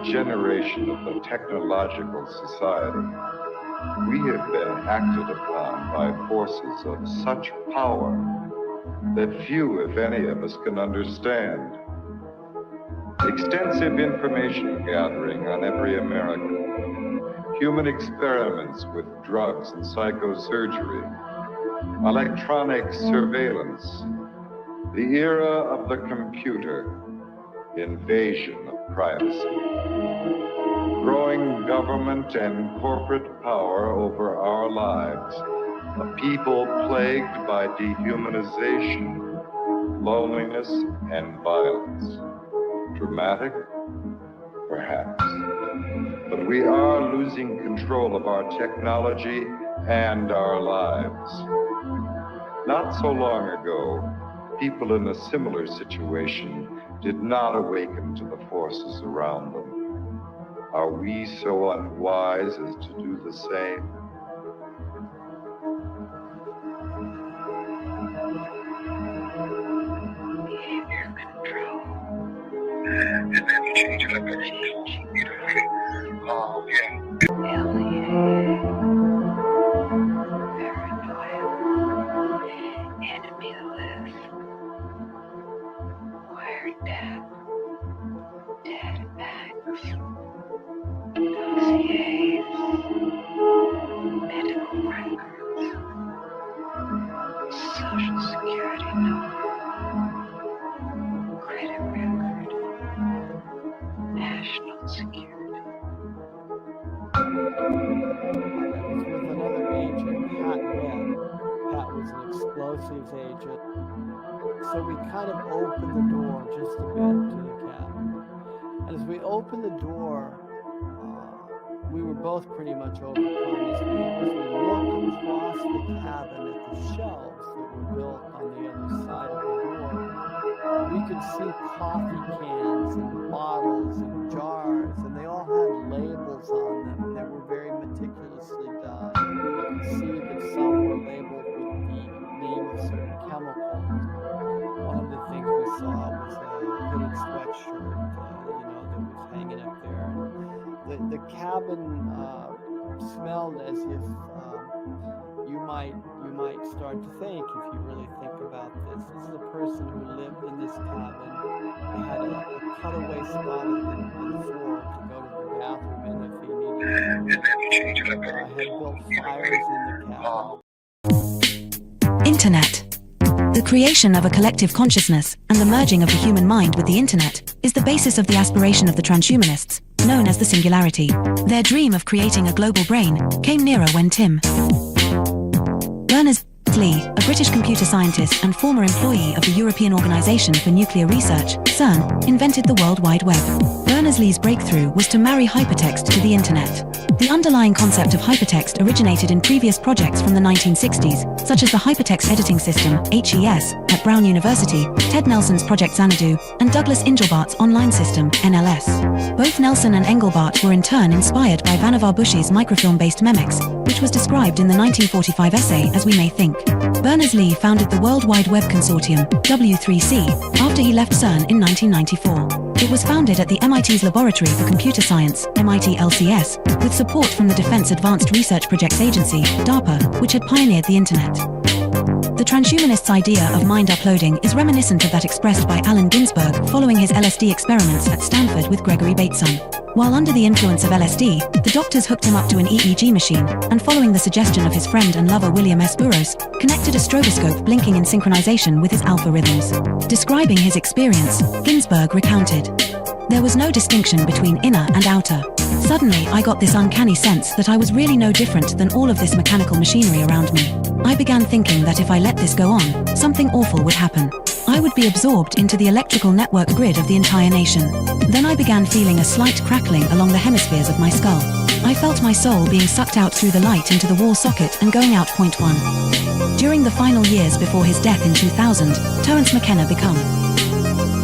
generation of the technological society, we have been acted upon by forces of such power that few, if any, of us can understand. Extensive information gathering on every American, human experiments with drugs and psychosurgery, electronic surveillance, the era of the computer, invasion of privacy, growing government and corporate power over our lives, a people plagued by dehumanization, loneliness, and violence. Dramatic? Perhaps. But we are losing control of our technology and our lives. Not so long ago, people in a similar situation did not awaken to the forces around them. Are we so unwise as to do the same? Behavior control. And then you change it up beautifully. Alien. Paranoia. Enemy list. Wiretap. Databanks. Dossiers. Medical records. Social security number. Credit record. National security. With another agent, Pat Webb. Pat was an explosives agent. So we kind of opened the door just a bit to the cabin. And as we opened the door, we were both pretty much overcome as we looked across the cabin at the shelves that were built on the other side of the door. We could see coffee cans and bottles and jars, and they all had labels on them that were very meticulously done. You could see that some were labeled with the name of certain chemicals. One of the things we saw was a hooded sweatshirt, that was hanging up there. And the cabin smelled as if you might start to think, if you really think about this. This is a person who lived in this cabin. They had a cutaway spot in the floor to go to the bathroom in if he needed to. Had built fires in the cabin. Internet. The creation of a collective consciousness and the merging of the human mind with the internet is the basis of the aspiration of the transhumanists, known as the singularity. Their dream of creating a global brain came nearer when Tim Berners-Lee, a British computer scientist and former employee of the European Organization for Nuclear Research, CERN, invented the World Wide Web. Berners-Lee's breakthrough was to marry hypertext to the internet. The underlying concept of hypertext originated in previous projects from the 1960s, such as the Hypertext Editing System, HES, at Brown University, Ted Nelson's Project Xanadu, and Douglas Engelbart's Online System, NLS. Both Nelson and Engelbart were in turn inspired by Vannevar Bush's microfilm-based Memex, which was described in the 1945 essay As We May Think. Berners-Lee founded the World Wide Web Consortium, W3C, after he left CERN in 1994. It was founded at the MIT's Laboratory for Computer Science, MIT LCS, with support from the Defense Advanced Research Projects Agency, DARPA, which had pioneered the Internet. The transhumanists' idea of mind uploading is reminiscent of that expressed by Allen Ginsberg following his LSD experiments at Stanford with Gregory Bateson. While under the influence of LSD, the doctors hooked him up to an EEG machine, and following the suggestion of his friend and lover William S. Burroughs, connected a stroboscope blinking in synchronization with his alpha rhythms. Describing his experience, Ginsberg recounted, "There was no distinction between inner and outer. Suddenly, I got this uncanny sense that I was really no different than all of this mechanical machinery around me. I began thinking that if I let this go on, something awful would happen. I would be absorbed into the electrical network grid of the entire nation. Then I began feeling a slight crackling along the hemispheres of my skull. I felt my soul being sucked out through the light into the wall socket and going out point one." During the final years before his death in 2000, Terence McKenna became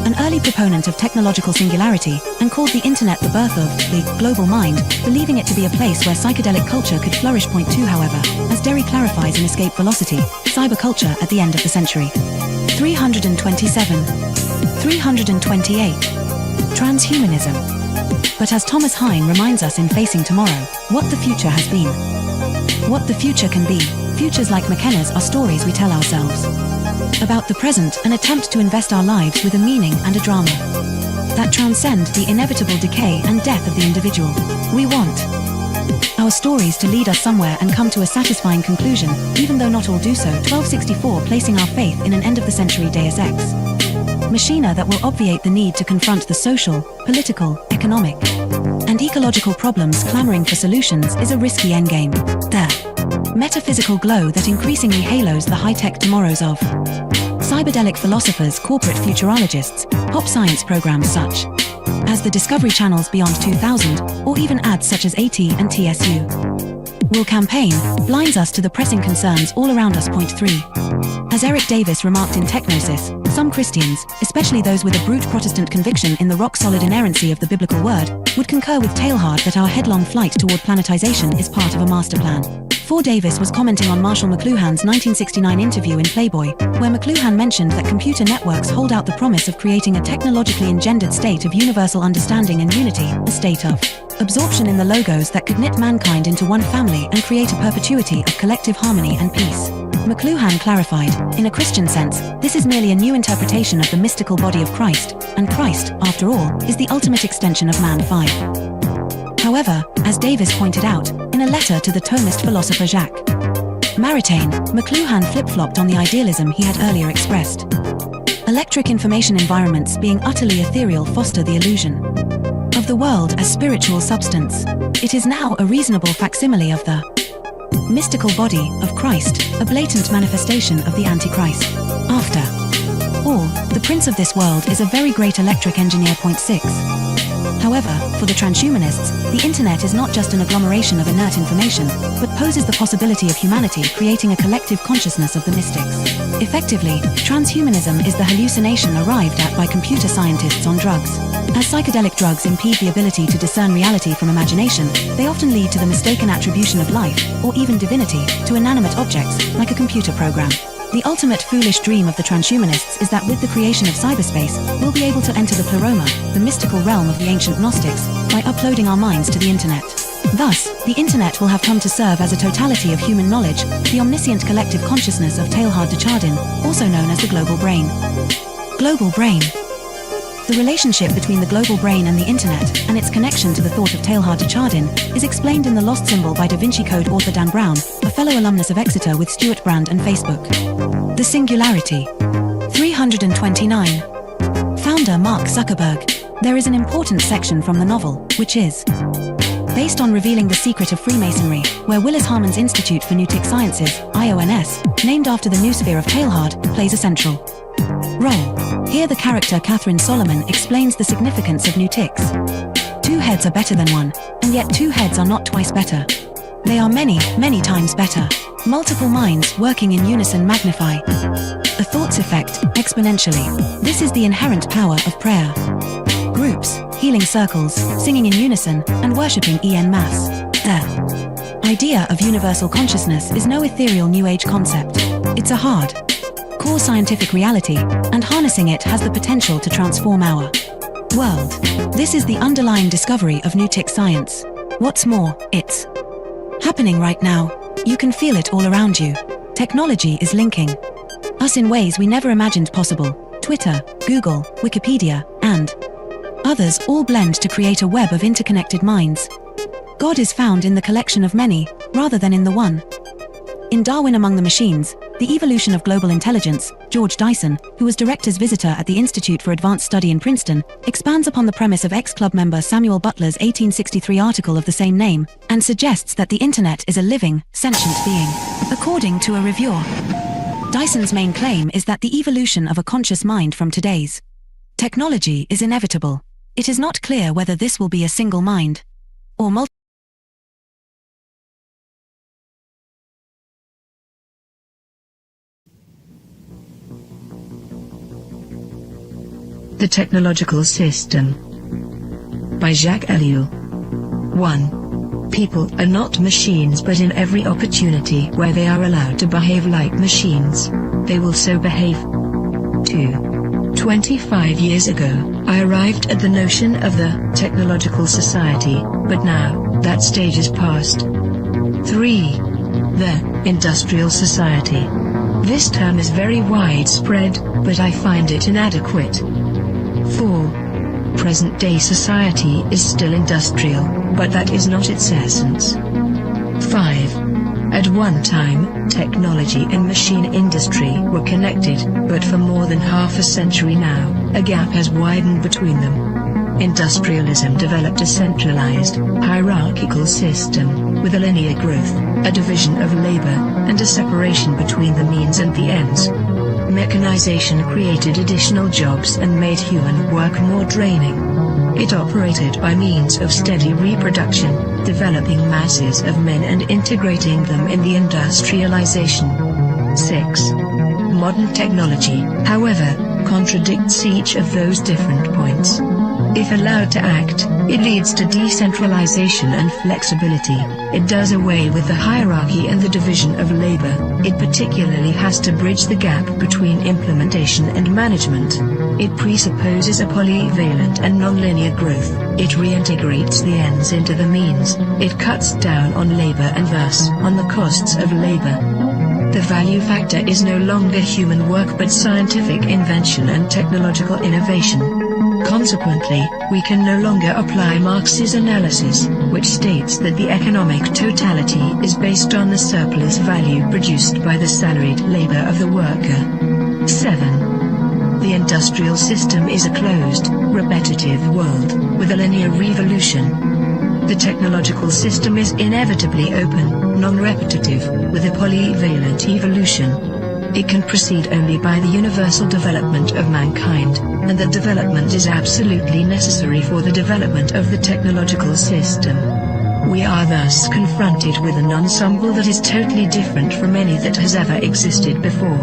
an early proponent of technological singularity and called the internet the birth of the global mind, believing it to be a place where psychedelic culture could flourish. Point two, however, as Derry clarifies in Escape Velocity, cyberculture at the end of the century. 327. 328. Transhumanism. But as Thomas Hein reminds us in Facing Tomorrow, what the future has been. What the future can be, futures like McKenna's are stories we tell ourselves. About the present, an attempt to invest our lives with a meaning and a drama that transcend the inevitable decay and death of the individual. We want our stories to lead us somewhere and come to a satisfying conclusion, even though not all do so. 1264 placing our faith in an end-of-the-century Deus Ex Machina that will obviate the need to confront the social, political, economic, and ecological problems clamoring for solutions is a risky endgame. The metaphysical glow that increasingly halos the high-tech tomorrows of cyberdelic philosophers, corporate futurologists, pop science programs such as the Discovery Channel's Beyond 2000, or even ads such as AT and TSU will campaign, blinds us to the pressing concerns all around us. Point 3. As Eric Davis remarked in Technosis, some Christians, especially those with a brute Protestant conviction in the rock-solid inerrancy of the biblical word, would concur with Teilhard that our headlong flight toward planetization is part of a master plan. 4. Davis was commenting on Marshall McLuhan's 1969 interview in Playboy, where McLuhan mentioned that computer networks hold out the promise of creating a technologically engendered state of universal understanding and unity, a state of absorption in the logos that could knit mankind into one family and create a perpetuity of collective harmony and peace. McLuhan clarified, in a Christian sense, this is merely a new interpretation of the mystical body of Christ, and Christ, after all, is the ultimate extension of man. 5. However, as Davis pointed out, in a letter to the Thomist philosopher Jacques Maritain, McLuhan flip-flopped on the idealism he had earlier expressed. Electric information environments being utterly ethereal foster the illusion of the world as spiritual substance. It is now a reasonable facsimile of the mystical body of Christ, a blatant manifestation of the Antichrist. After all, the prince of this world is a very great electric engineer. Point 6. However, for the transhumanists, the internet is not just an agglomeration of inert information, but poses the possibility of humanity creating a collective consciousness of the mystics. Effectively, transhumanism is the hallucination arrived at by computer scientists on drugs. As psychedelic drugs impede the ability to discern reality from imagination, they often lead to the mistaken attribution of life, or even divinity, to inanimate objects, like a computer program. The ultimate foolish dream of the transhumanists is that with the creation of cyberspace, we'll be able to enter the pleroma, the mystical realm of the ancient Gnostics, by uploading our minds to the internet. Thus, the internet will have come to serve as a totality of human knowledge, the omniscient collective consciousness of Teilhard de Chardin, also known as the global brain. Global brain. The relationship between the global brain and the internet, and its connection to the thought of Teilhard de Chardin, is explained in The Lost Symbol by Da Vinci Code author Dan Brown, a fellow alumnus of Exeter with Stuart Brand and Facebook. The Singularity. 329. Founder Mark Zuckerberg. There is an important section from the novel, which is based on revealing the secret of Freemasonry, where Willis Harman's Institute for Newtic Sciences, IONS, named after the noosphere of Teilhard, plays a central role. Here the character Catherine Solomon explains the significance of Newtics. 2 heads are better than 1, and yet 2 heads are not twice better. They are many, many times better. Multiple minds working in unison magnify a thought's effect exponentially. This is the inherent power of prayer. Groups, healing circles, singing in unison, and worshipping en masse. The idea of universal consciousness is no ethereal New Age concept. It's a hard core scientific reality, and harnessing it has the potential to transform our world. This is the underlying discovery of Newtic science. What's more, it's happening right now. You can feel it all around you. Technology is linking us in ways we never imagined possible. Twitter, Google, Wikipedia, and others all blend to create a web of interconnected minds. God is found in the collection of many, rather than in the one. In Darwin Among the Machines, The Evolution of Global Intelligence, George Dyson, who was director's visitor at the Institute for Advanced Study in Princeton, expands upon the premise of ex-club member Samuel Butler's 1863 article of the same name, and suggests that the internet is a living, sentient being. According to a reviewer, Dyson's main claim is that the evolution of a conscious mind from today's technology is inevitable. It is not clear whether this will be a single mind, or multiple. The Technological System by Jacques Ellul. 1. People are not machines, but in every opportunity where they are allowed to behave like machines, they will so behave. 2. 25 years ago, I arrived at the notion of the technological society, but now, that stage is past. 3. The industrial society. This term is very widespread, but I find it inadequate. 4. Present-day society is still industrial, but that is not its essence. 5. At one time, technology and machine industry were connected, but for more than half a century now, a gap has widened between them. Industrialism developed a centralized, hierarchical system, with a linear growth, a division of labor, and a separation between the means and the ends. Mechanization created additional jobs and made human work more draining. It operated by means of steady reproduction, developing masses of men and integrating them in the industrialization. 6. Modern technology, however, contradicts each of those different points. If allowed to act, it leads to decentralization and flexibility. It does away with the hierarchy and the division of labor. It particularly has to bridge the gap between implementation and management. It presupposes a polyvalent and nonlinear growth. It reintegrates the ends into the means. It cuts down on labor and thus on the costs of labor. The value factor is no longer human work but scientific invention and technological innovation. Consequently, we can no longer apply Marx's analysis, which states that the economic totality is based on the surplus value produced by the salaried labor of the worker. 7. The industrial system is a closed, repetitive world, with a linear revolution. The technological system is inevitably open, non-repetitive, with a polyvalent evolution. It can proceed only by the universal development of mankind, and that development is absolutely necessary for the development of the technological system. We are thus confronted with an ensemble that is totally different from any that has ever existed before.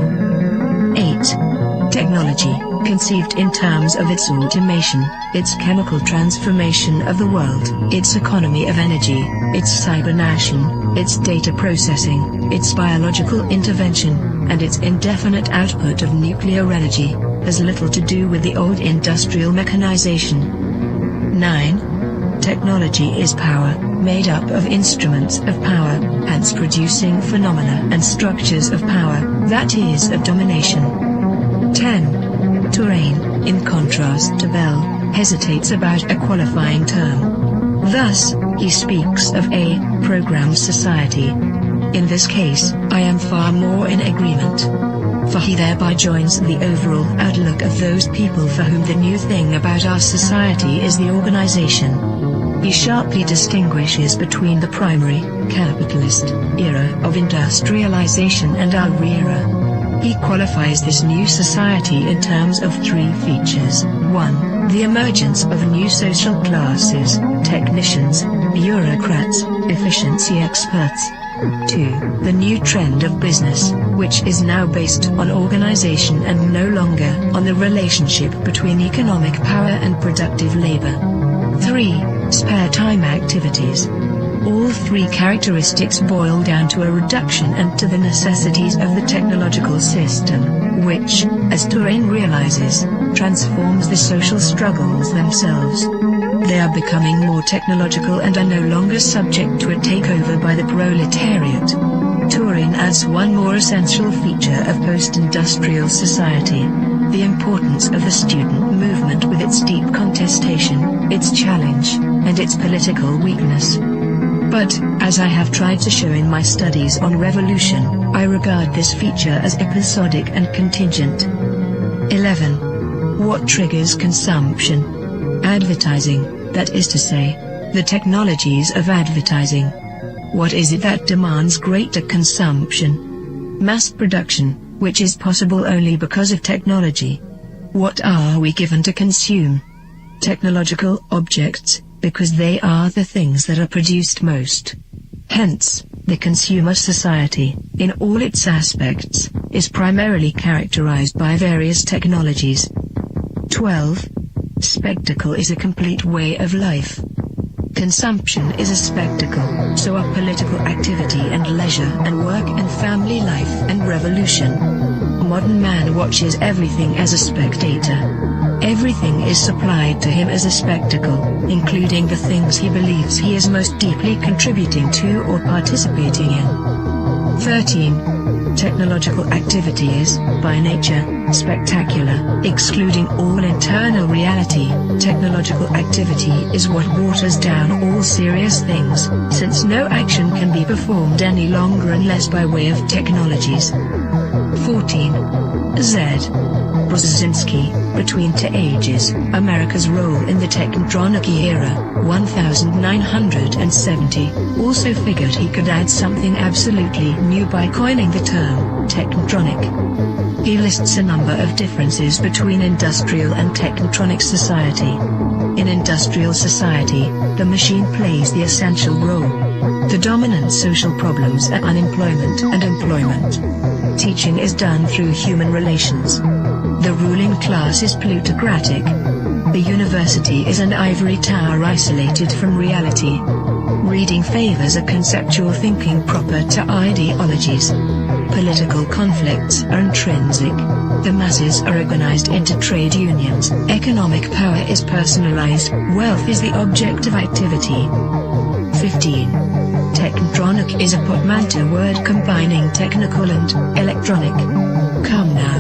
8. Technology, conceived in terms of its automation, its chemical transformation of the world, its economy of energy, its cybernation, its data processing, its biological intervention, and its indefinite output of nuclear energy, has little to do with the old industrial mechanization. 9. Technology is power, made up of instruments of power, hence producing phenomena and structures of power, that is of domination. 10. Terrain, in contrast to Bell, hesitates about a qualifying term. Thus, he speaks of a programmed society. In this case, I am far more in agreement. For he thereby joins the overall outlook of those people for whom the new thing about our society is the organization. He sharply distinguishes between the primary, capitalist, era of industrialization and our era. He qualifies this new society in terms of 3 features. 1. The emergence of new social classes, technicians, bureaucrats, efficiency experts. 2. The new trend of business, which is now based on organization and no longer on the relationship between economic power and productive labor. 3. Spare time activities. All 3 characteristics boil down to a reduction and to the necessities of the technological system, which, as Terrain realizes, transforms the social struggles themselves. They are becoming more technological and are no longer subject to a takeover by the proletariat. Turin adds one more essential feature of post-industrial society: the importance of the student movement with its deep contestation, its challenge, and its political weakness. But, as I have tried to show in my studies on revolution, I regard this feature as episodic and contingent. 11. What triggers consumption? Advertising, that is to say, the technologies of advertising. What is it that demands greater consumption? Mass production, which is possible only because of technology. What are we given to consume? Technological objects, because they are the things that are produced most. Hence, the consumer society, in all its aspects, is primarily characterized by various technologies. 12. Spectacle is a complete way of life. Consumption is a spectacle, so are political activity and leisure and work and family life and revolution. modern man watches everything as a spectator. Everything is supplied to him as a spectacle, including the things he believes he is most deeply contributing to or participating in. 13. Technological activity is, by nature, spectacular, excluding all internal reality. Technological activity is what waters down all serious things, since no action can be performed any longer unless by way of technologies. 14. Z. Brzezinski, Between Two Ages, America's Role in the Technotronic Era, 1970, also figured he could add something absolutely new by coining the term, technotronic. He lists a number of differences between industrial and technotronic society. In industrial society, the machine plays the essential role. The dominant social problems are unemployment and employment. Teaching is done through human relations. The ruling class is plutocratic. The university is an ivory tower isolated from reality. Reading favors a conceptual thinking proper to ideologies. Political conflicts are intrinsic. The masses are organized into trade unions. Economic power is personalized. Wealth is the object of activity. 15. Technotronic is a portmanteau word combining technical and electronic. Come now.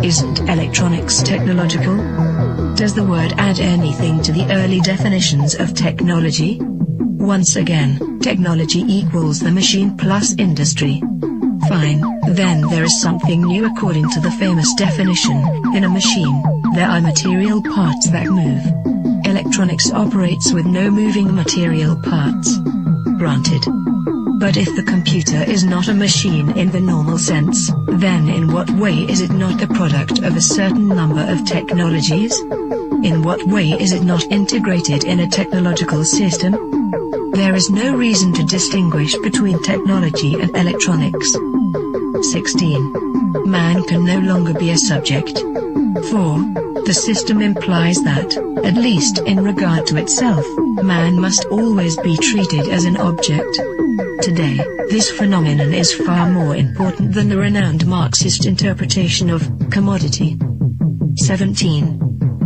Isn't electronics technological? Does the word add anything to the early definitions of technology? Once again, technology equals the machine plus industry. Fine, then there is something new according to the famous definition. In a machine, there are material parts that move. Electronics operates with no moving material parts. Granted. But if the computer is not a machine in the normal sense, then in what way is it not the product of a certain number of technologies? In what way is it not integrated in a technological system? There is no reason to distinguish between technology and electronics. 16. Man can no longer be a subject. 4. The system implies that, at least in regard to itself, man must always be treated as an object. Today, this phenomenon is far more important than the renowned Marxist interpretation of commodity. 17.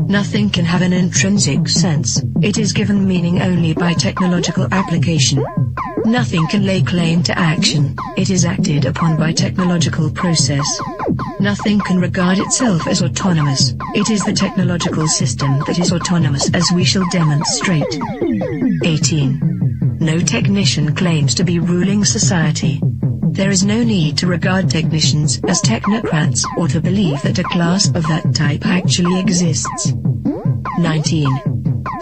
Nothing can have an intrinsic sense, it is given meaning only by technological application. Nothing can lay claim to action, it is acted upon by technological process. Nothing can regard itself as autonomous, it is the technological system that is autonomous, as we shall demonstrate. 18. No technician claims to be ruling society. There is no need to regard technicians as technocrats or to believe that a class of that type actually exists. 19.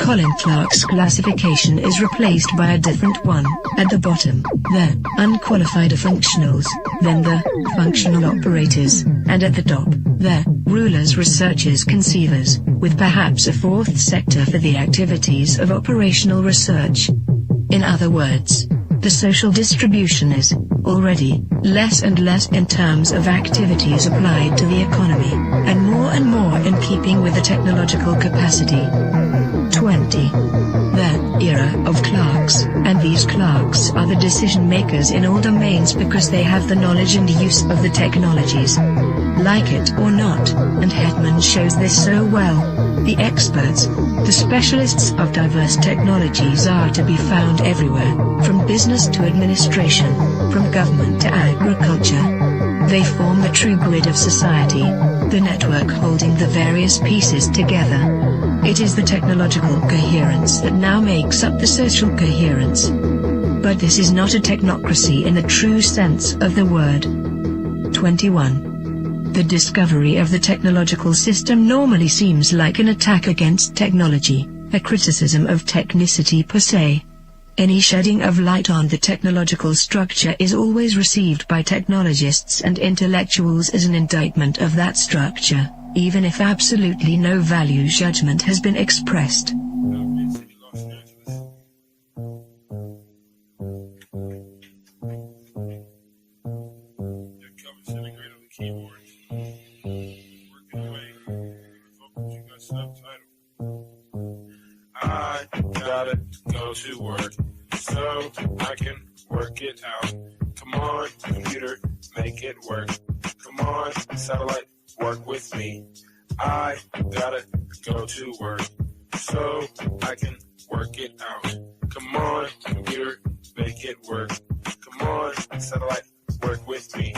Colin Clark's classification is replaced by a different one. At the bottom, the unqualified functionals, then the functional operators, and at the top, the rulers, researchers, conceivers, with perhaps a fourth sector for the activities of operational research. In other words, the social distribution is, already, less and less in terms of activities applied to the economy, and more in keeping with the technological capacity. 20. The era of clerks, and these clerks are the decision makers in all domains because they have the knowledge and use of the technologies. Like it or not, and Hetman shows this so well, the experts, the specialists of diverse technologies are to be found everywhere, from business to administration, from government to agriculture. They form the true grid of society, the network holding the various pieces together. It is the technological coherence that now makes up the social coherence. But this is not a technocracy in the true sense of the word. 21. The discovery of the technological system normally seems like an attack against technology, a criticism of technicity per se. Any shedding of light on the technological structure is always received by technologists and intellectuals as an indictment of that structure, even if absolutely no value judgment has been expressed. I gotta go to work so I can work it out. Come on, computer, make it work. Come on. on, satellite, work with me. I gotta go to work so I can work it out. Come on, computer, make it work. Come on, satellite, work with me.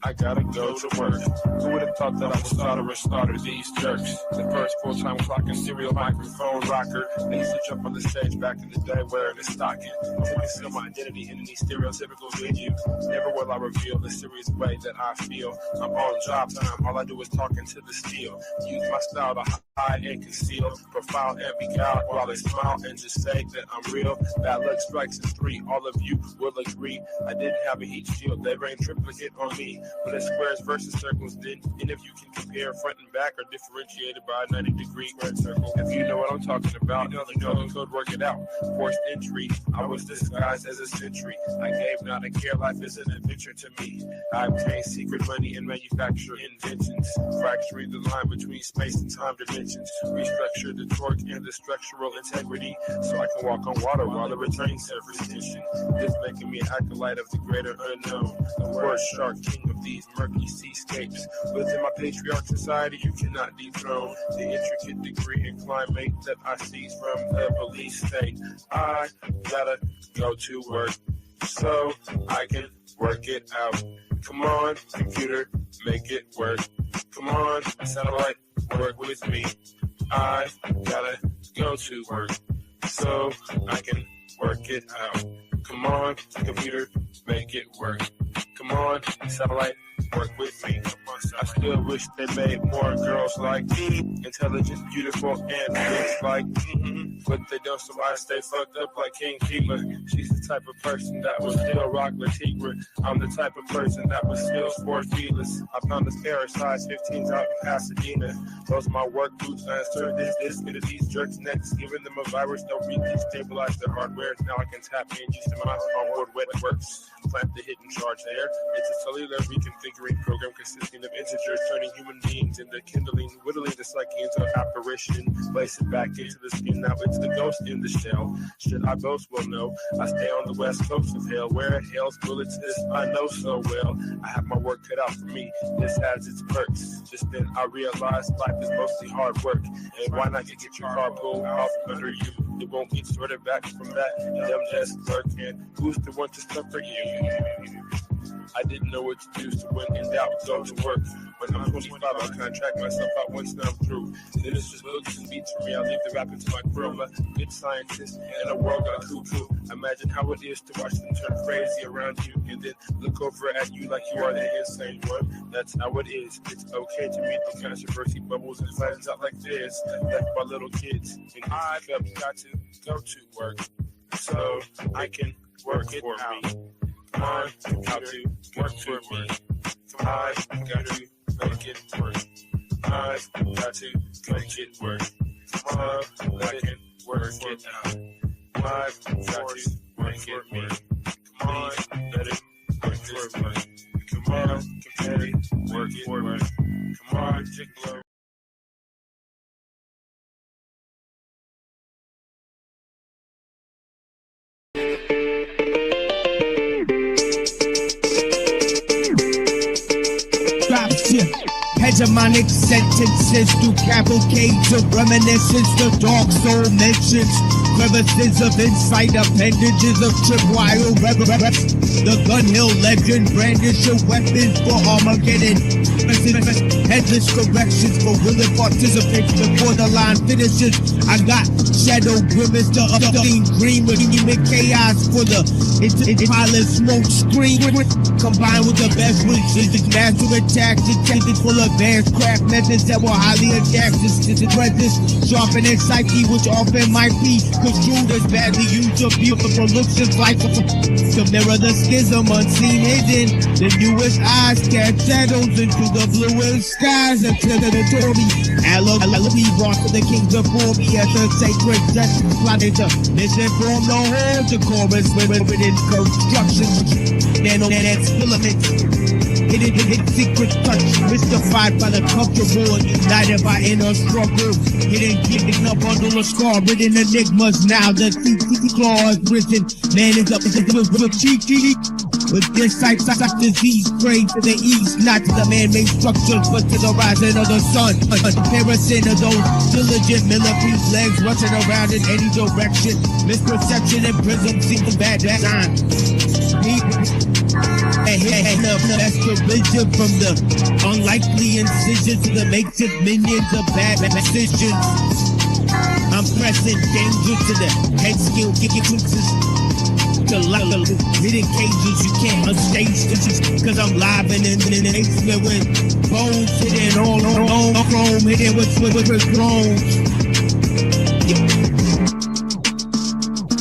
I gotta go to work. Who would have thought that I would starter these jerks? The first full-time clock and serial microphone rocker. I used to jump on the stage back in the day wearing a stocking. I want to conceal my identity in any stereotypical venue. Never will I reveal the serious way that I feel. I'm on job time, all I do is talking to the steel. Use my style to hide and conceal, profile and beguile while they smile and just say that I'm real. Bad luck strikes in 3, all of you will agree. I didn't have a heat shield, they rained triplicate on me. When it's squares versus circles, then any of you can compare front and back are differentiated by a 90-degree squared circle. If you know what I'm talking about, you know the code, work it out. Forced entry, I was disguised as a sentry. I gave not a care, life is an adventure to me. I obtained secret money and manufacture inventions, fracturing the line between space and time dimensions. Restructure the torque and the structural integrity, so I can walk on water while the returning surface tension. This making me an acolyte of the greater unknown, the word shark, king of these murky seascapes. Within my patriarch society, you cannot dethrone the intricate degree and climate that I seize from the police state. I gotta go to work so I can work it out. Come on, computer, make it work. Come on, satellite, work with me. I gotta go to work so I can work it out. Come on, computer, make it work. Come on, satellite, work with me. I still wish they made more girls like me, intelligent, beautiful, and looks like me. But they don't, so I stay fucked up like King Keeper. She's the type of person that will still rock the Tigre. I'm the type of person that will still sport feelers. I found this pair of size 15s out in Pasadena. Those are my work boots. I insert this into these jerks' necks, giving them a virus. They'll destabilize their hardware. Now I can tap in just in my onboard wet works. Plant the hidden charge there. It's a cellular reconfiguring program consisting of integers, turning human beings into kindling, whittling the psyche into an apparition, place it back into the skin. Now it's the ghost in the shell. Should I boast? Well, no. I stay on the west coast of hell, where hell's bullets this I know so well. I have my work cut out for me. This has its perks. Just then I realized life is mostly hard work. And why not get your car pulled off under you? It won't get sorted back from that dumb desk clerk. And who's the one to suffer you? I didn't know what to do, so when in doubt, go to work. When I'm 25, I'll contract myself out once now I'm through. Then it's just books and beats for me. I'll leave the rapping to my crew. I'm a good scientist in a world gone cuckoo. Imagine how it is to watch them turn crazy around you and then look over at you like you are the insane one. That's how it is. It's okay to meet the controversy bubbles and flattens out like this. Like my little kids. And I've got to go to work so I can work it out. Come on, how to work for me. Come on, got to make it work. I've got to make it work. Come on, I can work it out. I've got to make it work. Come on, let it work this way. Come on, let it work it work. Come on, jiggler. Hegemonic sentences through cavalcades of reminiscence. The dark soul mentions crevices of insight, appendages of tripwire reverence. The Gun Hill legend brandish your weapons for Armageddon. Headless corrections for willing participants before the line finishes. I got shadow grimace, the obscene green with human chaos for the pilot smoke screen. Combined with the best wishes, master attacks intended for advanced craft methods that were highly adapted to the presence, sharpening psyche, which often might be construed as badly used to beautiful looks and flights to mirror the schism unseen hidden. The newest eyes cast shadows into the bluest skies until the Tory be brought to the kings before me as a sacred justice plotted to misinform the whole decorous women within construction. Nanonet filaments, hidden secret touch, mystified by the comfortable, united by inner struggle. Hidden a bundle of scar-ridden enigmas. Now the CT claw is risen. Man is up with cheeky. With this type such disease, pray to the east, not to the man-made structures, but to the rising of the sun. A comparison of those diligent millipede legs rushing around in any direction. Misperception and prism seem bad design. That's the vision from the unlikely incision to the makeshift minions of bad decisions. I'm pressing danger to the head skill, kicking fixes. To hidden cages you can't unstage this, cause I'm live and in the basement with bones hitting all chrome, hitting with thrones.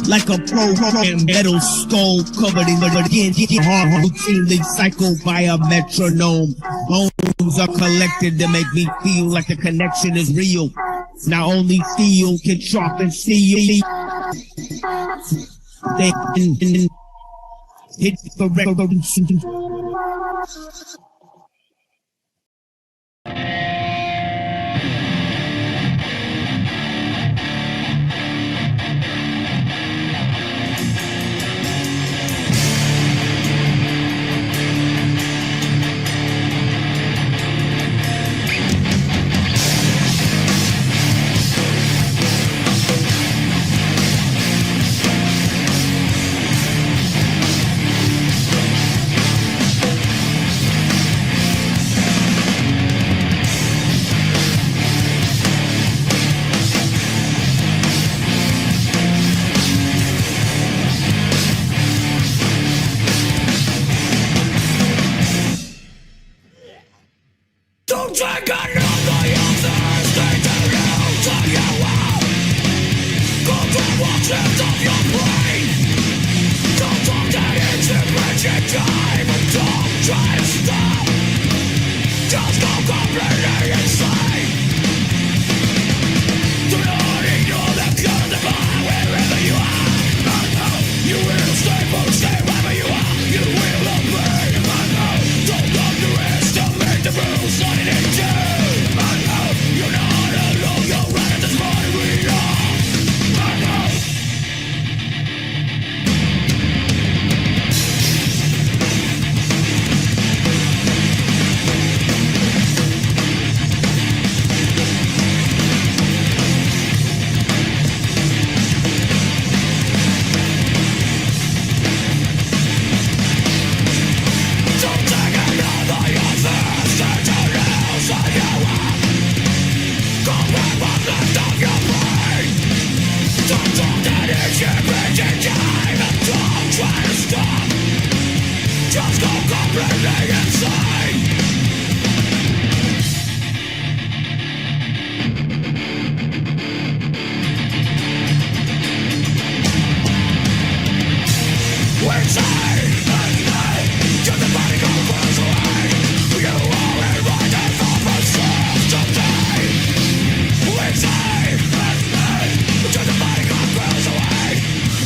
Like a programmed metal skull covered in the hard routinely cycled by a metronome. Bones are collected to make me feel like the connection is real. Not only steel can sharpen steel. They hit the revolution.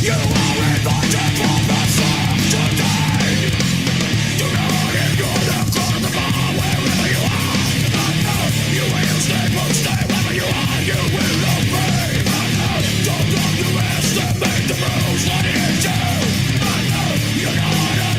You know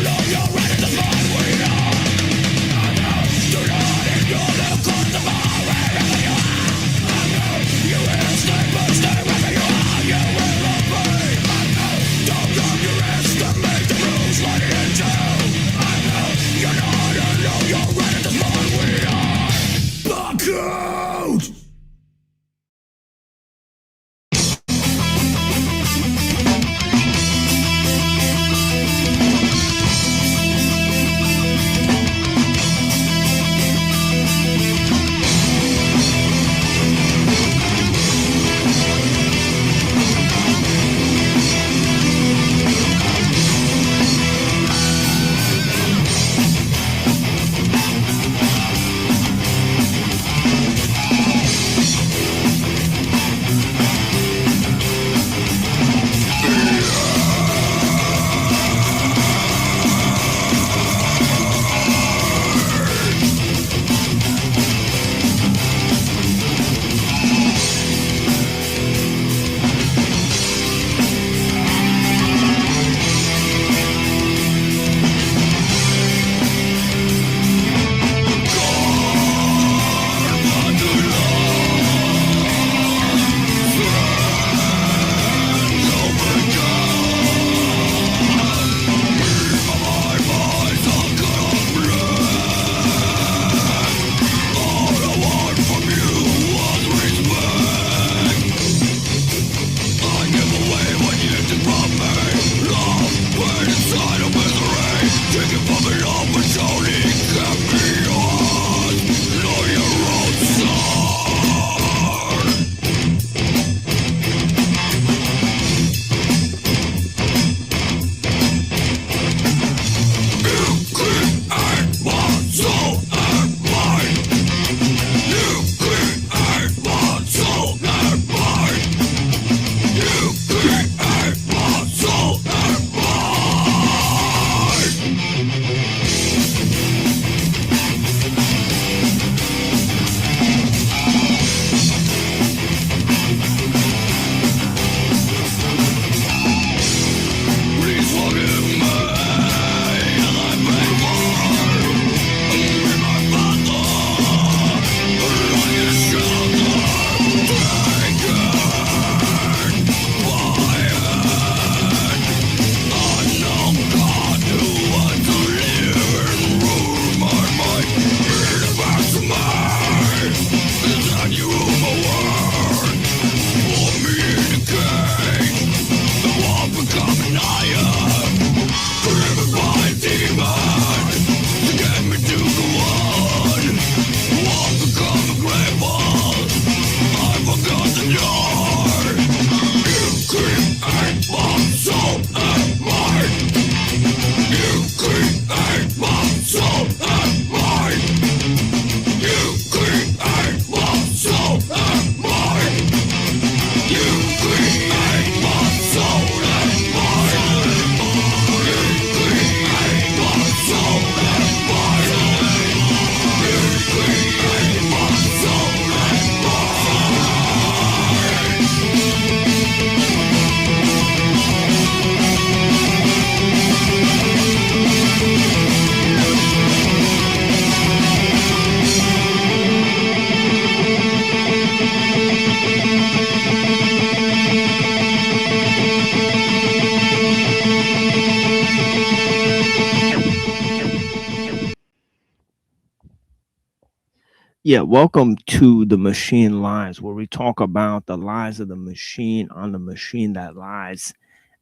Yeah, welcome to the Machine Lies, where we talk about the lies of the machine on the machine that lies.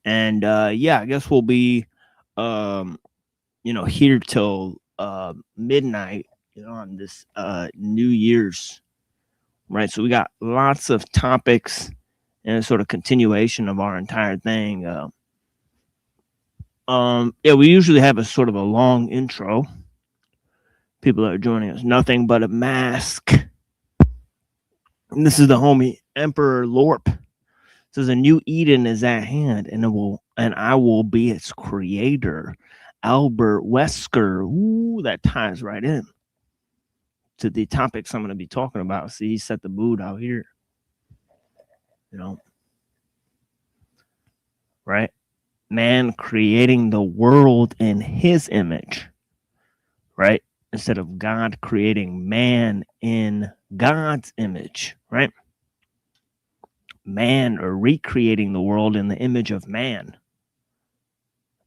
And yeah, I guess we'll be here till midnight, on this New Year's, right? So we got lots of topics and a sort of continuation of our entire thing. Yeah, we usually have a sort of a long intro. People that are joining us, nothing but a mask. And this is the homie Emperor Lorp. Says a new Eden is at hand, and I will be its creator. Albert Wesker. Ooh, that ties right in to the topics I'm going to be talking about. See, he set the mood out here. Right? Man creating the world in his image. Right? Instead of God creating man in God's image. Right? Man, or recreating the world in the image of man.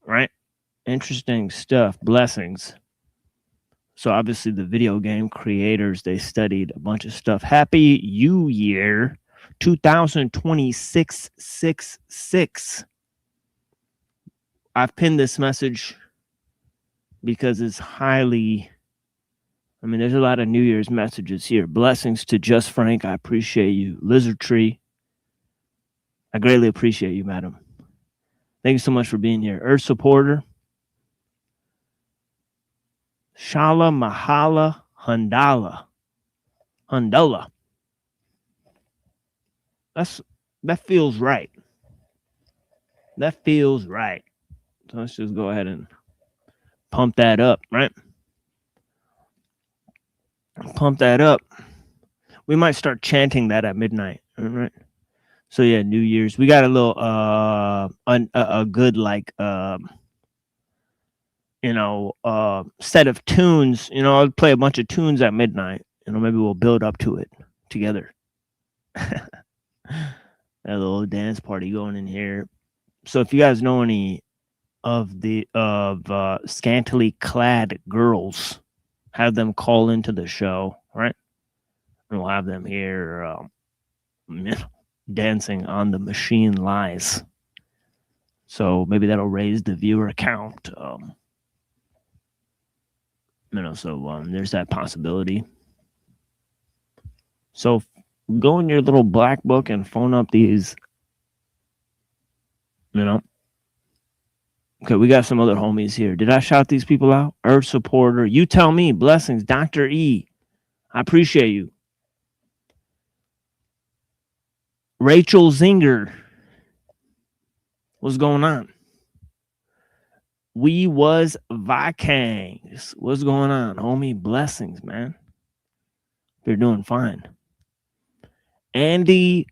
Right? Interesting stuff. Blessings. So obviously the video game creators, they studied a bunch of stuff. Happy New Year 2026-66. I've pinned this message because it's highly, there's a lot of New Year's messages here. Blessings to Just Frank. I appreciate you. Lizard Tree. I greatly appreciate you, madam. Thank you so much for being here. Earth Supporter. Shala Mahala Hundala. That feels right. That feels right. So let's just go ahead and pump that up, right? Pump that up. We might start chanting that at midnight, all right? So yeah, New Year's. We got a little a good set of tunes. I'll play a bunch of tunes at midnight. Maybe we'll build up to it together. A little dance party going in here. So if you guys know any of scantily clad girls, have them call into the show, right? And we'll have them here dancing on the Machine Lies. So maybe that'll raise the viewer count. There's that possibility. So go in your little black book and phone up these, Okay, we got some other homies here. Did I shout these people out? Earth Supporter. You tell me. Blessings. Dr. E. I appreciate you. Rachel Zinger. What's going on? We was Vikings. What's going on, homie? Blessings, man. You're doing fine. Andy,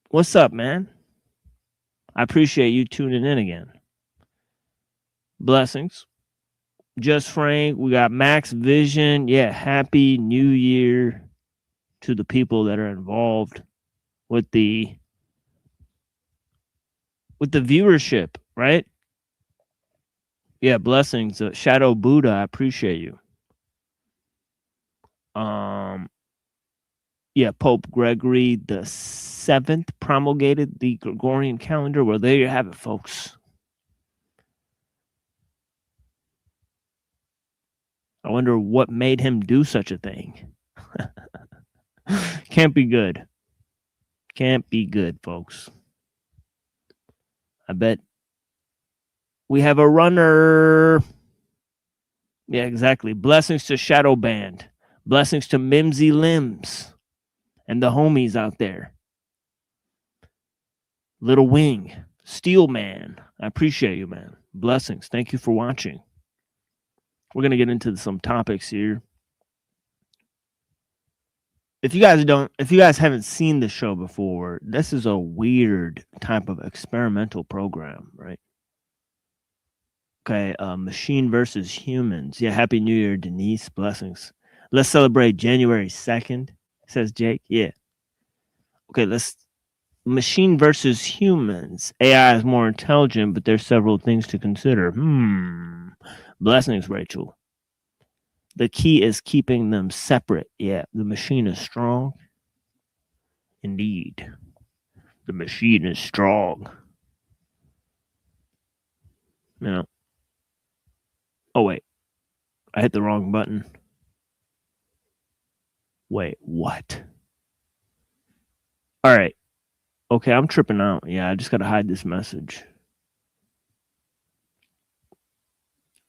what's up, man? I appreciate you tuning in again. Blessings. Just Frank, we got Max Vision. Yeah, happy New Year to the people that are involved with the viewership, right? Yeah, blessings. Shadow Buddha, I appreciate you. Yeah, Pope Gregory the 7th promulgated the Gregorian calendar. Well, there you have it, folks. I wonder what made him do such a thing. Can't be good. Can't be good, folks. I bet we have a runner. Yeah, exactly. Blessings to Shadow Band. Blessings to Mimsy Limbs and the homies out there. Little Wing. Steel Man. I appreciate you, man. Blessings. Thank you for watching. We're going to get into some topics here. If you guys haven't seen the show before, this is a weird type of experimental program, right? Okay, machine versus humans. Yeah, Happy New Year, Denise. Blessings. Let's celebrate January 2nd, says Jake. Yeah. Okay, machine versus humans. AI is more intelligent, but there's several things to consider. Blessings, Rachel. The key is keeping them separate. Yeah, the machine is strong. Indeed. The machine is strong. No. Oh, wait. I hit the wrong button. Wait, what? All right. Okay, I'm tripping out. Yeah, I just got to hide this message.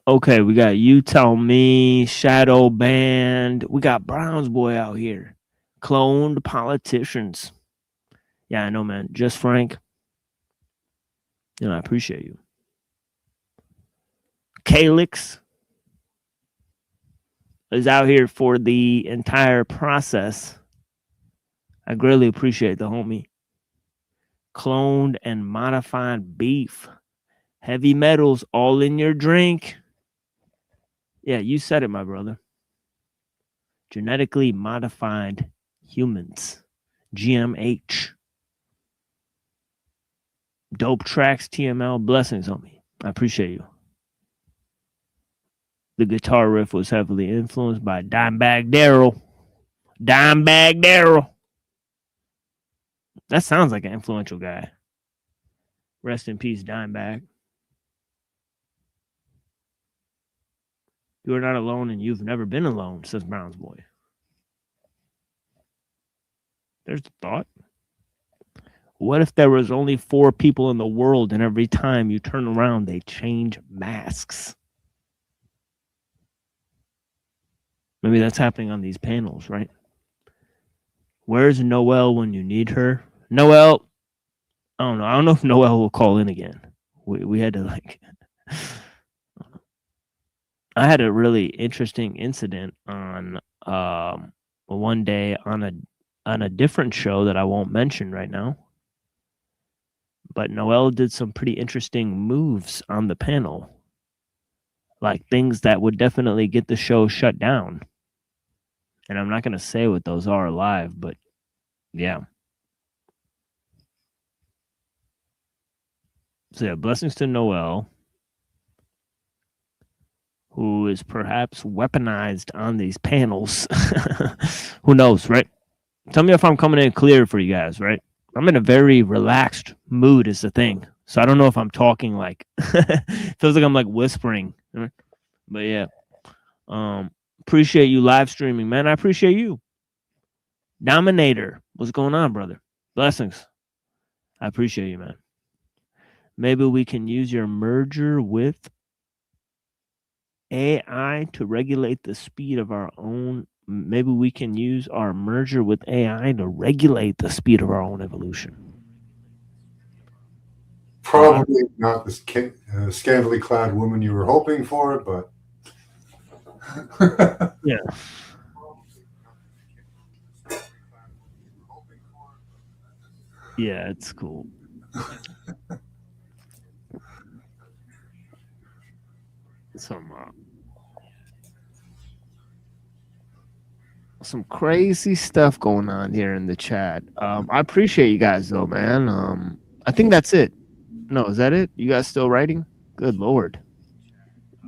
Okay, we got You Tell Me, Shadow Band. We got Browns Boy out here. Cloned politicians. Yeah, I know, man. Just Frank. You know, I appreciate you. Calix is out here for the entire process. I greatly appreciate the homie. Cloned and modified beef. Heavy metals all in your drink. Yeah, you said it, my brother. Genetically modified humans. GMH. Dope tracks, TML. Blessings on me. I appreciate you. The guitar riff was heavily influenced by Dimebag Darrell. Dimebag Darrell. That sounds like an influential guy. Rest in peace, Dimebag. You are not alone and you've never been alone, says Brown's Boy. There's the thought. What if there was only 4 people in the world and every time you turn around, they change masks? Maybe that's happening on these panels, right? Where's Noelle when you need her? Noelle, I don't know. I don't know if Noelle will call in again. We had to like... I had a really interesting incident on one day on a different show that I won't mention right now. But Noelle did some pretty interesting moves on the panel. Like things that would definitely get the show shut down. And I'm not going to say what those are live, but yeah. So yeah, blessings to Noelle, who is perhaps weaponized on these panels. Who knows, right? Tell me if I'm coming in clear for you guys, right? I'm in a very relaxed mood is the thing. So I don't know if I'm talking like, feels like I'm like whispering. But yeah. Appreciate you live streaming, man. I appreciate you. Dominator, what's going on, brother? Blessings. I appreciate you, man. Maybe we can use your merger with AI to regulate the speed of our own. Maybe we can use our merger with AI to regulate the speed of our own evolution. Probably not the scantily clad woman you were hoping for, but yeah. Yeah, it's cool. Some crazy stuff going on here in the chat. I appreciate you guys though, man. I think that's it. No, is that it? You guys still writing? Good Lord.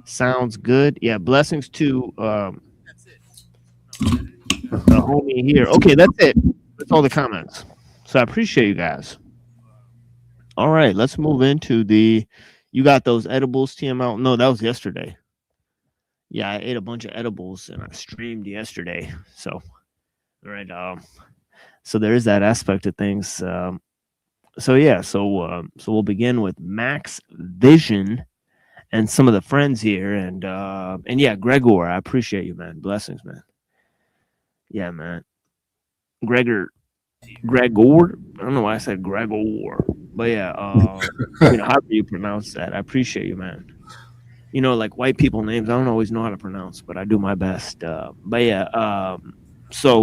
Sounds good. Yeah, blessings to the homie here. Okay, that's it. That's all the comments. So I appreciate you guys. All right, let's move into you got those edibles, TML? No, that was yesterday. Yeah, I ate a bunch of edibles and I streamed yesterday. So, all right. So there is that aspect of things. So we'll begin with Max Vision and some of the friends here, and yeah, Gregor, I appreciate you, man. Blessings, man. Yeah, man. Gregor. I don't know why I said Gregor, but yeah, however you pronounce that, I appreciate you, man. You know, like white people names, I don't always know how to pronounce, but I do my best. But yeah, so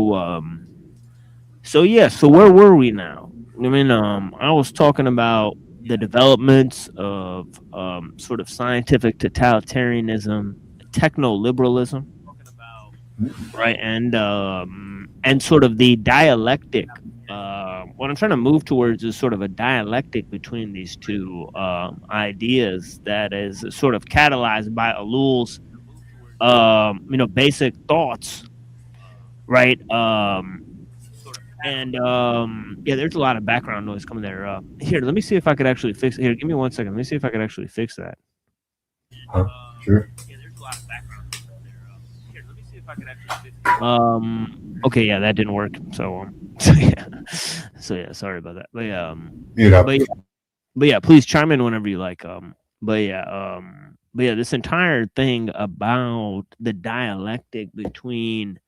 where were we now? I mean, I was talking about the developments of sort of scientific totalitarianism, techno-liberalism, right? And sort of the dialectic. What I'm trying to move towards is sort of a dialectic between these two ideas that is sort of catalyzed by Ellul's basic thoughts, right? And yeah, there's a lot of background noise coming there. Here, let me see if I could actually fix it. Here, give me 1 second. Let me see if I could actually fix that. Sure. Yeah, there's a lot of background noise coming there. Here, let me see if I could actually fix it. Okay, yeah, that didn't work. So yeah, sorry about that. But Mute up. but yeah, please chime in whenever you like. But yeah, this entire thing about the dialectic between,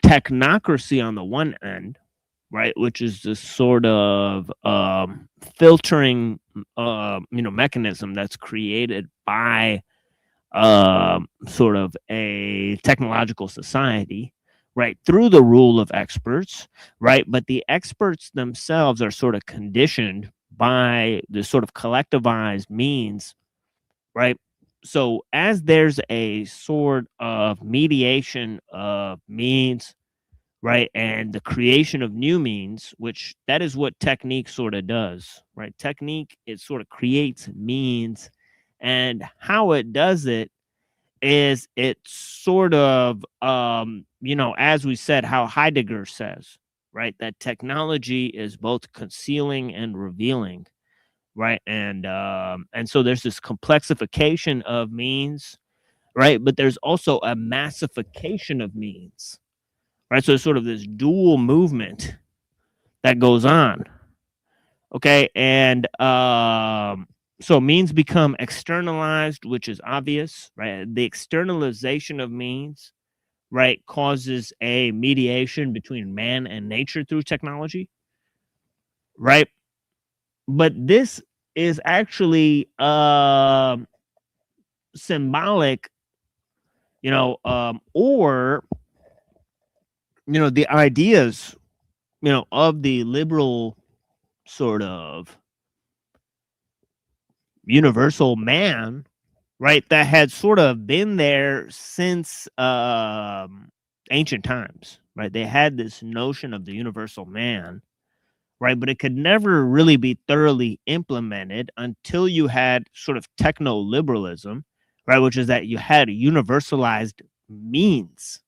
technocracy on the one end, right, which is this sort of filtering, mechanism that's created by sort of a technological society, right, through the rule of experts, right, but the experts themselves are sort of conditioned by the sort of collectivized means, right? So as there's a sort of mediation of means, right, and the creation of new means, which that is what technique sort of does, right? Technique, it sort of creates means, and how it does it is it sort of, as we said, how Heidegger says, right, that technology is both concealing and revealing, right? And so there's this complexification of means, right? But there's also a massification of means, right? So it's sort of this dual movement that goes on. Okay, and so means become externalized, which is obvious, right? The externalization of means, right, causes a mediation between man and nature through technology, right? But this is actually symbolic, or the ideas, of the liberal sort of universal man, right, that had sort of been there since ancient times, right? They had this notion of the universal man, right, but it could never really be thoroughly implemented until you had sort of techno-liberalism, right, which is that you had universalized means,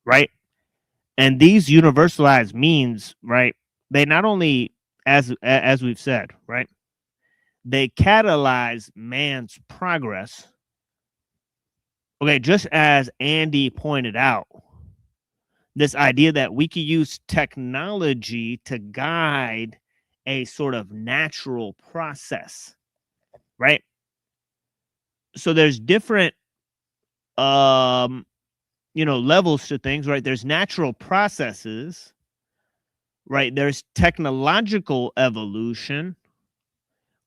right? And these universalized means, right, they not only, as we've said, right, they catalyze man's progress. Okay, just as Andy pointed out, this idea that we could use technology to guide a sort of natural process, right? So there's different levels to things, right? There's natural processes, right? There's technological evolution,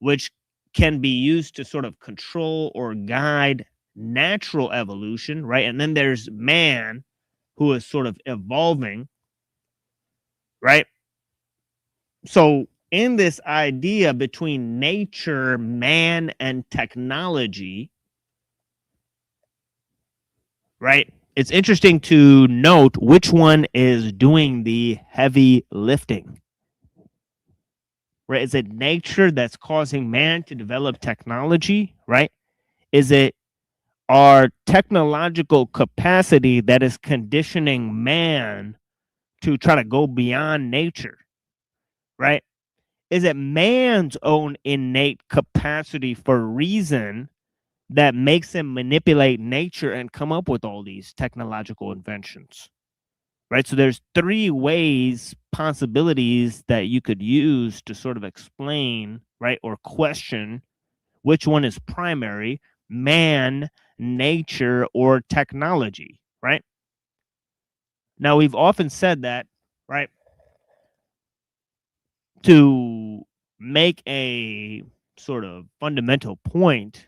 which can be used to sort of control or guide natural evolution, right? And then there's man, who is sort of evolving, right? So in this idea between nature, man, and technology, right, it's interesting to note which one is doing the heavy lifting. Right? Is it nature that's causing man to develop technology, right? Is it our technological capacity that is conditioning man to try to go beyond nature, right? Is it man's own innate capacity for reason that makes him manipulate nature and come up with all these technological inventions, right? So there's three possibilities that you could use to sort of explain, right, or question which one is primary: man, nature, or technology, right? Now, we've often said that, right, to make a sort of fundamental point,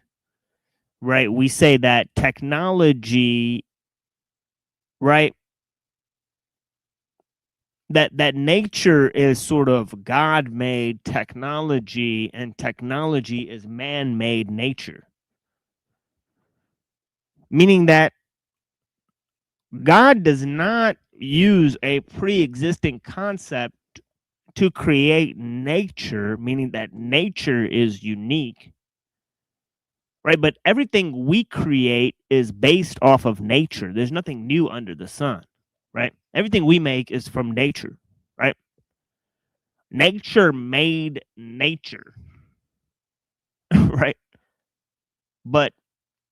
right, we say that technology, right, that nature is sort of God-made technology, and technology is man-made nature. Meaning that God does not use a pre-existing concept to create nature, meaning that nature is unique, right? But everything we create is based off of nature. There's nothing new under the sun, right? Everything we make is from nature, right? Nature made nature, right? But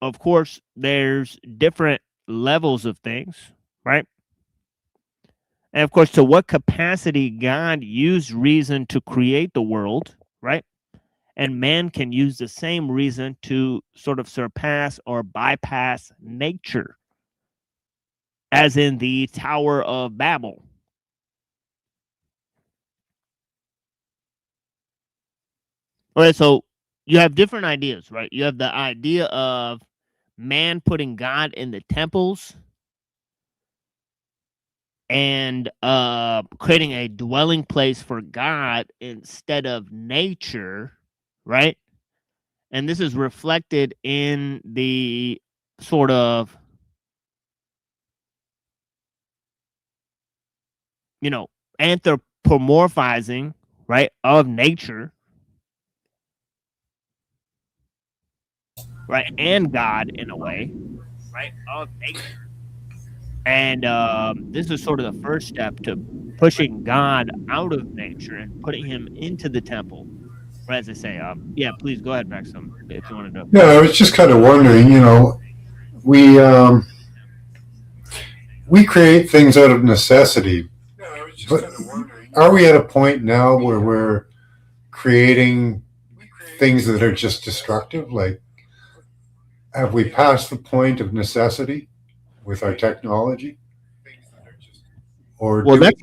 of course, there's different levels of things, right? And of course, to what capacity God used reason to create the world, right? And man can use the same reason to sort of surpass or bypass nature, as in the Tower of Babel. All right, so you have different ideas, right? You have the idea of man putting God in the temples and creating a dwelling place for God instead of nature, right? And this is reflected in the sort of, anthropomorphizing, right, of nature, right, and God in a way, right, of nature. And this is sort of the first step to pushing God out of nature and putting him into the temple. Or as I say, yeah, please go ahead, Maxim, if you want to. Yeah, I was just kind of wondering, we create things out of necessity. But are we at a point now where we're creating things that are just destructive? Like, have we passed the point of necessity with our technology? Or well, that's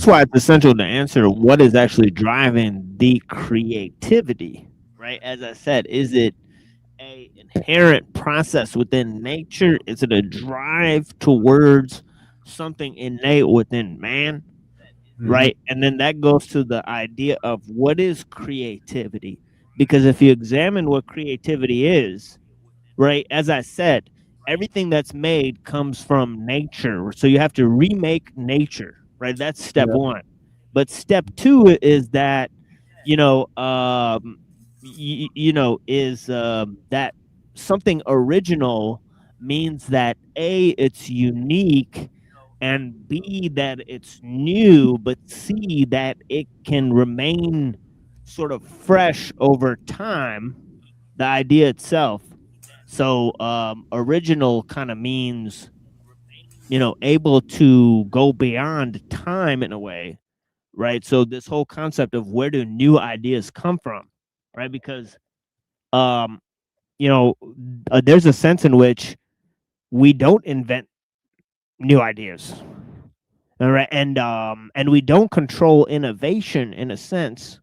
why it's essential to answer what is actually driving the creativity, right? As I said, is it a inherent process within nature? Is it a drive towards something innate within man? Right. And then that goes to the idea of what is creativity. Because if you examine what creativity is, right, as I said, everything that's made comes from nature. So you have to remake nature, right? That's step one. But step two is that, that something original means that A, it's unique, and B, that it's new, but C, that it can remain sort of fresh over time, the idea itself. So original kind of means, able to go beyond time in a way, right? So this whole concept of where do new ideas come from, right? Because, there's a sense in which we don't invent new ideas. All right. And we don't control innovation in a sense,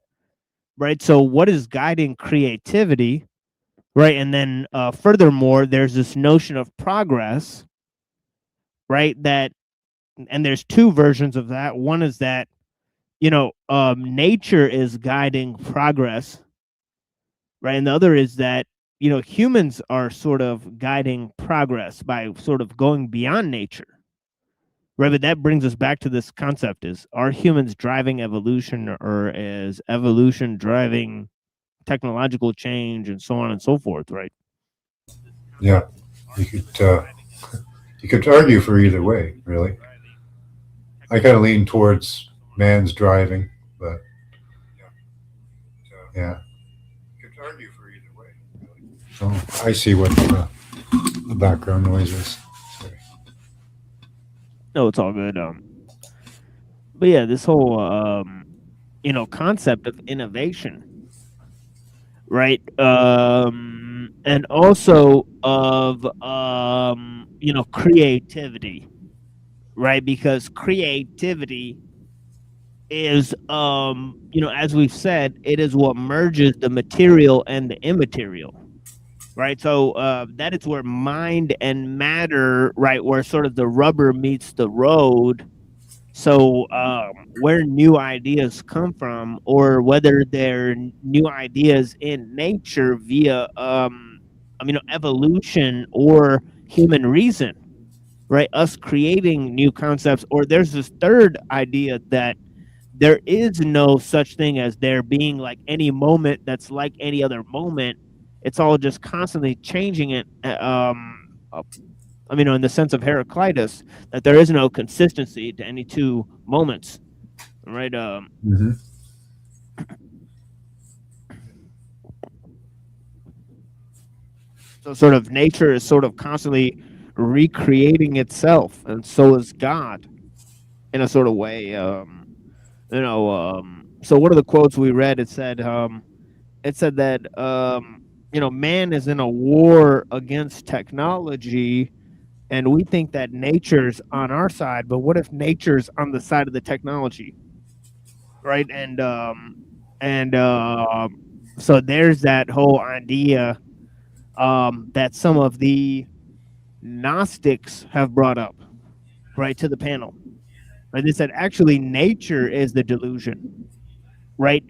right? So what is guiding creativity, right? And then furthermore, there's this notion of progress, right? And there's two versions of that. One is that, nature is guiding progress, right? And the other is that, humans are sort of guiding progress by sort of going beyond nature. Right, but that brings us back to this concept: are humans driving evolution, or is evolution driving technological change, and so on and so forth, right? Yeah, you could argue for either way, really. I kind of lean towards man's driving, but yeah. You could argue for either way, really. So I see what the background noise is. No, it's all good. But yeah, this whole concept of innovation, right? And also of creativity, right? Because creativity is as we've said, it is what merges the material and the immaterial. Right, so that is where mind and matter, right, where sort of the rubber meets the road. So where new ideas come from, or whether they're new ideas in nature via, evolution or human reason, right? Us creating new concepts, or there's this third idea that there is no such thing as there being like any moment that's like any other moment. it's all just constantly changing it. I mean, in the sense of Heraclitus, that there is no consistency to any two moments, right? Mm-hmm. So sort of nature is sort of constantly recreating itself, and so is God in a sort of way. So one of the quotes we read, it said that man is in a war against technology, and we think that nature's on our side, but what if nature's on the side of the technology, right? So there's that whole idea that some of the Gnostics have brought up, right, to the panel. Right? They said actually nature is the delusion, right?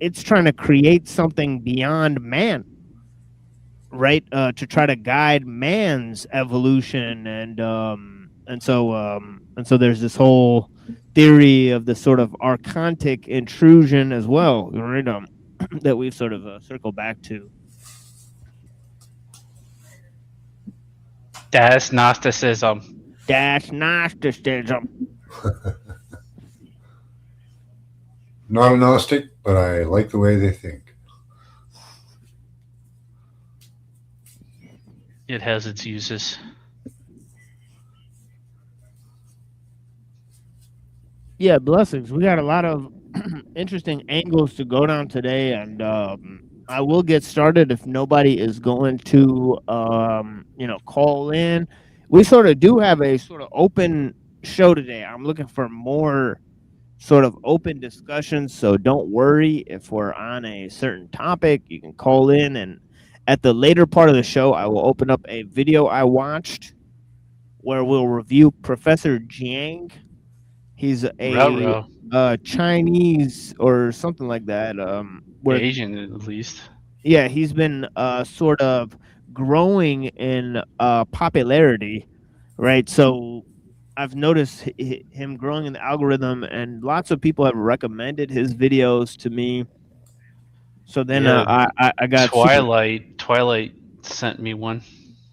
It's trying to create something beyond man, right? To try to guide man's evolution, and so there's this whole theory of the sort of archontic intrusion as well, right? That we've sort of circled back to. That's Gnosticism. That's Gnosticism. Not a Gnostic, but I like the way they think. It has its uses. Yeah, blessings. We got a lot of interesting angles to go down today, and I will get started if nobody is going to, call in. We sort of do have a sort of open show today. I'm looking for more sort of open discussions, so don't worry if we're on a certain topic. You can call in, and at the later part of the show, I will open up a video I watched where we'll review Professor Jiang. He's a Chinese or something like that. Asian, at least. Yeah, he's been sort of growing in popularity, right? So I've noticed him growing in the algorithm, and lots of people have recommended his videos to me. So then I got Twilight sent me one.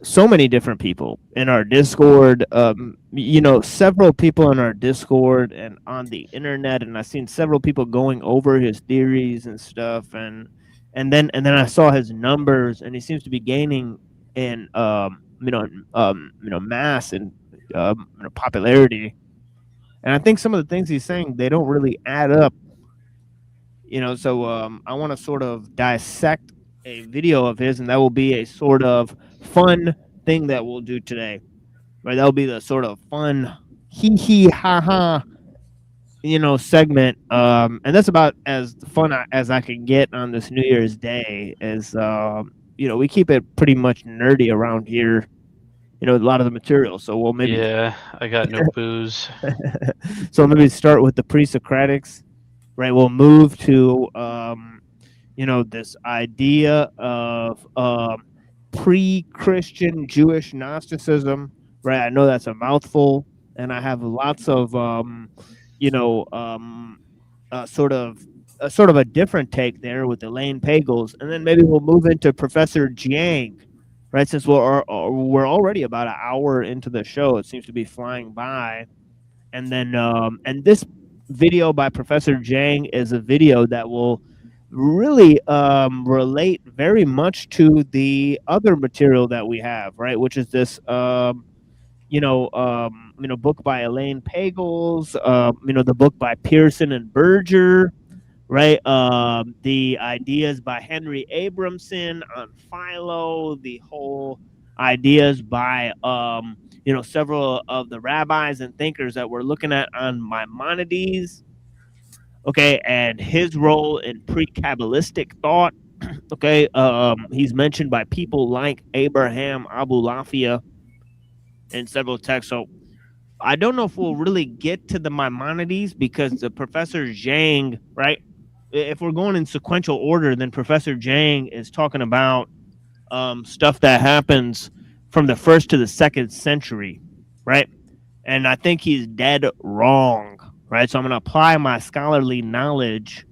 So many different people in our Discord, several people in our Discord and on the internet, and I've seen several people going over his theories and stuff, and then I saw his numbers, and he seems to be gaining in mass and popularity, and I think some of the things he's saying, they don't really add up, so I want to sort of dissect a video of his, and that will be a sort of fun thing that we'll do today, right? That'll be the sort of fun hee ha ha segment, and that's about as fun as I can get on this New Year's Day. As we keep it pretty much nerdy around here, a lot of the material, so we'll maybe I got no booze. So maybe start with the pre-Socratics, right? We'll move to this idea of pre-Christian Jewish Gnosticism, right? I know that's a mouthful, and I have lots of sort of a different take there with Elaine Pagels, and then maybe we'll move into Professor Jiang, right? Since we're already about an hour into the show, it seems to be flying by, and then and this video by Professor Jiang is a video that will really relate very much to the other material that we have, right? Which is this book by Elaine Pagels, the book by Pearson and Berger, right? The ideas by Henry Abramson on Philo, the whole ideas by several of the rabbis and thinkers that we're looking at on Maimonides. Okay, and his role in pre-Kabbalistic thought. Okay, he's mentioned by people like Abraham Abulafia in several texts. So I don't know if we'll really get to the Maimonides, because the Professor Jiang, right? If we're going in sequential order, then Professor Jiang is talking about stuff that happens from the 1st to the 2nd century, right? And I think he's dead wrong. Right, so I'm going to apply my scholarly knowledge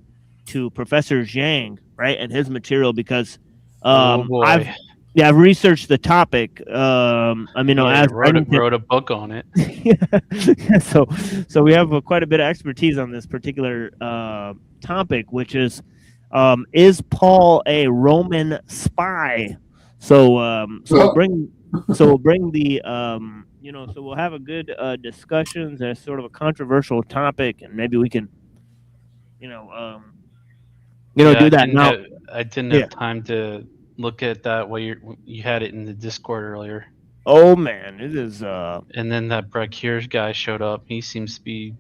to Professor Jiang, right, and his material, because Oh boy. I've researched the topic. I mean, Yeah, as wrote a book on it. so we have quite a bit of expertise on this particular topic, which is Paul a Roman spy? So we'll bring the so we'll have a good discussions as sort of a controversial topic, and maybe we can Yeah, do that now. I didn't Yeah. have time to look at that while you had it in the Discord earlier. Oh man, it is. And then that Brett Kears guy showed up. He seems to be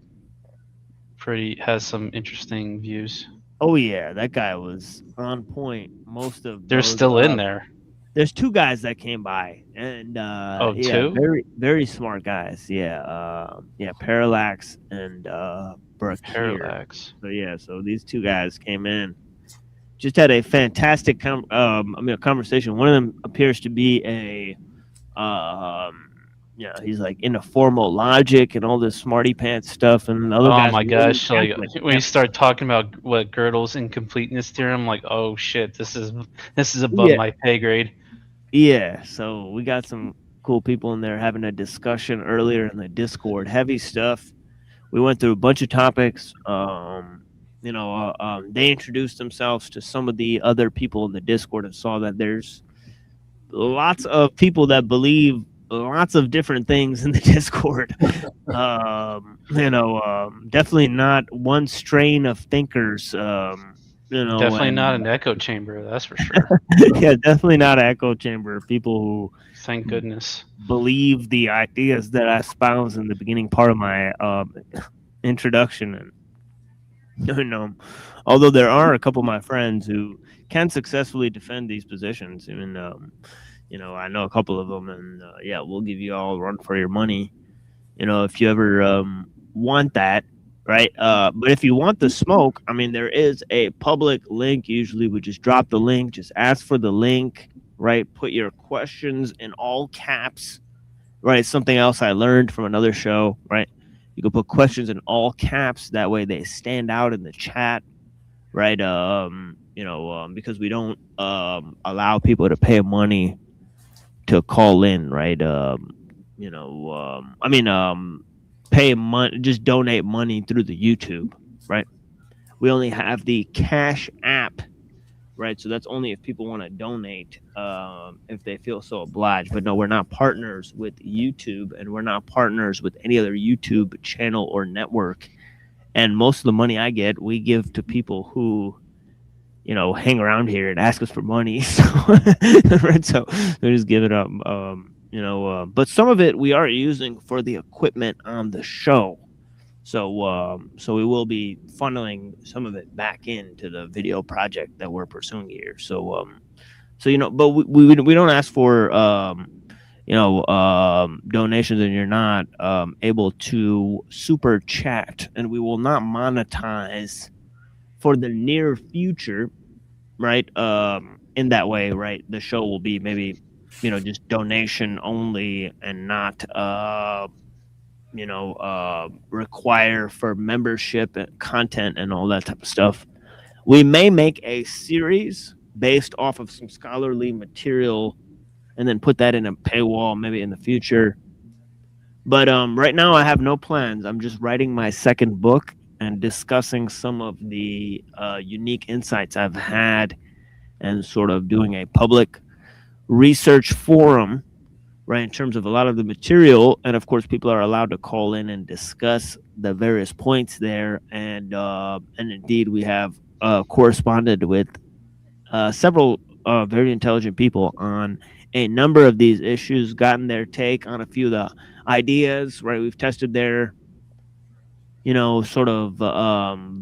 has some interesting views. Oh yeah, that guy was on point. Most of They're those, still in there. There's two guys that came by, and two? very very smart guys. Yeah, Parallax and Brett Kears. Parallax. So yeah, so these two guys came in. Just had a fantastic conversation. One of them appears to be a he's like into formal logic and all this smarty pants stuff, and the other Oh guys my really gosh! Like Catholic. when you start talking about what Gödel's incompleteness theorem, I'm like, oh shit, this is above Yeah. my pay grade. Yeah, so we got some cool people in there having a discussion earlier in the Discord. Heavy stuff. We went through a bunch of topics. They introduced themselves to some of the other people in the Discord and saw that there's lots of people that believe lots of different things in the Discord. Definitely not one strain of thinkers. Definitely not an echo chamber, that's for sure. Yeah, definitely not an echo chamber. People who, thank goodness, believe the ideas that I espouse in the beginning part of my introduction. And although there are a couple of my friends who can successfully defend these positions, even I know a couple of them, and we'll give you all a run for your money. If you ever want that. Right. But if you want the smoke, I mean, there is a public link. Usually we just drop the link, just ask for the link, right? Put your questions in all caps, right? Something else I learned from another show, right? You can put questions in all caps. That way they stand out in the chat, right? Because we don't allow people to pay money to call in, right? Pay money, just donate money through the YouTube, right? We only have the Cash App, right? So that's only if people want to donate, if they feel so obliged. But no, we're not partners with YouTube, and we're not partners with any other YouTube channel or network. And most of the money I get, we give to people who, hang around here and ask us for money. So, right? So we just give it up. But some of it we are using for the equipment on the show. So we will be funneling some of it back into the video project that we're pursuing here. So but we don't ask for donations, and you're not able to super chat, and we will not monetize for the near future, right? In that way, right? The show will be maybe just donation only, and not require for membership and content and all that type of stuff. We may make a series based off of some scholarly material and then put that in a paywall maybe in the future. But right now I have no plans. I'm just writing my second book and discussing some of the unique insights I've had, and sort of doing a public research forum, right, in terms of a lot of the material. And of course, people are allowed to call in and discuss the various points there. And indeed, we have corresponded with several very intelligent people on a number of these issues, gotten their take on a few of the ideas, right? We've tested their sort of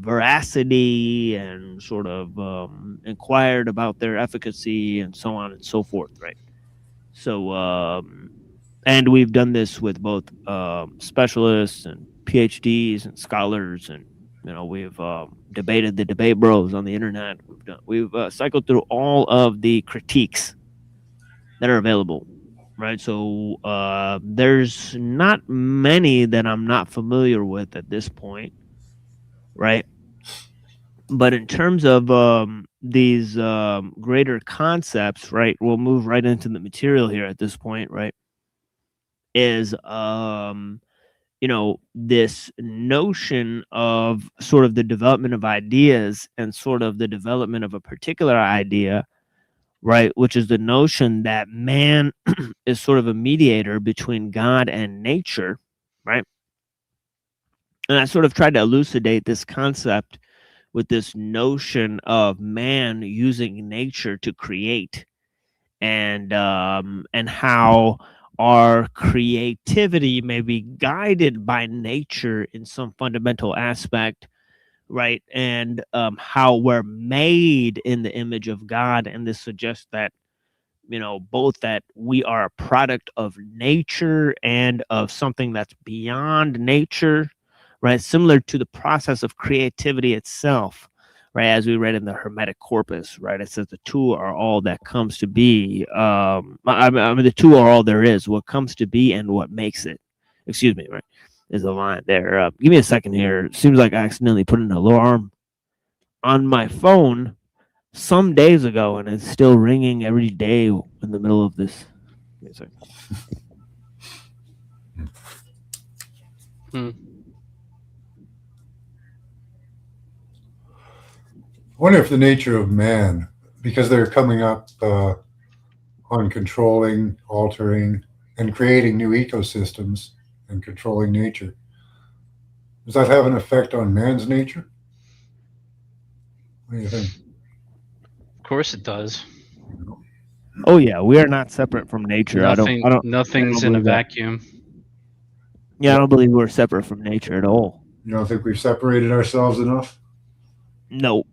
veracity, and sort of inquired about their efficacy, and so on and so forth, right? So, and we've done this with both specialists and PhDs and scholars, and we've debated the debate bros on the internet. We've cycled through all of the critiques that are available. Right, so there's not many that I'm not familiar with at this point, right? But in terms of these greater concepts, right? We'll move right into the material here at this point, right? Is this notion of sort of the development of ideas and sort of the development of a particular idea, right? Which is the notion that man is sort of a mediator between God and nature, right? And I sort of tried to elucidate this concept with this notion of man using nature to create, and how our creativity may be guided by nature in some fundamental aspect, right? And how we're made in the image of God, and this suggests that both that we are a product of nature and of something that's beyond nature, right? Similar to the process of creativity itself, right? As we read in the Hermetic Corpus, right? It says the two are all that comes to be. I mean, the two are all there is. What comes to be and what makes it. Excuse me, right? There's a line there. Give me a second here. It seems like I accidentally put an alarm on my phone some days ago, and it's still ringing every day in the middle of this. Give me a second. I wonder if the nature of man, because they're coming up on controlling, altering, and creating new ecosystems and controlling nature, does that have an effect on man's nature? What do you think? Of course it does. Oh yeah, we are not separate from nature. Nothing's in a vacuum. Yeah, I don't believe we're separate from nature at all. You don't think we've separated ourselves enough? No.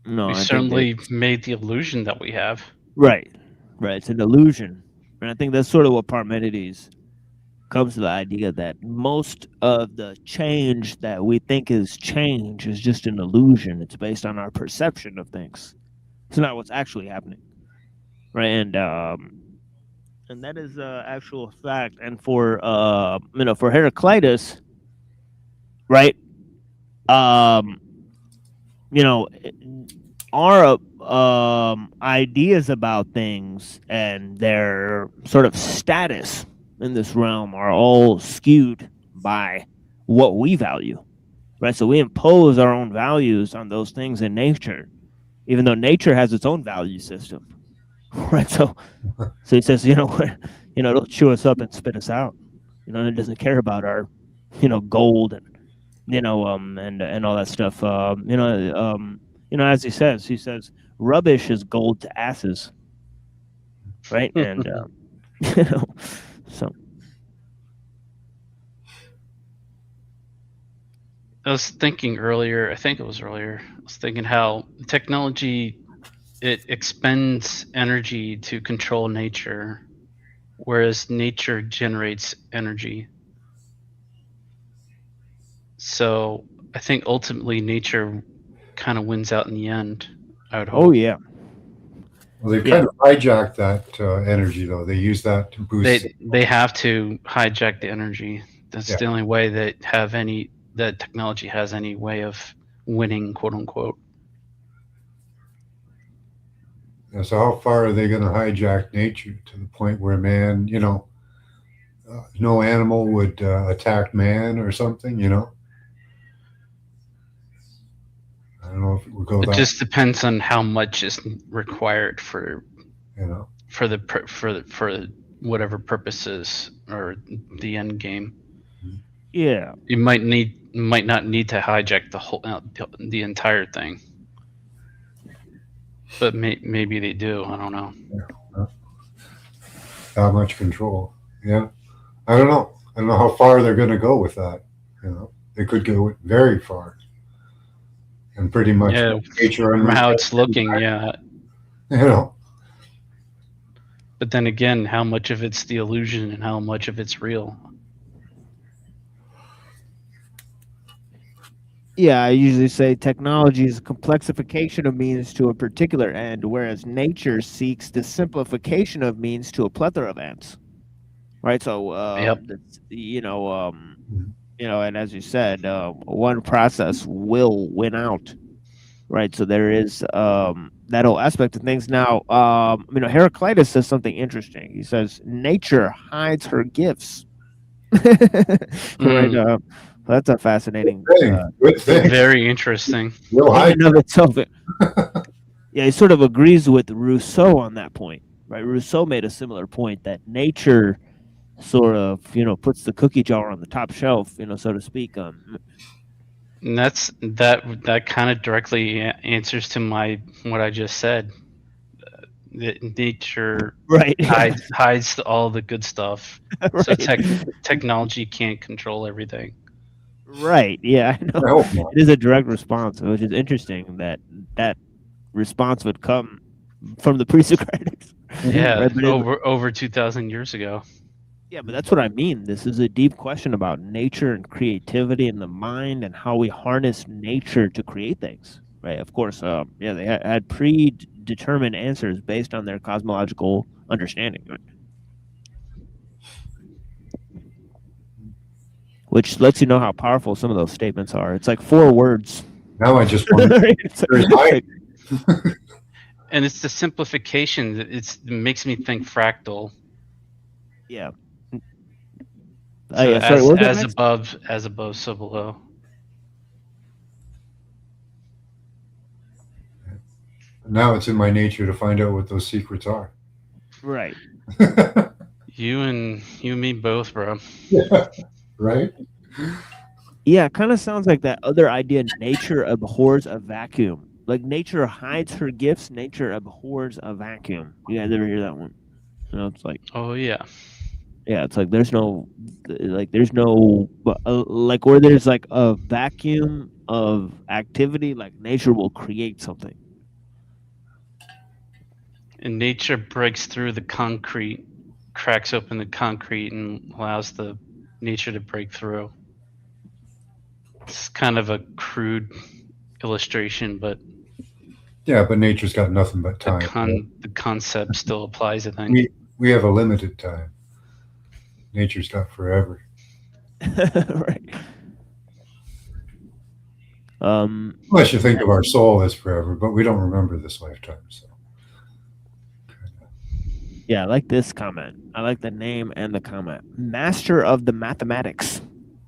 No, we certainly made the illusion that we have. Right. It's an illusion. And I think that's sort of what Parmenides comes to the idea that most of the change that we think is change is just an illusion. It's based on our perception of things. It's not what's actually happening. Right. And that is actual fact. And for for Heraclitus, right? Our ideas about things and their sort of status in this realm are all skewed by what we value, right? So we impose our own values on those things in nature, even though nature has its own value system, right? So he says, it'll chew us up and spit us out. It doesn't care about our, gold and and all that stuff. As he says, rubbish is gold to asses, right? And so. I was thinking earlier. I think it was earlier. I was thinking how technology it expends energy to control nature, whereas nature generates energy. So I think ultimately nature kind of wins out in the end. I would hope. Oh yeah. Well, they've kind of hijacked that energy, though. They use that to boost. They have to hijack the energy. That's the only way that technology has any way of winning, quote unquote. Yeah, so how far are they going to hijack nature to the point where man, no animal would attack man or something, I don't know if it would go. It just depends on how much is required for whatever purposes or the end game. Yeah, you might not need to hijack the entire thing, but maybe they do. I don't know. Yeah. That much control. Yeah, I don't know. I don't know how far they're going to go with that. They could go very far. And pretty much nature from how it's looking, But then again, how much of it's the illusion and how much of it's real? Yeah, I usually say technology is a complexification of means to a particular end, whereas nature seeks the simplification of means to a plethora of ends. Right? So, and as you said, one process will win out right? So there is that whole aspect of things. Now, Heraclitus says something interesting. He says, nature hides her gifts. Right? That's a fascinating Good thing. Very interesting. in and of itself. Yeah, he sort of agrees with Rousseau on that point, right? Rousseau made a similar point that nature sort of, puts the cookie jar on the top shelf, so to speak. And that kind of directly answers to what I just said. Nature right hides all the good stuff, right. So technology can't control everything. Right. Yeah, I know. It is a direct response, which is interesting that response would come from the pre-Socratics. Yeah, right? over 2,000 years ago. Yeah, but that's what I mean. This is a deep question about nature and creativity and the mind and how we harness nature to create things. Right. Of course. They had predetermined answers based on their cosmological understanding. Right? Which lets you know how powerful some of those statements are. It's like 4 words. Now I just want and it's the simplification. It makes me think fractal. Yeah. So as above, so below. Now it's in my nature to find out what those secrets are. Right. You and me both, bro. Yeah. Right? Yeah, it kind of sounds like that other idea, nature abhors a vacuum. Like nature hides her gifts, nature abhors a vacuum. You guys ever hear that one? It's like... Oh, yeah. Yeah, it's like there's no where there's like a vacuum of activity, like nature will create something. And nature breaks through the concrete, cracks open the concrete, and allows the nature to break through. It's kind of a crude illustration, but but nature's got nothing but time. The concept still applies, I think. We have a limited time. Nature's got forever. Right. Unless you think of our soul as forever, but we don't remember this lifetime. So. Yeah, I like this comment. I like the name and the comment. Master of the mathematics.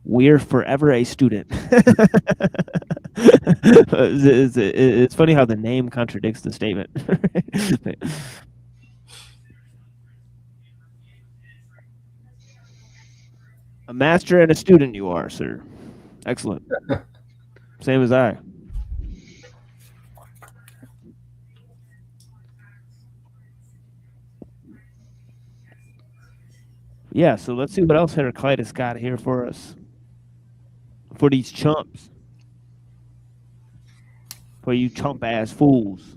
We're forever a student. It's funny how the name contradicts the statement. A master and a student you are, sir. Excellent. Same as I. Yeah, so let's see what else Heraclitus got here for us. For these chumps. For you chump-ass fools.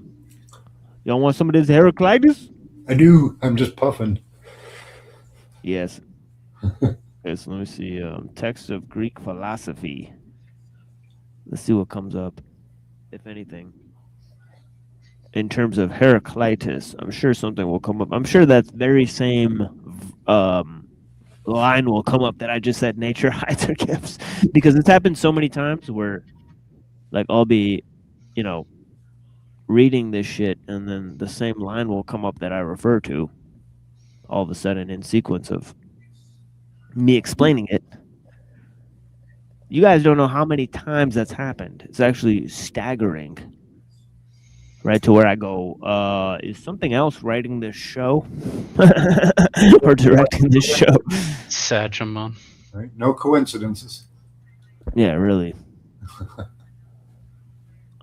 Y'all want some of this Heraclitus? I do. I'm just puffing. Yes. Okay, so let me see. Text of Greek philosophy. Let's see what comes up, if anything. In terms of Heraclitus, I'm sure something will come up. I'm sure that very same line will come up that I just said, nature hides her gifts. Because it's happened so many times where, like, I'll be, reading this shit, and then the same line will come up that I refer to all of a sudden in sequence of me explaining it. You guys don't know how many times that's happened. It's actually staggering. Right, to where I go, is something else writing this show or directing this show? Sagimon. Right? No coincidences. Yeah, really.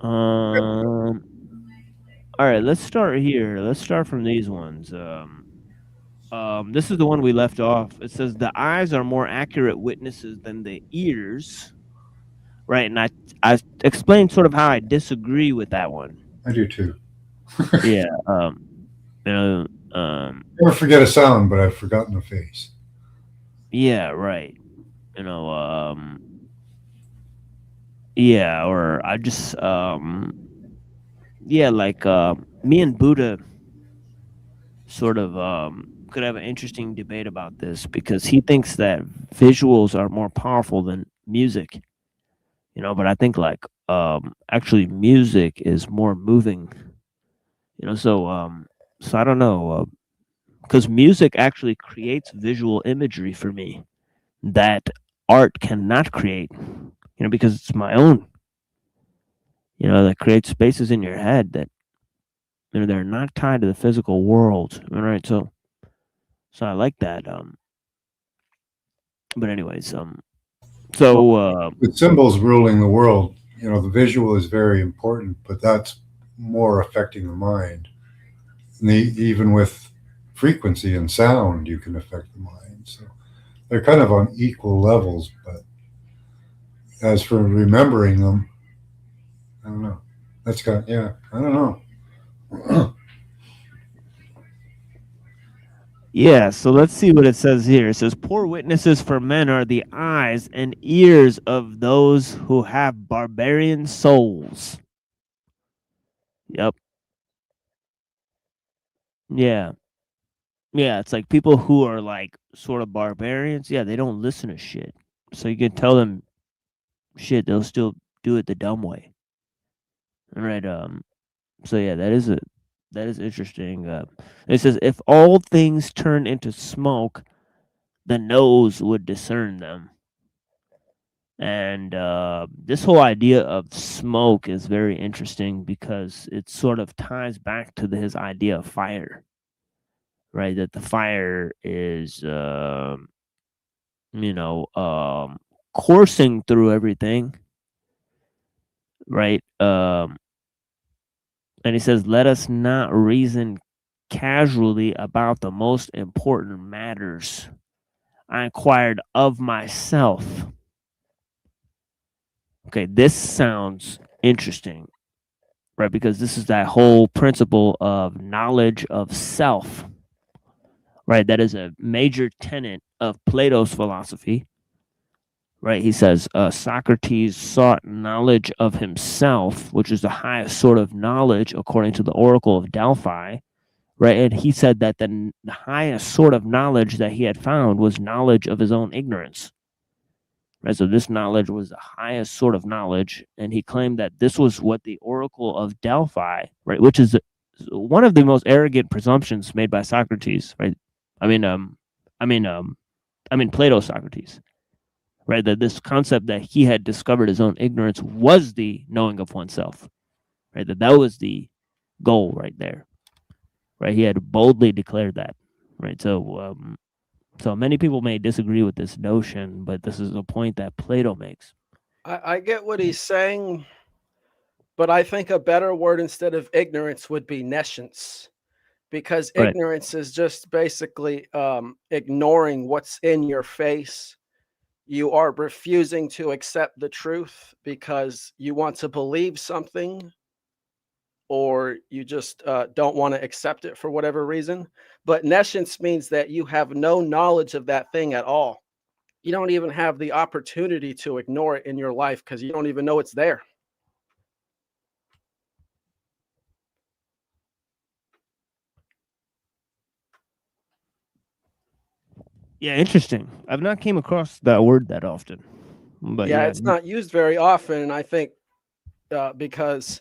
All right, let's start here. Let's start from these ones. This is the one we left off. It says the eyes are more accurate witnesses than the ears. Right, and I explained sort of how I disagree with that one. I do too. Yeah. Never forget a sound, but I've forgotten a face. Yeah, right. Yeah, or I just me and Buddha sort of could have an interesting debate about this, because he thinks that visuals are more powerful than music. But I think like actually music is more moving. So I don't know, because music actually creates visual imagery for me that art cannot create. Because it's my own. That creates spaces in your head that they're not tied to the physical world. All right, so I like that. But anyways, so With symbols ruling the world, the visual is very important, but that's more affecting the mind. And even with frequency and sound, you can affect the mind. So they're kind of on equal levels, but as for remembering them, I don't know. That's kind of, yeah, I don't know. yeah, so let's see what it says here. It says, poor witnesses for men are the eyes and ears of those who have barbarian souls. Yep. Yeah. Yeah, it's like people who are like sort of barbarians. Yeah, they don't listen to shit. So you can tell them shit, they'll still do it the dumb way. All right. So yeah, that is interesting. It says, if all things turn into smoke, the nose would discern them. And this whole idea of smoke is very interesting because it sort of ties back to his idea of fire, right? That the fire is, coursing through everything, right? And he says, let us not reason casually about the most important matters. I inquired of myself. Okay, this sounds interesting, right? Because this is that whole principle of knowledge of self, right? That is a major tenet of Plato's philosophy, right? He says Socrates sought knowledge of himself, which is the highest sort of knowledge according to the Oracle of Delphi, right? And he said that the highest sort of knowledge that he had found was knowledge of his own ignorance. Right, so this knowledge was the highest sort of knowledge, and he claimed that this was what the Oracle of Delphi, right, which is one of the most arrogant presumptions made by Socrates, right? I mean Plato's Socrates, right? That this concept that he had discovered his own ignorance was the knowing of oneself, right? That was the goal right there, right? He had boldly declared that, right? So many people may disagree with this notion, but this is a point that Plato makes. I get what he's saying, but I think a better word instead of ignorance would be nescience, because Right. ignorance is just basically ignoring what's in your face. You are refusing to accept the truth because you want to believe something, or you just don't want to accept it for whatever reason. But nescience means that you have no knowledge of that thing at all. You don't even have the opportunity to ignore it in your life because you don't even know it's there. Yeah, interesting. I've not came across that word that often. But Yeah, yeah, it's not used very often, and I think because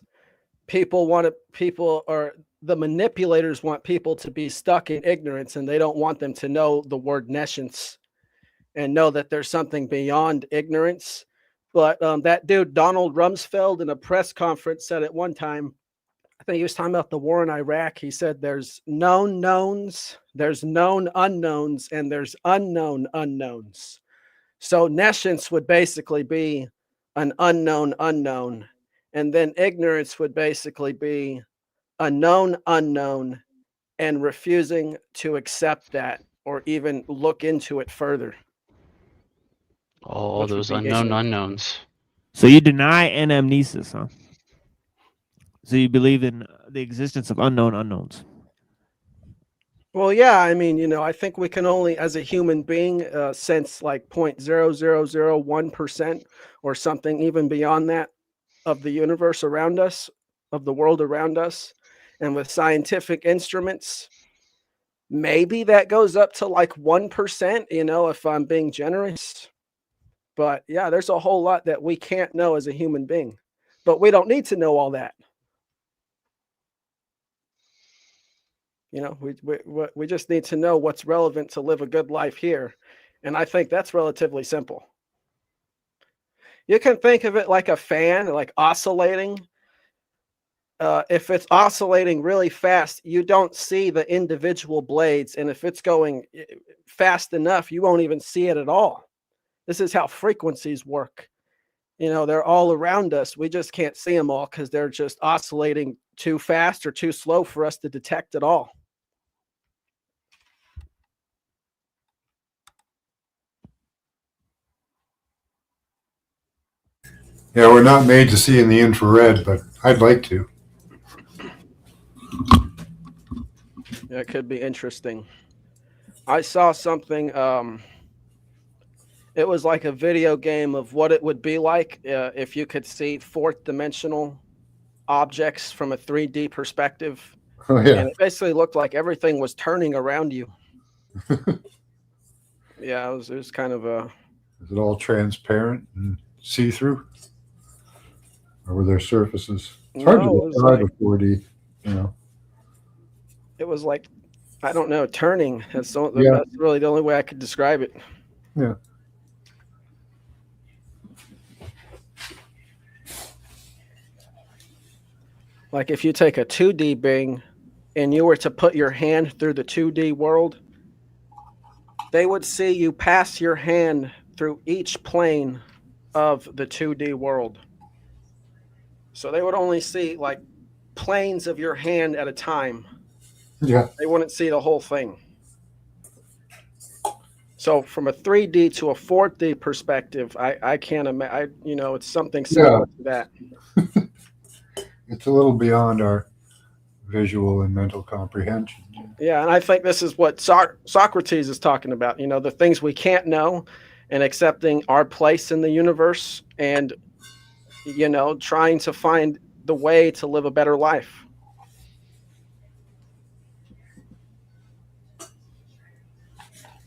the manipulators want people to be stuck in ignorance, and they don't want them to know the word nescience and know that there's something beyond ignorance. But that dude Donald Rumsfeld in a press conference said at one time, I think he was talking about the war in Iraq. He said there's known knowns, there's known unknowns, and there's unknown unknowns. So nescience would basically be an unknown unknown. And then ignorance would basically be a known unknown and refusing to accept that or even look into it further. All Which would those be unknown ignorant. unknowns. so you deny anamnesis, huh? So you believe in the existence of unknown unknowns. Well, yeah, I mean, I think we can only, as a human being, sense like 0.0001% or something even beyond that of the universe around us, of the world around us. And with scientific instruments, maybe that goes up to like 1%, if I'm being generous. But yeah, there's a whole lot that we can't know as a human being. but we don't need to know all that. You know, we just need to know what's relevant to live a good life here. And I think that's relatively simple. You can think of it like a fan, like oscillating. If it's oscillating really fast, you don't see the individual blades. And if it's going fast enough, you won't even see it at all. This is how frequencies work. You know, they're all around us. We just can't see them all because they're just oscillating too fast or too slow for us to detect at all. Yeah, we're not made to see in the infrared, but I'd like to. Yeah, it could be interesting. I saw something. It was like a video game of what it would be like if you could see fourth dimensional objects from a 3D perspective. Oh, yeah. And it basically looked like everything was turning around you. Yeah, it was kind of a... Is it all transparent and see-through? Or were there surfaces? It's hard to describe a 4D, you know. It was like, I don't know, turning. That's really the only way I could describe it. Yeah. Like if you take a 2D being and you were to put your hand through the 2D world, they would see you pass your hand through each plane of the 2D world. So they would only see like planes of your hand at a time. Yeah. They wouldn't see the whole thing. So from a 3D to a 4D perspective, I can't imagine, you know, it's something similar to that. It's a little beyond our visual and mental comprehension. Yeah, and I think this is what Socrates is talking about, you know, the things we can't know and accepting our place in the universe and, you know, trying to find the way to live a better life.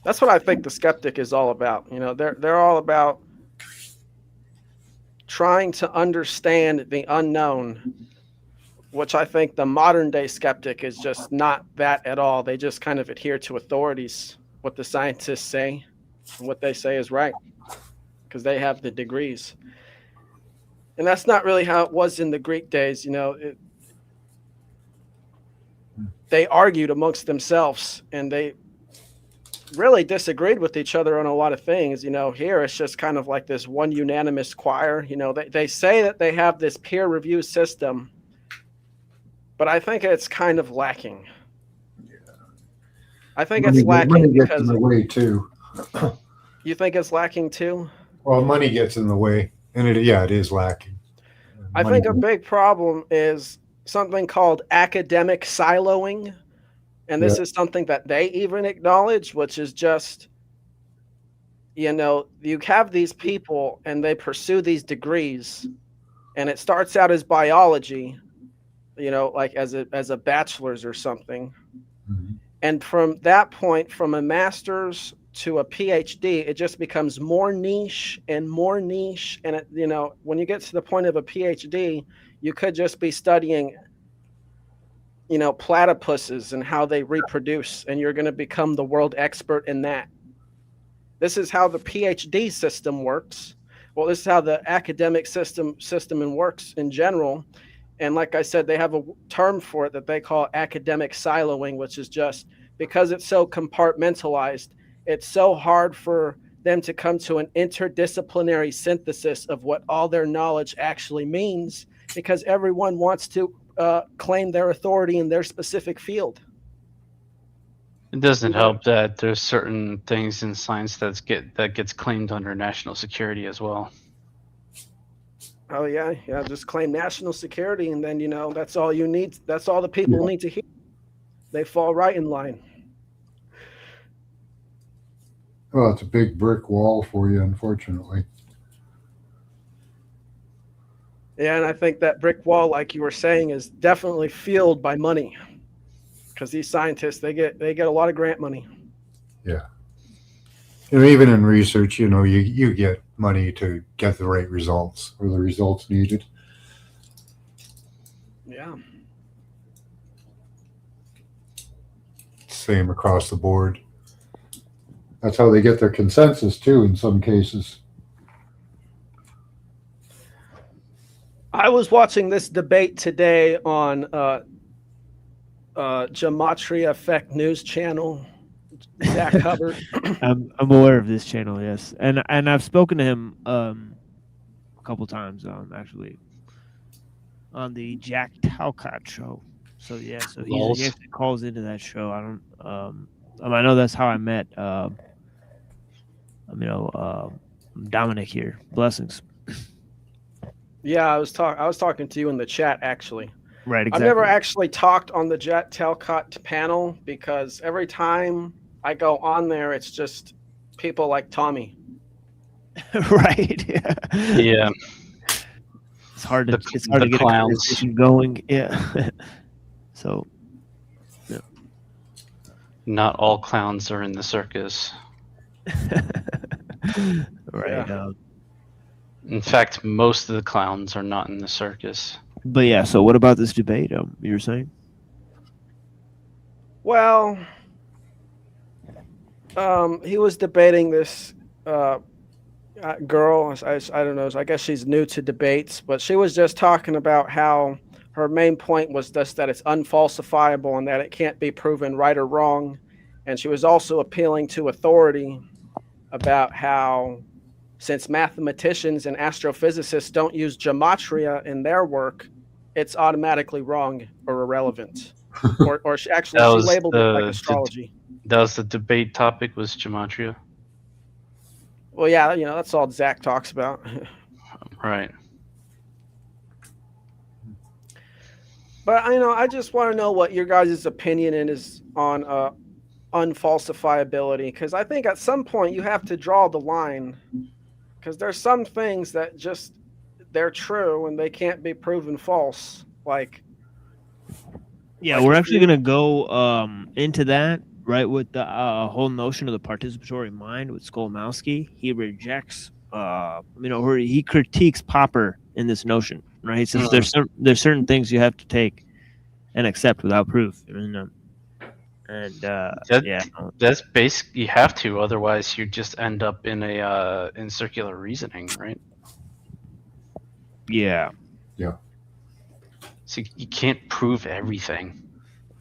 That's what I think the skeptic is all about. You know, they're all about trying to understand the unknown, which I think the modern day skeptic is just not that at all. They just kind of adhere to authorities, what the scientists say, and what they say is right, because they have the degrees. And that's not really how it was in the Greek days. You know, they argued amongst themselves and they really disagreed with each other on a lot of things. You know, here it's just kind of like this one unanimous choir. You know, they say that they have this peer review system, but I think it's kind of lacking. Yeah. I think it's lacking money because gets in the way too. You think it's lacking too? Well, money gets in the way, and it is lacking. I think a big problem is something called academic siloing. And this is something that they even acknowledge, which is just, you know, you have these people and they pursue these degrees and it starts out as biology, you know, like as a bachelor's or something. Mm-hmm. And from that point, from a master's to a PhD, it just becomes more niche and more niche. And, it, you know, when you get to the point of a PhD, you could just be studying, you know, platypuses and how they reproduce, and you're going to become the world expert in that. This is how the PhD system works. Well, this is how the academic system works in general. And like I said, they have a term for it that they call academic siloing, which is just because it's so compartmentalized, it's so hard for them to come to an interdisciplinary synthesis of what all their knowledge actually means, because everyone wants to claim their authority in their specific field. It doesn't help that there's certain things in science that gets claimed under national security as well. Oh yeah, just claim national security, and then, you know, that's all you need. That's all the people need to hear. They fall right in line. Well, it's a big brick wall for you, unfortunately. Yeah, and I think that brick wall, like you were saying, is definitely fueled by money, because these scientists, they get a lot of grant money. Yeah, and even in research, you know, you get money to get the right results or the results needed. Yeah. Same across the board. That's how they get their consensus too in some cases. I was watching this debate today on Gematria Effect News Channel. Zach Hubbard. I'm aware of this channel, yes, and I've spoken to him a couple times actually on the Jack Talcott show. So yeah, so he actually calls into that show. I don't I know that's how I met Dominic here. Blessings. Yeah, I was talking to you in the chat actually. Right, exactly. I've never actually talked on the Jack Talcott panel because every time I go on there, it's just people like Tommy. Right. Yeah. It's hard to get a conversation going. Yeah. So. Yeah. Not all clowns are in the circus. Right. Yeah. In fact, most of the clowns are not in the circus. But yeah, so what about this debate? You were saying? Well, he was debating this girl. I don't know. I guess she's new to debates, but she was just talking about how her main point was just that it's unfalsifiable and that it can't be proven right or wrong. And she was also appealing to authority about how, since mathematicians and astrophysicists don't use gematria in their work, it's automatically wrong or irrelevant. Or she labeled it like astrology. That was the debate topic, was gematria. Well, yeah, that's all Zach talks about. Right. But I just want to know what your guys' opinion is on unfalsifiability, because I think at some point you have to draw the line, because there's some things that just they're true and they can't be proven false. We're actually going to go into that, right, with the whole notion of the participatory mind with Skolmowski. He rejects, he critiques Popper in this notion, right? He says there's certain things you have to take and accept without proof. That's basically, you have to, otherwise you just end up in in circular reasoning, right? Yeah. Yeah. So you can't prove everything.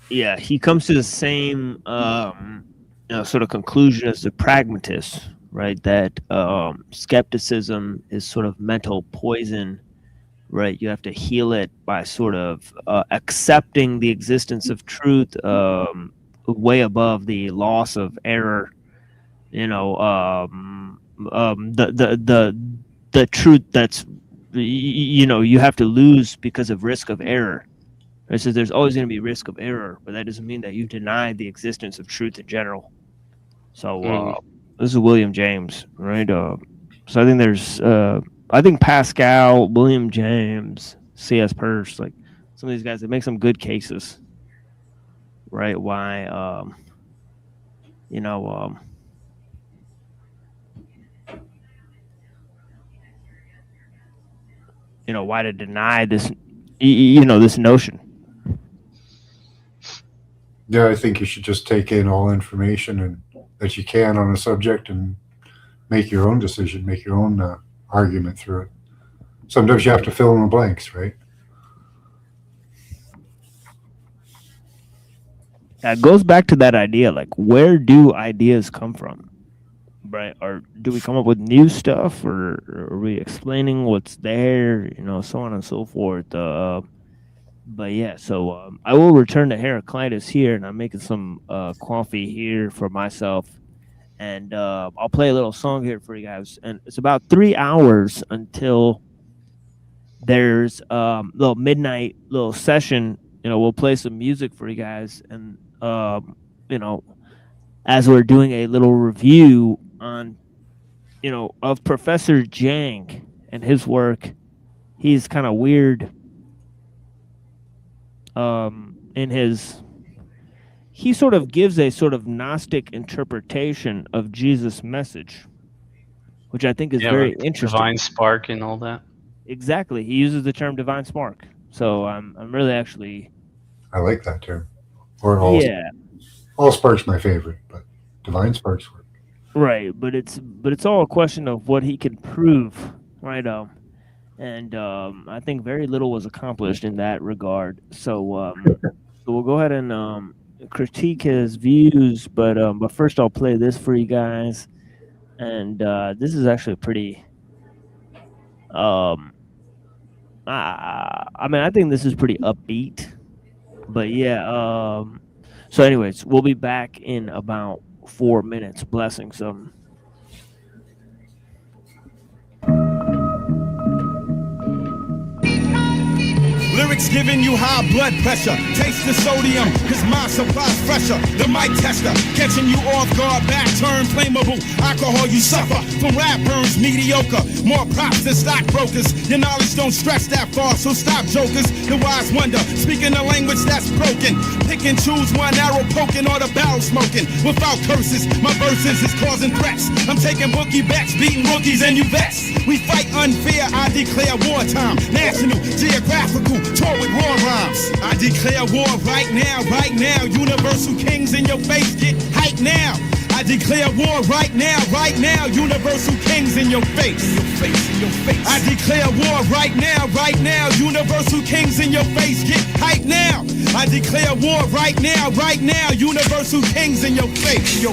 Yeah, he comes to the same sort of conclusion as the pragmatists, right? That skepticism is sort of mental poison, right? You have to heal it by sort of accepting the existence of truth way above the loss of error. The truth that's you have to lose because of risk of error. It says there's always going to be risk of error, but that doesn't mean that you deny the existence of truth in general. So this is William James, right? So I think there's I think Pascal, William James, C.S. Peirce, like some of these guys, they make some good cases, right? Why why to deny this, this notion. Yeah, I think you should just take in all information and that you can on a subject and make your own decision, make your own argument through it. Sometimes you have to fill in the blanks, right? It goes back to that idea, like, where do ideas come from? Right? Or do we come up with new stuff, or are we explaining what's there, so on and so forth. But yeah, so I will return to Heraclitus here, and I'm making some coffee here for myself, and I'll play a little song here for you guys. And it's about 3 hours until there's little midnight little session. We'll play some music for you guys, and as we're doing a little review on, of Professor Jang and his work. He's kind of weird. He sort of gives a sort of Gnostic interpretation of Jesus' message, which I think is very interesting. Divine spark and all that. Exactly. He uses the term divine spark. So I'm really actually. I like that term. Or all sparks my favorite, but divine sparks work. Right, but it's all a question of what he can prove, right? And I think very little was accomplished in that regard. So we'll go ahead and critique his views, but first I'll play this for you guys, and this is actually pretty. I mean, I think this is pretty upbeat, but yeah. So, anyways, we'll be back in about 4 minutes. Blessings. Lyrics giving you high blood pressure. Taste the sodium, cause my supply's fresher. The mic tester, catching you off guard, back turn flammable. Alcohol you suffer from rap burns, mediocre. More props than stockbrokers. Your knowledge don't stretch that far, so stop jokers. The wise wonder, speaking a language that's broken. Pick and choose one arrow poking or the barrel smoking. Without curses, my verses is causing threats. I'm taking bookie bets, beating rookies and you vets. We fight unfair, I declare wartime. National, geographical, tour with war rhymes. I declare war right now. Universal kings in your face, get hype now. I declare war right now. Universal kings in your face. I declare war right now. Universal kings in your face, get hype now. I declare war right now. Universal kings in your face. You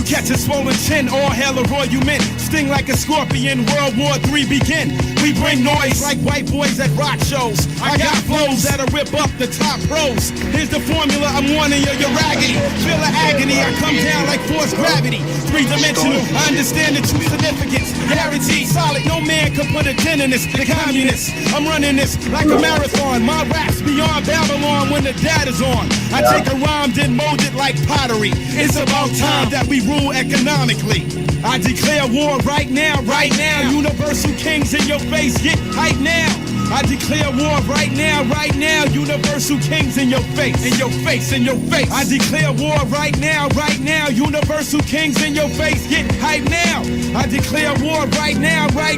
catch a swollen chin, all hell a roar you meant. Sting like a scorpion, World War III begin. We bring noise like white boys at rock shows. I got flows that'll rip up the top pros. Here's the formula, I'm warning you, you're raggedy. Feel the agony, I come down like force gravity. Three-dimensional, I understand the true significance. Guaranteed solid, no man can put a dent in this. The communists, I'm running this like a marathon. My rap's beyond Babylon when the data's on. I take a rhyme, then mold it like pottery. It's about time that we rule economically. I declare war right now. Universal kings in your face, get hype now. I declare war right now. Universal kings in your face. I declare war right now. Universal kings in your face, get hype now. I declare war right now. I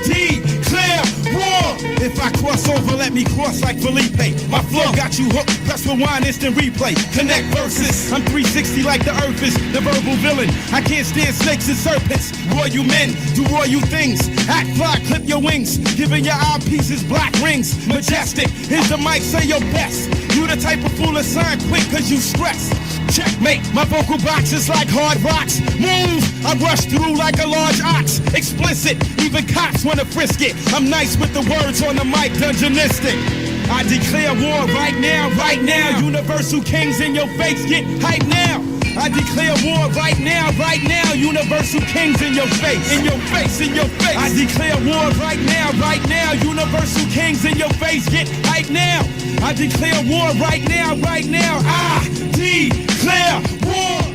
declare war. If I cross over, let me cross like Felipe. My flow got you hooked, press rewind, instant replay. Connect verses, I'm 360 like the earth is the verbal villain. I can't stand snakes and serpents. Royal men do royal things. Act fly, clip your wings. Giving your eyepieces black rings. Majestic, here's the mic, say your best. You the type of fool that sign quick cause you stress. Checkmate, my vocal box is like hard rocks. Move, I rush through like a large ox. Explicit, even cops wanna frisk it. I'm nice with the words on the mic, dungeonistic. I declare war right now. Universal kings in your face, get hype now. I declare war right now. Universal kings in your face. I declare war right now. Universal kings in your face, get hype now. I declare war right now. I declare war.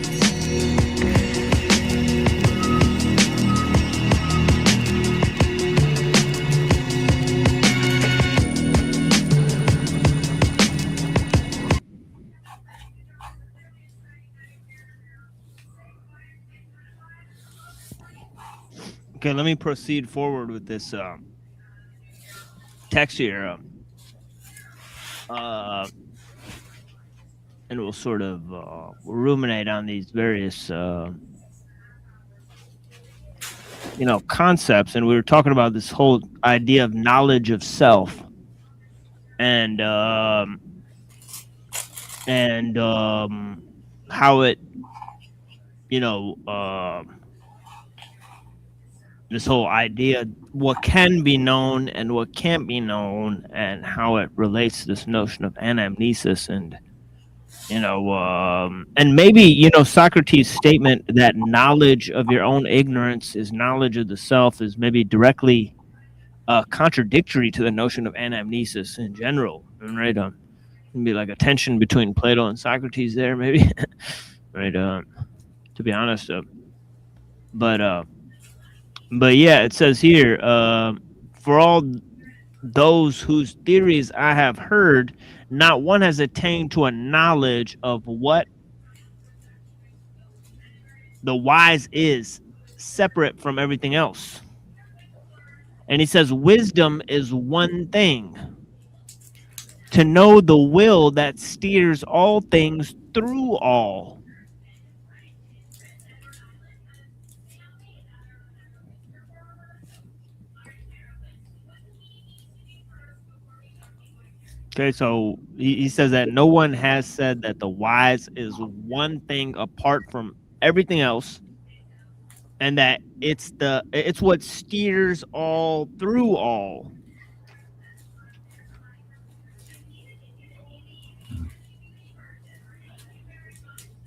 Okay, let me proceed forward with this text here. And we'll sort of ruminate on these various, concepts. And we were talking about this whole idea of knowledge of self, and how it, this whole idea, what can be known and what can't be known, and how it relates to this notion of anamnesis, and and maybe Socrates' statement that knowledge of your own ignorance is knowledge of the self is maybe directly contradictory to the notion of anamnesis in general, right? Be like a tension between Plato and Socrates there, maybe, right? To be honest, but yeah, it says here, for all those whose theories I have heard, not one has attained to a knowledge of what the wise is, separate from everything else. And he says wisdom is one thing. to know the will that steers all things through all. Okay, so he says that no one has said that the wise is one thing apart from everything else, and that it's what steers all through all.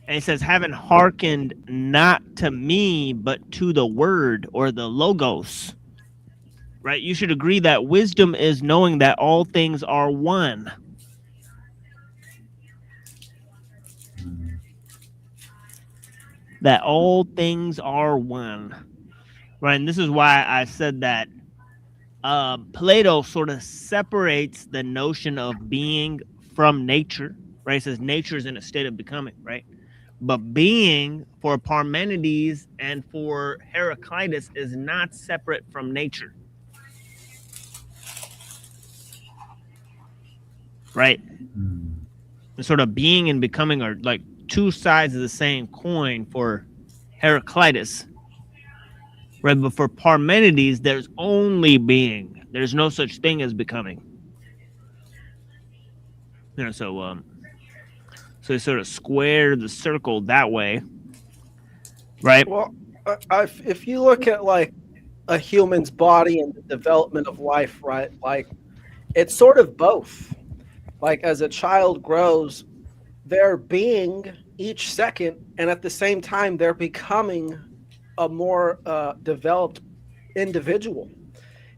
And he says, having hearkened not to me, but to the word or the logos. Right? You should agree that wisdom is knowing that all things are one. That all things are one. Right? And this is why I said that Plato sort of separates the notion of being from nature. Right? He says nature is in a state of becoming, right? But being for Parmenides and for Heraclitus is not separate from nature. Right? The sort of being and becoming are like two sides of the same coin for Heraclitus. Right? But for Parmenides, there's only being. There's no such thing as becoming. You know, so they sort of square the circle that way. Right? Well, if you look at like a human's body and the development of life, right? Like it's sort of both. Like as a child grows, they're being each second, and at the same time, they're becoming a more developed individual.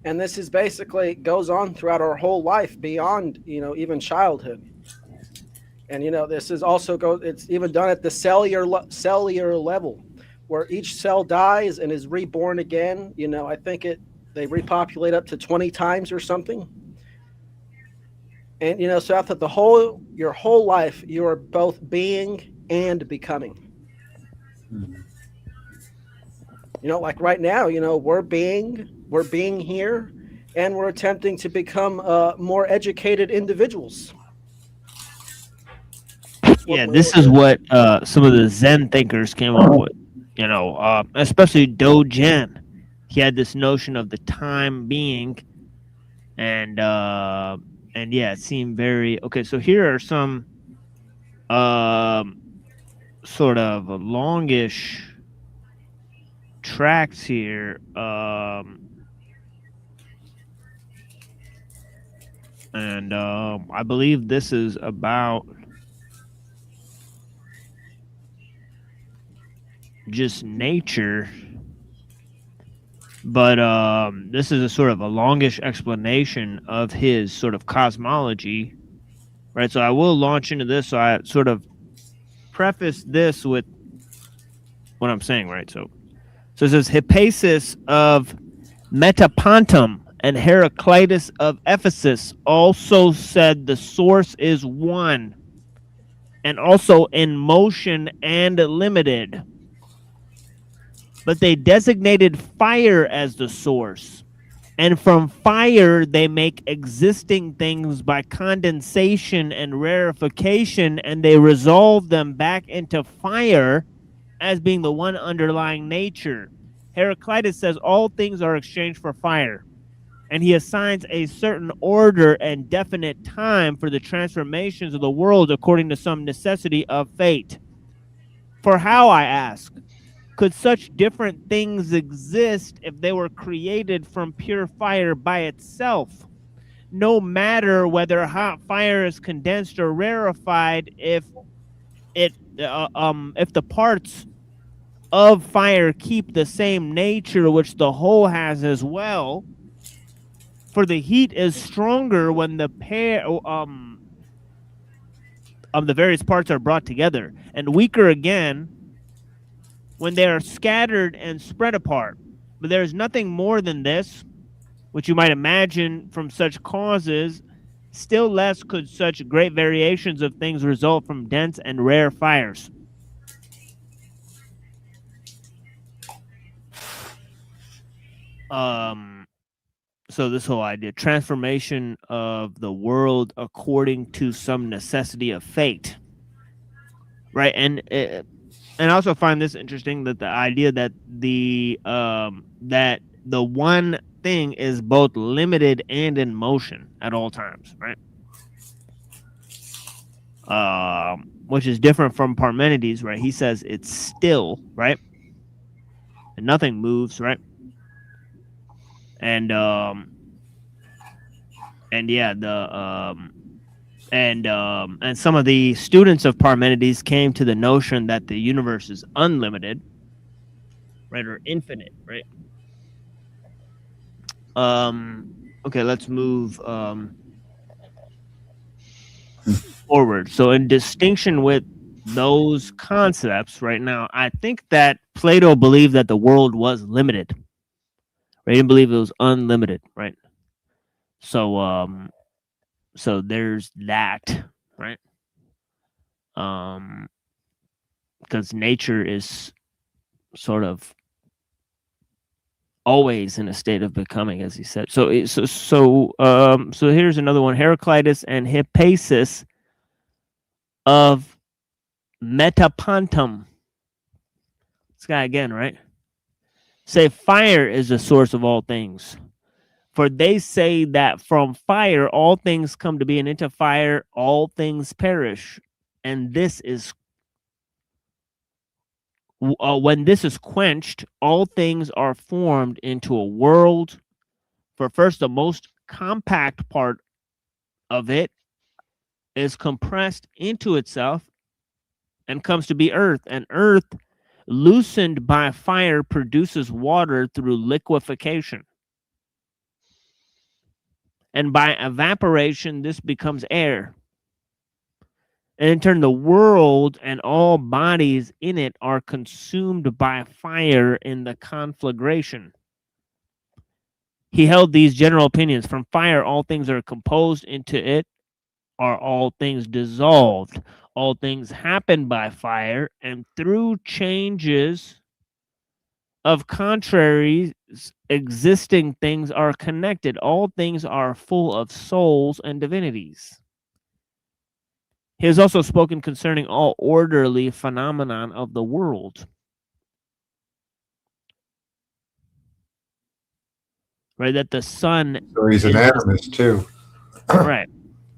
And this is basically goes on throughout our whole life beyond, even childhood. And, this is also it's even done at the cellular level where each cell dies and is reborn again. I think they repopulate up to 20 times or something. And, so after your whole life, you are both being and becoming. Like right now, we're being here and we're attempting to become more educated individuals. Yeah, this is what some of the Zen thinkers came up with, especially Dogen. He had this notion of the time being, and yeah, it seemed very okay. So here are some sort of longish tracks here, and I believe this is about just nature, but this is a sort of a longish explanation of his sort of cosmology, right? So I will launch into this. So I sort of preface this with what I'm saying, right? So it says Hippasus of Metapontum and Heraclitus of Ephesus also said the source is one, and also in motion and limited. But they designated fire as the source. And from fire, they make existing things by condensation and rarefaction, and they resolve them back into fire as being the one underlying nature. Heraclitus says all things are exchanged for fire, and he assigns a certain order and definite time for the transformations of the world according to some necessity of fate. For how, I ask, could such different things exist if they were created from pure fire by itself? No matter whether hot fire is condensed or rarefied, if the parts of fire keep the same nature which the whole has as well, for the heat is stronger when the various parts are brought together, and weaker again when they are scattered and spread apart. But there is nothing more than this, which you might imagine from such causes. Still less could such great variations of things result from dense and rare fires. so this whole idea, transformation of the world according to some necessity of fate, right? And I also find this interesting, that the idea that the one thing is both limited and in motion at all times, right? Which is different from Parmenides, right? He says it's still, right? And nothing moves, right? And yeah, and some of the students of Parmenides came to the notion that the universe is unlimited, right, or infinite, right? Okay, let's move forward. So in distinction with those concepts right now, I think that Plato believed that the world was limited. Right? He didn't believe it was unlimited, right? So so there's that, right? Because nature is sort of always in a state of becoming, as he said. So here's another one: Heraclitus and Hippasus of Metapontum. This guy again, right? Say fire is the source of all things. For they say that from fire all things come to be, and into fire all things perish. And this is when this is quenched, all things are formed into a world. For first, the most compact part of it is compressed into itself and comes to be earth. And earth, loosened by fire, produces water through liquefaction. And by evaporation, this becomes air. And in turn, the world and all bodies in it are consumed by fire in the conflagration. He held these general opinions. From fire, all things are composed. Into it are all things dissolved. All things happen by fire, and through changes of contraries, existing things are connected. All things are full of souls and divinities. He has also spoken concerning all orderly phenomenon of the world. Right, that the sun. So he's an atomist too. Right.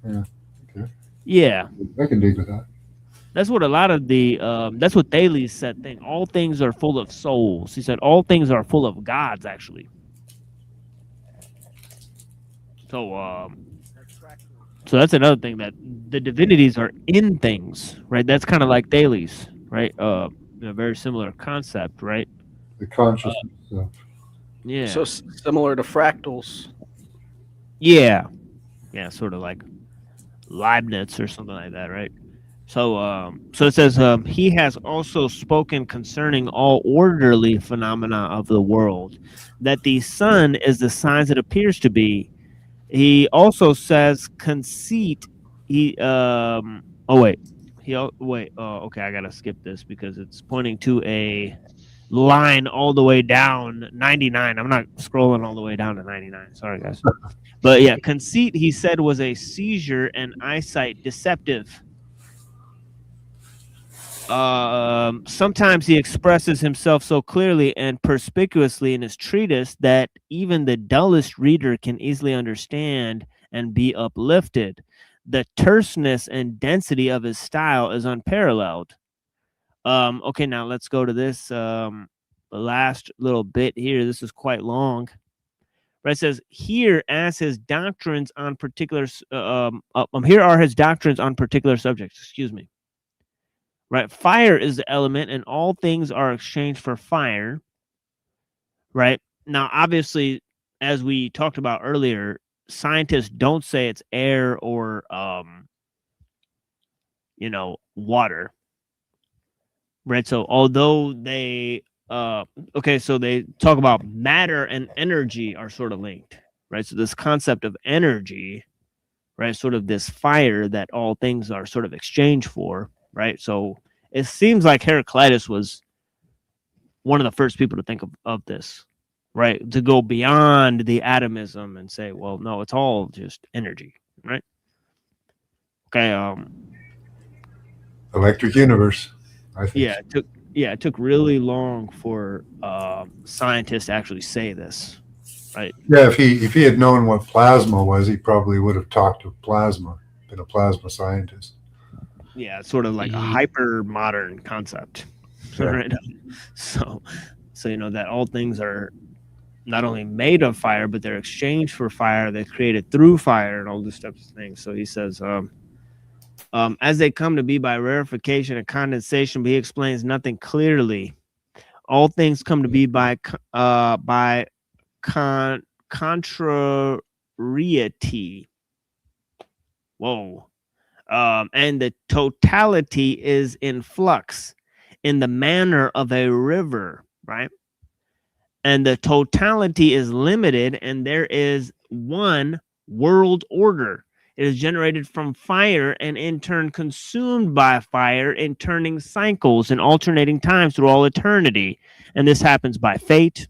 Yeah. Okay. Yeah. I can dig with that. That's what a lot of the that's what Thales said thing. All things are full of souls. He said all things are full of gods, actually. So that's another thing, that the divinities are in things, right? That's kind of like Thales, right? A very similar concept, right? The consciousness stuff. Yeah. So similar to fractals. Yeah. Yeah, sort of like Leibniz or something like that, right? So so it says he has also spoken concerning all orderly phenomena of the world, that the sun is the signs it appears to be. He also says conceit. Okay, I gotta skip this because it's pointing to a line all the way down 99. I'm not scrolling all the way down to 99. Sorry, guys. But yeah, conceit, he said, was a seizure and eyesight deceptive. Sometimes he expresses himself so clearly and perspicuously in his treatise that even the dullest reader can easily understand and be uplifted. The terseness and density of his style is unparalleled. Okay, now let's go to this last little bit here. This is quite long. Right, it says here as his doctrines on particular here are his doctrines on particular subjects. Excuse me. Right, fire is the element, and all things are exchanged for fire. Right, now, obviously, as we talked about earlier, scientists don't say it's air or water. Right, so although they so they talk about matter and energy are sort of linked, right? So this concept of energy, right, sort of this fire that all things are sort of exchanged for, right? So it seems like Heraclitus was one of the first people to think of this, right? To go beyond the atomism and say, well, no, it's all just energy, right? Okay. Electric universe. I think. Yeah, it took really long for scientists to actually say this, right? Yeah, if he had known what plasma was, he probably would have talked to plasma, been a plasma scientist. Yeah, it's sort of like a hyper modern concept, right? So you know that all things are not only made of fire, but they're exchanged for fire. They're created through fire and all these types of things. So he says, as they come to be by rarefaction and condensation, but he explains nothing clearly. All things come to be by contrariety. Whoa. And the totality is in flux in the manner of a river, right? And the totality is limited, and there is one world order. It is generated from fire and in turn consumed by fire in turning cycles and alternating times through all eternity. And this happens by fate.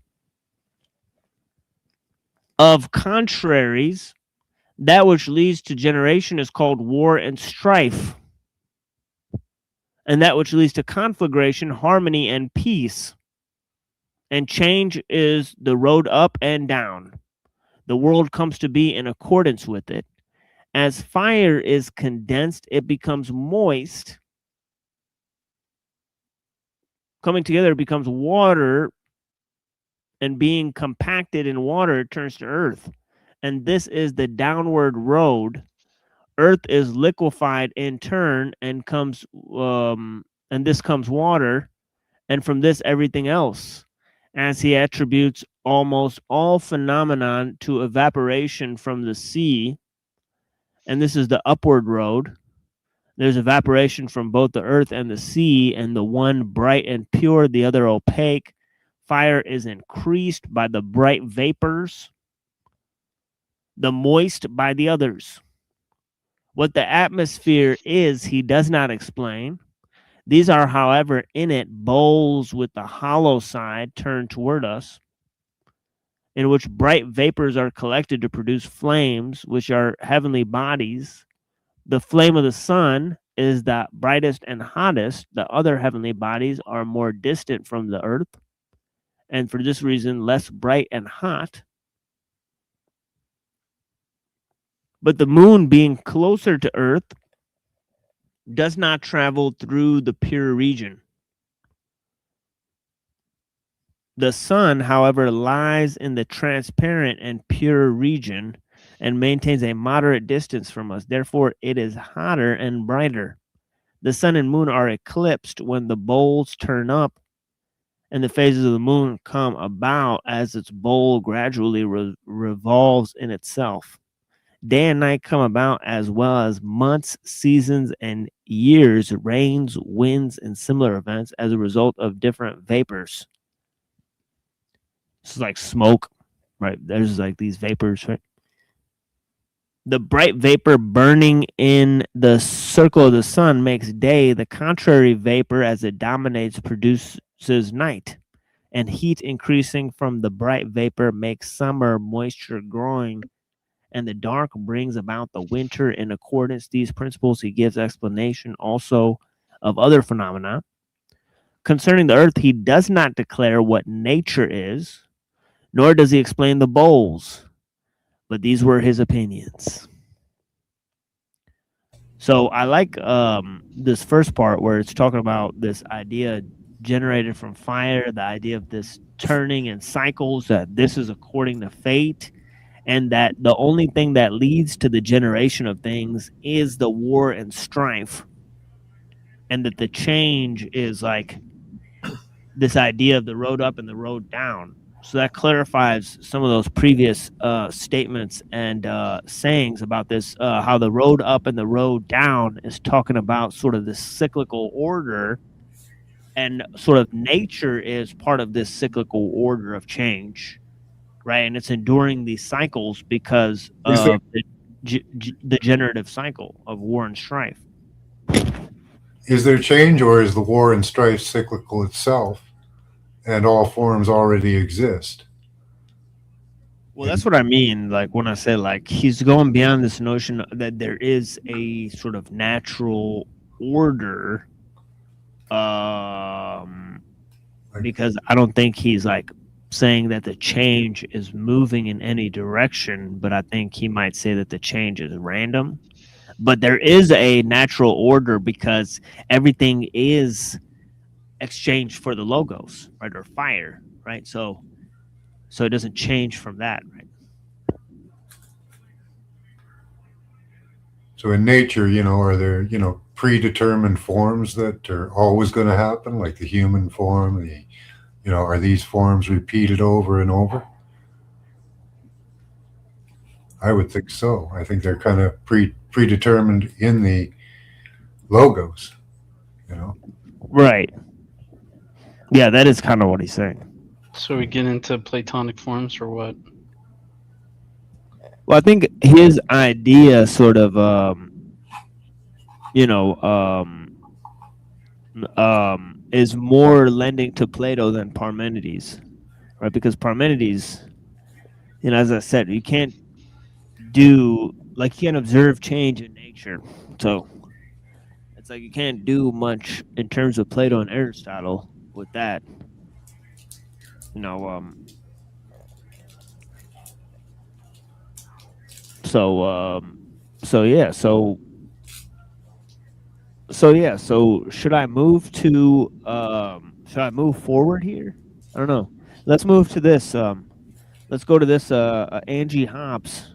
Of contraries, that which leads to generation is called war and strife. And that which leads to conflagration, harmony, and peace. And change is the road up and down. The world comes to be in accordance with it. As fire is condensed, it becomes moist. Coming together, it becomes water. And being compacted in water, it turns to earth. And this is the downward road. Earth is liquefied in turn and comes, and this comes water. And from this, everything else. As he attributes almost all phenomenon to evaporation from the sea. And this is the upward road. There's evaporation from both the earth and the sea, and the one bright and pure, the other opaque. Fire is increased by the bright vapors, the moist by the others. What the atmosphere is, he does not explain. These are, however, in it bowls with the hollow side turned toward us, in which bright vapors are collected to produce flames, which are heavenly bodies. The flame of the sun is the brightest and hottest. The other heavenly bodies are more distant from the earth, and for this reason, less bright and hot. But the moon, being closer to earth, does not travel through the pure region. The sun, however, lies in the transparent and pure region and maintains a moderate distance from us. Therefore, it is hotter and brighter. The sun and moon are eclipsed when the bowls turn up, and the phases of the moon come about as its bowl gradually revolves in itself. Day and night come about, as well as months, seasons, and years, rains, winds, and similar events as a result of different vapors. It's like smoke, right? There's like these vapors, right? The bright vapor burning in the circle of the sun makes day. The contrary vapor, as it dominates, produces night. And heat increasing from the bright vapor makes summer, moisture growing, and the dark brings about the winter. In accordance with these principles, he gives explanation also of other phenomena. Concerning the earth, he does not declare what nature is, nor does he explain the bowls, but these were his opinions. So I like this first part where it's talking about this idea generated from fire, the idea of this turning in cycles, that this is according to fate, and that the only thing that leads to the generation of things is the war and strife, and that the change is like this idea of the road up and the road down. So that clarifies some of those previous statements and sayings about this, how the road up and the road down is talking about sort of this cyclical order, and sort of nature is part of this cyclical order of change. Right, and it's enduring these cycles because of the generative cycle of war and strife. Is there change, or is the war and strife cyclical itself, and all forms already exist? Well, that's what I mean. Like when I say like he's going beyond this notion that there is a sort of natural order. Because I don't think he's like saying that the change is moving in any direction, but I think he might say that the change is random. But there is a natural order because everything is exchanged for the logos, right, or fire, right? So it doesn't change from that, right? So in nature, are there, predetermined forms that are always going to happen, like the human form, are these forms repeated over and over? I would think so. I think they're kind of predetermined in the logos, Right. Yeah, that is kind of what he's saying. So we get into Platonic forms or what? Well, I think his idea sort of, is more lending to Plato than Parmenides, right? Because Parmenides, as I said, you can't observe change in nature. So it's like you can't do much in terms of Plato and Aristotle with that. So should I move to should I move forward here? I don't know. Let's move to this. Let's go to this Angie Hobbs.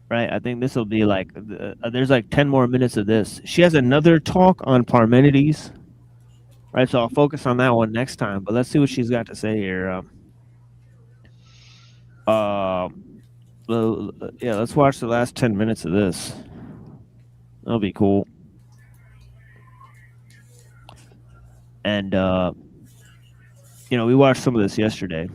Right, I think this will be like there's like 10 more minutes of this. She has another talk on Parmenides. Right, so I'll focus on that one next time. But let's see what she's got to say here. Yeah, let's watch the last 10 minutes of this. That'll be cool. And we watched some of this yesterday.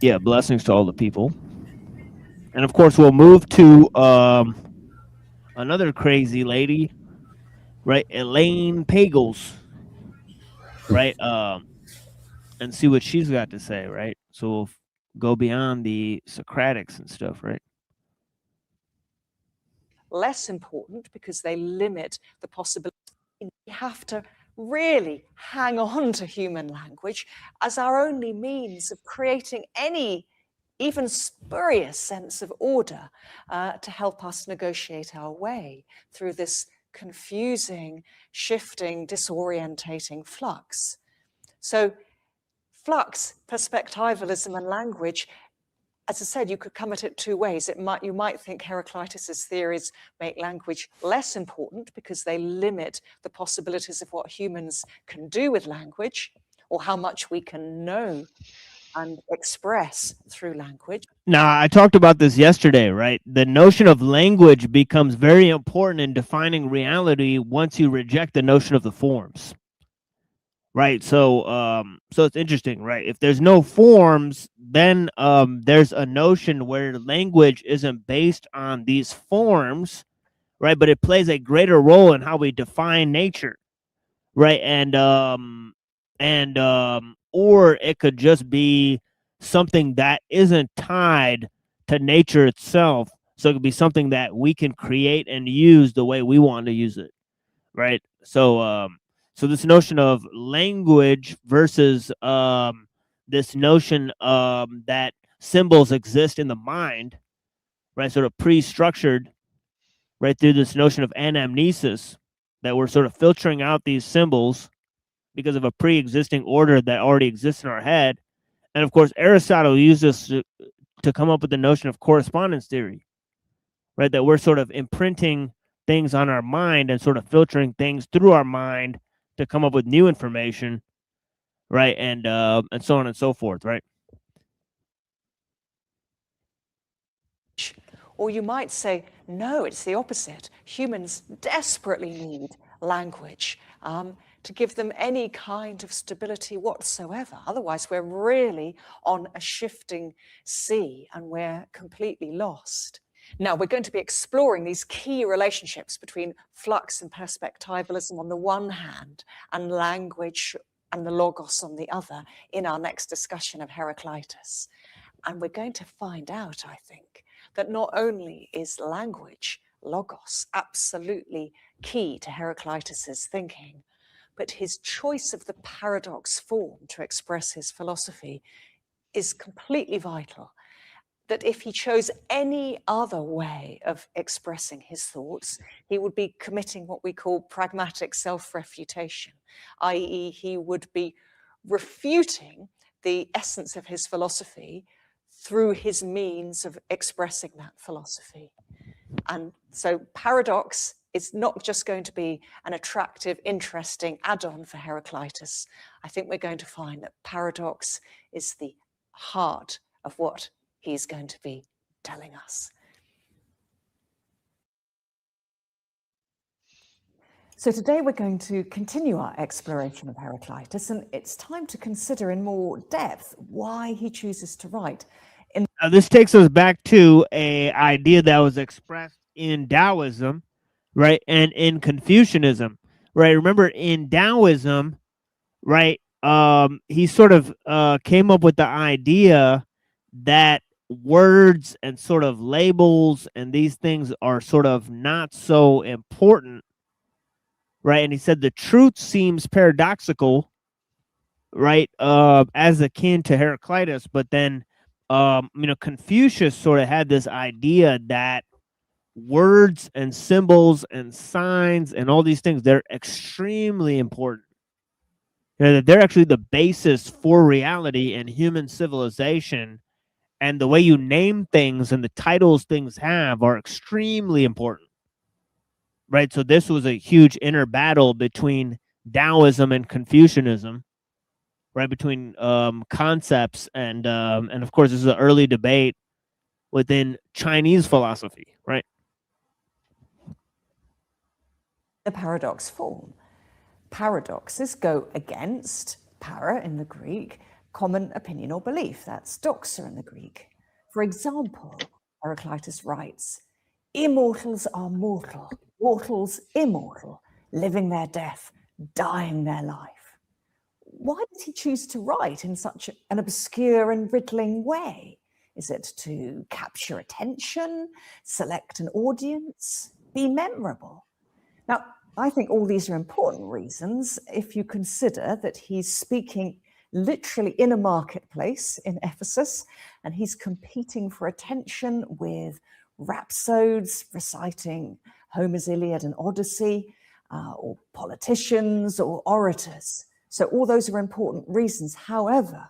Yeah, blessings to all the people. And of course, we'll move to another crazy lady, right? Elaine Pagels, right? And see what she's got to say, right? So we'll go beyond the Socratics and stuff, right? Less important because they limit the possibility. We have to really hang on to human language as our only means of creating any even spurious sense of order to help us negotiate our way through this confusing, shifting, disorientating flux. So flux, perspectivalism, and language, as I said, you could come at it two ways. You might think Heraclitus's theories make language less important because they limit the possibilities of what humans can do with language or how much we can know and express through language. Now, I talked about this yesterday, right? The notion of language becomes very important in defining reality once you reject the notion of the forms. Right, so it's interesting, right? If there's no forms, then there's a notion where language isn't based on these forms, right? But it plays a greater role in how we define nature, right? Or it could just be something that isn't tied to nature itself. So it could be something that we can create and use the way we want to use it, right? So this notion of language versus this notion that symbols exist in the mind, right? Sort of pre-structured, right, through this notion of anamnesis, that we're sort of filtering out these symbols because of a pre-existing order that already exists in our head. And of course, Aristotle used this to come up with the notion of correspondence theory, right? That we're sort of imprinting things on our mind and sort of filtering things through our mind to come up with new information, right? And so on and so forth, right? Or you might say, no, it's the opposite. Humans desperately need language to give them any kind of stability whatsoever. Otherwise, we're really on a shifting sea and we're completely lost. Now, we're going to be exploring these key relationships between flux and perspectivalism on the one hand, and language and the logos on the other in our next discussion of Heraclitus. And we're going to find out, I think, that not only is language, logos, absolutely key to Heraclitus's thinking, but his choice of the paradox form to express his philosophy is completely vital. That if he chose any other way of expressing his thoughts, he would be committing what we call pragmatic self-refutation, i.e. he would be refuting the essence of his philosophy through his means of expressing that philosophy. And so paradox is not just going to be an attractive, interesting add-on for Heraclitus. I think we're going to find that paradox is the heart of what he's going to be telling us. So today we're going to continue our exploration of Heraclitus, and it's time to consider in more depth why he chooses to write. This takes us back to an idea that was expressed in Taoism, right, and in Confucianism, right? Remember, in Taoism, right, he sort of came up with the idea that words and sort of labels and these things are sort of not so important, right? And he said the truth seems paradoxical, right, as akin to Heraclitus, but then Confucius sort of had this idea that words and symbols and signs and all these things, they're extremely important. That they're actually the basis for reality and human civilization, and the way you name things and the titles things have are extremely important, right? So this was a huge inner battle between Taoism and Confucianism, right, between concepts, and of course this is an early debate within Chinese philosophy, right? The paradox form. Paradoxes go against, para in the Greek, common opinion or belief. That's doxa in the Greek. For example, Heraclitus writes, immortals are mortal, mortals immortal, living their death, dying their life. Why did he choose to write in such an obscure and riddling way? Is it to capture attention, select an audience, be memorable? Now, I think all these are important reasons if you consider that he's speaking literally in a marketplace in Ephesus, and he's competing for attention with rhapsodes reciting Homer's Iliad and Odyssey, or politicians or orators. So all those are important reasons. However,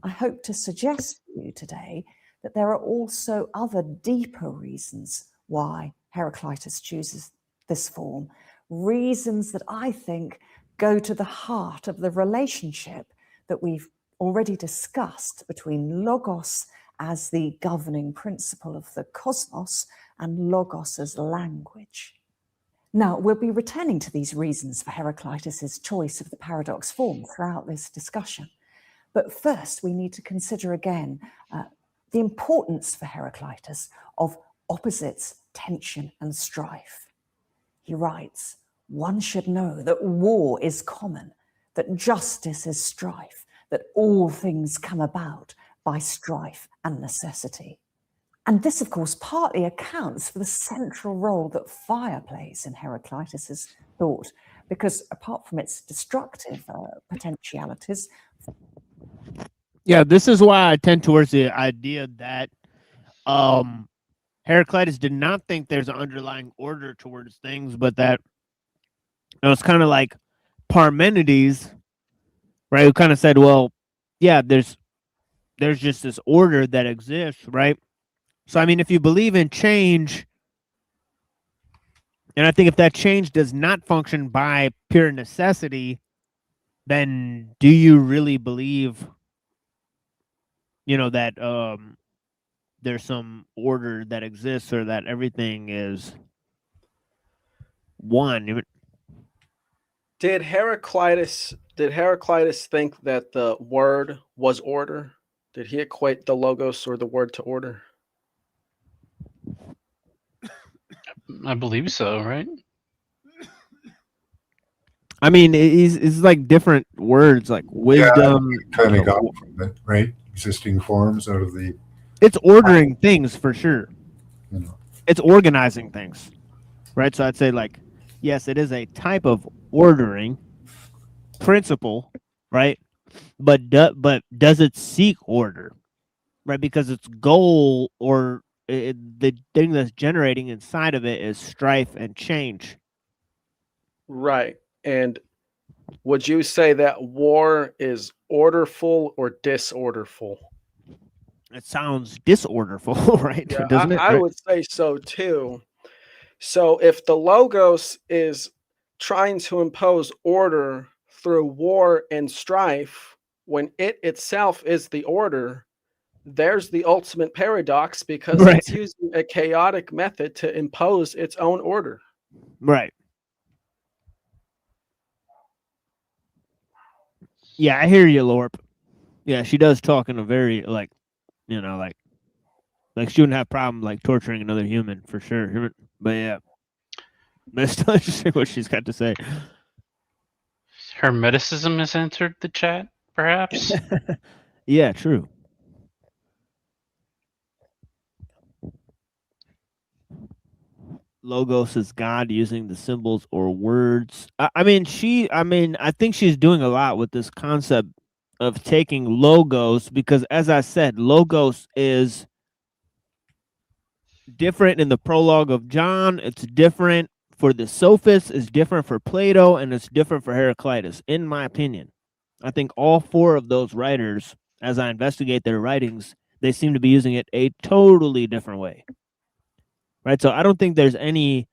I hope to suggest to you today that there are also other deeper reasons why Heraclitus chooses this form, reasons that I think go to the heart of the relationship that we've already discussed between logos as the governing principle of the cosmos and logos as language. Now, we'll be returning to these reasons for Heraclitus's choice of the paradox form throughout this discussion. But first, we need to consider again the importance for Heraclitus of opposites, tension and strife. He writes, one should know that war is common, that justice is strife, that all things come about by strife and necessity. And this, of course, partly accounts for the central role that fire plays in Heraclitus's thought, because apart from its destructive potentialities. Yeah, this is why I tend towards the idea that Heraclitus did not think there's an underlying order towards things, but that it's kind of like Parmenides, right, who kind of said, well, yeah, there's just this order that exists, right? So, I mean, if you believe in change, and I think if that change does not function by pure necessity, then do you really believe, that there's some order that exists, or that everything is one? Did Heraclitus think that the word was order? Did he equate the logos or the word to order? I believe so, right? I mean, it's like different words, like wisdom. Kind you of know, got from it, right? Existing forms out of the. it's ordering things for sure. You know. It's organizing things, right? So I'd say, like, yes, it is a type of ordering principle, right? But does it seek order, right? Because its goal or the thing that's generating inside of it is strife and change. Right. And would you say that war is orderful or disorderful? It sounds disorderful, right? Yeah, Doesn't it? I Right? would say so too. So if the logos is trying to impose order through war and strife, when it itself is the order, there's the ultimate paradox because Right. it's using a chaotic method to impose its own order. Right. Yeah, I hear you, Lorp. Yeah, she does talk in a very, like, you know, like she wouldn't have problem like torturing another human for sure. But yeah, but it's still interesting what she's got to say. Hermeticism has entered the chat, perhaps. Yeah, true. Logos is God using the symbols or words. I mean, I think she's doing a lot with this concept of taking logos because, as I said, logos is different in the prologue of John. It's different for the sophists, it's different for Plato, and it's different for Heraclitus, in my opinion. I think all four of those writers, as I investigate their writings, they seem to be using it a totally different way. Right? So I don't think there's any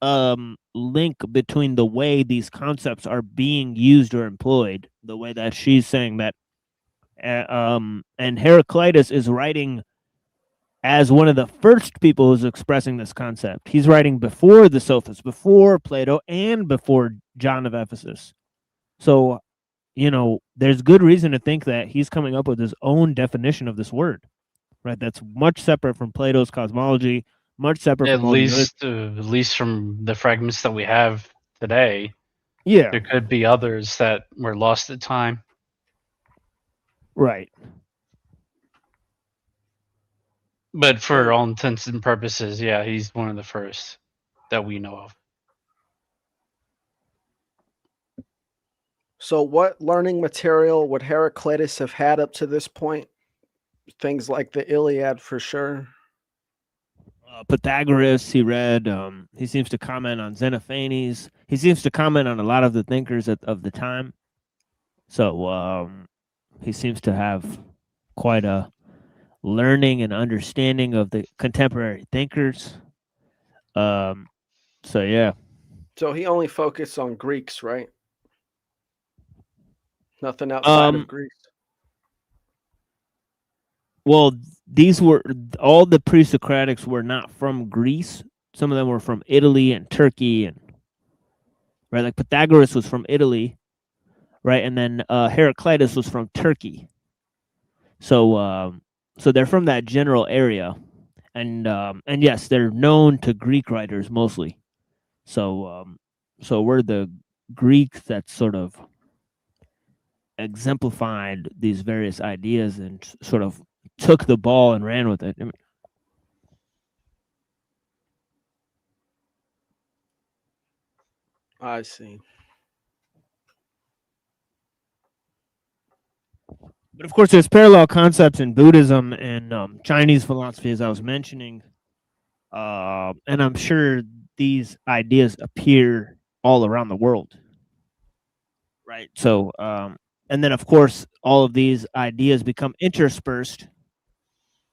link between the way these concepts are being used or employed, the way that she's saying that. And Heraclitus is writing as one of the first people who's expressing this concept. He's writing before the sophists, before Plato, and before John of Ephesus. So, you know, there's good reason to think that he's coming up with his own definition of this word, right? That's much separate from Plato's cosmology, much separate At from all the other. least from the fragments that we have today. Yeah, There could be others that were lost at time. right. But for all intents and purposes, yeah, he's one of the first that we know of. So what learning material would Heraclitus have had up to this point? Things like the Iliad for sure. Pythagoras, he read. He seems to comment on Xenophanes. He seems to comment on a lot of the thinkers of the time. So he seems to have quite a learning and understanding of the contemporary thinkers. So yeah. So he only focused on Greeks, right? Nothing outside of Greece. Well, these were all the pre-Socratics were not from Greece. Some of them were from Italy and Turkey, and right, like Pythagoras was from Italy, right, and then Heraclitus was from Turkey. So, so they're from that general area, and yes, they're known to Greek writers mostly. So, so we're the Greeks that sort of exemplified these various ideas and sort of took the ball and ran with it. I see. But of course, there's parallel concepts in Buddhism and Chinese philosophy, as I was mentioning. And I'm sure these ideas appear all around the world. Right. So, and then, of course, all of these ideas become interspersed,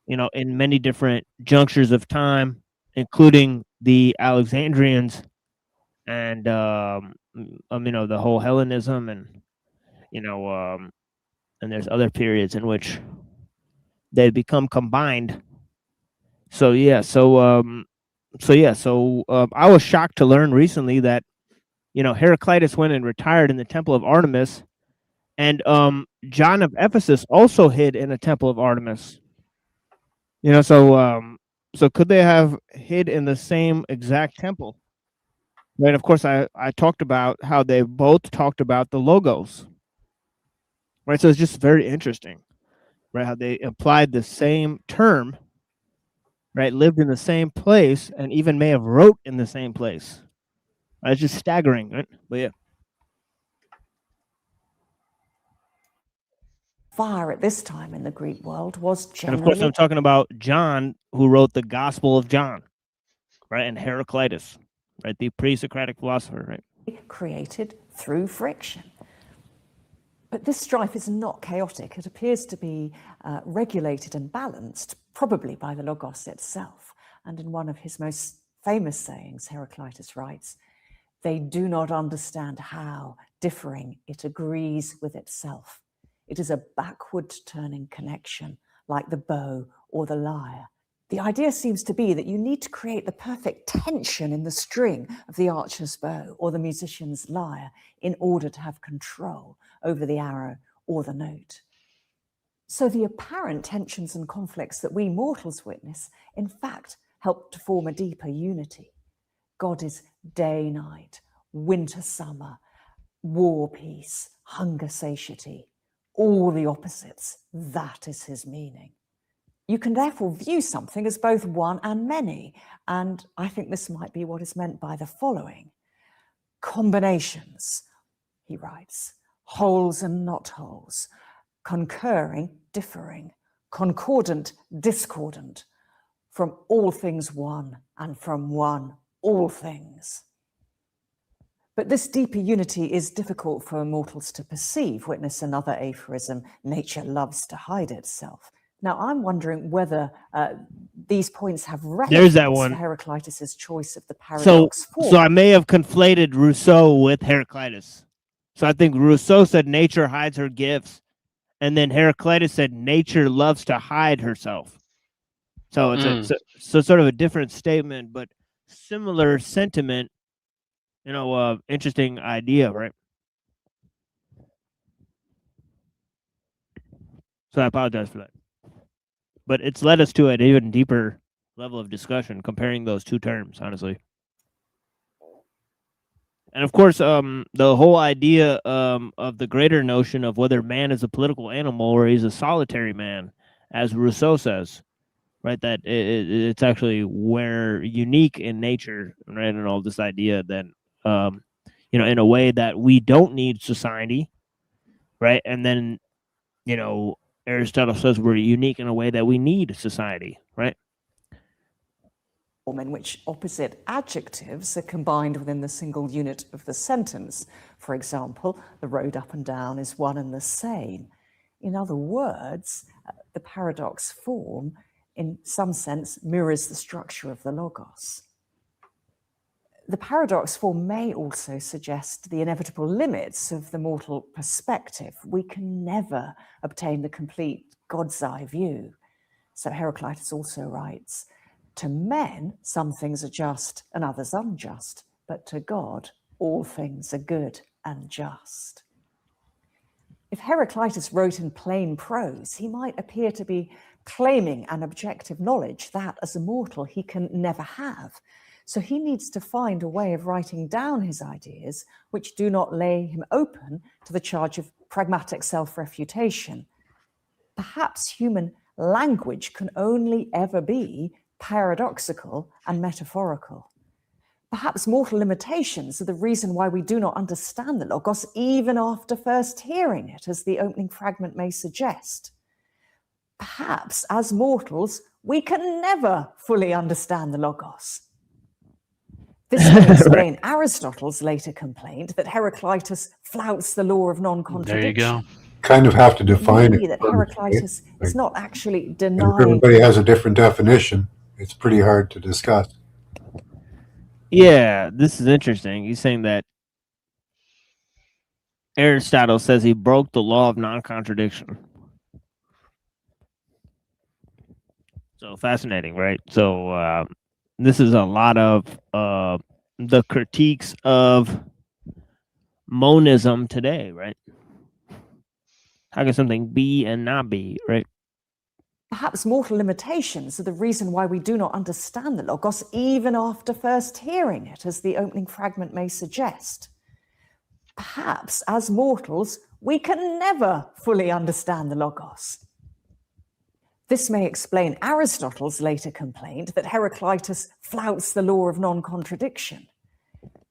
you know, in many different junctures of time, including the Alexandrians and, you know, the whole Hellenism and, you know, and there's other periods in which they become combined. So, yeah. So, I was shocked to learn recently that, you know, Heraclitus went and retired in the Temple of Artemis, and John of Ephesus also hid in a Temple of Artemis. You know, so So could they have hid in the same exact temple? Right. Of course, I talked about how they both talked about the logos. Right. So it's just very interesting, right? How they applied the same term, right? Lived in the same place, and even may have wrote in the same place. It's just staggering, right? But yeah. Fire at this time in the Greek world was And generally. of course, I'm talking about John, who wrote the Gospel of John, right? And Heraclitus, right? The pre-Socratic philosopher, right? Created through friction. But this strife is not chaotic. It appears to be regulated and balanced, probably by the Logos itself. And in one of his most famous sayings, Heraclitus writes, "They do not understand how, differing, it agrees with itself. It is a backward-turning connection, like the bow or the lyre." The idea seems to be that you need to create the perfect tension in the string of the archer's bow or the musician's lyre in order to have control over the arrow or the note. So the apparent tensions and conflicts that we mortals witness, in fact, help to form a deeper unity. God is day, night, winter, summer, war, peace, hunger, satiety, all the opposites. That is his meaning. You can therefore view something as both one and many, and I think this might be what is meant by the following. Combinations, he writes, wholes and not wholes, concurring, differing, concordant, discordant, from all things one, and from one, all things. But this deeper unity is difficult for mortals to perceive. Witness another aphorism, nature loves to hide itself. Now, I'm wondering whether these points have relevance There's that one. for Heraclitus's choice of the paradox form. So I may have conflated Rousseau with Heraclitus. So I think Rousseau said nature hides her gifts, and then Heraclitus said nature loves to hide herself. So it's so sort of a different statement, but similar sentiment. You know, interesting idea, right? So I apologize for that. But it's led us to an even deeper level of discussion comparing those two terms, honestly. And of course, the whole idea of the greater notion of whether man is a political animal or he's a solitary man, as Rousseau says, right? That it's actually we're unique in nature, right? And all this idea that, you know, in a way that we don't need society, right? And then, you know, Aristotle says we're unique in a way that we need society, right? In which opposite adjectives are combined within the single unit of the sentence. For example, the road up and down is one and the same. In other words, the paradox form, in some sense, mirrors the structure of the Logos. The paradox form may also suggest the inevitable limits of the mortal perspective. We can never obtain the complete God's eye view. So Heraclitus also writes, "To men, some things are just and others unjust, but to God, all things are good and just." If Heraclitus wrote in plain prose, he might appear to be claiming an objective knowledge that, as a mortal, he can never have. So he needs to find a way of writing down his ideas which do not lay him open to the charge of pragmatic self-refutation. Perhaps human language can only ever be paradoxical and metaphorical. Perhaps mortal limitations are the reason why we do not understand the Logos even after first hearing it, as the opening fragment may suggest. Perhaps, as mortals, we can never fully understand the Logos. This may explain Aristotle's later complaint that Heraclitus flouts the law of non-contradiction. There you go. Kind of have to define it. That Heraclitus is not actually And if denying. everybody has a different definition, it's pretty hard to discuss. Yeah, this is interesting. He's saying that Aristotle says he broke the law of non-contradiction. So fascinating, right? So this is a lot of the critiques of monism today, right? How can something be and not be, right? perhaps mortal limitations are the reason why we do not understand the Logos even after first hearing it, as the opening fragment may suggest. Perhaps, as mortals, we can never fully understand the Logos. This may explain Aristotle's later complaint that Heraclitus flouts the law of non-contradiction.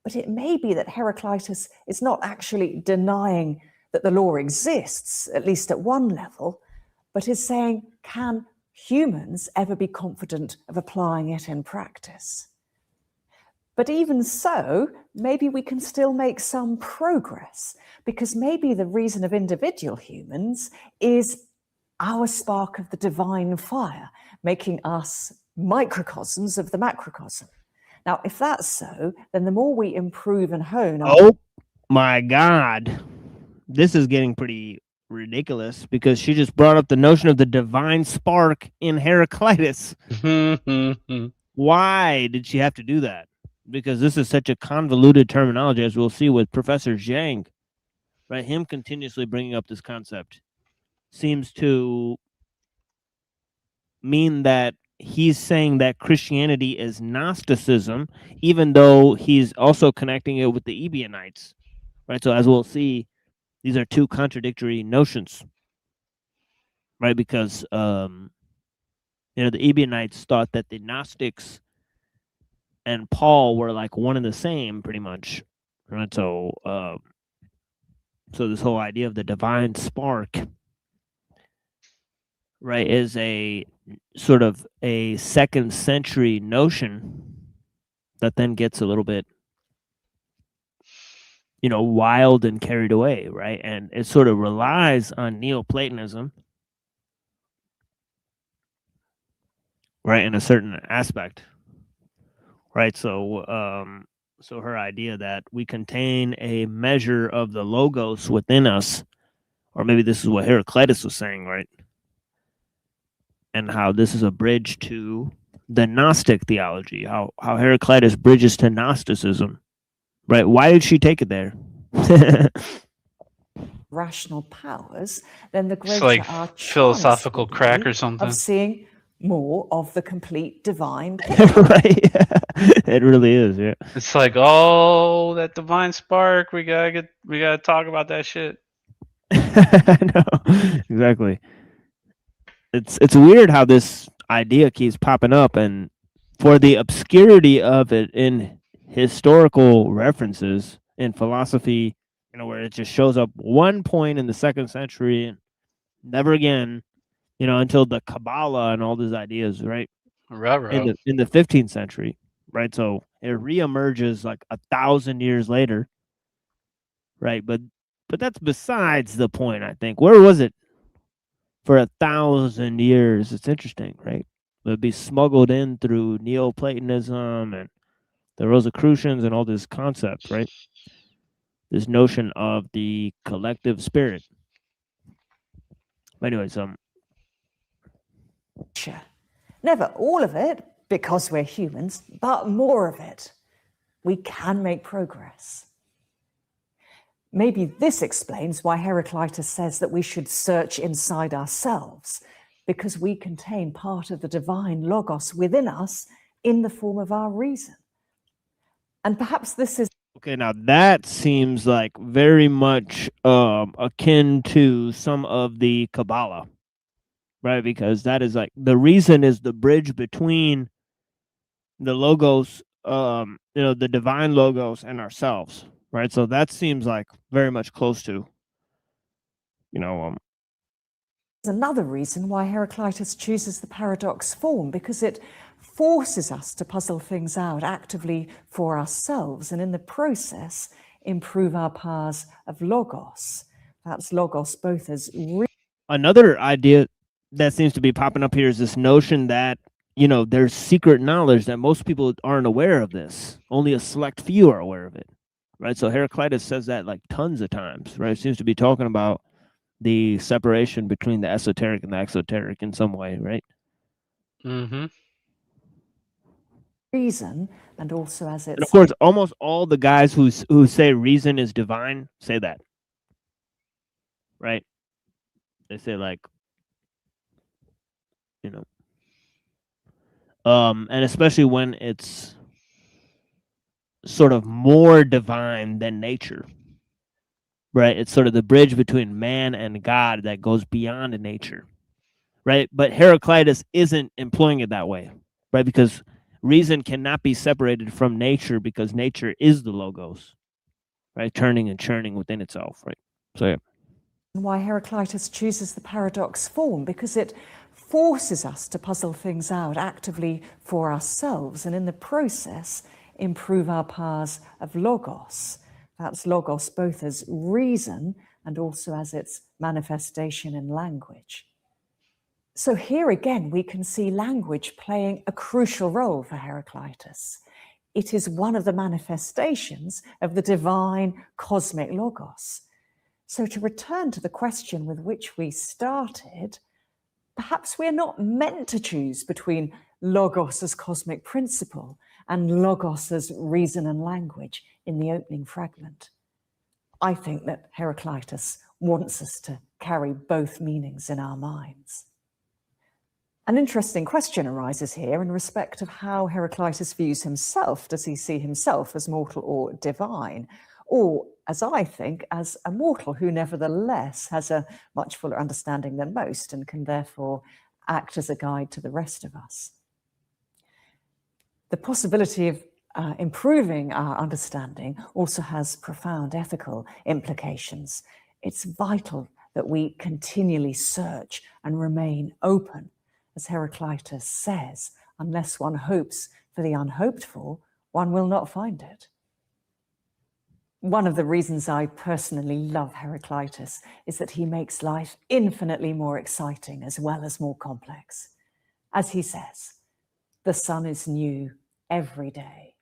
But it may be that Heraclitus is not actually denying that the law exists, at least at one level, but is saying, can humans ever be confident of applying it in practice? But even so, maybe we can still make some progress, because maybe the reason of individual humans is our spark of the divine fire, making us microcosms of the macrocosm. Now, if that's so, then the more we improve and hone our... Oh my God. This is getting pretty ridiculous, because she just brought up the notion of the divine spark in Heraclitus. Why did she have to do that? Because this is such a convoluted terminology, as we'll see with Professor Zhang, right? Him continuously bringing up this concept seems to mean that he's saying that Christianity is Gnosticism, even though he's also connecting it with the Ebionites, right? So as we'll see, these are two contradictory notions, right? Because, the Ebionites thought that the Gnostics and Paul were like one and the same, pretty much, right? So, so this whole idea of the divine spark, right, is a sort of a 2nd century notion that then gets a little bit, wild and carried away, right? And it sort of relies on Neoplatonism, right, in a certain aspect, right? So, so her idea that we contain a measure of the Logos within us, or maybe this is what Heraclitus was saying, right? And how this is a bridge to the Gnostic theology, how Heraclitus bridges to Gnosticism, right? Why did she take it there? rational powers, then the It's greater like our chance philosophical will crack be or something. of seeing more of the complete divine. Right. It really is, yeah. It's like, oh, that divine spark. We gotta talk about that shit. No, exactly. It's weird how this idea keeps popping up, and for the obscurity of it in historical references in philosophy, where it just shows up one point in the 2nd century and never again, until the Kabbalah and all these ideas, right? In the 15th century, right? So it reemerges like 1,000 years later, right? But that's besides the point, I think. Where was it for 1,000 years? It's interesting, right? It would be smuggled in through Neoplatonism and the Rosicrucians and all this concept, right? This notion of the collective spirit. But anyways, Never all of it, because we're humans, but more of it. We can make progress. Maybe this explains why Heraclitus says that we should search inside ourselves, because we contain part of the divine Logos within us in the form of our reason. And perhaps this is... Okay, now that seems like very much akin to some of the Kabbalah, right? Because that is like, the reason is the bridge between the Logos, the divine Logos and ourselves, right? So that seems like very much close to, Another reason why Heraclitus chooses the paradox form, because it forces us to puzzle things out actively for ourselves, and in the process improve our powers of Logos. Perhaps Logos both as... Another idea that seems to be popping up here is this notion that, there's secret knowledge that most people aren't aware of this. Only a select few are aware of it, right? So Heraclitus says that like tons of times, right? It seems to be talking about the separation between the esoteric and the exoteric in some way, right? Mm-hmm. Reason, and also as it's... And of course, almost all the guys who say reason is divine say that, right? They say like, you know. And especially when it's sort of more divine than nature, right? It's sort of the bridge between man and God that goes beyond nature, right? But Heraclitus isn't employing it that way, right? Because reason cannot be separated from nature because nature is the logos, right? Turning and churning within itself, right? So, yeah. Why Heraclitus chooses the paradox form, because it forces us to puzzle things out actively for ourselves and in the process improve our powers of logos. That's logos both as reason and also as its manifestation in language. So here again, we can see language playing a crucial role for Heraclitus. It is one of the manifestations of the divine cosmic logos. So to return to the question with which we started, perhaps we're not meant to choose between logos as cosmic principle and logos as reason and language in the opening fragment. I think that Heraclitus wants us to carry both meanings in our minds. An interesting question arises here in respect of how Heraclitus views himself. Does he see himself as mortal or divine? Or, as I think, as a mortal who nevertheless has a much fuller understanding than most and can therefore act as a guide to the rest of us. The possibility of improving our understanding also has profound ethical implications. It's vital that we continually search and remain open. As Heraclitus says, unless one hopes for the unhoped for, one will not find it. One of the reasons I personally love Heraclitus is that he makes life infinitely more exciting as well as more complex. As he says, the sun is new every day.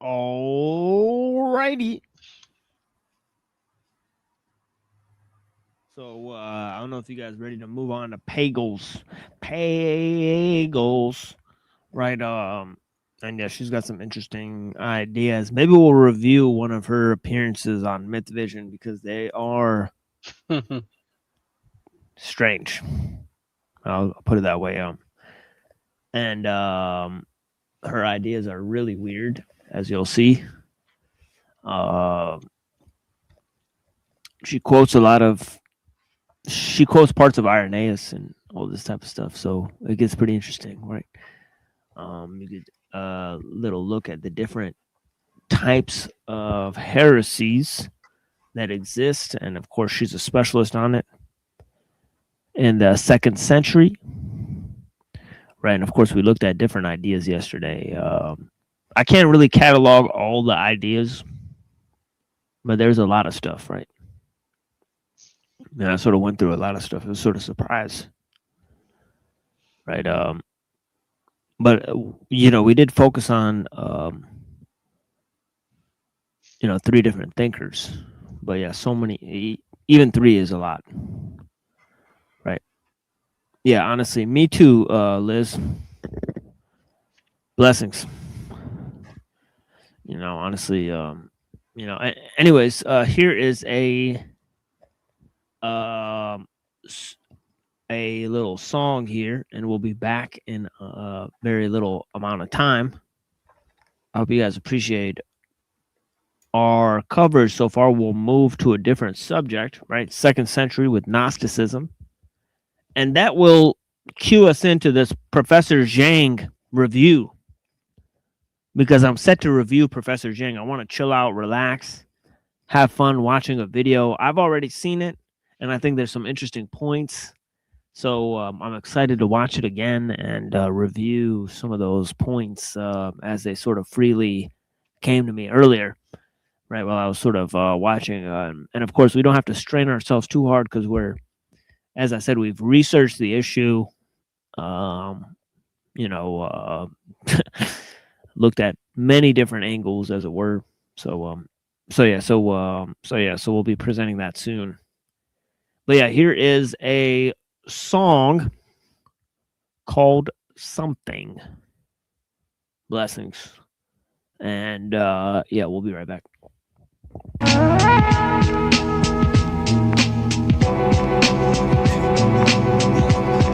Alrighty. So I don't know if you guys ready to move on to Pagels. Pagels. Right. And yeah, she's got some interesting ideas. Maybe we'll review one of her appearances on Myth Vision because they are strange. I'll put it that way. And her ideas are really weird, as you'll see. She quotes parts of Irenaeus and all this type of stuff, so it gets pretty interesting, right? You get a little look at the different types of heresies that exist, and of course she's a specialist on it in the 2nd century, right? And of course we looked at different ideas yesterday. I can't really catalog all the ideas, but there's a lot of stuff, right? And I sort of went through a lot of stuff. It was sort of a surprise, right? But we did focus on 3 different thinkers. But yeah, so many, even 3 is a lot, right? Yeah, honestly, me too, Liz. Blessings. Honestly, anyways, here is a little song here, and we'll be back in a very little amount of time. I hope you guys appreciate our coverage so far. We'll move to a different subject, right? 2nd century with Gnosticism. And that will cue us into this Professor Zhang review, because I'm set to review Professor Zhang. I want to chill out, relax, have fun watching a video. I've already seen it, and I think there's some interesting points. So I'm excited to watch it again and review some of those points as they sort of freely came to me earlier, right, while I was sort of watching. And of course, we don't have to strain ourselves too hard because as I said, we've researched the issue, looked at many different angles, as it were. So we'll be presenting that soon. But yeah, here is a song called Something. Blessings. And yeah, we'll be right back.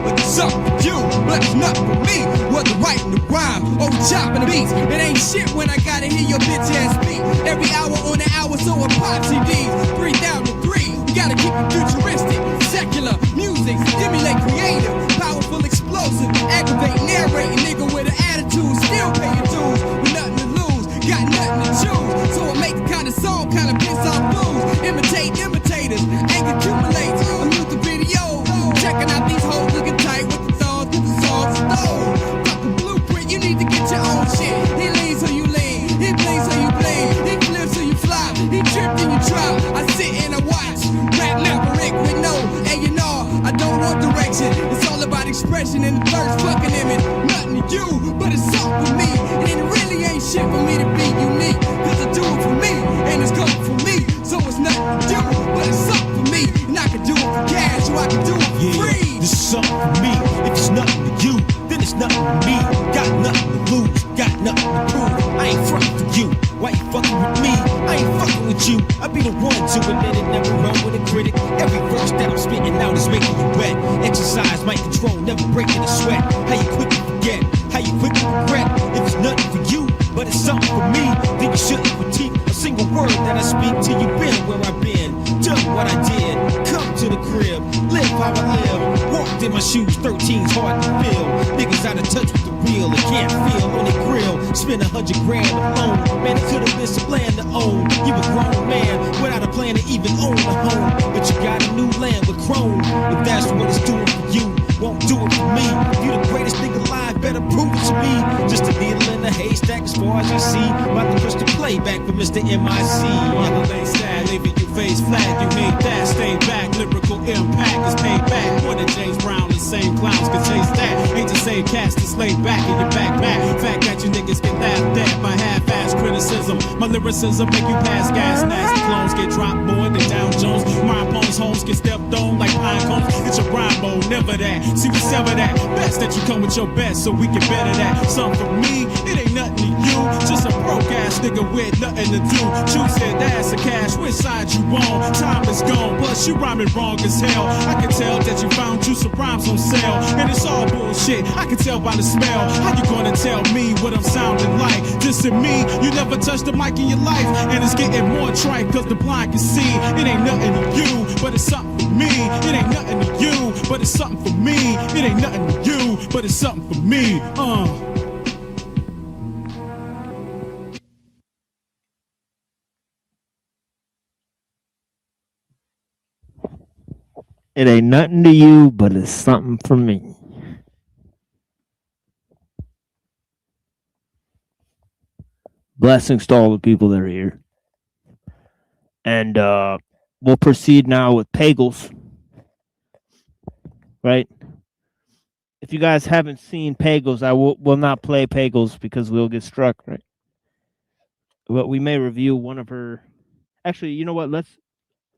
What's up with you? But it's not for me. Whether writing the rhyme or chopping the beats, it ain't shit when I gotta hear your bitch ass speak. Every hour on the hour, so I pop CDs. 3003, you gotta keep it futuristic. Secular music, stimulate creative, powerful, explosive, aggravate, narrating. Nigga with an attitude, still paying dues, with nothing to lose, got nothing to choose. So I make the kind of song, kind of piss off fools. Imitate imitators, anger accumulates. I'm using videos, checking out these hoes looking tight with the thoughts, with the songs stole. Fuck a blueprint, you need to get your own shit. He leans so you lean, he bleeds so you bleed, he flips so you fly, he tripped and you drop. I sit and I watch, rap maverick with no A&R. I don't want direction, it's all about expression in the first fucking image. Nothing to you, but it's something for me. And it really ain't shit for me to be unique, cause I do it for me, and it's good for me. So it's nothing to you, but it's something for me. And I can do it for cash, or I can do it for free. This is something for me. If it's nothing to you, then it's nothing to me. Got nothing to lose, got nothing to prove. I ain't frontin' for you. Why you fucking with me? I ain't fucking with you. I be the one to admit it, never run with a critic. Every verse that I'm spitting out is making you wet. Exercise my control, never breaking a sweat. How you quick to forget? How you quick to regret? If it's nothing for you, but it's something for me, then you shouldn't critique a single word that I speak till you been where I've been. Done what I did, come to the crib, live how I live. Walked in my shoes, 13's hard to feel. Niggas out of touch with the real, and can't feel on their grill. Spend 100 grand alone, man, it could've been some land to own. You a grown man, without a plan to even own a home. But you got a new land with chrome. If that's what it's doing for you, won't do it for me. If you the greatest thing alive, better prove it to me. Just a needle in the haystack as far as I see. About to push the playback for Mr. MIC. Mother lay sad, leaving you face flat. You hate that, stay back. Lyrical impact is paid back. More than James Brown, the same clowns can chase that. Ain't the same cast that's laid back in your backpack. Fact that you niggas get laughed at by half-ass criticism. My lyricism make you pass gas. Nasty clones get dropped more than Dow Jones. My opponent's homes get stepped on like pine cones. It's a rhyme mode, never that. See, we sever that. Best that you come with your best so we can better that. Something for me, it ain't nothing to you. Just a broke ass nigga with nothing to do. Choose it, ass or cash, which side you on? Time is gone, plus you rhyming wrong as hell. I can tell that you found you some rhymes on sale. And it's all bullshit, I can tell by the smell. How you gonna tell me what I'm sounding like? Just in me, you never touched the mic in your life. And it's getting more trite cause the blind can see. It ain't nothing to you, but it's something for me. It ain't nothing to you, but it's something for me. It ain't nothing to you, but it's something for me. It ain't nothing to you, but it's something for me. Blessings to all the people that are here. And we'll proceed now with Pagels. Right? If you guys haven't seen Pagels, I will not play Pagels because we'll get struck, right? But we may review one of her. Actually, you know what? Let's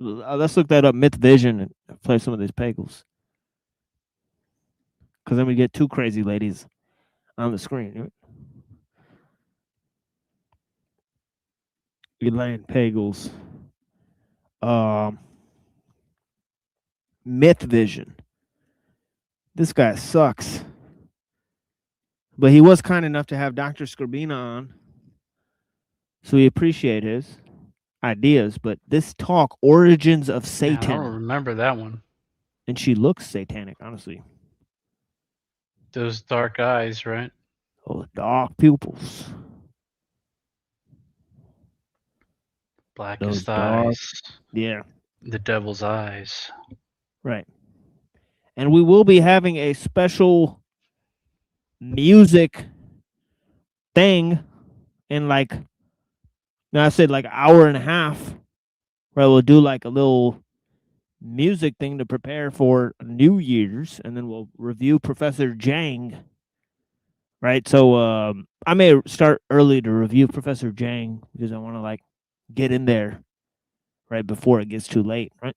look that up, Myth Vision, and play some of these Pagels. Because then we get two crazy ladies on the screen. Right? Elaine Pagels. Myth Vision. This guy sucks. But he was kind enough to have Dr. Skrbina on. So we appreciate his ideas. But this talk, Origins of Satan. I don't remember that one. And she looks satanic, honestly. Those dark eyes, right? Oh, dark pupils. Blackest eyes. Yeah. The devil's eyes. Right. And we will be having a special music thing in like, now I said like an hour and a half, where we'll do like a little music thing to prepare for New Year's, and then we'll review Professor Jang. Right. So I may start early to review Professor Jang because I want to like get in there right before it gets too late. Right.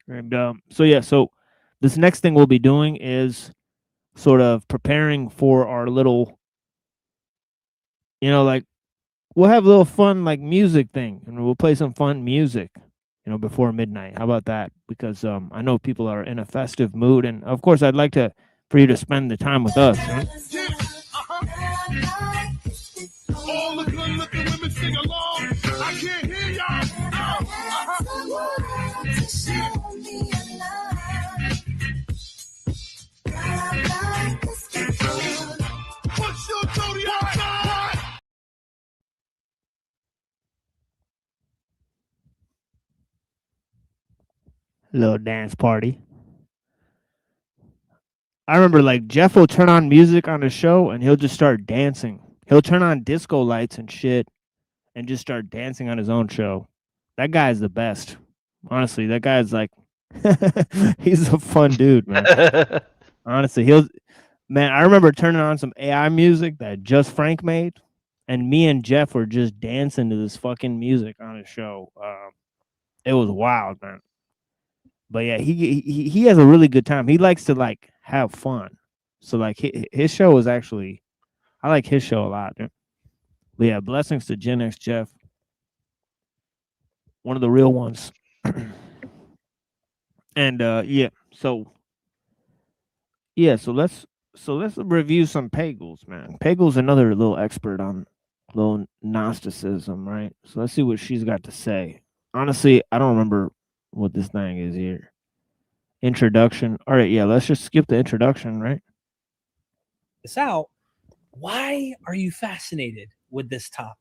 And so this next thing we'll be doing is sort of preparing for our little, like we'll have a little fun like music thing, and we'll play some fun music, before midnight. How about that? Because I know people are in a festive mood, and of course, I'd like for you to spend the time with us. Right? All the good looking women sing along. I can't hear y'all. Push your booty outside. Little dance party. I remember like Jeff will turn on music on the show and he'll just start dancing. He'll turn on disco lights and shit and just start dancing on his own show. That guy's the best. Honestly, that guy's like he's a fun dude, man. Honestly, I remember turning on some AI music that Just Frank made, and me and Jeff were just dancing to this fucking music on his show. It was wild, man. But yeah, he has a really good time. He likes to like have fun. So like his show is actually, I like his show a lot. Dude. But yeah, blessings to Gen X Jeff. One of the real ones. And yeah, so let's review some Pagels, man. Pagel's another little expert on little Gnosticism, right? So let's see what she's got to say. Honestly, I don't remember what this thing is here. Introduction. All right, yeah, let's just skip the introduction, right? This out. Why are you fascinated with this topic?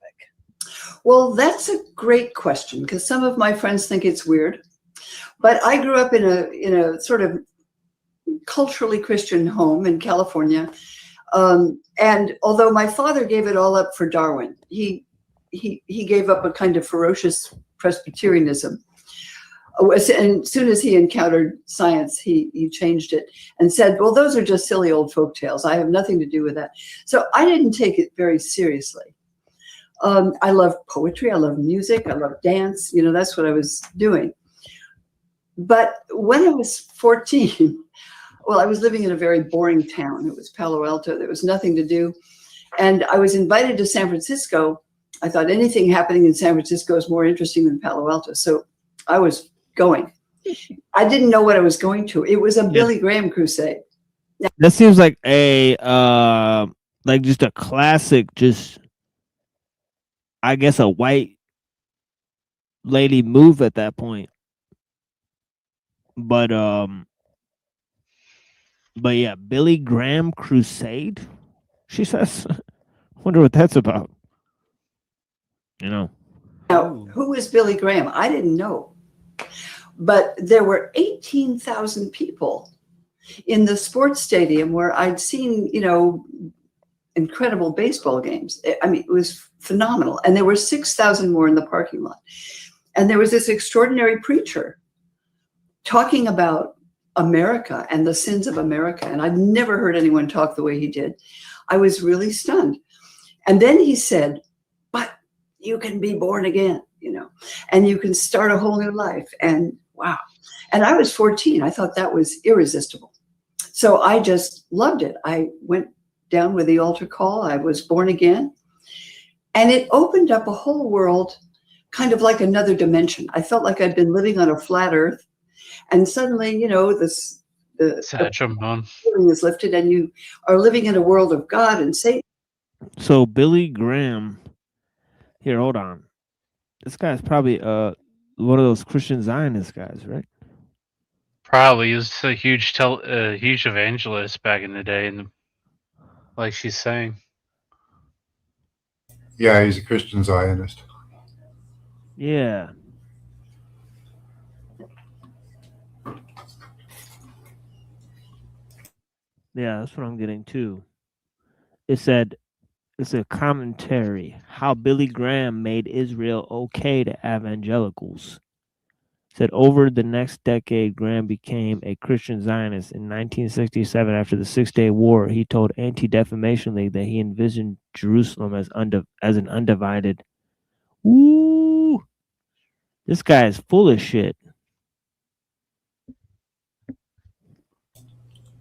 Well, that's a great question because some of my friends think it's weird. But I grew up in a sort of culturally Christian home in California. And although my father gave it all up for Darwin, he gave up a kind of ferocious Presbyterianism. And as soon as he encountered science, he changed it and said, well, those are just silly old folk tales. I have nothing to do with that. So I didn't take it very seriously. I love poetry. I love music. I love dance. That's what I was doing. But when I was 14, well, I was living in a very boring town. It was Palo Alto. There was nothing to do. And I was invited to San Francisco. I thought anything happening in San Francisco is more interesting than Palo Alto. So I was going. I didn't know what I was going to. It was a Billy Graham crusade. That seems like a like just a classic, just I guess a white lady move at that point. But yeah, Billy Graham crusade. She says, "Wonder what that's about." Now, who is Billy Graham? I didn't know, but there were 18,000 people in the sports stadium where I'd seen, incredible baseball games. I mean, it was phenomenal, and there were 6,000 more in the parking lot, and there was this extraordinary preacher talking about America and the sins of America. And I'd never heard anyone talk the way he did. I was really stunned. And then he said, but you can be born again, and you can start a whole new life. And wow. And I was 14. I thought that was irresistible. So I just loved it. I went down with the altar call. I was born again. And it opened up a whole world, kind of like another dimension. I felt like I'd been living on a flat earth. And suddenly, the feeling is lifted, and you are living in a world of God and Satan. So Billy Graham, here, hold on. This guy's probably one of those Christian Zionist guys, right? Probably. He was a huge evangelist back in the day, and like she's saying. Yeah, he's a Christian Zionist. Yeah. Yeah, that's what I'm getting too. It said, it's a commentary, how Billy Graham made Israel okay to evangelicals. It said, over the next decade, Graham became a Christian Zionist. In 1967, after the Six-Day War, he told Anti-Defamation League that he envisioned Jerusalem as an undivided. Ooh, this guy is full of shit.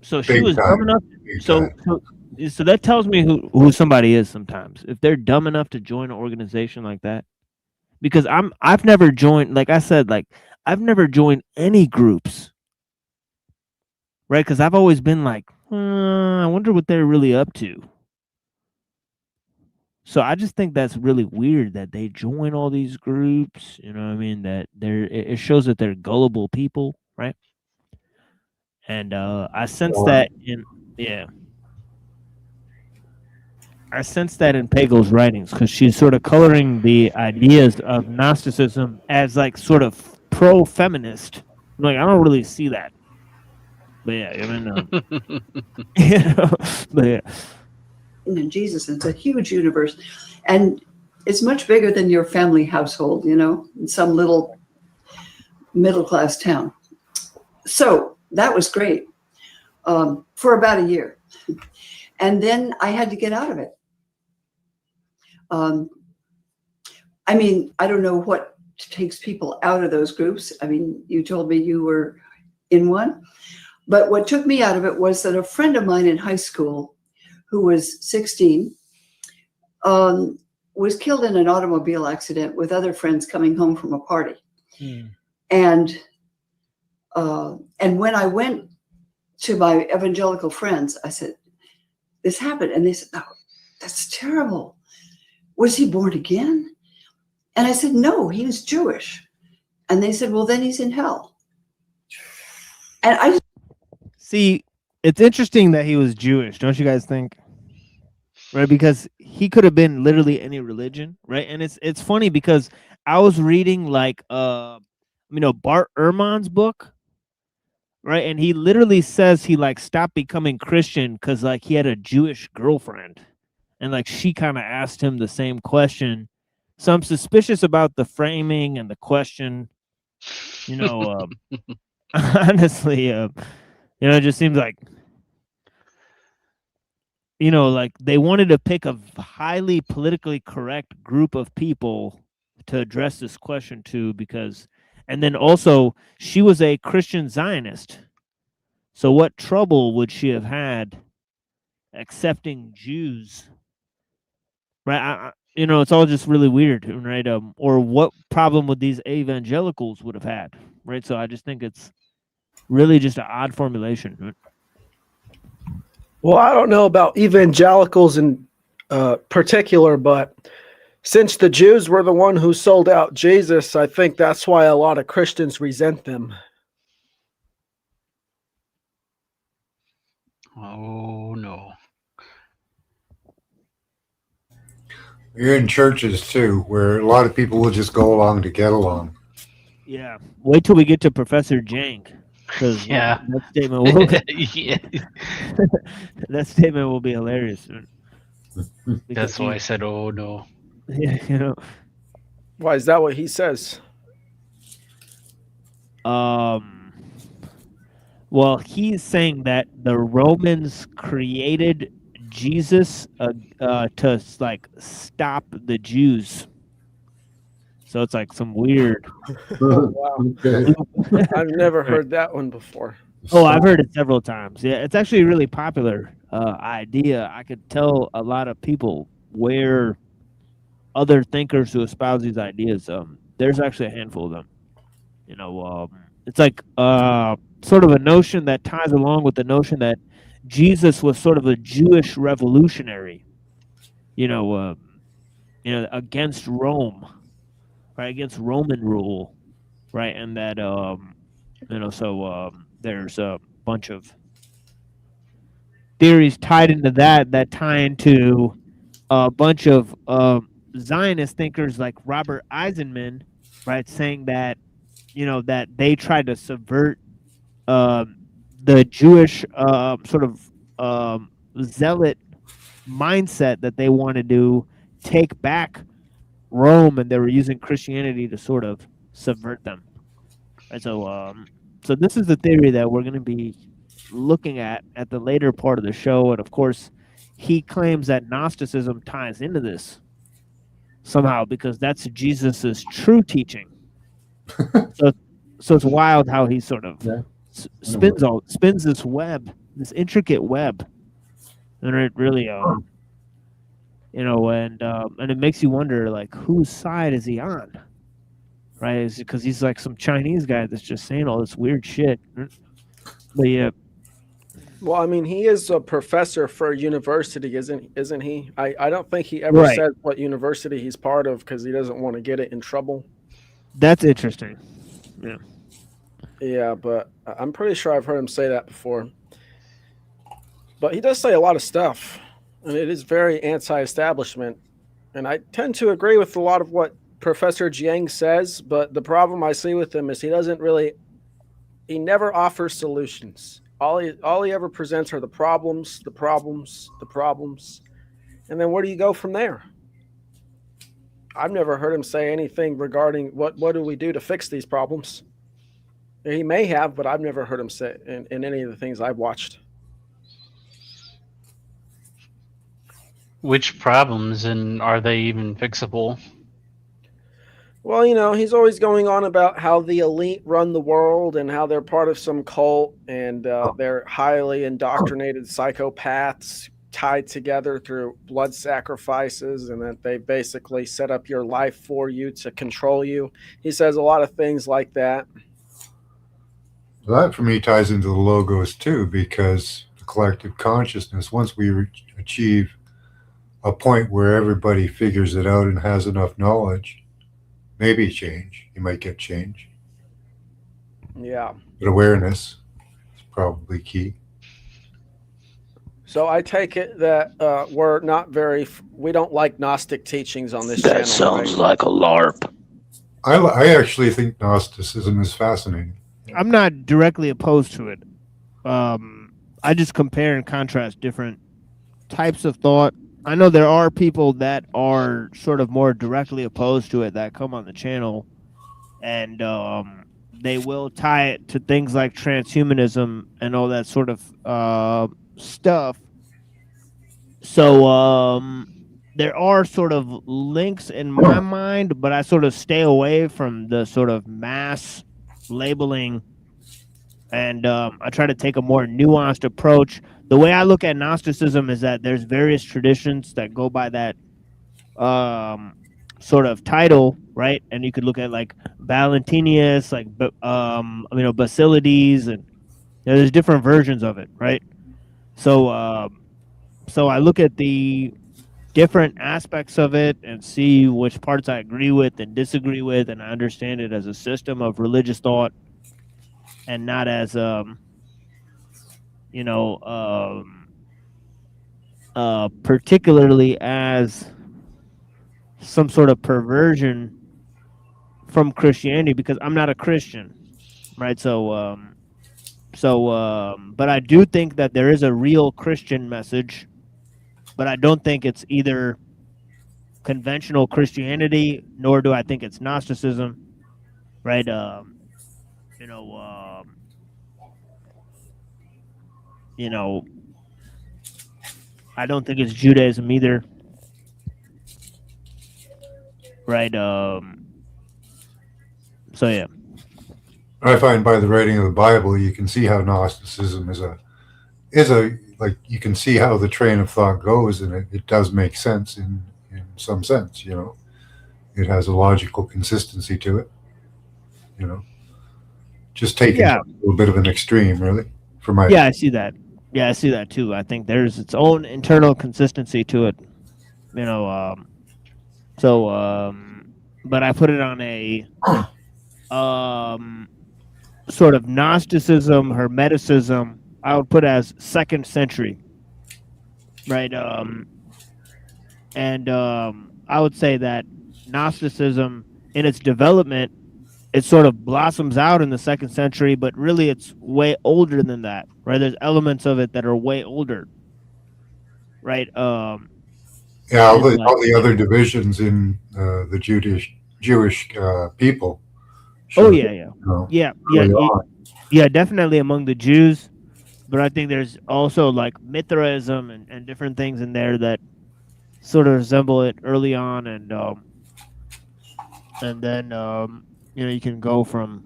So she was dumb enough. So So that tells me who somebody is sometimes. If they're dumb enough to join an organization like that, because I've never joined. Like I said, like I've never joined any groups, right? Because I've always been like, I wonder what they're really up to. So I just think that's really weird that they join all these groups. You know what I mean? That it shows that they're gullible people, right? And I sense that in I sense that in Pagel's writings because she's sort of coloring the ideas of Gnosticism as like sort of pro-feminist. Like I don't really see that, but yeah, I mean, you know, but yeah. And Jesus, it's a huge universe, and it's much bigger than your family household. You know, in some little middle-class town. So that was great for about a year, and then I had to get out of it. I mean, I don't know what takes people out of those groups. I mean, you told me you were in one, but what took me out of it was that a friend of mine in high school, who was 16, was killed in an automobile accident with other friends coming home from a party. And when I went to my evangelical friends, I said, this happened. And they said, oh, that's terrible. Was he born again? And I said, no, he was Jewish. And they said, well, then he's in hell. And I see, it's interesting that he was Jewish, don't you guys think? Right, because he could have been literally any religion, right? And it's funny because I was reading like Bart Ehrman's book, right? And he literally says he like stopped becoming Christian because like he had a Jewish girlfriend, and like she kind of asked him the same question. So I'm suspicious about the framing and the question. You know, honestly, it just seems like. You know, like they wanted to pick a highly politically correct group of people to address this question to because, and then also she was a Christian Zionist. So what trouble would she have had accepting Jews? Right. It's all just really weird. Right. Or what problem would these evangelicals would have had? Right. So I just think it's really just an odd formulation. Right? Well, I don't know about evangelicals in particular, but since the Jews were the one who sold out Jesus, I think that's why a lot of Christians resent them. Oh, no. You're in churches, too, where a lot of people will just go along to get along. Yeah. Wait till we get to Professor Jank. Yeah. That statement will Yeah. that statement will be hilarious. That's why I said, oh, no. Yeah, Why is that what he says? Well, he's saying that the Romans created Jesus to like stop the Jews. So it's like some weird. Oh, wow. I've never heard that one before. Oh, I've heard it several times. Yeah, it's actually a really popular idea. I could tell a lot of people where other thinkers who espouse these ideas. There's actually a handful of them. It's like sort of a notion that ties along with the notion that Jesus was sort of a Jewish revolutionary. Against Rome. Right, against Roman rule, right, and that there's a bunch of theories tied into that tie into a bunch of Zionist thinkers like Robert Eisenman, right, saying that that they tried to subvert the Jewish sort of zealot mindset that they wanted to take back Rome, and they were using Christianity to sort of subvert them. And so this is the theory that we're going to be looking at the later part of the show. And of course, he claims that Gnosticism ties into this somehow because that's Jesus's true teaching. So it's wild how he sort of spins this web, this intricate web and it really you know, and it makes you wonder, like, whose side is he on, right? Is it because he's like some Chinese guy that's just saying all this weird shit? But yeah. Well, I mean, he is a professor for a university, isn't he? I don't think he ever Right. said what university he's part of because he doesn't want to get it in trouble. That's interesting. Yeah. Yeah, but I'm pretty sure I've heard him say that before. But he does say a lot of stuff, and it is very anti-establishment. And I tend to agree with a lot of what Professor Jiang says, but the problem I see with him is he never offers solutions. All he ever presents are the problems, and then where do you go from there? I've never heard him say anything regarding what do we do to fix these problems. He may have, but I've never heard him say in any of the things I've watched. Which problems, and are they even fixable? Well, you know, he's always going on about how the elite run the world and how they're part of some cult and they're highly indoctrinated psychopaths tied together through blood sacrifices, and that they basically set up your life for you to control you. He says a lot of things like that. That for me ties into the logos too, because the collective consciousness, once we achieve a point where everybody figures it out and has enough knowledge, maybe change. You might get change. Yeah. But awareness is probably key. So I take it that we don't like Gnostic teachings on this channel. That sounds right? like a LARP. I actually think Gnosticism is fascinating. I'm not directly opposed to it. I just compare and contrast different types of thought. I know there are people that are sort of more directly opposed to it that come on the channel, and they will tie it to things like transhumanism and all that sort of stuff. So there are sort of links in my mind, but I sort of stay away from the sort of mass labeling, and I try to take a more nuanced approach. The way I look at Gnosticism is that there's various traditions that go by that sort of title, right? And you could look at like Valentinius, like Basilides, and there's different versions of it, right? So so I look at the different aspects of it and see which parts I agree with and disagree with, and I understand it as a system of religious thought and not as particularly as some sort of perversion from Christianity, because I'm not a Christian, right? So but I do think that there is a real Christian message, but I don't think it's either conventional Christianity, nor do I think it's Gnosticism, right? I don't think it's Judaism either, right? So yeah. I find by the writing of the Bible, you can see how Gnosticism is a like, you can see how the train of thought goes, and it does make sense in some sense. You know, it has a logical consistency to it. You know, just taking a little bit of an extreme, really, for my. Yeah, I see that. Yeah, I see that too. I think there's its own internal consistency to it. You know, but I put it on a sort of Gnosticism, Hermeticism. I would put as 2nd century, right? And I would say that Gnosticism, in its development, it sort of blossoms out in the 2nd century, but really it's way older than that, right? There's elements of it that are way older, right? All the other divisions in the Jewish people. Yeah, definitely among the Jews, but I think there's also like Mithraism and different things in there that sort of resemble it early on, and then you can go from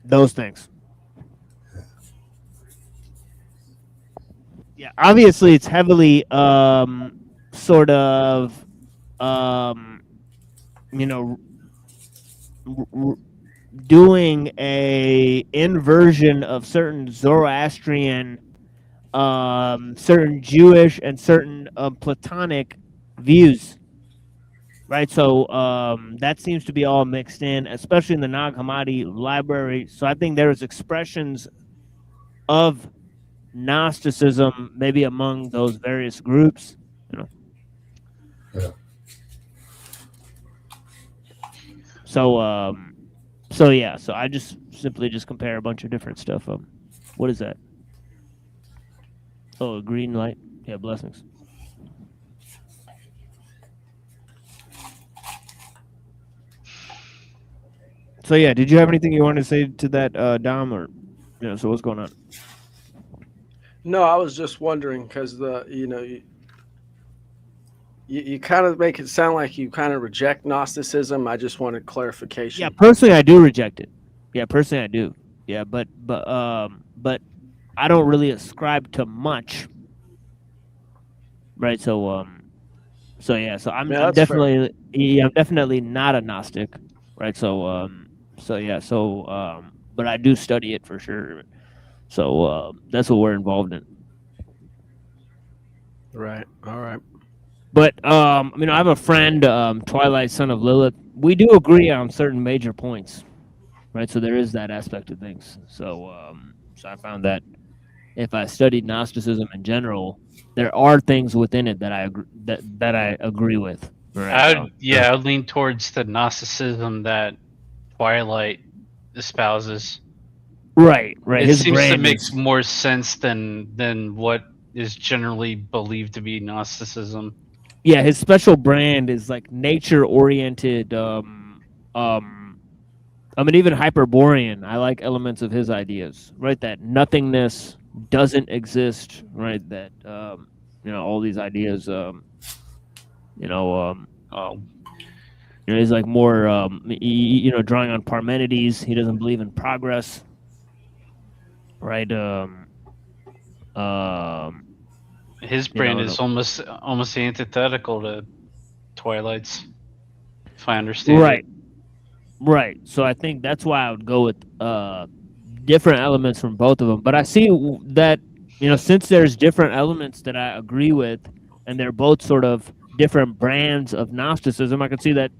those things. Yeah, obviously it's heavily sort of you know doing a inversion of certain Zoroastrian, certain Jewish, and certain Platonic views, right? So that seems to be all mixed in, especially in the Nag Hammadi library. So I think there's expressions of Gnosticism maybe among those various groups, you know. Yeah. So yeah, so I just simply just compare a bunch of different stuff. What is that? Oh, a green light. Yeah, blessings. So yeah, did you have anything you wanted to say to that, Dom, or so what's going on? No, I was just wondering because you kind of make it sound like you kind of reject Gnosticism. I just wanted clarification. Yeah, personally, I do reject it. Yeah, personally, I do. Yeah, but I don't really ascribe to much. Right. So yeah. So I'm definitely I'm definitely not a Gnostic. Right. So yeah. So but I do study it for sure. So that's what we're involved in. Right. All right. But I have a friend, Twilight, son of Lilith. We do agree on certain major points, right? So there is that aspect of things. So so I found that if I studied Gnosticism in general, there are things within it that I agree that I agree with. Right? I'd lean towards the Gnosticism that Twilight espouses. Right. It His seems to brand make is more sense than what is generally believed to be Gnosticism. Yeah, his special brand is like nature-oriented. Even Hyperborean. I like elements of his ideas. Right, that nothingness doesn't exist. Right, that all these ideas. He's like more drawing on Parmenides. He doesn't believe in progress. Right. His brand is almost antithetical to Twilight's, if I understand it. Right. So I think that's why I would go with different elements from both of them. But I see that since there's different elements that I agree with, and they're both sort of different brands of Gnosticism, I can see that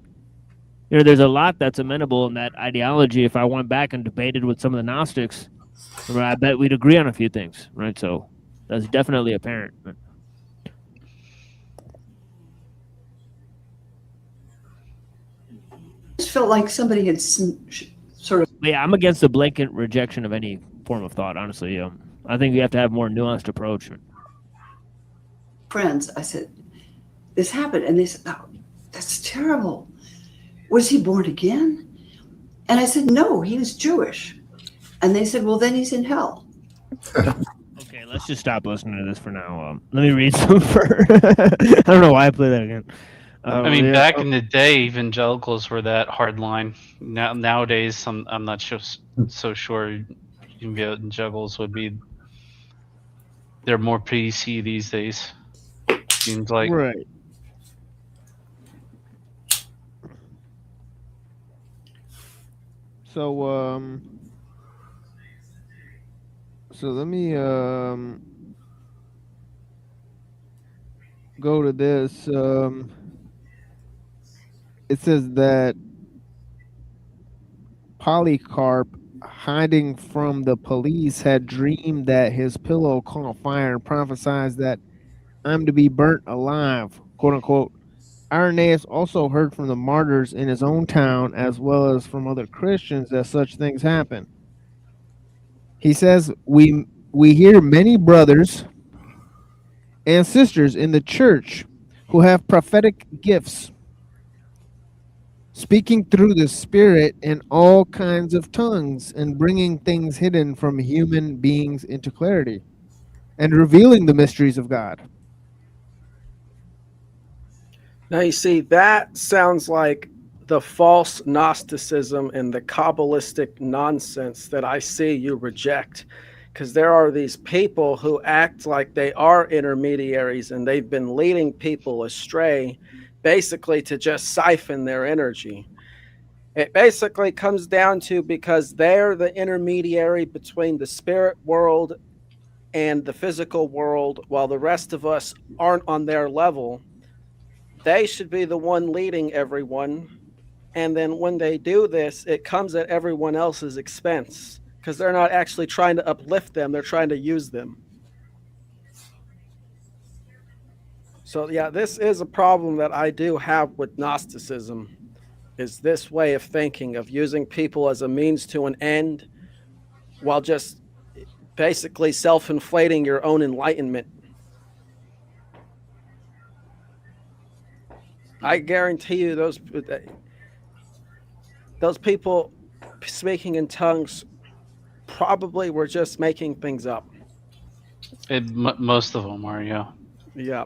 there's a lot that's amenable in that ideology. If I went back and debated with some of the Gnostics, I bet we'd agree on a few things, right? So that's definitely apparent. I just felt like somebody had sort of. Yeah, I'm against the blanket rejection of any form of thought, honestly. I think you have to have a more nuanced approach. Friends, I said, this happened. And they said, oh, that's terrible. Was he born again? And I said, no, he was Jewish. And they said, well, then he's in hell. Okay, let's just stop listening to this for now. Let me read some first. I don't know why I play that again. Back in the day, evangelicals were that hard line. Nowadays, I'm not so sure evangelicals would be. They're more PC these days. Seems like. Right. So so let me go to this. It says that Polycarp, hiding from the police, had dreamed that his pillow caught fire and prophesied that I'm to be burnt alive, quote unquote. Irenaeus also heard from the martyrs in his own town as well as from other Christians that such things happen. He says, we hear many brothers and sisters in the church who have prophetic gifts, speaking through the Spirit in all kinds of tongues and bringing things hidden from human beings into clarity and revealing the mysteries of God. Now, you see, that sounds like the false Gnosticism and the Kabbalistic nonsense that I see you reject. because there are these people who act like they are intermediaries and they've been leading people astray, basically to just siphon their energy. It basically comes down to, because they're the intermediary between the spirit world and the physical world, while the rest of us aren't on their level, they should be the one leading everyone. And then when they do this, it comes at everyone else's expense, because they're not actually trying to uplift them, they're trying to use them. So yeah, this is a problem that I do have with Gnosticism, is this way of thinking, of using people as a means to an end while just basically self-inflating your own enlightenment. I guarantee you those people speaking in tongues probably were just making things up. Most of them are, yeah. Yeah.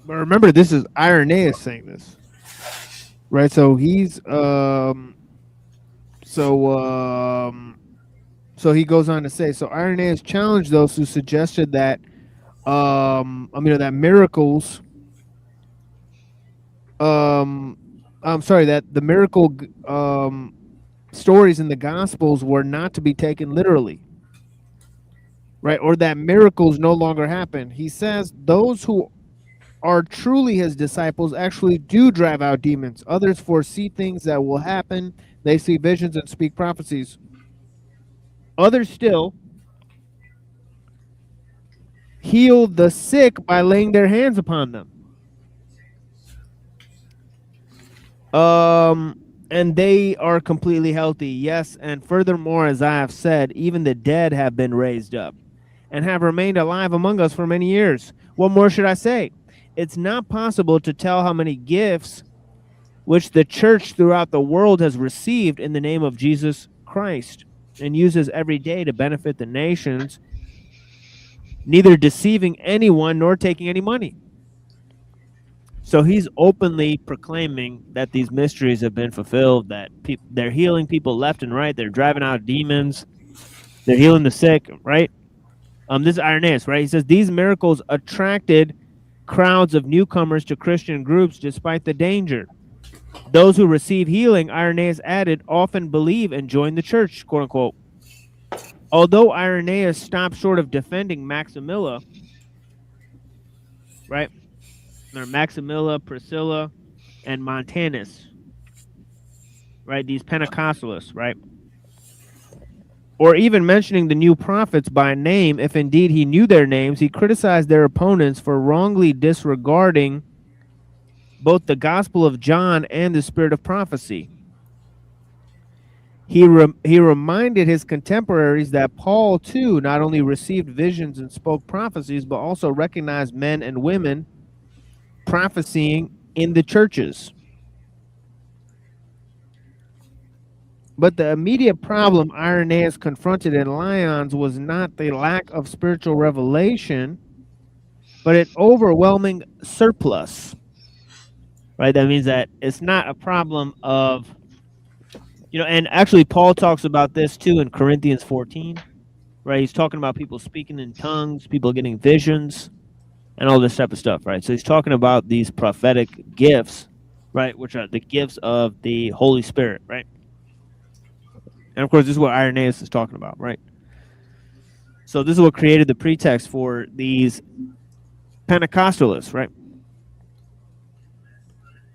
But remember, this is Irenaeus saying this, right? So he's so he goes on to say, so Irenaeus challenged those who suggested that that miracles that the miracle stories in the Gospels were not to be taken literally, right? Or that miracles no longer happen. He says those who are truly his disciples actually do drive out demons. Others foresee things that will happen. They see visions and speak prophecies. Others still heal the sick by laying their hands upon them. And they are completely healthy. Yes, and furthermore, as I have said, even the dead have been raised up and have remained alive among us for many years. What more should I say? It's not possible to tell how many gifts which the church throughout the world has received in the name of Jesus Christ and uses every day to benefit the nations, neither deceiving anyone nor taking any money. So he's openly proclaiming that these mysteries have been fulfilled, that they're healing people left and right, they're driving out demons, they're healing the sick, right? This is Irenaeus, right? He says these miracles attracted crowds of newcomers to Christian groups despite the danger. Those who receive healing, Irenaeus added, often believe and join the church, quote unquote. Although Irenaeus stopped short of defending Maximilla, right? Or Maximilla, Priscilla, and Montanus, right? These Pentecostalists, right? Or even mentioning the new prophets by name, if indeed he knew their names, he criticized their opponents for wrongly disregarding both the Gospel of John and the Spirit of prophecy. He reminded his contemporaries that Paul, too, not only received visions and spoke prophecies, but also recognized men and women prophesying in the churches. But the immediate problem Irenaeus confronted in Lyons was not the lack of spiritual revelation, but an overwhelming surplus. Right? That means that it's not a problem of, and actually Paul talks about this too in Corinthians 14, right? He's talking about people speaking in tongues, people getting visions, and all this type of stuff, right? So he's talking about these prophetic gifts, right? Which are the gifts of the Holy Spirit, right? And of course, this is what Irenaeus is talking about, right? So this is what created the pretext for these Pentecostalists, right?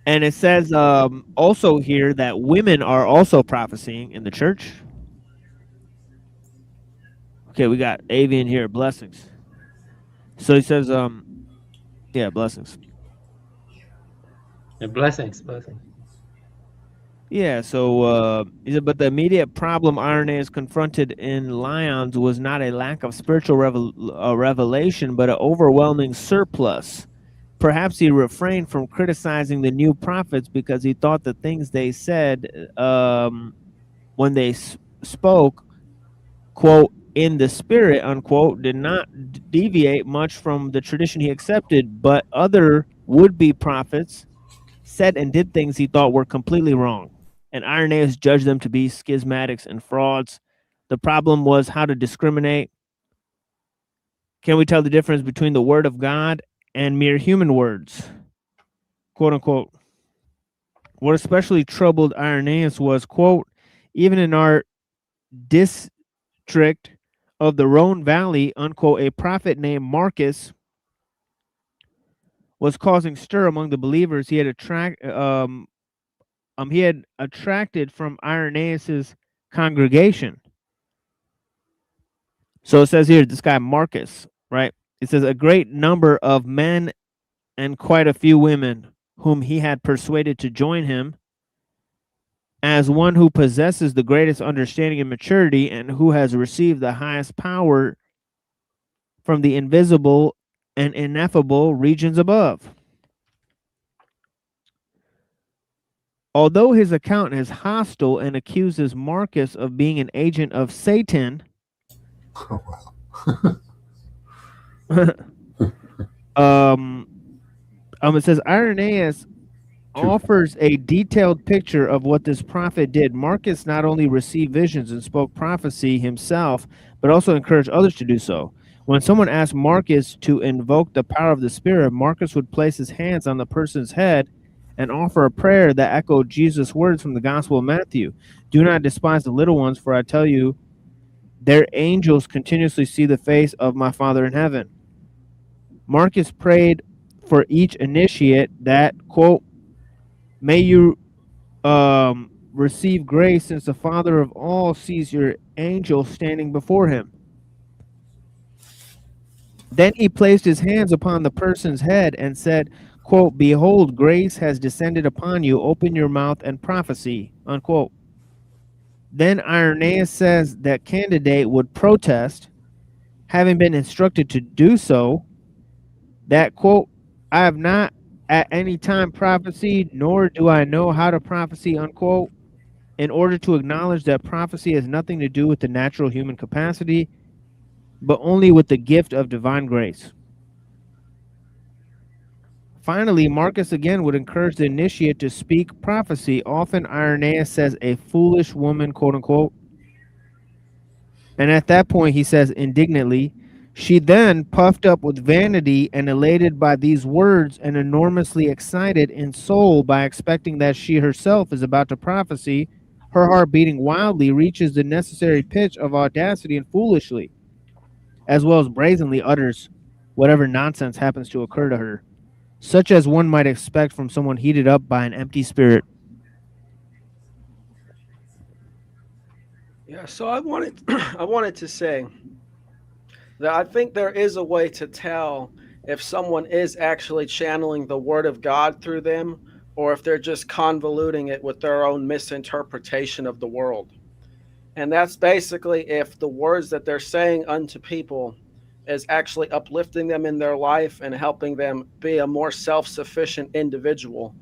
And it says also here that women are also prophesying in the church. Okay, we got Avian here, blessings. So he says, blessings. Yeah, blessings. Yeah, so he said, but the immediate problem Irenaeus confronted in Lyons was not a lack of spiritual revelation, but an overwhelming surplus. Perhaps he refrained from criticizing the new prophets because he thought the things they said when they spoke, quote, in the spirit, unquote, did not deviate much from the tradition he accepted, but other would-be prophets said and did things he thought were completely wrong, and Irenaeus judged them to be schismatics and frauds. The problem was how to discriminate Can we tell the difference between the word of God and mere human words? Quote unquote. What especially troubled Irenaeus was, quote, even in our district of the Rhone Valley, unquote, a prophet named Marcus was causing stir among the believers he had attracted from Irenaeus's congregation. So it says here, this guy Marcus, right? It says a great number of men and quite a few women whom he had persuaded to join him, as one who possesses the greatest understanding and maturity and who has received the highest power from the invisible and ineffable regions above. Although his account is hostile and accuses Marcus of being an agent of Satan, it says Irenaeus offers a detailed picture of what this prophet did. Marcus not only received visions and spoke prophecy himself, but also encouraged others to do so. When someone asked Marcus to invoke the power of the Spirit, Marcus would place his hands on the person's head and offer a prayer that echoed Jesus' words from the Gospel of Matthew. Do not despise the little ones, for I tell you, their angels continuously see the face of my Father in heaven. Marcus prayed for each initiate that, quote, may you receive grace, since the Father of all sees your angel standing before him. Then he placed his hands upon the person's head and said, quote, behold, grace has descended upon you. Open your mouth and prophesy, unquote. Then Irenaeus says that candidate would protest, having been instructed to do so, that, quote, I have not at any time prophesied, nor do I know how to prophesy, unquote, in order to acknowledge that prophecy has nothing to do with the natural human capacity, but only with the gift of divine grace. Finally, Marcus again would encourage the initiate to speak prophecy. Often Irenaeus says a foolish woman, quote unquote. And at that point, he says indignantly, she then, puffed up with vanity and elated by these words and enormously excited in soul by expecting that she herself is about to prophesy, her heart beating wildly, reaches the necessary pitch of audacity and foolishly, as well as brazenly utters whatever nonsense happens to occur to her, such as one might expect from someone heated up by an empty spirit. Yeah, so I wanted to say that I think there is a way to tell if someone is actually channeling the word of God through them, or if they're just convoluting it with their own misinterpretation of the world. And that's basically if the words that they're saying unto people is actually uplifting them in their life and helping them be a more self-sufficient individual,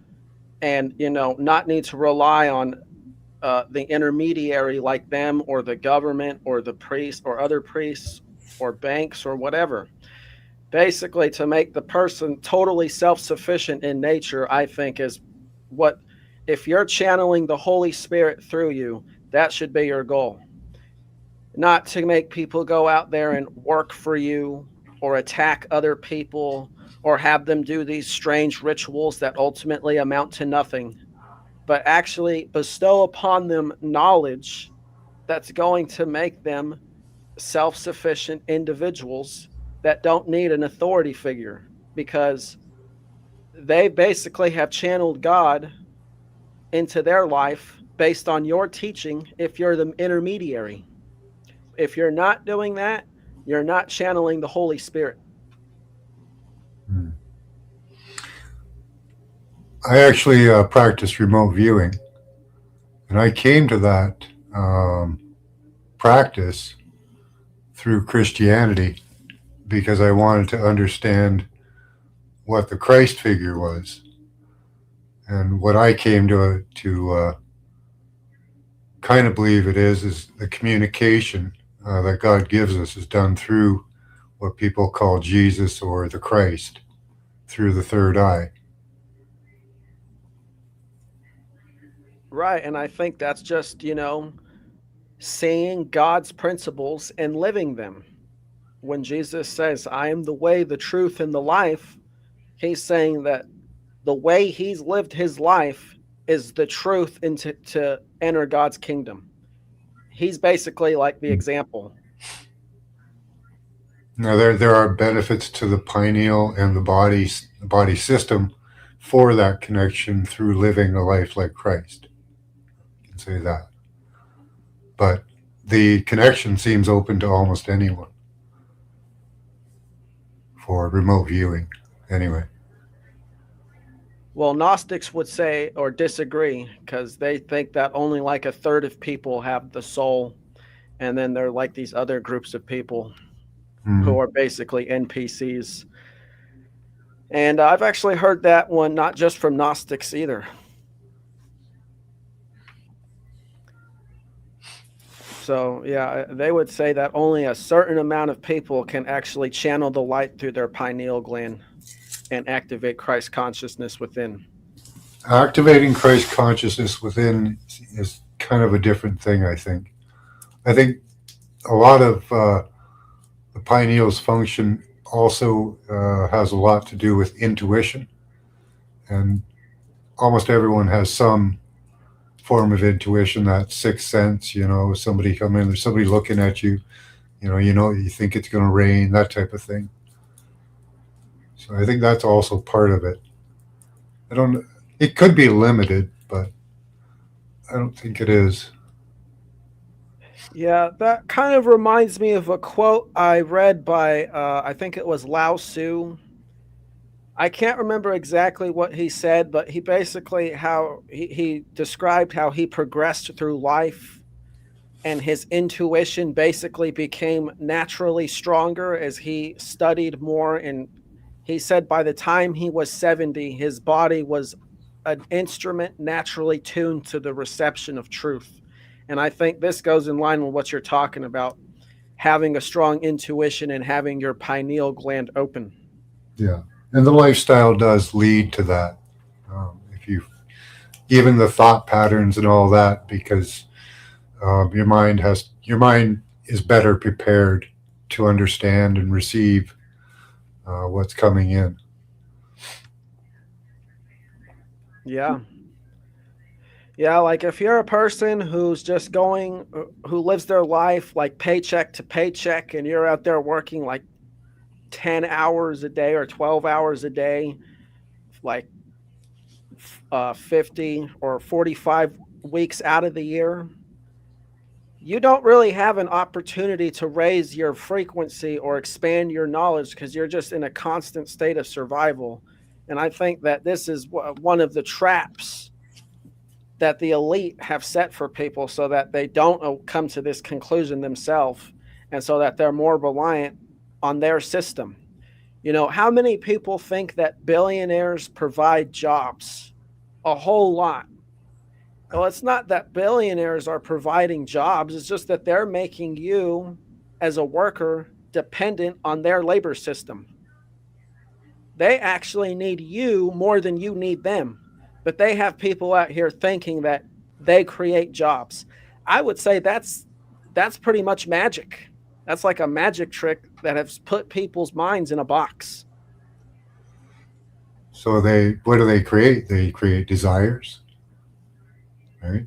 and, you know, not need to rely on the intermediary like them or the government or the priest or other priests or banks or whatever. Basically, to make the person totally self-sufficient in nature, I think, is what, if you're channeling the Holy Spirit through you, that should be your goal. Not to make people go out there and work for you or attack other people or have them do these strange rituals that ultimately amount to nothing, but actually bestow upon them knowledge that's going to make them self-sufficient individuals that don't need an authority figure, because they basically have channeled God into their life based on your teaching if you're the intermediary. If you're not doing that, you're not channeling the Holy Spirit. I actually practice remote viewing, and I came to that practice through Christianity because I wanted to understand what the Christ figure was. And what I came to kind of believe it is the communication that God gives us is done through what people call Jesus or the Christ, through the third eye. Right, and I think that's just, you know, seeing God's principles and living them. when Jesus says, I am the way, the truth, and the life, he's saying that the way he's lived his life is the truth into to enter God's kingdom. He's basically like the example. Now, there are benefits to the pineal and the body system for that connection through living a life like Christ. You can say that. But the connection seems open to almost anyone for remote viewing, anyway. Well, Gnostics would say or disagree because they think that only like a third of people have the soul, and then they're like these other groups of people who are basically NPCs. And I've actually heard that one not just from Gnostics either. So yeah, they would say that only a certain amount of people can actually channel the light through their pineal gland and activate Christ consciousness within. Activating Christ consciousness within is kind of a different thing, I think. I think a lot of the pineal's function also has a lot to do with intuition. And almost everyone has some form of intuition, that sixth sense, somebody come in, there's somebody looking at you, you think it's going to rain, that type of thing. So I think that's also part of it. It could be limited, but I don't think it is. Yeah, that kind of reminds me of a quote I read by, I think it was Lao Tzu. I can't remember exactly what he said, but he basically he described how he progressed through life and his intuition basically became naturally stronger as he studied more. And he said by the time he was 70, his body was an instrument naturally tuned to the reception of truth. And I think this goes in line with what you're talking about, having a strong intuition and having your pineal gland open. Yeah. And the lifestyle does lead to that. Even the thought patterns and all that, because your mind is better prepared to understand and receive what's coming in. Yeah. Yeah, like if you're a person who lives their life like paycheck to paycheck, and you're out there working like 10 hours a day or 12 hours a day, like 50 or 45 weeks out of the year, you don't really have an opportunity to raise your frequency or expand your knowledge because you're just in a constant state of survival. And I think that this is one of the traps that the elite have set for people so that they don't come to this conclusion themselves, and so that they're more reliant on their system. How many people think that billionaires provide jobs? A whole lot. Well, it's not that billionaires are providing jobs. It's just that they're making you as a worker dependent on their labor system. They actually need you more than you need them. But they have people out here thinking that they create jobs. I would say that's pretty much magic. That's like a magic trick that has put people's minds in a box. So what do they create? They create desires, right?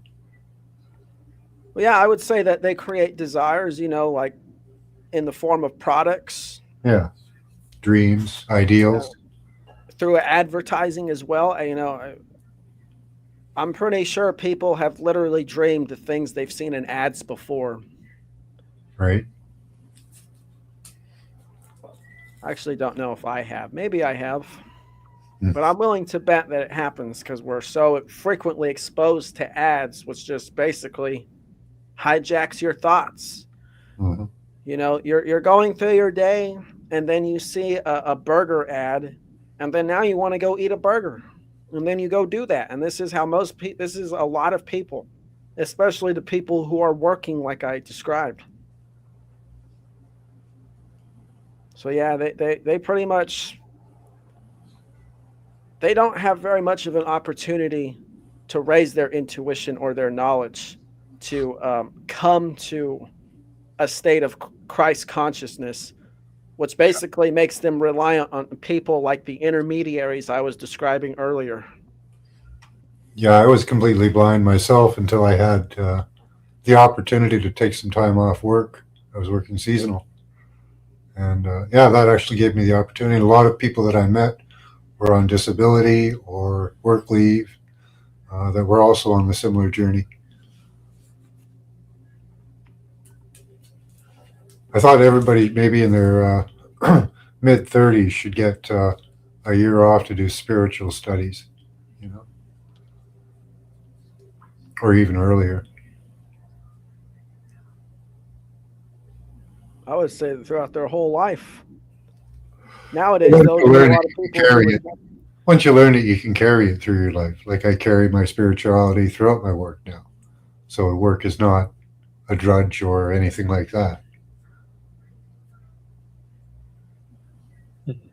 Well, yeah, I would say that they create desires, like in the form of products. Yeah. Dreams, ideals. Through advertising as well. I'm pretty sure people have literally dreamed the things they've seen in ads before. Right. I actually don't know if I have. Maybe I have. But I'm willing to bet that it happens because we're so frequently exposed to ads, which just basically hijacks your thoughts. Mm-hmm. You're going through your day, and then you see a burger ad, and then now you want to go eat a burger. And then you go do that. And this is how this is a lot of people, especially the people who are working like I described. So yeah, they pretty much, they don't have very much of an opportunity to raise their intuition or their knowledge to come to a state of Christ consciousness which basically makes them reliant on people like the intermediaries I was describing earlier. Yeah, I was completely blind myself until I had the opportunity to take some time off work. I was working seasonal. And yeah, that actually gave me the opportunity. A lot of people that I met were on disability or work leave that were also on the similar journey. I thought everybody maybe in their mid-30s should get a year off to do spiritual studies, you know, or even earlier. I would say throughout their whole life. Nowadays, though, a lot of people once you learn it, you can carry it through your life. Like I carry my spirituality throughout my work now. So work is not a drudge or anything like that.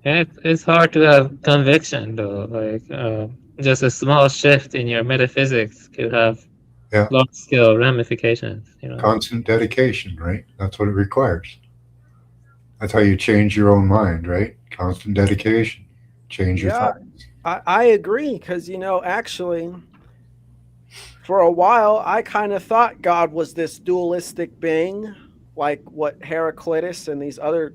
It's hard to have conviction, though. Like just a small shift in your metaphysics could have large-scale ramifications. You know, constant dedication, right? That's what it requires. That's how you change your own mind, right? Constant dedication, change your thoughts. I agree, because actually, for a while, I kind of thought God was this dualistic being, like what Heraclitus and these other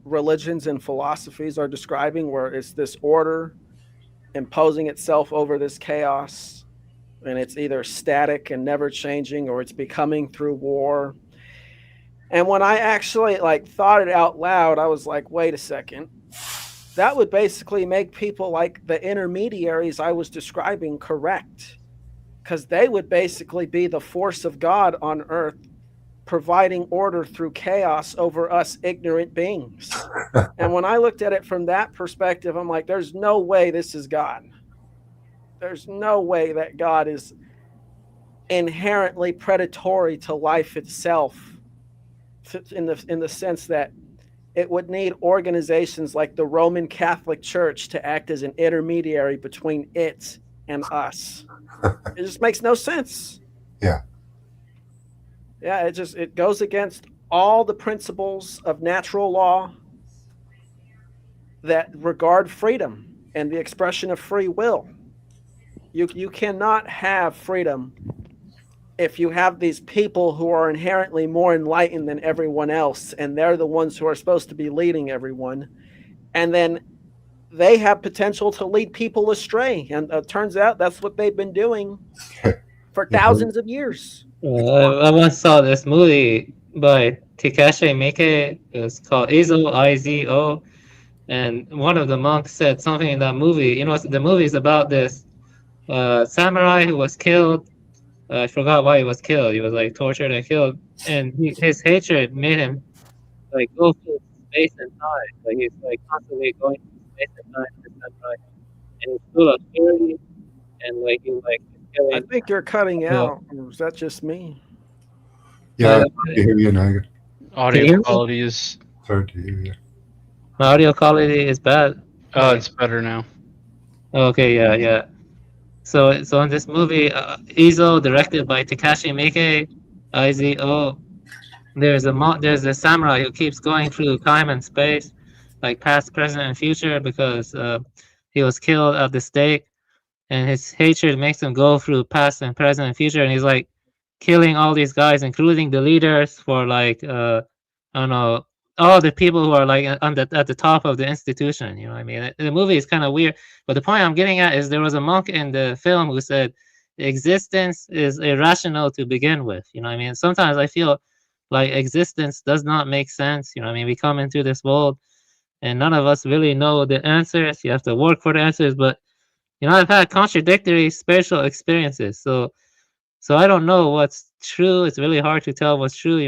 religions and philosophies are describing, where it's this order imposing itself over this chaos, and it's either static and never changing, or it's becoming through war. And when I actually thought it out loud, I was like, wait a second. That would basically make people like the intermediaries I was describing correct, because they would basically be the force of God on earth, providing order through chaos over us ignorant beings. And when I looked at it from that perspective, I'm like, there's no way this is God. There's no way that God is inherently predatory to life itself, in the sense that it would need organizations like the Roman Catholic Church to act as an intermediary between it and us. It just makes no sense. Yeah. Yeah, it goes against all the principles of natural law that regard freedom and the expression of free will. You cannot have freedom if you have these people who are inherently more enlightened than everyone else, and they're the ones who are supposed to be leading everyone, and then they have potential to lead people astray. And it turns out that's what they've been doing for thousands of years. I once saw this movie by Takashi Miike. It's called Izo, I-Z-O. And one of the monks said something in that movie. The movie is about this samurai who was killed. I forgot why he was killed. He was tortured and killed. And his hatred made him go through space and time. He's constantly going through space and time with the samurai. And he's full of fury. And he's killing. I think you're cutting out. Or is that just me? Yeah, I hear you, Naga. Audio quality is. It's hard to hear you. My audio quality is bad. Oh, it's better now. Okay, yeah. So in this movie, Izo, directed by Takashi Miike, I-Z-O, there's a samurai who keeps going through time and space, past, present, and future, because he was killed at the stake, and his hatred makes him go through past and present and future, and he's killing all these guys, including the leaders for I don't know, all the people who are at the top of the institution. You know what I mean? The movie is kind of weird, but the point I'm getting at is there was a monk in the film who said existence is irrational to begin with. You know what I mean? Sometimes I feel like existence does not make sense. You know what I mean? We come into this world and none of us really know the answers. You have to work for the answers, but I've had contradictory spiritual experiences. So I don't know what's true. It's really hard to tell what's true.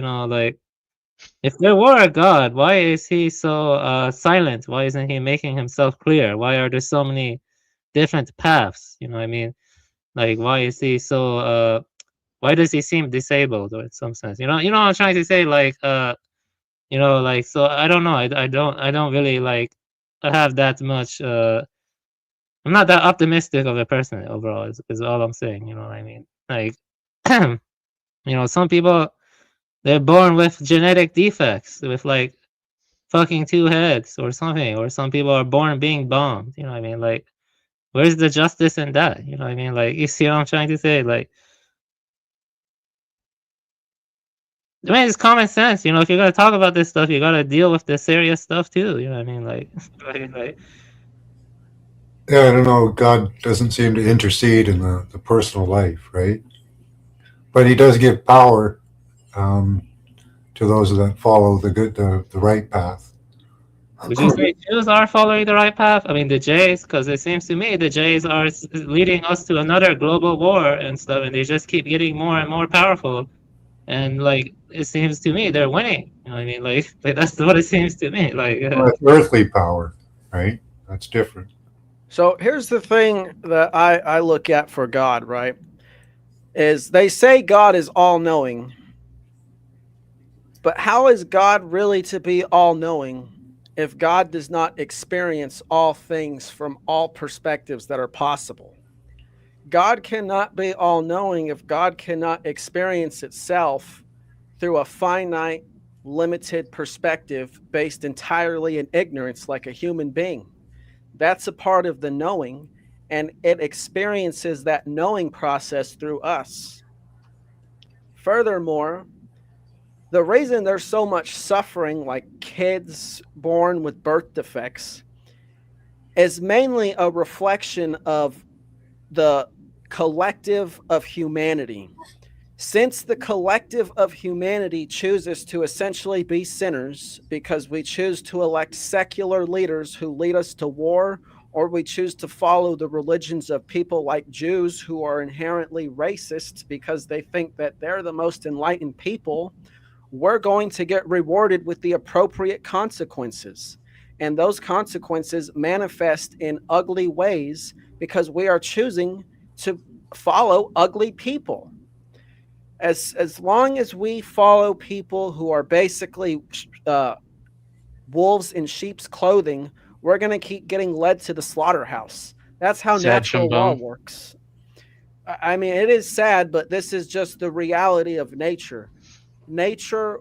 If there were a God, why is he so silent? Why isn't he making himself clear? Why are there so many different paths? You know what I mean? Why is he so why does he seem disabled, or in some sense? You know what I'm trying to say? So I don't know. I don't really have that much I'm not that optimistic of a person overall, is all I'm saying. You know what I mean? Some people, they're born with genetic defects, with fucking two heads or something, or some people are born being bombed. You know what I mean? Like, where's the justice in that? You know what I mean? Like, you see what I'm trying to say? Like, I mean, it's common sense. You know, if you're gonna talk about this stuff, you gotta deal with the serious stuff too. You know what I mean? Like, like Yeah, I don't know. God doesn't seem to intercede in the personal life, right? But he does give power to those that follow the right path. would you say Jews are following the right path? I mean, the Jays, because it seems to me the Jays are leading us to another global war and stuff, and they just keep getting more and more powerful. And like, it seems to me they're winning. You know what I mean? Like that's what it seems to me. Like, Well, it's earthly power, right? That's different. So here's the thing that I look at for God, right? Is they say God is all-knowing, but how is God really to be all-knowing if God does not experience all things from all perspectives that are possible? God cannot be all-knowing if God cannot experience itself through a finite, limited perspective based entirely in ignorance like a human being. That's a part of the knowing, and it experiences that knowing process through us. Furthermore, the reason there's so much suffering, like kids born with birth defects, is mainly a reflection of the collective of humanity. Since the collective of humanity chooses to essentially be sinners because we choose to elect secular leaders who lead us to war, or we choose to follow the religions of people like Jews who are inherently racist because they think that they're the most enlightened people, we're going to get rewarded with the appropriate consequences. And those consequences manifest in ugly ways because we are choosing to follow ugly people. As long as we follow people who are basically wolves in sheep's clothing, we're going to keep getting led to the slaughterhouse. That's how natural law works. I mean, it is sad, but this is just the reality of nature. Nature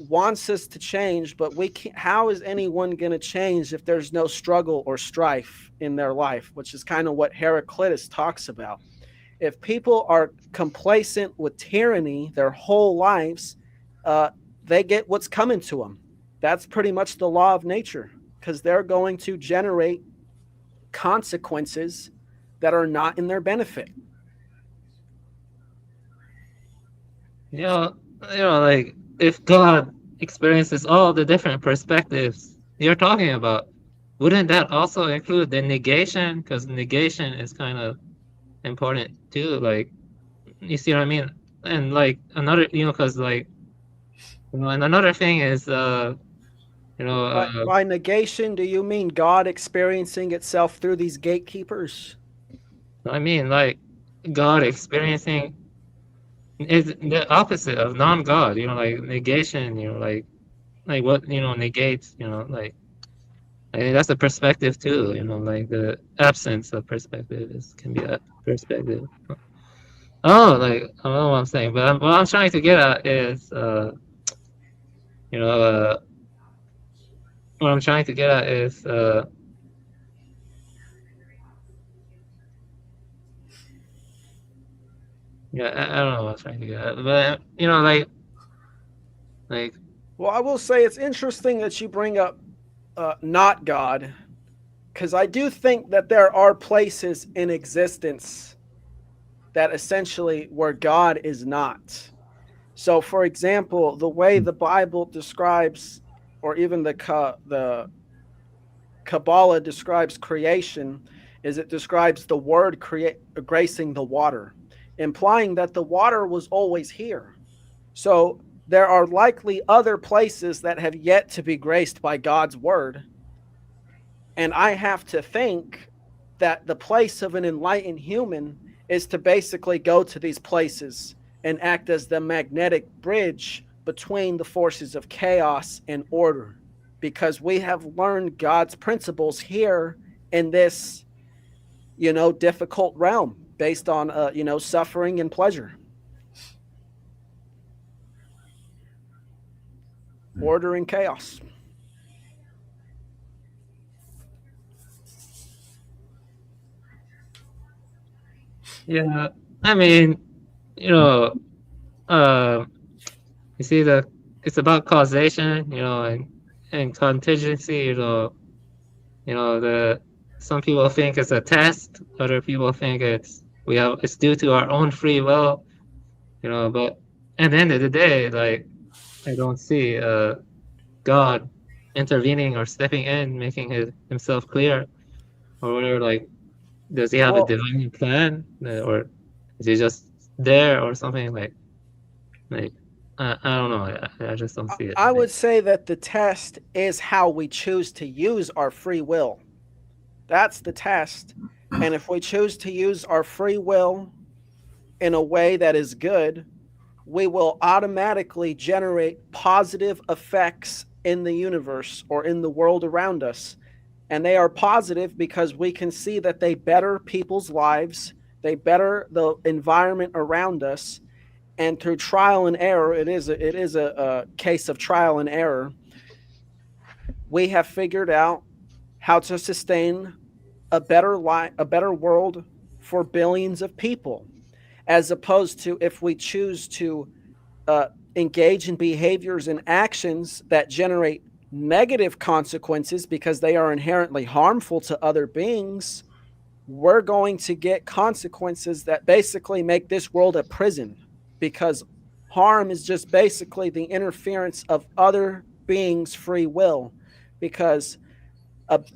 wants us to change, but we can't. How is anyone going to change if there's no struggle or strife in their life, which is kind of what Heraclitus talks about. If people are complacent with tyranny their whole lives, they get what's coming to them. That's pretty much the law of nature, because they're going to generate consequences that are not in their benefit. you know, like if God experiences all the different perspectives you're talking about, wouldn't that also include the negation? Because negation is kind of important too. Like, you see what I mean? And like another, because like, and another thing is, by negation, do you mean God experiencing itself through these gatekeepers? I mean, like, God experiencing is the opposite of non-God. Like negation. Like what negates. Like, I mean, that's a perspective too. Like the absence of perspective can be a perspective. Oh, like, I don't know what I'm saying, but what I'm trying to get at is, what I'm trying to get at is, yeah, I don't know what I'm trying to get at, but like. Well, I will say it's interesting that you bring up not God, because I do think that there are places in existence that essentially where God is not. So, for example, the way the Bible describes, or even the Kabbalah describes creation, is it describes the word gracing the water, implying that the water was always here. So there are likely other places that have yet to be graced by God's word. And I have to think that the place of an enlightened human is to basically go to these places and act as the magnetic bridge between the forces of chaos and order, because we have learned God's principles here in this, difficult realm based on, suffering and pleasure. Order and chaos. Yeah, I mean, you know, you see it's about causation, and contingency. Some people think it's a test, other people think it's due to our own free will. But at the end of the day, like I don't see God intervening or stepping in, making himself clear, or whatever. Like, does he have a divine plan, or is he just there or something? Like I don't know. I just don't see it. I would say that the test is how we choose to use our free will. That's the test. And if we choose to use our free will in a way that is good, we will automatically generate positive effects in the universe or in the world around us. And they are positive because we can see that they better people's lives, they better the environment around us. And through trial and error, it is a case of trial and error. We have figured out how to sustain a better world for billions of people, as opposed to if we choose to engage in behaviors and actions that generate negative consequences because they are inherently harmful to other beings, we're going to get consequences that basically make this world a prison, because harm is just basically the interference of other beings' free will, because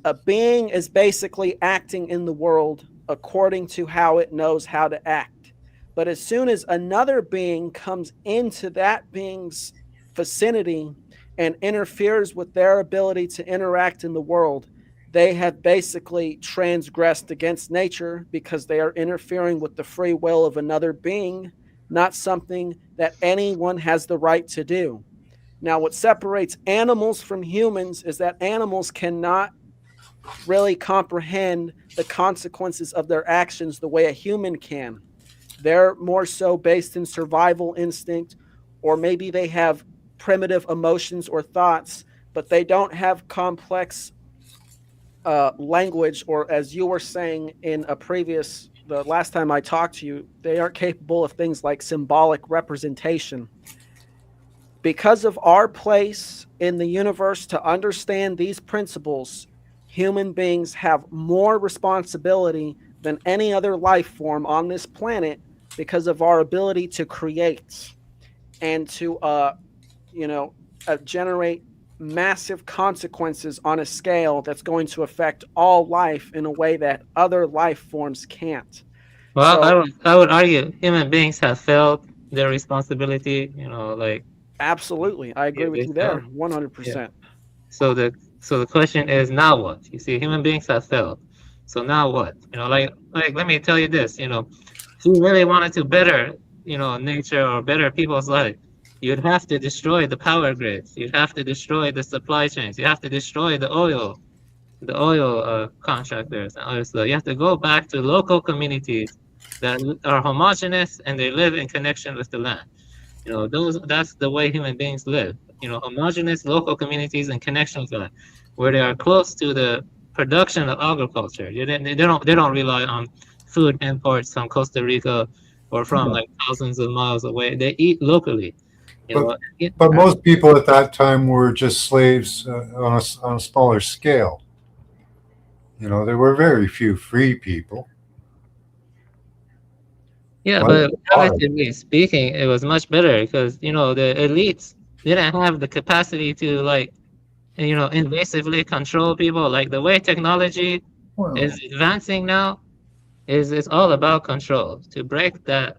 a being is basically acting in the world according to how it knows how to act. But as soon as another being comes into that being's vicinity and interferes with their ability to interact in the world, they have basically transgressed against nature, because they are interfering with the free will of another being, not something that anyone has the right to do. Now, what separates animals from humans is that animals cannot really comprehend the consequences of their actions the way a human can. They're more so based in survival instinct, or maybe they have primitive emotions or thoughts, but they don't have complex language, or as you were saying in the last time I talked to you, they aren't capable of things like symbolic representation. Because of our place in the universe to understand these principles, human beings have more responsibility than any other life form on this planet, because of our ability to create and to generate massive consequences on a scale that's going to affect all life in a way that other life forms can't. Well, I would argue human beings have failed their responsibility. Absolutely, I agree with you there, 100%. Yeah. So the question is, now what? You see, human beings have failed. So now what? Let me tell you this. If you really wanted to better, nature or better people's life, you'd have to destroy the power grids. You'd have to destroy the supply chains. You have to destroy the oil contractors and other stuff. You have to go back to local communities that are homogeneous and they live in connection with the land. That's the way human beings live. Homogeneous local communities in connection with the land, where they are close to the production of agriculture. They don't rely on food imports from Costa Rica or from like thousands of miles away. They eat locally. But most people at that time were just slaves on a smaller scale. There were very few free people. Yeah, but relatively speaking, it was much better because the elites didn't have the capacity to invasively control people. Like the way technology is advancing now, it's all about control, to break that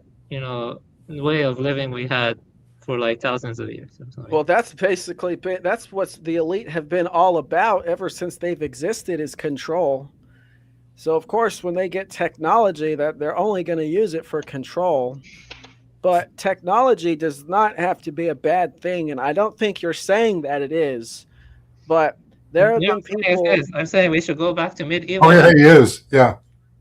way of living we had for like thousands of years. Well, that's what the elite have been all about ever since they've existed, is control. So of course, when they get technology, that they're only going to use it for control. But technology does not have to be a bad thing, and I don't think you're saying that it is. But there have been people. I'm saying we should go back to medieval. Oh yeah, he is. Yeah.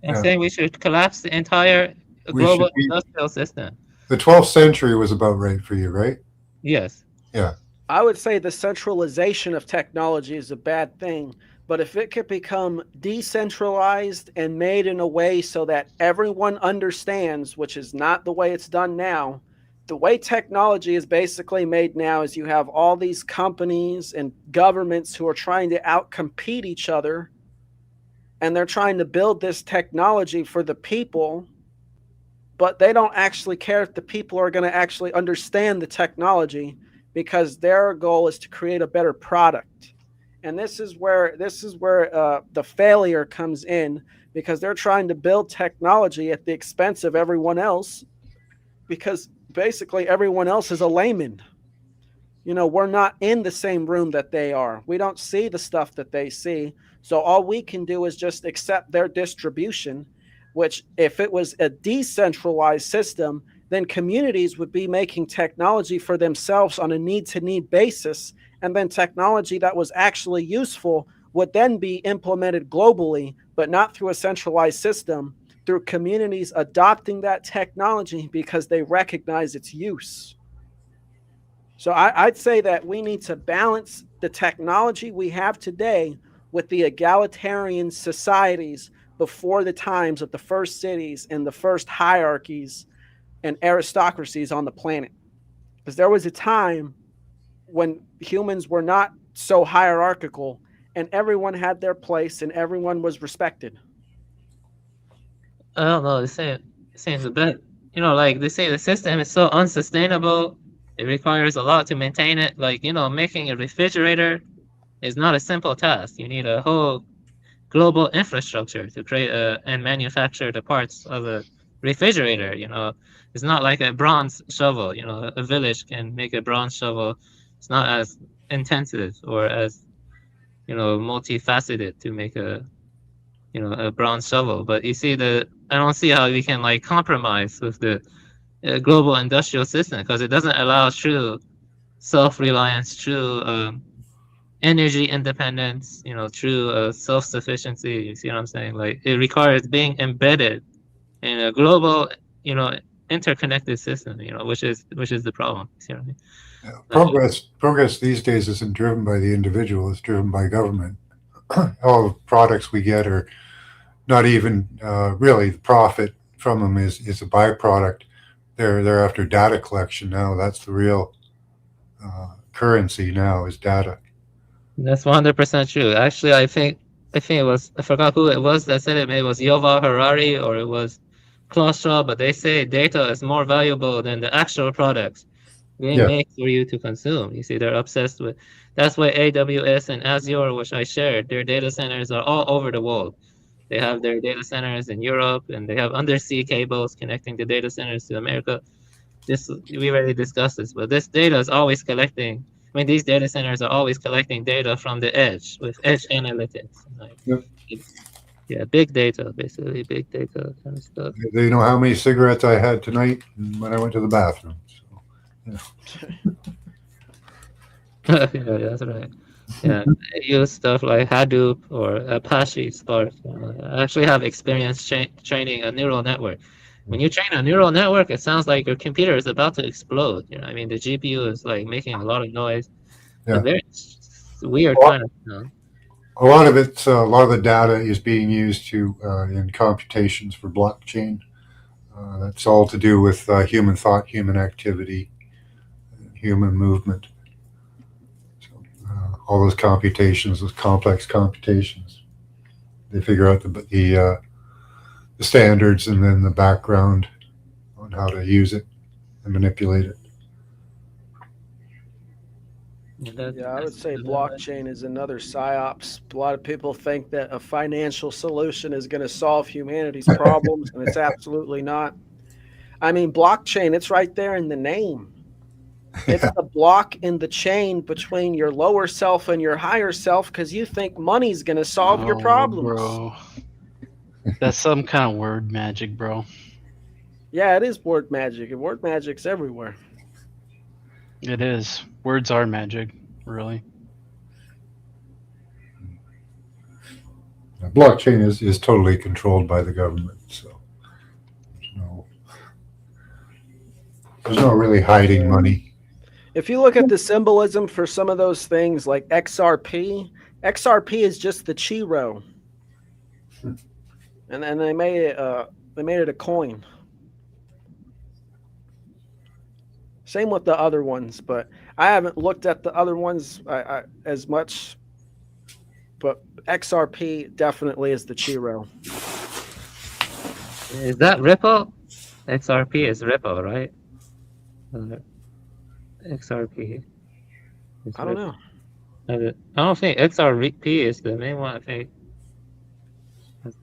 I'm saying we should collapse the entire global industrial system. The 12th century was about right for you, right? Yes. Yeah. I would say the centralization of technology is a bad thing, But if it could become decentralized and made in a way so that everyone understands, which is not the way it's done now, the way technology is basically made now is you have all these companies and governments who are trying to outcompete each other, and they're trying to build this technology for the people, but they don't actually care if the people are going to actually understand the technology, because their goal is to create a better product. And this is where the failure comes in, because they're trying to build technology at the expense of everyone else, because basically everyone else is a layman. You know, we're not in the same room that they are. We don't see the stuff that they see. So all we can do is just accept their distribution, which if it was a decentralized system, then communities would be making technology for themselves on a need-to-need basis. And then technology that was actually useful would then be implemented globally, but not through a centralized system, through communities adopting that technology because they recognize its use. So I'd say that we need to balance the technology we have today with the egalitarian societies before the times of the first cities and the first hierarchies and aristocracies on the planet. Because there was a time when humans were not so hierarchical and everyone had their place and everyone was respected. I don't know. It seems a bit, you know, like they say the system is so unsustainable. It requires a lot to maintain it. Like, you know, making a refrigerator is not a simple task. You need a whole global infrastructure to create and manufacture the parts of a refrigerator. You know, it's not like a bronze shovel. You know, a village can make a bronze shovel. It's not as intensive or as, you know, multifaceted to make a, you know, a bronze shovel. But you see, I don't see how we can like compromise with the global industrial system, because it doesn't allow true self-reliance, true energy independence, you know, true self-sufficiency. You see what I'm saying? Like, it requires being embedded in a global, you know, interconnected system, you know, which is the problem. You see what I mean? Yeah, progress these days isn't driven by the individual; it's driven by government. All the products we get are not even really the profit from them is a byproduct. They're after data collection now. That's the real currency now, is data. That's 100% true. Actually, I think it was, I forgot who it was that said it. Maybe it was Yuval Harari or it was Klaus Schwab, but they say data is more valuable than the actual products they make for you to consume. You see, they're obsessed with. That's why AWS and Azure, which I shared, their data centers are all over the world. They have their data centers in Europe, and they have undersea cables connecting the data centers to America. We already discussed this, but this data is always collecting. I mean, these data centers are always collecting data from the edge with edge analytics. Like, yeah, big data, basically, big data kind of stuff. They know how many cigarettes I had tonight when I went to the bathroom. So, yeah, that's right. Yeah, I use stuff like Hadoop or Apache Spark. I actually have experience training a neural network. When you train a neural network, it sounds like your computer is about to explode. You know, I mean, the GPU is like making a lot of noise. Yeah. Very weird kind of. You know. A lot of the data is being used to in computations for blockchain. That's all to do with human thought, human activity, human movement. All those computations, those complex computations, they figure out the standards and then the background on how to use it and manipulate it. Yeah, I would say blockchain is another psyops. A lot of people think that a financial solution is going to solve humanity's problems, and it's absolutely not. I mean, blockchain, it's right there in the name. It's the block in the chain between your lower self and your higher self, because you think money's going to solve your problems. Bro. That's some kind of word magic, bro. Yeah, it is word magic, and word magic's everywhere. It is. Words are magic, really. Blockchain is totally controlled by the government, so there's no really hiding money. If you look at the symbolism for some of those things like XRP, XRP is just the chiro, and then they made it a coin. Same with the other ones, but I haven't looked at the other ones as much. But XRP definitely is the chiro. Is that Ripple? XRP is Ripple, right? XRP. I don't know. I don't think XRP is the main one. I think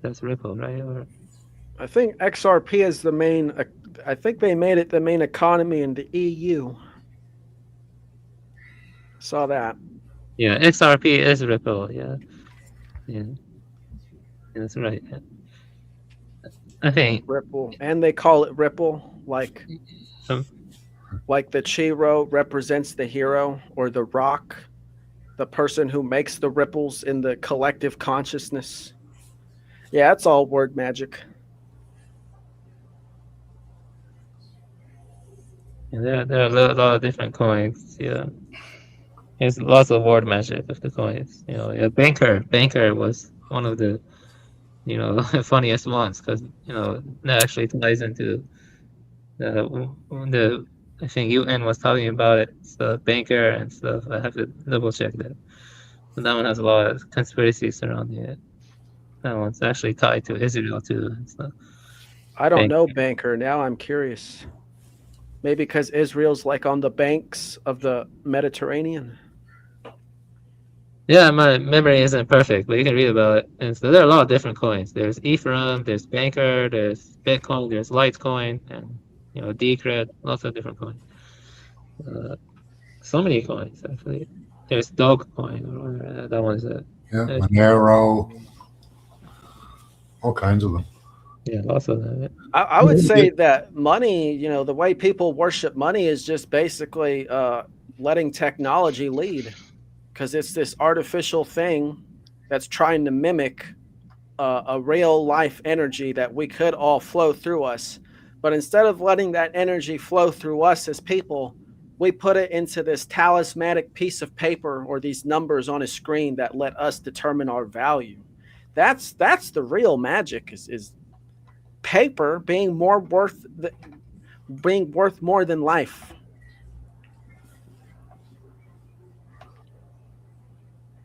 that's Ripple, right? Or I think XRP is the main. I think they made it the main economy in the EU. Saw that. yeah, XRP is Ripple. Yeah, that's right. Yeah. I think Ripple, and they call it Ripple, like the chiro represents the hero or the rock, the person who makes the ripples in the collective consciousness. Yeah, it's all word magic. Yeah, there are a lot of different coins. Yeah, there's lots of word magic of the coins. Yeah, banker was one of the funniest ones because that actually ties into the I think UN was talking about it. So banker and stuff. I have to double check that. So that one has a lot of conspiracies surrounding it. That one's actually tied to Israel too and stuff. I don't know banker. Now I'm curious. Maybe because Israel's like on the banks of the Mediterranean. Yeah, my memory isn't perfect, but you can read about it. And so there are a lot of different coins. There's Ethereum, there's Banker, there's Bitcoin, there's Litecoin, and Decred, lots of different coins. So many coins actually. There's Dogecoin, or that one's a Nuero, all kinds of them. Yeah, lots of them. I would say that money, the way people worship money is just basically letting technology lead. Because it's this artificial thing that's trying to mimic a real life energy that we could all flow through us. But instead of letting that energy flow through us as people, we put it into this talismanic piece of paper or these numbers on a screen that let us determine our value. That's the real magic is paper being worth more than life.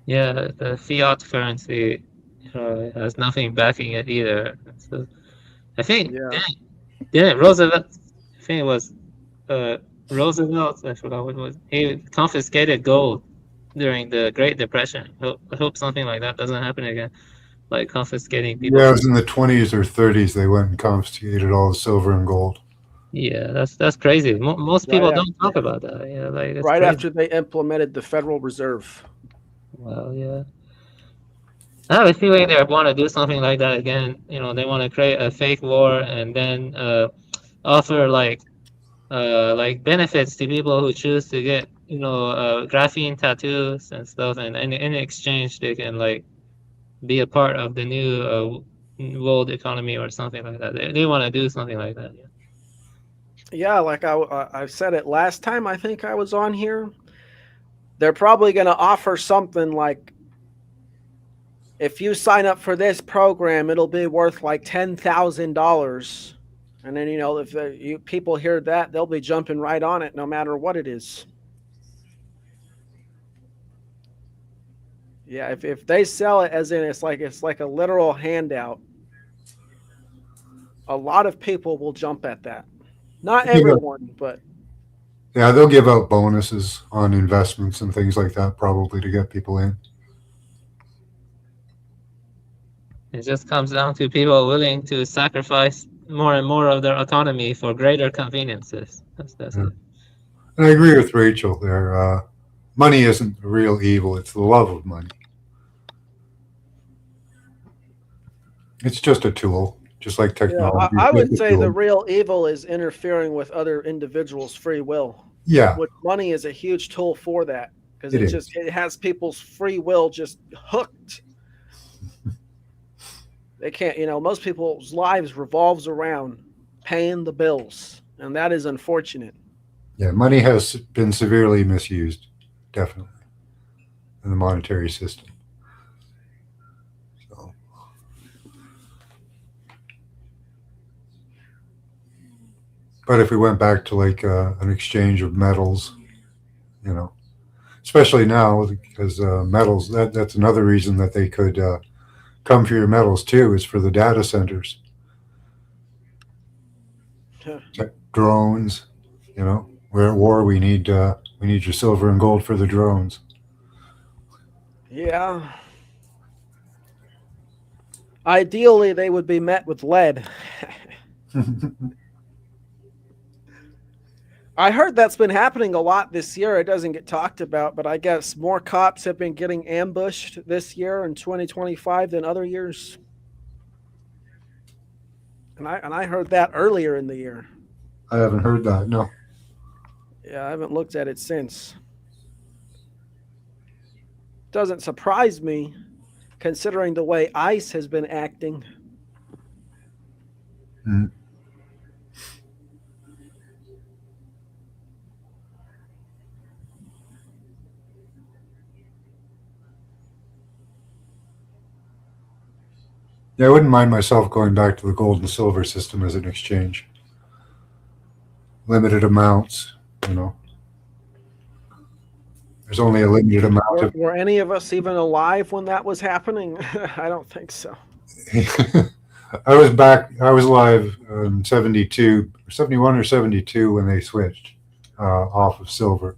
Yeah, the fiat currency has nothing backing it either. So I think Roosevelt. I think it was Roosevelt. I forgot what it was. He confiscated gold during the Great Depression. I hope something like that doesn't happen again. Like confiscating people. Yeah, it was in the 20s or 30s. They went and confiscated all the silver and gold. Yeah, that's crazy. Most people don't talk about that. Yeah, like it's right crazy. After they implemented the Federal Reserve. Well, yeah. I have a feeling they want to do something like that again. They want to create a fake war and then offer like benefits to people who choose to get graphene tattoos and stuff, and in exchange they can like be a part of the new world economy or something like that. They want to do something like that. Yeah, like I said it last time. I think I was on here. They're probably going to offer something like, if you sign up for this program, it'll be worth like $10,000. And then, if people hear that, they'll be jumping right on it no matter what it is. Yeah, if they sell it as in it's like a literal handout, a lot of people will jump at that. Not everyone, but... Yeah, they'll give out bonuses on investments and things like that, probably to get people in. It just comes down to people willing to sacrifice more and more of their autonomy for greater conveniences. That's it. And I agree with Rachel there. Money isn't the real evil; it's the love of money. It's just a tool, just like technology. I would say the real evil is interfering with other individuals' free will. Yeah. Which money is a huge tool for that, because it has people's free will just hooked. They can't, most people's lives revolves around paying the bills, and that is unfortunate. Yeah, money has been severely misused, definitely, in the monetary system. But if we went back to like an exchange of metals, you know, especially now because metals, that's another reason that they could come for your metals too, is for the data centers. Drones, you know, we're at war. We need your silver and gold for the drones. Yeah. Ideally, they would be met with lead. I heard that's been happening a lot this year. It doesn't get talked about, but I guess more cops have been getting ambushed this year in 2025 than other years. And I heard that earlier in the year. I haven't heard that. No. Yeah, I haven't looked at it since. Doesn't surprise me, considering the way ICE has been acting. Mm. Yeah, I wouldn't mind myself going back to the gold and silver system as an exchange. Limited amounts, you know. There's only a limited amount of. Were any of us even alive when that was happening? I don't think so. I was alive in 72, 71 or 72 when they switched off of silver.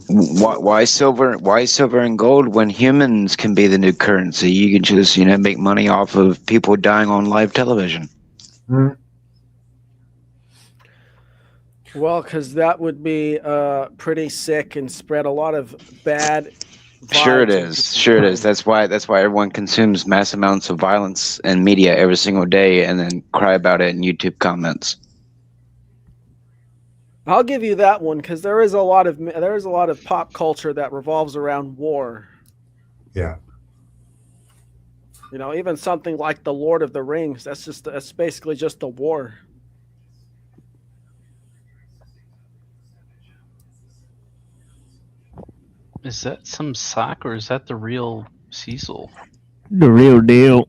Why silver? Why silver and gold when humans can be the new currency? You can just, make money off of people dying on live television. Hmm. Well, because that would be pretty sick and spread a lot of bad vibes. Sure it is. Sure it is. That's why everyone consumes mass amounts of violence and media every single day and then cry about it in YouTube comments. I'll give you that one because there is a lot of pop culture that revolves around war. Yeah. Even something like The Lord of the Rings. That's basically just a war. Is that some sock or is that the real Cecil? The real deal.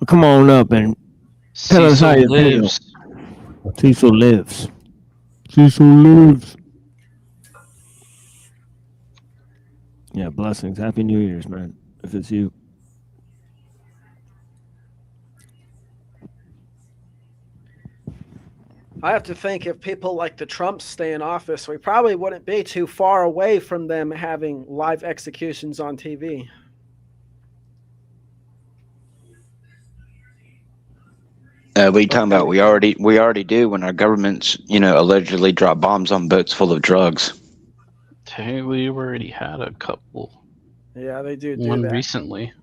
Come on up and tell us how you feel. Cecil lives. Cecil lives. Yeah, blessings. Happy New Year's, man. If it's you. I have to think if people like the Trumps stay in office, we probably wouldn't be too far away from them having live executions on TV. What are you talking about? We already do when our governments, allegedly drop bombs on boats full of drugs. Hey, we already had a couple. Yeah, they do One that. recently.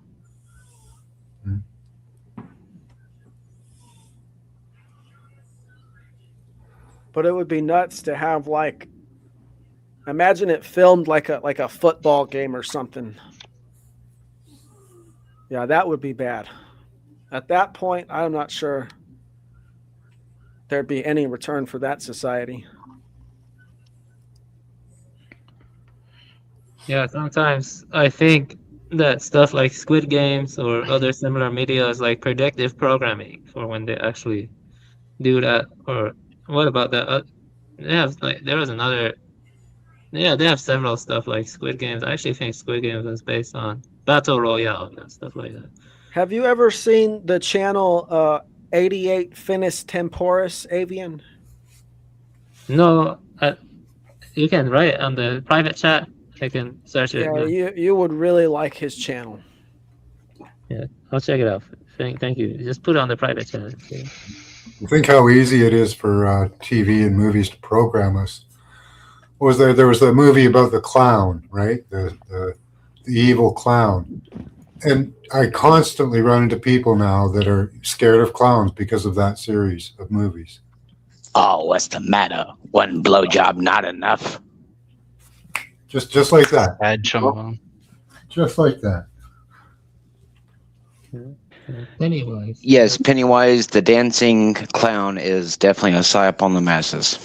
But it would be nuts to have imagine it filmed like a football game or something. Yeah, that would be bad. At that point, I'm not sure there'd be any return for that society. Yeah, sometimes I think that stuff like Squid Games or other similar media is like predictive programming for when they actually do that. Or what about that? They have they have several stuff like Squid Games. I actually think Squid Games is based on Battle Royale and stuff like that. Have you ever seen the channel 88 Finis Temporis Avian? No, you can write on the private chat. I can search it. Yeah, you would really like his channel. Yeah, I'll check it out. Thank you. Just put it on the private chat. Okay. Think how easy it is for TV and movies to program us. There was a movie about the clown, right? The evil clown. And I constantly run into people now that are scared of clowns because of that series of movies. Oh, what's the matter? One blowjob not enough? Just like that. Just like that. Pennywise. Yes, Pennywise, the dancing clown, is definitely a psyop on the masses.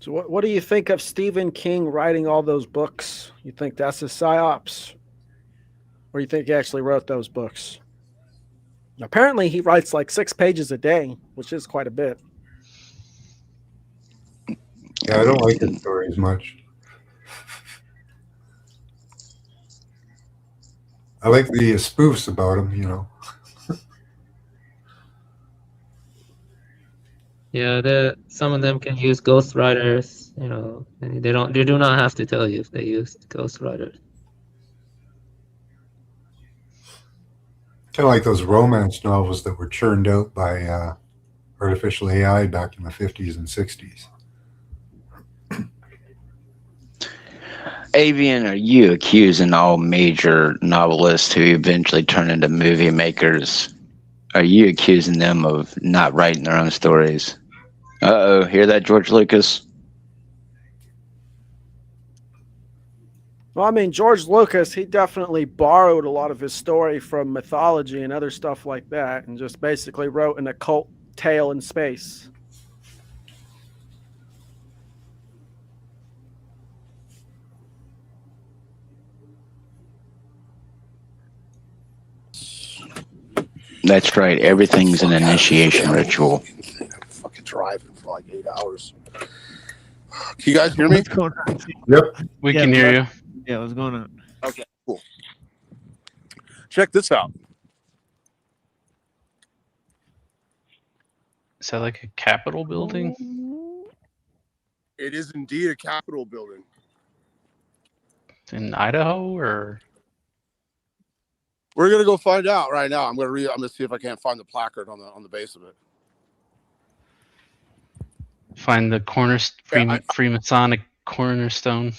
So what do you think of Stephen King writing all those books? You think that's a psyops? Or you think he actually wrote those books? Apparently he writes like 6 pages a day, which is quite a bit. Yeah, I don't like his stories much. I like the spoofs about him, you know. Yeah, some of them can use ghostwriters, you know, and they do not have to tell you if they use ghostwriters. Kind of like those romance novels that were churned out by artificial AI back in the 50s and 60s. Avian, are you accusing all major novelists who eventually turn into movie makers? Are you accusing them of not writing their own stories? Uh-oh, hear that, George Lucas? Well, I mean, George Lucas, he definitely borrowed a lot of his story from mythology and other stuff like that, and just basically wrote an occult tale in space. That's right, everything's an initiation ritual. Fucking driving for like 8 hours. Can you guys hear me? What's going on? Yep. We can hear you. Yeah, what's going on? Okay, cool. Check this out. Is that like a Capitol building? It is indeed a Capitol building. In Idaho, or? We're gonna go find out right now. I'm gonna see if I can't find the placard on the base of it. Find the Freemasonic cornerstone.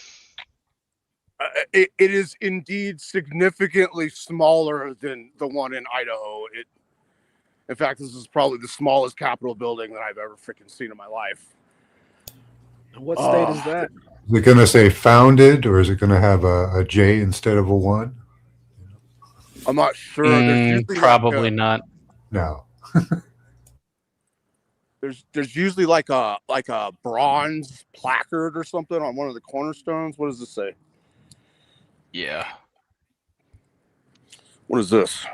It is indeed significantly smaller than the one in Idaho. In fact, this is probably the smallest Capitol building that I've ever freaking seen in my life. What state is that? Is it going to say founded, or is it going to have a J instead of a 1? I'm not sure. There's usually Probably not. No. There's usually like a bronze placard or something on one of the cornerstones. What does this say? Yeah. What is this?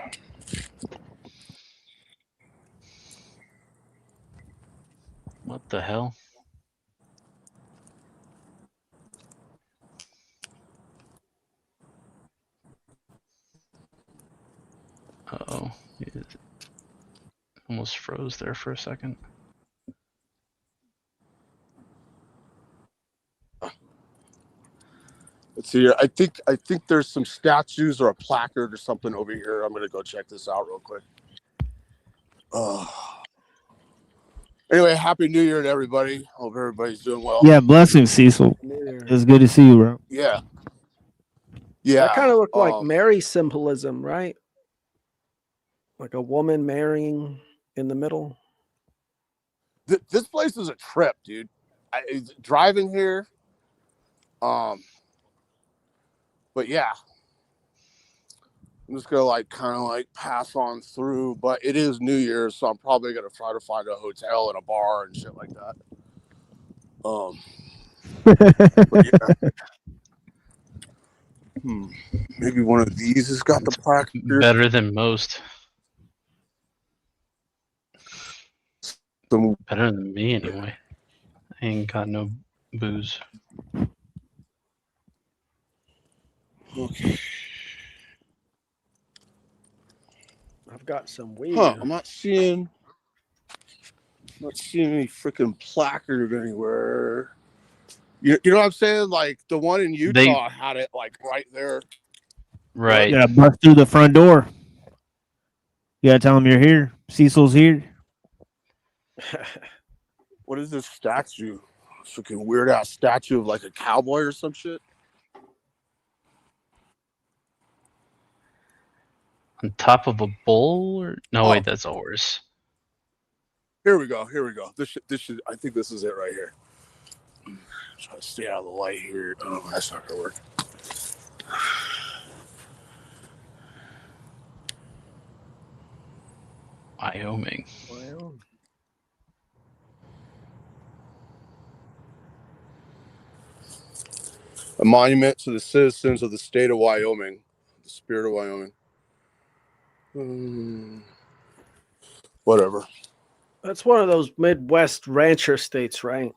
What the hell? Uh-oh. It almost froze there for a second. Let's see here. I think there's some statues or a placard or something over here. I'm gonna go check this out real quick. Anyway, happy New Year to everybody. Hope everybody's doing well. Yeah, blessings, Cecil. It's good to see you, bro. Yeah. Yeah. That kind of looked like Mary symbolism, right? Like a woman marrying in the middle. This place is a trip, dude. Driving here. But yeah, I'm just gonna kind of pass on through. But it is New Year's, so I'm probably gonna try to find a hotel and a bar and shit like that. But yeah. Maybe one of these has got the placard. Better than most. Better than me, anyway. I ain't got no booze. Okay. I've got some weed. I'm not seeing any freaking placard anywhere. You know what I'm saying? Like the one in Utah had it right there. Right. Yeah, bust through the front door. You gotta tell them you're here. Cecil's here. What is this statue? Freaking weird ass statue of like a cowboy or some shit. On top of a bull? Or no, wait, that's a horse. Here we go. This should. I think this is it right here. Try to stay out of the light here. Oh, that's not gonna work. Wyoming. A monument to the citizens of the state of Wyoming. The spirit of Wyoming. Whatever. That's one of those Midwest rancher states, right?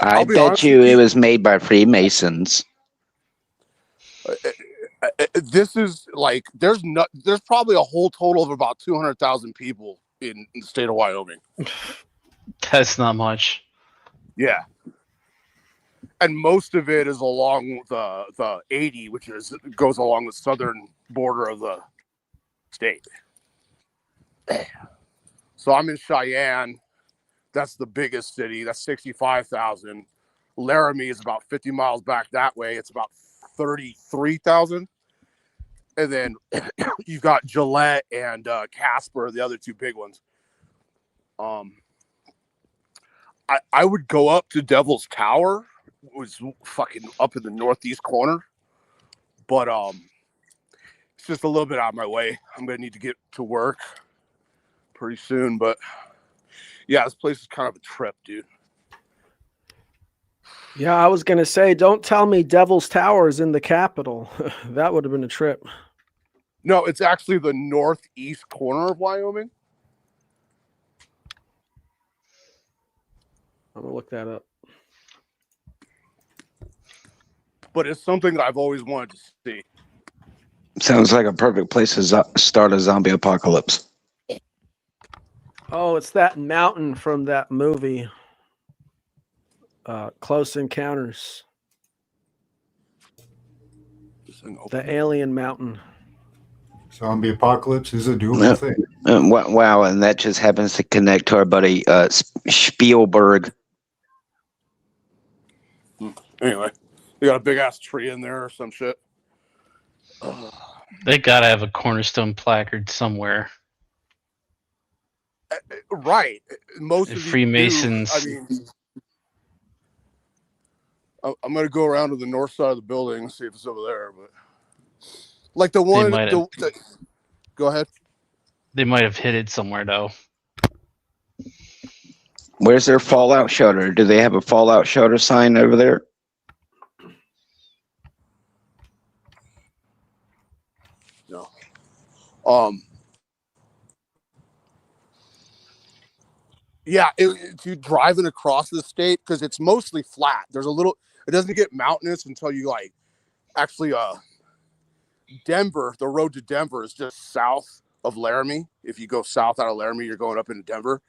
I bet you it was made by Freemasons. This is like there's probably a whole total of about 200,000 people in the state of Wyoming. That's not much. Yeah, and most of it is along the 80, which goes along the southern border of the state. So I'm in Cheyenne. That's the biggest city. That's 65,000. Laramie is about 50 miles back that way. It's about 33,000. And then you've got Gillette and Casper, the other two big ones. I would go up to Devil's Tower. It was fucking up in the northeast corner. But it's just a little bit out of my way. I'm going to need to get to work pretty soon. But yeah, this place is kind of a trip, dude. Yeah, I was going to say, don't tell me Devil's Tower is in the capital. That would have been a trip. No, it's actually the northeast corner of Wyoming. I'm going to look that up. But it's something that I've always wanted to see. Sounds like a perfect place to start a zombie apocalypse. Oh, it's that mountain from that movie, Close Encounters. The alien mountain. Zombie apocalypse is a doable thing. Wow, and that just happens to connect to our buddy Spielberg. Anyway, you got a big ass tree in there or some shit. They gotta have a cornerstone placard somewhere. Right. Most of these Freemasons. I mean, I'm gonna go around to the north side of the building and see if it's over there. But like the one, go ahead. They might have hid it somewhere though. Where's their fallout shelter? Do they have a fallout shelter sign over there? No. Yeah, dude, driving across the state, because it's mostly flat. There's a little, it doesn't get mountainous until you like, actually, Denver, the road to Denver is just south of Laramie. If you go south out of Laramie, you're going up into Denver.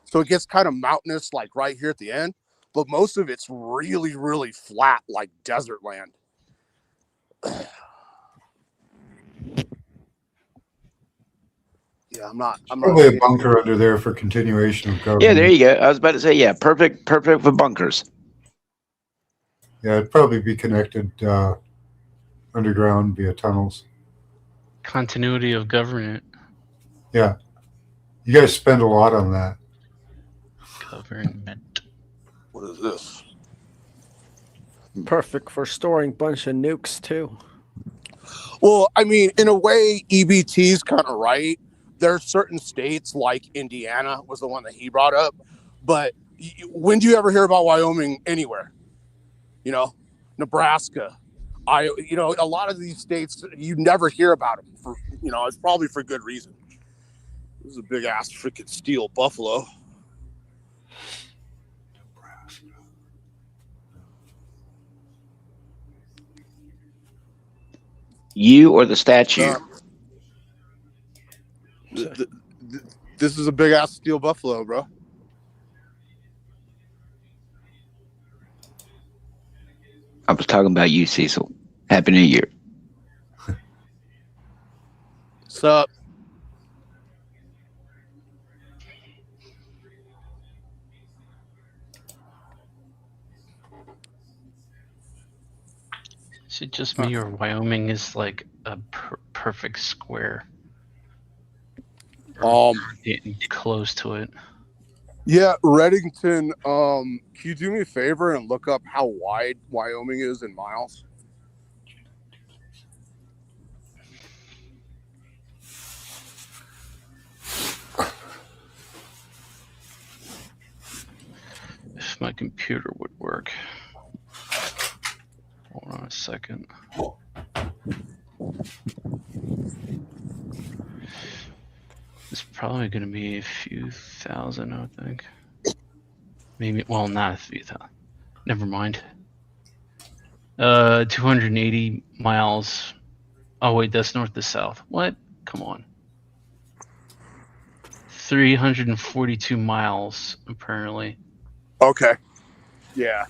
So it gets kind of mountainous, like right here at the end, but most of it's really, really flat, like desert land. Yeah, I'm not. Probably a bunker under there for continuation of government. Yeah, there you go. I was about to say, yeah, perfect for bunkers. Yeah, it'd probably be connected underground via tunnels. Continuity of government. Yeah. You guys spend a lot on that. Government. What is this? Perfect for storing a bunch of nukes, too. Well, I mean, in a way, EBT's kind of right. There are certain states like Indiana was the one that he brought up. But when do you ever hear about Wyoming anywhere? You know, Nebraska, you know, a lot of these states, you never hear about them. For, you know, it's probably for good reason. This is a big ass freaking steel buffalo. You or the statue? This is a big ass steel buffalo, bro. I was talking about you, Cecil. Happy New Year. What's up? Is it just me or Wyoming is like a perfect square? Getting close to it. Yeah, Reddington, can you do me a favor and look up how wide Wyoming is in miles? If my computer would work. second. It's probably going to be a few thousand, I would think. Maybe, well, not a few thousand. Never mind. 280 miles. Oh, wait, that's north to south. What? Come on. 342 miles, apparently. Okay. Yeah.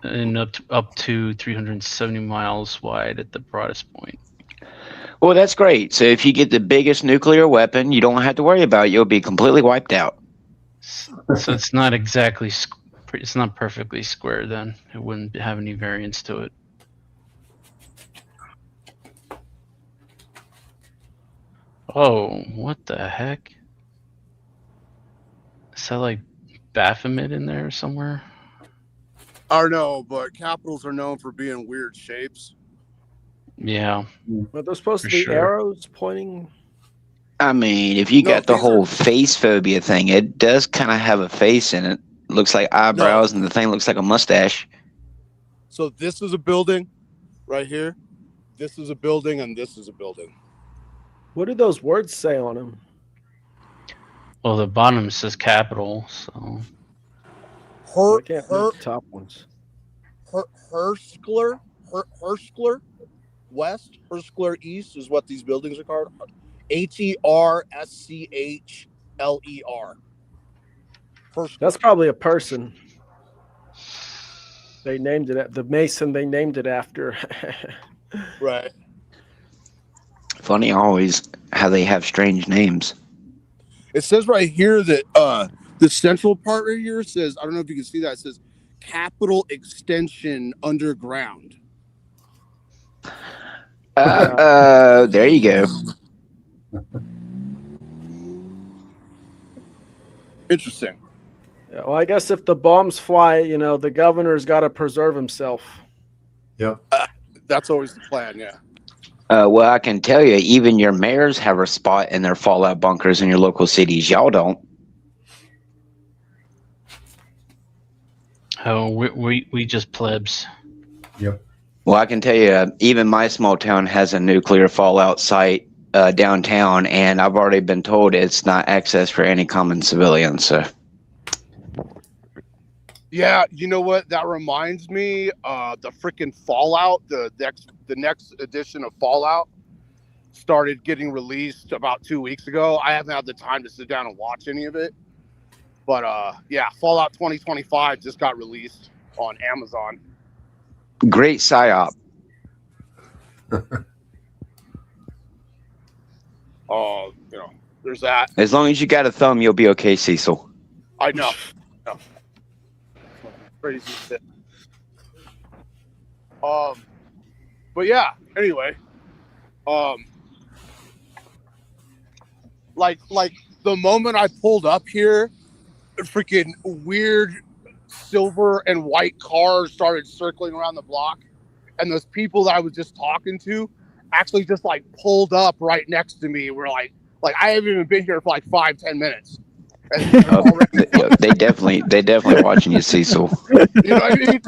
And up to 370 miles wide at the broadest point. Well, that's great. So if you get the biggest nuclear weapon, you don't have to worry about it. You'll be completely wiped out. So it's not exactly, it's not perfectly square then. It wouldn't have any variance to it. Oh, what the heck? Is that like Baphomet in there somewhere? I don't know, but capitals are known for being weird shapes. Yeah. But they're supposed to For be sure. arrows pointing. I mean, if you got the whole face phobia thing, it does kind of have a face in it. Looks like eyebrows, and the thing looks like a mustache. So this is a building right here. This is a building, and this is a building. What do those words say on them? Well, the bottom says capital, so. I can't read the top ones. Herskler West, Herskler East is what these buildings are called. HERSCHLER. That's probably a person. They named it the Mason. They named it after. Right. Funny always how they have strange names. It says right here that the central part right here says, I don't know if you can see that, it says Capital Extension Underground. There you go. Interesting. Yeah, well, I guess if the bombs fly, the governor's got to preserve himself. Yep. That's always the plan, yeah. Well, I can tell you, even your mayors have a spot in their fallout bunkers in your local cities. Y'all don't. Oh, we just plebs. Yep. Well, I can tell you, even my small town has a nuclear fallout site downtown, and I've already been told it's not access for any common civilians. So. Yeah, you know what? That reminds me, the freaking Fallout, the next edition of Fallout started getting released about 2 weeks ago. I haven't had the time to sit down and watch any of it. But yeah, Fallout 2025 just got released on Amazon. Great psyop. There's that. As long as you got a thumb, you'll be okay, Cecil. I know. Crazy shit. But yeah, anyway, like the moment I pulled up here, freaking weird silver and white cars started circling around the block, and those people that I was just talking to actually just like pulled up right next to me. We're like I haven't even been here for like 5-10 minutes. They definitely watching you, Cecil. You know what I mean?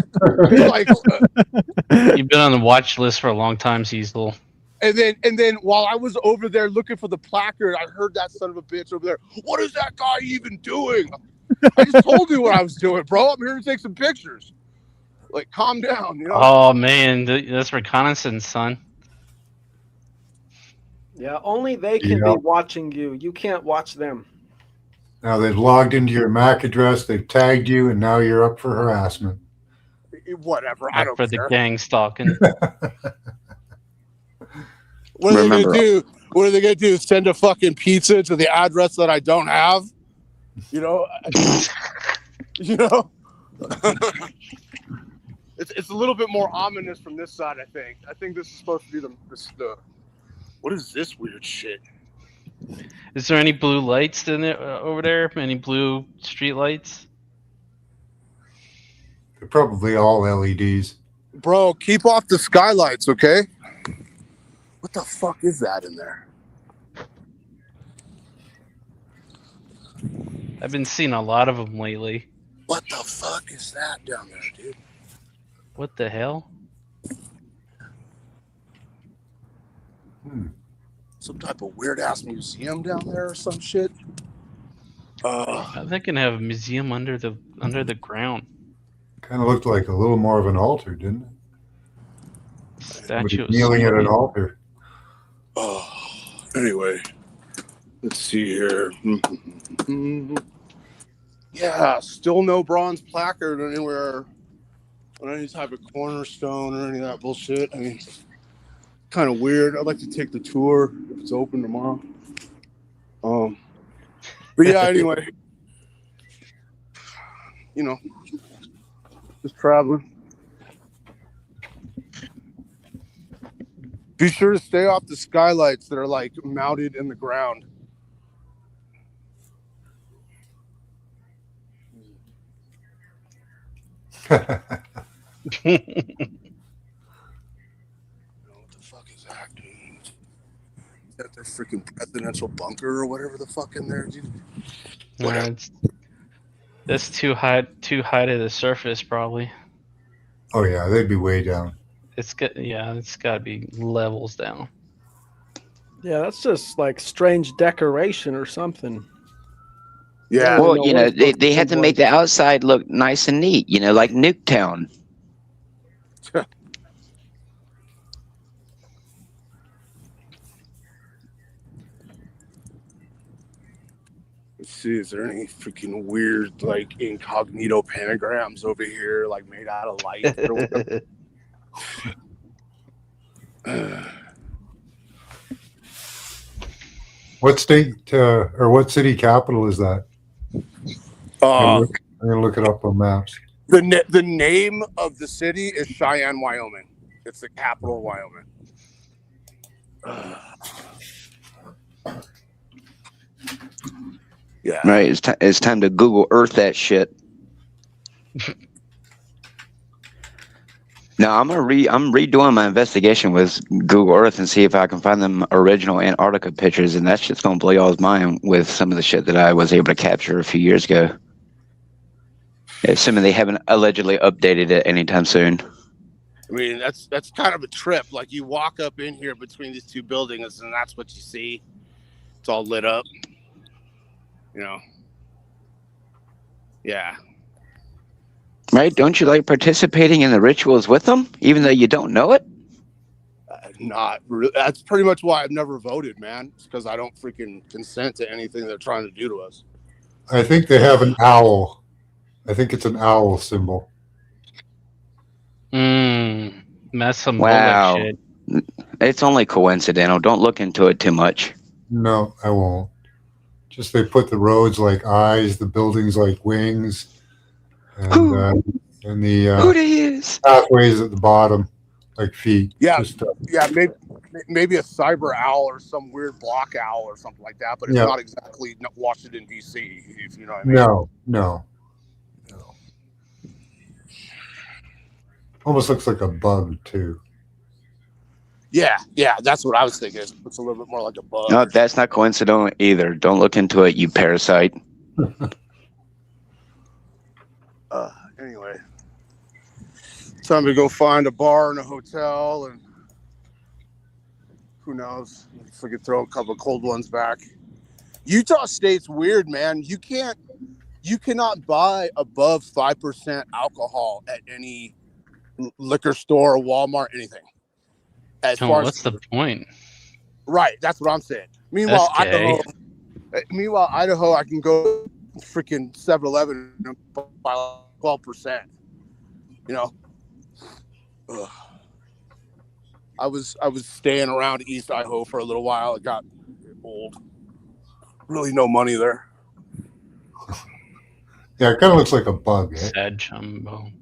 It's You've been on the watch list for a long time, Cecil. And then while I was over there looking for the placard, I heard that son of a bitch over there. What is that guy even doing? I just told you what I was doing, bro. I'm here to take some pictures. Like, calm down. You know? Oh man, that's reconnaissance, son. Yeah, only they can be watching you. You can't watch them. Now they've logged into your MAC address, they've tagged you, and now you're up for harassment. Whatever. I don't for care. the gang stalking. What are they gonna do? What are they gonna do? Send a fucking pizza to the address that I don't have? You know? It's a little bit more ominous from this side, I think. I think this is supposed to be the what is this weird shit? Is there any blue lights in there over there? Any blue street lights? They're probably all LEDs. Bro, keep off the skylights, okay? What the fuck is that in there? I've been seeing a lot of them lately. What the fuck is that down there, dude? What the hell? Some type of weird ass museum down there or some shit. They can have a museum under the ground. Kind of looked like a little more of an altar, didn't it? Statue of Kneeling at an somebody. altar. Anyway, let's see here. Yeah, still no bronze placard anywhere on any type of cornerstone or any of that bullshit. I mean, kind of weird. I'd like to take the tour if it's open tomorrow. But yeah, anyway, you know, just traveling. Be sure to stay off the skylights that are like mounted in the ground. What the fuck is that, dude? Is that their freaking presidential bunker or whatever the fuck in there, dude? That's too high to the surface, probably. Oh yeah, they'd be way down. It's got to be levels down. Yeah, that's just like strange decoration or something. Yeah. Well, you know, they had to make the outside look nice and neat, you know, like Nuketown. Let's see, is there any freaking weird, like, incognito pentagrams over here, like, made out of light or whatever? What state or what city capital is that? I'm gonna look it up on maps. The name of the city is Cheyenne, Wyoming. It's the capital of Wyoming. Yeah. Right. It's time to Google Earth that shit. No, I'm redoing my investigation with Google Earth and see if I can find them original Antarctica pictures, and that shit's gonna blow y'all's mind with some of the shit that I was able to capture a few years ago. Assuming they haven't allegedly updated it anytime soon. I mean, that's kind of a trip. Like, you walk up in here between these two buildings, and that's what you see. It's all lit up. You know. Yeah. Right? Don't you like participating in the rituals with them, even though you don't know it? Not really. That's pretty much why I've never voted, man. It's because I don't freaking consent to anything they're trying to do to us. I think they have an owl. I think it's an owl symbol. That's some Wow. bullshit. It's only coincidental. Don't look into it too much. No, I won't. Just they put the roads like eyes, the buildings like wings, and the pathways at the bottom like feet. Yeah, Just, maybe a cyber owl or some weird block owl or something like that, but it's not exactly Washington, D.C., if you know what I mean. No. Almost looks like a bug, too. Yeah, that's what I was thinking. It's a little bit more like a bug. No, that's not coincidental either. Don't look into it, you parasite. Anyway, time to go find a bar and a hotel, and who knows if we could throw a couple of cold ones back. Utah State's weird, man. You cannot buy above 5% alcohol at any liquor store or Walmart, anything. What's the point? Right, that's what I'm saying. Meanwhile, That's Idaho, I can go freaking 7-Eleven and buy 12%. You know, I was staying around East Idaho for a little while. It got old. Really, no money there. Yeah, it kind of looks like a bug. Eh? Sad jumbo.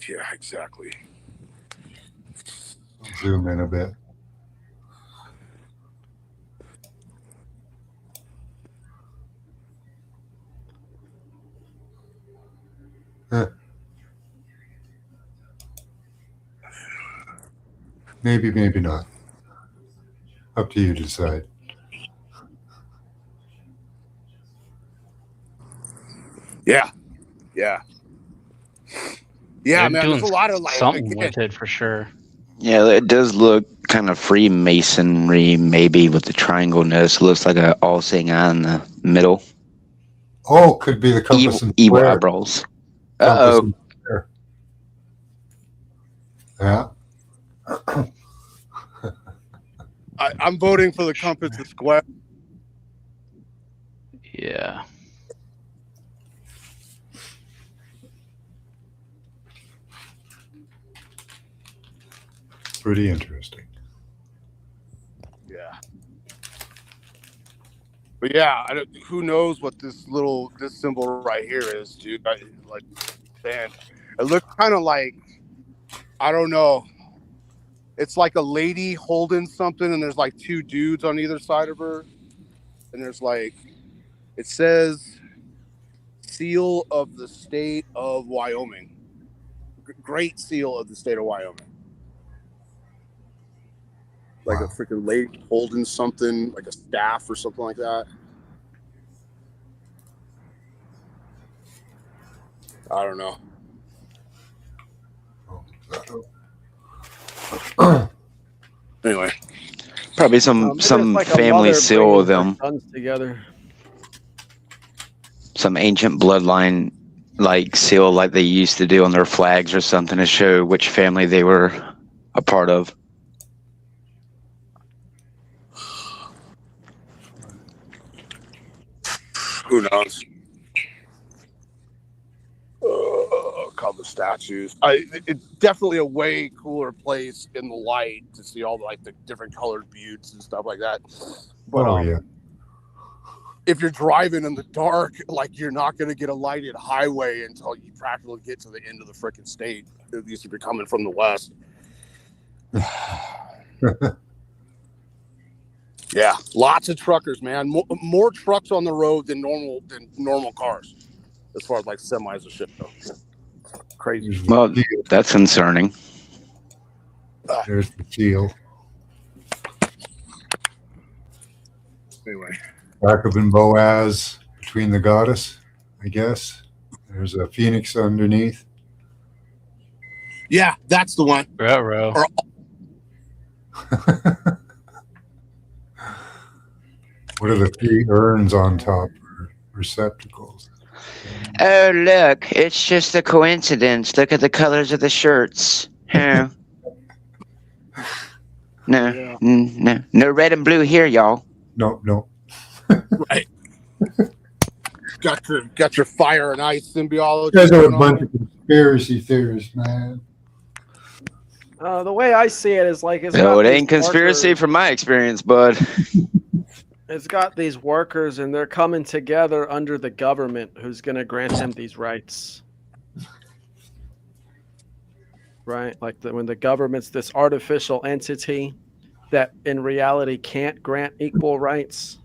Yeah, exactly. Zoom in a bit. Maybe not. Up to you to decide. Yeah. Yeah, They're man, doing there's a lot of like something again, with it for sure. Yeah, it does look kind of Freemasonry, maybe with the triangle-ness. It looks like a all-seeing eye in the middle. Oh, could be the compass and Evil square. eyebrows. Compass Uh-oh. and square. Yeah. I'm voting for the compass and square. Yeah. Pretty interesting. Yeah. But yeah, who knows what this symbol right here is, dude? Like, man, it looks kind of like, I don't know. It's like a lady holding something, and there's like two dudes on either side of her, and there's like, it says, "Seal of the State of Wyoming." Great Seal of the State of Wyoming. Like a freaking lady holding something, like a staff or something like that. I don't know. Anyway, probably some like family seal of them. Guns together. Some ancient bloodline like seal like they used to do on their flags or something to show which family they were a part of. Who knows? Called the statues. It's definitely a way cooler place in the light to see all the different colored buttes and stuff like that. But yeah. If you're driving in the dark, like, you're not going to get a lighted highway until you practically get to the end of the freaking state. At least if you're coming from the west. Yeah, lots of truckers, man. More trucks on the road than normal cars, as far as like semis and shit though. Crazy. Well, that's concerning. There's the seal. Anyway. Jacob and Boaz between the goddess, I guess. There's a phoenix underneath. Yeah, that's the one. Ruh-roh. What are the three urns on top? Receptacles. Oh, look, it's just a coincidence. Look at the colors of the shirts. Huh? No red and blue here, y'all. No. Right. Got your fire and ice symbiotic. You guys are a bunch of conspiracy theorists, man. The way I see it is like No, it ain't conspiracy from my experience, bud. It's got these workers, and they're coming together under the government, who's going to grant them these rights. Right? Like when the government's this artificial entity that in reality can't grant equal rights.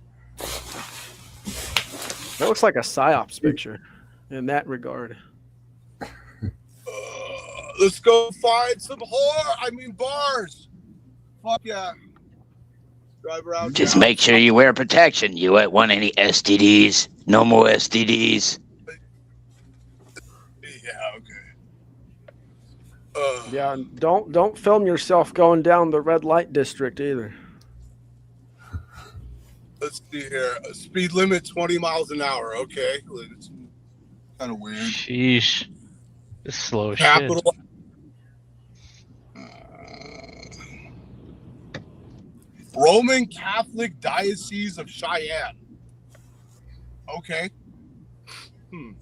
That looks like a PSYOPs picture in that regard. Let's go find some bars. Fuck yeah. Drive around. Just make sure you wear protection. You won't want any STDs. No more STDs. Yeah, okay. Yeah, and don't film yourself going down the red light district either. Let's see here. Speed limit 20 miles an hour. Okay. It's kind of weird. Sheesh. It's slow as Capital. shit. Roman Catholic Diocese of Cheyenne. Okay. We've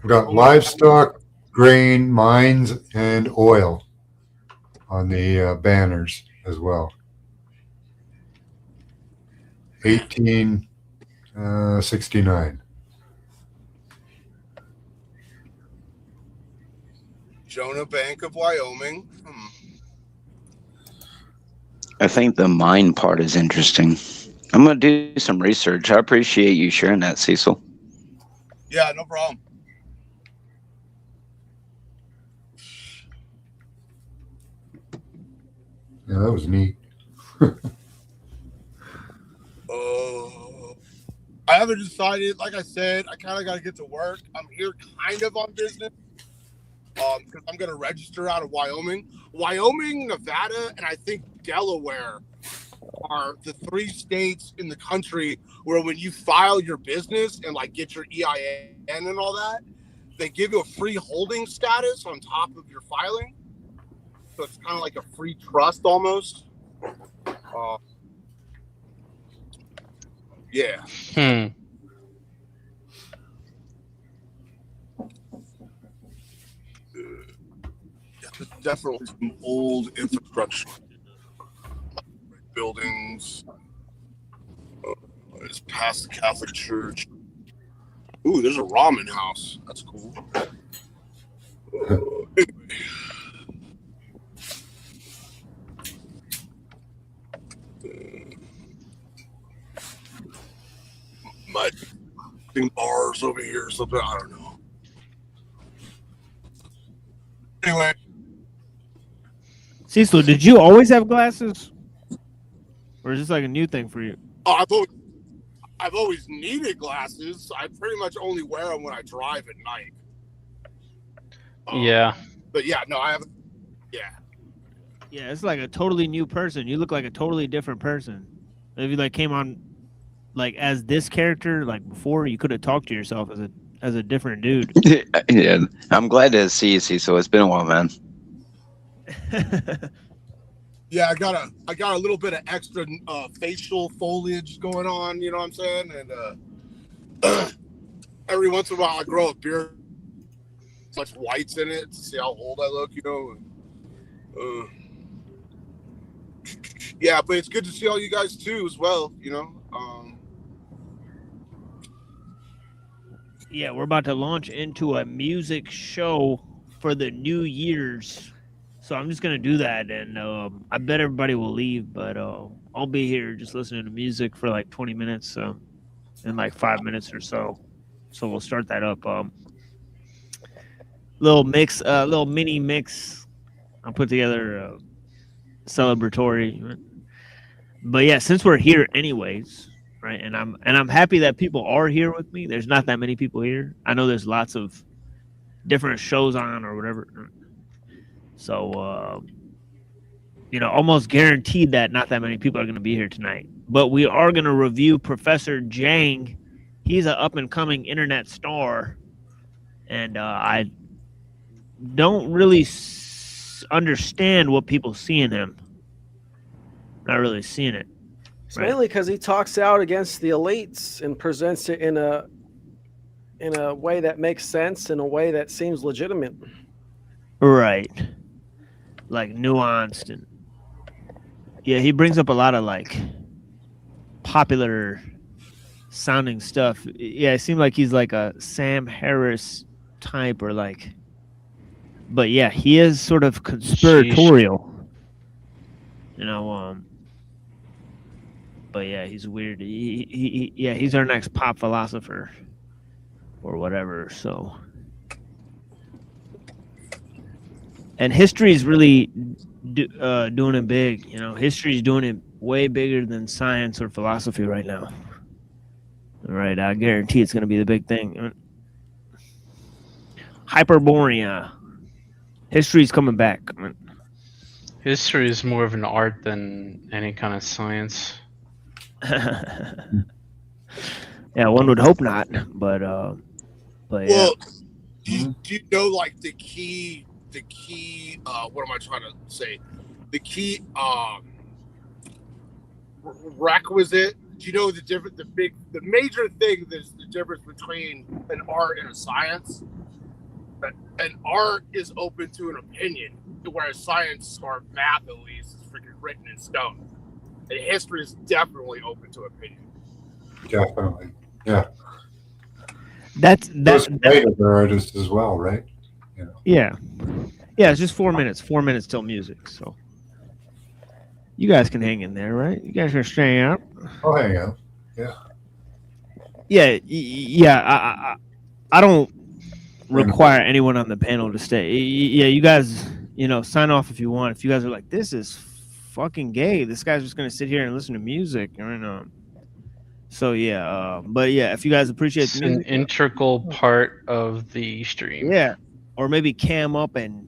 got livestock, grain, mines, and oil on the banners as well. 1869. Jonah Bank of Wyoming. I think the mine part is interesting. I'm going to do some research. I appreciate you sharing that, Cecil. Yeah, no problem. Yeah, that was neat. I haven't decided. Like I said, I kind of got to get to work. I'm here kind of on business. because I'm going to register out of Wyoming. Wyoming, Nevada, and I think Delaware are the 3 states in the country where when you file your business and like get your EIN and all that, they give you a free holding status on top of your filing. So it's kind of like a free trust almost. Yeah. There's definitely some old infrastructure. Buildings. It's past the Catholic Church. Ooh, there's a ramen house. That's cool. Anyway. Might be bars over here or something. I don't know. Anyway. Cecil, did you always have glasses? Or is this like a new thing for you? Oh, I've always needed glasses. I pretty much only wear them when I drive at night. Yeah. But yeah, no, I haven't. Yeah. Yeah, it's like a totally new person. You look like a totally different person. If you like came on like as this character like before, you could have talked to yourself as a different dude. Yeah, I'm glad to see you, Cecil. It's been a while, man. Yeah, I got a little bit of extra facial foliage going on, you know what I'm saying? And every once in a while I grow a beard, much whites in it to see how old I look, you know. Yeah, but it's good to see all you guys too as well, you know. Yeah, we're about to launch into a music show for the New Year's. So I'm just going to do that, and I bet everybody will leave, but I'll be here just listening to music for like 20 minutes, so in like 5 minutes or so. So we'll start that up. Little mini mix. I'll put together celebratory. But yeah, since we're here anyways, right, and I'm happy that people are here with me. There's not that many people here. I know there's lots of different shows on or whatever. So, almost guaranteed that not that many people are going to be here tonight. But we are going to review Professor Jang. He's an up-and-coming internet star. And I don't really understand what people see in him. Not really seeing it. It's mainly because he talks out against the elites and presents it in a way that makes sense, in a way that seems legitimate. Right. Like nuanced, and yeah, he brings up a lot of like popular sounding stuff. Yeah, it seemed like he's like a Sam Harris type, or like, but yeah, he is sort of conspiratorial. You know, but yeah, he's weird. He's our next pop philosopher or whatever. So. And history is really doing it big. You know, history is doing it way bigger than science or philosophy right now. All right, I guarantee it's going to be the big thing. Hyperborea. History's coming back. History is more of an art than any kind of science. Yeah, one would hope not, but yeah. Well, do you know like the key what am I trying to say? The key requisite. Do you know the difference? The major thing is the difference between an art and a science. An art is open to an opinion, whereas science or math at least is freaking written in stone. And history is definitely open to opinion. Definitely, yeah. That's creative artists as well, right? You know. Yeah. Yeah, it's just 4 minutes. 4 minutes till music. So you guys can hang in there, right? You guys are staying out. I'll hang out. Yeah. Yeah. I don't require anyone on the panel to stay. Yeah, you guys, sign off if you want. If you guys are like, this is fucking gay, this guy's just gonna sit here and listen to music. So yeah, but yeah, if you guys appreciate it's an integral part of the stream. Yeah, or maybe cam up and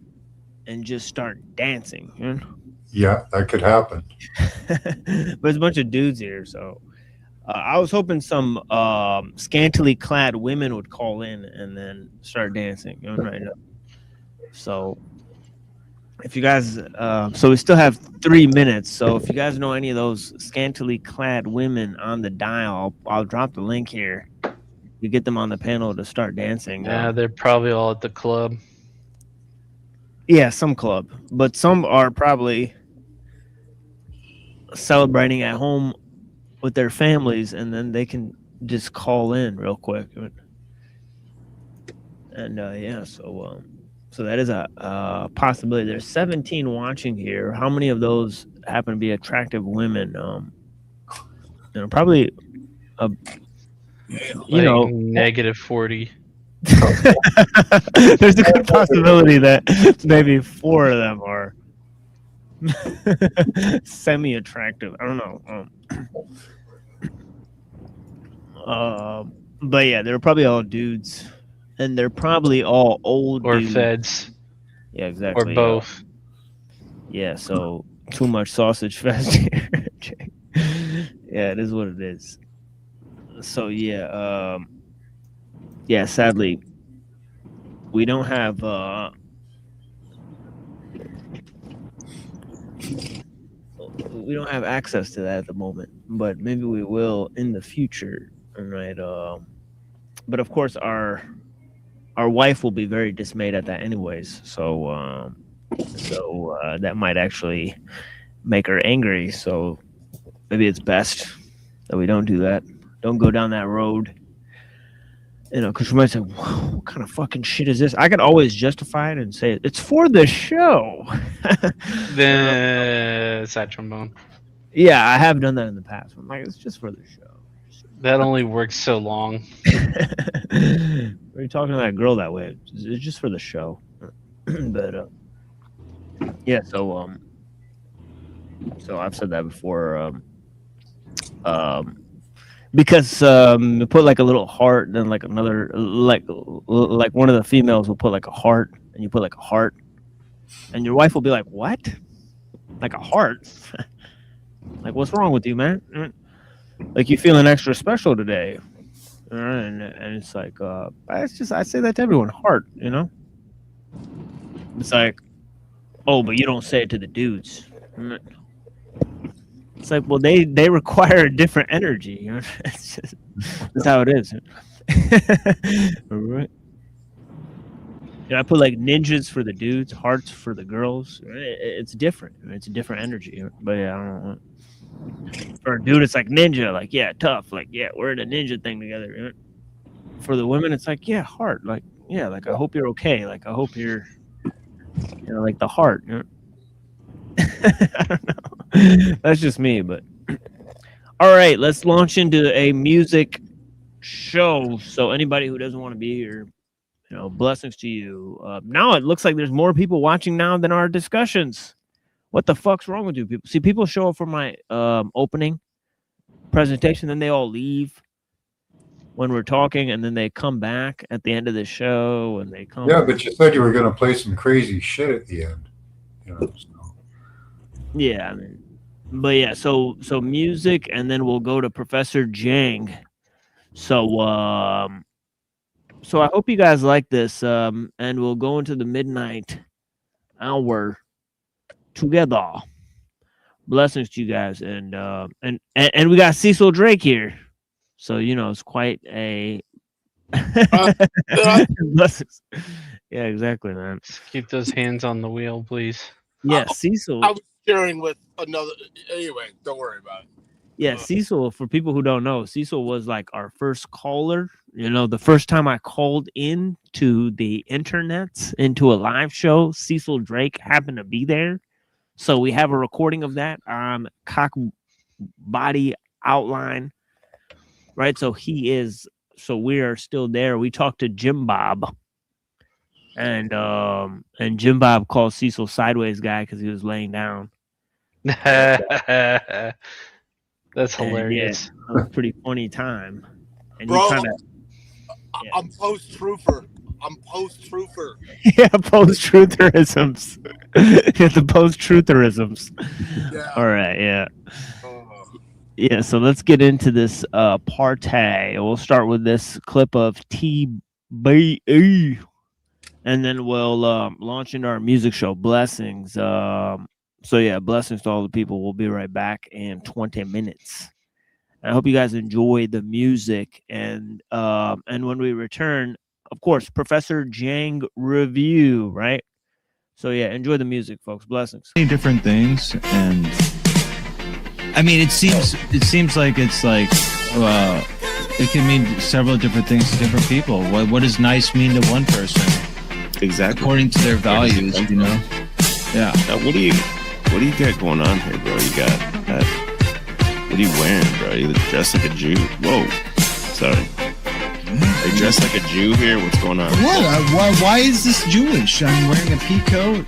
just start dancing. You know? Yeah, that could happen. But it's a bunch of dudes here, so I was hoping some scantily clad women would call in and then start dancing. You know, right now. So if you guys, so we still have 3 minutes. So if you guys know any of those scantily clad women on the dial, I'll drop the link here. You get them on the panel to start dancing. Yeah, they're probably all at the club. Yeah, some club, but some are probably celebrating at home with their families, and then they can just call in real quick. And yeah, so that is a possibility. There's 17 watching here. How many of those happen to be attractive women? You know, probably negative 40. There's a good possibility that maybe 4 of them are semi-attractive. I don't know. But yeah, they're probably all dudes, and they're probably all old or dudes. feds. Yeah, exactly. Or both. Yeah, so too much sausage fest here. Yeah, it is what it is. So yeah, yeah, sadly, we don't have access to that at the moment, but maybe we will in the future, right? But of course, our wife will be very dismayed at that, anyways. So that might actually make her angry. So maybe it's best that we don't do that. Don't go down that road. You know, because you might say, what kind of fucking shit is this? I could always justify it and say, it's for the show. The sad trombone. Yeah, I have done that in the past. I'm like, it's just for the show. That only works so long. Are you talking to that girl that way? It's just for the show. But yeah, so I've said that before. Because you put like a little heart, then like another, like one of the females will put like a heart, and you put like a heart, and your wife will be like, "What? Like a heart? Like, what's wrong with you, man? Like, you feeling extra special today?" And it's like, it's just, I say that to everyone, heart, you know. It's like, oh, but you don't say it to the dudes. It's like, well, they require a different energy. You know? It's just, that's how it is. Right. You know, I put like ninjas for the dudes, hearts for the girls. It's different. It's a different energy. But yeah, I don't know. For a dude, it's like ninja. Like, yeah, tough. Like, yeah, we're in a ninja thing together. You know? For the women, it's like, yeah, heart. Like, yeah, like, I hope you're okay. Like, I hope you're, you know, like the heart. You know? I don't know. That's just me, but all right, let's launch into a music show. So anybody who doesn't want to be here, you know, blessings to you. Now it looks like there's more people watching now than our discussions. What the fuck's wrong with you people? See, people show up for my opening presentation, then they all leave when we're talking, and then they come back at the end of the show, and they come. Yeah, but you said you were going to play some crazy shit at the end. You know, so. Yeah, I mean, but yeah, so music, and then we'll go to Professor Jang. So so I hope you guys like this, and we'll go into the midnight hour together. Blessings to you guys, and we got Cecil Drake here, so you know it's quite a blessings. Yeah, exactly, man. Just keep those hands on the wheel, please. Yeah, Cecil. I was sharing with another. Anyway, don't worry about it. Yeah, Cecil, for people who don't know, Cecil was like our first caller. You know, the first time I called in to the internet, into a live show, Cecil Drake happened to be there. So we have a recording of that on Cock Body Outline, right? So we are still there. We talked to Jim Bob, and Jim Bob called Cecil sideways guy because he was laying down. That's hilarious. Yeah, a pretty funny time. And bro, you kinda, I'm post-trooper. I'm post-truther. Yeah, post-trutherisms. The post-trutherisms. Yeah. All right, yeah. Yeah, so let's get into this partay. We'll start with this clip of TBE, and then we'll launch into our music show, Blessings. So yeah, blessings to all the people. We'll be right back in 20 minutes. I hope you guys enjoy the music, and when we return, of course, Professor Jang review, right? So yeah, enjoy the music, folks. Blessings. Many different things, and I mean, it seems like it's like it can mean several different things to different people. What does nice mean to one person? Exactly, according to their values, you know. Yeah. Now, what do you got going on here, bro? You got that. What are you wearing, bro? You dressed like a Jew. Whoa, sorry. Are you dressed like a Jew here? What's going on? What? Why is this Jewish? I'm wearing a pea coat.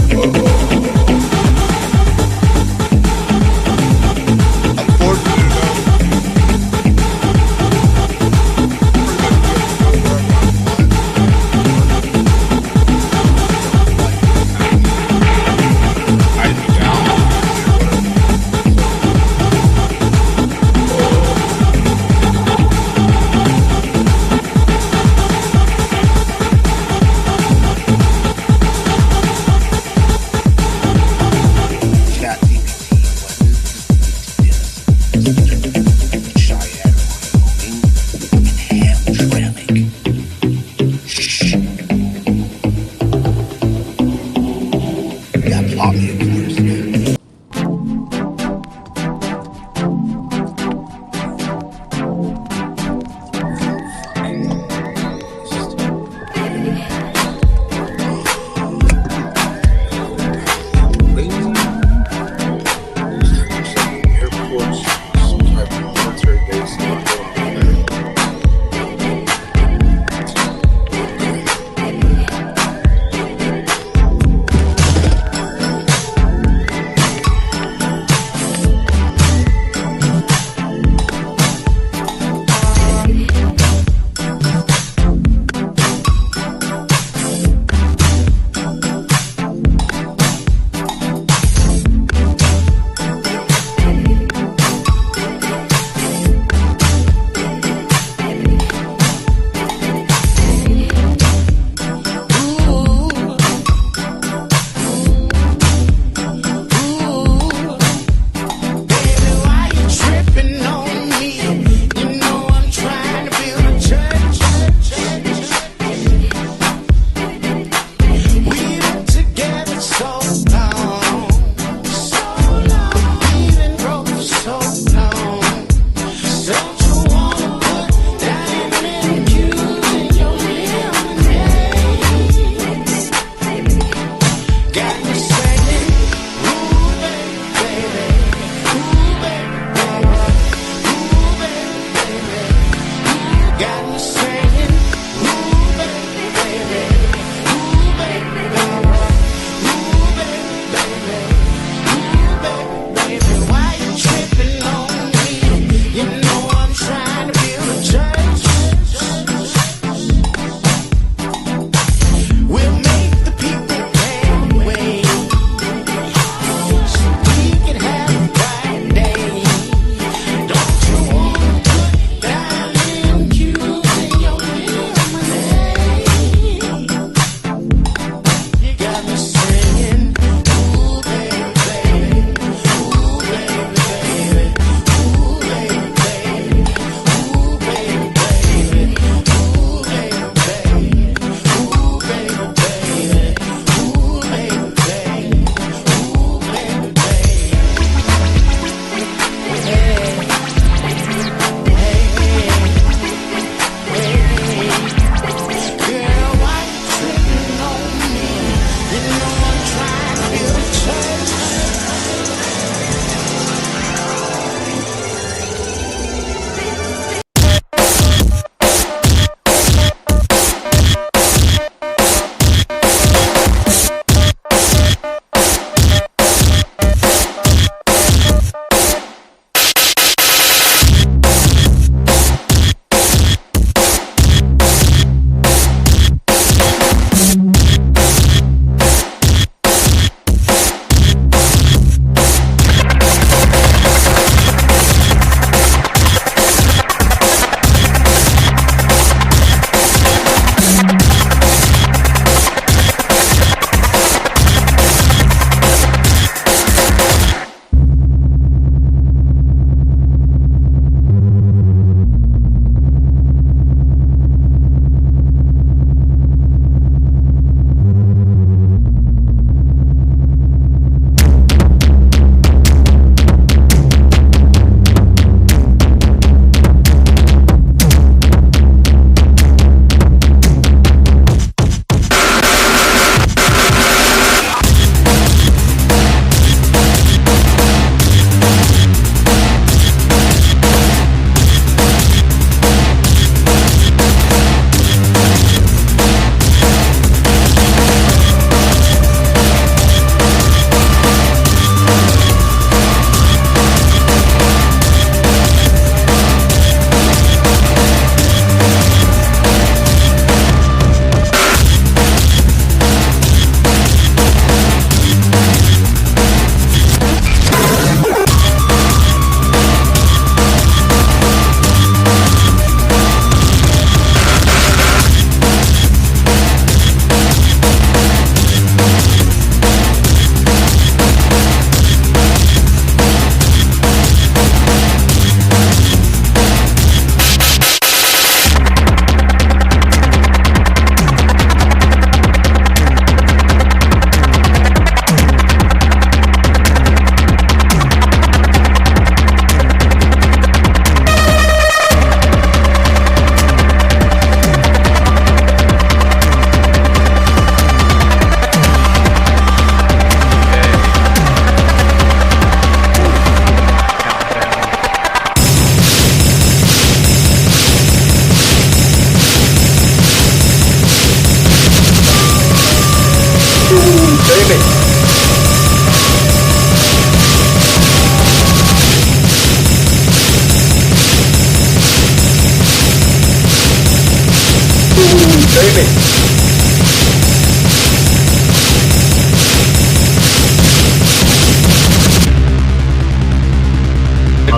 Whoa.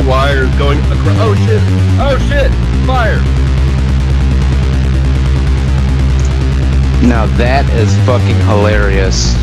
Wires going across. Oh shit! Oh shit! Fire! Now that is fucking hilarious.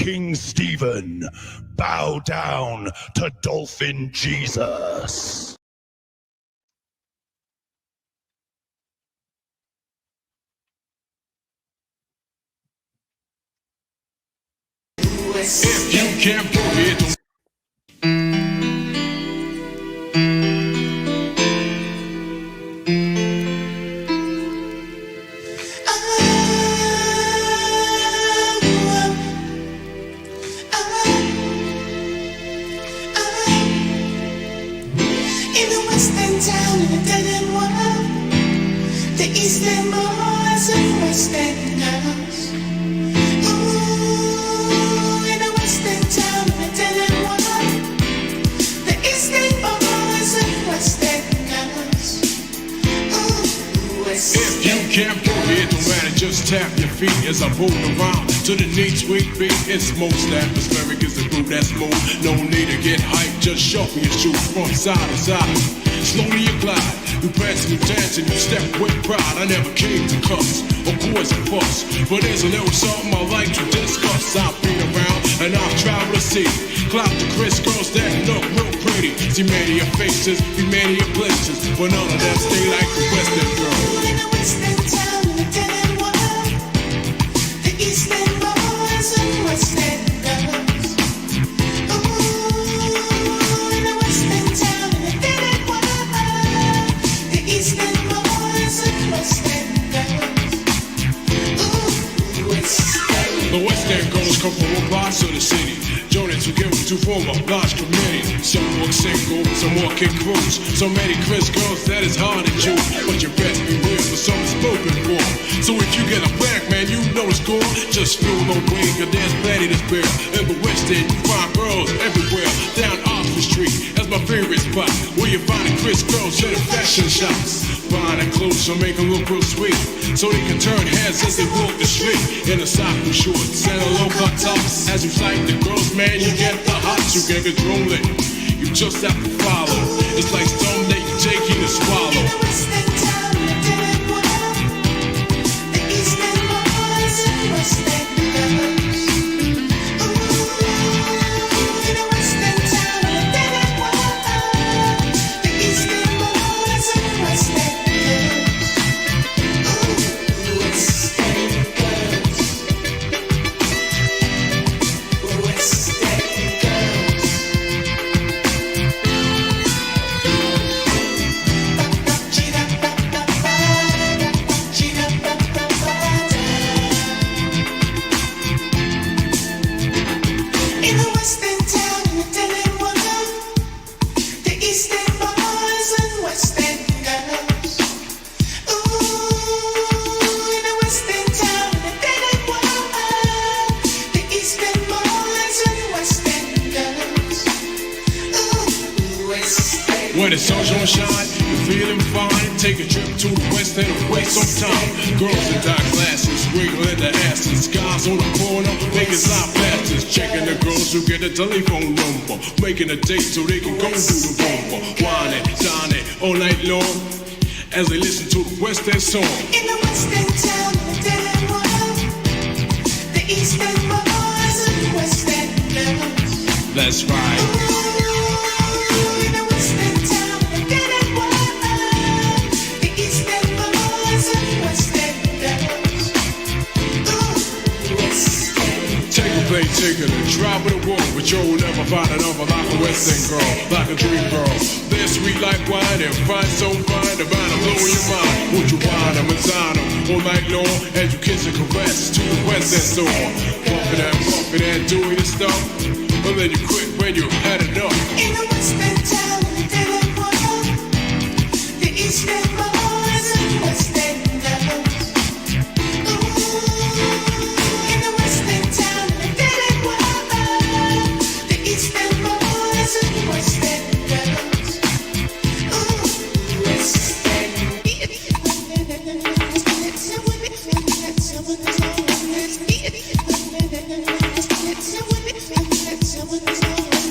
King Stephen. Bow down to Dolphin Jesus. If you can't forget the In a western town in a dead-end world, the eastern boys and western girls. Ooh, in a western town in a dead-end world, the eastern boys and western girls. Ooh, If you can't forget the man, just tap your feet as I roll around to the neat sweet beat. It's most atmospheric, it's the groove that's smooth. No need to get hyped, just shuffle your shoes from side to side. Slowly you glide, you prance and you dance and you step with pride. I never came to cuss or poison fuss, but there's a little something I like to discuss. I've been around and I've traveled the sea. Clout the Chris girls that look real pretty. See many of faces, be many of places, but none of them stay like the western girls. in a western town in a dead-end world, the eastern boys and western girls. Ooh, in a western town in a dead-end world, the eastern boys and western girls. Ooh, The West End girls come from all parts of the city. Joining together to form a large community. Some work single, some work in groups. So many Chris girls that it's hard to choose. But you best be real for something spoken for. So if you get a black man, you know the score. Just feel no way, cause there's plenty to spare. In the West End, you find girls everywhere. Down Oxford Street, that's my favorite spot. Where you find the Chris girls in the fashion shops. Buying their clothes so make them look real sweet. So they can turn heads as they walk the street. In the sock shorts and a low cut tops. As you sight the girls, man, you get the hots. You can control it. You just have to follow. It's like something that you take in to swallow. in a western town in a dead-end world, the eastern boys and western girls. Ooh, in a western town in a dead-end world, the eastern boys and western girls. Ooh, western girls. Western girls. In a western town in a dead-end world, the eastern boys and western girls. Ooh, in a western town in a dead-end world, the eastern boys and western girls. Ooh, western. When the sun's gonna shine, you're feeling fine. Take a trip to the West End and waste some time. Girls in dark glasses, wiggling their asses. Guys on the corner, making side passes. Checking the girls who get the telephone number. Making a date so they can go do the bumper. Whining, dining all night long as they listen to the West End song. In a western town in a dead-end world, the eastern boys and western girls. That's right. Ooh, in a western town in a dead-end world, the eastern boys and western girls. Ooh, western. Take a plane ticket and drive with a walk, but you'll never find another like a West End girl, like a dream girl. They're sweet like wine and fine so fine, the vine will blow your mind. Won't you wine them and sign them all night long as you kiss and caress to the West End song? Bumping and doing the stuff, but then you quit when you had enough. In a western town in a dead-end world, the eastern boys and western girls. Ooh, in a western town in a dead-end world, the eastern boys and western girls. Ooh, western.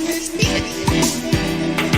Let's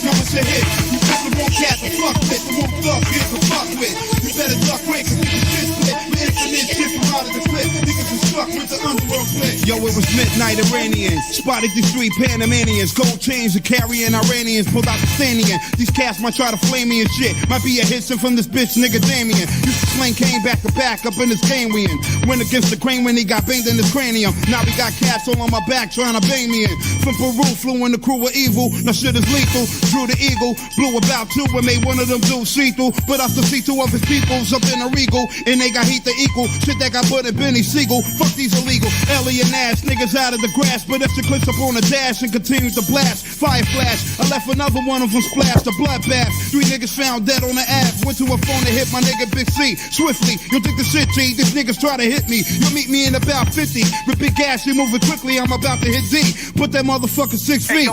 Yo, it's a hit. You pick the wrong cat to fuck with, the wrong thug get to fuck with. You better duck quick, cause niggas shit split. With infinite shit from out of the clip. Niggas is stuck with the underworld clip. Yo, it was midnight Iranians. Spotted these three Panamanians. Gold chains and carrying Iranians. Pulled out the Stanian. These cats might try to flame me and shit. Might be a hissing from this bitch nigga Damien. Used to sling cane back to back up in this game we in. Went against the grain when he got banged in his cranium. Now we got cats all on my back trying to bang me in. From Peru flew in the crew of evil. Now shit is lethal. Drew the eagle. Blew about two and made one of them dudes see through. But us to see two of his peoples up in a regal. And they got heat to equal. Shit that got put in Benny Siegel. Fuck these illegal alien ass niggas out of the grass. But if the clips up on the dash and continues to blast. Fire flash. I left another one of them splash. The bloodbath. 3 niggas found dead on the ass. Went to a phone and hit my nigga Big C. Swiftly. You'll think the shit G. These niggas try to hit me. You'll meet me in about 50. With big ass, you moving quickly. I'm about to hit D. Put that motherfucker 6 feet.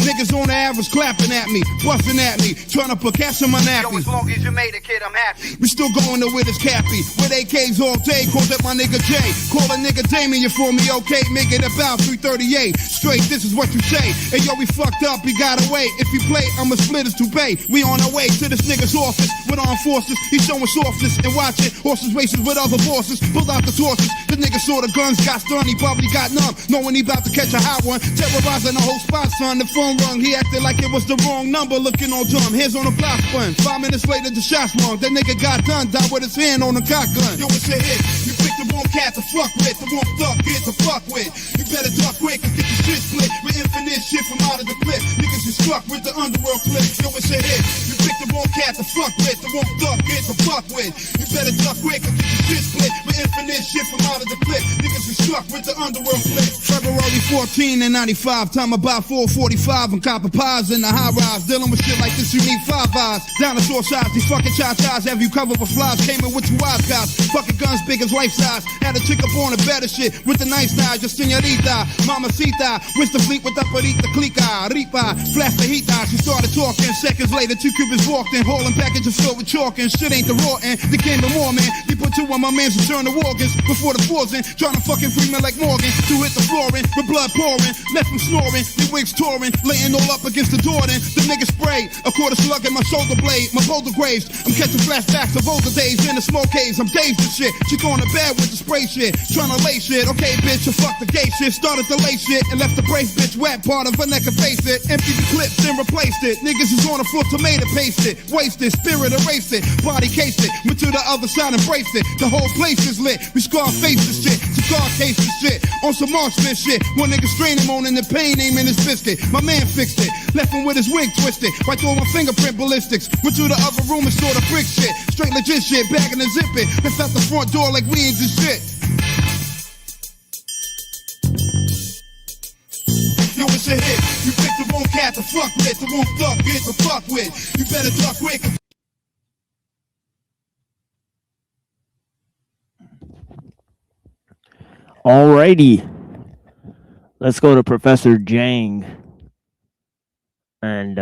Niggas on the average clapping at me. Busting at me. Trying to put cash in my nappy. Yo, as long as you made it, kid, I'm happy. We still going to with his cappy. With AKs all day. Called up my nigga Jay. Call a nigga Damien for me, okay? Make it about 338. Straight, this is what you say. Hey yo, we fucked up, we gotta wait. If he play, I'ma split his toupee. We on our way to this nigga's office with armed forces. He's showing softness and watch it. Horses races with other bosses. Pulled out the torches. The nigga saw the guns, got stunned. He probably got numb. Knowing he about to catch a hot one. Terrorizing the whole spot, son. The phone rung. He acted like it was the wrong number. Looking all dumb. Hands on the block spun. 5 minutes later, the shots rung. That nigga got done. Died with his hand on the cock gun. Yo, it's a hit. You picked the wrong cat to fuck with. The wrong thug get to fuck with. You better duck quick and get your shit split. With infinite shit from out of the clip. Niggas is struck with the underworld clip. Yo, it's a hit. You picked the wrong cat to fuck with. The wrong thug get to fuck with. You better duck quick and get your shit split. With infinite shit from out of the clip. Niggas is struck with the underworld clip. February 14 and 95. Time about 4:45. And copper pies in the high rise. Dealing with shit like this, you need 5 eyes. Dinosaur size. These fucking cha-chas have you covered with flies. Came in with 2 wise guys. Fucking guns big as life size. Had a chick up on the better shit. With the nice style. Just señorita. Mamacita. Wish the fleet with the perita clica. Ripa. Flash the heat. She started talking. Seconds later, 2 Cubans walked in. Hauling packages filled with chalk. And shit ain't the raw end. They came to more, man. They put 2 on my mans and turned the organs. Before the poison. Trying to fucking free me like Morgan. 2 hit the flooring. With blood pouring. Left them snoring. The wigs touring. Laying all up against the door then. The nigga sprayed. A quarter slug in my shoulder blade. My boulder graves. I'm catching flashbacks of older days in the smoke haze. I'm dazed and shit. She going to bed with the spray shit. Trying to lay shit. Okay, bitch, you fuck the gay shit. Started to lay shit. And left the brace bitch wet. Part of her neck and face it. Emptied the clips and replaced it. Niggas is on the floor, tomato paste it. Wasted. Spirit erased it. Body cased it. Went to the other side and braced it. The whole place is lit. We scar faces shit. Cigar cases shit. On some Marksman shit. One nigga straining moaning the pain aiming his biscuit. My man fixed it. Left him with his wig twisted. Right through my fingerprint ballistics. Went to the other room and saw the brick shit. Straight legit shit. Bagging and zipping. Left out the front door like we ain't just shit. Yo, it's a hit. You picked the wrong cat to fuck with. The wrong thug get to fuck with. You better duck quick. Alrighty. Let's go to Professor Jang. And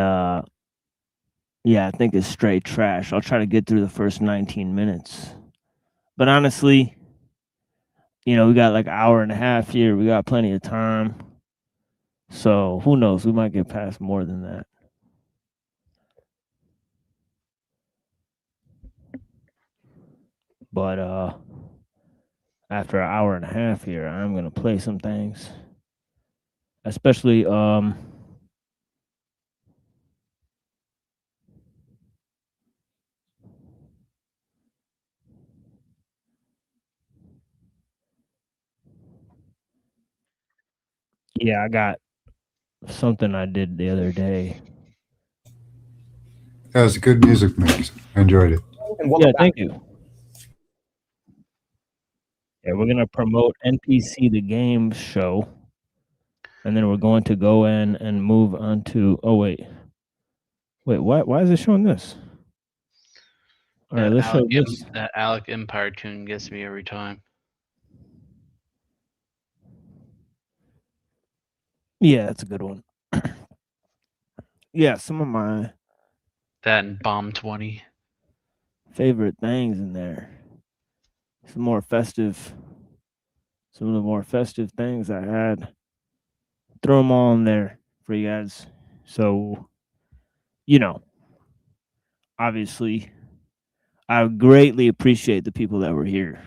yeah, I think it's straight trash. I'll try to get through the first 19 minutes. But honestly, you know, we got like an hour and a half here. We got plenty of time. So who knows? We might get past more than that. But after an hour and a half here, I'm gonna play some things. Especially yeah, I got something I did the other day. That was a good music mix. I enjoyed it. Yeah, thank you. Yeah, we're gonna promote NPC the game show, and then we're going to go in and move on to. Oh wait, why is it showing this? All right, let's show this. That Alec Empire tune gets me every time. Yeah, that's a good one. Yeah, some of my That and Bomb 20. favorite things in there. Some of the more festive things I had. Throw them all in there for you guys. So, obviously, I greatly appreciate the people that were here.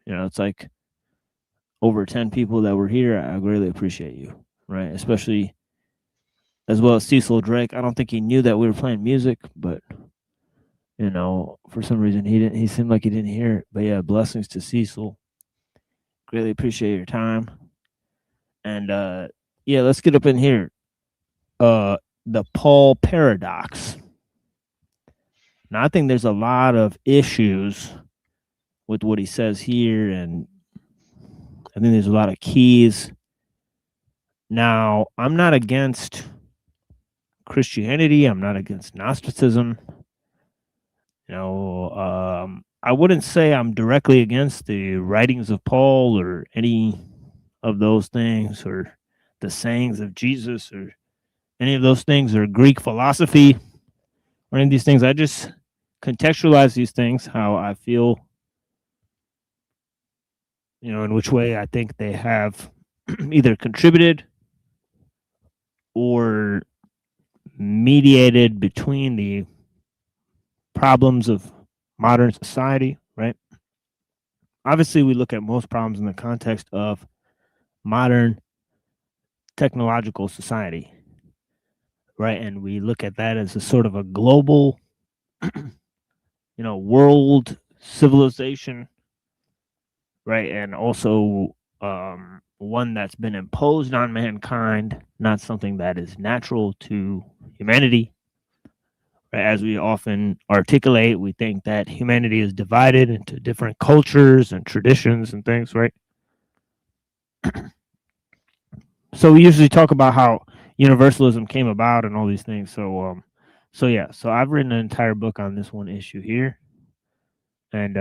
It's like over 10 people that were here. I greatly appreciate you, right? Especially as well as Cecil Drake. I don't think he knew that we were playing music, but for some reason he seemed like he didn't hear it. But yeah, blessings to Cecil. Greatly appreciate your time. And yeah, let's get up in here. The Paul paradox. Now, I think there's a lot of issues with what he says here, and I think there's a lot of keys. Now, I'm not against Christianity. I'm not against Gnosticism. I wouldn't say I'm directly against the writings of Paul or any of those things, or the sayings of Jesus, or any of those things, or Greek philosophy, or any of these things. I just contextualize these things how I feel, in which way I think they have either contributed or mediated between the problems of modern society, right? Obviously, we look at most problems in the context of modern technological society, right? And we look at that as a sort of a global, world civilization, right? And also one that's been imposed on mankind, not something that is natural to humanity. As we often articulate, we think that humanity is divided into different cultures and traditions and things, right? So we usually talk about how universalism came about and all these things. So yeah, so I've written an entire book on this one issue here, and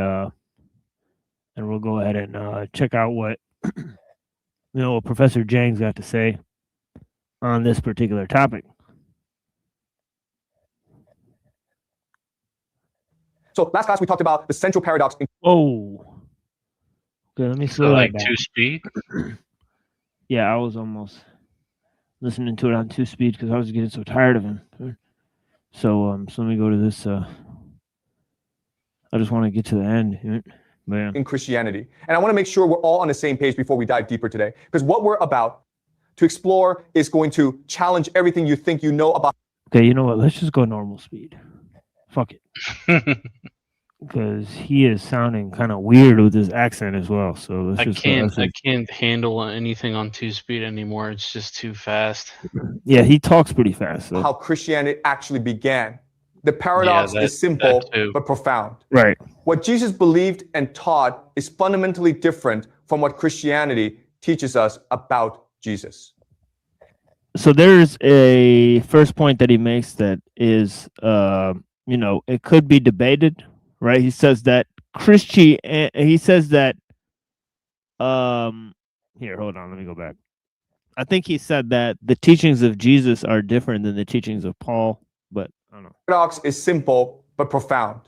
we'll go ahead and check out what what Professor Jang's got to say on this particular topic. So last class we talked about the central paradox. Oh, okay. Let me slow that down. 2 speed. Yeah, I was almost listening to it on 2 speed because I was getting so tired of him. So let me go to this. I just want to get to the end. In Christianity, and I want to make sure we're all on the same page before we dive deeper today, because what we're about to explore is going to challenge everything you think you know about. Okay, you know what? Let's just go normal speed. Fuck it. Because he is sounding kind of weird with his accent as well. So let's I just can't handle anything on 2 speed anymore. It's just too fast. Yeah, he talks pretty fast. So. How Christianity actually began. The paradox is simple but profound. Right. What Jesus believed and taught is fundamentally different from what Christianity teaches us about Jesus. So there's a first point that he makes that is, it could be debated, right? He says that here, hold on, let me go back. I think he said that the teachings of Jesus are different than the teachings of Paul, but I don't know. Paradox is simple but profound.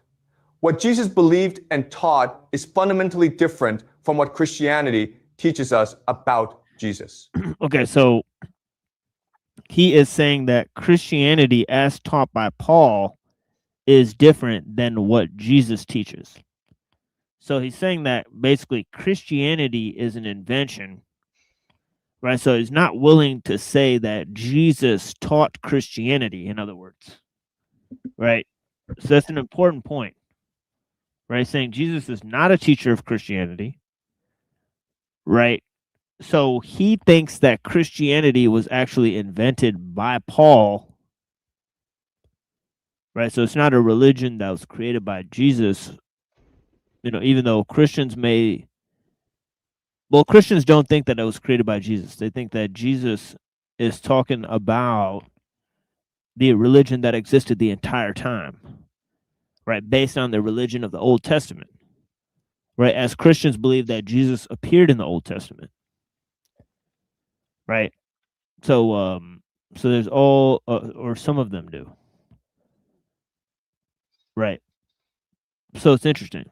What Jesus believed and taught is fundamentally different from what Christianity teaches us about Jesus. Okay, so he is saying that Christianity as taught by Paul is different than what Jesus teaches. So he's saying that basically Christianity is an invention, right? So he's not willing to say that Jesus taught Christianity, in other words, right? So that's an important point, right? Saying Jesus is not a teacher of Christianity, right? So he thinks that Christianity was actually invented by Paul, right? So it's not a religion that was created by Jesus, even though Christians don't think that it was created by Jesus. They think that Jesus is talking about the religion that existed the entire time, right, based on the religion of the Old Testament, right? As Christians believe that Jesus appeared in the Old Testament, right? So, so there's all, or some of them do, right? So it's interesting,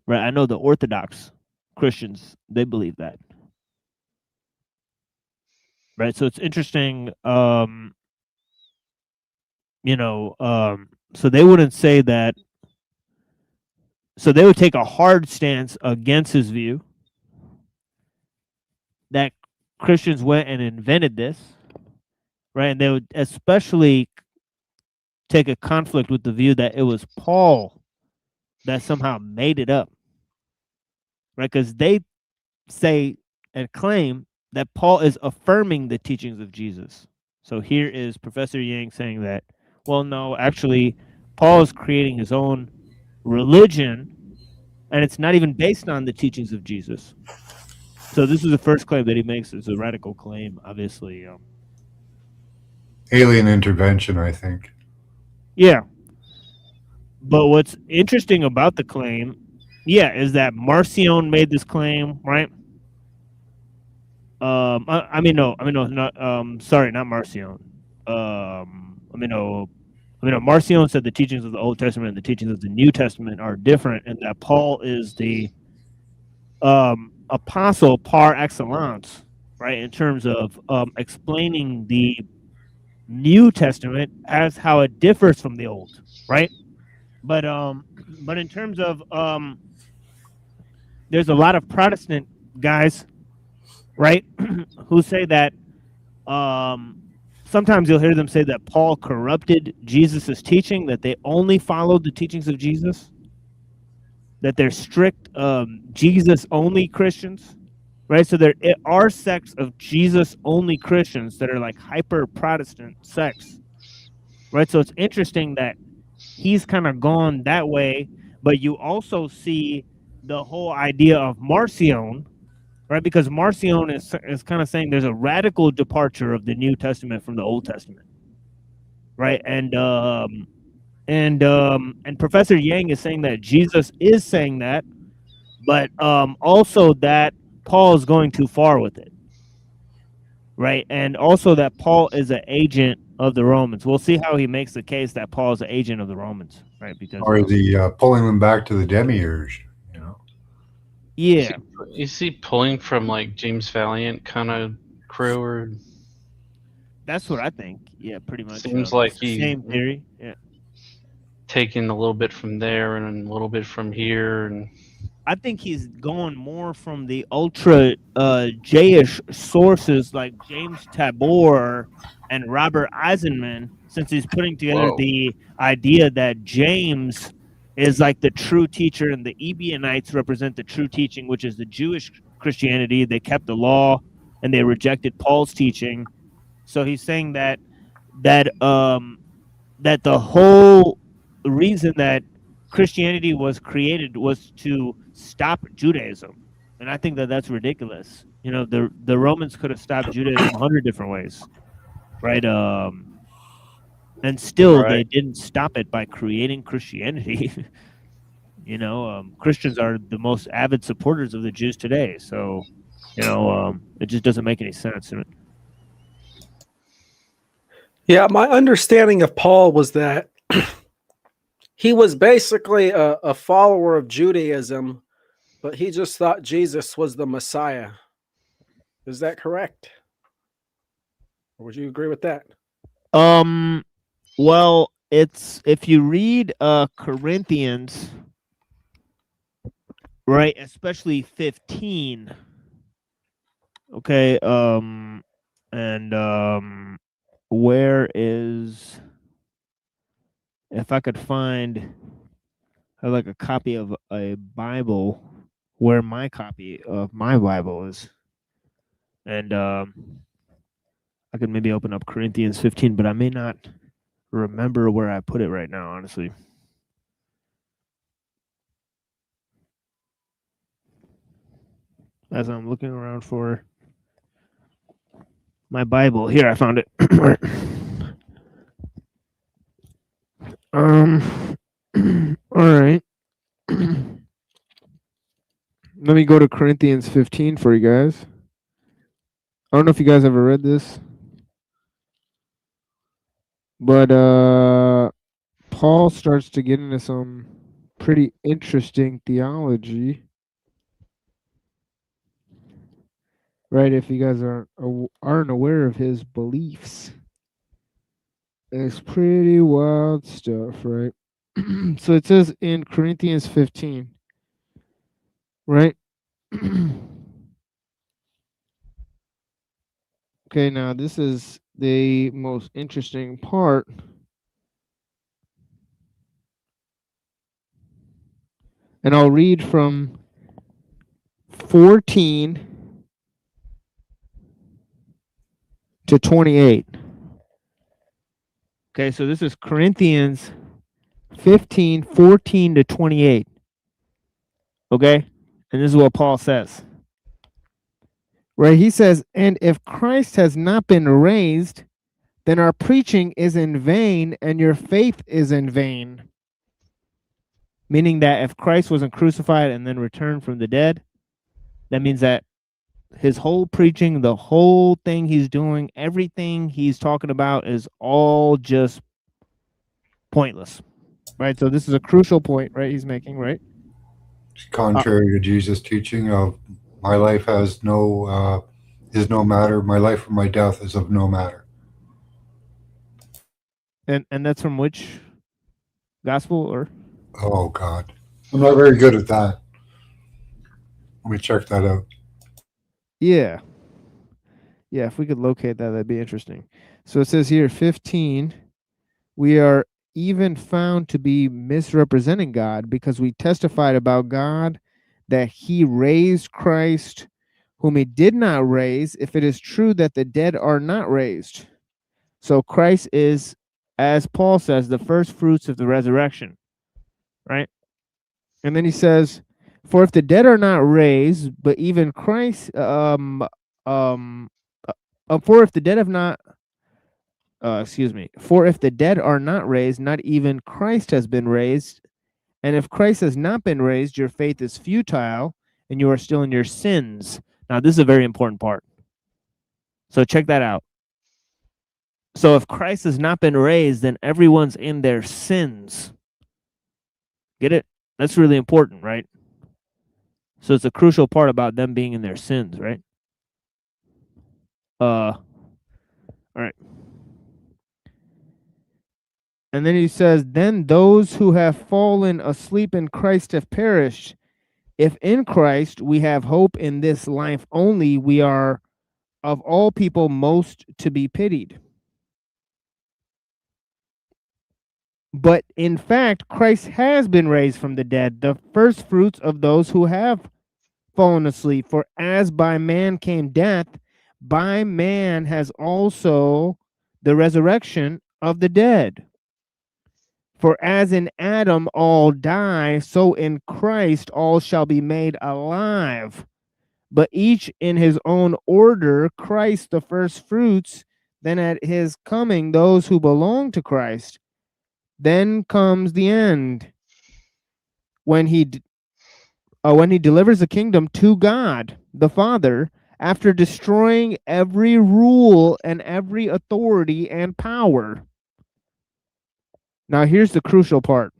right? I know the Orthodox Christians, they believe that, right? So it's interesting, you know, so they wouldn't say that, so they would take a hard stance against his view that Christians went and invented this, right? And they would especially take a conflict with the view that it was Paul that somehow made it up, right? Because they say and claim that Paul is affirming the teachings of Jesus. So here is Professor Yang saying that, well, no, actually, Paul is creating his own religion, and it's not even based on the teachings of Jesus. So this is the first claim that he makes. It's a radical claim, obviously. Alien intervention, I think. Yeah. But what's interesting about the claim, is that Marcion made this claim, right? Sorry, not Marcion. Marcion said the teachings of the Old Testament and the teachings of the New Testament are different, and that Paul is the apostle par excellence, right? In terms of explaining the New Testament as how it differs from the Old, right? But in terms of there's a lot of Protestant guys, right, who say that sometimes you'll hear them say that Paul corrupted Jesus's teaching, that they only followed the teachings of Jesus, that they're strict Jesus-only Christians, right? So there are sects of Jesus-only Christians that are like hyper-Protestant sects, right? So it's interesting that he's kind of gone that way, but you also see the whole idea of Marcion, right? Because Marcion is kind of saying there's a radical departure of the New Testament from the Old Testament, right? And Professor Yang is saying that Jesus is saying that, but also that Paul is going too far with it, right? And also that Paul is an agent of the Romans. We'll see how he makes the case that Paul is an agent of the Romans, right? Because Or the pulling them back to the demiurge, you know? Yeah. Is he pulling from like James Valiant kind of crew, or that's what I think? Yeah, pretty much. seems like he same theory. Yeah. taking a little bit from there and a little bit from here, and I think he's going more from the ultra J-ish sources like James Tabor and Robert Eisenman, since he's putting together the idea that James is like the true teacher and the Ebionites represent the true teaching, which is the Jewish Christianity. They kept the law and they rejected Paul's teaching. So he's saying that the whole reason that Christianity was created was to stop Judaism, and I think that that's ridiculous. You know, the Romans could have stopped Judaism 100 different ways, right? And still they didn't stop it by creating Christianity. You know, Christians are the most avid supporters of the Jews today, so you know, it just doesn't make any sense. Yeah, my understanding of Paul was that he was basically a follower of Judaism, but he just thought Jesus was the Messiah. Is that correct? Or would you agree with that? Well, it's if you read Corinthians, right, especially 15. Okay, where is, if I could find like a copy of a Bible where my copy of my Bible is, and I could maybe open up Corinthians 15, but I may not remember where I put it right now, honestly. As I'm looking around for my Bible, here I found it. All right. Let me go to Corinthians 15 for you guys. I don't know if you guys ever read this, but Paul starts to get into some pretty interesting theology. Right, if you guys aren't aware of his beliefs. It's pretty wild stuff, right? So it says in Corinthians 15, right? Okay, now this is the most interesting part. And I'll read from 14 to 28. Okay, so this is Corinthians 15, 14 to 28. Okay? And this is what Paul says. Right? He says, and if Christ has not been raised, then our preaching is in vain and your faith is in vain. Meaning that if Christ wasn't crucified and then returned from the dead, that means that his whole preaching, the whole thing he's doing, everything he's talking about is all just pointless. Right? So this is a crucial point, right, he's making, right? Contrary to Jesus' teaching of my life has no is no matter, my life or my death is of no matter. And that's from which gospel or? Oh God, I'm not very good at that. Let me check that out. Yeah. Yeah, if we could locate that, that'd be interesting. So it says here, 15, we are even found to be misrepresenting God because we testified about God that he raised Christ, whom he did not raise, if it is true that the dead are not raised. So Christ is, as Paul says, the first fruits of the resurrection, right? And then he says, for if the dead are not raised, but even Christ, for if the dead have not, for if the dead are not raised, not even Christ has been raised. And if Christ has not been raised, your faith is futile and you are still in your sins. Now, this is a very important part. So check that out. So if Christ has not been raised, then everyone's in their sins. Get it? That's really important, right? So it's a crucial part about them being in their sins, right? All right. And then he says, then those who have fallen asleep in Christ have perished. If in Christ we have hope in this life only, we are of all people most to be pitied. But in fact, Christ has been raised from the dead, the first fruits of those who have fallen asleep. For as by man came death, by man has also the resurrection of the dead. For as in Adam all die, so in Christ all shall be made alive. But each in his own order, Christ the first fruits, then at his coming those who belong to Christ. Then comes the end, when he delivers the kingdom to God the Father, after destroying every rule and every authority and power. Now here's the crucial part,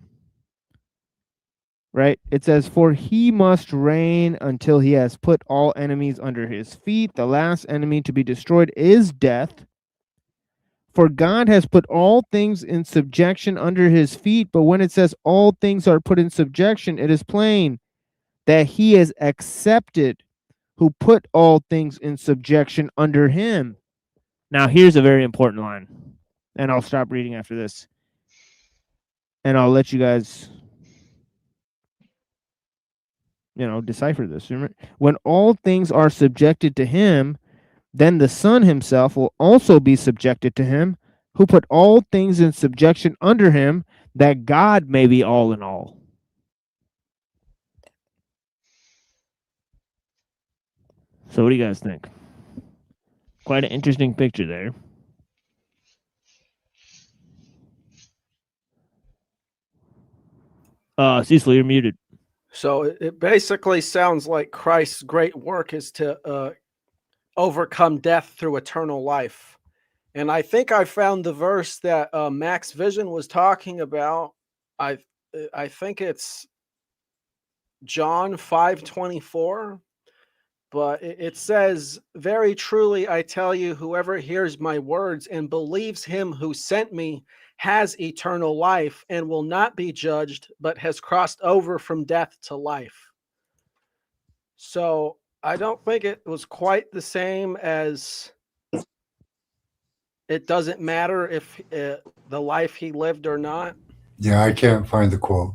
right? It says, for he must reign until he has put all enemies under his feet. The last enemy to be destroyed is death. For God has put all things in subjection under his feet. But when it says all things are put in subjection, it is plain that he is accepted who put all things in subjection under him. Now, here's a very important line, and I'll stop reading after this. And I'll let you guys, decipher this. When all things are subjected to him, then the Son himself will also be subjected to him, who put all things in subjection under him, that God may be all in all. So what do you guys think? Quite an interesting picture there. Cecil, you're muted. So it basically sounds like Christ's great work is to overcome death through eternal life. And I think I found the verse that Max Vision was talking about. I think it's John 5:24, but it says, "Very truly I tell you, whoever hears my words and believes him who sent me has eternal life and will not be judged, but has crossed over from death to life." So I don't think it was quite the same as it doesn't matter if the life he lived or not. Yeah, I can't find the quote.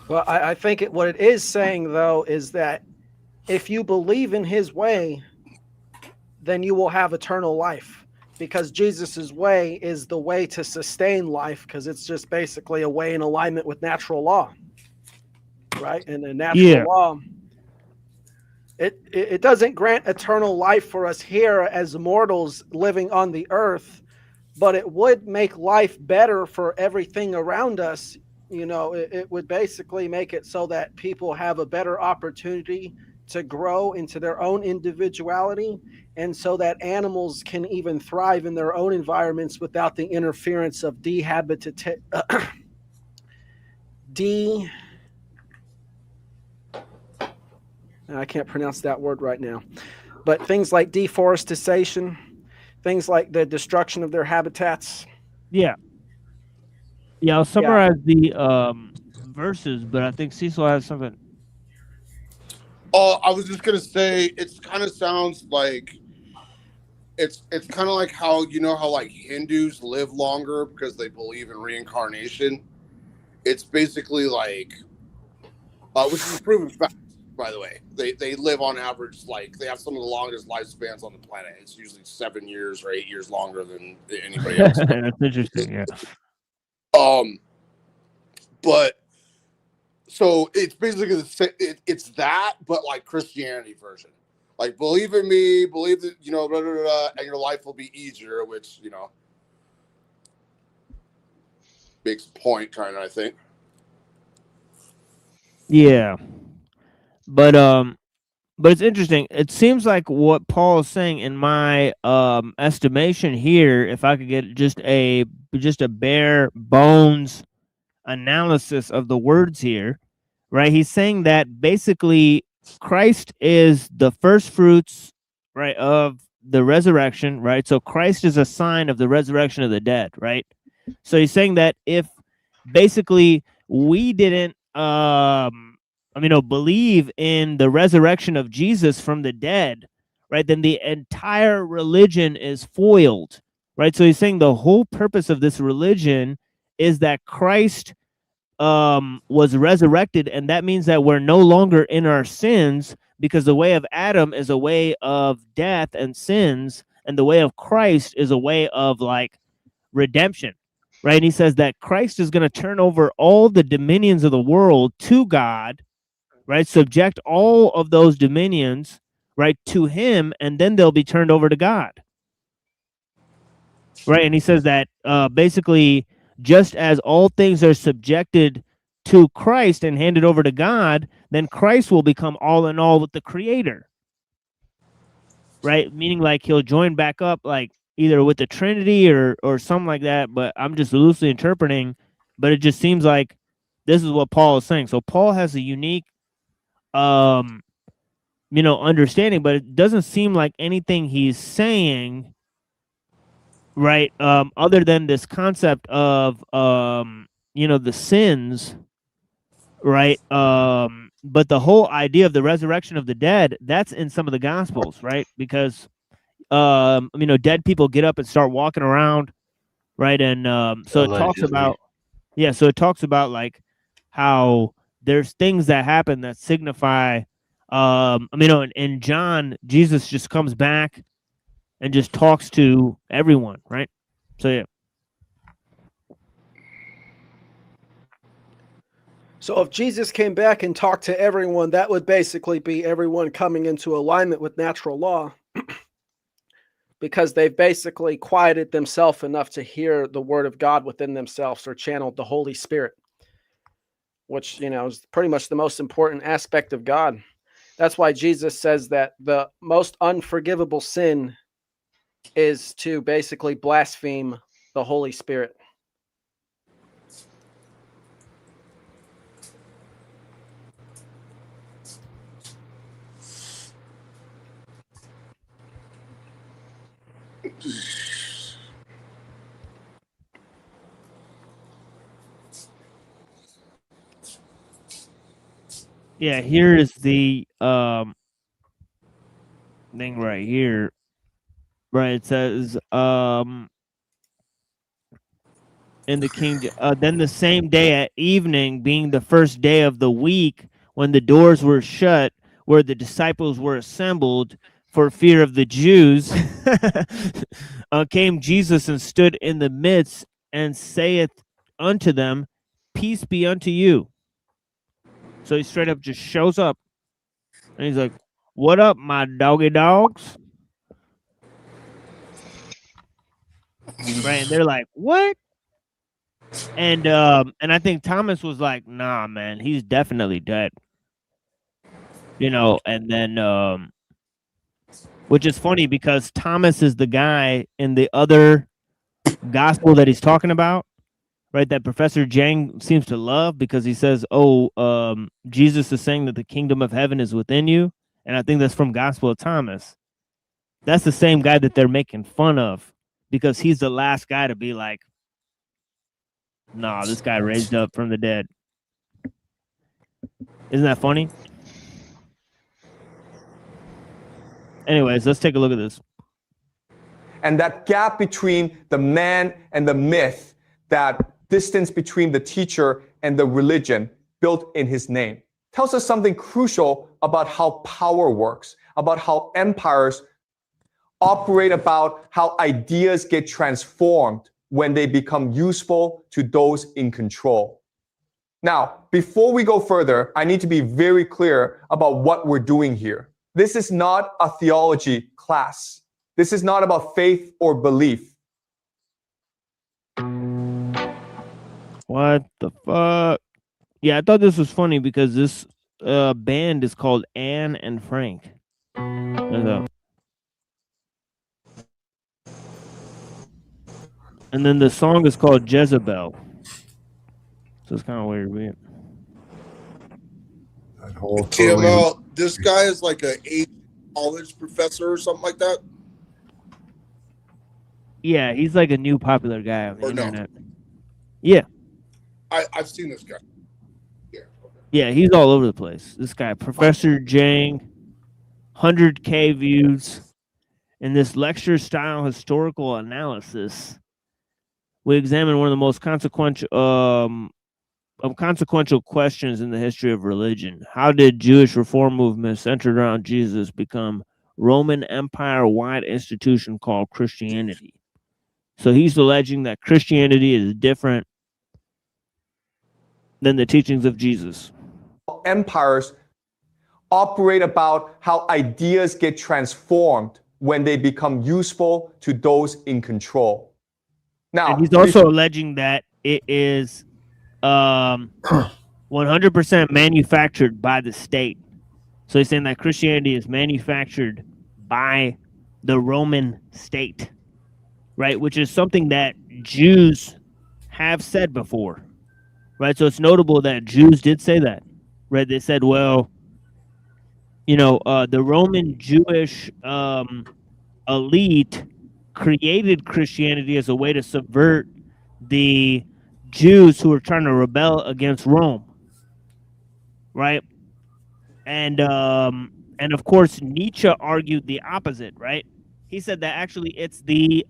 Well, I think what it is saying, though, is that if you believe in his way, then you will have eternal life, because Jesus's way is the way to sustain life, because it's just basically a way in alignment with natural law, right? And the natural law, it doesn't grant eternal life for us here as mortals living on the earth, but it would make life better for everything around us. You know, it would basically make it so that people have a better opportunity to grow into their own individuality, and so that animals can even thrive in their own environments without the interference of I can't pronounce that word right now, but things like deforestation, things like the destruction of their habitats. Yeah. Yeah, I'll summarize the verses, but I think Cecil has something. Oh, I was just gonna say, it kind of sounds like it's kind of like how like Hindus live longer because they believe in reincarnation. It's basically like, which is a proven fact, by the way. They live on average, like they have some of the longest lifespans on the planet. It's usually 7 years or 8 years longer than anybody else. That's interesting. Yeah. But so it's basically it's that, but like Christianity version. Like, believe in me, believe that, blah, blah, blah, and your life will be easier, which, makes a point, kind of, I think. Yeah. But it's interesting. It seems like what Paul is saying, in my estimation here, if I could get just a bare bones analysis of the words here, right? He's saying that basically Christ is the first fruits, right, of the resurrection, right? So Christ is a sign of the resurrection of the dead, right? So he's saying that if basically we didn't believe in the resurrection of Jesus from the dead, right, then the entire religion is foiled, right? So he's saying the whole purpose of this religion is that Christ was resurrected, and that means that we're no longer in our sins, because the way of Adam is a way of death and sins, and the way of Christ is a way of like redemption, right? And he says that Christ is going to turn over all the dominions of the world to God, right? Subject all of those dominions, right, to him, and then they'll be turned over to God, right? And he says that basically, just as all things are subjected to Christ and handed over to God, then Christ will become all in all with the Creator, right? Meaning like he'll join back up, like either with the Trinity or something like that, but I'm just loosely interpreting, but it just seems like this is what Paul is saying. So Paul has a unique understanding, but it doesn't seem like anything he's saying, right, other than this concept of the sins, right, but the whole idea of the resurrection of the dead, that's in some of the Gospels, right? Because dead people get up and start walking around, right? And so it talks about, so it talks about like how there's things that happen that signify, in John, Jesus just comes back and just talks to everyone, right? So yeah. So if Jesus came back and talked to everyone, that would basically be everyone coming into alignment with natural law, because they've basically quieted themselves enough to hear the word of God within themselves, or channeled the Holy Spirit. which, is pretty much the most important aspect of God. That's why Jesus says that the most unforgivable sin is to basically blaspheme the Holy Spirit. Yeah, here is the thing right here. Right, it says in the King, then the same day at evening, being the first day of the week, when the doors were shut, where the disciples were assembled for fear of the Jews, came Jesus and stood in the midst and saith unto them, peace be unto you. So he straight up just shows up and he's like, what up, my doggy dogs? Right, and they're like, what? And I think Thomas was like, nah, man, he's definitely dead. And then which is funny because Thomas is the guy in the other gospel that he's talking about, right? That Professor Jang seems to love, because he says, Jesus is saying that the kingdom of heaven is within you. And I think that's from Gospel of Thomas. That's the same guy that they're making fun of, because he's the last guy to be like, nah, this guy raised up from the dead. Isn't that funny? Anyways, let's take a look at this. And that gap between the man and the myth, that distance between the teacher and the religion built in his name, tells us something crucial about how power works, about how empires operate, about how ideas get transformed when they become useful to those in control. Now, before we go further, I need to be very clear about what we're doing here. This is not a theology class. This is not about faith or belief. What the fuck? Yeah, I thought this was funny because this band is called Anne and Frank. And then the song is called Jezebel. So it's kind of weird, man. That whole TML, this guy is like a college professor or something like that? Yeah, he's like a new popular guy on the Or no? internet. Yeah. I've seen this guy. Yeah, he's all over the place. This guy, Professor Jang, 100K views. In this lecture-style historical analysis, we examine one of the most consequential questions in the history of religion. How did Jewish reform movements centered around Jesus become Roman Empire-wide institution called Christianity? So he's alleging that Christianity is different than the teachings of Jesus. Empires operate about how ideas get transformed when they become useful to those in control. Now, and he's also alleging that it is 100% manufactured by the state. So he's saying that Christianity is manufactured by the Roman state, right? Which is something that Jews have said before, right? So it's notable that Jews did say that, right? They said, well, the Roman Jewish elite created Christianity as a way to subvert the Jews who were trying to rebel against Rome, right? And of course Nietzsche argued the opposite, right? He said that actually it's the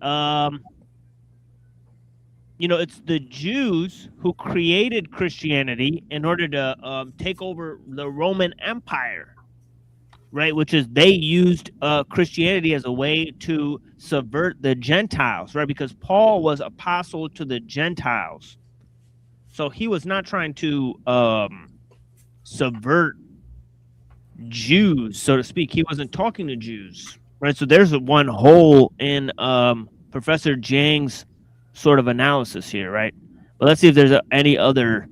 it's the Jews who created Christianity in order to take over the Roman Empire, right? Which is they used Christianity as a way to subvert the Gentiles, right? Because Paul was apostle to the Gentiles. So he was not trying to subvert Jews, so to speak. He wasn't talking to Jews, right? So there's one hole in Professor Jang's sort of analysis here, right? But let's see if there's any other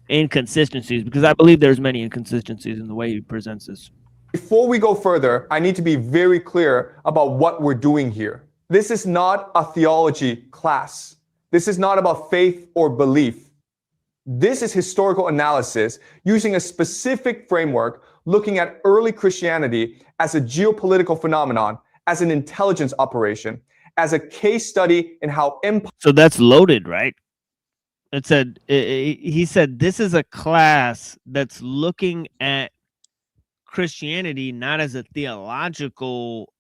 inconsistencies, because I believe there's many inconsistencies in the way he presents this. Before we go further, I need to be very clear about what we're doing here. This is not a theology class. This is not about faith or belief. This is historical analysis using a specific framework looking at early Christianity as a geopolitical phenomenon, as an intelligence operation, as a case study in how empire. So that's loaded, right? It said he said this is a class that's looking at Christianity not as a theological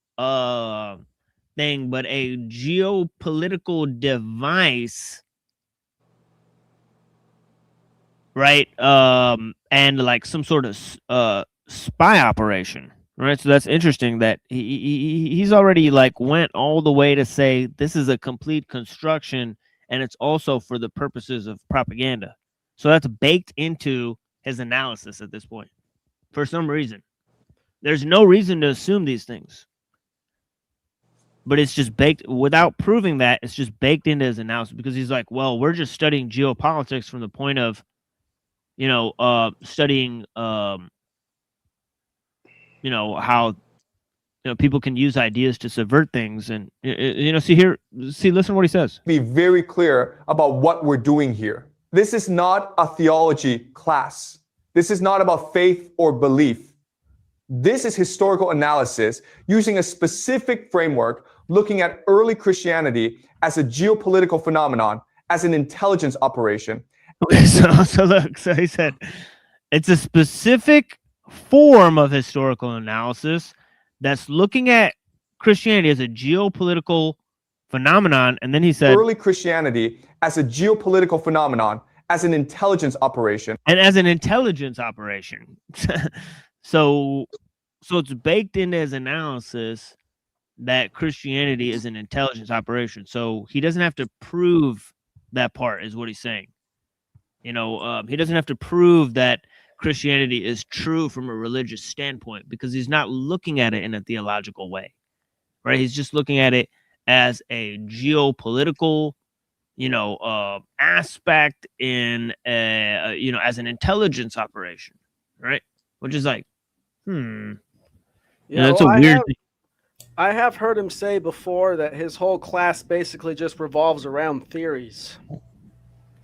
thing, but a geopolitical device, right? And like some sort of spy operation, right? So that's interesting that he's already like went all the way to say this is a complete construction, and it's also for the purposes of propaganda. So that's baked into his analysis at this point. For some reason, there's no reason to assume these things, but it's just baked without proving that. It's just baked into his analysis, because he's like, well, we're just studying geopolitics from the point of, studying, how, people can use ideas to subvert things. And, listen to what he says. Be very clear about what we're doing here. This is not a theology class. This is not about faith or belief. This is historical analysis using a specific framework looking at early Christianity as a geopolitical phenomenon, as an intelligence operation. Okay, so look, so he said it's a specific form of historical analysis that's looking at Christianity as a geopolitical phenomenon, and then he said early Christianity as a geopolitical phenomenon, as an intelligence operation. And as an intelligence operation. So it's baked into his analysis that Christianity is an intelligence operation. So he doesn't have to prove that part, is what he's saying. He doesn't have to prove that Christianity is true from a religious standpoint, because he's not looking at it in a theological way, right? He's just looking at it as a geopolitical, aspect in, as an intelligence operation, right? Which is like, it's a weird thing. I have heard him say before that his whole class basically just revolves around theories.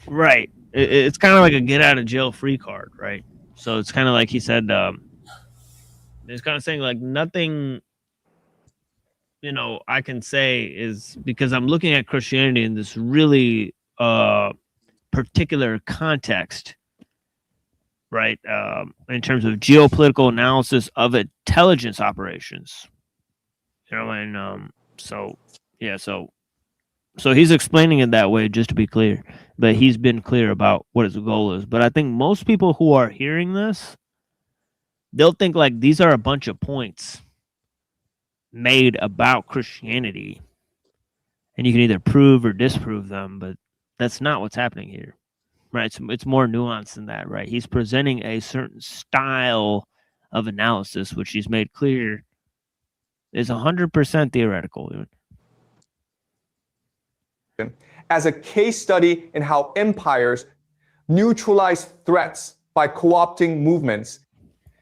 Right. It's kind of like a get out of jail free card, right? So it's kind of like he said, it's kind of saying like nothing, I can say is because I'm looking at Christianity in this really particular context, right? In terms of geopolitical analysis of intelligence operations, so he's explaining it that way just to be clear, but he's been clear about what his goal is. But I think most people who are hearing this, they'll think like these are a bunch of points made about Christianity, and you can either prove or disprove them, but that's not what's happening here, right? It's more nuanced than that, right? He's presenting a certain style of analysis, which he's made clear is 100% theoretical. As a case study in how empires neutralize threats by co-opting movements.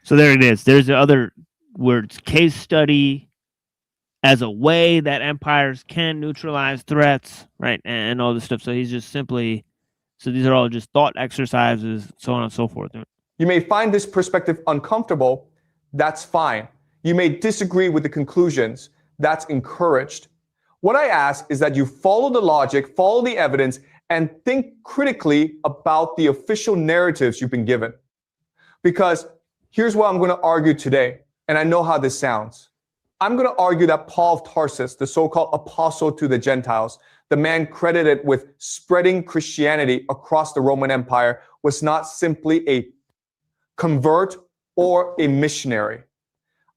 So there it is. There's the other words, case study, as a way that empires can neutralize threats, right? And all this stuff. So he's just simply, so these are all just thought exercises, so on and so forth. You may find this perspective uncomfortable. That's fine. You may disagree with the conclusions. That's encouraged. What I ask is that you follow the logic, follow the evidence, and think critically about the official narratives you've been given. Because here's what I'm going to argue today, and I know how this sounds. I'm going to argue that Paul of Tarsus, the so-called apostle to the Gentiles, the man credited with spreading Christianity across the Roman Empire, was not simply a convert or a missionary.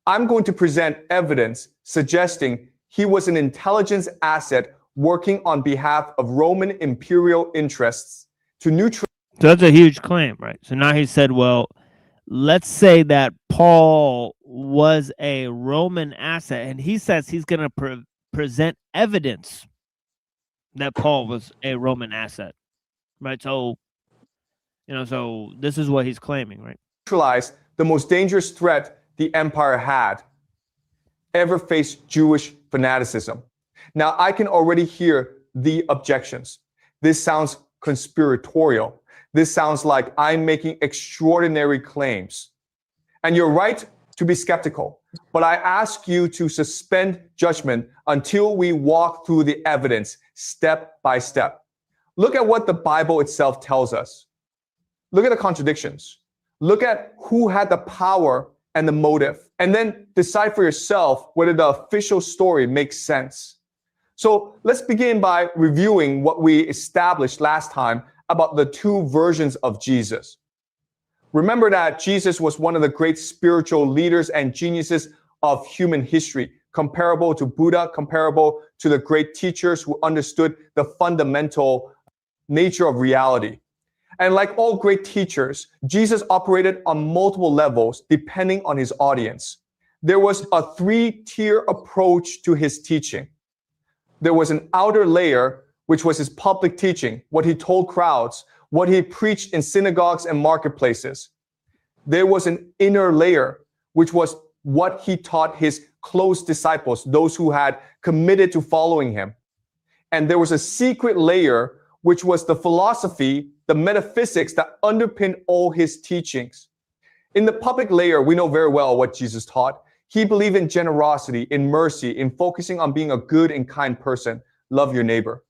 I'm going to present evidence suggesting he was an intelligence asset working on behalf of Roman imperial interests to neutralize. So that's a huge claim, right? So now he said, well, let's say that Paul was a Roman asset, and he says he's going to present evidence that Paul was a Roman asset, right? So You know, so this is what he's claiming, right? Neutralize the most dangerous threat the empire had ever faced: Jewish fanaticism. Now, I can already hear the objections. This sounds conspiratorial. This sounds like I'm making extraordinary claims. And you're right to be skeptical, but I ask you to suspend judgment until we walk through the evidence step by step. Look at what the Bible itself tells us. Look at the contradictions. Look at who had the power and the motive, and then decide for yourself whether the official story makes sense. So let's begin by reviewing what we established last time about the two versions of Jesus. Remember that Jesus was one of the great spiritual leaders and geniuses of human history, comparable to Buddha, comparable to the great teachers who understood the fundamental nature of reality. And like all great teachers, Jesus operated on multiple levels depending on his audience. There was a three-tier approach to his teaching. There was an outer layer, which was his public teaching, what he told crowds, what he preached in synagogues and marketplaces. There was an inner layer, which was what he taught his close disciples, those who had committed to following him. And there was a secret layer, which was the philosophy, the metaphysics that underpinned all his teachings. In the public layer, we know very well what Jesus taught. He believed in generosity, in mercy, in focusing on being a good and kind person. Love your neighbor.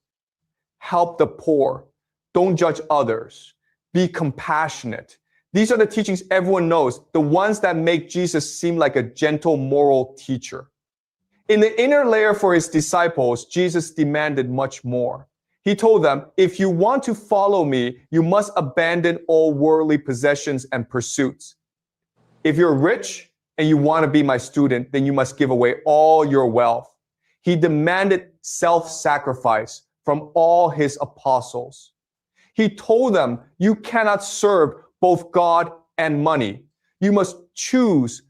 Help the poor. Don't judge others. Be compassionate. These are the teachings everyone knows, the ones that make Jesus seem like a gentle moral teacher. In the inner layer for his disciples, Jesus demanded much more. He told them, if you want to follow me, you must abandon all worldly possessions and pursuits. If you're rich and you want to be my student, then you must give away all your wealth. He demanded self-sacrifice from all his apostles. He told them, you cannot serve both God and money. You must choose.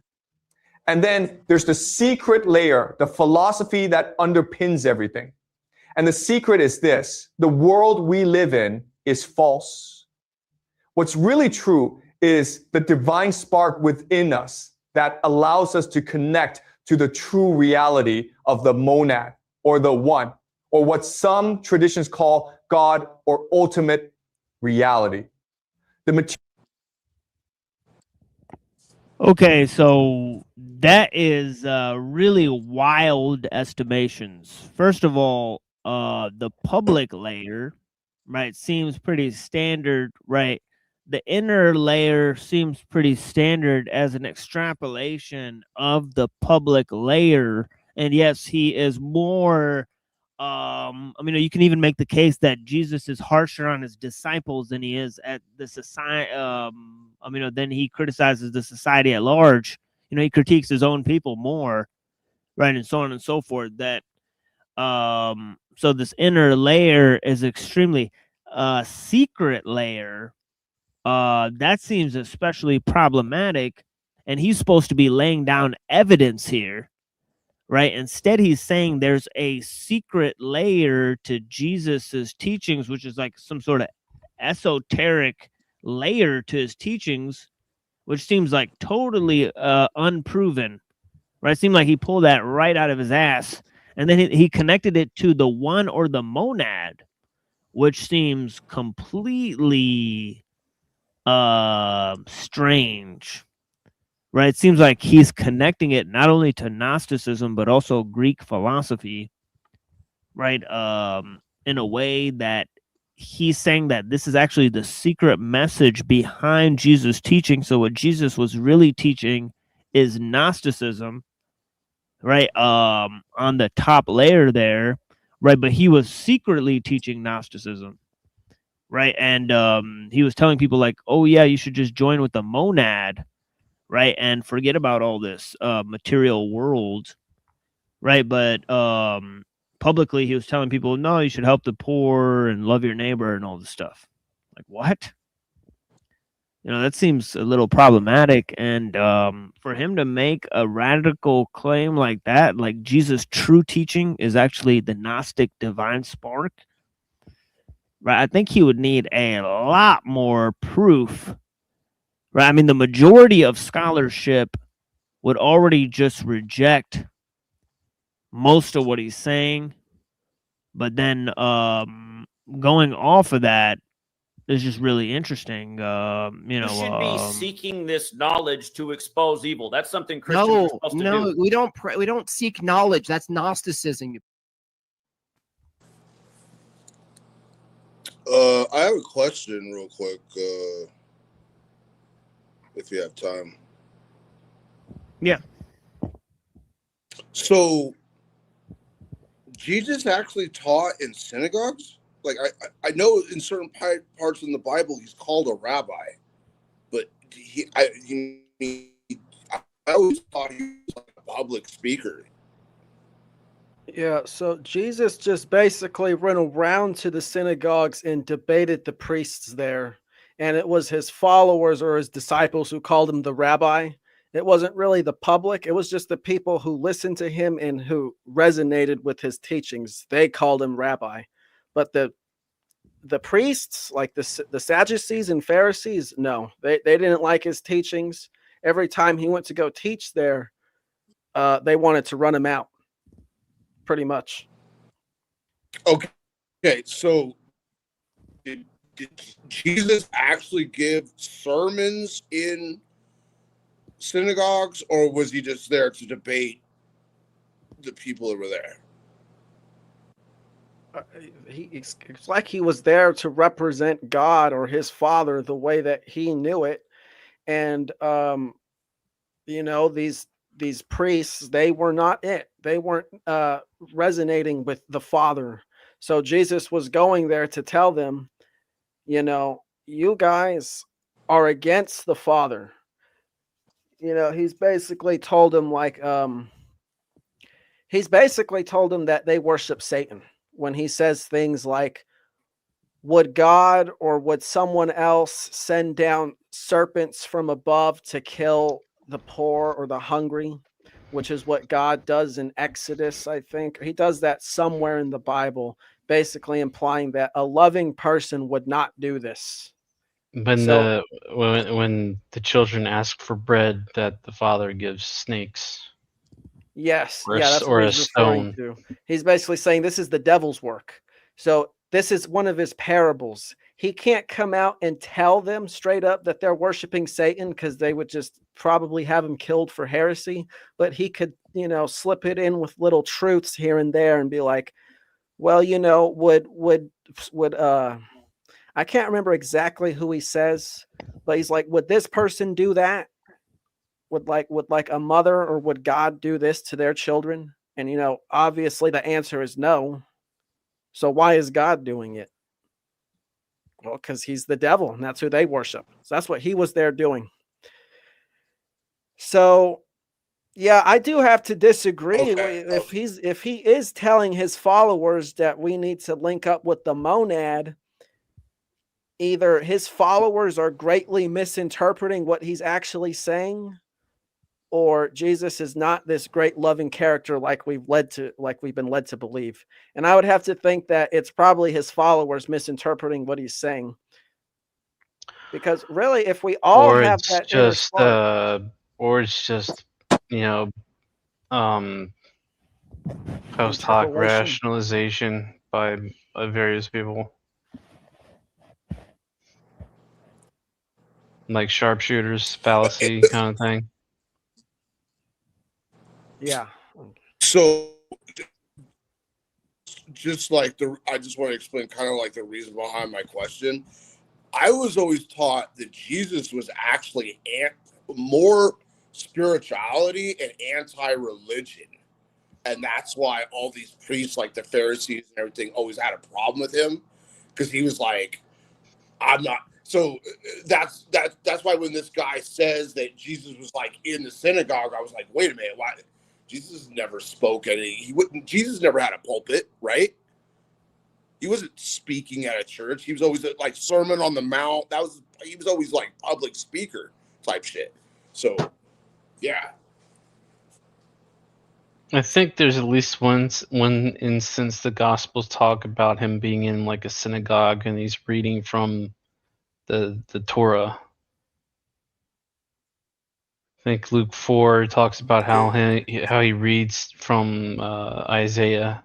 And then there's the secret layer, the philosophy that underpins everything. And the secret is this: the world we live in is false. What's really true is the divine spark within us that allows us to connect to the true reality of the monad, or the one, or what some traditions call God, or ultimate reality. Okay, so that is really wild estimations. First of all, the public layer, right, seems pretty standard, right? The inner layer seems pretty standard as an extrapolation of the public layer. And yes, he is more, I mean, you can even make the case that Jesus is harsher on his disciples than he is at the society, then he criticizes the society at large. You know, he critiques his own people more, right, and so on and so forth. That, so this inner layer is extremely secret layer. That seems especially problematic, and he's supposed to be laying down evidence here, right? Instead, he's saying there's a secret layer to Jesus's teachings, which is like some sort of esoteric layer to his teachings, which seems like totally unproven, right? It seemed like he pulled that right out of his ass, and then he connected it to the one or the monad, which seems completely strange, right? It seems like he's connecting it not only to Gnosticism but also Greek philosophy, right? In a way that he's saying that this is actually the secret message behind Jesus' teaching. So what Jesus was really teaching is Gnosticism, right? On the top layer there, right? But he was secretly teaching Gnosticism, right? And he was telling people like, oh yeah, you should just join with the monad, right? And forget about all this material world, right? But publicly he was telling people, no, you should help the poor and love your neighbor and all this stuff. Like, what? You know, that seems a little problematic. And for him to make a radical claim like that, like Jesus' true teaching is actually the Gnostic divine spark, right? I think he would need a lot more proof, right? I mean, the majority of scholarship would already just reject most of what he's saying, but then going off of that is just really interesting. You should be seeking this knowledge to expose evil. That's something Christians are supposed to do. we don't seek knowledge. That's Gnosticism. I have a question real quick, if you have time. Yeah. So, Jesus actually taught in synagogues? Like, I know in certain parts in the Bible he's called a rabbi, but I always thought he was like a public speaker. Yeah, so Jesus just basically went around to the synagogues and debated the priests there. And it was his followers or his disciples who called him the rabbi. It wasn't really the public. It was just the people who listened to him and who resonated with his teachings. They called him rabbi. But the priests, like the Sadducees and Pharisees, no, they didn't like his teachings. Every time he went to go teach there, they wanted to run him out. Pretty much. Okay, so did Jesus actually give sermons in synagogues, or was he just there to debate the people that were there? It's like he was there to represent God or his Father the way that he knew it. And, these priests, they were not it. They weren't resonating with the Father. So Jesus was going there to tell them, you guys are against the Father. He's basically told them that they worship Satan when he says things like, would God or would someone else send down serpents from above to kill the poor or the hungry, which is what God does in Exodus, I think. He does that somewhere in the Bible, basically implying that a loving person would not do this. When when the children ask for bread, that the father gives snakes. Yes, Or that's or what a he's referring stone. to. He's basically saying this is the devil's work. So this is one of his parables. He can't come out and tell them straight up that they're worshiping Satan because they would just probably have him killed for heresy. But he could, slip it in with little truths here and there and be like, well, would I can't remember exactly who he says, but he's like, would this person do that? Would like a mother or would God do this to their children? And obviously the answer is no. So why is God doing it? Well, because he's the devil, and that's who they worship. So that's what he was there doing. So, yeah, I do have to disagree. If he is telling his followers that we need to link up with the monad, either his followers are greatly misinterpreting what he's actually saying, or Jesus is not this great loving character like we've been led to believe. And I would have to think that it's probably his followers misinterpreting what he's saying. Because really, if we all Or have it's that just post hoc Interpolation. rationalization by various people. Like sharpshooters fallacy kind of thing. Yeah. So, just like I just want to explain kind of like the reason behind my question. I was always taught that Jesus was actually more spirituality and anti-religion. And that's why all these priests, like the Pharisees and everything, always had a problem with him. Because he was like, I'm not. So that's why when this guy says that Jesus was like in the synagogue, I was like, wait a minute, why? Jesus never spoke any. Jesus never had a pulpit, right? He wasn't speaking at a church. He was always like Sermon on the Mount. He was always like public speaker type shit. So, yeah. I think there's at least one instance the Gospels talk about him being in like a synagogue and he's reading from the Torah. I think Luke 4 talks about how he reads from Isaiah.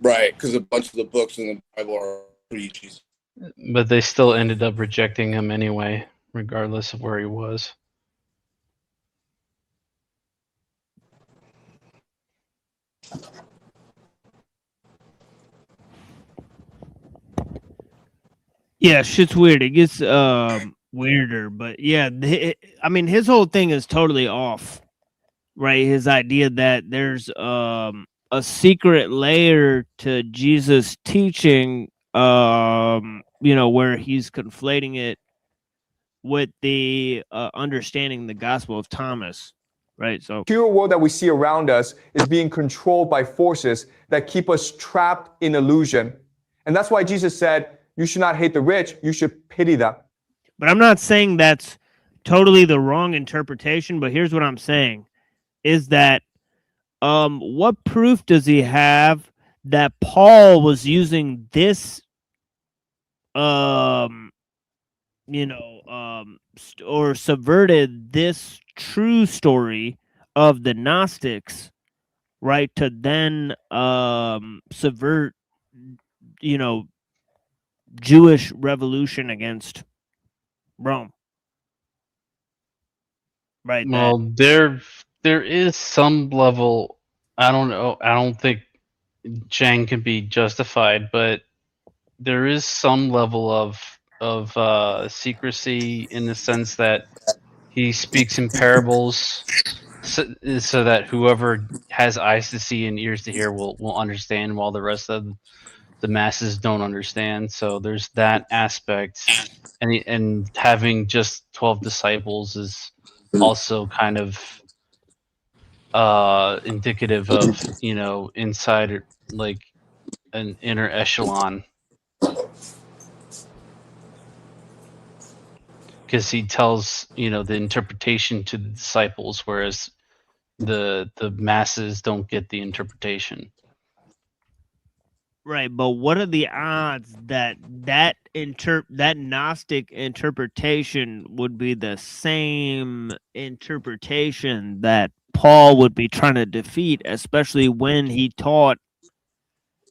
Right, because a bunch of the books in the Bible are pre-Jesus. But they still ended up rejecting him anyway, regardless of where he was. Yeah, shit's weird. It gets weirder, but yeah, I mean, his whole thing is totally off, right? His idea that there's a secret layer to Jesus' teaching, where he's conflating it with the understanding the Gospel of Thomas, right? So Pure world that we see around us is being controlled by forces that keep us trapped in illusion. And that's why Jesus said, you should not hate the rich, you should pity them. But I'm not saying that's totally the wrong interpretation, but here's what I'm saying is that what proof does he have that Paul was using this or subverted this true story of the Gnostics, right, to then subvert Jewish revolution against Rome. Right. Well, there is some level. I don't know. I don't think Chang can be justified, but there is some level of secrecy in the sense that he speaks in parables, so that whoever has eyes to see and ears to hear will understand, while the rest of the masses don't understand. So there's that aspect, and having just 12 disciples is also kind of indicative of inside, like an inner echelon, because he tells the interpretation to the disciples, whereas the masses don't get the interpretation. Right, but what are the odds that that Gnostic interpretation would be the same interpretation that Paul would be trying to defeat, especially when he taught,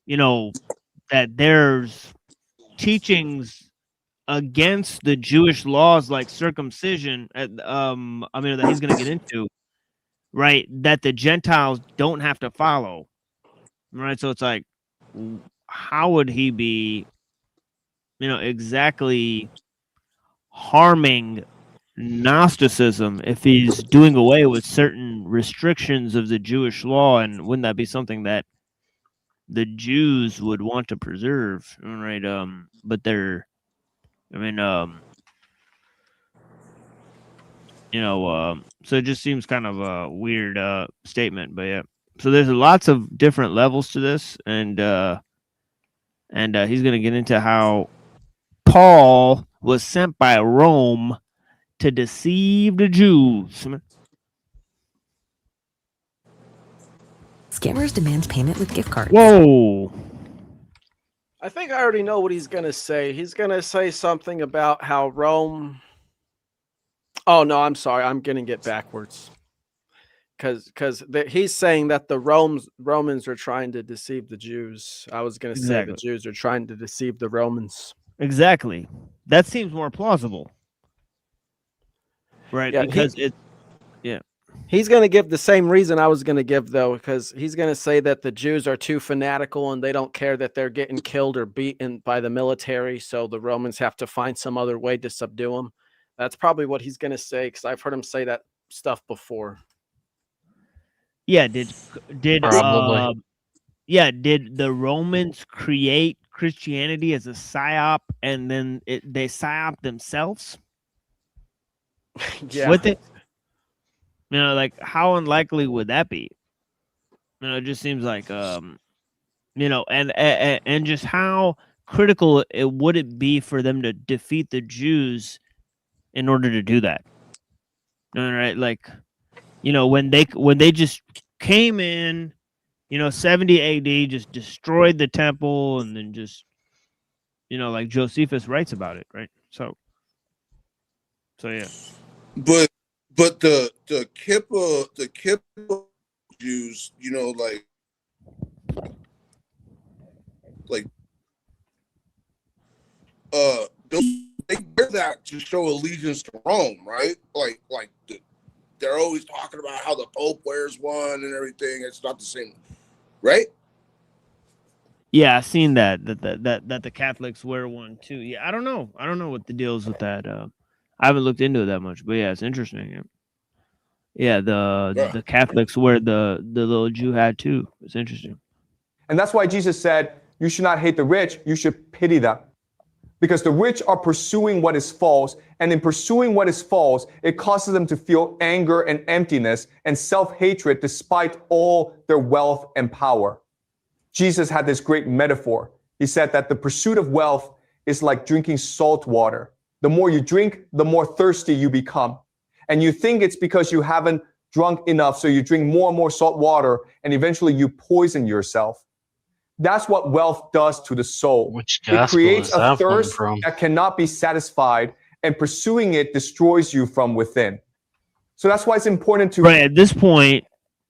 that there's teachings against the Jewish laws like circumcision, that he's going to get into, right, that the Gentiles don't have to follow, right? So it's like, how would he be, exactly harming Gnosticism if he's doing away with certain restrictions of the Jewish law? And wouldn't that be something that the Jews would want to preserve, right? But they're, so it just seems kind of a weird statement, but yeah. So there's lots of different levels to this, and he's going to get into how Paul was sent by Rome to deceive the Jews. Scammers demand payment with gift cards. Whoa. I think I already know what he's going to say. He's going to say something about how Rome... Oh, no, I'm sorry. I'm getting it backwards. Because he's saying that the Romans are trying to deceive the Jews. I was going to say the Jews are trying to deceive the Romans. Exactly. That seems more plausible. Right, Yeah, because he's going to give the same reason I was going to give, though, because he's going to say that the Jews are too fanatical and they don't care that they're getting killed or beaten by the military, so the Romans have to find some other way to subdue them. That's probably what he's going to say, because I've heard him say that stuff before. Yeah, did the Romans create Christianity as a psyop, and then they psyop themselves? Yeah. With it? Like, how unlikely would that be? It just seems like and just how critical would it be for them to defeat the Jews in order to do that? All right, like, you know, when they just came in, you know, 70 AD, just destroyed the temple, and then just, you know, like Josephus writes about it, right? So yeah. But the Kippa Jews, you know, like they wear that to show allegiance to Rome, right? They're always talking about how the Pope wears one and everything. It's not the same, right? Yeah, I've seen that the Catholics wear one too. Yeah, I don't know what the deal is with that. I haven't looked into it that much, but yeah, it's interesting. Yeah, the Catholics wear the little Jew hat too. It's interesting. And that's why Jesus said, you should not hate the rich, you should pity them. Because the rich are pursuing what is false, and in pursuing what is false, it causes them to feel anger and emptiness and self-hatred despite all their wealth and power. Jesus had this great metaphor. He said that the pursuit of wealth is like drinking salt water. The more you drink, the more thirsty you become. And you think it's because you haven't drunk enough, so you drink more and more salt water, and eventually you poison yourself. That's what wealth does to the soul. It creates a thirst that cannot be satisfied, and pursuing it destroys you from within. So that's why it's important to... Right, at this point,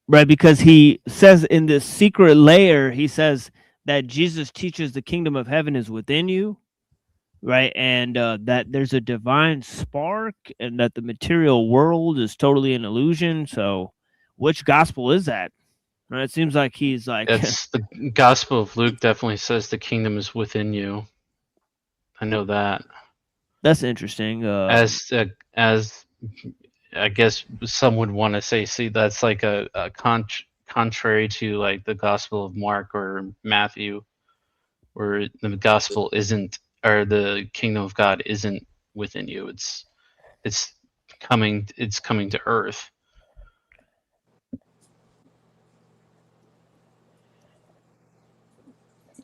right, because he says in this secret layer, he says that Jesus teaches the kingdom of heaven is within you, right? And that there's a divine spark, and that the material world is totally an illusion. So which gospel is that? Right, it seems like he's like... It's the Gospel of Luke definitely says the kingdom is within you. I know that. That's interesting. As I guess some would want to say, see, that's like a contrary to like the Gospel of Mark or Matthew, where the gospel isn't, or the kingdom of God isn't within you. It's coming to earth.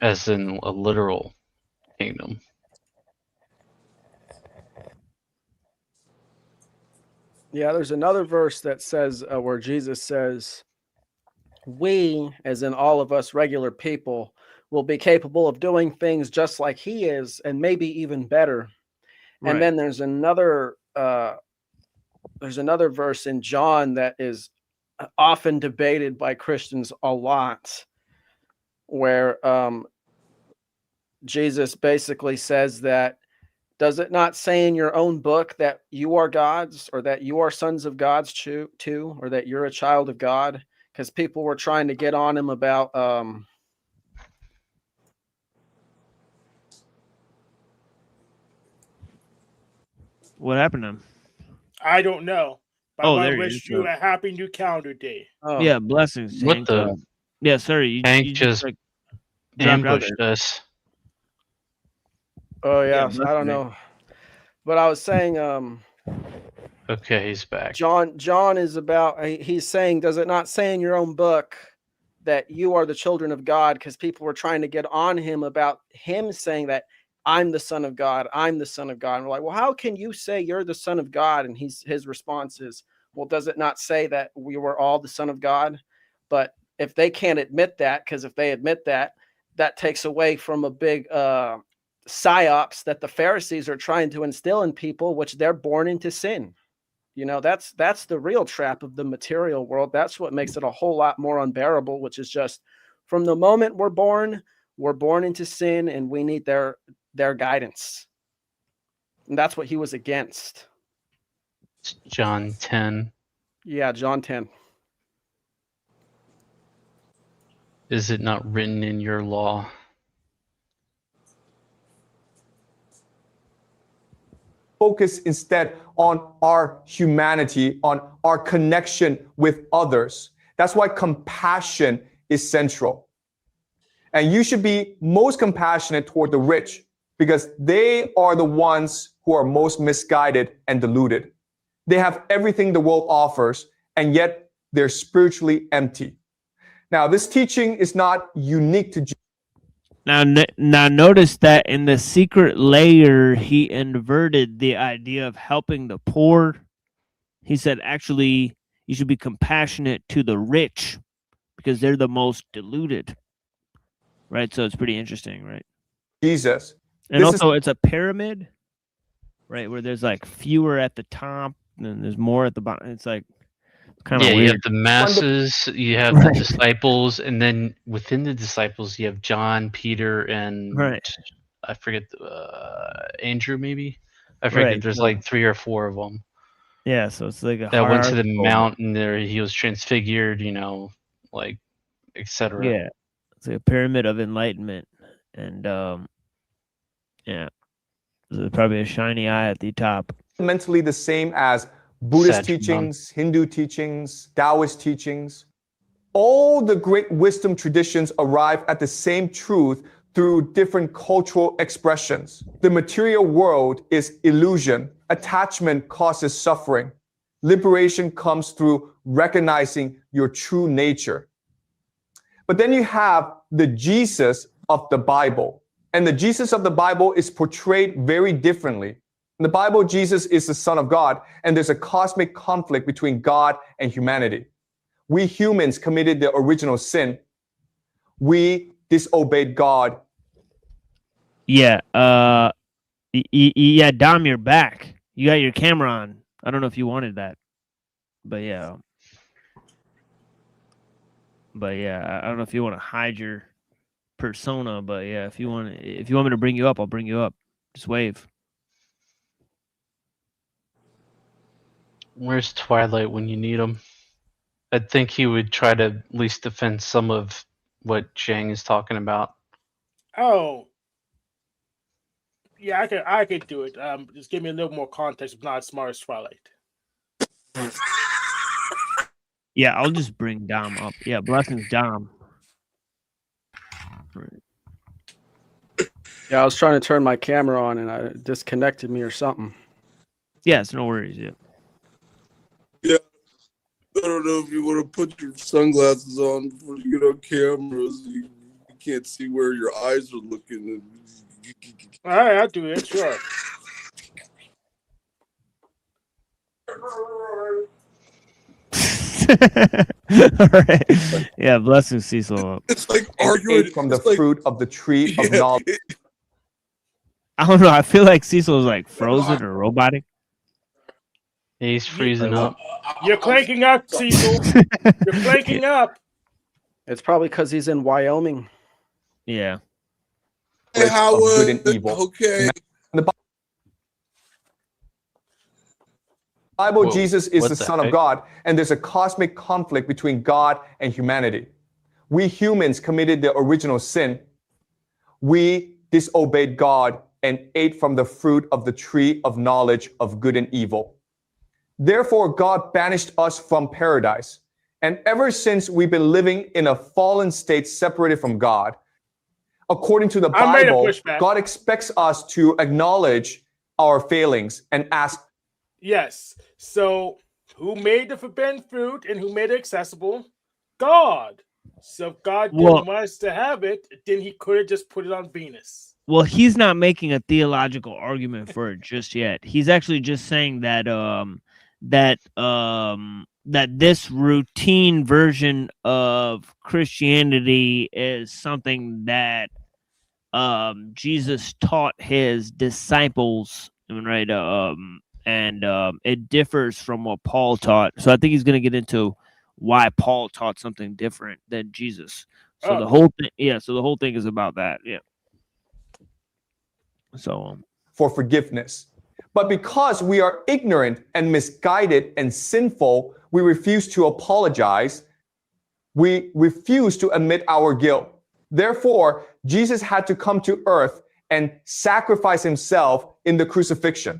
As in a literal kingdom. Yeah, there's another verse that says where Jesus says, we, as in all of us regular people, will be capable of doing things just like he is, and maybe even better. Right. And then there's another verse in John that is often debated by Christians a lot, where Jesus basically says that, does it not say in your own book that you are gods, or that you are sons of gods too, or that you're a child of God? Because people were trying to get on him about what happened to him? I don't know. But Oh, I there he wish is. you a happy new calendar day. Yeah, blessings. What Hank. the? Yeah, sorry. Hank You just like, dropped out ambushed there. us. Oh yeah, Yeah, I don't know. But I was saying Okay, he's back. John is about, he's saying, does it not say in your own book that you are the children of God? Because people were trying to get on him about him saying that I'm the son of God, I'm the son of God. And we're like, well, how can you say you're the son of God? And his response is, well, does it not say that we were all the son of God? But if they can't admit that, because if they admit that, that takes away from a big psyops that the Pharisees are trying to instill in people, which they're born into sin. You know, that's the real trap of the material world. That's what makes it a whole lot more unbearable, which is just from the moment we're born into sin, and we need their guidance. And that's what he was against. John 10. Yeah, John 10. Is it not written in your law? Focus instead on our humanity, on our connection with others. That's why compassion is central. And you should be most compassionate toward the rich, because they are the ones who are most misguided and deluded. They have everything the world offers, and yet they're spiritually empty. Now, this teaching is not unique to Jews. Now notice that in the secret layer, he inverted the idea of helping the poor. He said, actually, you should be compassionate to the rich because they're the most deluded. Right? So it's pretty interesting, right? Jesus. And also, it's a pyramid, right? Where there's like fewer at the top and there's more at the bottom. It's like kind of Yeah, you weird. have the masses, you have the disciples, and then within the disciples, you have John, Peter, and I forget Andrew. Maybe I forget. Right. There's like 3 or 4 of them. Yeah, so it's like a that went to the hierarchical- mountain. There, he was transfigured. Like etc. Yeah, it's like a pyramid of enlightenment, and yeah, there's probably a shiny eye at the top. Fundamentally the same as Buddhist Saturn. teachings, Hindu teachings, Taoist teachings. All the great wisdom traditions arrive at the same truth through different cultural expressions. The material world is illusion. Attachment causes suffering. Liberation comes through recognizing your true nature. But then you have the Jesus of the Bible. And the Jesus of the Bible is portrayed very differently. In the Bible, Jesus is the Son of God, and there's a cosmic conflict between God and humanity. We humans committed the original sin. We disobeyed God. Yeah, yeah, Dom, you're back. You got your camera on. I don't know if you wanted that, but yeah. I don't know if you want to hide your persona, but yeah, if you want me to bring you up, I'll bring you up. Just wave. Where's Twilight when you need him? I think he would try to at least defend some of what Chang is talking about. Oh, yeah, I could do it. Just give me a little more context. I'm not as smart as Twilight. Yeah, I'll just bring Dom up. Yeah, blessings, Dom. Yeah, I was trying to turn my camera on and it disconnected me or something. Yeah, it's no worries. Yeah. Yeah. I don't know if you want to put your sunglasses on before you get on camera so you can't see where your eyes are looking. All right, I'll do it. Sure. All right. Yeah, blessings, Cecil. It's like arguing from the fruit of the tree of knowledge. I don't know. I feel like Cecil is like frozen or robotic. He's freezing up. You're clanking up, Cecil. You're clanking up. It's probably because he's in Wyoming. Yeah. Hey, Howard. Good and evil. Okay. The Bible, Whoa, Jesus is what the the Son of heck? God, and there's a cosmic conflict between God and humanity. We humans committed the original sin. We disobeyed God and ate from the fruit of the tree of knowledge of good and evil. Therefore, God banished us from paradise. And ever since, we've been living in a fallen state separated from God. According to the I'm ready to Bible, push back. God expects us to acknowledge our failings and ask, Yes. So, who made the forbidden fruit and who made it accessible? God. So, if God didn't Well- want us to have it, then he could have just put it on Venus. Well, he's not making a theological argument for it just yet. He's actually just saying that that this routine version of Christianity is something that Jesus taught his disciples, right? And it differs from what Paul taught. So I think he's going to get into why Paul taught something different than Jesus. So the whole thing, so the whole thing is about that. Yeah. So for forgiveness. But because we are ignorant and misguided and sinful, we refuse to apologize. We refuse to admit our guilt. Therefore, Jesus had to come to earth and sacrifice himself in the crucifixion.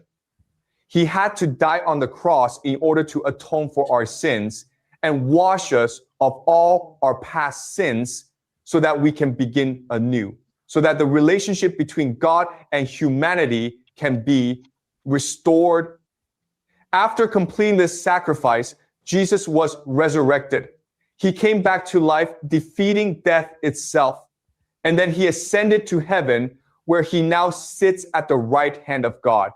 He had to die on the cross in order to atone for our sins and wash us of all our past sins so that we can begin anew, so that the relationship between God and humanity can be restored. After completing this sacrifice, Jesus was resurrected. He came back to life, defeating death itself. And then he ascended to heaven, where he now sits at the right hand of God.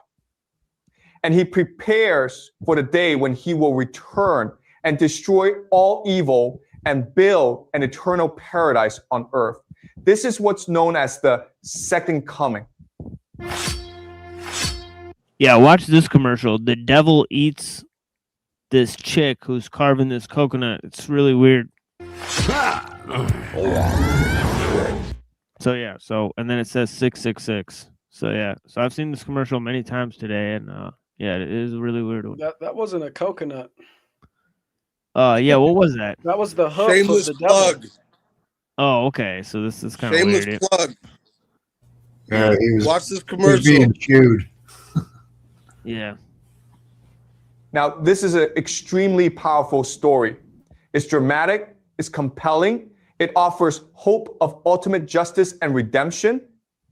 And he prepares for the day when he will return and destroy all evil and build an eternal paradise on earth. This is what's known as the second coming. Yeah, watch this commercial. The devil eats this chick who's carving this coconut. It's really weird. So yeah, and then it says 666. So yeah, so I've seen this commercial many times today, and yeah, it is a really weird one. That wasn't a coconut. Yeah, what was that? That was the hook Shameless of the devil. plug. Oh, okay, so this is kind of Shameless weird. plug. Yeah, Watch this he was commercial. being chewed. Yeah. Now, this is an extremely powerful story. It's dramatic, it's compelling, it offers hope of ultimate justice and redemption,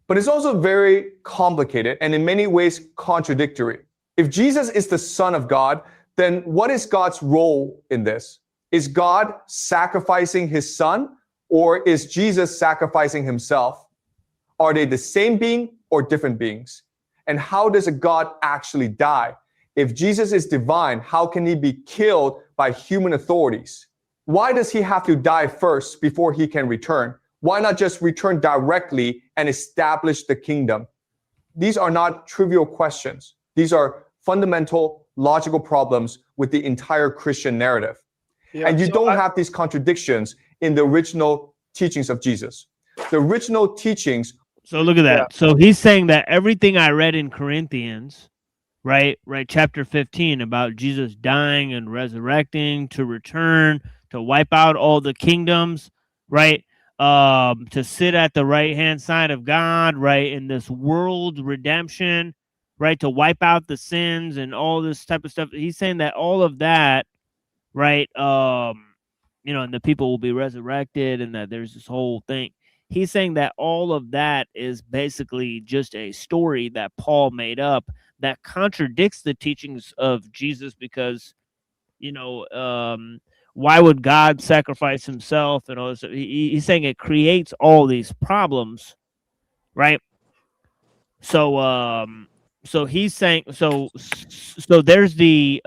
but it's also very complicated and in many ways contradictory. If Jesus is the Son of God, then what is God's role in this? Is God sacrificing his son, or is Jesus sacrificing himself? Are they the same being or different beings? And how does a God actually die? If Jesus is divine, how can he be killed by human authorities? Why does he have to die first before he can return? Why not just return directly and establish the kingdom? These are not trivial questions. These are fundamental logical problems with the entire Christian narrative. Yeah, and you so don't have these contradictions in the original teachings of Jesus. The original teachings. So look at that. So he's saying that everything I read in Corinthians, right, chapter 15 about Jesus dying and resurrecting to return, to wipe out all the kingdoms, right, to sit at the right-hand side of God, right, in this world redemption, right, to wipe out the sins and all this type of stuff. He's saying that all of that, right, you know, and the people will be resurrected and that there's this whole thing. He's saying that all of that is basically just a story that Paul made up that contradicts the teachings of Jesus because, you know, why would God sacrifice himself and all this? He's saying it creates all these problems, right? So, so he's saying, so there's the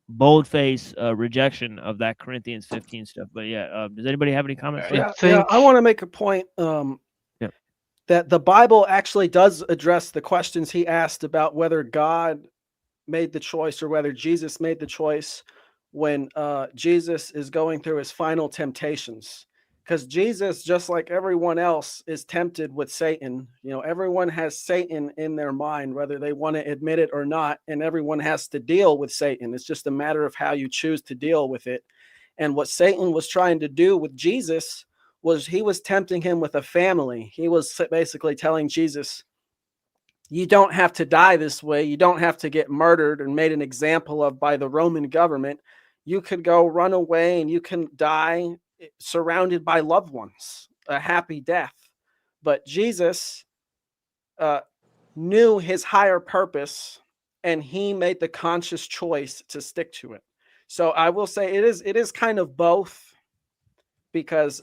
boldface rejection of that Corinthians 15 stuff. But yeah, does anybody have any comments? I want to make a point that the Bible actually does address the questions he asked about whether God made the choice or whether Jesus made the choice when Jesus is going through his final temptations. Because Jesus, just like everyone else, is tempted with Satan. You know, everyone has Satan in their mind, whether they want to admit it or not, and everyone has to deal with Satan. It's just a matter of how you choose to deal with it. And what Satan was trying to do with Jesus was he was tempting him with a family. He was basically telling Jesus, you don't have to die this way. You don't have to get murdered and made an example of by the Roman government. You could go run away and you can die surrounded by loved ones, a happy death. But Jesus knew his higher purpose and he made the conscious choice to stick to it. So I will say it is kind of both, because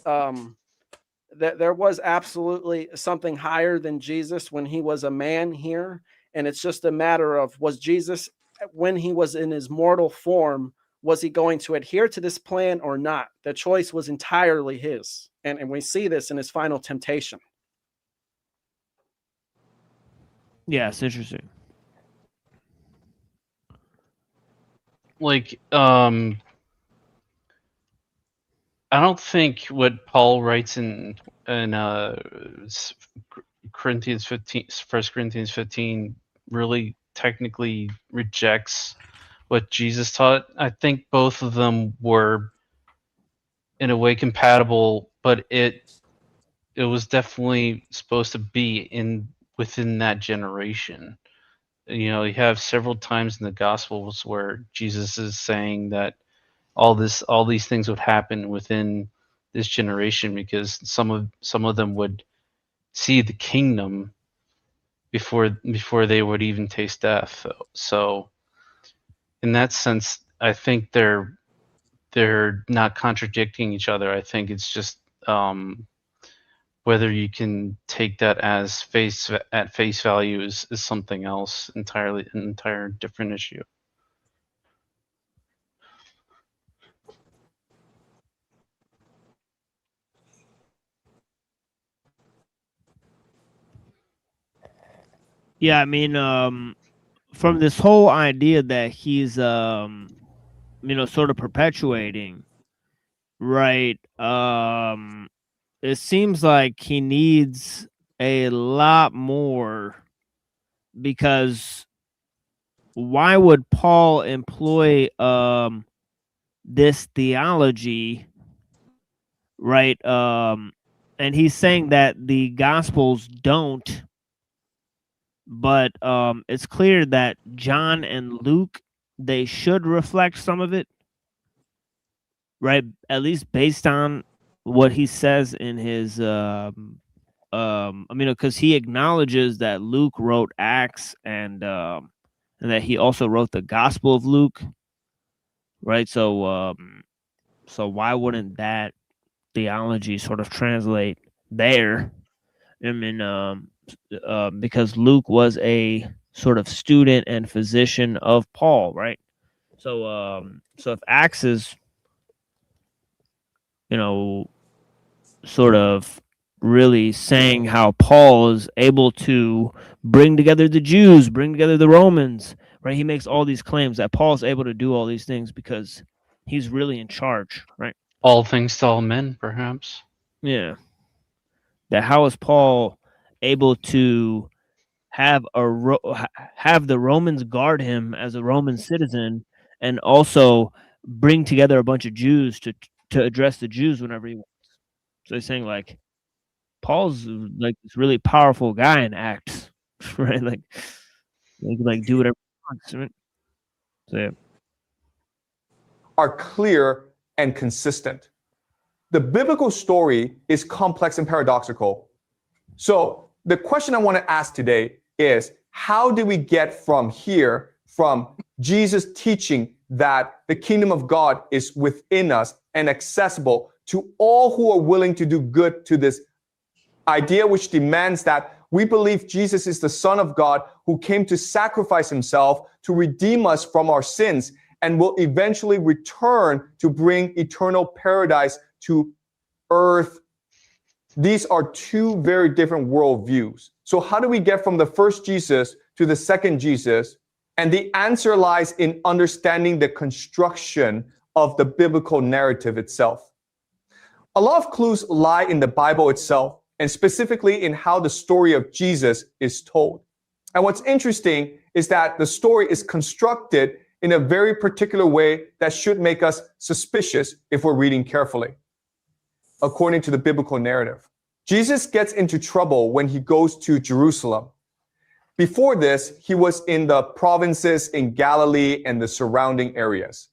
there was absolutely something higher than Jesus when he was a man here. And it's just a matter of, was Jesus, when he was in his mortal form, was he going to adhere to this plan or not? The choice was entirely his. And we see this in his final temptation. Yeah, it's interesting. Like, I don't think what Paul writes in Corinthians 15, 1 Corinthians 15 really technically rejects what Jesus taught. I think both of them were in a way compatible, but it was definitely supposed to be within that generation. You know, you have several times in the Gospels where Jesus is saying that all these things would happen within this generation, because some of them would see the kingdom before they would even taste death. So in that sense, I think they're not contradicting each other. I think it's just Whether you can take that as at face value is something else entirely, an entire different issue. Yeah, I mean, from this whole idea that he's, sort of perpetuating, right? It seems like he needs a lot more, because why would Paul employ this theology, right? And he's saying that the Gospels don't, but it's clear that John and Luke, they should reflect some of it, right? At least based on what he says in his because he acknowledges that Luke wrote Acts and that he also wrote the Gospel of Luke, right? So so why wouldn't that theology sort of translate there? I mean, because Luke was a sort of student and physician of Paul, right? So so if Acts is, sort of really saying how Paul is able to bring together the Jews, bring together the Romans, right? He makes all these claims that Paul's able to do all these things because he's really in charge, right? All things to all men, perhaps. Yeah. That how is Paul able to have have the Romans guard him as a Roman citizen, and also bring together a bunch of Jews to address the Jews whenever he wants? So he's saying, like, Paul's like this really powerful guy in Acts, right? Like he can like do whatever he wants, right? So yeah. Are clear and consistent. The biblical story is complex and paradoxical. So the question I want to ask today is, how do we get from here, from Jesus teaching that the kingdom of God is within us and accessible to all who are willing to do good, to this idea which demands that we believe Jesus is the Son of God who came to sacrifice himself to redeem us from our sins and will eventually return to bring eternal paradise to earth. These are two very different worldviews. So how do we get from the first Jesus to the second Jesus? And the answer lies in understanding the construction of the biblical narrative itself. A lot of clues lie in the Bible itself, and specifically in how the story of Jesus is told. And what's interesting is that the story is constructed in a very particular way that should make us suspicious if we're reading carefully. According to the biblical narrative, Jesus gets into trouble when he goes to Jerusalem. Before this, he was in the provinces in Galilee and the surrounding areas.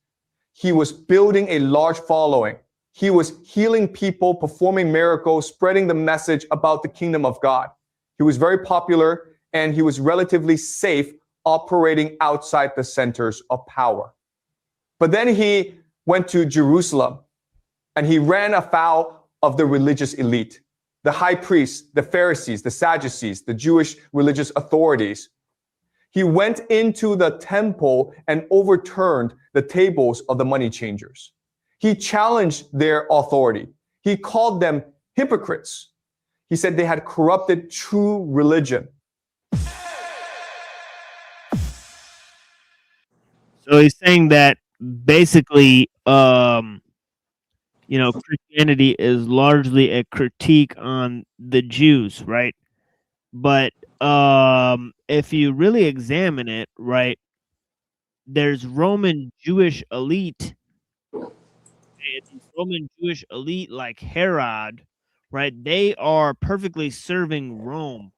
He was building a large following. He was healing people, performing miracles, spreading the message about the kingdom of God. He was very popular, and he was relatively safe operating outside the centers of power. But then he went to Jerusalem, and he ran afoul of the religious elite, the high priests, the Pharisees, the Sadducees, the Jewish religious authorities. He went into the temple and overturned the tables of the money changers. He challenged their authority. He called them hypocrites. He said they had corrupted true religion. So he's saying that basically, Christianity is largely a critique on the Jews, right? But if you really examine it, right, there's Roman Jewish elite, Roman Jewish elite like Herod, right? They are perfectly serving Rome,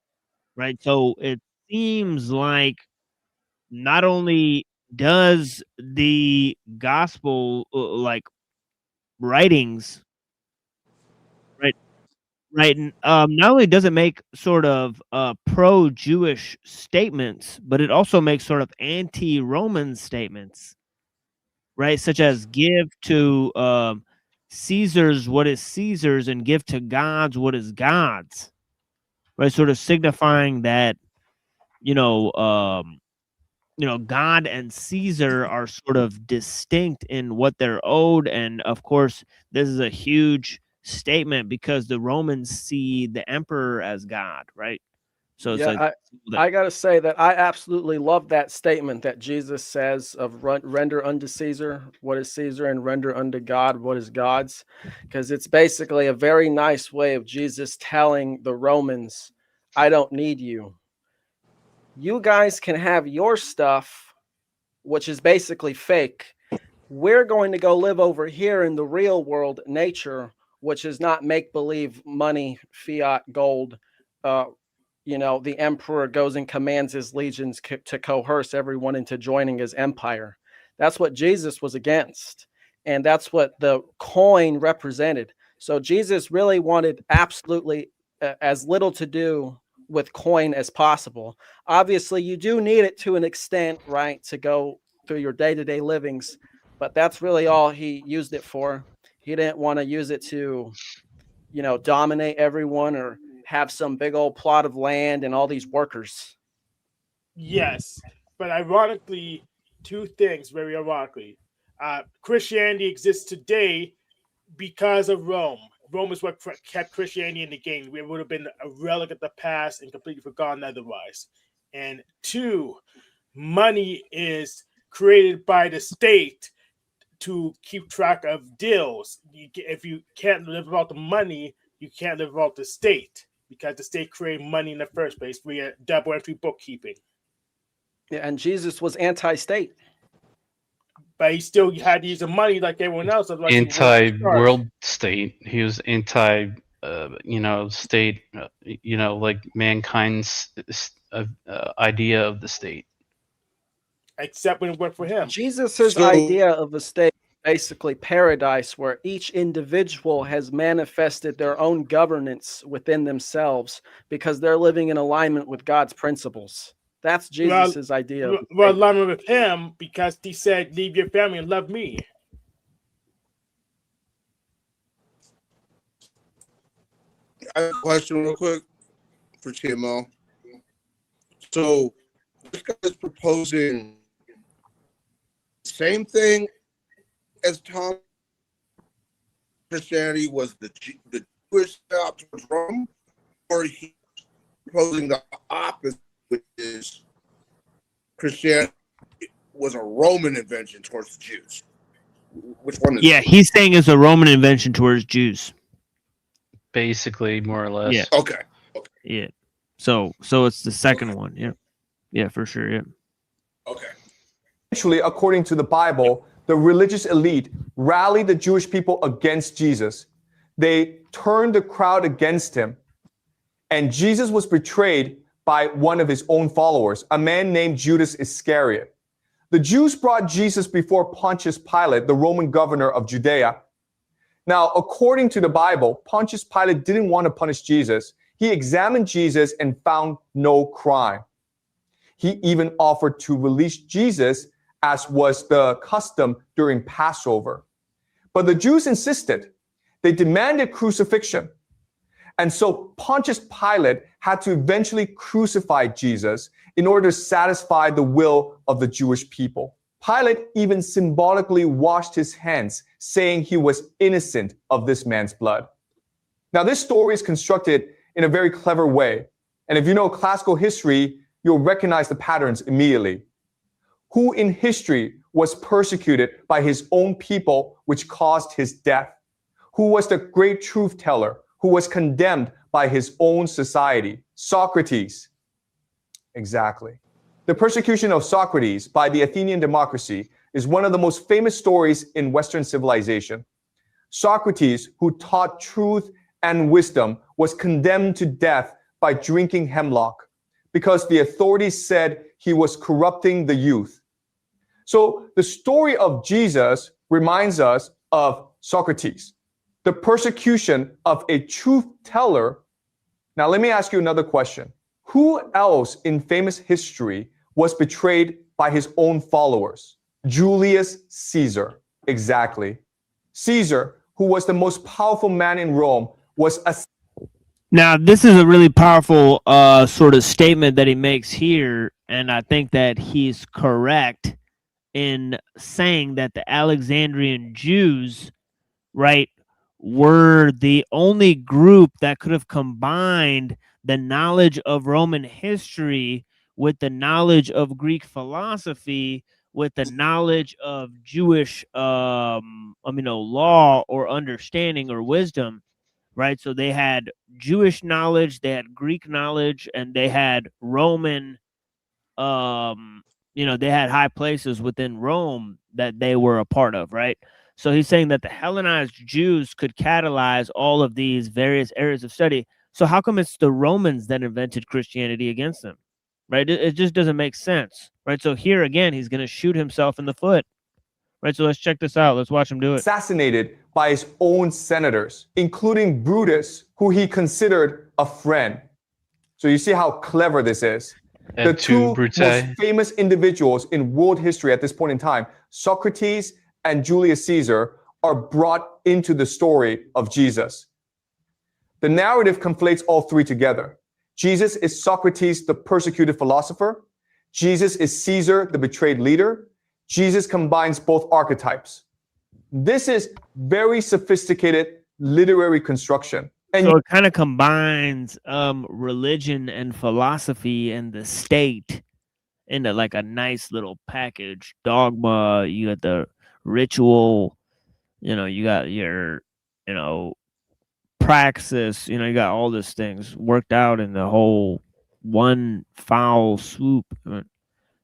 right? So it seems like not only does the gospel writings, right, not only does it make sort of pro-Jewish statements, but it also makes sort of anti-Roman statements, right? Such as give to Caesar's what is Caesar's and give to God's what is God's, right? Sort of signifying that, God and Caesar are sort of distinct in what they're owed. And of course, this is a huge statement because the Romans see the emperor as God, right? So it's Yeah, I got to say that I absolutely love that statement that Jesus says of render unto Caesar what is Caesar and render unto God what is God's, because it's basically a very nice way of Jesus telling the Romans, I don't need you. You guys can have your stuff, which is basically fake. We're going to go live over here in the real world, nature, which is not make-believe money, fiat, gold. The emperor goes and commands his legions to coerce everyone into joining his empire. That's what Jesus was against. And that's what the coin represented. So Jesus really wanted absolutely as little to do with coin as possible. Obviously, you do need it to an extent, right, to go through your day-to-day livings. But that's really all he used it for. He didn't want to use it to, dominate everyone or have some big old plot of land and all these workers. Yes, but ironically, two things very ironically. Christianity exists today because of Rome. Rome is what kept Christianity in the game. It would have been a relic of the past and completely forgotten otherwise. And two, money is created by the state to keep track of deals. If you can't live without the money, you can't live without the state, because the state created money in the first place via double entry bookkeeping. Yeah, and Jesus was anti-state. But he still had to use the money like everyone else. Anti-world state. He was anti, state, like mankind's idea of the state. Except when it worked for him. Jesus' idea of a state, basically paradise, where each individual has manifested their own governance within themselves because they're living in alignment with God's principles. That's Jesus' idea. Well, alignment with him because he said, leave your family and love me. I have a question real quick for TMO. So this guy is proposing the same thing as Tom. Christianity was the Jewish step towards Rome, or he proposing the opposite, which is Christianity was a Roman invention towards the Jews. Which one is it? He's saying it's a Roman invention towards Jews. Basically, more or less. Yeah. Okay. Yeah. So it's the second one. Yeah. Yeah, for sure. Yeah. Okay. Actually, according to the Bible, the religious elite rallied the Jewish people against Jesus. They turned the crowd against him. And Jesus was betrayed by one of his own followers, a man named Judas Iscariot. The Jews brought Jesus before Pontius Pilate, the Roman governor of Judea. Now, according to the Bible, Pontius Pilate didn't want to punish Jesus. He examined Jesus and found no crime. He even offered to release Jesus, as was the custom during Passover. But the Jews insisted. They demanded crucifixion. And so Pontius Pilate had to eventually crucify Jesus in order to satisfy the will of the Jewish people. Pilate even symbolically washed his hands, saying he was innocent of this man's blood. Now, this story is constructed in a very clever way. And if you know classical history, you'll recognize the patterns immediately. Who in history was persecuted by his own people, which caused his death? Who was the great truth teller who was condemned by his own society? Socrates. Exactly. The persecution of Socrates by the Athenian democracy is one of the most famous stories in Western civilization. Socrates, who taught truth and wisdom, was condemned to death by drinking hemlock because the authorities said he was corrupting the youth. So the story of Jesus reminds us of Socrates, the persecution of a truth teller. Now, let me ask you another question. Who else in famous history was betrayed by his own followers? Julius Caesar. Exactly. Caesar, who was the most powerful man in Rome, was Now, this is a really powerful sort of statement that he makes here, and I think that he's correct in saying that the Alexandrian Jews, right, were the only group that could have combined the knowledge of Roman history with the knowledge of Greek philosophy with the knowledge of Jewish law or understanding or wisdom, right? So they had Jewish knowledge, they had Greek knowledge, and they had Roman they had high places within Rome that they were a part of, right? So he's saying that the Hellenized Jews could catalyze all of these various areas of study. So how come it's the Romans that invented Christianity against them, right? It just doesn't make sense, right? So here again, he's going to shoot himself in the foot, right? So let's check this out. Let's watch him do it. assassinated by his own senators, including Brutus, who he considered a friend. So you see how clever this is. And the two Brute. most famous individuals in world history at this point in time, Socrates and Julius Caesar, are brought into the story of Jesus. The narrative conflates all three together. Jesus is Socrates, the persecuted philosopher. Jesus is Caesar, the betrayed leader. Jesus combines both archetypes. This is very sophisticated literary construction. And so it kind of combines religion and philosophy and the state into like a nice little package. Dogma, you got the ritual, you got your, praxis, you got all these things worked out in the whole one foul swoop.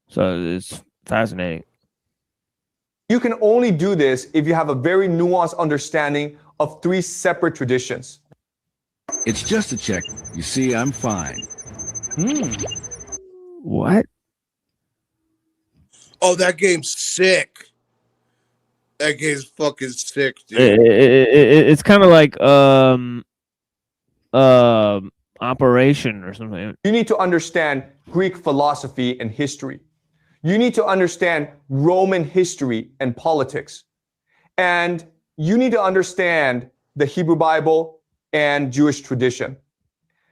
So it's fascinating. you can only do this if you have a very nuanced understanding of three separate traditions. It's just a check. You see, I'm fine. What? Oh, that game's sick. That game's fucking sick, dude. It's kind of like Operation or something. You need to understand Greek philosophy and history. You need to understand Roman history and politics. And you need to understand the Hebrew Bible and Jewish tradition.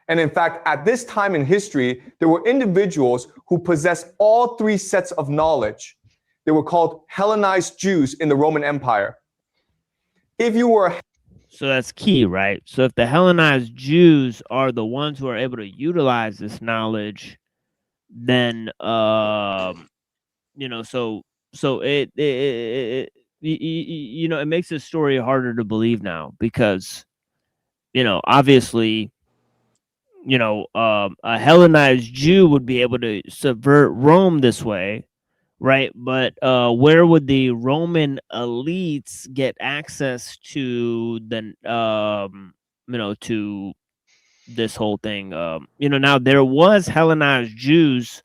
And in fact, at this time in history, there were individuals who possessed all three sets of knowledge. They were called Hellenized Jews in the Roman Empire. If you were... So that's key, right? So if the Hellenized Jews are the ones who are able to utilize this knowledge, then, so it makes this story harder to believe now because, obviously, a Hellenized Jew would be able to subvert Rome this way, right? But where would the Roman elites get access to the, to this whole thing? Now there was Hellenized Jews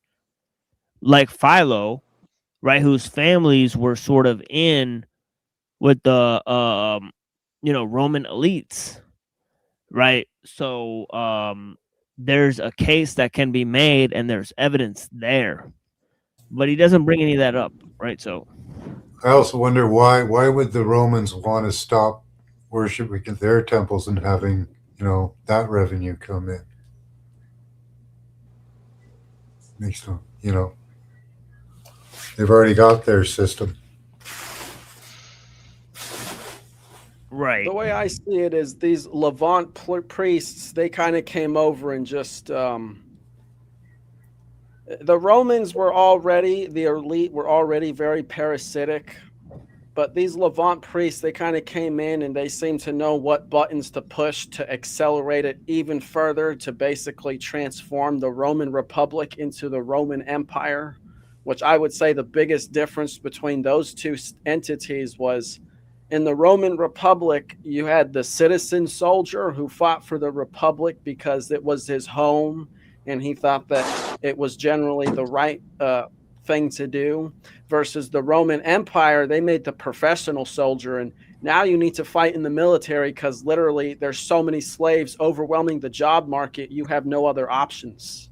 like Philo, right, whose families were sort of in with the, Roman elites, right? So there's a case that can be made and there's evidence there. But he doesn't bring any of that up, right? So I also wonder why would the Romans want to stop worshiping at their temples and having, that revenue come in? Makes them, they've already got their system. Right. The way I see it is these Levant priests, they kind of came over and just the Romans were already, the elite were already very parasitic, but these Levant priests, they kind of came in and they seemed to know what buttons to push to accelerate it even further, to basically transform the Roman Republic into the Roman Empire, which I would say the biggest difference between those two entities was in the Roman Republic, you had the citizen soldier who fought for the Republic because it was his home and he thought that it was generally the right thing to do, versus the Roman Empire. They made the professional soldier, and now you need to fight in the military because literally there's so many slaves overwhelming the job market, you have no other options.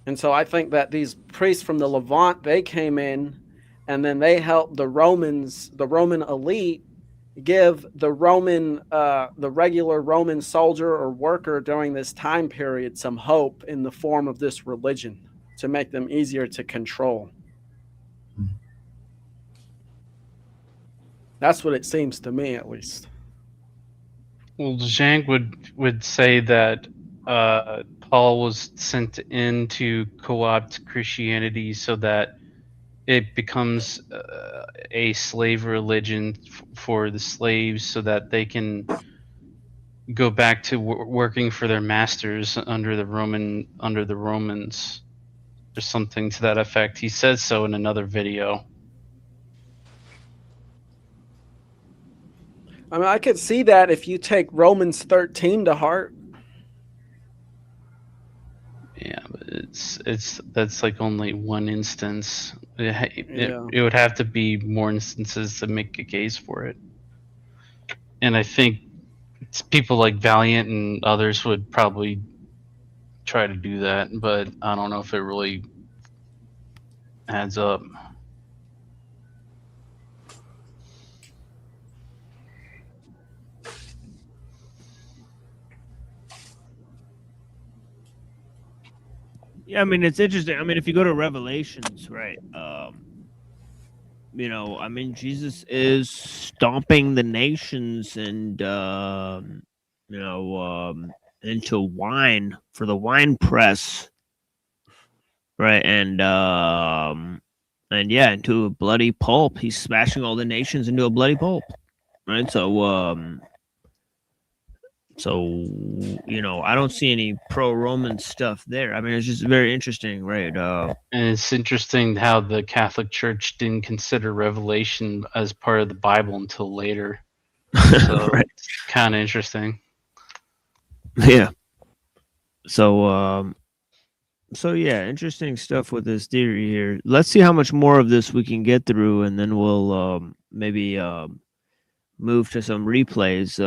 And so I think that these priests from the Levant, they came in and then they helped the Romans, the Roman elite, give the regular Roman soldier or worker during this time period some hope in the form of this religion to make them easier to control. That's what it seems to me, at least. Well, Zhang would say that Paul was sent in to co-opt Christianity so that it becomes a slave religion for the slaves, so that they can go back to working for their masters under the Romans, or something to that effect. He says so in another video. I mean, I could see that if you take Romans 13 to heart. Yeah, but that's like only one instance. It would have to be more instances to make a case for it. And I think it's people like Valiant and others would probably try to do that, but I don't know if it really adds up. Yeah, I mean, it's interesting. I mean, if you go to Revelations, right? You know, I mean, Jesus is stomping the nations and you know, into wine for the wine press, right? And yeah, into a bloody pulp. He's smashing all the nations into a bloody pulp, right? So, you know, I don't see any pro-Roman stuff there. I mean, it's just very interesting, right? And it's interesting how the Catholic Church didn't consider Revelation as part of the Bible until later. So Right. It's kind of interesting. Yeah. So yeah, interesting stuff with this theory here. Let's see how much more of this we can get through, and then we'll maybe move to some replays.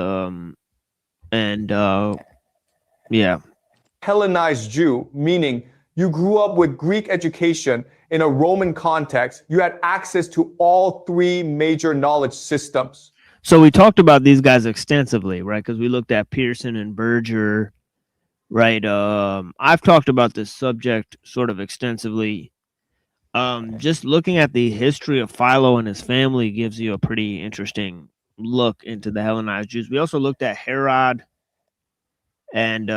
Yeah. Hellenized Jew, meaning you grew up with Greek education in a Roman context. You had access to all three major knowledge systems. So we talked about these guys extensively, right? Because we looked at Pearson and Berger, right? I've talked about this subject sort of extensively. Just looking at the history of Philo and his family gives you a pretty interesting look into the Hellenized Jews. We also looked at Herod and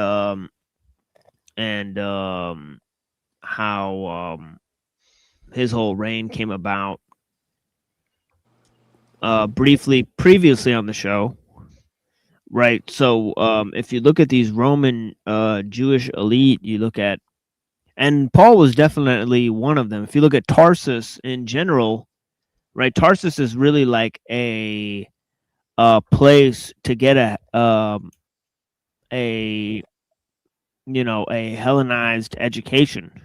how his whole reign came about briefly previously on the show, right? So if you look at these Roman Jewish elite, you look at, and Paul was definitely one of them. If you look at Tarsus in general, right? Tarsus is really like a place to get a you know, a Hellenized education,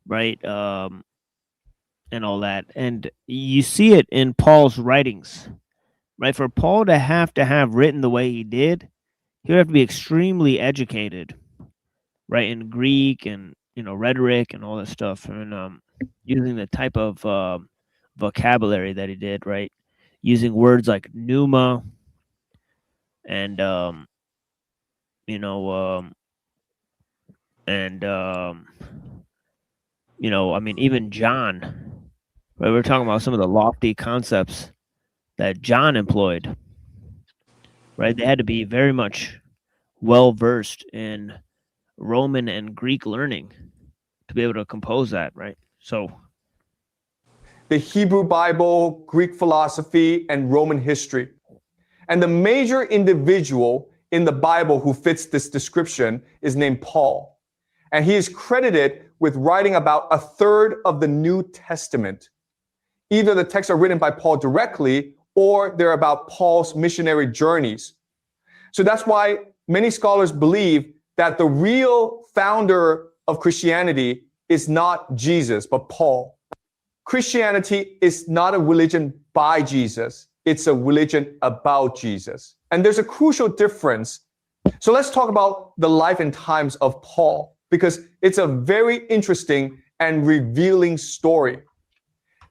right? And all that. And you see it in Paul's writings, right? For Paul to have written the way he did, he would have to be extremely educated, right? In Greek and, you know, rhetoric and all that stuff, and using the type of vocabulary that he did, right? Using words like pneuma and you know, you know, I mean, even John, right? We're talking about some of the lofty concepts that John employed, right? They had to be very much well versed in Roman and Greek learning to be able to compose that, right? So The Hebrew Bible, Greek philosophy, and Roman history. And the major individual in the Bible who fits this description is named Paul. And he is credited with writing about a third of the New Testament. Either the texts are written by Paul directly, or they're about Paul's missionary journeys. So that's why many scholars believe that the real founder of Christianity is not Jesus, but Paul. Christianity is not a religion by Jesus. It's a religion about Jesus. And there's a crucial difference. So let's talk about the life and times of Paul, because it's a very interesting and revealing story.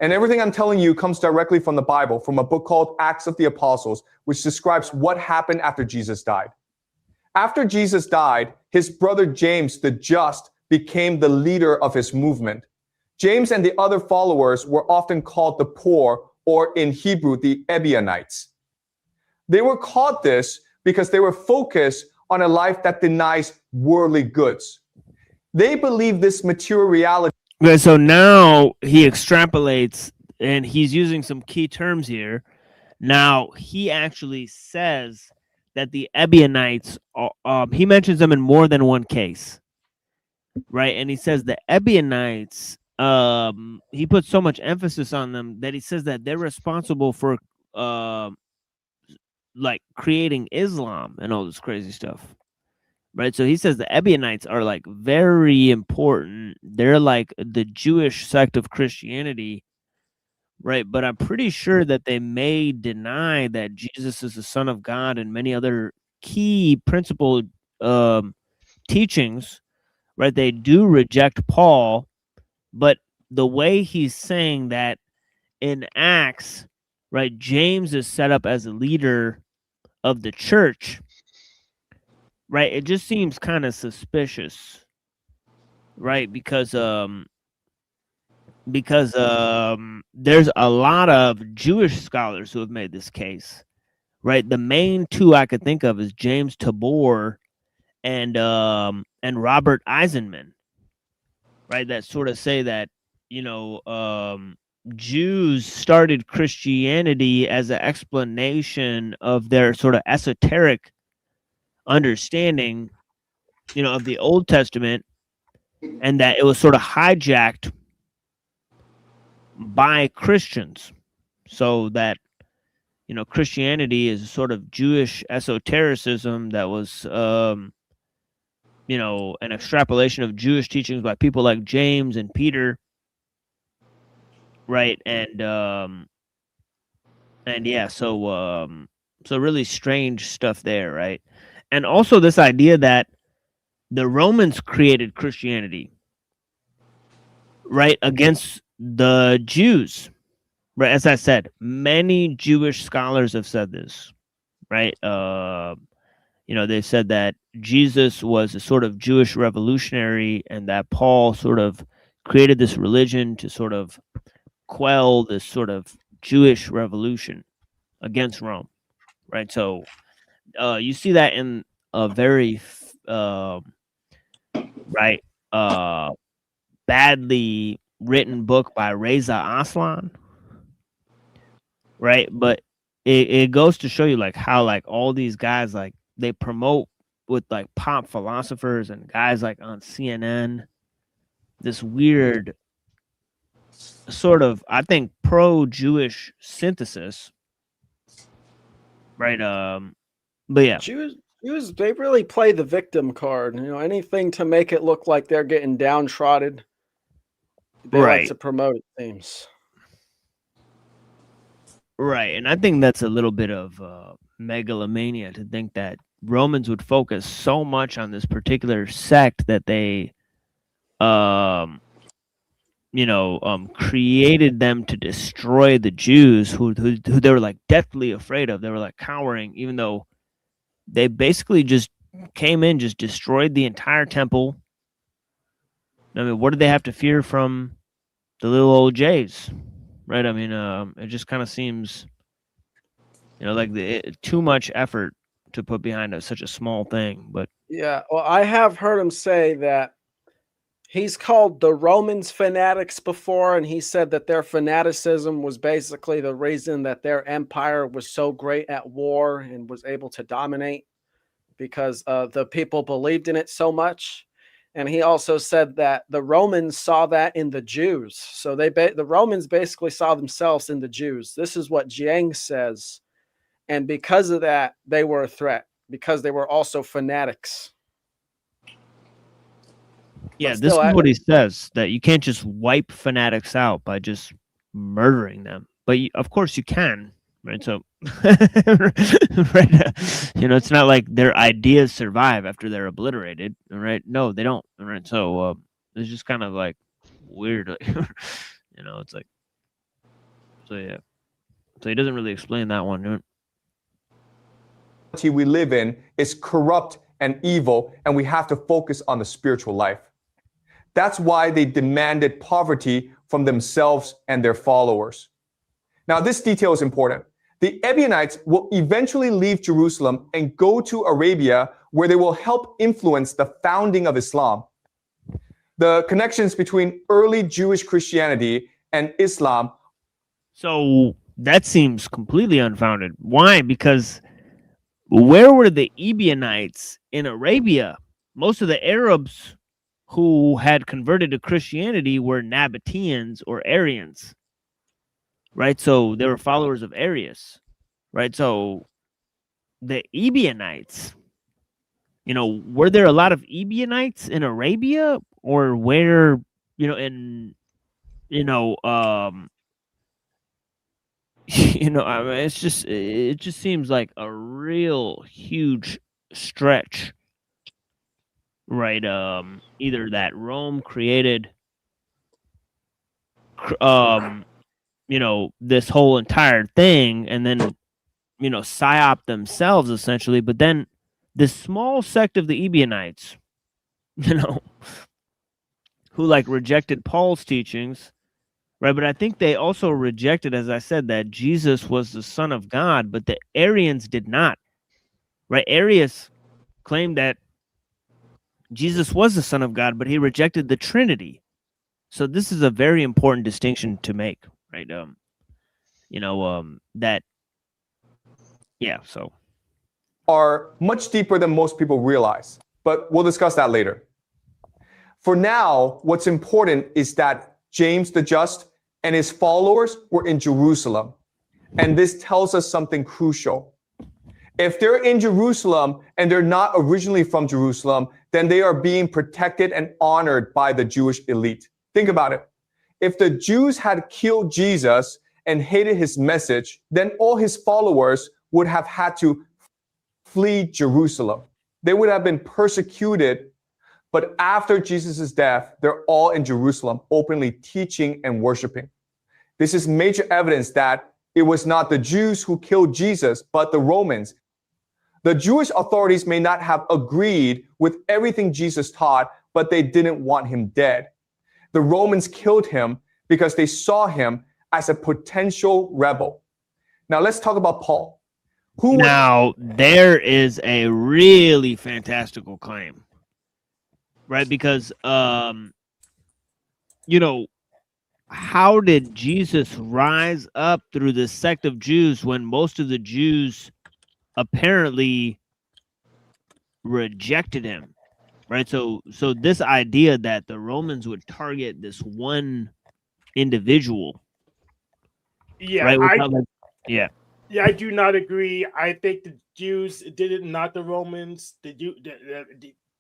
And everything I'm telling you comes directly from the Bible, from a book called Acts of the Apostles, which describes what happened after Jesus died. After Jesus died, his brother James the Just became the leader of his movement. James and the other followers were often called the poor, or in Hebrew, the Ebionites. They were called this because they were focused on a life that denies worldly goods. They believe this material reality. Okay, so now he extrapolates, and he's using some key terms here. Now, he actually says that the Ebionites, he mentions them in more than one case, right? And he says the Ebionites, he puts so much emphasis on them that he says that they're responsible for, like, creating Islam and all this crazy stuff. Right, so he says the Ebionites are like very important. They're like the Jewish sect of Christianity, right? But I'm pretty sure that they may deny that Jesus is the Son of God and many other key principal teachings, right? They do reject Paul, but the way he's saying that in Acts, right, James is set up as a leader of the church. Right, it just seems kind of suspicious, right? Because there's a lot of Jewish scholars who have made this case, right? The main two I could think of is James Tabor and Robert Eisenman, right? That sort of say that, you know, Jews started Christianity as an explanation of their sort of esoteric understanding, you know, of the Old Testament, and that it was sort of hijacked by Christians, so that, you know, Christianity is sort of Jewish esotericism that was, you know, an extrapolation of Jewish teachings by people like James and Peter, right? And yeah, so really strange stuff there, right? And also this idea that the Romans created Christianity, right, against the Jews, right? As I said, many Jewish scholars have said this, right? You know, they said that Jesus was a sort of Jewish revolutionary, and that Paul sort of created this religion to sort of quell this sort of Jewish revolution against Rome, right? So you see that in a very badly written book by Reza Aslan, right? But it goes to show you like how like all these guys, like, they promote with like pop philosophers and guys like on CNN this weird sort of, I think, pro-Jewish synthesis, right? But yeah, Jews, they really play the victim card. You know, anything to make it look like they're getting downtrodden, they like to promote, it seems. Right, and I think that's a little bit of megalomania to think that Romans would focus so much on this particular sect that they, you know, created them to destroy the Jews who they were like deathly afraid of. They were like cowering, even though they basically just came in, just destroyed the entire temple. I mean, what did they have to fear from the little old Jays, right? I mean, it just kind of seems, you know, like too much effort to put behind such a small thing. But Yeah, well, I have heard him say that he's called the Romans fanatics before, and he said that their fanaticism was basically the reason that their empire was so great at war and was able to dominate, because the people believed in it so much. And he also said that the Romans saw that in the Jews. So the Romans basically saw themselves in the Jews. This is what Jiang says. And because of that, they were a threat, because they were also fanatics. yeah, this is what he says, that you can't just wipe fanatics out by just murdering them. But of course you can, right? So, right, you know, it's not like their ideas survive after they're obliterated, right? No, they don't, right? So it's just kind of like weird, you know. It's like, So yeah. So he doesn't really explain that one. Right? We live in is corrupt and evil, and we have to focus on the spiritual life. That's why they demanded poverty from themselves and their followers. Now, this detail is important. The Ebionites will eventually leave Jerusalem and go to Arabia, where they will help influence the founding of Islam. The connections between early Jewish Christianity and Islam. So that seems completely unfounded. Why? Because where were the Ebionites in Arabia? Most of the Arabs who had converted to Christianity were Nabateans or Arians, right? So they were followers of Arius, right? So the Ebionites, you know, were there a lot of Ebionites in Arabia, or where, you know, in, you know, you know, I mean, it just seems like a real huge stretch. Right, either that Rome created, you know, this whole entire thing, and then, you know, psyop themselves essentially. But then this small sect of the Ebionites, you know, who like rejected Paul's teachings, right? But I think they also rejected, as I said, that Jesus was the Son of God, but the Arians did not, right? Arius claimed that Jesus was the Son of God, but he rejected the Trinity. So this is a very important distinction to make, right? You know, that, yeah, so. Are much deeper than most people realize, but we'll discuss that later. For now, what's important is that James the Just and his followers were in Jerusalem. And this tells us something crucial. If they're in Jerusalem and they're not originally from Jerusalem, then they are being protected and honored by the Jewish elite. Think about it. If the Jews had killed Jesus and hated his message, then all his followers would have had to flee Jerusalem. They would have been persecuted. But after Jesus' death, they're all in Jerusalem, openly teaching and worshiping. This is major evidence that it was not the Jews who killed Jesus, but the Romans. The Jewish authorities may not have agreed with everything Jesus taught, but they didn't want him dead. The Romans killed him because they saw him as a potential rebel. Now let's talk about Paul. Now, there is a really fantastical claim, right? Because, you know, how did Jesus rise up through the sect of Jews when most of the Jews apparently rejected him, right? So this idea that the Romans would target this one individual, Yeah, right? Yeah, I do not agree. I think the Jews did it, not the Romans.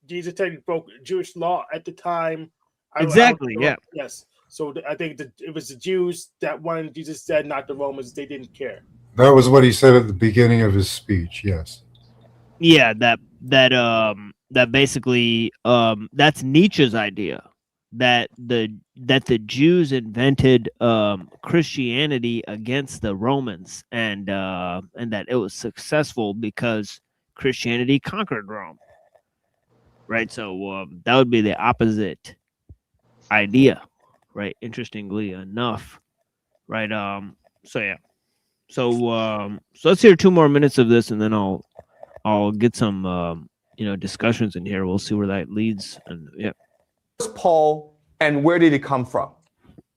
Jesus technically broke Jewish law at the time. Exactly. Yeah. Yes. So I think it was the Jews that wanted Jesus said, not the Romans. They didn't care. That was what he said at the beginning of his speech. Yes. Yeah. That basically that's Nietzsche's idea that the Jews invented Christianity against the Romans, and that it was successful because Christianity conquered Rome. Right. So that would be the opposite idea. Right. Interestingly enough. Right. So yeah. So let's hear 2 more minutes of this, and then I'll get some you know, discussions in here. We'll see where that leads. And yeah. Who's Paul, and where did he come from?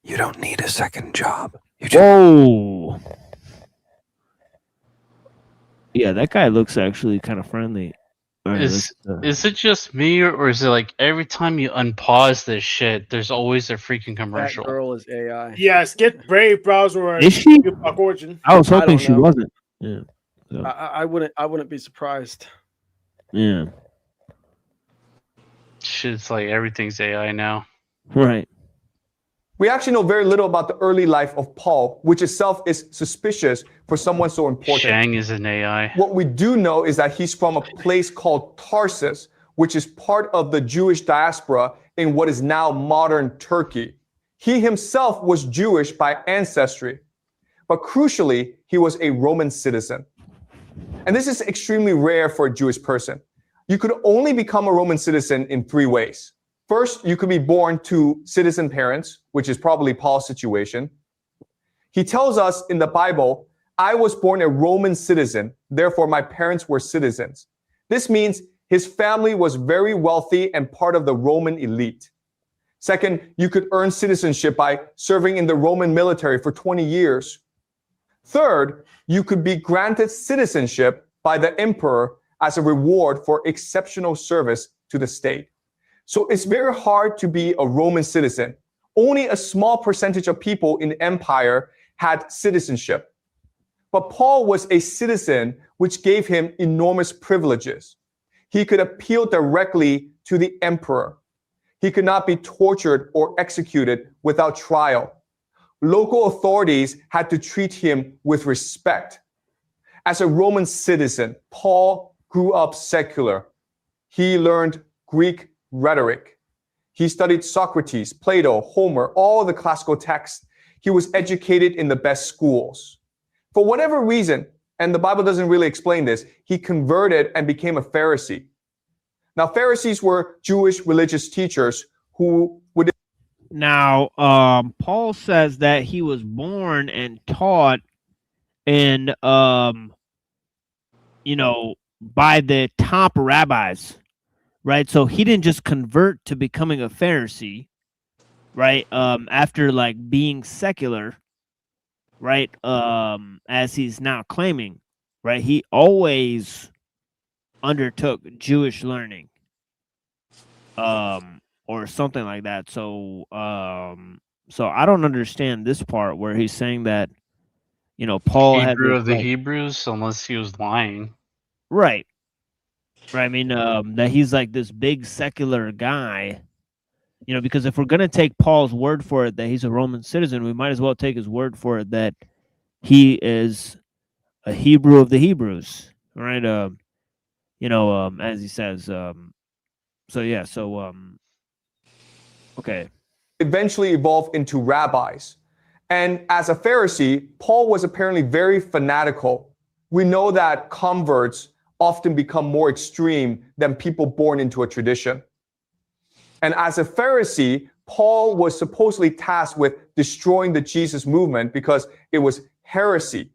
You don't need a second job. Whoa. Yeah, that guy looks actually kind of friendly. All right, Is it just me, or is it like every time you unpause this shit, there's always a freaking commercial? That girl is AI. Yes, get Brave browser. Is she? Origin. I was hoping don't she know. wasn't. Yeah. So, I wouldn't be surprised. yeah. Shit's like everything's AI now. Right. We actually know very little about the early life of Paul, which itself is suspicious for someone so important. Shang is an AI. What we do know is that he's from a place called Tarsus, which is part of the Jewish diaspora in what is now modern Turkey. He himself was Jewish by ancestry. but crucially, he was a Roman citizen. And this is extremely rare for a Jewish person. You could only become a Roman citizen in 3 ways. First, you could be born to citizen parents, which is probably Paul's situation. He tells us in the Bible, I was born a Roman citizen, therefore my parents were citizens. This means his family was very wealthy and part of the Roman elite. Second, you could earn citizenship by serving in the Roman military for 20 years. Third, you could be granted citizenship by the emperor as a reward for exceptional service to the state. So it's very hard to be a Roman citizen. Only a small percentage of people in the empire had citizenship. But Paul was a citizen, which gave him enormous privileges. He could appeal directly to the emperor. He could not be tortured or executed without trial. Local authorities had to treat him with respect. As a Roman citizen, Paul grew up secular. He learned Greek rhetoric. He studied Socrates, Plato, Homer, all the classical texts. He was educated in the best schools. For whatever reason, and the Bible doesn't really explain this, he converted and became a Pharisee. Now, Pharisees were Jewish religious teachers who would... Now, Paul says that he was born and taught in, you know, by the top rabbis, right? So he didn't just convert to becoming a Pharisee, right? After like being secular, right? As he's now claiming, right? He always undertook Jewish learning, or something like that. So, so I don't understand this part where he's saying that, you know, Paul had Hebrew this, of the like, Hebrews, unless he was lying. right. Right. I mean, that he's like this big secular guy, you know, because if we're going to take Paul's word for it that he's a Roman citizen, we might as well take his word for it that he is a Hebrew of the Hebrews, right? You know, as he says, so yeah, so, okay. eventually evolved into rabbis. And as a Pharisee, Paul was apparently very fanatical. We know that converts often become more extreme than people born into a tradition. And as a Pharisee, Paul was supposedly tasked with destroying the Jesus movement because it was heresy.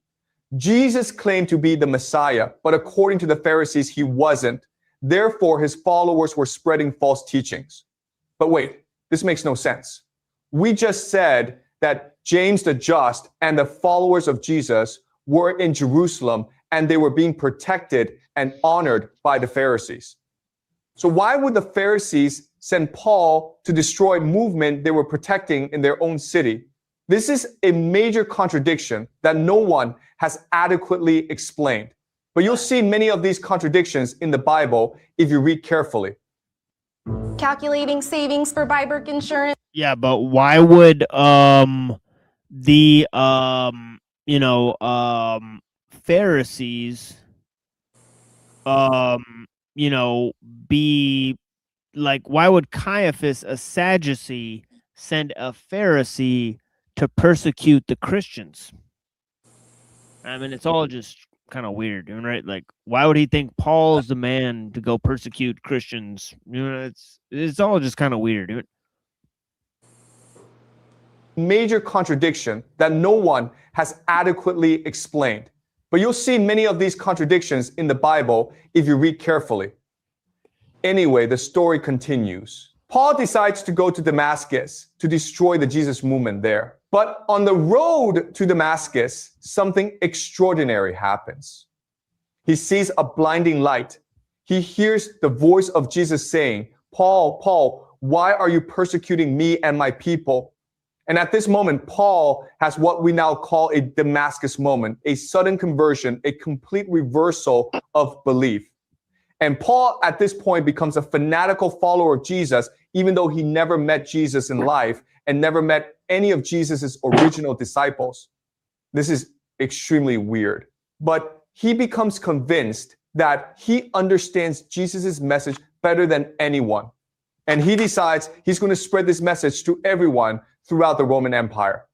Jesus claimed to be the Messiah, but according to the Pharisees, he wasn't. Therefore, his followers were spreading false teachings. But wait, this makes no sense. We just said that James the Just and the followers of Jesus were in Jerusalem and they were being protected and honored by the Pharisees. So why would the Pharisees send Paul to destroy a movement they were protecting in their own city? This is a major contradiction that no one has adequately explained. But you'll see many of these contradictions in the Bible if you read carefully. Calculating savings for Byberg insurance. Yeah, but why would the you know, Pharisees you know, be like, why would Caiaphas, a Sadducee, send a Pharisee to persecute the Christians? I mean, it's all just kind of weird, right? Like, why would he think Paul's the man to go persecute Christians? You know, it's all just kind of weird, dude. Major contradiction that no one has adequately explained. But you'll see many of these contradictions in the Bible if you read carefully. Anyway, the story continues. Paul decides to go to Damascus to destroy the Jesus movement there. But on the road to Damascus, something extraordinary happens. He sees a blinding light. He hears the voice of Jesus saying, "Paul, Paul, why are you persecuting me and my people?" And at this moment, Paul has what we now call a Damascus moment, a sudden conversion, a complete reversal of belief. And Paul, at this point, becomes a fanatical follower of Jesus, even though he never met Jesus in life and never met any of Jesus's original disciples. This is extremely weird. But he becomes convinced that he understands Jesus's message better than anyone. And he decides he's going to spread this message to everyone throughout the Roman Empire.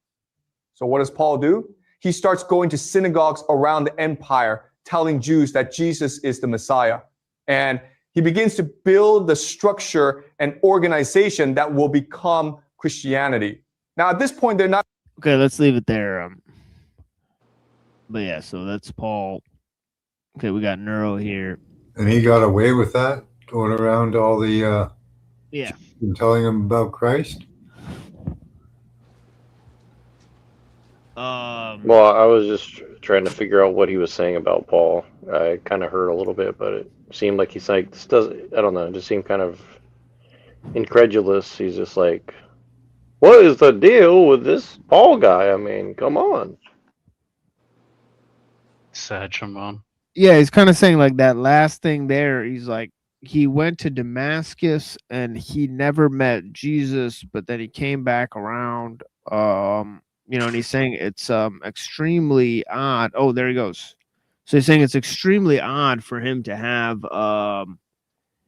So what does Paul do? he starts going to synagogues around the empire, telling Jews that Jesus is the Messiah. And he begins to build the structure and organization that will become Christianity. Now, at this point, they're not. Okay, let's leave it there. But yeah, so that's Paul. Okay, we got Nuero here. And he got away with that, going around all the yeah, and telling them about Christ. Well, I was just trying to figure out what he was saying about Paul. I kind of heard a little bit, but it seemed like he's like, this does, I don't know, it just seemed kind of incredulous. He's just like, what is the deal with this Paul guy? I mean, come on. Sad trombone. Yeah, he's kind of saying like that last thing there. He's like, he went to Damascus and he never met Jesus, but then he came back around. You know, and he's saying it's extremely odd. Oh, there he goes. So he's saying it's extremely odd for him to have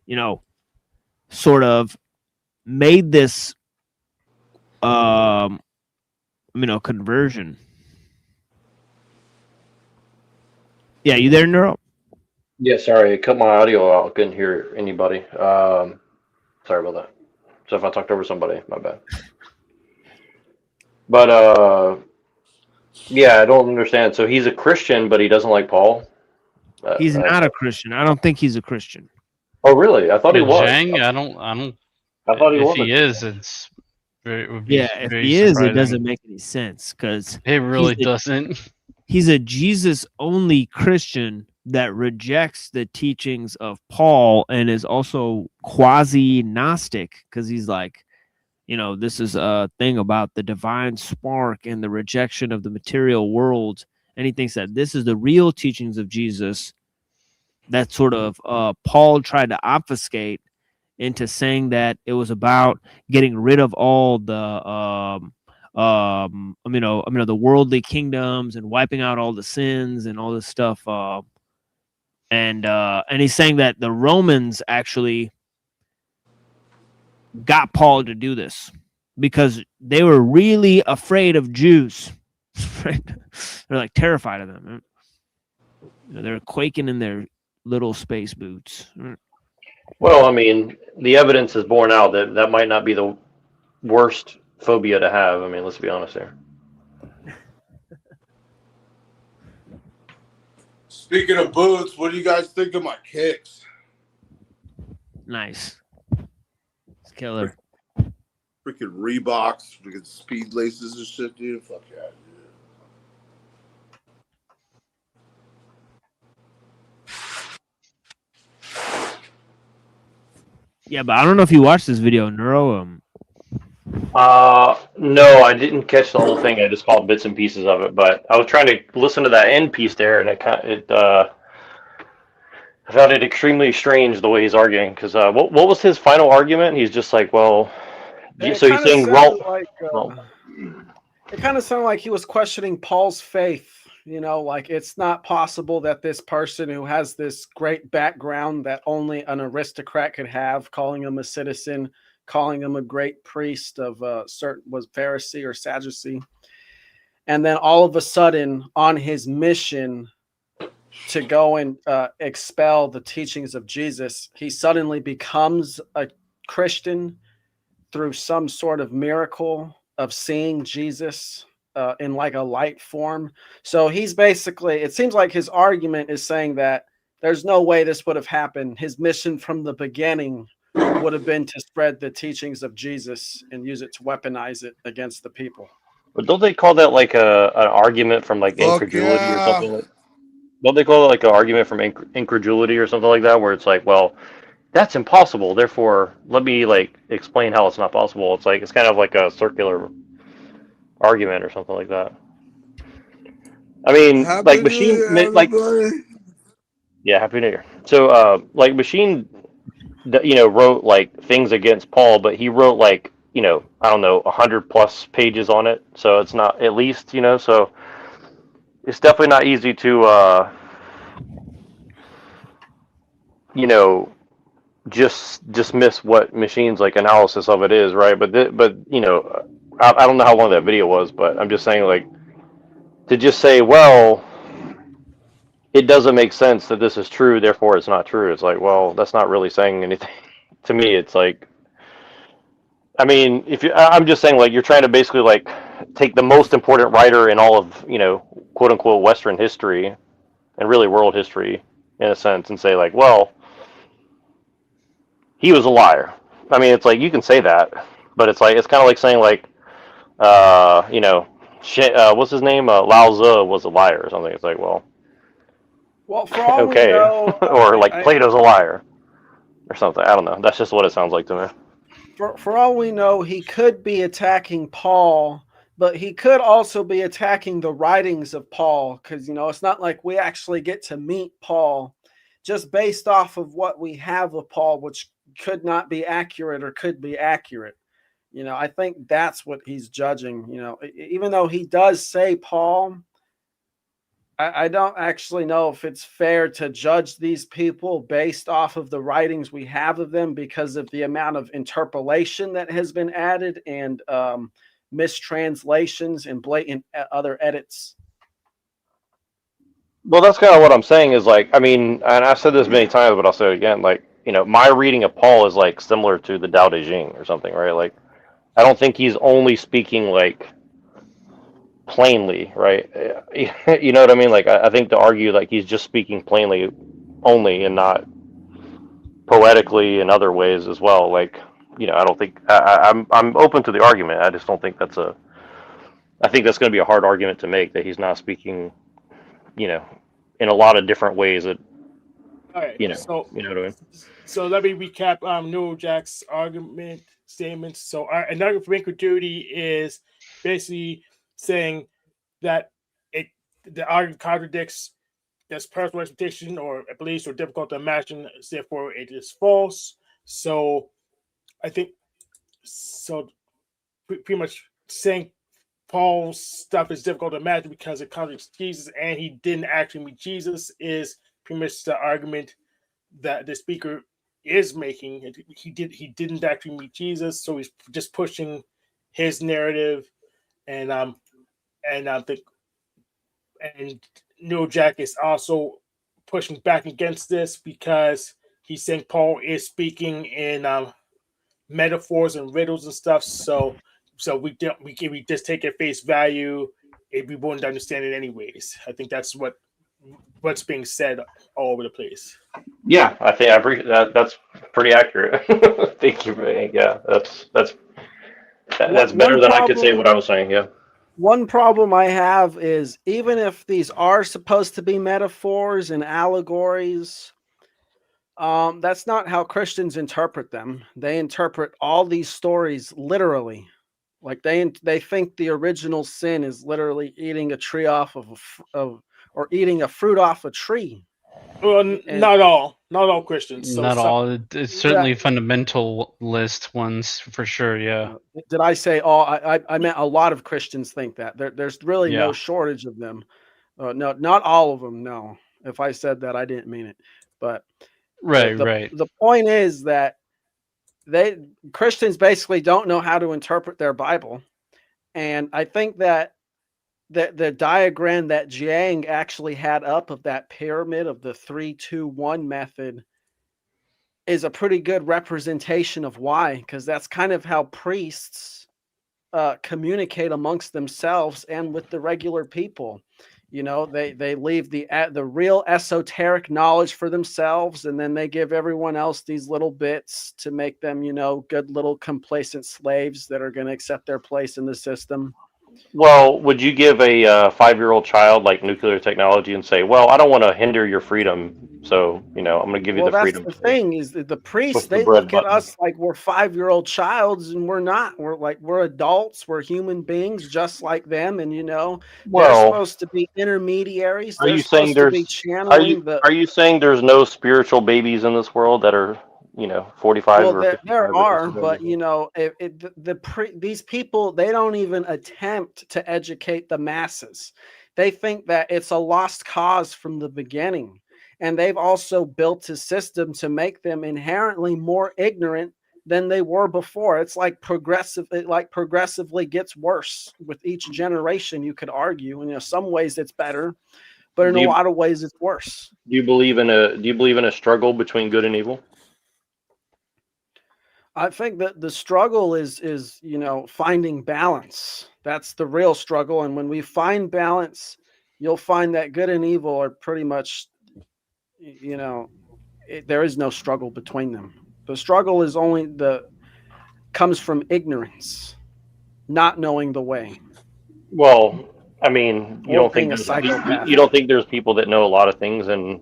you know, sort of made this you know, conversion. Yeah, you there, Nuero? Yeah, sorry, I cut my audio out. Couldn't hear anybody. Sorry about that. So if I talked over somebody, my bad. But yeah, I don't understand. So he's a Christian, but he doesn't like Paul. He's not a Christian. I don't think he's a Christian. Oh, really? I thought he was. Zhang, I thought he if was. he is, it's it would be Yeah, if very he is, it surprising. doesn't make any sense because It really doesn't. He's a Jesus-only Christian that rejects the teachings of Paul and is also quasi-Gnostic because he's like, you know, this is a thing about the divine spark and the rejection of the material world. And he thinks that this is the real teachings of Jesus that sort of Paul tried to obfuscate into saying that it was about getting rid of all the the worldly kingdoms and wiping out all the sins and all this stuff. And he's saying that the Romans actually got Paul to do this because they were really afraid of Jews. Right? They're like terrified of them. You know, they're quaking in their little space boots. Well, I mean, the evidence is borne out that that might not be the worst phobia to have. I mean, let's be honest here. Speaking of boots, what do you guys think of my kicks? Nice. It's killer. Freaking Reeboks, freaking speed laces and shit, dude. Fuck yeah, dude. Yeah, but I don't know if you watched this video, Nuero. No, I didn't catch the whole thing. I just caught bits and pieces of it. But I was trying to listen to that end piece there, and I found it extremely strange the way he's arguing. Because what was his final argument? He's just like, well, so he's saying, it kind of sounded like he was questioning Paul's faith. You know, like it's not possible that this person who has this great background that only an aristocrat could have, calling him a citizen, calling him a great priest of certain was Pharisee or Sadducee, and then all of a sudden on his mission to go and expel the teachings of Jesus, he suddenly becomes a Christian through some sort of miracle of seeing Jesus in like a light form. So he's basically, it seems like his argument is saying that there's no way this would have happened. His mission from the beginning would have been to spread the teachings of Jesus and use it to weaponize it against the people. But don't they call that like an argument from like incredulity or something? Like, don't they call it like an argument from incredulity or something like that, where it's like, well, that's impossible, therefore let me like explain how it's not possible. It's like it's kind of like a circular argument or something like that. I mean, like Machine, like, yeah, Happy New Year. So, like Machine, you know, wrote like things against Paul, but he wrote like, you know, I don't know, 100+ pages on it. So it's not, at least, you know, so it's definitely not easy to, you know, just dismiss what Machine's like analysis of it is, right? But you know, I don't know how long that video was, but I'm just saying, like, to just say, well, it doesn't make sense that this is true, therefore it's not true. It's like, well, that's not really saying anything. To me, it's like, I mean, if you, I'm just saying, like, you're trying to basically like take the most important writer in all of, you know, quote unquote Western history and really world history in a sense, and say like, well, he was a liar. I mean, it's like you can say that, but it's like it's kind of like saying like, you know, what's his name? Lao Tzu was a liar or something. It's like, well, Well, for all we okay, know, or like Plato's a liar or something. I don't know. That's just what it sounds like to me. for all we know, he could be attacking Paul, but he could also be attacking the writings of Paul, because, you know, it's not like we actually get to meet Paul just based off of what we have of Paul, which could not be accurate or could be accurate. You know, I think that's what he's judging. You know, even though he does say Paul, I don't actually know if it's fair to judge these people based off of the writings we have of them, because of the amount of interpolation that has been added and mistranslations and blatant other edits. Well, that's kind of what I'm saying is like, I mean, and I've said this many times, but I'll say it again. Like, you know, my reading of Paul is like similar to the Tao Te Ching or something, right? Like, I don't think he's only speaking like plainly, right? You know what I mean? Like, I think to argue like he's just speaking plainly only and not poetically in other ways as well. Like, you know, I don't think I'm open to the argument. I just don't think that's a. I think that's going to be a hard argument to make that he's not speaking, you know, in a lot of different ways that, All right, you know, so you know what I mean? so let me recap Neurojack's argument statements. So an argument for incredulity is basically saying that the argument contradicts this personal expectation or beliefs or difficult to imagine, therefore it is false. So I think so pretty much saying Paul's stuff is difficult to imagine because it contradicts Jesus and he didn't actually meet Jesus is pretty much the argument that the speaker is making. He didn't actually meet Jesus, so he's just pushing his narrative, and I think and Neurojack is also pushing back against this because he's saying Paul is speaking in metaphors and riddles and stuff. So we just take at face value. We wouldn't understand it anyways. I think that's what's being said all over the place. Yeah, I think I agree. That's pretty accurate. Thank you. Yeah, that's better than I could say what I was saying. Yeah. One problem I have is even if these are supposed to be metaphors and allegories, that's not how Christians interpret them. They interpret all these stories literally. Like they think the original sin is literally eating a tree off or eating a fruit off a tree. Well, not all Christians. So Not all. It's certainly fundamentalist ones for sure. Yeah. Did I say all? I meant a lot of Christians think that. There's really no Yeah. shortage of them. No, not all of them. No, if I said that, I didn't mean it. But Right. the point is that Christians basically don't know how to interpret their Bible, and I think that the diagram that Jiang actually had up of that pyramid of the 3-2-1 method is a pretty good representation of why, because that's kind of how priests communicate amongst themselves and with the regular people. You know, they leave the real esoteric knowledge for themselves, and then they give everyone else these little bits to make them, you know, good little complacent slaves that are going to accept their place in the system. Well, would you give a 5-year-old child like nuclear technology and say, "Well, I don't want to hinder your freedom, so you know, I'm going to give you the freedom"? That's the thing is that the priests, Push the they bread look button. at us like we're 5-year-old childs, and we're not. We're adults. We're human beings just like them, and you know, they're Well, supposed to be intermediaries. are They're you saying supposed to be there's channeling the. are you saying there's no spiritual babies in this world that are, you know, 45 Well, or there 55 or are, 65 but years old? you know, these people, they don't even attempt to educate the masses. They think that it's a lost cause from the beginning, and they've also built a system to make them inherently more ignorant than they were before. It's like it progressively gets worse with each generation, you could argue. And some ways it's better, but in a lot of ways it's worse. Do you believe in a struggle between good and evil? I think that the struggle is finding balance. That's the real struggle. And when we find balance, you'll find that good and evil are pretty much, there is no struggle between them. The struggle is comes from ignorance, not knowing the way. Well, I mean, you don't think there's people that know a lot of things and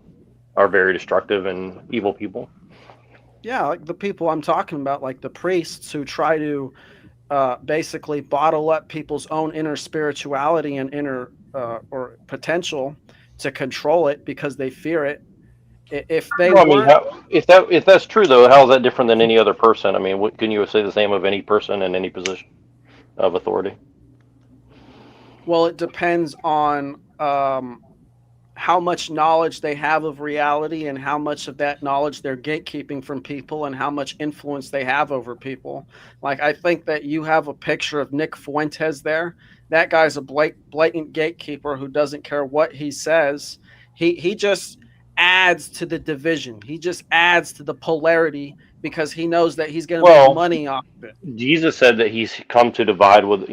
are very destructive and evil people? Yeah, like the people I'm talking about, like the priests who try to basically bottle up people's own inner spirituality and inner or potential to control it because they fear it. If that's true though, how is that different than any other person? I mean, can you say the same of any person in any position of authority? Well, it depends on how much knowledge they have of reality and how much of that knowledge they're gatekeeping from people and how much influence they have over people. Like, I think that you have a picture of Nick Fuentes there. That guy's a blatant gatekeeper who doesn't care what he says. He just adds to the division. He just adds to the polarity because he knows that he's going to make money off of it. Jesus said that he's come to divide with,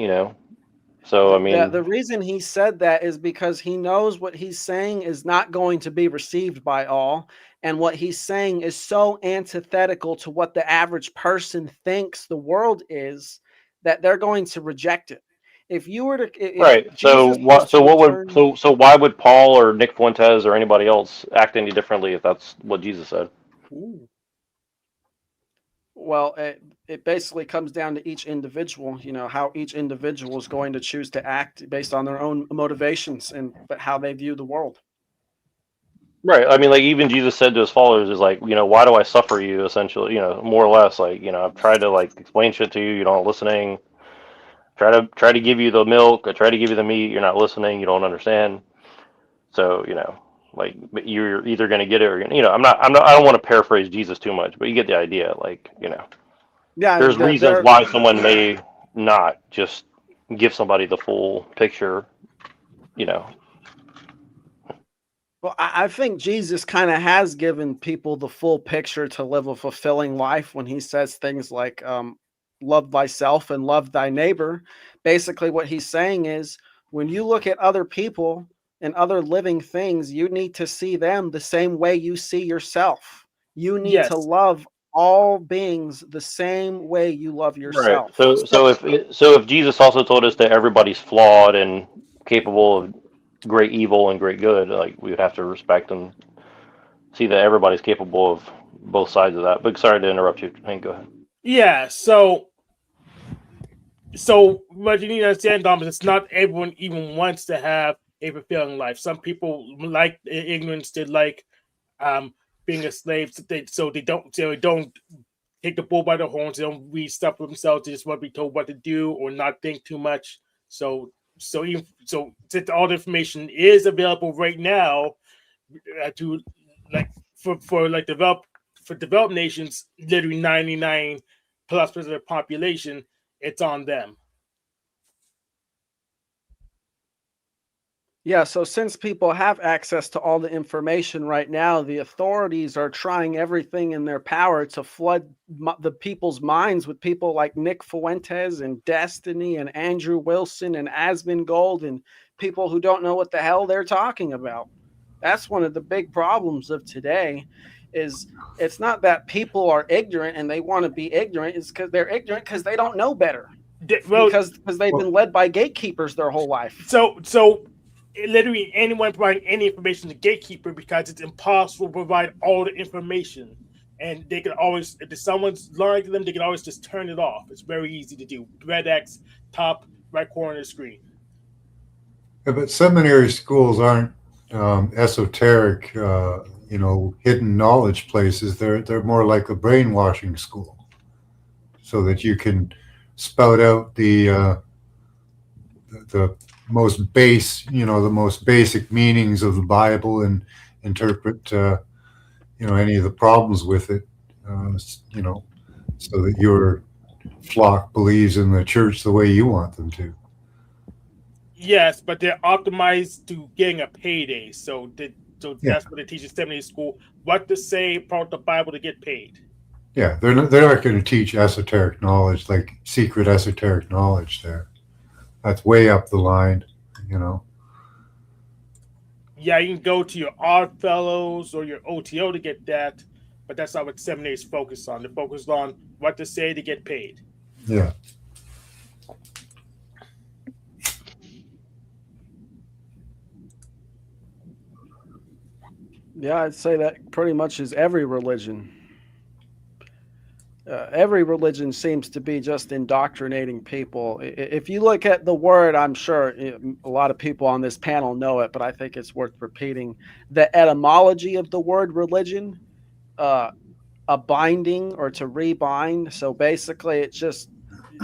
so I mean, the reason he said that is because he knows what he's saying is not going to be received by all, and what he's saying is so antithetical to what the average person thinks the world is that they're going to reject it. If you were to right, so why would Paul or Nick Fuentes or anybody else act any differently if that's what Jesus said? Ooh. Well, it basically comes down to each individual, how each individual is going to choose to act based on their own motivations and how they view the world. Right. I mean, like even Jesus said to his followers is like, why do I suffer you? Essentially, more or less, like, I've tried to explain shit to you. You don't listening. Try to give you the milk. I try to give you the meat. You're not listening. You don't understand. So, like you're either going to get it or, I don't want to paraphrase Jesus too much, but you get the idea. Like, yeah, there's reasons why someone may not just give somebody the full picture, Well, I think Jesus kind of has given people the full picture to live a fulfilling life when he says things like, love thyself and love thy neighbor. Basically, what he's saying is when you look at other people and other living things, you need to see them the same way you see yourself. You need to love all beings the same way you love yourself. Right. So if Jesus also told us that everybody's flawed and capable of great evil and great good, like we would have to respect and see that everybody's capable of both sides of that. But sorry to interrupt you. Hank, go ahead. Yeah, so what you need to understand, Dom, is it's not everyone even wants to have a fulfilling life. Some people like ignorance, they like being a slave, so they don't take the bull by the horns, they don't read stuff for themselves, they just want to be told what to do or not think too much. So since all the information is available right now for developed nations, literally 99+% of the population, it's on them. Yeah, so since people have access to all the information right now, the authorities are trying everything in their power to flood the people's minds with people like Nick Fuentes and Destiny and Andrew Wilson and Asmongold and people who don't know what the hell they're talking about. That's one of the big problems of today. Is it's not that people are ignorant and they want to be ignorant. It's because they're ignorant because they don't know better. Because they've been led by gatekeepers their whole life. So literally anyone providing any information to gatekeeper because it's impossible to provide all the information. And they can always, if someone's lying to them, they can always just turn it off. It's very easy to do. Red X, top right corner of the screen. Yeah, but seminary schools aren't esoteric, hidden knowledge places. They're more like a brainwashing school, so that you can spout out the most basic meanings of the Bible and interpret any of the problems with it. so that your flock believes in the church the way you want them to. Yes, but they're optimized to getting a payday. So Yeah. that's what they teach in seminary school: what to say about the Bible to get paid. Yeah, they're not going to teach esoteric knowledge, like secret esoteric knowledge there. That's way up the line, you know. Yeah, you can go to your Odd Fellows or your OTO to get that, but that's not what seminaries focus on. They're focused on what to say to get paid. Yeah. Yeah, I'd say that pretty much is every religion. Every religion seems to be just indoctrinating people. If you look at the word, I'm sure a lot of people on this panel know it, but I think it's worth repeating. The etymology of the word religion, a binding or to rebind. So basically, it's just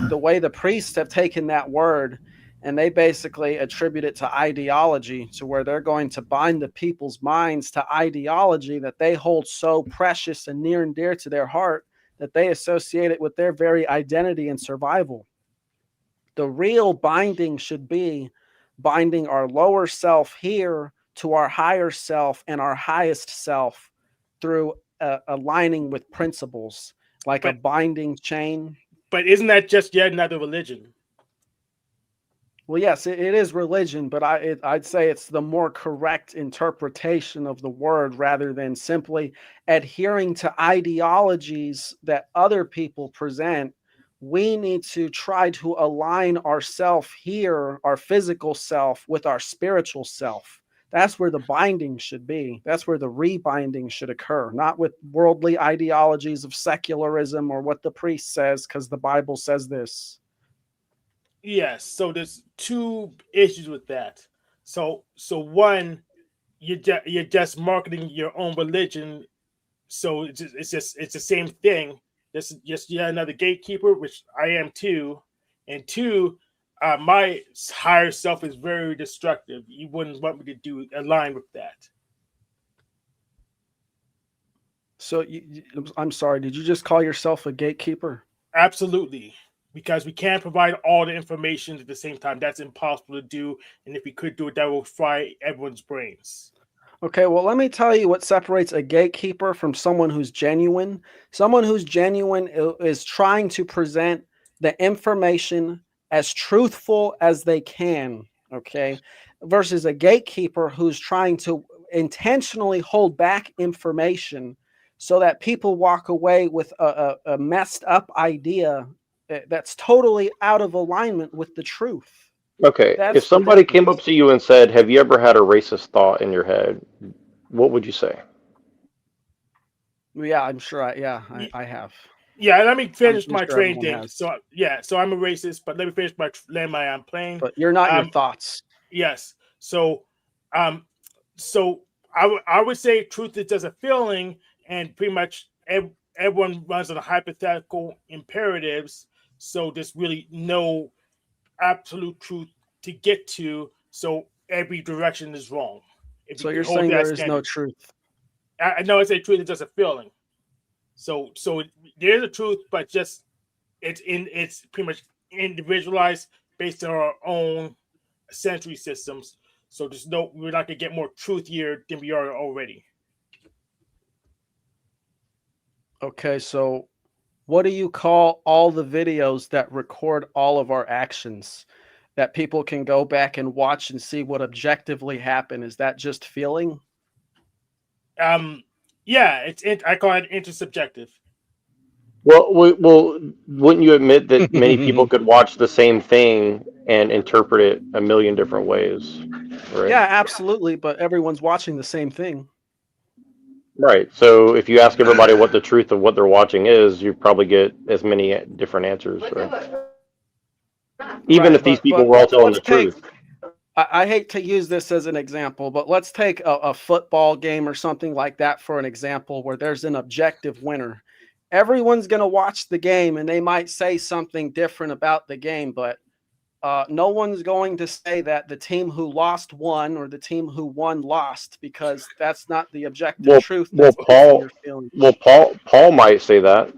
the way the priests have taken that word and they basically attribute it to ideology, to where they're going to bind the people's minds to ideology that they hold so precious and near and dear to their heart, that they associate it with their very identity and survival. The real binding should be binding our lower self here to our higher self and our highest self through aligning with principles, like a binding chain. But isn't that just yet another religion? Well, yes, it is religion, but I'd say it's the more correct interpretation of the word, rather than simply adhering to ideologies that other people present. We need to try to align ourself here, our physical self, with our spiritual self. That's where the binding should be. That's where the rebinding should occur, not with worldly ideologies of secularism or what the priest says because the Bible says this. Yes, so there's two issues with that. So one, you're just marketing your own religion, so it's the same thing. This is just yet another gatekeeper, which I am too. And two, my higher self is very destructive. You wouldn't want me to align with that. So I'm sorry, did you just call yourself a gatekeeper? Absolutely. Because we can't provide all the information at the same time. That's impossible to do. And if we could do it, that will fry everyone's brains. Okay, well, let me tell you what separates a gatekeeper from someone who's genuine. Someone who's genuine is trying to present the information as truthful as they can, okay? Versus a gatekeeper who's trying to intentionally hold back information so that people walk away with a messed up idea that's totally out of alignment with the truth. Okay, That's if somebody came up to you and said, "Have you ever had a racist thought in your head?" What would you say? Yeah, I'm sure. I have. Yeah, let me finish my sure train everyone thing. has. So so I'm a racist, but let me finish my plane. But you're not your thoughts. Yes. So I would say truth is just a feeling, and pretty much everyone runs on hypothetical imperatives. So there's really no absolute truth to get to. So every direction is wrong. So you're saying there is no truth. I know it's a truth, it's just a feeling. So there's a truth, but just it's pretty much individualized based on our own sensory systems. So we're not gonna get more truth here than we are already. Okay, so what do you call all the videos that record all of our actions that people can go back and watch and see what objectively happened? Is that just feeling? Yeah, I call it intersubjective. Well, wouldn't you admit that many people could watch the same thing and interpret it a million different ways, right? Yeah, absolutely, but everyone's watching the same thing. Right. So if you ask everybody what the truth of what they're watching is, you probably get as many different answers, right? Even if these people were all telling the truth. I hate to use this as an example, but let's take a football game or something like that for an example where there's an objective winner. Everyone's going to watch the game and they might say something different about the game, but no one's going to say that the team who lost won or the team who won lost, because that's not the objective truth. That's based on your feelings. Paul might say that,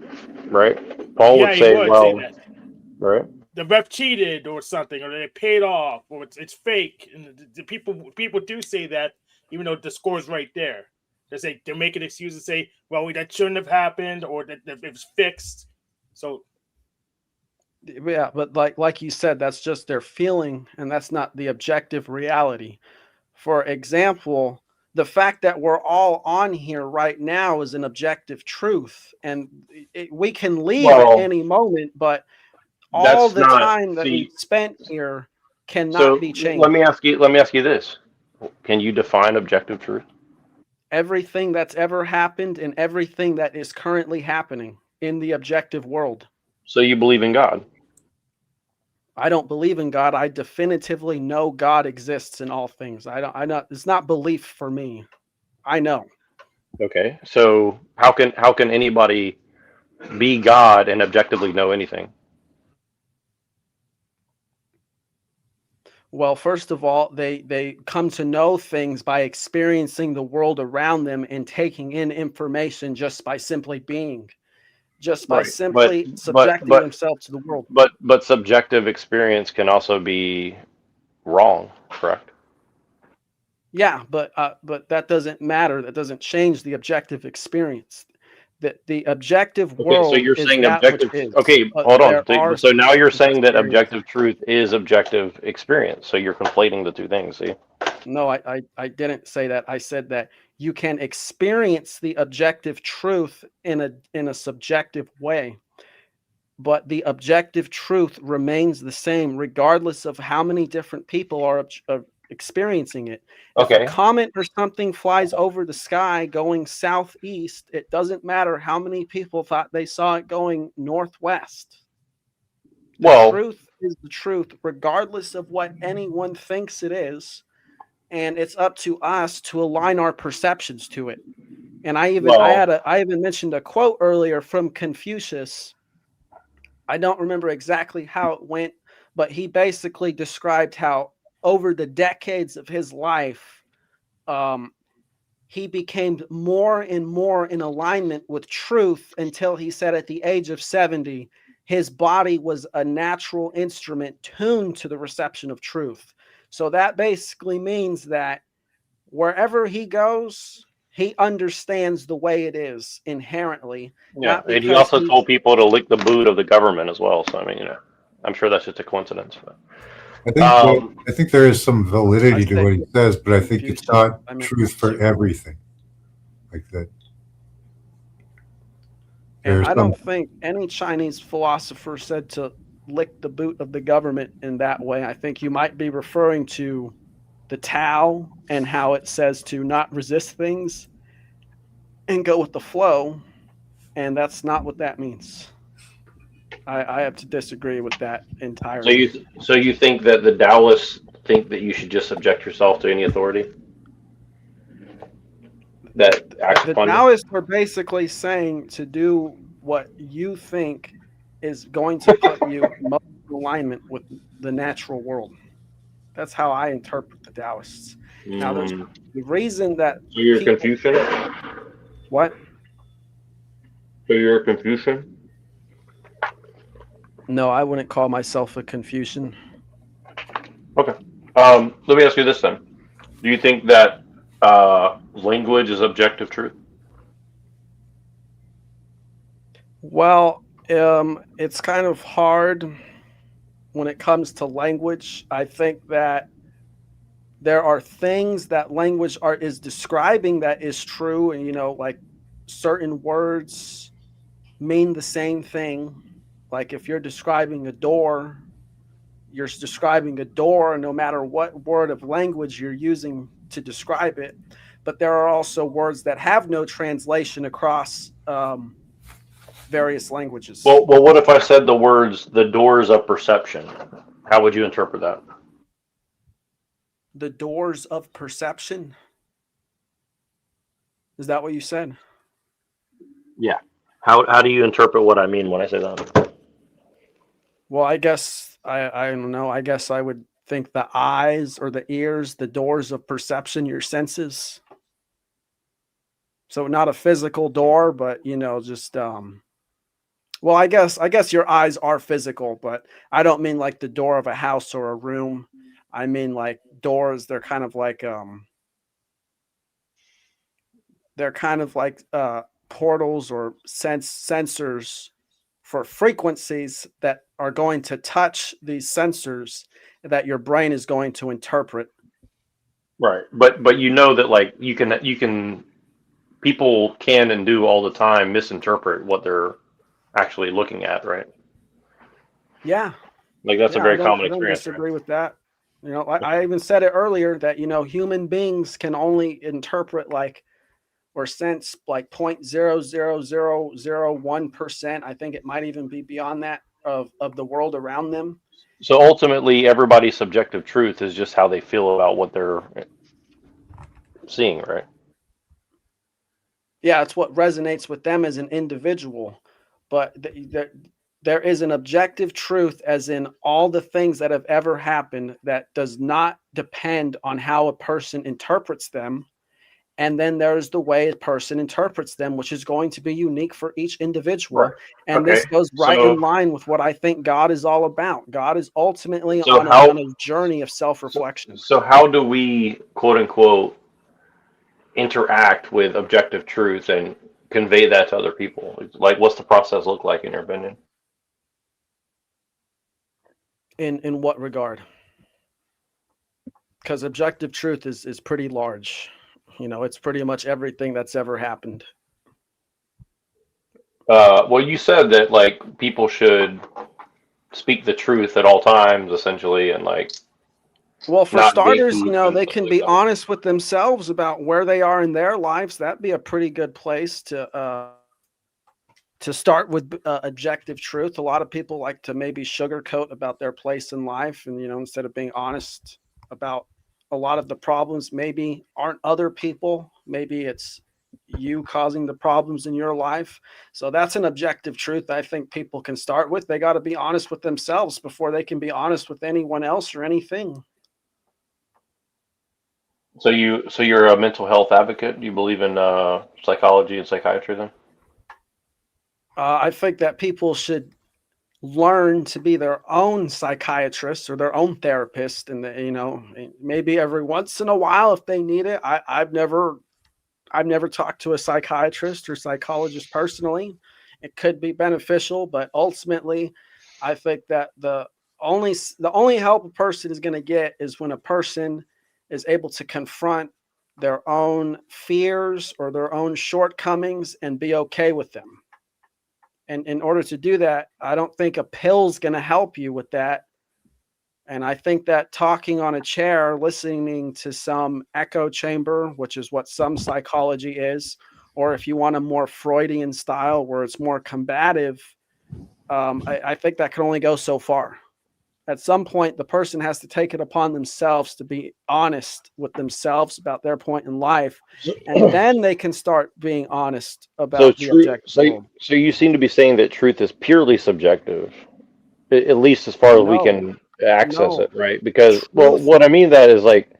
right? Paul Yeah, would he say, would well, say that. right? The ref cheated or something, or they paid off, or it's fake. And the people do say that, even though the score's right there. They're making excuses and say, well, that shouldn't have happened, or that it was fixed. So Yeah, but like you said, that's just their feeling, and that's not the objective reality. For example, the fact that we're all on here right now is an objective truth, and we can leave at any moment, but all That's the not, time that we see, spent here cannot so be changed. let me ask you this. Can you define objective truth? Everything that's ever happened and everything that is currently happening in the objective world. So you believe in God? I don't believe in God. I definitively know God exists in all things. It's not belief for me. I know. Okay. So how can anybody be God and objectively know anything? Well, first of all, they come to know things by experiencing the world around them and taking in information just by simply being, just by Right. simply But subjecting themselves to the world. but subjective experience can also be wrong, correct? Yeah, but that doesn't matter. That doesn't change the objective experience. The objective Okay, world so you're is saying that which objective. is. Okay, But hold on. there are So now you're subjective saying that experiences. objective truth is objective experience. So you're conflating the two things. See? No, I didn't say that. I said that you can experience the objective truth in a subjective way, but the objective truth remains the same regardless of how many different people are experiencing it. If a Okay. comet or something flies over the sky going southeast, it doesn't matter how many people thought they saw it going northwest. The truth is the truth regardless of what anyone thinks it is. And it's up to us to align our perceptions to it. And I even mentioned a quote earlier from Confucius. I don't remember exactly how it went, but he basically described how over the decades of his life, he became more and more in alignment with truth until he said at the age of 70, his body was a natural instrument tuned to the reception of truth. So that basically means that wherever he goes, he understands the way it is inherently. Yeah, Not and he because also told people to lick the boot of the government as well. So I mean, I'm sure that's just a coincidence. But I think there is some validity to what he says, but I think it's not truth for everything. Like that. And I don't think any Chinese philosopher said to lick the boot of the government in that way. I think you might be referring to the Tao and how it says to not resist things and go with the flow. And that's not what that means. I have to disagree with that entirely. So you think that the Taoists think that you should just subject yourself to any authority that acts The upon you? Taoists are basically saying to do what you think is going to put you most in alignment with the natural world. That's how I interpret the Taoists. Now, there's the reason that. So you're Confucian? What? So you're a Confucian? No, I wouldn't call myself a Confucian. Okay. Let me ask you this then. Do you think that language is objective truth? Well, it's kind of hard when it comes to language. I think that there are things that language is describing that is true, and like certain words mean the same thing. Like if you're describing a door, you're describing a door no matter what word of language you're using to describe it. But there are also words that have no translation across various languages. Well, what if I said the words, the doors of perception? How would you interpret that? The doors of perception? Is that what you said? Yeah. How do you interpret what I mean when I say that? Well, I guess I don't know. I guess I would think the eyes or the ears, the doors of perception, your senses. So not a physical door, but just well, I guess your eyes are physical, but I don't mean like the door of a house or a room. I mean like doors, they're kind of like portals or sensors for frequencies that are going to touch these sensors that your brain is going to interpret. Right. But you know that like you can people can and do all the time misinterpret what they're actually looking at, right? Yeah. Like that's a Yeah, very common I don't experience, right? disagree with that. I even said it earlier that human beings can only interpret like or sense like 0.00001%. I think it might even be beyond that of the world around them. So ultimately everybody's subjective truth is just how they feel about what they're seeing, right? Yeah, it's what resonates with them as an individual. But there is an objective truth, as in all the things that have ever happened, that does not depend on how a person interprets them. And then there's the way a person interprets them, which is going to be unique for each individual. Right. And Okay. this goes right So in line with what I think God is all about. God is ultimately so on how a journey of self-reflection. so how do we quote unquote interact with objective truth and convey that to other people? Like what's the process look like in your opinion? In what regard? Because objective truth is pretty large. It's pretty much everything that's ever happened. Well, you said that like people should speak the truth at all times, essentially, and like Well, for not starters, gatekeep and they stuff can like be that. honest with themselves about where they are in their lives. That'd be a pretty good place to start with objective truth. A lot of people like to maybe sugarcoat about their place in life, and instead of being honest about a lot of the problems, maybe aren't other people. Maybe it's you causing the problems in your life. So that's an objective truth I think people can start with. They got to be honest with themselves before they can be honest with anyone else or anything. So you're a mental health advocate? You believe in psychology and psychiatry then? I think that people should learn to be their own psychiatrist or their own therapist, and maybe every once in a while if they need it. I've never talked to a psychiatrist or psychologist personally. It could be beneficial, but ultimately I think that the only help a person is going to get is when a person is able to confront their own fears or their own shortcomings and be okay with them. And in order to do that, I don't think a pill's going to help you with that. And I think that talking on a chair, listening to some echo chamber, which is what some psychology is, or if you want a more Freudian style where it's more combative, I think that can only go so far. At some point, the person has to take it upon themselves to be honest with themselves about their point in life, and then they can start being honest So about the true. objective So world. so you seem to be saying that truth is purely subjective, at least as far as we No, can access no. it, right? Because well, Truth. what I mean that is like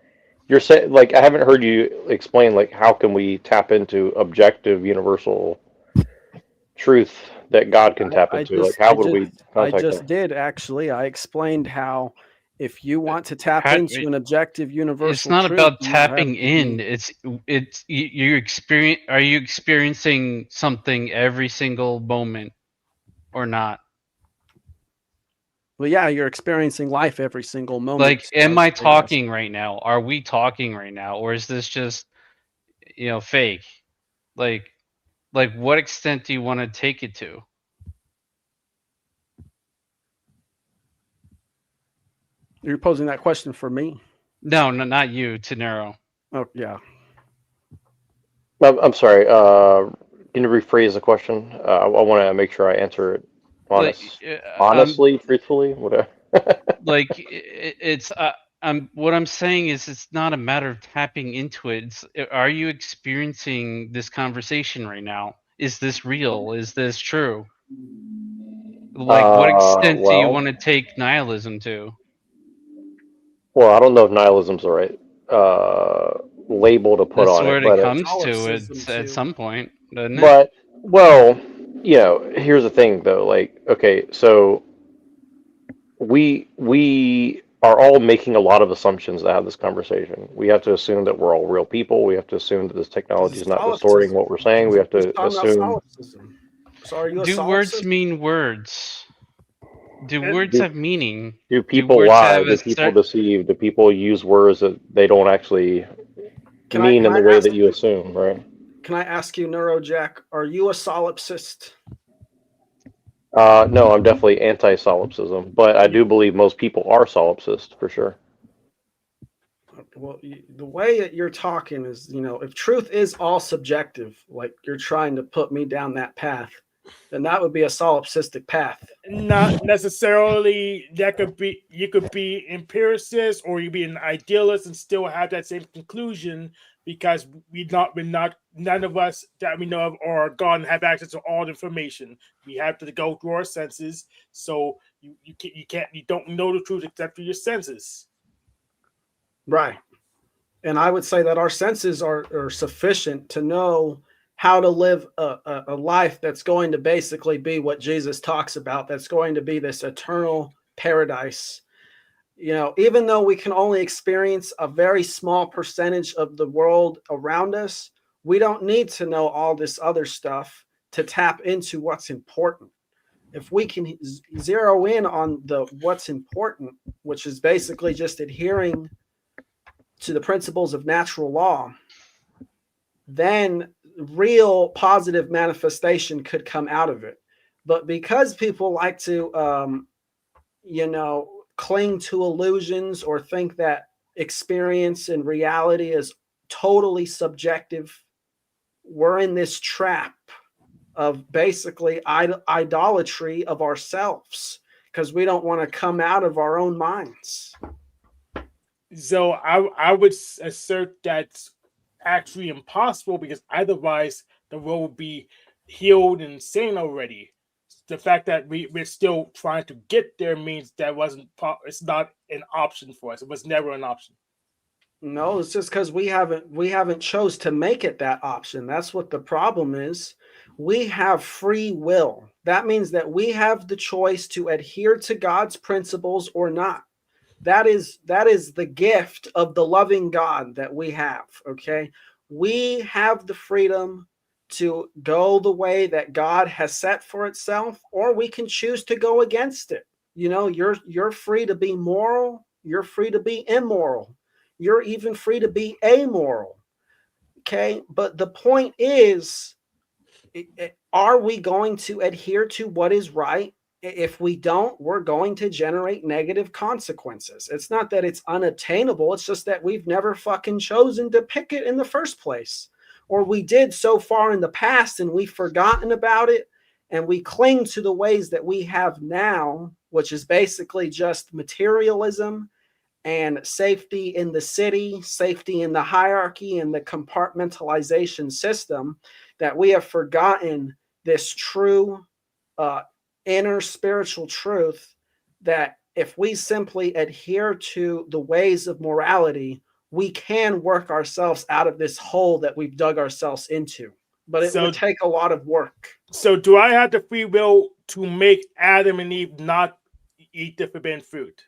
you're saying like I haven't heard you explain like how can we tap into objective universal truth that God can tap I into? Like just how I would just we I contact just that? did actually. I explained how if you want to tap How, into an objective it's universal not truth, about you have tapping to be. in. It's you experience. Are you experiencing something every single moment or not? Well, yeah, you're experiencing life every single moment. Like, So I am would I say yes. talking right now? Are we talking right now, or is this just fake? Like, what extent do you want to take it to? You're posing that question for me. No, no, not you, to Nero. Oh yeah. I'm sorry. Can you rephrase the question? I want to make sure I answer it Like, honestly, truthfully, whatever. it's what I'm saying is it's not a matter of tapping into it. Are you experiencing this conversation right now? Is this real? Is this true? Like, what extent do you Well, want to take nihilism to? well, I don't know if nihilism's the right label to put That's on what it, it but comes to Catholicism at too. some point, doesn't it? but well, you know, here's the thing though. Like, okay, so we are all making a lot of assumptions to have this conversation. We have to assume that we're all real people. We have to assume that this technology This is is not distorting solipsism. what we're saying. We have He's to talking about assume. solipsism. So are you a Do words solipsist? mean words? Do words Do, have meaning? do Do people words lie? have Do a people deceive? Do people use words that they don't actually mean in the way that you assume, right? Can I ask you, Neurojack, are you a solipsist? No, I'm definitely anti-solipsism, but I do believe most people are solipsist for sure. Well, the way that you're talking is, you know, if truth is all subjective, like you're trying to put me down that path, then that would be a solipsistic path. Not necessarily. That could be, you could be empiricist or you be an idealist and still have that same conclusion, because none of us that we know of or gone have access to all the information. We have to go through our senses. So you don't know the truth except through your senses. Right. And I would say that our senses are sufficient to know how to live a life that's going to basically be what Jesus talks about, that's going to be this eternal paradise. You know, even though we can only experience a very small percentage of the world around us, we don't need to know all this other stuff to tap into what's important. If we can zero in on the what's important, which is basically just adhering to the principles of natural law, then real positive manifestation could come out of it. But because people like to, you know, cling to illusions or think that experience and reality is totally subjective, we're in this trap of basically idolatry of ourselves because we don't want to come out of our own minds. So I would assert that's actually impossible, because otherwise the world would be healed and sane already. The fact that we're still trying to get there means that it's not an option for us. It was never an option. No, it's just because we haven't chose to make it that option. That's what the problem is. We have free will. That means that we have the choice to adhere to God's principles or not. That is the gift of the loving God that we have. Okay, we have the freedom to go the way that God has set for itself, or we can choose to go against it. You know, you're free to be moral. You're free to be immoral. You're even free to be amoral. Okay, but the point is, are we going to adhere to what is right? If we don't, we're going to generate negative consequences. It's not that it's unattainable. It's just that we've never fucking chosen to pick it in the first place. Or we did so far in the past and we've forgotten about it. And we cling to the ways that we have now, which is basically just materialism and safety in the city, safety in the hierarchy and the compartmentalization system, that we have forgotten this true inner spiritual truth that if we simply adhere to the ways of morality, we can work ourselves out of this hole that we've dug ourselves into. But it would take a lot of work. So do I have the free will to make Adam and Eve not eat the forbidden fruit?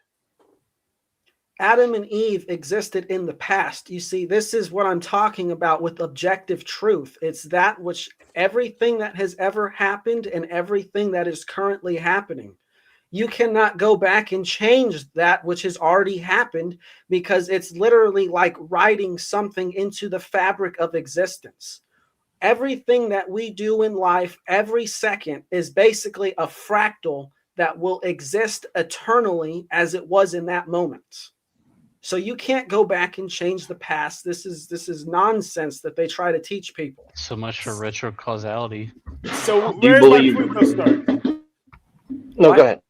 Adam and Eve existed in the past. You see, this is what I'm talking about with objective truth. It's that which everything that has ever happened and everything that is currently happening. You cannot go back and change that which has already happened, because it's literally like writing something into the fabric of existence. Everything that we do in life every second is basically a fractal that will exist eternally as it was in that moment. So you can't go back and change the past. This is nonsense that they try to teach people. So much for retro causality. So Do you where's my believe- free will start? No, go ahead.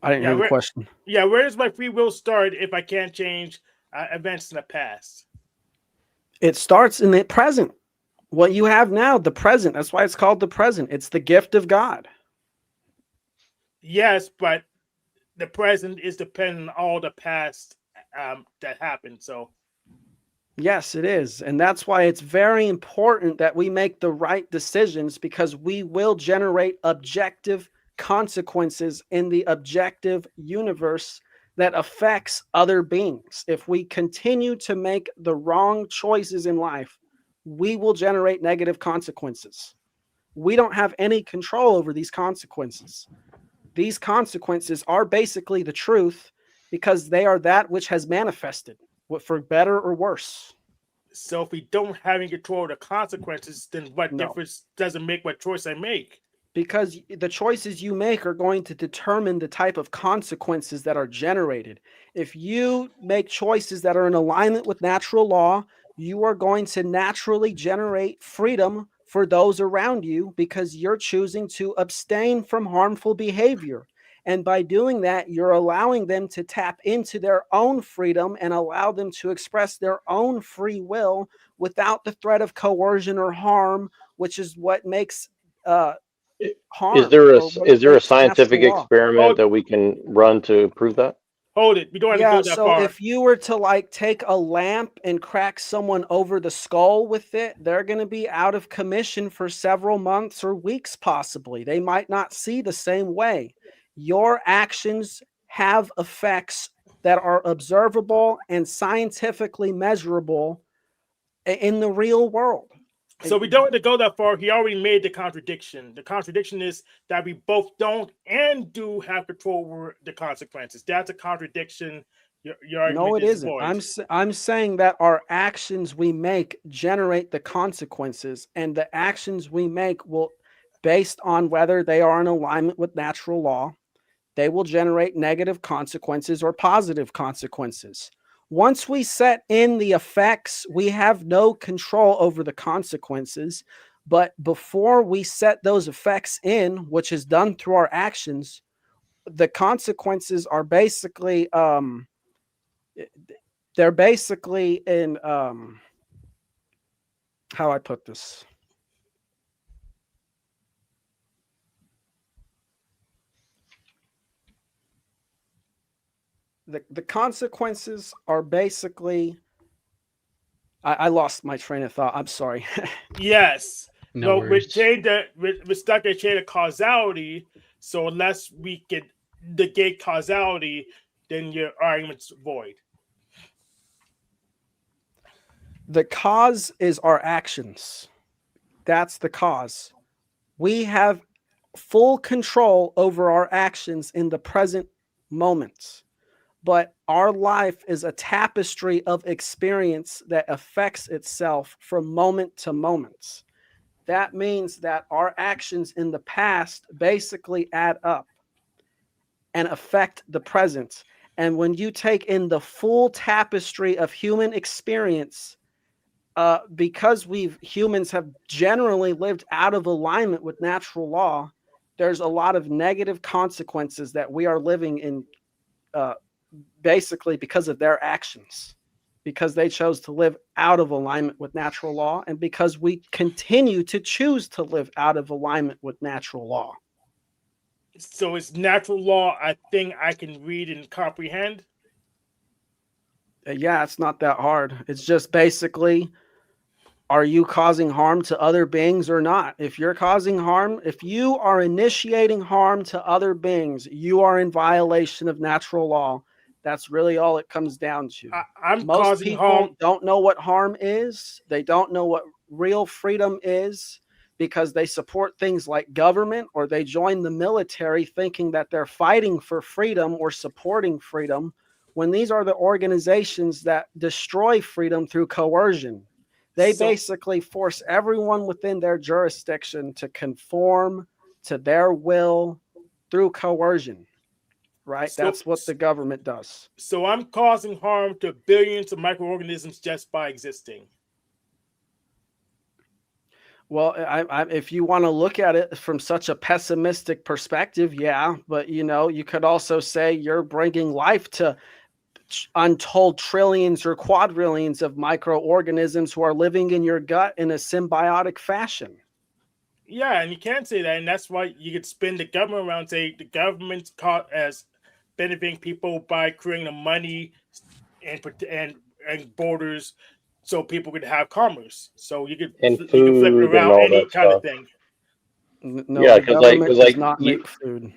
I didn't hear the question. Yeah, where does my free will start if I can't change events in the past? It starts in the present. What you have now, the present, that's why it's called the present. It's the gift of God. Yes, but the present is dependent on all the past that happened. So Yes, it is. And that's why it's very important that we make the right decisions, because we will generate objective consequences in the objective universe that affects other beings. If we continue to make the wrong choices in life, we will generate negative consequences. We don't have any control over these consequences. These consequences are basically the truth, because they are that which has manifested, for better or worse. So if we don't have any control of the consequences, then what No. difference does it make what choice I make? Because the choices you make are going to determine the type of consequences that are generated. If you make choices that are in alignment with natural law, you are going to naturally generate freedom for those around you, because you're choosing to abstain from harmful behavior. And by doing that, you're allowing them to tap into their own freedom and allow them to express their own free will without the threat of coercion or harm, which is what makes harm. Is there or what a makes scientific natural law. experiment that we can run to prove that? Hold it. We don't have to Yeah, go that so far. if you were to like take a lamp and crack someone over the skull with it, they're going to be out of commission for several months or weeks, possibly. They might not see the same way. Your actions have effects that are observable and scientifically measurable in the real world. So we don't have to go that far. He already made the contradiction. The contradiction is that we both don't and do have control over the consequences. That's a contradiction. Your argument No, it is isn't. void. I'm saying that our actions we make generate the consequences, and the actions we make will, based on whether they are in alignment with natural law, they will generate negative consequences or positive consequences. Once we set in the effects, we have no control over the consequences. But before we set those effects in, which is done through our actions, the consequences are basically they're basically in how I put this. The consequences are basically I lost my train of thought. I'm sorry. Yes. No We're worries. we're stuck in a chain of causality. So unless we can negate causality, then your argument's void. The cause is our actions. That's the cause. We have full control over our actions in the present moment. But our life is a tapestry of experience that affects itself from moment to moment. That means that our actions in the past basically add up and affect the present. And when you take in the full tapestry of human experience, because humans have generally lived out of alignment with natural law, there's a lot of negative consequences that we are living in basically because of their actions, because they chose to live out of alignment with natural law, and because we continue to choose to live out of alignment with natural law. So is natural law a thing I can read and comprehend? Yeah, it's not that hard. It's just basically, are you causing harm to other beings or not? If you're causing harm, if you are initiating harm to other beings, you are in violation of natural law. That's really all it comes down to. I'm Most causing people harm. don't know what harm is. They don't know what real freedom is, because they support things like government, or they join the military thinking that they're fighting for freedom or supporting freedom, when these are the organizations that destroy freedom through coercion. They basically force everyone within their jurisdiction to conform to their will through coercion, right? That's what the government does. So I'm causing harm to billions of microorganisms just by existing. Well, if you want to look at it from such a pessimistic perspective, yeah. But, you could also say you're bringing life to untold trillions or quadrillions of microorganisms who are living in your gut in a symbiotic fashion. Yeah, and you can't say that, and that's why you could spin the government around and say the government's caught as benefiting people by creating the money and borders so people could have commerce. So you could And flip it food and around all any that kind of stuff. thing. No, Yeah, the because government does like not you, make food.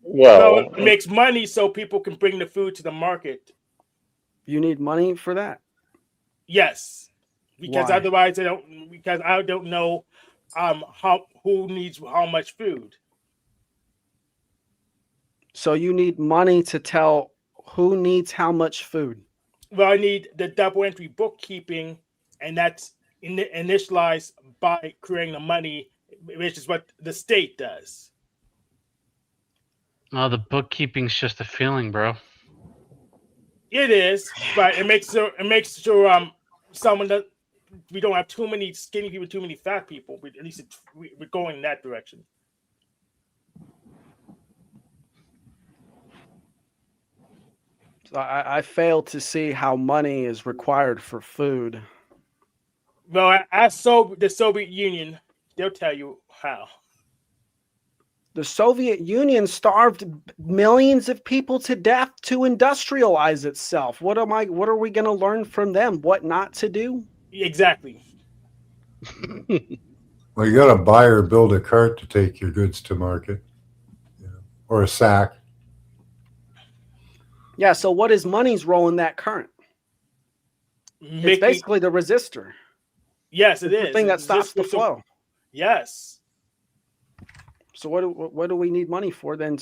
Well, well, it makes money so people can bring the food to the market. You need money for that. Yes, because Why? otherwise I don't know who needs how much food. So you need money to tell who needs how much food. Well, I need the double entry bookkeeping, and that's initialized by creating the money, which is what the state does. No, the bookkeeping's just a feeling, bro. It is, but it makes sure someone that we don't have too many skinny people, too many fat people. At least we're going in that direction. So I fail to see how money is required for food. Well, the Soviet Union, they'll tell you how. The Soviet Union starved millions of people to death to industrialize itself. What are we going to learn from them? What not to do? Exactly. Well, you got to buy or build a cart to take your goods to market, or a sack. Yeah, so what is money's role in that current? It's basically the resistor. Yes, it It's is. the thing that It's stops the just- flow. Yes. So what do we need money for then?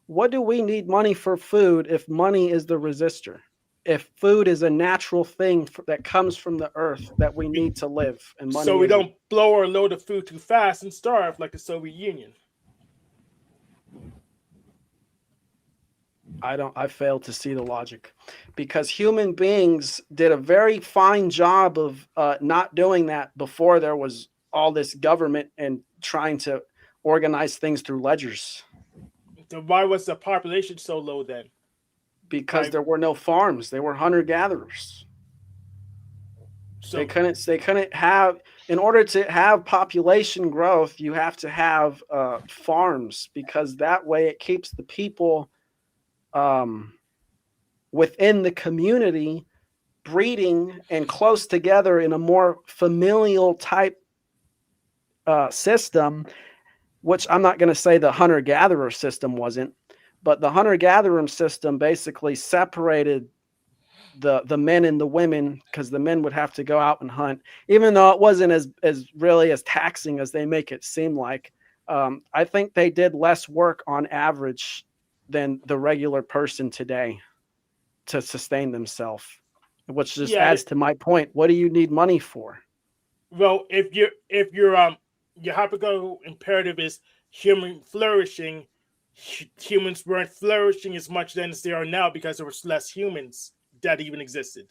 What do we need money for food if money is the resistor? If food is a natural thing that comes from the earth that we need to live, and money So we isn't? don't blow or load of food too fast and starve like the Soviet Union. I fail to see the logic, because human beings did a very fine job of not doing that before there was all this government and trying to organize things through ledgers. So why was the population so low then? Because there were no farms. They were hunter-gatherers. So They couldn't have, in order to have population growth, you have to have farms, because that way it keeps the people within the community breeding and close together in a more familial type system, which I'm not going to say the hunter-gatherer system wasn't, but the hunter-gatherer system basically separated the men and the women, because the men would have to go out and hunt, even though it wasn't as really as taxing as they make it seem like. I think they did less work on average than the regular person today to sustain themselves, which just adds to my point. What do you need money for? Well, if your hypothetical imperative is human flourishing, humans weren't flourishing as much then as they are now because there was less humans that even existed.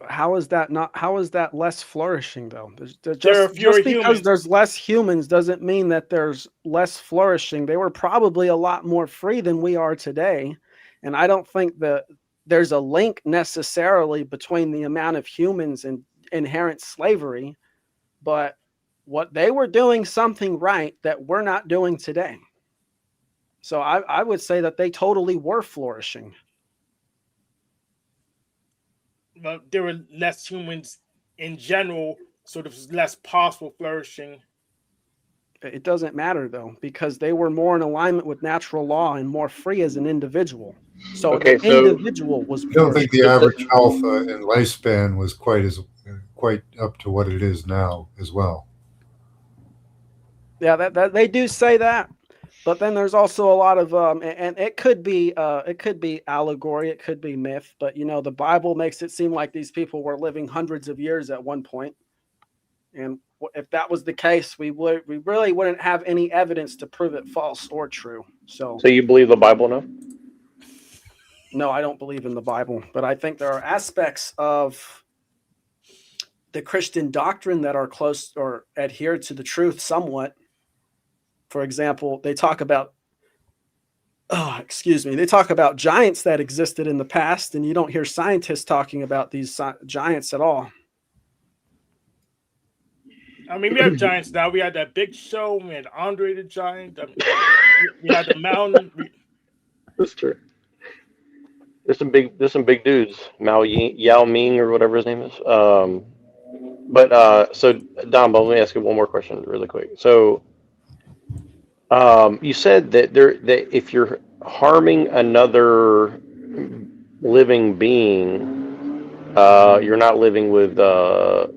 How is that less flourishing though? There are fewer Just because humans. there's less humans doesn't mean that there's less flourishing. They were probably a lot more free than we are today. And I don't think that there's a link necessarily between the amount of humans and inherent slavery, but what they were doing something right that we're not doing today. So I would say that they totally were flourishing. Well, there were less humans in general, so there was less possible flourishing. It doesn't matter though, because they were more in alignment with natural law and more free as an individual. So Okay, the so- individual was. I don't think the average health and lifespan was quite up to what it is now as well. Yeah, that they do say that, but then there's also a lot of and it could be allegory, it could be myth, but the Bible makes it seem like these people were living hundreds of years at one point, and if that was the case, we really wouldn't have any evidence to prove it false or true. So you believe the Bible now? no, I don't believe in the Bible, but I think there are aspects of the Christian doctrine that are close or adhere to the truth somewhat. For example, they talk about Oh, excuse me. They talk about giants that existed in the past, and you don't hear scientists talking about these giants at all. I mean, we have giants now. We had that Big Show. We had Andre the Giant. We had the Mountain. That's true. There's some big dudes, Yao Ming or whatever his name is. So Dom, let me ask you one more question really quick. So, you said that that if you're harming another living being, you're not living with natural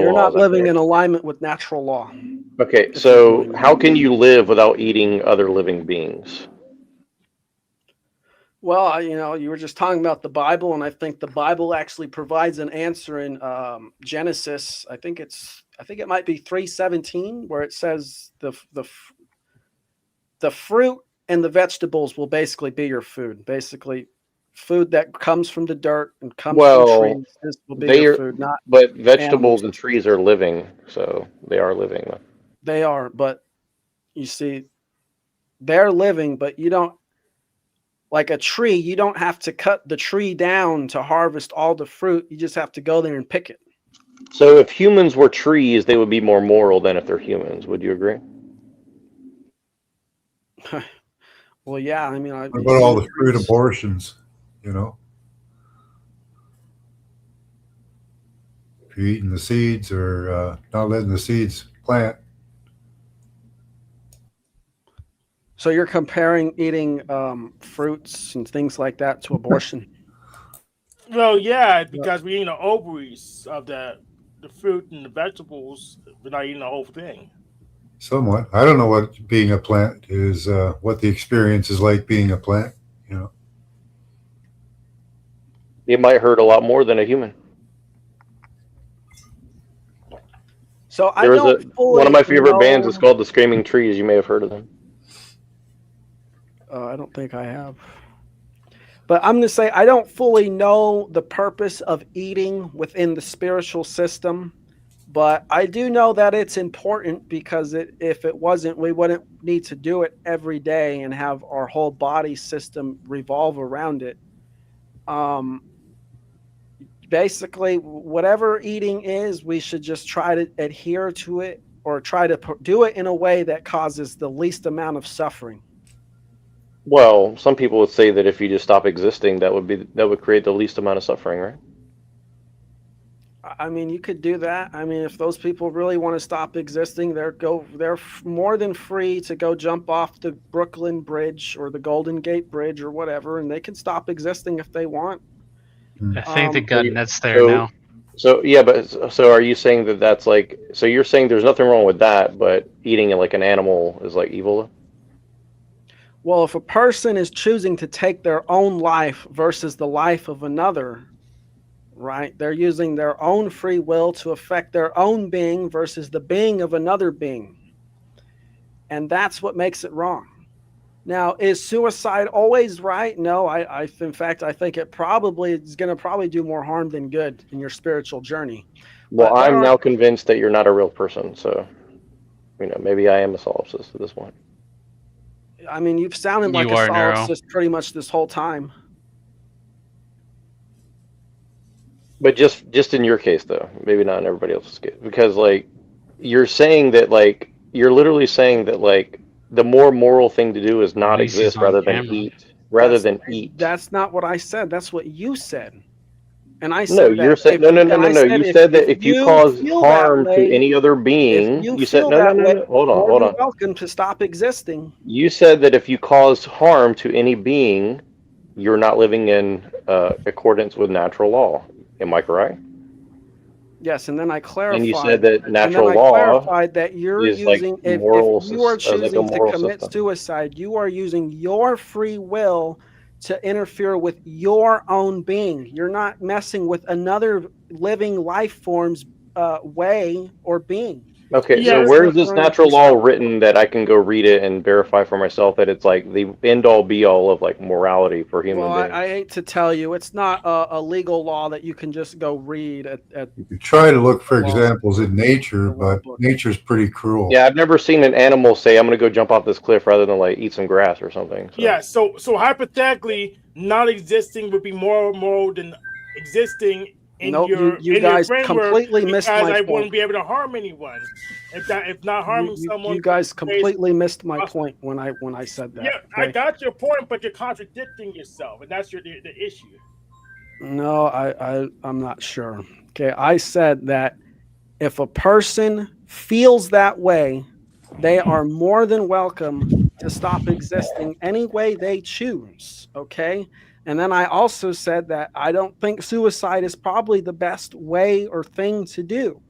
You're laws. not living in alignment with natural law. Okay, so how can you live without eating other living beings? Well, you were just talking about the Bible, and I think the Bible actually provides an answer in Genesis. I think it might be 3:17, where it says the fruit and the vegetables will basically be your food. Basically, food that comes from the dirt and comes from trees. This will be your food, not but vegetables animals. and trees are living, so they are living. They are, but you see, they're living, but you don't. Like a tree, you don't have to cut the tree down to harvest all the fruit. You just have to go there and pick it. So if humans were trees, they would be more moral than if they're humans. Would you agree? Well, yeah. I mean, what about all the fruit abortions? If you're eating the seeds or not letting the seeds plant. So you're comparing eating fruits and things like that to abortion? Well, yeah, because we're eating the ovaries of the fruit and the vegetables. We're not eating the whole thing. Somewhat. I don't know what being a plant is, what the experience is like being a plant. It might hurt a lot more than a human. So I don't fully one of my favorite know- bands is called the Screaming Trees. You may have heard of them. I don't think I have. But I'm going to say I don't fully know the purpose of eating within the spiritual system, but I do know that it's important because if it wasn't, we wouldn't need to do it every day and have our whole body system revolve around it. Basically, whatever eating is, we should just try to adhere to it or try to do it in a way that causes the least amount of suffering. Well, some people would say that if you just stop existing, that would create the least amount of suffering, right? I mean, you could do that. I mean, if those people really want to stop existing, they're more than free to go jump off the Brooklyn Bridge or the Golden Gate Bridge or whatever, and they can stop existing if they want. I think the gun that's there now. So yeah, but so are you saying that that's like? So you're saying there's nothing wrong with that, but eating like an animal is like evil? Well, if a person is choosing to take their own life versus the life of another, right? They're using their own free will to affect their own being versus the being of another being. And that's what makes it wrong. Now, is suicide always right? No, in fact, I think it probably is going to probably do more harm than good in your spiritual journey. Well, I'm now convinced that you're not a real person, so maybe I am a solipsist at this point. I mean, you've sounded like You a are, Neuro. solipsist pretty much this whole time. But just in your case, though, maybe not in everybody else's case, because like you're saying that like you're literally saying that like the more moral thing to do is not least exist he's on rather than camera. eat. That's not what I said. That's what you said. And I said No, you're saying no. You said that if you cause harm to any other being, you said no. Hold on. You're welcome to stop existing. You said that if you cause harm to any being, you're not living in accordance with natural law. Am I correct? Yes, and then I clarified. And you said that natural and then I law clarified that you're is like using if you are choosing to commit suicide, you are using your free will to interfere with your own being. You're not messing with another living life form's way or being. Okay, so Yes. where is this natural law written that I can go read it and verify for myself that it's like the end all be all of like morality for human Well, beings? I hate to tell you, it's not a legal law that you can just go read at You try to look for law. examples in nature, but nature's pretty cruel. Yeah, I've never seen an animal say, "I'm going to go jump off this cliff" rather than like eat some grass or something. So. Yeah. So hypothetically, not existing would be more moral than existing in Nope, your you in guys your framework completely missed because my I point. wouldn't be able to harm anyone. If not harming someone, You guys is completely missed my possible. point when I said that. Yeah, I okay? got your point, but you're contradicting yourself, and that's the issue. No, I'm not sure. Okay, I said that if a person feels that way, they are more than welcome to stop existing any way they choose. Okay. And then I also said that I don't think suicide is probably the best way or thing to do.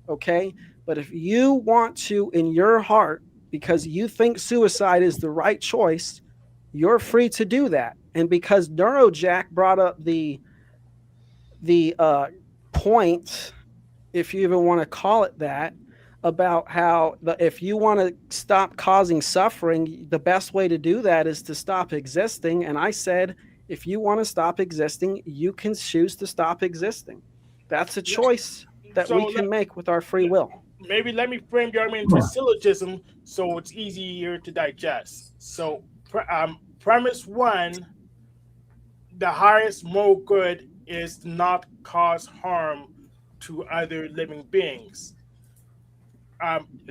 Okay. But if you want to, in your heart, because you think suicide is the right choice, you're free to do that. And because Neurojack brought up the point, if you even want to call it that, about how if you want to stop causing suffering, the best way to do that is to stop existing. And I said, if you want to stop existing, you can choose to stop existing. That's a choice that we can make with our free will. Maybe let me frame your argument into syllogism so it's easier to digest. So, premise one: the highest moral good is to not cause harm to other living beings.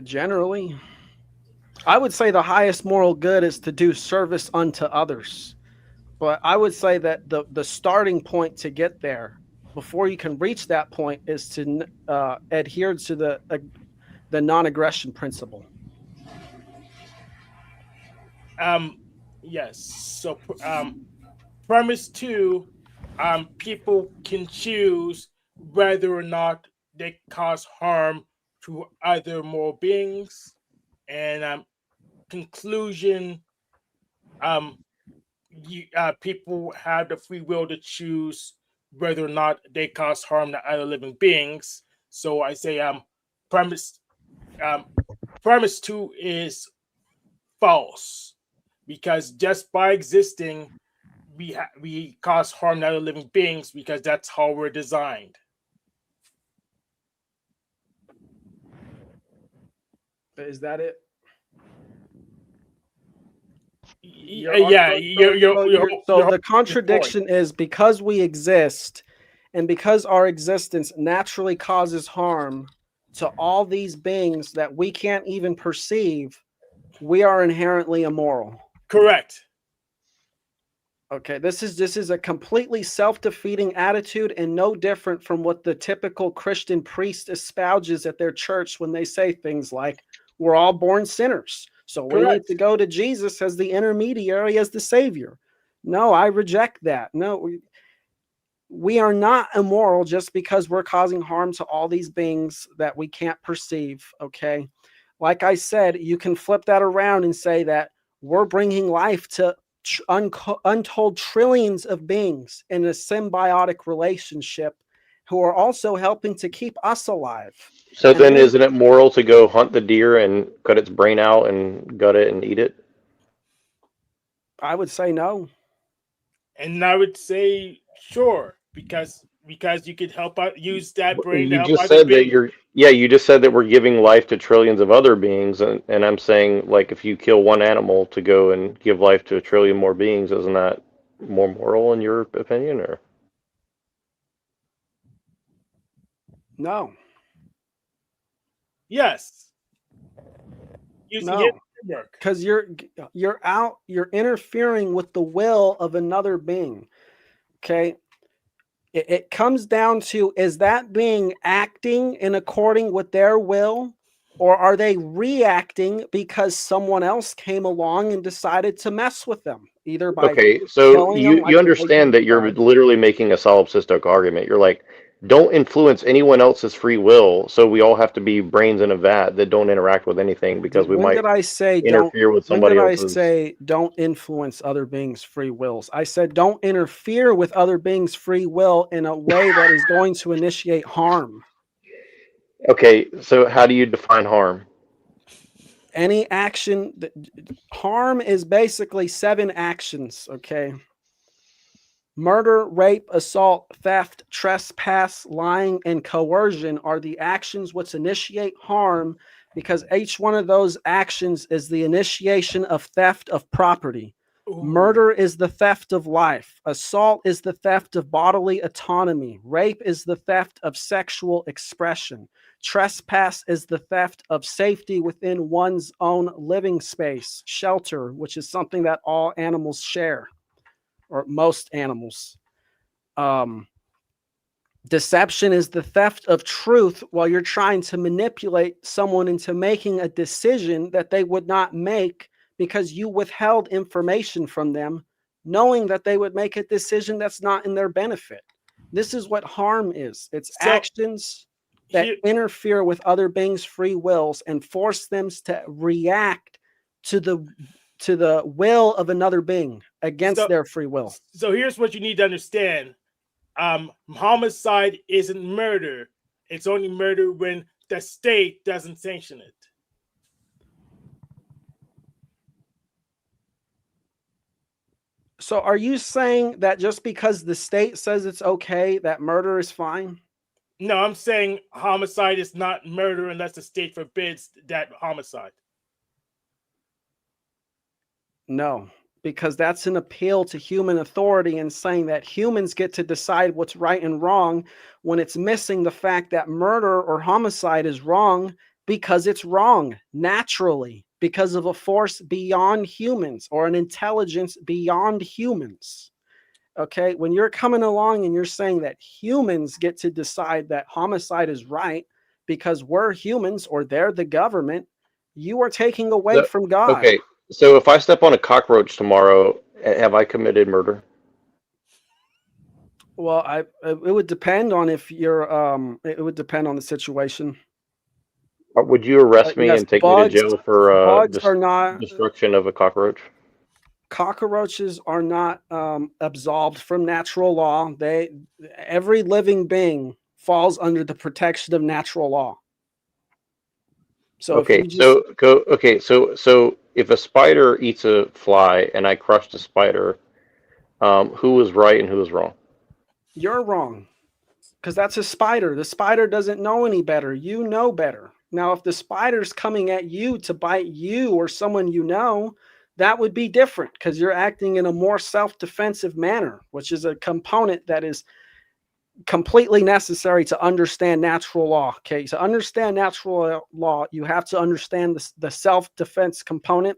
Generally, I would say the highest moral good is to do service unto others. But I would say that the starting point to get there, before you can reach that point, is to adhere to the non-aggression principle. Yes. So, premise two: people can choose whether or not they cause harm to other moral beings. And conclusion: people have the free will to choose whether or not they cause harm to other living beings. So I say premise two is false, because just by existing we cause harm to other living beings because that's how we're designed. Is that it? So the contradiction is, because we exist and because our existence naturally causes harm to all these beings that we can't even perceive, we are inherently immoral. Correct. Okay, this is a completely self-defeating attitude and no different from what the typical Christian priest espouses at their church when they say things like, we're all born sinners, so we need to go to Jesus as the intermediary, as the savior. No, I reject that. No, we are not immoral just because we're causing harm to all these beings that we can't perceive. Okay, like I said, you can flip that around and say that we're bringing life to untold trillions of beings in a symbiotic relationship who are also helping to keep us alive. So then, isn't it moral to go hunt the deer and cut its brain out and gut it and eat it? I would say no. And I would say sure, because you could help out, use that brain to You help just other said that beings. you just said that we're giving life to trillions of other beings, and I'm saying, like, if you kill one animal to go and give life to a trillion more beings, isn't that more moral in your opinion, or? No. Yes. No, because you're interfering with the will of another being. Okay, it comes down to, is that being acting in according with their will, or are they reacting because someone else came along and decided to mess with them, either by Okay, so killing them, like you what they understand did that you're with literally making a solipsistic argument. You're like, don't influence anyone else's free will, so we all have to be brains in a vat that don't interact with anything because we When might did I say interfere with when somebody did I else's. say don't influence other beings' free wills? I said don't interfere with other beings' free will in a way that is going to initiate harm. Okay, so how do you define harm? Any action harm is basically 7 actions, okay? Murder, rape, assault, theft, trespass, lying, and coercion are the actions which initiate harm, because each one of those actions is the initiation of theft of property. Murder is the theft of life. Assault is the theft of bodily autonomy. Rape is the theft of sexual expression. Trespass is the theft of safety within one's own living space. Shelter, which is something that all animals share, or most animals. Deception is the theft of truth while you're trying to manipulate someone into making a decision that they would not make because you withheld information from them, knowing that they would make a decision that's not in their benefit. This is what harm is. It's actions that interfere with other beings' free wills and force them to react to the will of another being against their free will. So here's what you need to understand. Homicide isn't murder. It's only murder when the state doesn't sanction it. So are you saying that just because the state says it's okay, that murder is fine? No, I'm saying homicide is not murder unless the state forbids that homicide. No, because that's an appeal to human authority and saying that humans get to decide what's right and wrong, when it's missing the fact that murder or homicide is wrong because it's wrong naturally, because of a force beyond humans or an intelligence beyond humans. Okay, when you're coming along and you're saying that humans get to decide that homicide is right because we're humans or they're the government, you are taking away from God. Okay, so if I step on a cockroach tomorrow, have I committed murder? Well, it would depend on if you're it would depend on the situation. Or would you arrest me Yes, and take bugs- me to jail for bugs are not- destruction of a cockroach? Cockroaches are not absolved from natural law. Every living being falls under the protection of natural law. So if Okay, you just, so if a spider eats a fly and I crush the spider, who was right and who was wrong? you're wrong, because that's a spider. The spider doesn't know any better. You know better. Now, if the spider's coming at you to bite you or someone you know, that would be different because you're acting in a more self-defensive manner, which is a component that is completely necessary to understand natural law. Okay, to understand natural law, you have to understand the self-defense component.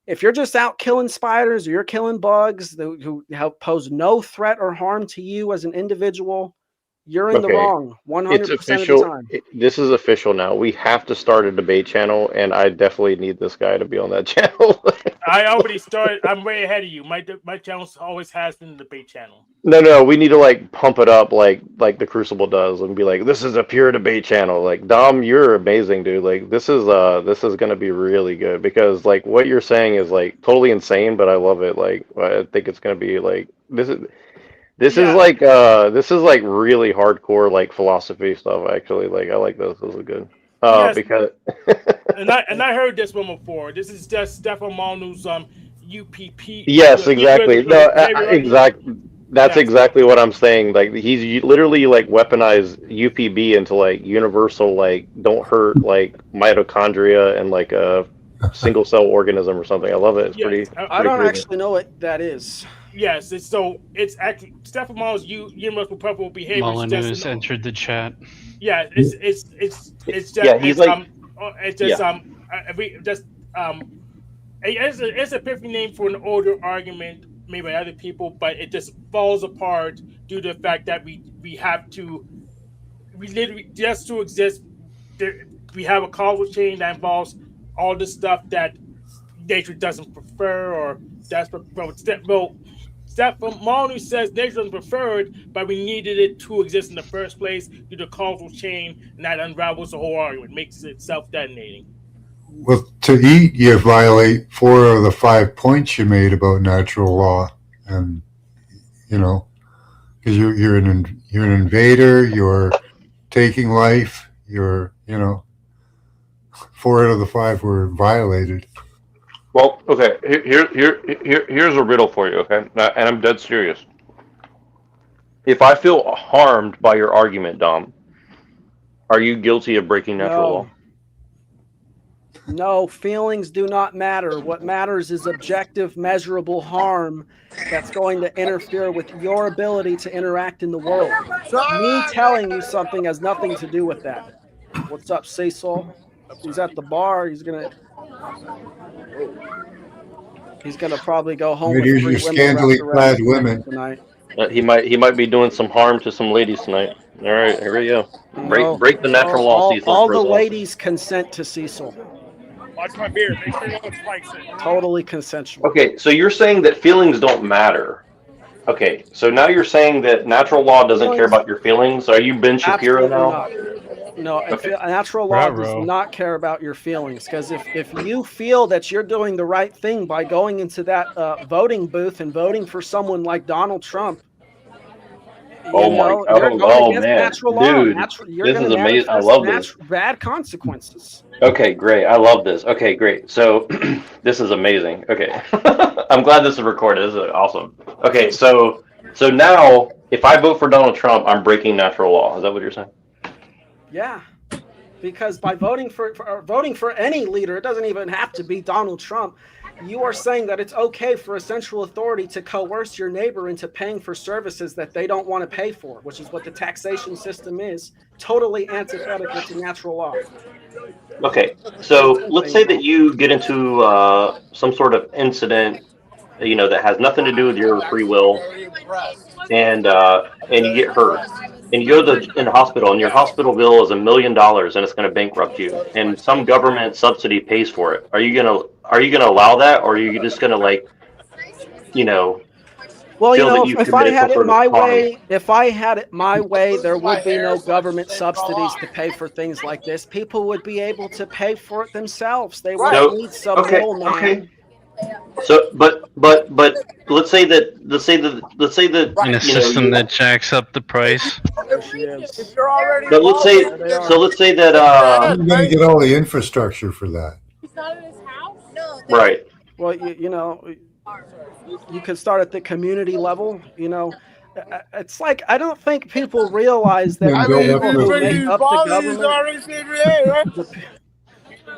If you're just out killing spiders or you're killing bugs who pose no threat or harm to you as an individual, you're in the wrong 100% It's of official. the time. This is official now. We have to start a debate channel, and I definitely need this guy to be on that channel. I already started. I'm way ahead of you. My channel always has been the debate channel. No, we need to like pump it up like the Crucible does, and be like, this is a pure debate channel. Like Dom, you're amazing, dude. Like this is gonna be really good because like what you're saying is like totally insane, but I love it. Like I think it's gonna be like this is like really hardcore like philosophy stuff. Actually, like I like this. This is good. Yes. Because and I heard this one before. This is just Stefan Molyneux's UPP. yes, exactly. No, exactly. That's exactly what I'm saying. Like he's literally like weaponized UPB into like universal like don't hurt like mitochondria and like a single cell organism or something. I love it. It's pretty. I don't actually know what that is. Yes, it's actually Stefan Molyneux's universal purple behavior. Molyneux entered the chat. Yeah, it's just Yeah, he's like it's a perfect name for an older argument made by other people, but it just falls apart due to the fact that we literally just to exist, we have a causal chain that involves all the stuff that nature doesn't prefer, or that's Stefan Molyneux says nature doesn't prefer it, but we needed it to exist in the first place due to causal chain, and that unravels the whole argument, makes it self-detonating. Well, to eat, you violate 4 of the 5 points you made about natural law, and you know, because you're an invader, you're taking life, you're, 4 out of the 5 were violated. Well, okay. Here's a riddle for you, okay? And I'm dead serious. If I feel harmed by your argument, Dom, are you guilty of breaking natural law? No, feelings do not matter. What matters is objective, measurable harm that's going to interfere with your ability to interact in the world. Me telling you something has nothing to do with that. What's up, Cecil? He's at the bar. He's gonna probably go home with Here's 3 your women scantily wrapped around clad his neck women. tonight. He might be doing some harm to some ladies tonight. All right, here we go. Break the natural law, Cecil. All the ladies consent to Cecil. Watch my beard. Make sure no one spikes it. Totally consensual. Okay, so you're saying that feelings don't matter. Okay, so now you're saying that natural law doesn't care about your feelings. Are you Ben Shapiro now? No, natural law does not care about your feelings, because if you feel that you're doing the right thing by going into that voting booth and voting for someone like Donald Trump, you're going against natural law. Dude, You're this going is to amazing. I manifest love this. bad consequences. Okay, great. I love this. Okay, great. So this is amazing. Okay, I'm glad this is recorded. This is awesome. Okay, so now if I vote for Donald Trump, I'm breaking natural law. Is that what you're saying? Yeah, because by voting for any leader, it doesn't even have to be Donald Trump. You are saying that it's okay for a central authority to coerce your neighbor into paying for services that they don't want to pay for, which is what the taxation system is. Totally antithetical to natural law. Okay, so let's say that you get into some sort of incident, that has nothing to do with your free will, and you get hurt, and you go in the hospital, and your hospital bill is $1 million, and it's going to bankrupt you, and some government subsidy pays for it. Are you gonna allow that, or are you just gonna Well, feel that if I had it my way, there would be no government subsidies to pay for things like this. People would be able to pay for it themselves. They wouldn't need some middleman. Okay. So, but let's say that in a system that jacks up the price. But let's say that You're going to get all the infrastructure for that. Right. Well, you could start at the community level. It's like, I don't think people realize that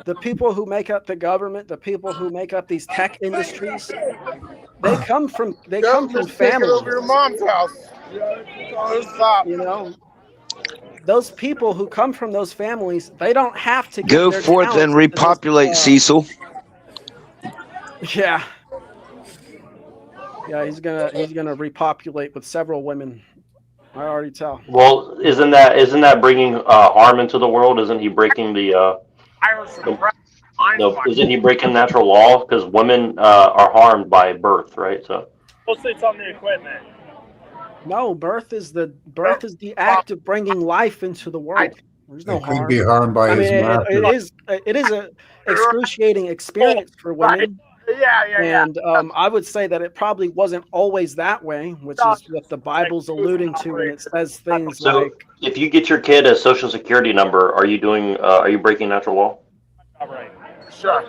the people who make up the government, the people who make up these tech industries, they come from families. Over your mom's house. Those people who come from those families, they don't have to go forth and repopulate, Cecil. Yeah. Yeah, he's gonna repopulate with several women. I already tell. Well, isn't that bringing harm into the world? Isn't he breaking isn't he breaking natural law? Because women are harmed by birth, right? So. Mostly it's on the equipment. No, birth is the act of bringing life into the world. There's no harm. Could be harmed by his master. It is an excruciating experience for women. And I would say that it probably wasn't always that way, which is what the Bible's alluding to when it says things like. If you get your kid a social security number, are you breaking natural law? Sure.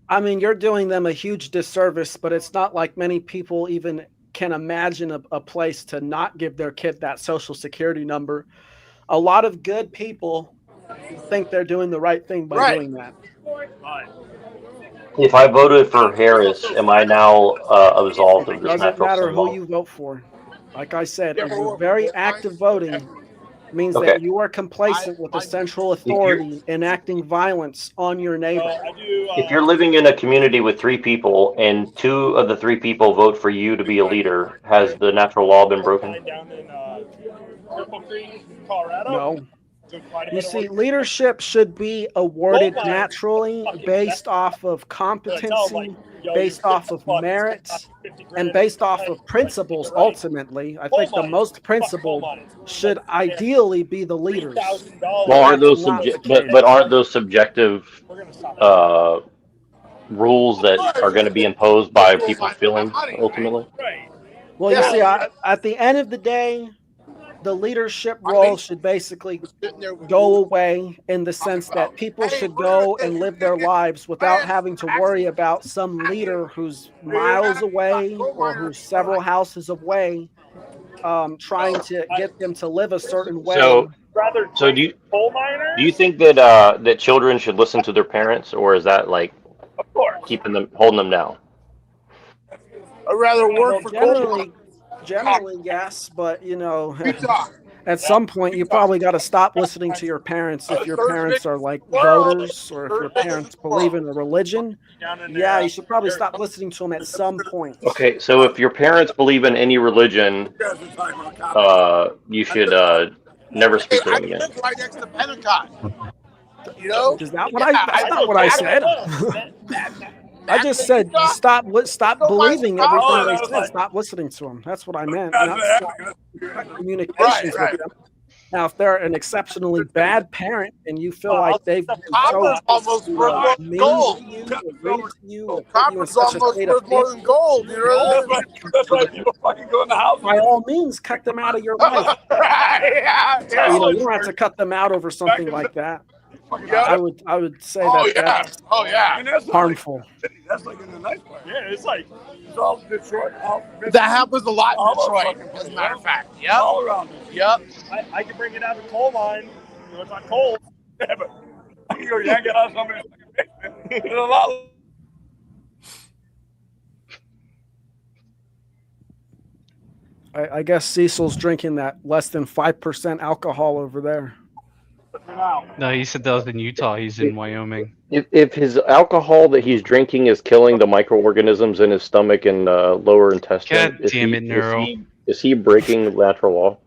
I mean, you're doing them a huge disservice, but it's not like many people even can imagine a place to not give their kid that social security number. A lot of good people think they're doing the right thing by doing that. If I voted for Harris, am I now absolved of this Doesn't natural matter law? who you vote for. Like I said, very active voting means that you are complacent with the central authority enacting violence on your neighbor. If you're living in a community with 3 people and 2 of the 3 people vote for you to be a leader, has the natural law been broken? No. You see, leadership should be awarded naturally based off of competency, based off of merit, and based off of principles. Ultimately, I think the most principled should ideally be the leaders. Well, aren't those aren't those subjective rules that are going to be imposed by people's feelings ultimately? Well, you see, at the end of the day, the leadership role should basically go away in the sense that people should go and live their lives without having to worry about some leader who's miles away or who's several houses away, trying to get them to live a certain way. So do you think that that children should listen to their parents, or is that like holding them down? I'd rather work for Generally, yes, but you know, at some point you probably got to stop listening to your parents if your parents are like voters or if your parents believe in a religion. Yeah, you should probably stop listening to them at some point. Okay, so if your parents believe in any religion, you should never speak to them again. Right next to Pentecost. You know? Is that what that's not what I said. I just said stop believing everything they said. Stop listening to them. That's what I meant. Not communications with them. Now, if they're an exceptionally bad parent and you feel like they've been so mean to you, or rude to you, or put you in such a state of more than gold. You know? That's why people fucking go in the house. By all means, cut them out of your life. You know, you don't have to cut them out over something like that. I would say that's harmful. That's like in the nice part. Yeah, it's like it's all Detroit. That happens a lot in Detroit, as a matter of fact. Yep. All around it. Yep. I can bring it out of the coal mine. You know, it's not cold. Yeah, but I can go yank it out of somebody's basement. It's a lot. I guess Cecil's drinking that less than 5% alcohol over there. No, he said that was in Utah. He's in Wyoming. If his alcohol that he's drinking is killing the microorganisms in his stomach and lower intestine, God damn it, Neuro. Is he breaking natural law?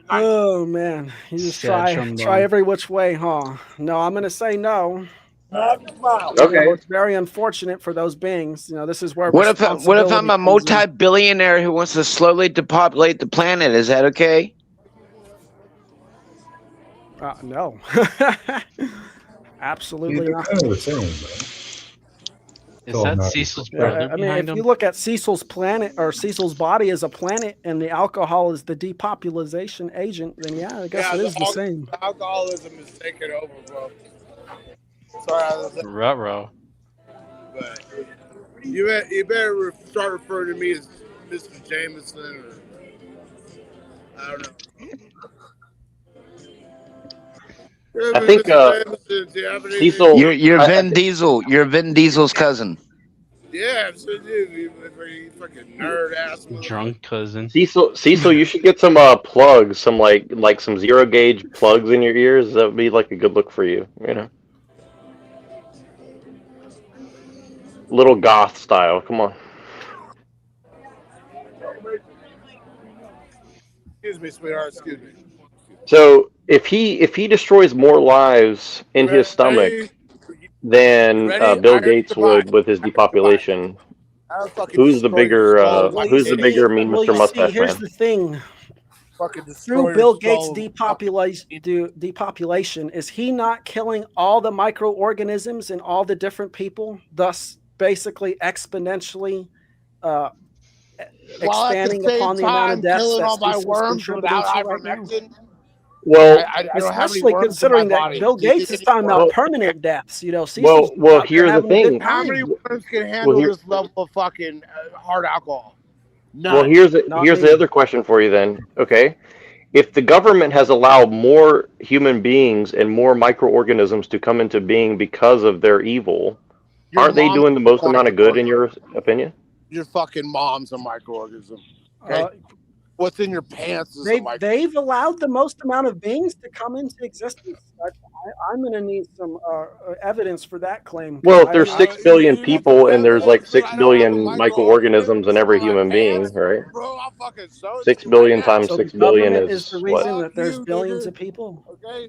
Oh man, you just try every which way, huh? No, I'm gonna say no. Okay. You know, it's very unfortunate for those beings. You know, this is where. What if I'm a multi-billionaire who wants to slowly depopulate the planet? Is that okay? No. Absolutely not. Is that Cecil's brother? I mean, if you look at Cecil's planet or Cecil's body as a planet, and the alcohol is the depopulation agent, then yeah, I guess it is the same. Alcoholism is taking over, bro. Sorry, Ruh-roh. But you better start referring to me as Mr. Jameson, or I don't know. I think Cecil. You're Vin Diesel. You're Vin Diesel's cousin. Yeah, I'm so you fucking nerd ass. Drunk cousin. Cecil, you should get some plugs, some like some zero gauge plugs in your ears. That would be like a good look for you, you know. Little goth style. Come on. Excuse me, sweetheart. Excuse me. So if he destroys more lives in his stomach than Bill Gates would with his depopulation, who's the bigger mean Mr. Mustache Here's Man? the thing. Through Bill Gates' depopulation, is he not killing all the microorganisms and all the different people, thus basically exponentially expanding upon the amount of deaths killing that all my Cecil's worms contributing without to right now? ivermectin? Well, I don't have any especially worms considering in my that body. Bill Gates is talking about permanent deaths. You know, Cecil's well, out there here's the having a good thing. How time. many worms can handle this level of fucking hard alcohol? None. Well, here's the other question for you then. Okay, if the government has allowed more human beings and more microorganisms to come into being because of their evil, aren't they doing the most amount of good in your opinion? Your fucking mom's a microorganism. Okay? What's in your pants is a microorganism. They've allowed the most amount of beings to come into existence. I'm going to need some evidence for that claim. Well, if there's 6 billion people and there's like 6 billion microorganisms in every human being, right? 6 billion times 6 billion is the reason what? that there's billions of people. Okay.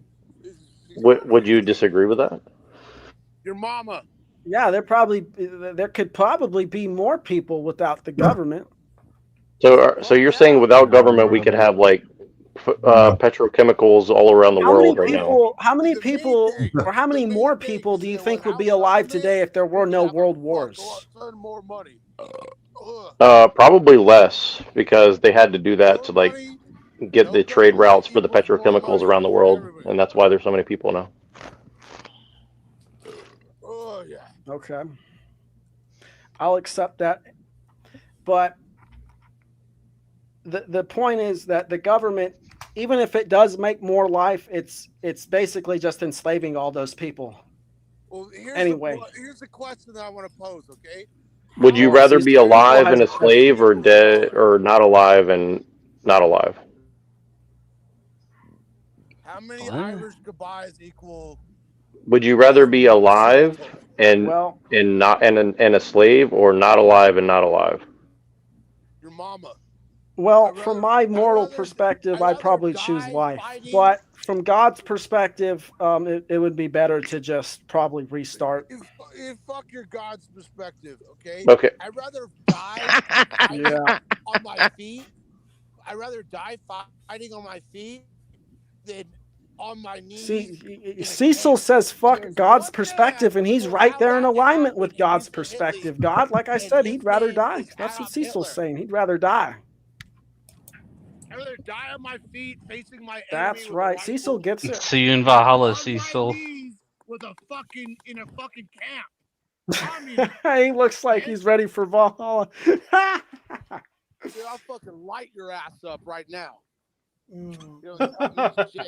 Would you disagree with that? Your mama. Yeah, there could probably be more people without the government. So you're saying without government we could have like petrochemicals all around the world right now? How many people, or how many more people do you think would be alive today if there were no world wars? More money. Probably less, because they had to do that to like get the trade routes for the petrochemicals around the world, and that's why there's so many people now. Oh yeah. Okay. I'll accept that. But the point is that the government, even if it does make more life, it's basically just enslaving all those people. Well, Anyway. here's the question that I want to pose. Okay. Would you rather be alive and a slave, or dead, or not alive and not alive? How many Irish goodbyes equal? Would you rather be alive and a slave, or not alive and not alive? Your mama. Well, from my moral perspective, I'd probably choose life. But from God's perspective, it would be better to just probably restart. Fuck your God's perspective, okay? Okay. I'd rather die on my feet. I'd rather die fighting on my feet than on my knees. See, Cecil says fuck God's perspective, and he's right there in alignment with God's perspective. God, like I said, he'd rather die. That's what Cecil's saying. He'd rather die. I'd rather die on my feet facing my That's right. Cecil gets it. See you in Valhalla, Cecil. with a fucking in a fucking camp. He looks like he's ready for Valhalla. Dude, I'll fucking light your ass up right now. You know, shit.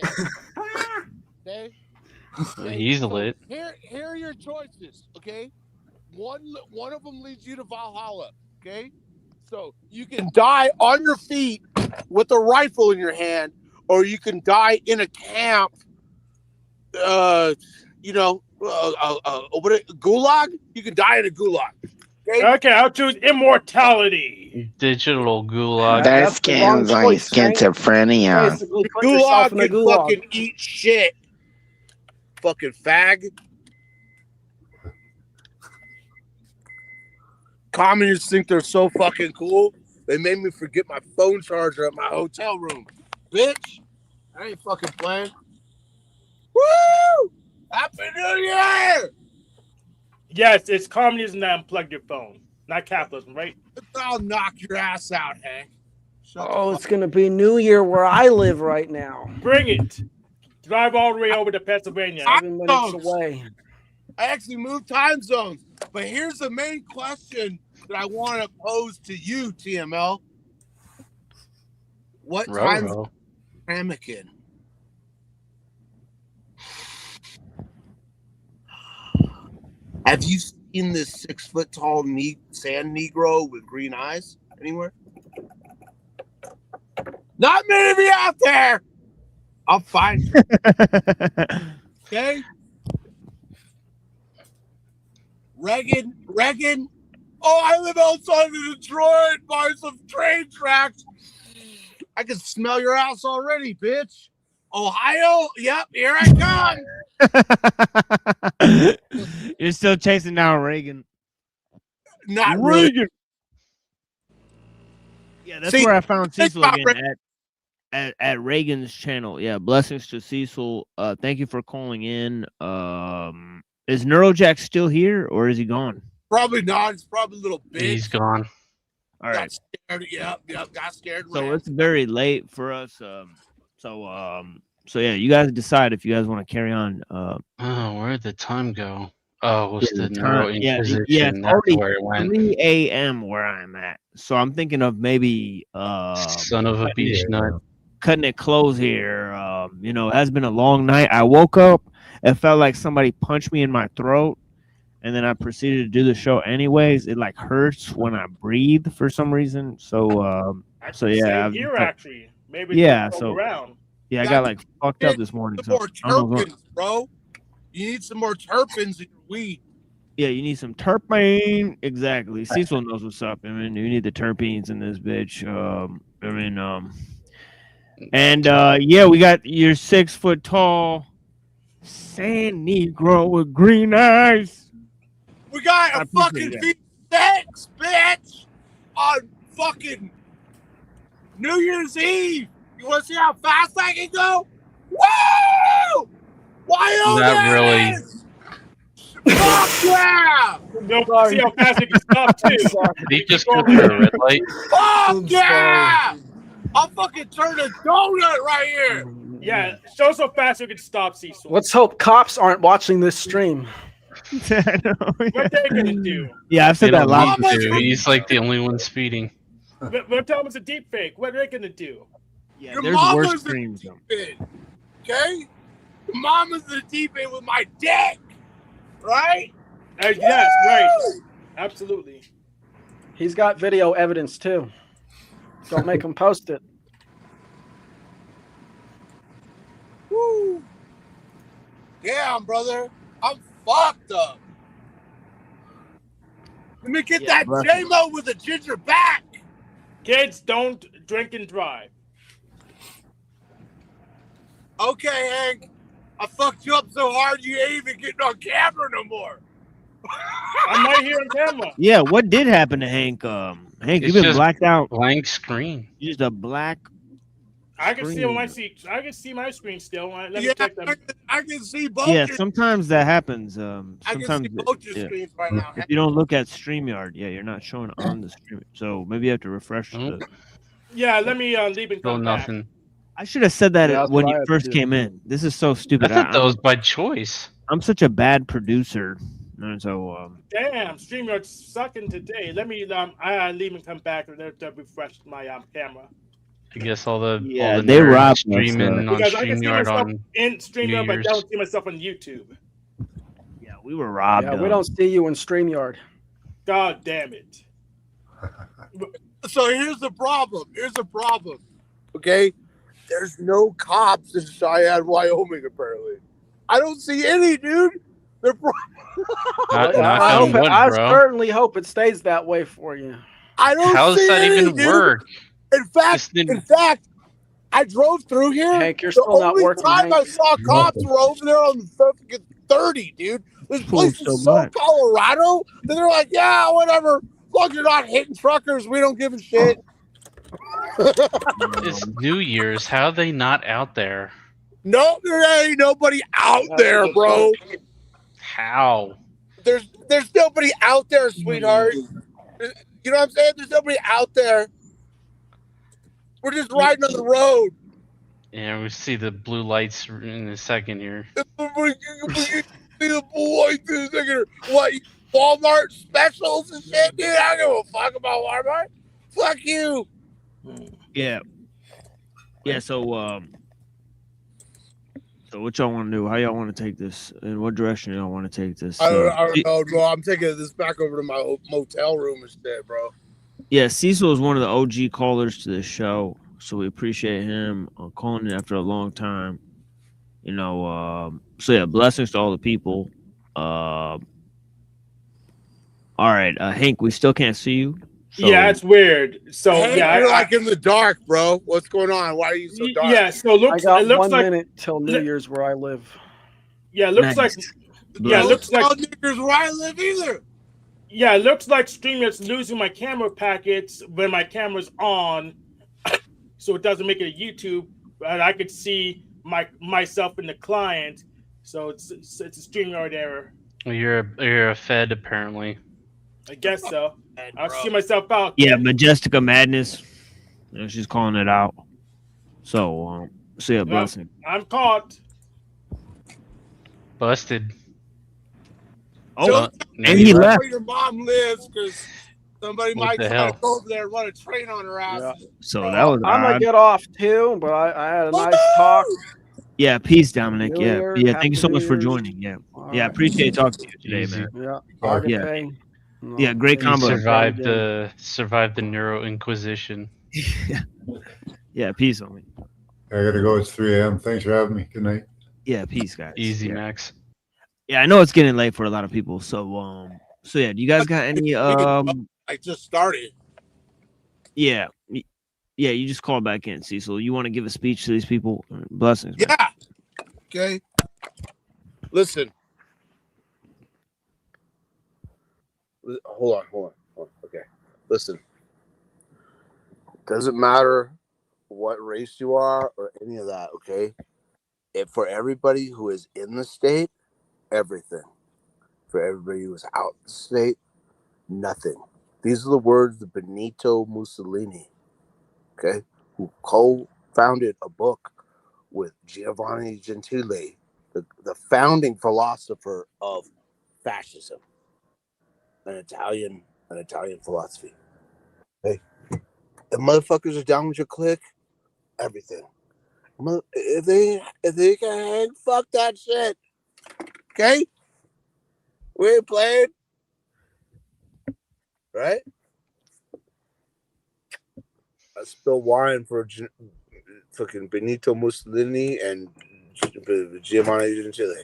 Okay? He's lit. Here are your choices, okay? One of them leads you to Valhalla, okay? So you can die on your feet with a rifle in your hand, or you can die in a camp. Gulag. You can die in a gulag. Okay, I'll choose immortality. Digital gulag. That scans like schizophrenia. Basically, put yourself in a Gulag gulag. fucking eat shit. Fucking fag. Communists think they're so fucking cool. They made me forget my phone charger at my hotel room. Bitch, I ain't fucking playing. Woo! Happy New Year! Yes, it's communism that unplugged your phone, not capitalism, right? I'll knock your ass out, Hank. Oh, it's going to be New Year where I live right now. Bring it. Drive all the way over to Pennsylvania. 7 minutes away. I actually moved time zones. But here's the main question that I want to pose to you, TML. What time is Ramekin? Have you seen this 6 foot tall sand Negro with green eyes anywhere? Not many of you out there. I'll find you. Okay? Reagan. Oh, I live outside of Detroit by some train tracks. I can smell your house already, bitch. Ohio? Yep, here I come. You're still chasing down Reagan. Not Reagan. Really. Yeah, that's where I found Cecil again at Reagan's channel. Yeah, blessings to Cecil. Thank you for calling in. Is Neurojack still here or is he gone? Probably not. It's probably a little bitch. He's gone. All right. Got scared. Yep. Got scared. So it's very late for us. So yeah, you guys decide if you guys want to carry on. Where'd the time go? Oh, it was the time. Inquisition. Yeah, it's That's already where it went. 3 a.m. where I'm at. So I'm thinking of maybe Son of a beach nut. Cutting it close here. It has been a long night. I woke up, it felt like somebody punched me in my throat, and then I proceeded to do the show anyways. It like hurts when I breathe for some reason. So yeah. Same here, actually. Maybe around. Yeah, I got like fucked up this morning. Some more terpenes, bro. You need some more terpenes in your weed. Yeah, you need some terpene. Exactly. Cecil knows what's up. I mean, you need the terpenes in this bitch. We got your 6 foot tall sand Negro with green eyes. We got a fucking V6, bitch, on fucking New Year's Eve. You want to see how fast I can go? Woo! Wyoming! Not really. Fuck yeah! No, see how fast it can stop too. Did he just go through a red light? Fuck yeah! I'll fucking turn a donut right here. Yeah, show us how fast you can stop, Cecil. Let's hope cops aren't watching this stream. What they gonna do? Yeah, I've said They that don't lots. need to. He's like the only one speeding. We'll tell them it's a deep fake. What are they gonna do? Yeah, Your there's mama's worse the streams. deep end, okay? Your mama's the deep end with my dick, right? Yes, right. Absolutely. He's got video evidence too. Don't make him post it. Woo! Damn, brother, I'm fucked up. Let me get that bro. J-Mo with a ginger back. Kids, don't drink and drive. Okay, Hank, I fucked you up so hard you ain't even getting on camera no more. I'm right here on camera. Yeah, what did happen to Hank? Hank, It's you've been just blacked out. Blank screen. Just a black. I can see on my screen. seat. I can see my screen still. Let me Yeah, check them. I can see both. Yeah, your, sometimes that happens. I can Sometimes see both your yeah. screens right now. If you don't look at StreamYard, yeah, you're not showing on the stream. So maybe you have to refresh. Nope. Yeah, let me leave and Still come back. nothing. I should have said that Yeah, that's when what I you had to first do. came in. This is so I stupid. thought that was by choice. I'm such a bad producer. And so Damn, StreamYard's sucking today. Let me I leave and come back and refresh my camera. I guess all the Yeah, they nerds robbed us, streaming on Because I can see StreamYard myself on in StreamYard, New but I Year's. don't see myself on YouTube. yeah, we were robbed. Yeah, we don't see you in StreamYard. God damn it. So here's the problem. Okay, there's no cops in Cheyenne, Wyoming. Apparently, I don't see any, dude. They're Knock I on wood, I bro. certainly hope it stays that way for you. I don't How does see that any, even dude. work? In fact, I drove through here. Hank, you're the still not only working, time Hank. I saw cops were over there on the fucking 30, dude. This place so is so much. Colorado that they're like, yeah, whatever. As long as you're not hitting truckers, we don't give a shit. It's New Year's. How are they not out there? No, there ain't nobody out there, bro. How? There's nobody out there, sweetheart. You know what I'm saying? There's nobody out there. We're just riding on the road. Yeah, we see the blue lights in a second here. What, Walmart specials and shit, dude? I don't give a fuck about Walmart. Fuck you. Yeah. Yeah. So what y'all want to do? How y'all want to take this? In what direction y'all want to take this? I don't know, bro. I'm taking this back over to my motel room instead, bro. Yeah, Cecil is one of the OG callers to this show, so we appreciate him calling in after a long time. You know, so yeah, blessings to all the people. All right, Hank, we still can't see you. So, Yeah, it's weird. So Hey, yeah, you're like in the dark, bro. What's going on? Why are you so dark? yeah. So I got it looks 1 like minute till New Year's where I live. yeah, it looks Nice. like yeah, it looks like Niggers where I live either. yeah, it looks like StreamYard's losing my camera packets when my camera's on, so it doesn't make it a YouTube. But I could see myself in the client, so it's a StreamYard error. Well, you're a Fed apparently. I guess so. I'll see myself out. yeah, Majestica Madness. You know, she's calling it out. So, so yeah, blessing. I'm caught. Busted. Oh, Don't and he left. where your mom lives, because somebody What might the try hell? to go over there and run a train on her ass. Yeah. So that was I'm gonna odd. get off too, but I had a nice talk. Yeah, peace, Dominic. New Yeah, Year, yeah. happy Thank you so New much for Year's. joining. Yeah, All yeah. right. Appreciate talking to you today, Easy. man. Yeah. Yeah. Okay. No, Yeah, great You combo. survived the Neuro Inquisition. Yeah, peace on me. I gotta go. It's 3 a.m. Thanks for having me. Good night. Yeah, peace, guys. Easy, Yeah. Max. Yeah, I know it's getting late for a lot of people. So yeah, do you guys got any I just started. yeah. Yeah, you just call back in, Cecil. You want to give a speech to these people? Blessings. Man. Yeah. Okay. Listen. Hold on. Okay. Listen. Doesn't matter what race you are or any of that, okay? For everybody who is in the state, everything. for everybody who was out of state? Nothing. These are the words of Benito Mussolini, okay, who co-founded a book with Giovanni Gentile, the founding philosopher of fascism, an Italian philosophy. Hey, the motherfuckers are down with your clique, everything. If they can hang, fuck that shit. Okay? We ain't playing. Right? I spill wine for fucking Benito Mussolini and Giovanni Gentile.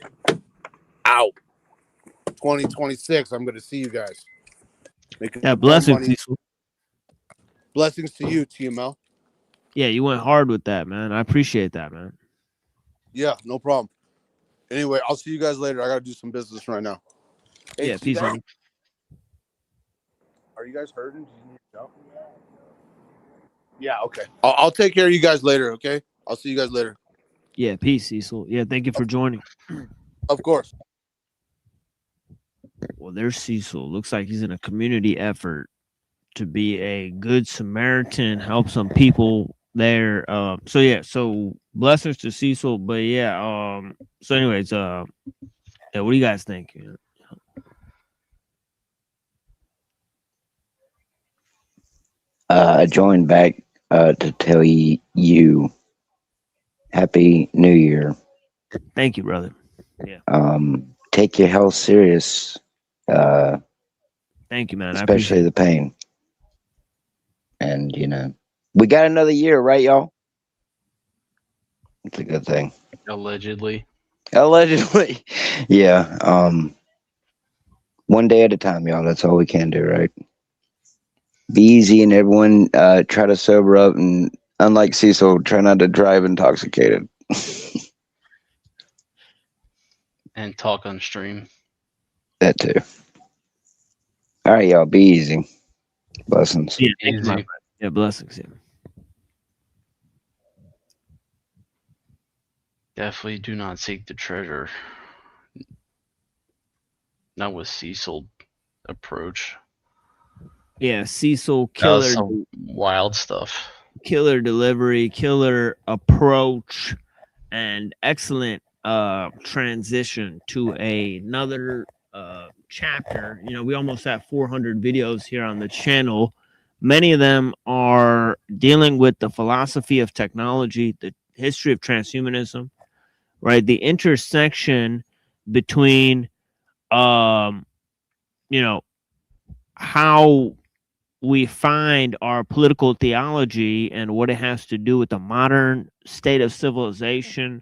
Out. 2026, I'm going to see you guys. Making Yeah, more blessings, money. Cecil. Blessings to you, TML. Yeah, you went hard with that, man. I appreciate that, man. Yeah, no problem. Anyway, I'll see you guys later. I got to do some business right now. Hey, Yeah, peace, man. Are you guys hurting? Do you need help? Yeah, okay. I'll take care of you guys later, okay? I'll see you guys later. Yeah, peace, Cecil. Yeah, thank you for joining. Of course. Well, there's Cecil. Looks like he's in a community effort to be a good Samaritan, help some people there. So yeah, so blessings to Cecil. But yeah, so anyways, yeah, what do you guys think? I joined back to tell you Happy New Year. Thank you, brother. Yeah. Take your health serious. Thank you, man. I Especially appreciate the pain. And you know, we got another year, right, y'all? It's a good thing. Allegedly. Allegedly. Yeah. One day at a time, y'all. That's all we can do, right? Be easy and everyone try to sober up, and unlike Cecil, try not to drive intoxicated. And talk on stream. That too. All right, y'all. Be easy. Blessings. Yeah, thank you, my friend. Yeah, blessings. Yeah. Definitely do not seek the treasure. Not with Cecil approach. Yeah, Cecil, That was killer, some wild stuff. killer delivery, killer approach, and excellent transition to another chapter. You know, we almost have 400 videos here on the channel. Many of them are dealing with the philosophy of technology, the history of transhumanism, right? The intersection between you know, how we find our political theology and what it has to do with the modern state of civilization,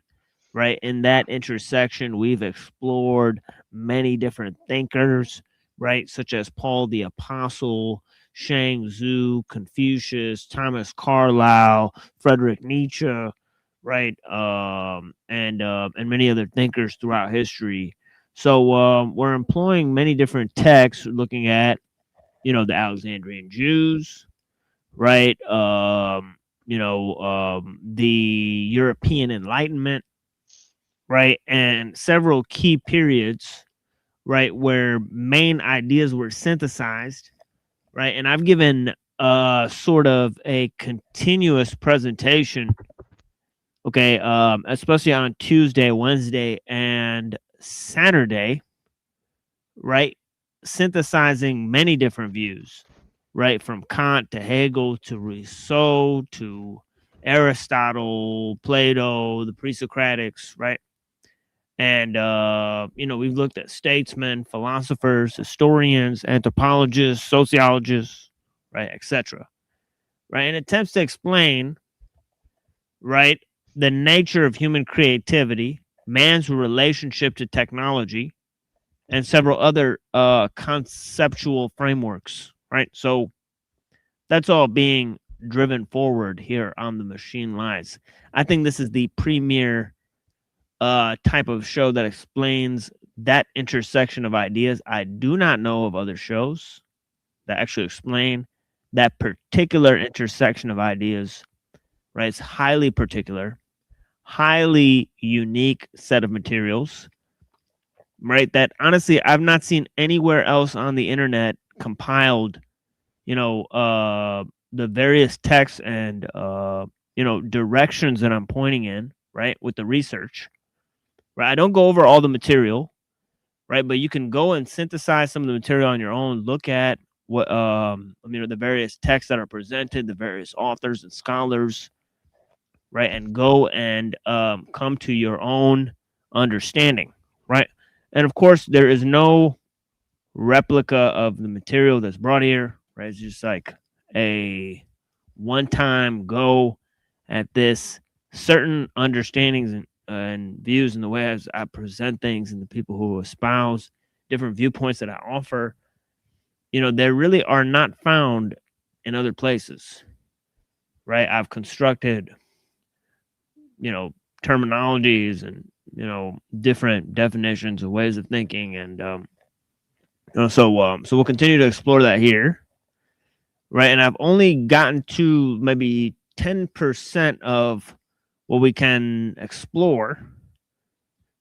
right? In that intersection, we've explored many different thinkers, right? Such as Paul the Apostle, Shang Tzu, Confucius, Thomas Carlyle, Friedrich Nietzsche, right? And many other thinkers throughout history. So we're employing many different texts, looking at, you know, the Alexandrian Jews, right? The European Enlightenment, right? And several key periods, right, where main ideas were synthesized, right? And I've given sort of a continuous presentation, okay, especially on Tuesday, Wednesday, and Saturday, right? Synthesizing many different views, right? From Kant to Hegel to Rousseau to Aristotle, Plato, the pre-Socratics, right? And, you know, we've looked at statesmen, philosophers, historians, anthropologists, sociologists, right, etc. Right? And attempts to explain, right, the nature of human creativity, man's relationship to technology, and several other conceptual frameworks, right? So that's all being driven forward here on The Machine Lies. I think this is the premier type of show that explains that intersection of ideas. I do not know of other shows that actually explain that particular intersection of ideas, right? It's highly particular, highly unique set of materials, right? That honestly, I've not seen anywhere else on the internet compiled, the various texts and, directions that I'm pointing in, right, with the research, right? I don't go over all the material, right? But you can go and synthesize some of the material on your own, look at what, the various texts that are presented, the various authors and scholars, right? And go and come to your own understanding, right? And of course, there is no replica of the material that's brought here, right? It's just like a one-time go at this, certain understandings and views in the way as I present things, and the people who espouse different viewpoints that I offer, they really are not found in other places, right? I've constructed, terminologies and, different definitions of ways of thinking. And, so we'll continue to explore that here. Right. And I've only gotten to maybe 10% of what we can explore.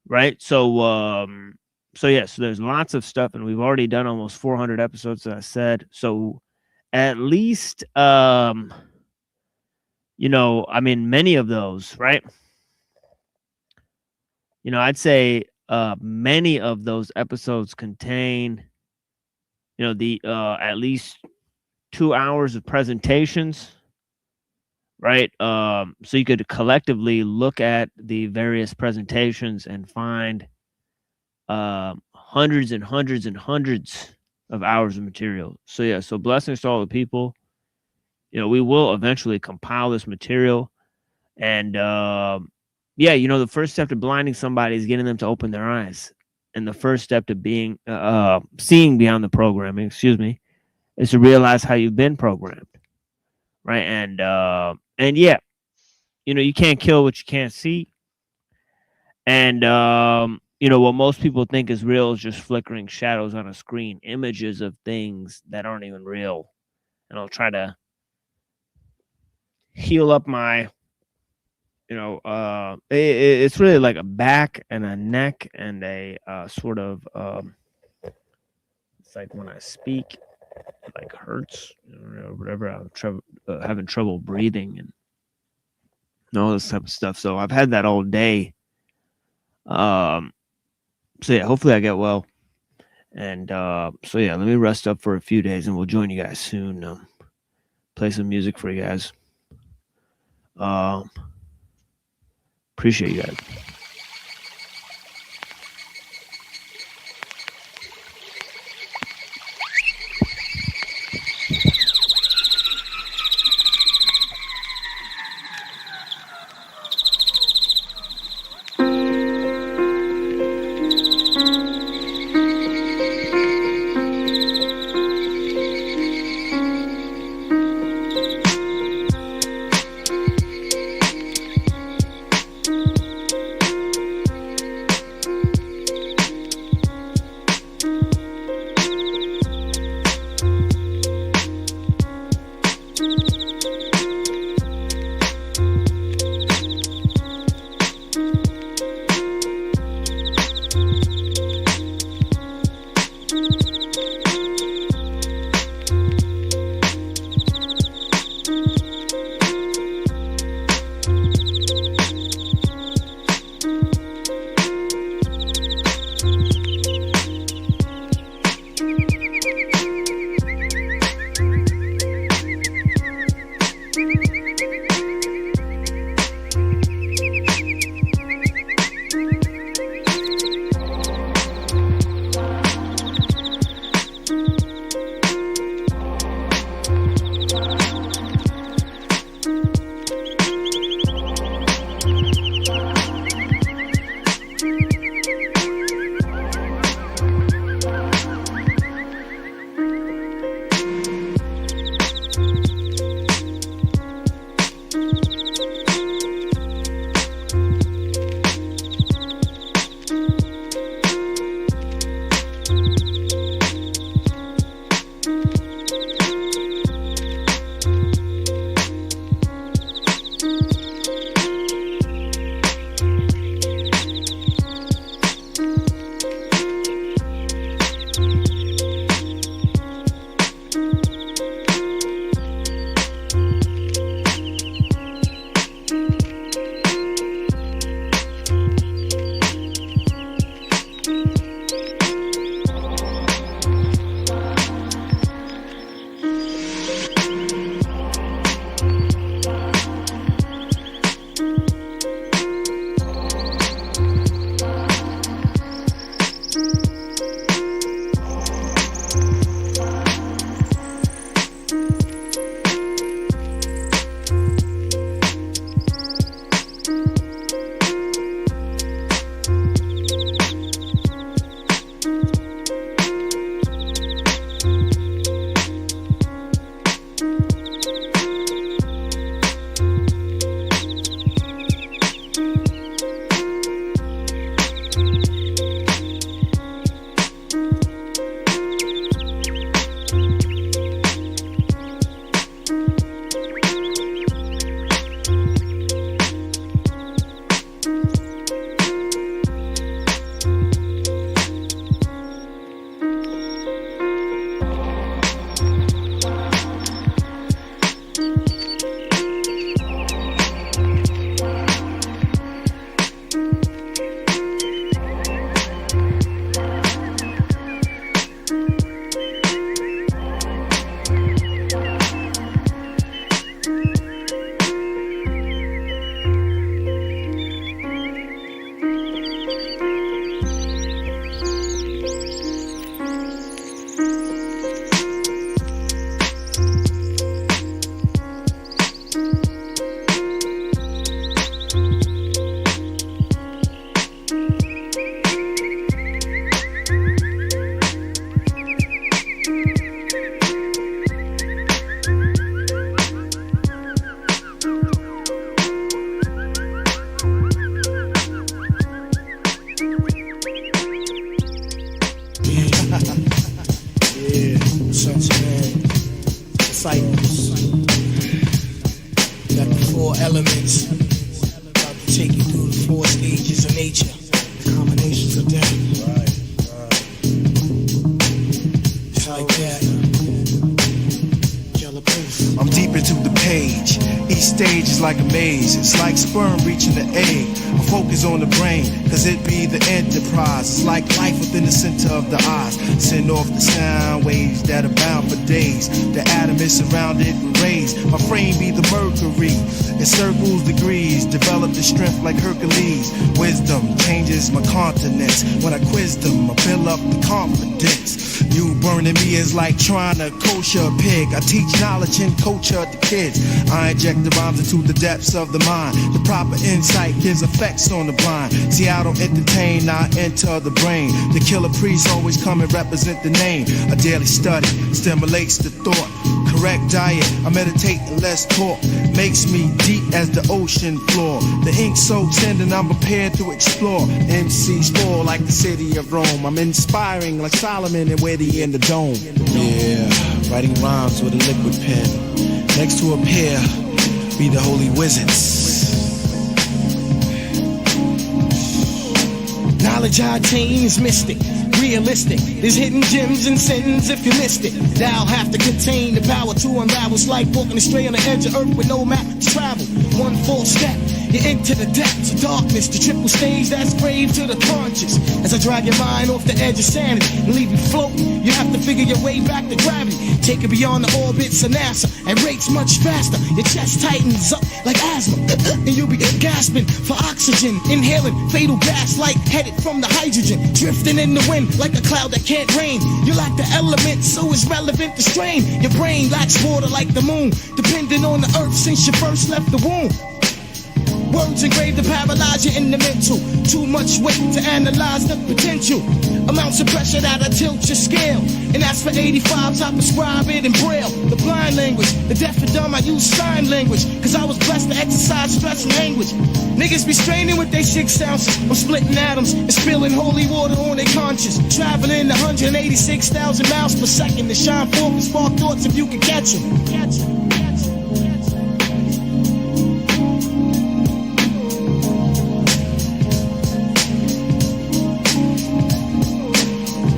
Right. So there's lots of stuff, and we've already done almost 400 episodes, as I said. So at least, many of those, right? I'd say many of those episodes contain, the at least 2 hours of presentations, right? So you could collectively look at the various presentations and find hundreds and hundreds and hundreds of hours of material. So blessings to all the people. We will eventually compile this material, and the first step to blinding somebody is getting them to open their eyes. And the first step to being seeing beyond the programming, is to realize how you've been programmed, right? And you can't kill what you can't see. And what most people think is real is just flickering shadows on a screen, images of things that aren't even real. And I'll try to heal up my, it's really like a back and a neck and a sort of, it's like when I speak, it like hurts, whatever. I'm having trouble breathing and all this type of stuff. So I've had that all day. Hopefully I get well. And let me rest up for a few days, and we'll join you guys soon. Play some music for you guys. Appreciate you guys. Sons of man, disciples. Got the 4 elements. About to take you through the 4 stages of nature. The combinations of that. It's like that. I'm deep into the page. Each stage is like a maze. It's like sperm reaching the egg. I focus on the brain, cause it be the enterprise. It's like life within the center of the eyes. Send off the sound waves that are bound for days. The atom is surrounded with rays. My frame be the mercury. It circles degrees. Develop the strength like Hercules. Wisdom changes my continents. When I quiz them, I build up the confidence. You burning me is like trying to kosher a pig. I teach knowledge and culture to kids. I inject the rhymes into the depths of the mind. The proper insight gives effects on the blind. See, I don't entertain, I enter the brain. The killer priest always come and represent the name. A daily study stimulates the thought. Correct diet, I meditate and less talk. Makes me deep as the ocean floor. The ink soaks in and I'm prepared to explore. MCs fall like the city of Rome. I'm inspiring like Solomon and Witty in the dome. Yeah, writing rhymes with a liquid pen. Next to a pair, be the holy wizards. Knowledge I attain is mystic, realistic. There's hidden gems and sins if you missed it. Thou have to contain the power to unravel. It's like walking astray on the edge of earth with no map to travel. One false step, you're into the depths of darkness. The triple stage that's brave to the conscious. As I drag your mind off the edge of sanity and leave you floating, you have to figure your way back to gravity. Take it beyond the orbits of NASA at rates much faster. Your chest tightens up like asthma, and you'll be gasping for oxygen, inhaling fatal gas like headed from the hydrogen, drifting in the wind like a cloud that can't rain. You lack the elements, so it's relevant to strain. Your brain lacks water like the moon, depending on the earth since you first left the womb. Words engraved to paralyze you in the mental. Too much weight to analyze the potential. Amounts of pressure that'll tilt your scale. And as for 85s, I prescribe it in Braille. The blind language, the deaf and dumb, I use sign language. Cause I was blessed to exercise stress and language. Niggas be straining with their 6 ounces. I'm splitting atoms and spilling holy water on their conscience. Traveling 186,000 miles per second to shine forth and spark thoughts if you can catch them.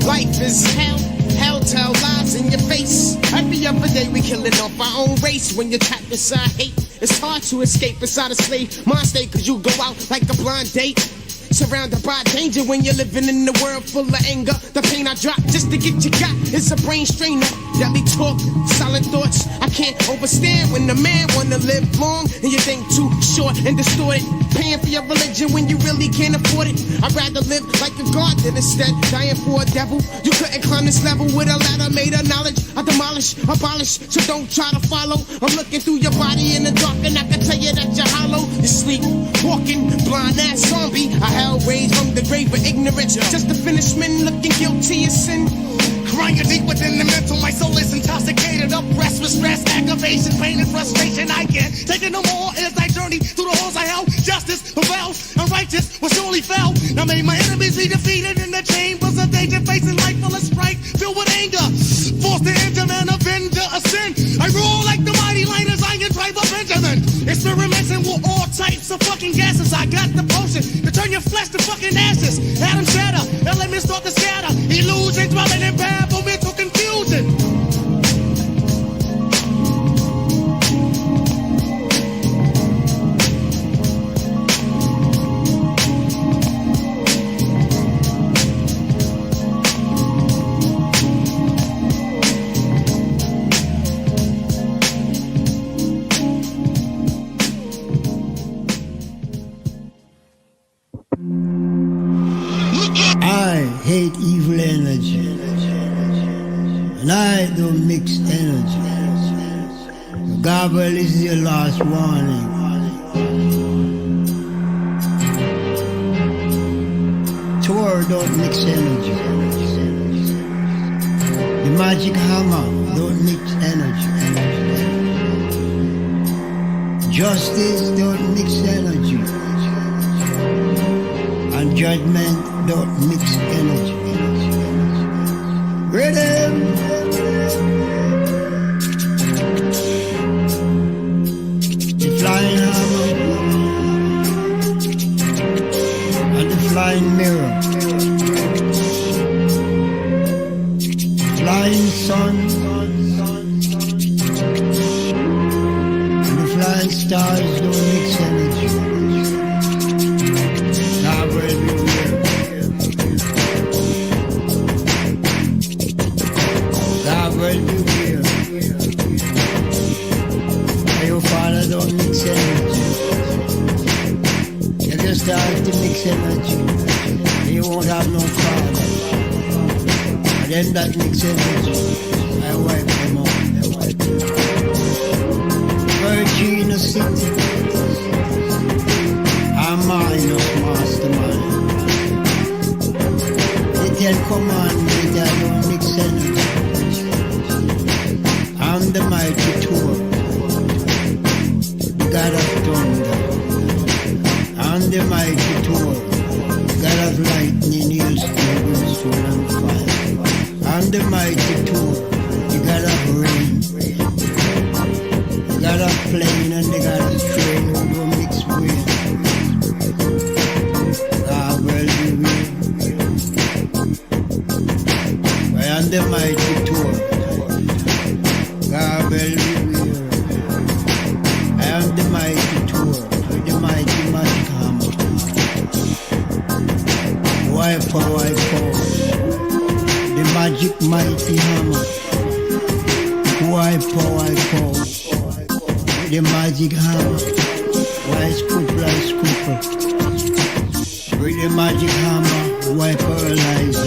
Life is hell, hell tell lies in your face. Every other day we killing off our own race. When you're trapped inside hate, it's hard to escape inside a slave mind state. Cause you go out like a blind date, surrounded by danger when you're living in a world full of anger. The pain I drop just to get you got is a brain strainer. Deadly talk, silent thoughts I can't overstand. When the man wanna live long and you think too short and distorted. Paying for your religion when you really can't afford it. I'd rather live like a god than instead dying for a devil. You couldn't climb this level with a ladder made of knowledge. I demolish, abolish, so don't try to follow. I'm looking through your body in the dark and I can tell you that you're hollow. You sleep, walking, blind ass zombie. I hell raised from the grave of ignorance. Just a finished man looking guilty of sin. Crying deep within the mental, my soul is intoxicated, oppressed with stress, aggravation, pain, and frustration. I can't take it no more as I journey through the halls of hell. Justice prevails, unrighteous will surely fail. Now may my enemies be defeated in the chambers of danger, facing life full of strife, filled with anger. Forced to enter, man, avenger of sin. I rule like the mighty lion as Iron tribe of Benjamin. Experimenting with all types of fucking gases. I got the potion to turn your flesh to fucking ashes. Atoms shatter, elements start to scatter. Illusion dwelling in babble, mental confusion. I hate evil energy, and I don't mix energy. Gabble is your last warning. Tor don't mix energy. The magic hammer don't mix energy. Justice don't mix energy. And judgment don't mix energy. Rhythm and stars don't mix energy. God will beware. God will beware. And your father don't mix energy. If you start to mix energy, you won't have no father. And then that mix energy, I wipe them out. Virginia City, I'm minus mastermind. The Ten Commandments, I don't mix energy. I'm the mighty tour, God of thunder. I'm the mighty tour, God of lightning, hailstone, brimstone, and fire. I'm the mighty tour, the God of rain. The God of plane and the God of train who don't mix with. God will be real. I am the mighty tour. God will be real. I am the mighty tour with the mighty magic hammer. Wipe out. The magic mighty hammer. Wipe out. The magic hammer. Why scooper. With the magic hammer, why paralyze.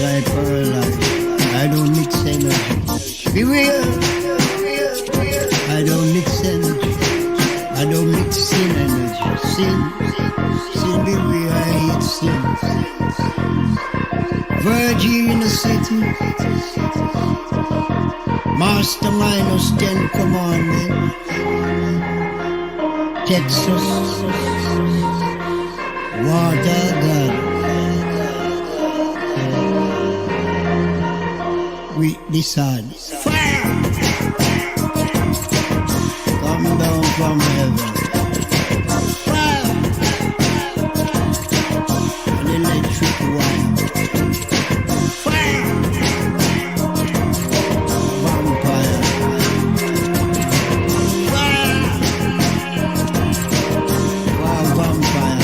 I don't mix energy. Beware. I don't mix energy. I don't mix sin energy. Sin, beware, I hate sin. Virginia City, Master minus 10 Commandments. Texas, water God, with the sun. Fire! Come down from heaven. Fire! An electric wire. Fire! Vampire.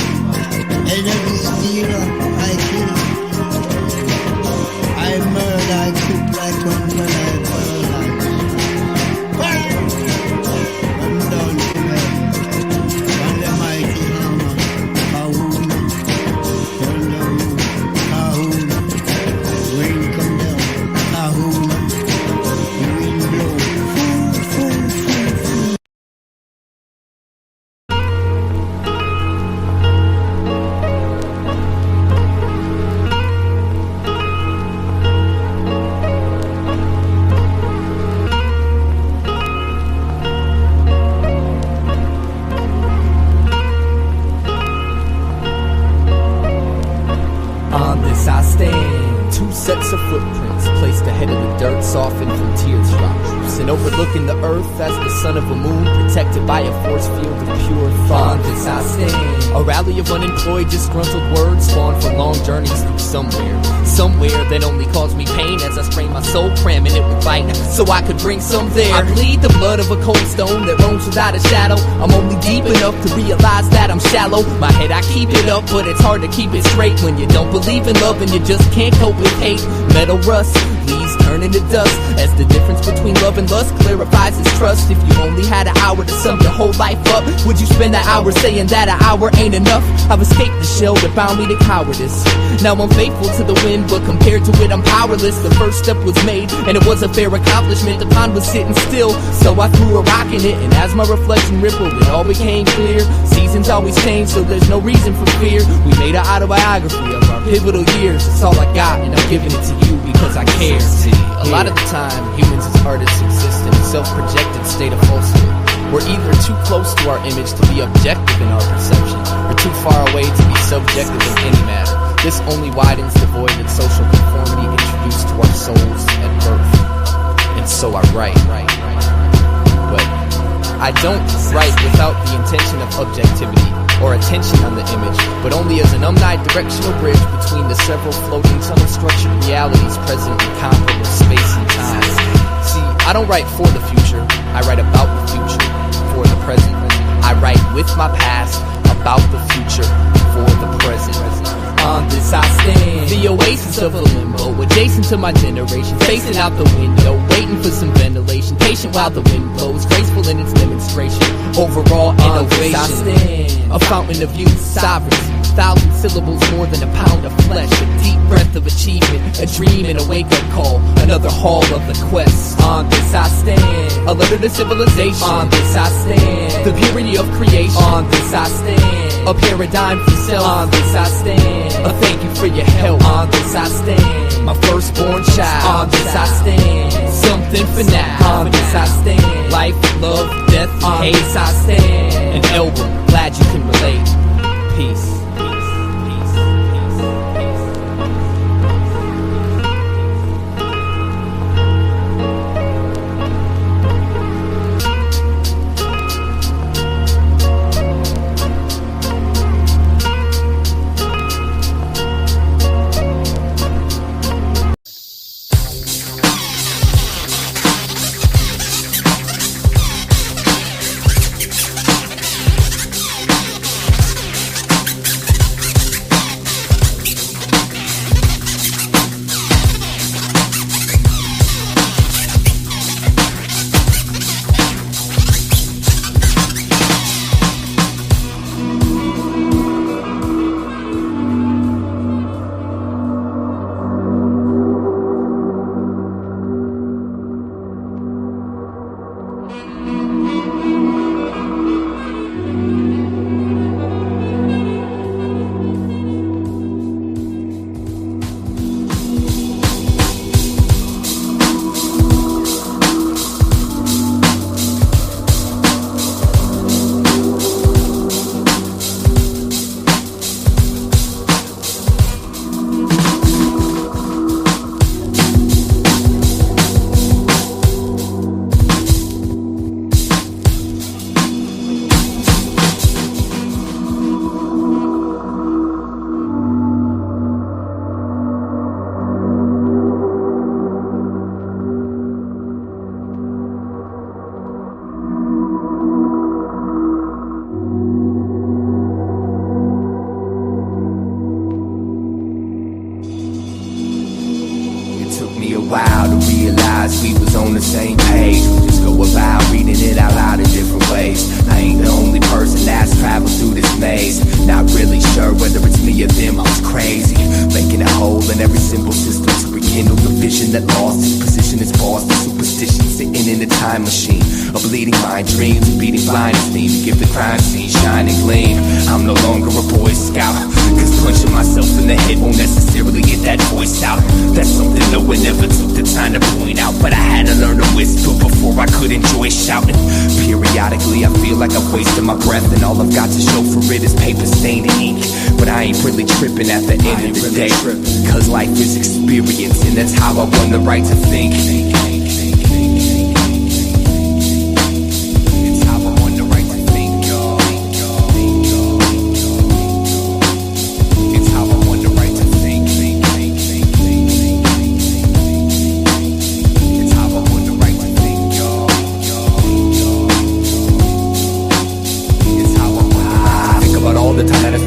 Energy stealer, I kill. I murder, I cook like one when I paralyze. I'm down to hell. On the mighty hammer, Kahuna. Thunder room, Kahuna. Rain come down, Kahuna. The wind blow. On this I stand, two sets of footprints placed ahead of the dirt, softened from teardrops, and overlooking the earth as the son of a moon, protected by a force field of pure thought. On this I stand, a rally of unemployed, disgruntled words spawned from long journeys through somewhere that only caused me pain as I strained my soul, cramming it with bite so I could bring some there. I bleed the blood of a cold stone that roams without a shadow. I'm only deep enough to realize that I'm shallow. My head I keep it up, but it's hard to keep it straight when you don't believe in love and you just can't cope with hate. Metal rust, leaves turn into dust as the difference between love and lust clarifies its trust. If you only had an hour to sum your whole life up, would you spend an hour saying that an hour ain't enough? I've escaped the shell that bound me to cowardice. Now I'm faithful to the wind, but compared to it I'm powerless. The first step was made and it was a fair accomplishment. The pond was sitting still, so I threw a rock in it, and as my reflection rippled it all became clear. Seasons always change, so there's no reason for fear. We made an autobiography of our pivotal years. It's all I got and I'm giving it to you because I care. See, a lot of the time humans as artists exist in a self-projected state of falsehood. We're either too close to our image to be objective in our perception, or too far away to be subjective in any matter. This only widens the void that social conformity introduced to our souls at birth. And so I write. But I don't write without the intention of objectivity or attention on the image, but only as an omnidirectional bridge between the several floating tunnel-structured realities present in comparable space and time. See, I don't write for the future, I write about the future, for the present. I write with my past about the future for the present. On this I stand, the oasis of a limbo, adjacent to my generation, facing out the window, waiting for some ventilation, patient while the wind blows, graceful in its demonstration, overall innovation. I stand, a fountain of youth, sovereignty, 1,000 syllables more than a pound of flesh, a deep breath of achievement, a dream and a wake-up call, another hall of the quest. On this I stand, a letter to civilization. On this I stand, the purity of creation. On this I stand, a paradigm for self. On this I stand, a thank you for your help. On this I stand, my firstborn child. On this I stand, something for now. On this I stand, life, love, death, hate. I stand, an album, glad you can relate. Peace. While to realize we was on the same page. We just go about reading it out loud in different ways. I ain't the only person that's traveled through this maze. Not really sure whether it's me or them, I was crazy, making a hole in every simple system to rekindle the vision that lost its position as boss. The superstition sitting in a time machine, a bleeding mind, dreams, and beating blind as me to give the crime scene shine and gleam. I'm no longer a Boy Scout, cause punching myself in the head won't necessarily get that voice out. That's something no one ever took the time to point out, but I had to learn to whisper before I could enjoy shouting. Periodically I feel like I've wasted my breath, and all I've got to show for it is paper stained ink. But I ain't really tripping at the end of the day, cause life is experience, and that's how I won the right to think.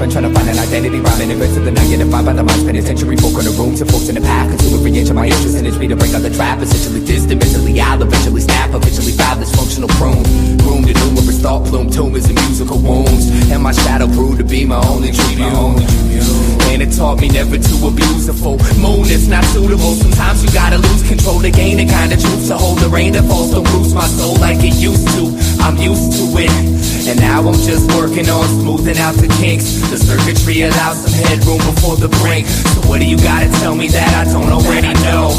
Trying to find an identity, rhyming and rest of the night, getting by the mind, spending century folk on the room to folks in the path, consume every inch of my interest in it's me to break out the trap, essentially distant, mentally I'll eventually snap, eventually foul this functional prune, room to numerous thought plume tumors and musical wounds, and my shadow grew to be my only tribune. And it taught me never to abuse a full moon, it's not suitable. Sometimes you gotta lose control to gain the kind of truth, to hold the rain that falls to bruise my soul like it used to. I'm used to it, and now I'm just working on smoothing out the kinks. The circuitry allows some headroom before the brink. So what do you gotta tell me that I don't already know?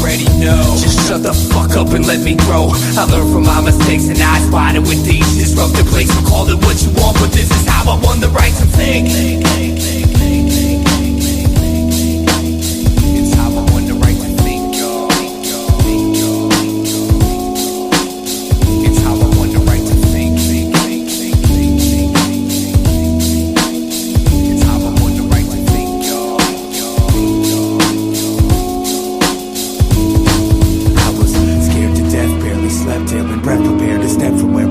Just shut the fuck up and let me grow. I learned from my mistakes and I spotted with these disruptive plates. So call it what you want, but this is how I won the right to think. It's how I won the right to think, yo. It's how I won the right to think. It's how I won the right to think, yo. I was scared to death, barely slept, ill and breath, prepared to step from where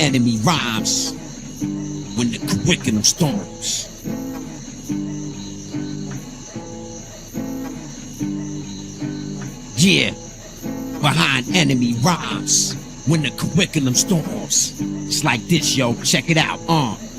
Enemy rhymes when the curriculum storms. Yeah, behind enemy rhymes when the curriculum storms. It's like this, yo, check it out,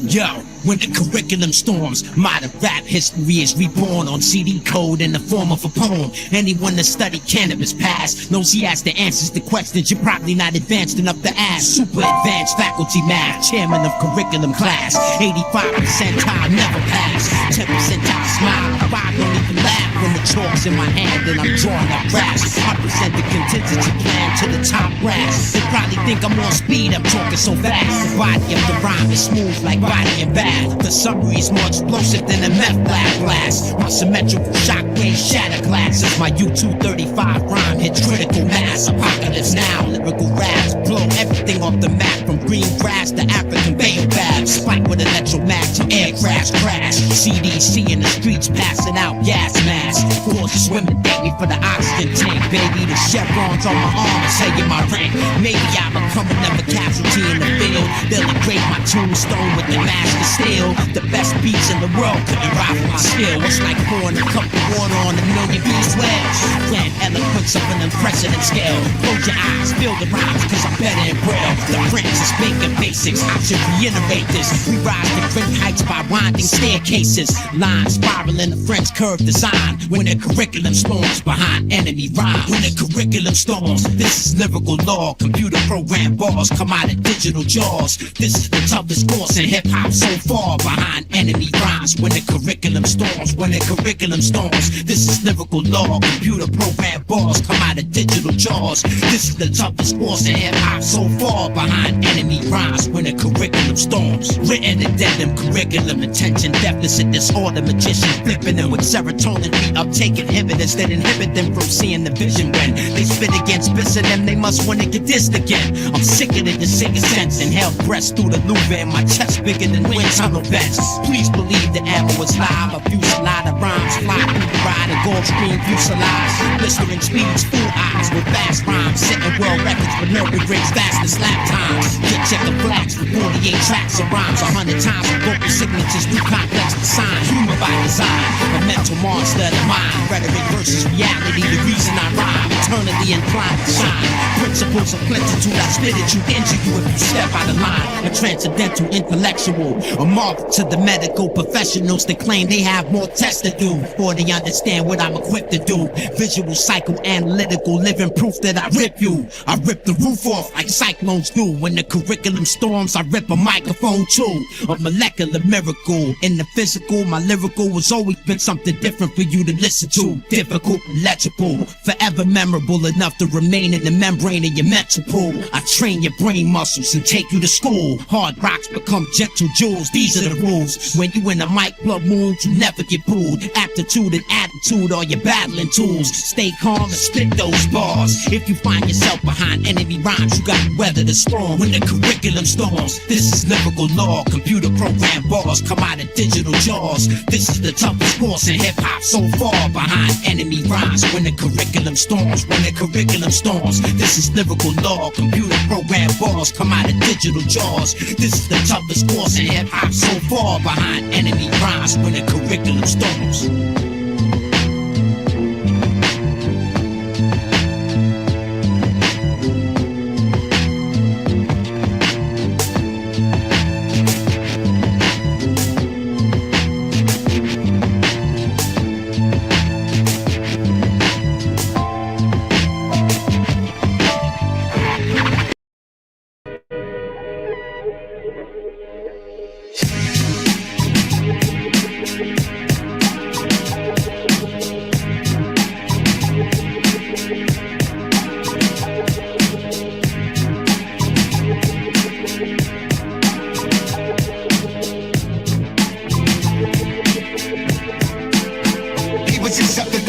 Yo, when the curriculum storms, modern rap history is reborn on CD code in the form of a poem. Anyone that studied cannabis past knows he has the answers to questions you're probably not advanced enough to ask. Super advanced faculty math, chairman of curriculum class. 85% time never pass, 10% time smile, 5 don't even laugh. when the chalk's in my hand and I'm drawing up raps. I present the contingency plan to the top brass. They probably think I'm on speed, I'm talking so fast. The body of the rhyme is smooth like body and bath. The summary is more explosive than a meth lab blast. My symmetrical shockwave shatter glasses. My U-235 rhyme hits critical mass. Apocalypse now, lyrical raps blow everything off the map from green grass to African baobab. Spike with electromag to aircraft crash. CDC in the streets passing out gas masks. Gorgeous women thank me for the oxygen tank, baby. The chevrons on my arm are saying my rank. Maybe I become another casualty in the field. They'll engrave my tombstone with the mask of steel. The best beats in the world couldn't rival my skill. It's like pouring a cup of water on a million bees' wells. Grand eloquence of an unprecedented scale. Close your eyes, feel the rhymes, cause I'm better in braille. The Francis Bacon basics, I should reiterate this. We rise to great heights by winding staircases. Lines spiraling the French curve design. When the curriculum storms behind enemy rhymes. When the curriculum storms, this is lyrical law. Computer program bars come out of digital jaws. This is the toughest course in hip-hop so far. Behind enemy rhymes. When the curriculum storms, when the curriculum storms, this is lyrical law. Computer program bars come out of digital jaws. This is the toughest course in hip-hop so far. Behind enemy rhymes. When the curriculum storms. Written addendum, curriculum, attention deficit disorder, magicians flipping them with serotonin reuptake inhibitors that inhibit them from seeing the vision. When they spit against spitting them, they must want to get dissed again. I'm sicker than the sickest sense. Inhale breaths through the Louvre, my chest bigger than wind tunnel vents. Please believe the ammo is live. A fusillade of rhymes fly through the ride, a Gulfstream fuselage. Blistering speeds, full eyes with fast rhymes, setting world records with no regrets, fastest lap times. Get check the flags with 48 tracks of rhymes, 100 times with vocal signatures through complex design. Human by design, a mental monster of the mind. Rhetoric versus reality, the reason I rhyme. Eternally inclined to shine. Principles of plentitude, I spit at you, injure you if you step out of line. A transcendental intellectual, a marvel to the medical professionals that claim they have more tests to do before they understand what I'm equipped to do. Visual, psychoanalytical, living proof that I rip you. I rip the roof off like cyclones do. When the curriculum storms, I rip a microphone too. A molecular miracle. In the physical, my lyrical has always been something different for you to listen to. Difficult, legible, forever memorable enough to remain in the membrane of your mental pool. I train your brain muscles and take you to school. Hard rocks become gentle jewels. These are the rules. When you in a mic club mood, you never get booed. Aptitude and attitude are your battling tools. Stay calm and spit those bars. If you find yourself behind enemy rhymes, you gotta weather the storm. When the curriculum storms, this is lyrical law. Computer program bars come out of digital jaws. This is the toughest course in hip-hop so far. Behind enemy rhymes. When the curriculum storms, when the curriculum storms, this is lyrical law. Computer program bars come out of digital jaws. This is the toughest course in hip-hop so far. Behind enemy rhymes. When the curriculum storms.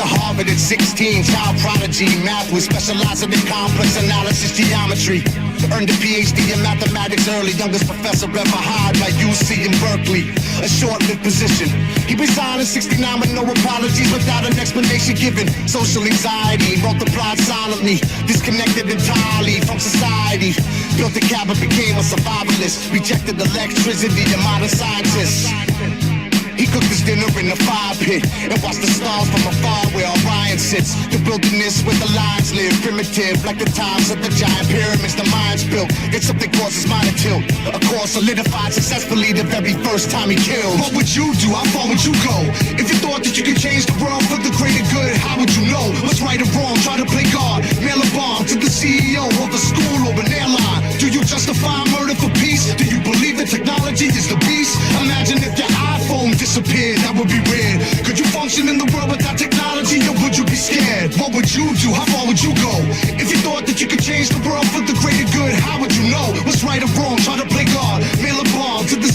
Harvard at 16, child prodigy, math was specializing in complex analysis geometry. Earned a PhD in mathematics early, youngest professor ever hired by UC in Berkeley. A short-lived position. He resigned in 69 with no apologies, without an explanation given. Social anxiety multiplied silently, disconnected entirely from society. Built a cabin, became a survivalist. Rejected electricity and modern scientists. He cooked his dinner in the fire pit and watched the stars from afar where Orion sits. The wilderness where the lions live, primitive like the times of the giant pyramids the minds built. Yet something causes mine to tilt. A course solidified successfully the very first time he killed. What would you do? How far would you go? If you thought that you could change the world for the greater good, how would you know what's right or wrong? Try to play God, mail a bomb to the CEO of a school or an airline. Do you justify murder for peace? Do you believe that technology is the beast? Imagine if your iPhone disappeared, that would be weird. Could you function in the world without technology?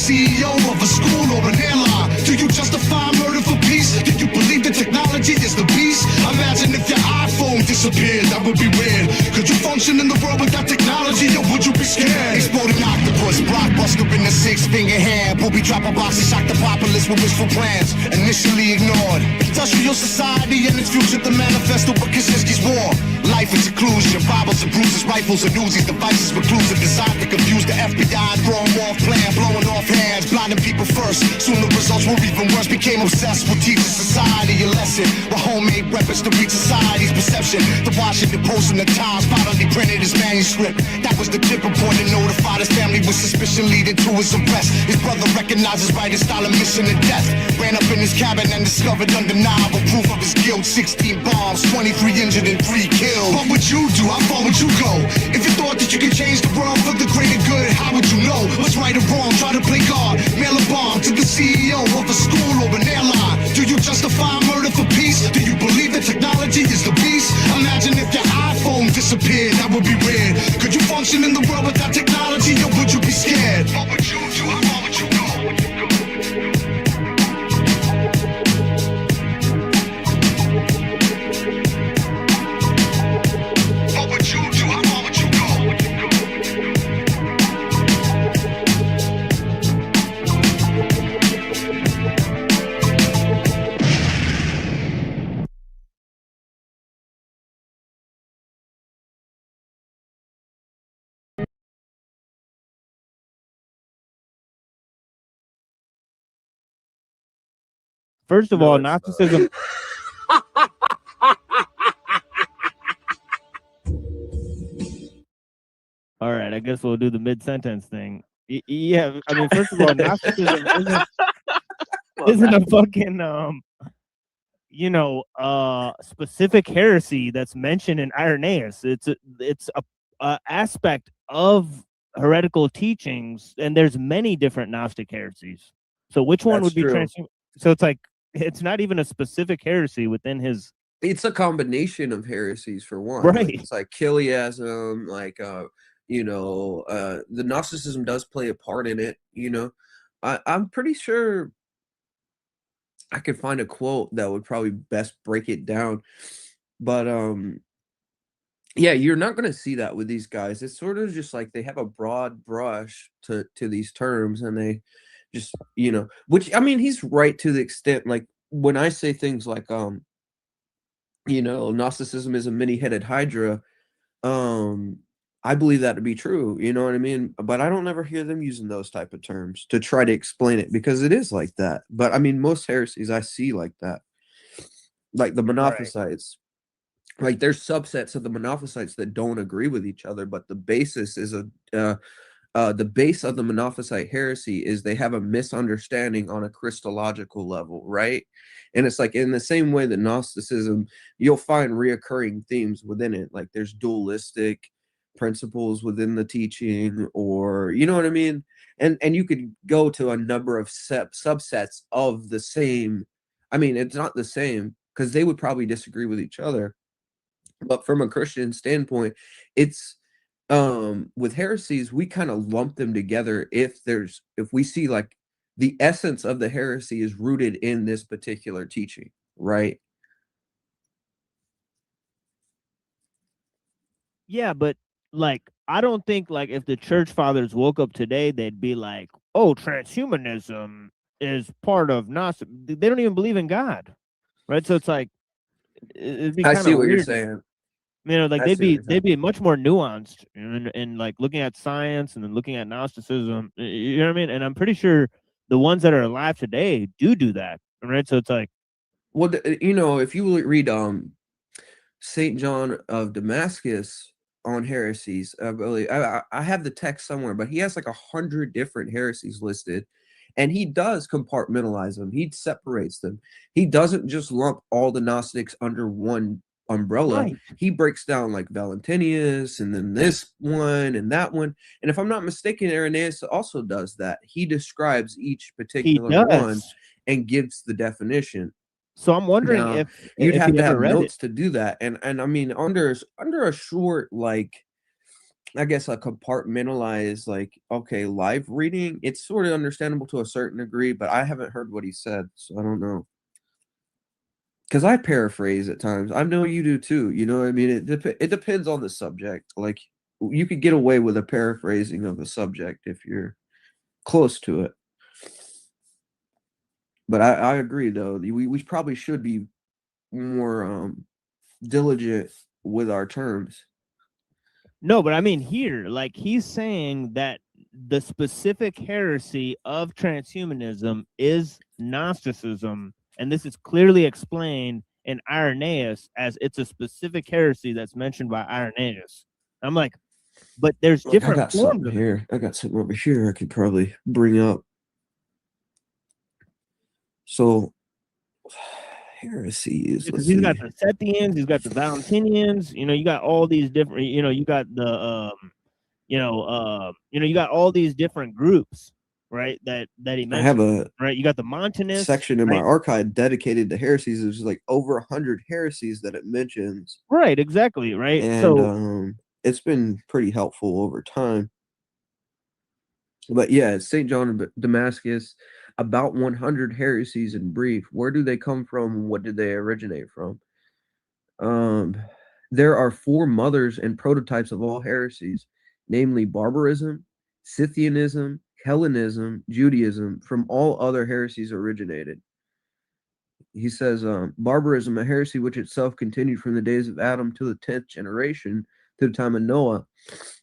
CEO of a school or an airline? Do you justify murder for peace? Do you believe that technology is the beast? Imagine if your iPhone disappeared, that would be weird. Could you function in the world without technology, or would you be scared? Exploding octopus, blockbuster in the six-finger hand. Booby drop a box and shock the populace with wishful plans, initially ignored. Industrial society and its future, the manifesto of Kaczynski's war. Life is seclusion, Bibles and bruises, rifles and Uzis, devices reclusive, designed to confuse the FBI and throw them off plan, blowing off hands, blinding people first. Soon the results were even worse, became obsessed with teaching society a lesson, with homemade weapons to reach society's perception. The Washington Post and the Times finally printed his manuscript. That was the tipping point that notified his family with suspicion leading to his arrest. His brother recognized his writing style of mission to death, ran up in his cabin and discovered undeniable proof of his guilt. 16 bombs, 23 injured and 3 killed. What would you do? How far would you go? If you thought that you could change the world for the greater good, how would you know what's right or wrong? Try to play God, mail a bomb to the CEO of a school or an airline. Do you justify murder for peace? Do you believe that technology is the beast? Imagine if your iPhone disappeared, that would be weird. Could you function in the world without technology, or would you be scared? What would you do? How far would you go? First of all, Gnosticism. All right, I guess we'll do the mid-sentence thing. Yeah, I mean, first of all, Gnosticism isn't a fucking specific heresy that's mentioned in Irenaeus. It's a aspect of heretical teachings, and there's many different Gnostic heresies. So which one would be transhuman? So it's like it's not even a specific heresy within his. It's a combination of heresies for one. Right. Like, it's like Chiliasm, like the Gnosticism does play a part in it. I'm pretty sure I could find a quote that would probably best break it down. But yeah, you're not going to see that with these guys. It's sort of just like they have a broad brush to these terms, and they just, which, I mean, he's right to the extent, like, when I say things like, Gnosticism is a many-headed hydra, I believe that to be true, you know what I mean? But I don't ever hear them using those type of terms to try to explain it, because it is like that. But I mean, most heresies I see like that, like the Monophysites. Like, there's subsets of the Monophysites that don't agree with each other, but the basis is the base of the Monophysite heresy is they have a misunderstanding on a Christological level, right? And it's like, in the same way that Gnosticism, you'll find reoccurring themes within it. Like, there's dualistic principles within the teaching, or, you know what I mean? And you could go to a number of subsets of the same. I mean, it's not the same, because they would probably disagree with each other. But from a Christian standpoint, it's with heresies, we kind of lump them together if we see like the essence of the heresy is rooted in this particular teaching, right? Yeah, but like, I don't think, like, if the church fathers woke up today, they'd be like, oh, transhumanism is part of Gnostic. They don't even believe in God, right? So it's like, it'd be I kind of see what weird. you're saying. Like, they'd be much more nuanced in like looking at science and then looking at Gnosticism. You know what I mean? And I'm pretty sure the ones that are alive today do that, right? So it's like, well, if you read Saint John of Damascus on heresies, I have the text somewhere, but he has like 100 different heresies listed, and he does compartmentalize them. He separates them. He doesn't just lump all the Gnostics under one umbrella. Right. He breaks down like Valentinius, and then this one and that one. And if I'm not mistaken, Irenaeus also does that. He describes each particular one and gives the definition. So I'm wondering Now, if you'd have you to ever have read notes to do that. And I mean, under a short, like, I guess I compartmentalize, like, okay, live reading, it's sort of understandable to a certain degree, but I haven't heard what he said, so I don't know. Because I paraphrase at times. I know you do too. You know what I mean? It depends on the subject. Like, you could get away with a paraphrasing of a subject if you're close to it. But I agree, though. We probably should be more diligent with our terms. No, but I mean here, like he's saying that the specific heresy of transhumanism is Gnosticism, and this is clearly explained in Irenaeus as it's a specific heresy that's mentioned by Irenaeus. I'm like, but there's Look, I different got forms something of it. here. I got something over here I could probably bring up. So, heresies. Because Let's he's see. got the Sethians, he's got the Valentinians, you know, you got all these different, you know, you got the you got all these different groups, right? That he I have mentioned, a right? You got the Montanists section in my right? archive dedicated to heresies. There's like over 100 heresies that it mentions. Right, exactly, right? And So it's been pretty helpful over time. But yeah, St. John of Damascus, about 100 heresies in brief. Where do they come from? What did they originate from? There are 4 mothers and prototypes of all heresies, namely barbarism, Scythianism, Hellenism, Judaism. From all other heresies originated. He says, barbarism, a heresy which itself continued from the days of Adam to the 10th generation, to the time of Noah.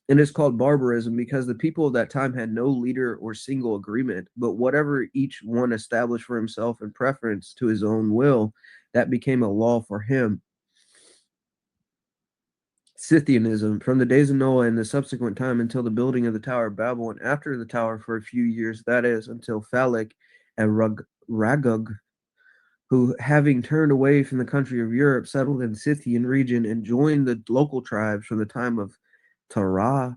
And it's called barbarism because the people of that time had no leader or single agreement, but whatever each one established for himself in preference to his own will, that became a law for him. Scythianism, from the days of Noah and the subsequent time until the building of the Tower of Babel, and after the tower for a few years, that is, until Phallic and Ragug, who, having turned away from the country of Europe, settled in the Scythian region and joined the local tribes from the time of Terah,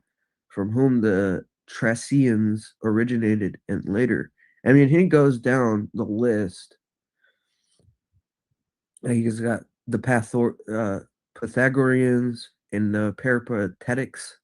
from whom the Thracians originated, and later. I mean, he goes down the list. He's got the Pythagoreans and the Peripatetics.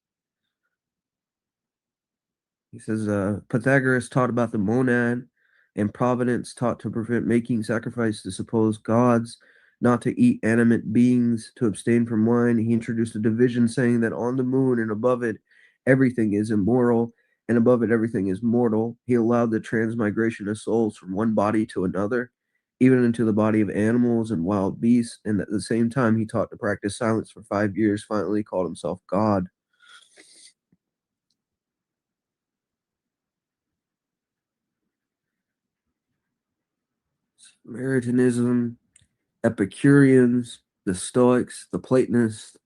He says Pythagoras taught about the monad, and Providence taught to prevent making sacrifice to supposed gods, not to eat animate beings, to abstain from wine. He introduced a division saying that on the moon and above it everything is immoral, and above it everything is mortal. He allowed the transmigration of souls from one body to another, even into the body of animals and wild beasts, and at the same time he taught to practice silence for 5 years, finally called himself God. Maritanism, Epicureans, the Stoics, the Platonists,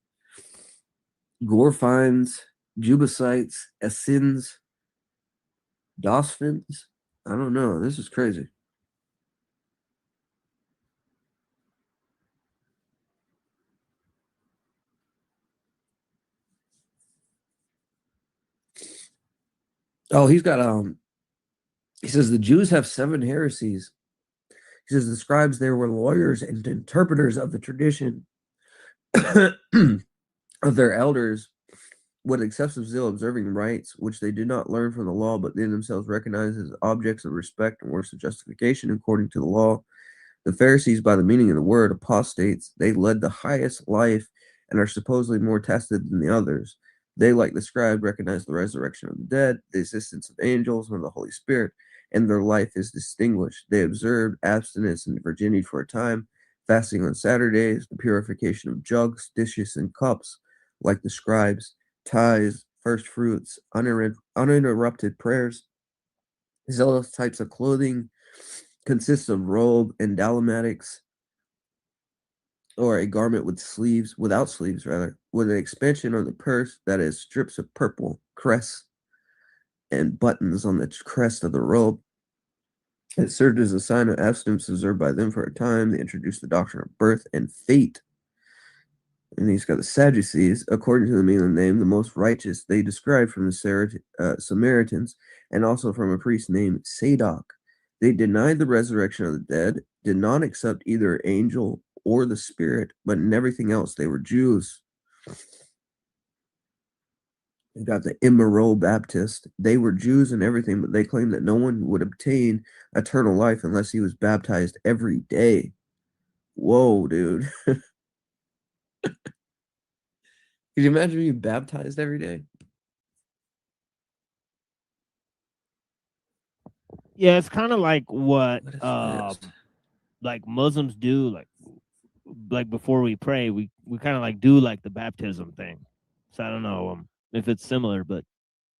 Gorfines, Jubacites, Essenes, Dosphins. I don't know. This is crazy. Oh, he's got he says the Jews have 7 heresies. He says the scribes there were lawyers and interpreters of the tradition of their elders, with excessive zeal observing rites which they did not learn from the law, but they themselves recognized as objects of respect and works of justification according to the law. The Pharisees, by the meaning of the word, apostates. They led the highest life and are supposedly more tested than the others. They, like the scribe, recognize the resurrection of the dead, the existence of angels, and the Holy Spirit, and their life is distinguished. They observed abstinence and virginity for a time, fasting on Saturdays, the purification of jugs, dishes, and cups, like the scribes, tithes, first fruits, uninterrupted prayers, zealous types of clothing, consists of robe and dalmatics, or a garment with sleeves, without sleeves rather, with an expansion of the purse, that is, strips of purple, crests, and buttons on the crest of the robe. It served as a sign of abstinence observed by them for a time. They introduced the doctrine of birth and fate. And he's got the Sadducees, according to the meaning of the name, the most righteous. They described from the Samaritans, and also from a priest named Sadok. They denied the resurrection of the dead, did not accept either angel or the spirit, but in everything else they were Jews. You got the Immoral Baptist. They were Jews and everything, but they claimed that no one would obtain eternal life unless he was baptized every day. Whoa, dude. Could you imagine being baptized every day? Yeah, it's kind of like what like Muslims do, like before we pray, we kind of like do like the baptism thing. So I don't know if it's similar, but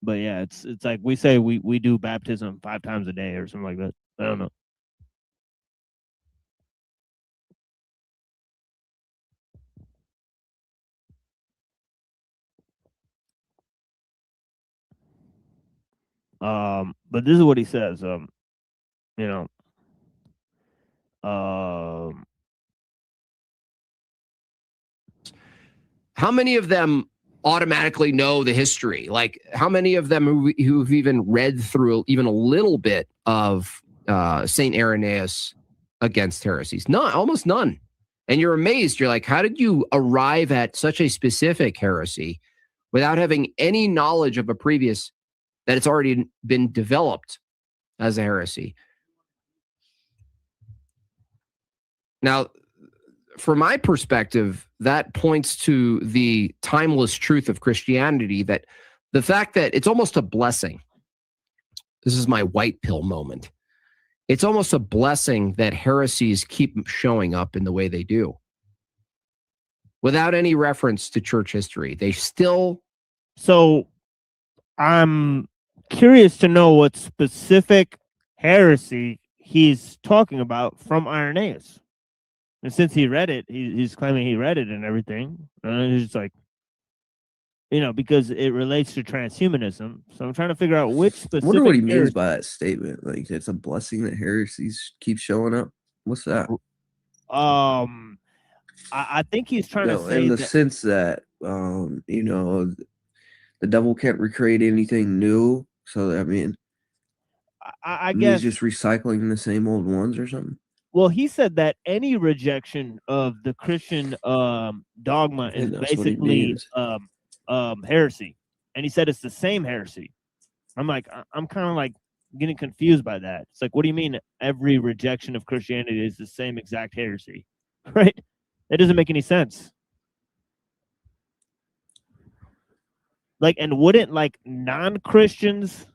yeah, it's like we say we do baptism 5 times a day or something like that. I don't know. But this is what he says. You know, how many of them automatically know the history? Like, how many of them who've even read through even a little bit of Saint Irenaeus against heresies? None, almost none. And you're amazed. You're like, how did you arrive at such a specific heresy without having any knowledge of a previous, that it's already been developed as a heresy? Now, from my perspective, that points to the timeless truth of Christianity, that the fact that it's almost a blessing. This is my white pill moment. It's almost a blessing that heresies keep showing up in the way they do, without any reference to church history. They still. So I'm curious to know what specific heresy he's talking about from Irenaeus. And since he read it, he's claiming he read it and everything. And he's like, because it relates to transhumanism. So I'm trying to figure out which specific. I wonder what he means by that statement. Like, it's a blessing that heresies keep showing up. What's that? I think he's trying to say in the sense that the devil can't recreate anything new. So I mean, I guess he's just recycling the same old ones or something. Well, he said that any rejection of the Christian dogma is basically heresy, and he said it's the same heresy. I'm like, I'm kind of like getting confused by that. It's like, what do you mean every rejection of Christianity is the same exact heresy, right? That doesn't make any sense. Like, and wouldn't like non-Christians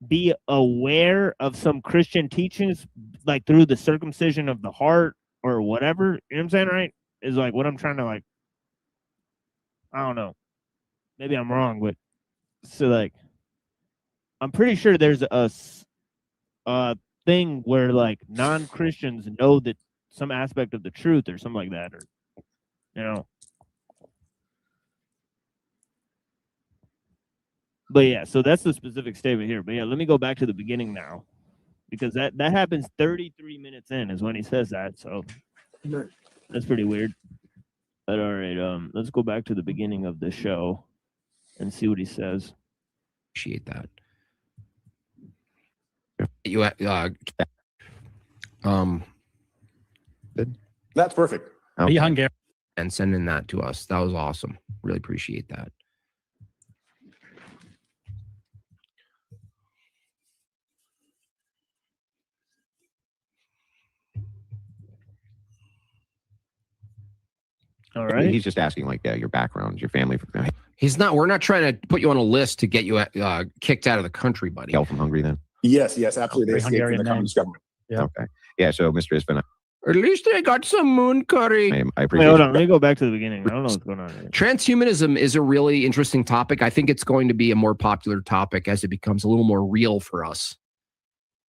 be aware of some Christian teachings, like through the circumcision of the heart or whatever? You know what I'm saying, right? Is like what I'm trying to like. I don't know. Maybe I'm wrong, but so like, I'm pretty sure there's a thing where like non-Christians know that some aspect of the truth or something like that, or But yeah, so that's the specific statement here. But yeah, let me go back to the beginning now, because that happens 33 minutes in is when he says that. So that's pretty weird. But all right, let's go back to the beginning of the show and see what he says. Appreciate that. That's perfect. Okay. Hungarian and sending that to us. That was awesome. Really appreciate that. All right. He's just asking like your background, your family. He's not. We're not trying to put you on a list to get you kicked out of the country, buddy. Hell from Hungary, then. Yes, absolutely. They escaped from the communist government. Yeah. Okay. Yeah. So, Mr. Isfin, at least I got some moon curry. I appreciate. Wait, hold on. Let me go back to the beginning. I don't know what's going on here. Transhumanism is a really interesting topic. I think it's going to be a more popular topic as it becomes a little more real for us.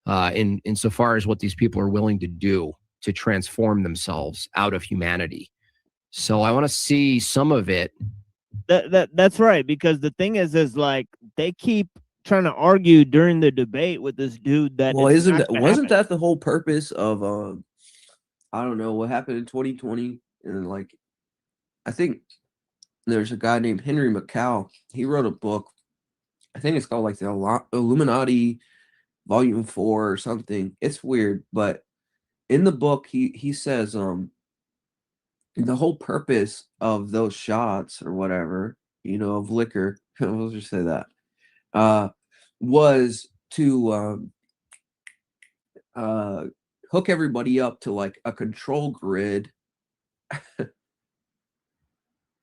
Insofar as what these people are willing to do to transform themselves out of humanity. So I want to see some of it. That's right, because the thing is like they keep trying to argue during the debate with this dude that. Well, wasn't that the whole purpose of I don't know what happened in 2020, and like I think there's a guy named Henry McCall. He wrote a book. I think it's called like the Illuminati Volume 4 or something. It's weird, but in the book he says the whole purpose of those shots or whatever you know, of liquor, we'll just say that, was to hook everybody up to like a control grid.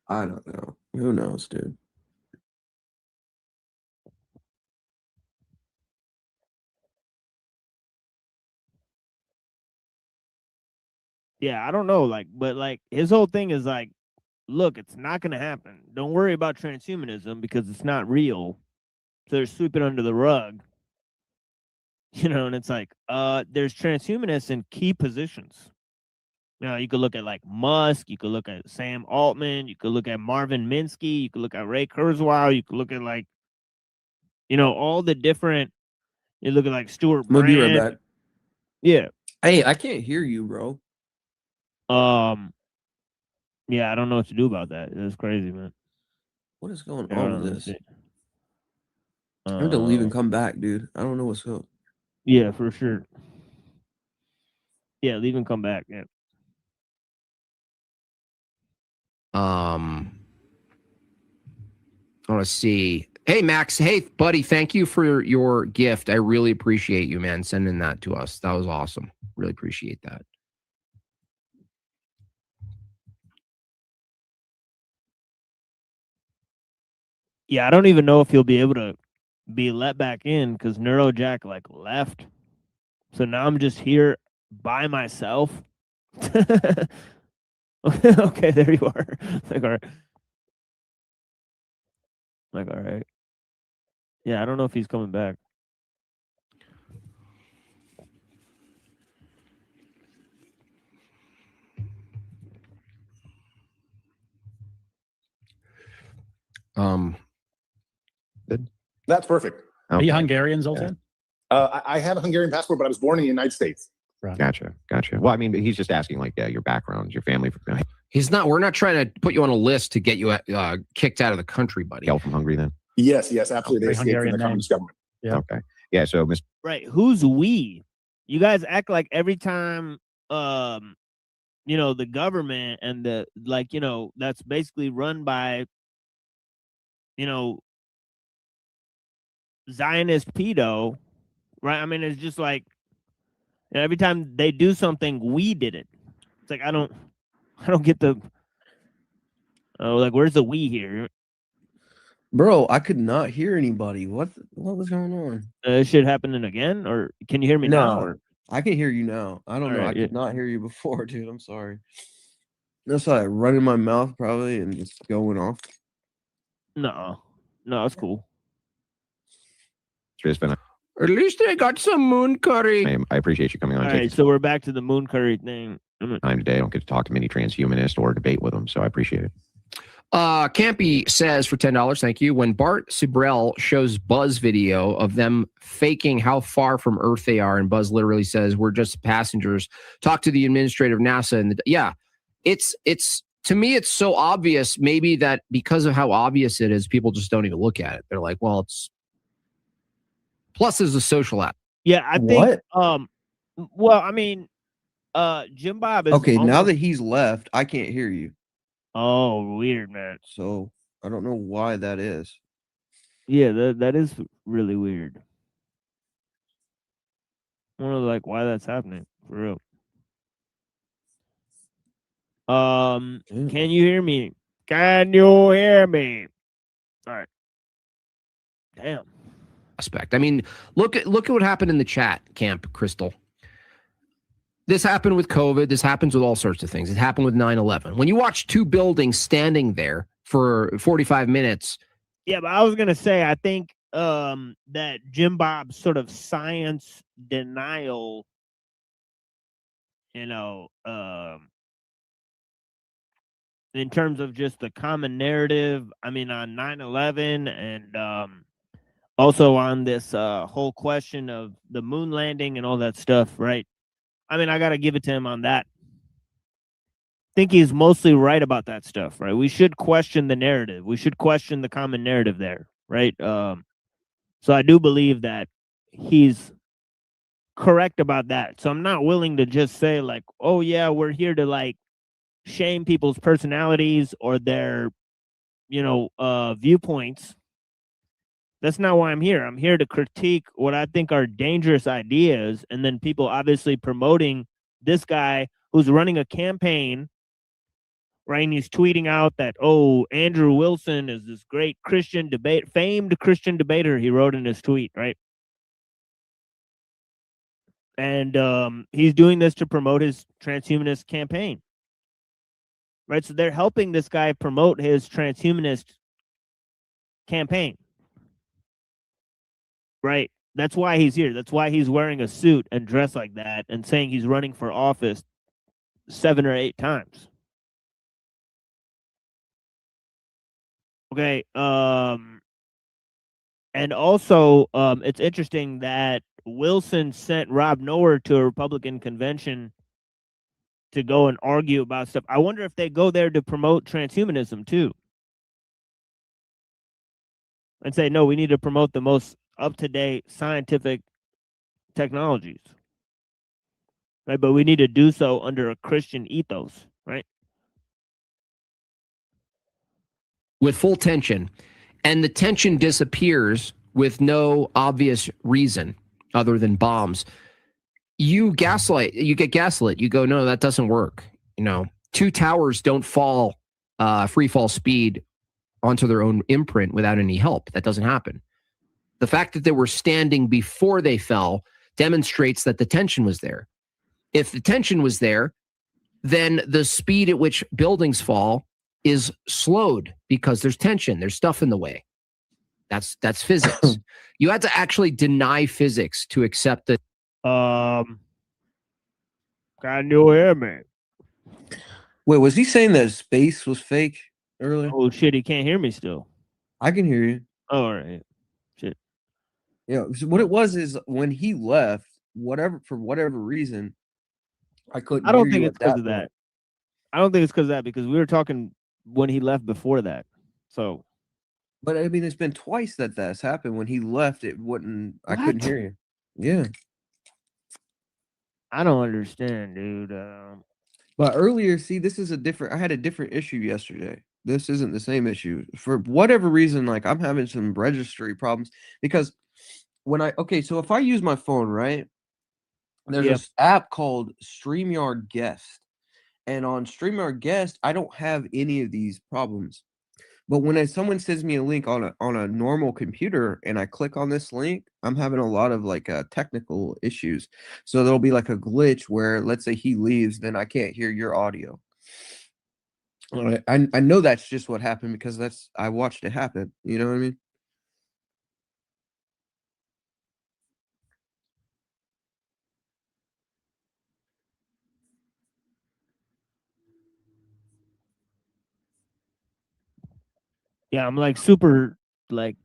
I don't know. Who knows, dude? Yeah, I don't know, like, but like his whole thing is like, look, it's not gonna happen. Don't worry about transhumanism because it's not real. So they're sweeping under the rug. You know, and it's like, there's transhumanists in key positions. You know, you could look at like Musk, you could look at Sam Altman, you could look at Marvin Minsky, you could look at Ray Kurzweil, you could look at like, you know, all the different. You look at like Stuart I'm gonna be Brand. right back. Yeah. Hey, I can't hear you, bro. Yeah, I don't know what to do about that. It's crazy, man. What is going I don't on with know. this? I had to leave and come back, dude. I don't know what's up. Yeah, for sure. Yeah, leave and come back. Yeah. I want to see. Hey, Max. Hey, buddy. Thank you for your gift. I really appreciate you, man, sending that to us. That was awesome. Really appreciate that. Yeah, I don't even know if he'll be able to be let back in because NeuroJack like left. So now I'm just here by myself. Okay, there you are. Like, all right. Like, all right. Yeah, I don't know if he's coming back. That's perfect. Are you Hungarian, Zoltan? I have a Hungarian passport, but I was born in the United States. Gotcha. Well, I mean, he's just asking like your background, your family. He's not. We're not trying to put you on a list to get you kicked out of the country, buddy. Hail from Hungary, then. Yes, absolutely. They escaped from the communist government. Yeah. Okay. Yeah. So, Mr. Right. Who's we? You guys act like every time, you know, the government and the like, you know, that's basically run by, you know, Zionist pedo, right? I mean, it's just like every time they do something, we did it. It's like I don't get the. Oh, like where's the we here? Bro, I could not hear anybody. What was going on? Shit happening again, or can you hear me now? Or? I can hear you now. I don't know. Right, I could not hear you before, dude. I'm sorry. That's like running my mouth probably and just going off. No, it's cool. It's been At least I got some moon curry. I appreciate you coming on. All right, so we're back to the moon curry thing. Time today. I don't get to talk to many transhumanists or debate with them, so I appreciate it. Campy says for $10, thank you. When Bart Sibrel shows Buzz video of them faking how far from Earth they are, and Buzz literally says, "We're just passengers. Talk to the administrator of NASA." And it's to me, it's so obvious. Maybe that because of how obvious it is, people just don't even look at it. They're like, "Well, it's." Plus, there's a social app. Yeah, I think. Well, I mean, Jim Bob is okay. Now almost... that he's left, I can't hear you. Oh, weird, man. So I don't know why that is. Yeah, that is really weird. I wonder like why that's happening for real. Can you hear me? Can you hear me? All right. Damn. Aspect. I mean, look at what happened in the chat, Camp Crystal. This happened with COVID. This happens with all sorts of things. It happened with 9/11. When you watch two buildings standing there for 45 minutes. Yeah, but I was gonna say I think that Jim Bob's sort of science denial, you know, in terms of just the common narrative. I mean, on 9/11 and also on this whole question of the moon landing and all that stuff, right? I mean, I got to give it to him on that. I think he's mostly right about that stuff, right? We should question the narrative. We should question the common narrative there, right? So I do believe that he's correct about that. So I'm not willing to just say like, oh, yeah, we're here to like shame people's personalities or their viewpoints. That's not why I'm here. I'm here to critique what I think are dangerous ideas, and then people obviously promoting this guy who's running a campaign, right? And he's tweeting out that, oh, Andrew Wilson is this great famed Christian debater, he wrote in his tweet, right? And he's doing this to promote his transhumanist campaign, right? So they're helping this guy promote his transhumanist campaign. Right. That's why he's here. That's why he's wearing a suit and dressed like that and saying he's running for office 7 or 8 times. Okay. And also, it's interesting that Wilson sent Rob Noer to a Republican convention to go and argue about stuff. I wonder if they go there to promote transhumanism too. And say, no, we need to promote the most up-to-date scientific technologies, right? But we need to do so under a Christian ethos, right? With full tension, and the tension disappears with no obvious reason other than bombs. You get gaslit. You go, no, that doesn't work. 2 towers don't fall free fall speed onto their own imprint without any help. That doesn't happen. The fact that they were standing before they fell demonstrates that the tension was there. If the tension was there, then the speed at which buildings fall is slowed because there's tension. There's stuff in the way. That's physics. You had to actually deny physics to accept that. Got no air, man. Wait, was he saying that space was fake earlier? Oh shit, he can't hear me still. I can hear you. Oh, all right. Shit. Yeah, so what it was is when he left, for whatever reason, I couldn't. I don't think it's because of that. I don't think it's because of that, because we were talking when he left before that. So, but I mean, it's been twice that's happened. When he left, it wouldn't. I couldn't hear you. Yeah. I don't understand, dude. But earlier, see, I had a different issue yesterday. This isn't the same issue. For whatever reason, like I'm having some registry problems because so if I use my phone, right, there's this app called StreamYard Guest. And on StreamYard Guest, I don't have any of these problems. But when someone sends me a link on a normal computer and I click on this link, I'm having a lot of technical issues. So there'll be like a glitch where, let's say he leaves, then I can't hear your audio. I know that's just what happened because I watched it happen. You know what I mean? Yeah, I'm super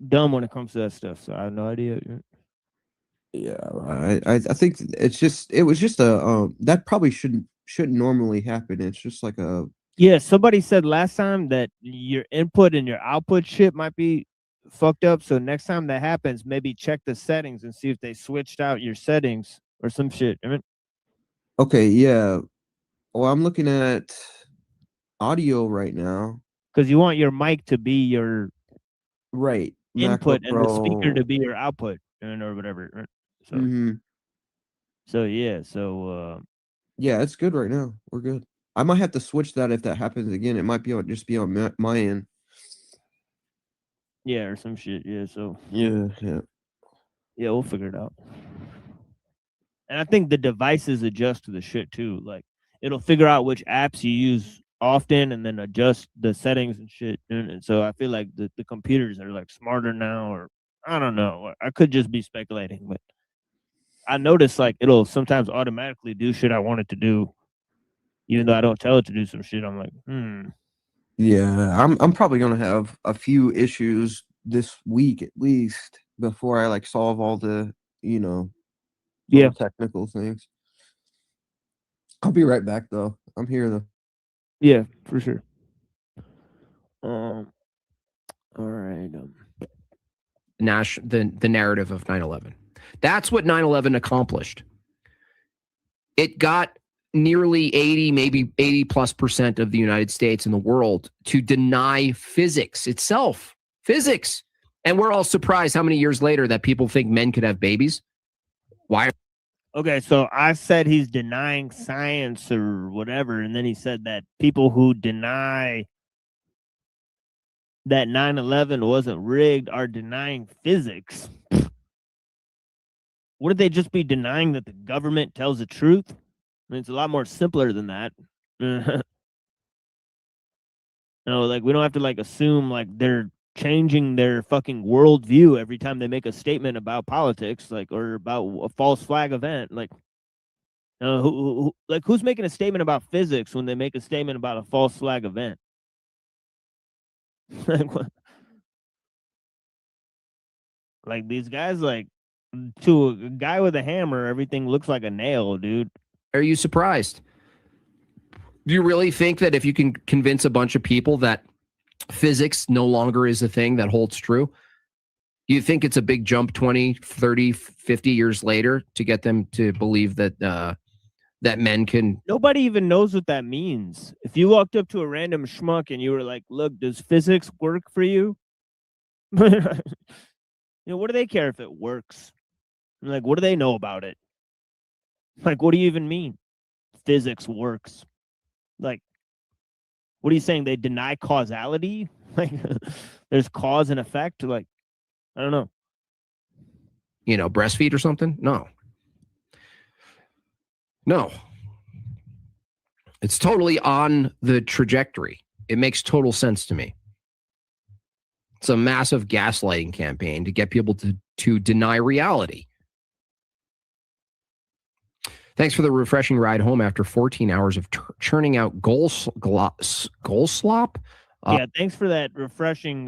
dumb when it comes to that stuff, so I have no idea. Yeah, I think it was just that probably shouldn't normally happen. It's just like a somebody said last time that your input and your output shit might be fucked up. So next time that happens, maybe check the settings and see if they switched out your settings or some shit. Okay, yeah. Well, I'm looking at audio right now. Because you want your mic to be your MacBook input and the speaker Pro. to be your output or whatever. Right? So, yeah, it's good right now. We're good. I might have to switch that if that happens again. It might be on my end. Yeah, or some shit. Yeah, so yeah, we'll figure it out. And I think the devices adjust to the shit too. Like it'll figure out which apps you use often and then adjust the settings and shit. And so I feel like the computers are smarter now, or I don't know. I could just be speculating, but I notice it'll sometimes automatically do shit I want it to do, even though I don't tell it to do some shit. I'm like, Yeah, I'm probably gonna have a few issues this week at least before I solve all the technical things. I'll be right back though. I'm here though. Yeah, for sure. All right. The narrative of 9/11. That's what 9/11 accomplished. It got nearly 80, maybe 80+% of the United States and the world to deny physics itself. Physics. And we're all surprised how many years later that people think men could have babies. Why? Okay, so I said he's denying science or whatever, and then he said that people who deny that 9/11 wasn't rigged are denying physics. Wouldn't they just be denying that the government tells the truth? I mean, it's a lot more simpler than that. Like, we don't have to, like, assume, like, they're changing their fucking worldview every time they make a statement about politics, like, or about a false flag event. Like, who's making a statement about physics when they make a statement about a false flag event? Like, these guys, like, to a guy with a hammer, everything looks like a nail, dude. Are you surprised? Do you really think that if you can convince a bunch of people that physics no longer is a thing that holds true, do you think it's a big jump 20, 30, 50 years later to get them to believe that that men can... Nobody even knows what that means. If you walked up to a random schmuck and you were like, look, does physics work for you? What do they care if it works? Like, what do they know about it? Like, what do you even mean? Physics works. Like, what are you saying? They deny causality? Like, there's cause and effect? Like, I don't know. Breastfeed or something? No. No. It's totally on the trajectory. It makes total sense to me. It's a massive gaslighting campaign to get people to deny reality. Thanks for the refreshing ride home after 14 hours of churning out goal slop. Yeah, thanks for that refreshing,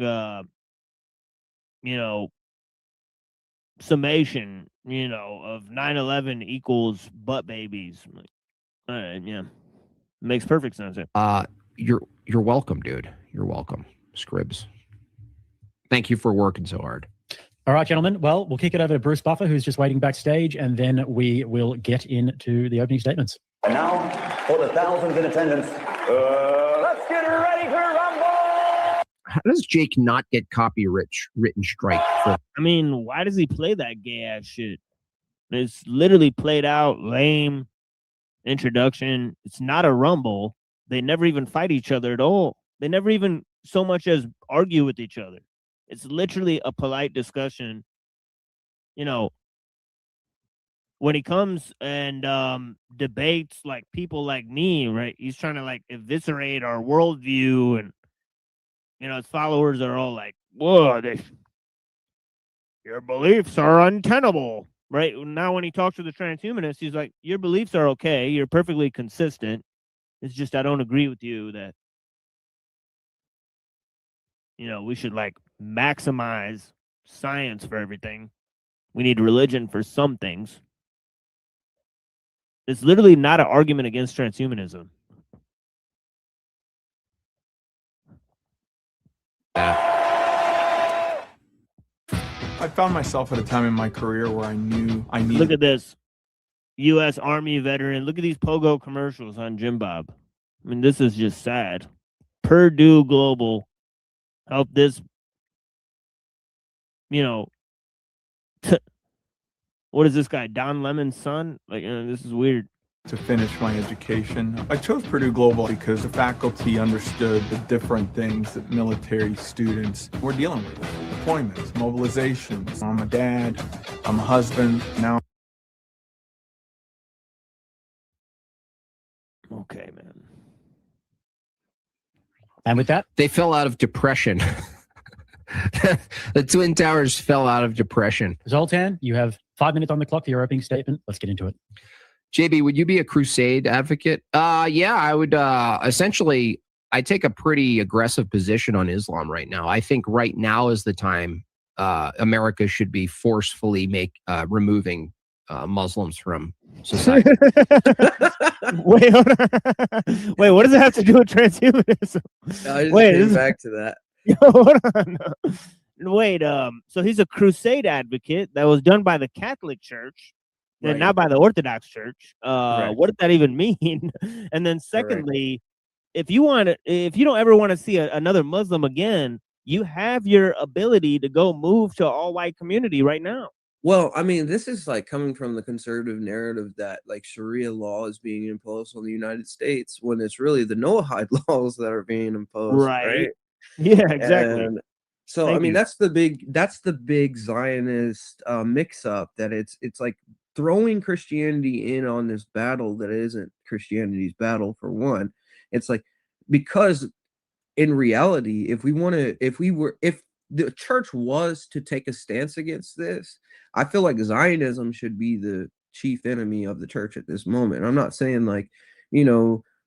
summation, of 9/11 equals butt babies. All right, yeah. Makes perfect sense. You're welcome, dude. You're welcome, Scribs. Thank you for working so hard. All right, gentlemen. Well, we'll kick it over to Bruce Buffer, who's just waiting backstage, and then we will get into the opening statements. And now, for the thousands in attendance, let's get ready for Rumble! How does Jake not get copyright-written strike? I mean, why does he play that gay-ass shit? It's literally played out, lame introduction. It's not a Rumble. They never even fight each other at all. They never even so much as argue with each other. It's literally a polite discussion. When he comes and debates like people like me, right? He's trying to like eviscerate our worldview, and his followers are all like, "Whoa, your beliefs are untenable." Right now, when he talks to the transhumanists, he's like, "Your beliefs are okay. You're perfectly consistent. It's just I don't agree with you that we should like maximize science for everything. We need religion for some things." It's literally not an argument against transhumanism. I found myself at a time in my career where I knew I needed... Look at this. U.S. Army veteran. Look at these Pogo commercials on Jim Bob. I mean, this is just sad. Purdue Global helped this, what is this guy, Don Lemon's son? Like, this is weird. To finish my education, I chose Purdue Global because the faculty understood the different things that military students were dealing with. Deployments, mobilizations. I'm a dad, I'm a husband, now. Okay, man. And with that, they fell out of depression. The Twin Towers fell out of depression. Zoltan, you have 5 minutes on the clock for your opening statement. Let's get into it. JB, would you be a crusade advocate? Yeah, I would. Essentially, I take a pretty aggressive position on Islam right now. I think right now is the time America should be forcefully removing Muslims from society. Wait, hold on. Wait, what does it have to do with transhumanism? No, I just Wait, came back to that. Hold on. Wait, so he's a crusade advocate that was done by the Catholic Church. and not by the Orthodox Church. Correct. What does that even mean? And then secondly, if you don't ever want to see another Muslim again, you have your ability to go move to an all-white community right now. Well, I mean, this is like coming from the conservative narrative that like Sharia law is being imposed on the United States when it's really the Noahide laws that are being imposed, right? Yeah, exactly. And so, Thank I mean, you. that's the big Zionist mix-up, that it's like throwing Christianity in on this battle that isn't Christianity's battle. For one, it's like, because in reality, if the church was to take a stance against this, I feel like Zionism should be the chief enemy of the church at this moment. I'm not saying like,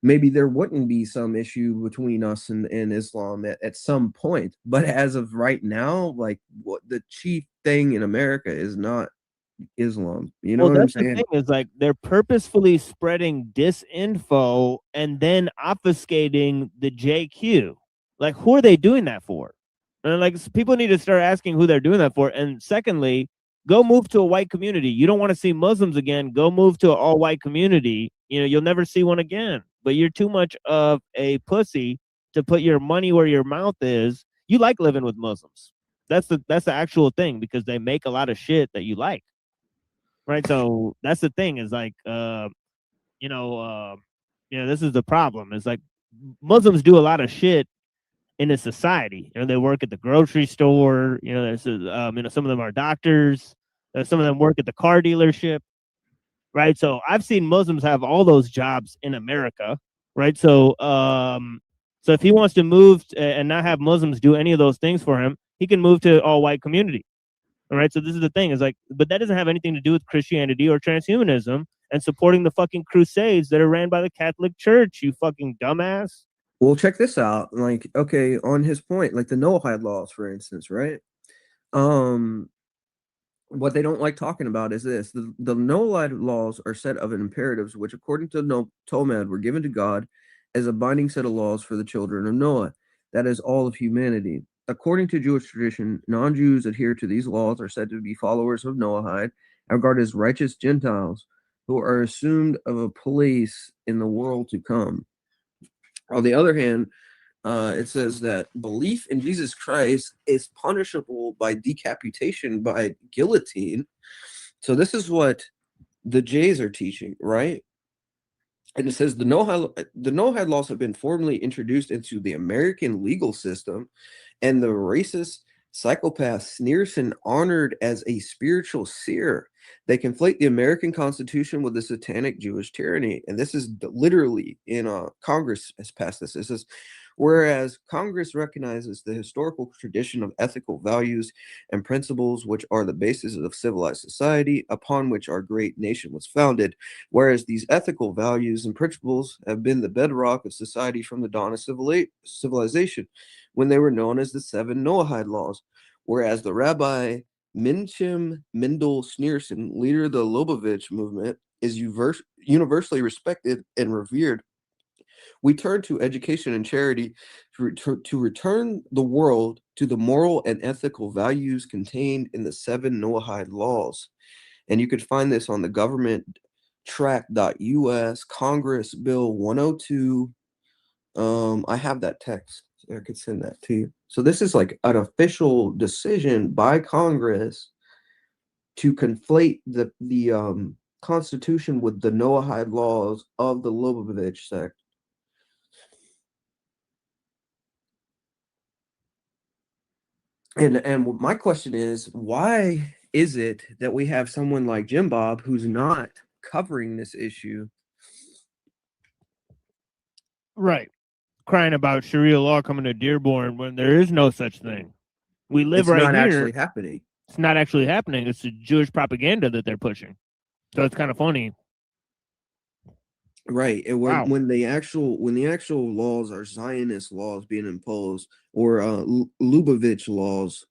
maybe there wouldn't be some issue between us and Islam at some point, but as of right now, like, what the chief thing in America is not Islam. You know Well, what I'm that's the saying? thing, is like they're purposefully spreading disinfo and then obfuscating the JQ. Like, who are they doing that for? And like, people need to start asking who they're doing that for. And secondly, go move to a white community. You don't want to see Muslims again, go move to an all-white community. You'll never see one again. But you're too much of a pussy to put your money where your mouth is. You like living with Muslims. That's the actual thing, because they make a lot of shit that you like. Right. So that's the thing, is like, this is the problem. It's like Muslims do a lot of shit in a society. They work at the grocery store. There's some of them are doctors. Some of them work at the car dealership. Right. So I've seen Muslims have all those jobs in America. Right. So so if he wants to move and not have Muslims do any of those things for him, he can move to all white community. All right. So this is the thing, is like, but that doesn't have anything to do with Christianity or transhumanism and supporting the fucking crusades that are ran by the Catholic Church, you fucking dumbass. Well, check this out. Like, okay, on his point, like the Noahide laws, for instance, right? What they don't like talking about is this: the Noahide laws are a set of imperatives which, according to Talmud, were given to God as a binding set of laws for the children of Noah. That is all of humanity. According to Jewish tradition, non-Jews adhere to these laws are said to be followers of Noahide and regarded as righteous Gentiles who are assumed of a place in the world to come. On the other hand, it says that belief in Jesus Christ is punishable by decapitation, by guillotine. So this is what the Jays are teaching, right? And it says the Noahide laws have been formally introduced into the American legal system, and the racist psychopath Sneerson honored as a spiritual seer. They conflate the American Constitution with the satanic Jewish tyranny. And this is literally in Congress has passed this. It says, whereas Congress recognizes the historical tradition of ethical values and principles which are the basis of civilized society upon which our great nation was founded, whereas these ethical values and principles have been the bedrock of society from the dawn of civilization, when they were known as the 7 Noahide laws, whereas the Rabbi Menachem Mendel Schneerson, leader of the Lubavitch movement, is universally respected and revered. We turn to education and charity to return the world to the moral and ethical values contained in the 7 Noahide laws. And you could find this on the government track.us, Congress Bill 102. I have that text. I could send that to you. So this is like an official decision by Congress to conflate the Constitution with the Noahide laws of the Lubavitch sect. And my question is, why is it that we have someone like Jim Bob who's not covering this issue? Right. Crying about Sharia law coming to Dearborn when there is no such thing. We live right here. It's not actually happening. It's not actually happening. It's the Jewish propaganda that they're pushing. So it's kind of funny. Right. And when the actual laws are Zionist laws being imposed, or Lubavitch laws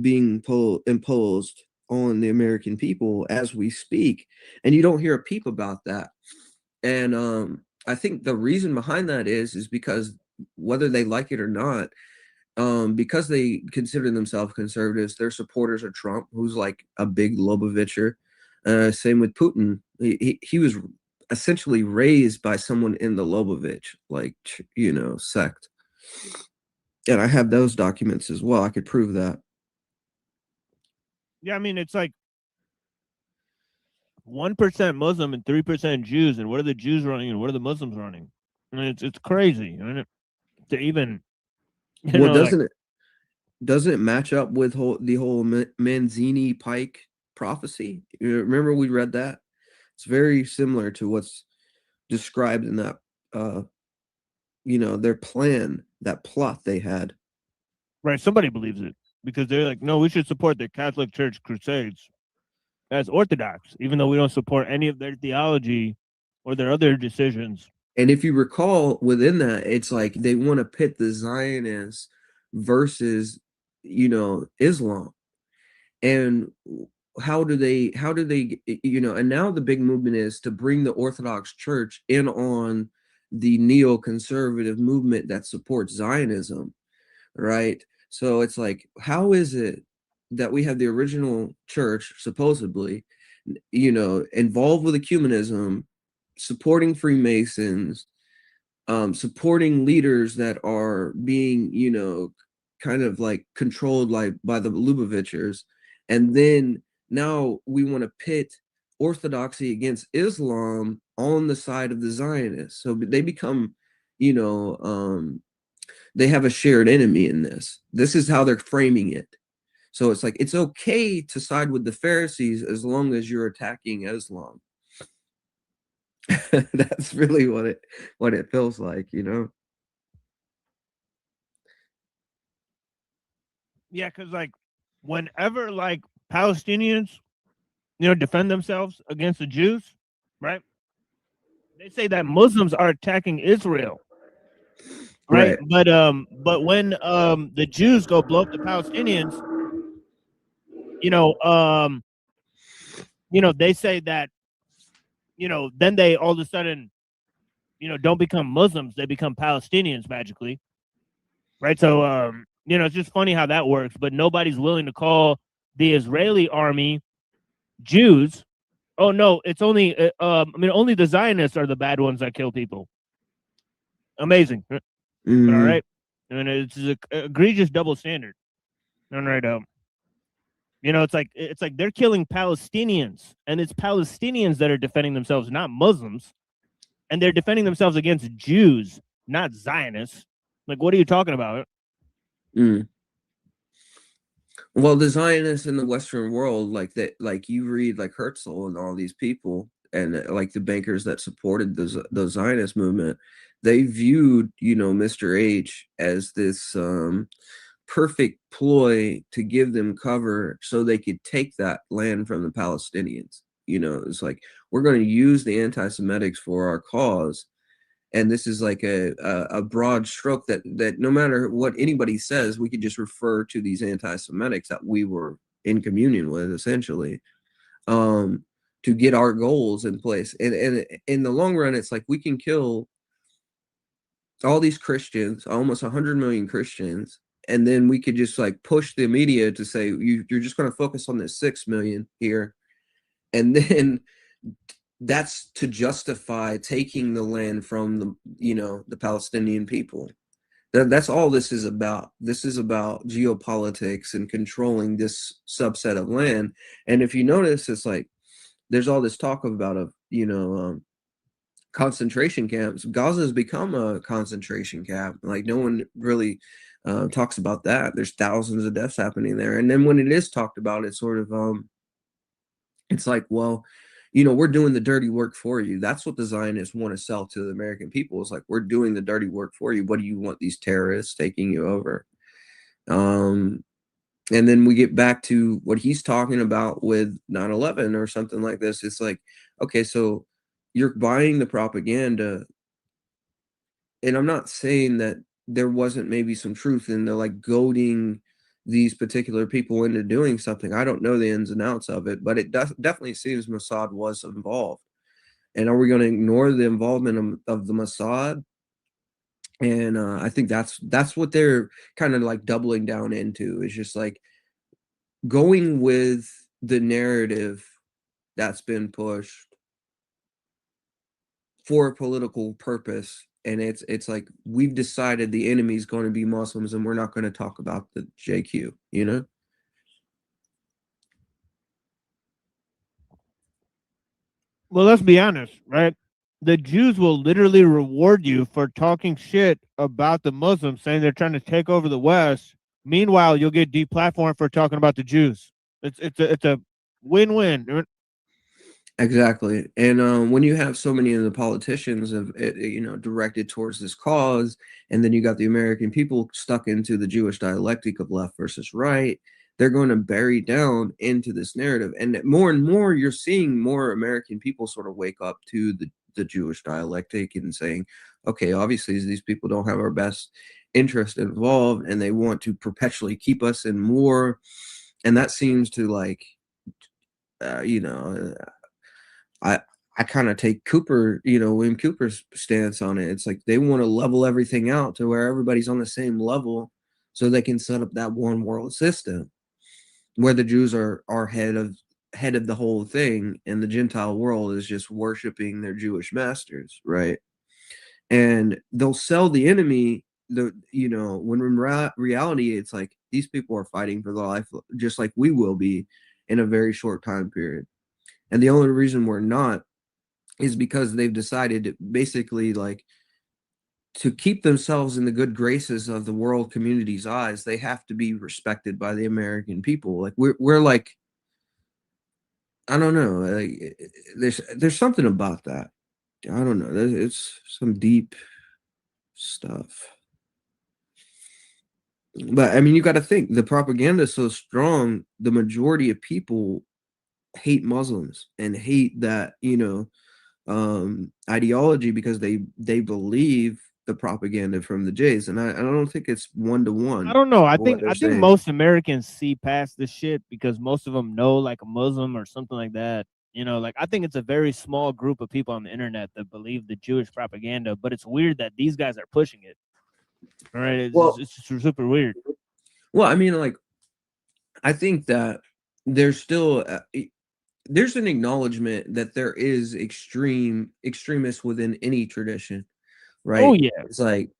being imposed on the American people as we speak, and you don't hear a peep about that. And I think the reason behind that is because whether they like it or not, because they consider themselves conservatives, they're supporters of Trump, who's like a big Lubavitcher. Same with Putin. He was essentially raised by someone in the Lobovich, like, sect. And I have those documents as well. I could prove that. Yeah, I mean, it's like 1% Muslim and 3% Jews, and what are the Jews running and what are the Muslims running? I mean, it's crazy. I mean, to even, Well, doesn't it match up with the whole Manzini Pike prophecy? You remember we read that? It's very similar to what's described in that, their plan, that plot they had. right? Somebody believes it because they're like, no, we should support the Catholic Church crusades as Orthodox, even though we don't support any of their theology or their other decisions. And if you recall, within that, it's like they want to pit the Zionists versus, Islam. And how do they, and now the big movement is to bring the Orthodox Church in on the neoconservative movement that supports Zionism, right? So it's like, how is it that we have the original church, supposedly, involved with ecumenism, supporting Freemasons, supporting leaders that are being, kind of like controlled by the Lubavitchers, and then now we want to pit Orthodoxy against Islam on the side of the Zionists. So they become, they have a shared enemy in this. This is how they're framing it. So it's like, it's okay to side with the Pharisees as long as you're attacking Islam. That's really what it feels like, Yeah, because like whenever like Palestinians, defend themselves against the Jews, right? They say that Muslims are attacking Israel. Right. But when the Jews go blow up the Palestinians, they say that, then they all of a sudden, don't become Muslims, they become Palestinians magically. Right. So it's just funny how that works, but nobody's willing to call the Israeli army Jews. Oh no, it's only only the Zionists are the bad ones that kill people. Amazing. Mm-hmm. All right. And it's an egregious double standard. All right. It's like they're killing Palestinians, and it's Palestinians that are defending themselves, not Muslims, and they're defending themselves against Jews, not Zionists. Like, what are you talking about? Well, the Zionists in the Western world, like that, like you read like Herzl and all these people, and like the bankers that supported the Zionist movement, they viewed, Mr. H as this perfect ploy to give them cover so they could take that land from the Palestinians. It's like, we're going to use the anti-Semitics for our cause. And this is like a broad stroke that no matter what anybody says, we could just refer to these anti-Semitics that we were in communion with, essentially, to get our goals in place. And in the long run, it's like we can kill all these Christians, almost 100 million Christians, and then we could just like push the media to say, you're just going to focus on this 6 million here. And then that's to justify taking the land from the Palestinian people. That's all this is about. This is about geopolitics and controlling this subset of land. And if you notice, it's like there's all this talk about concentration camps. Gaza has become a concentration camp. Like, no one really talks about that. There's thousands of deaths happening there. And then when it is talked about, it's sort of it's like, well, we're doing the dirty work for you. That's what the Zionists want to sell to the American people. It's like, we're doing the dirty work for you. What do you want these terrorists taking you over? And then we get back to what he's talking about with 9/11 or something like this. It's like, okay, so you're buying the propaganda. And I'm not saying that there wasn't maybe some truth in the like goading these particular people into doing something. I don't know the ins and outs of it, but it definitely seems Mossad was involved. And are we going to ignore the involvement of the Mossad? And I think that's what they're kind of like doubling down into, is just like going with the narrative that's been pushed for a political purpose, and it's like we've decided the enemy's going to be Muslims, and we're not going to talk about the JQ, you know? Well, let's be honest, right? The Jews will literally reward you for talking shit about the Muslims, saying they're trying to take over the West. Meanwhile, you'll get deplatformed for talking about the Jews. It's a win-win. Exactly. And when you have so many of the politicians of you know, directed towards this cause, and then you got the American people stuck into the Jewish dialectic of left versus right, they're going to bury down into this narrative. And more you're seeing more American people sort of wake up to the Jewish dialectic and saying, okay, obviously these people don't have our best interest involved, and they want to perpetually keep us in war. And that seems to, like, you know, I kind of take Cooper, you know, William Cooper's stance on it. It's like they want to level everything out to where everybody's on the same level, so they can set up that one world system where the Jews are head of the whole thing, and the Gentile world is just worshiping their Jewish masters, right? And they'll sell the enemy you know, when in reality it's like these people are fighting for their life just like we will be in a very short time period. And the only reason we're not is because they've decided to basically, like, to keep themselves in the good graces of the world community's eyes, they have to be respected by the American people. Like we're like, I don't know, like, there's something about that. I don't know. It's some deep stuff. But I mean, you got to think the propaganda is so strong. The majority of people hate Muslims and hate that, you know, ideology because they believe the propaganda from the Jays, and I don't think it's one-to-one. I don't know. I think saying. most Americans see past this shit because most of them know, like, a Muslim or something like that. You know, like, I think it's a very small group of people on the internet that believe the Jewish propaganda, but it's weird that these guys are pushing it. All right, it's just super weird. Well, I mean, like, I think that there's still there's an acknowledgement that there is extremists within any tradition, right? Oh yeah, it's like,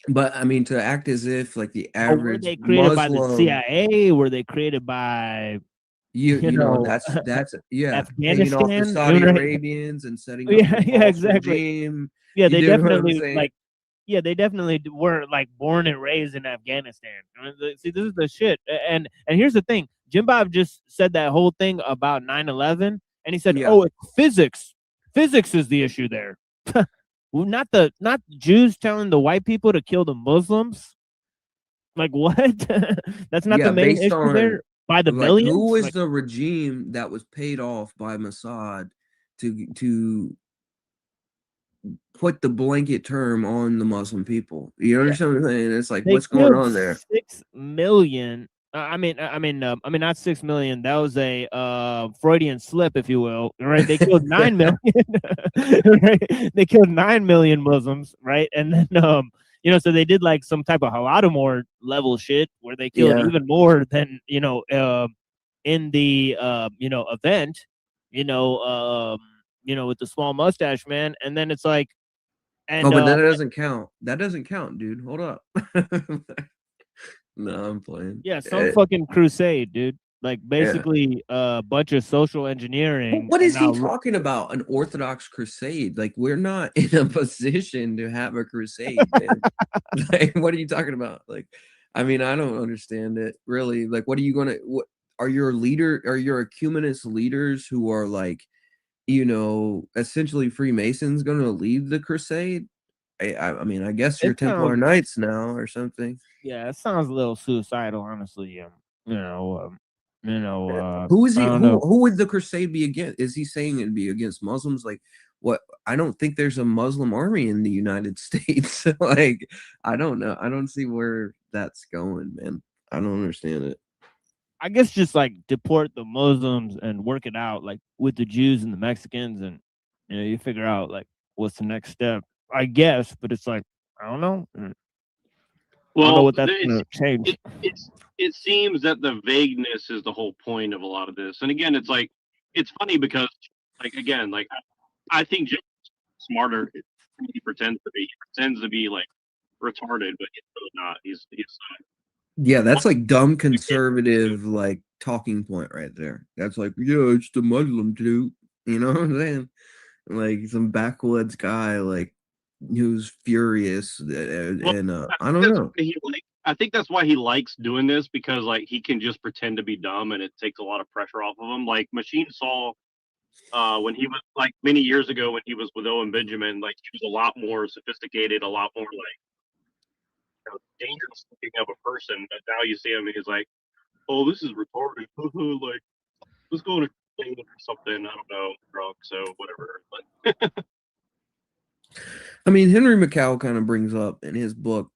but I mean, to act as if like the average were they created Muslim, by the CIA? Were they created by you know that's yeah, hanging off the Afghanistan, Saudi Arabians and setting up yeah, exactly. regime. Yeah, You they dig what I'm definitely saying? like. Yeah, they definitely were, like, born and raised in Afghanistan. See, this is the shit. And here's the thing: Jim Bob just said that whole thing about 9/11, and he said, Yeah. "Oh, it's physics. Physics is the issue there. Well, not Jews telling the white people to kill the Muslims. Like, what? That's not the main based issue on, there. By the like, millions. who is Like, the regime that was paid off by Mossad to put the blanket term on the Muslim people? You understand what I'm saying? It's like, they what's going killed on there? 6 million. I mean, not 6 million. That was a Freudian slip, if you will. Right? They killed 9 million. Right? They killed 9 million Muslims, right? And then, you know, so they did like some type of Holodomor level shit where they killed Yeah. even more than, you know, in the you know, event, you know, with the small mustache man. And then it's like, and Oh, but that doesn't count. That doesn't count, dude. Hold up. No, I'm playing. yeah, some fucking crusade, dude. Like, Yeah. basically a bunch of social engineering. What and is he now talking about? An Orthodox crusade? Like, we're not in a position to have a crusade, man. Like, what are you talking about? Like, I mean, I don't understand it really. Like, what are you gonna? What are your ecumenist leaders who are, like, you know, essentially Freemasons going to lead the crusade? I mean, I guess you're It Templar sounds, Knights now or something. yeah, it sounds a little suicidal, honestly. Who is he? I don't Who know. would the crusade be against? Is he saying it'd be against Muslims? Like, what? I don't think there's a Muslim army in the United States. Like, I don't know. I don't see where that's going, man. I don't understand it. I guess just like deport the Muslims and work it out, like, with the Jews and the Mexicans, and, you know, you figure out, like, what's the next step. I guess, but it's like, I don't know. I don't know Well, what that's gonna change. it seems that the vagueness is the whole point of a lot of this. And again, it's like it's funny because, like, again, like, I think Jim's smarter than he pretends to be. He pretends to be like retarded, but he's really not. He's Yeah, that's like dumb conservative like talking point right there. That's like, yeah, it's the Muslim dude. You know what I'm saying? Like some backwoods guy, like who's furious, and I don't know. I think that's why he likes doing this, because like he can just pretend to be dumb and it takes a lot of pressure off of him. Like Machine Saul, when he was like many years ago when he was with Owen Benjamin, like he was a lot more sophisticated, a lot more like, you know, dangerous looking of a person. But now you see him and he's like, oh, this is retarded. Like, let's go on a thing or something. I don't know, drunk, so whatever. But I mean, Henry McCall kind of brings up in his book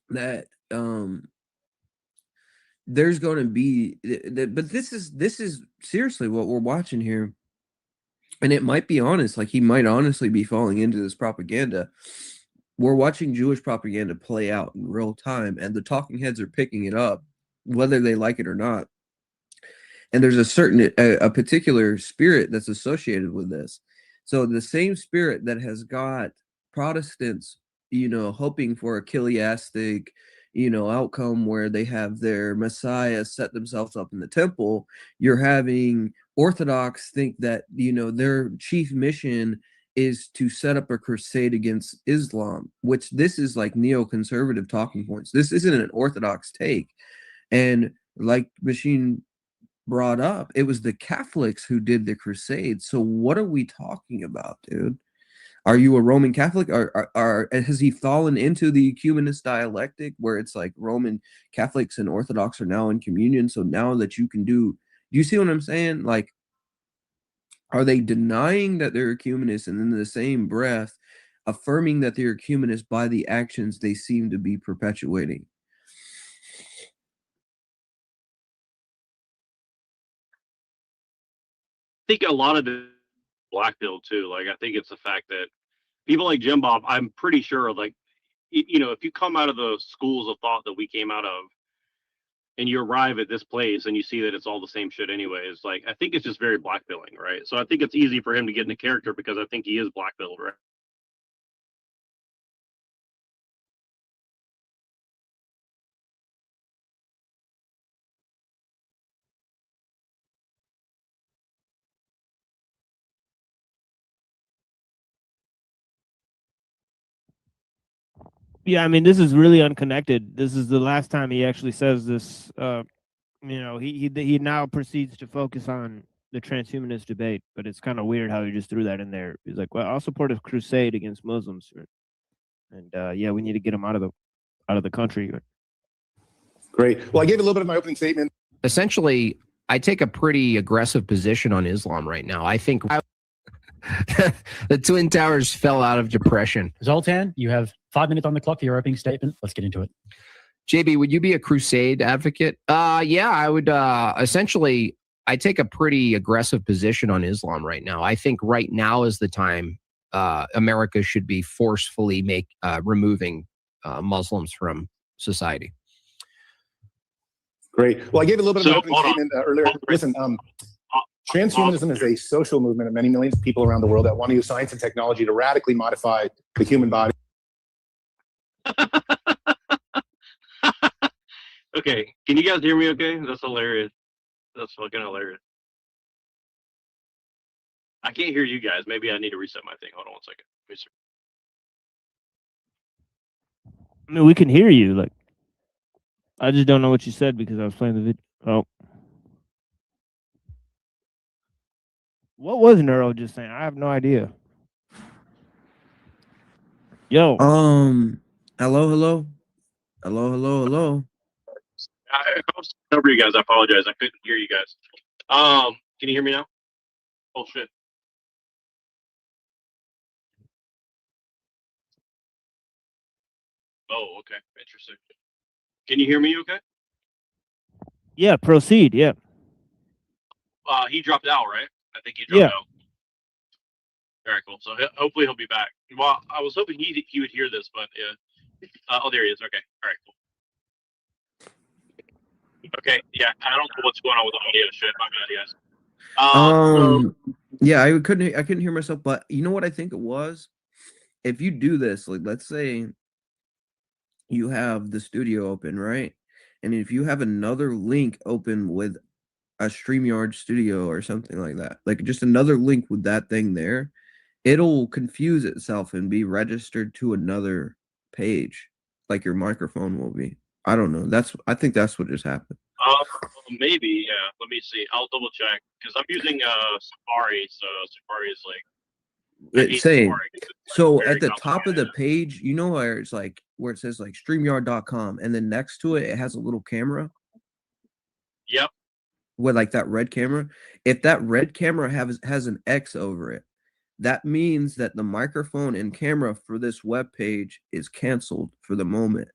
that there's going to be, but this is seriously what we're watching here, and it might be honest. Like he might honestly be falling into this propaganda. We're watching Jewish propaganda play out in real time, and the talking heads are picking it up, whether they like it or not. And there's a particular spirit that's associated with this. So the same spirit that has got Protestants, you know, hoping for a chiliastic, you know, outcome where they have their Messiah set themselves up in the temple, you're having Orthodox think that, you know, their chief mission is to set up a crusade against Islam, which this is like neoconservative talking points. This isn't an Orthodox take. And like Machine brought up, it was the Catholics who did the crusade. So what are we talking about, dude? Are you a Roman Catholic? Has he fallen into the ecumenist dialectic where it's like Roman Catholics and Orthodox are now in communion? So now that you can do you see what I'm saying? Like, are they denying that they're ecumenists and in the same breath affirming that they're ecumenists by the actions they seem to be perpetuating? I think a lot of the black pill too. Like I think it's the fact that people like Jim Bob, I'm pretty sure, like, you know, if you come out of the schools of thought that we came out of and you arrive at this place and you see that it's all the same shit anyways, like I think it's just very blackpilling, right? So I think it's easy for him to get into character because I think he is blackpilled, right? Yeah, I mean, this is really unconnected. This is the last time he actually says this. You know, he now proceeds to focus on the transhumanist debate, but it's kind of weird how he just threw that in there. He's like, "Well, I'll support a crusade against Muslims, and yeah, we need to get them out of the country." Great. Well, I gave a little bit of my opening statement. Essentially, I take a pretty aggressive position on Islam right now. I think the Twin Towers fell out of depression. Zoltan, you have 5 minutes on the clock for your opening statement. Let's get into it. JB, would you be a crusade advocate? Yeah, I would. Essentially, I take a pretty aggressive position on Islam right now. I think right now is the time America should be forcefully removing Muslims from society. Great. Well, I gave a little bit of an opening statement earlier. Listen, transhumanism is a social movement of many millions of people around the world that want to use science and technology to radically modify the human body. Okay, can you guys hear me okay? That's hilarious. That's fucking hilarious. I can't hear you guys. Maybe I need to reset my thing. Hold on 1 second. I mean, we can hear you. Like, I just don't know what you said because I was playing the video. Oh, what was Neuro just saying? I have no idea. Yo. Hello. I was over you guys. I apologize. I couldn't hear you guys. Can you hear me now? Oh shit. Oh, okay. Interesting. Can you hear me okay? Yeah, proceed. Yeah. He dropped out, right? I think he dropped out. All right, cool. So hopefully he'll be back. Well, I was hoping he would hear this, but yeah. Oh, there he is. Okay. All right, cool. Okay, yeah, I don't know what's going on with the audio shit. My bad, guys. Yeah, I couldn't hear myself, but you know what I think it was? If you do this, like let's say you have the studio open, right? And if you have another link open with a StreamYard studio or something like that, like just another link with that thing there, it'll confuse itself and be registered to another page, like your microphone will be. I don't know. I think that's what just happened. Maybe, yeah. Let me see. I'll double check because I'm using Safari, so Safari is like It's saying Safari 'cause it's, so very at the top of the page, you know where it's like where it says like StreamYard.com, and then next to it, it has a little camera. Yep. With like that red camera. If that red camera has an X over it, that means that the microphone and camera for this web page is canceled for the moment.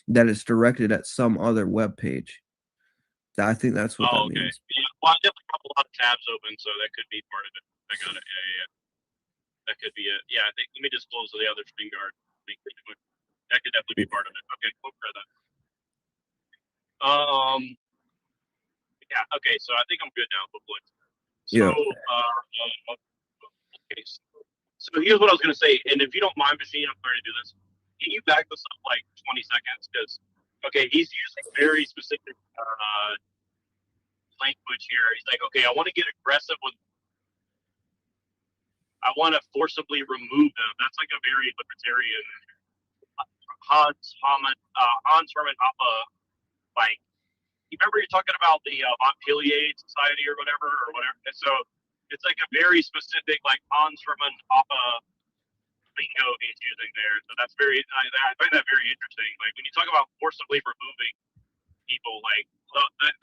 That it's directed at some other web page. I think that's what that okay. means. Yeah. Well, I definitely have a lot of tabs open, so that could be part of it. I got it. Yeah. That could be it. Yeah, I think let me just close the other StreamYard link. That could definitely be part of it. Okay, we'll try that. Yeah. Okay. So I think I'm good now. Hopefully. So, Yeah. okay. So here's what I was gonna say, and if you don't mind, Machine, I'm sorry to do this. Can you back this up like 20 seconds? Because he's using very specific language here. He's like, okay, I want to get aggressive with. I want to forcibly remove them. That's like a very libertarian Hans Hermann Hoppe, like, you remember you're talking about the Montpellier Society or whatever. And so it's like a very specific, like, Hans Hermann Hoppe lingo he's using there. So that's I find that very interesting. Like, when you talk about forcibly removing people, like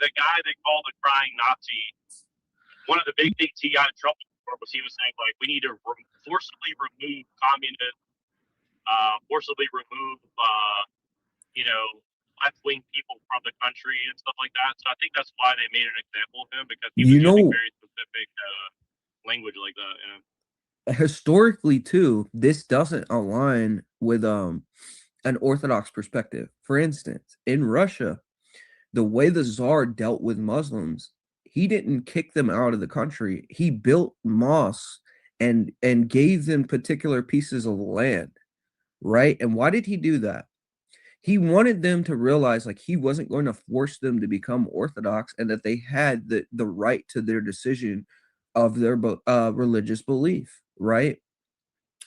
the guy they call the crying Nazi, one of the big things he got in trouble for was he was saying, like, we need to forcibly remove communists, forcibly remove, left-wing people from the country and stuff like that. So I think that's why they made an example of him, because he was using very specific language like that. Historically too, this doesn't align with an Orthodox perspective. For instance, in Russia, the way the Tsar dealt with Muslims, he didn't kick them out of the country. He built mosques and gave them particular pieces of land, right? And why did he do that? He wanted them to realize, like, he wasn't going to force them to become Orthodox, and that they had the right to their decision of their religious belief, right?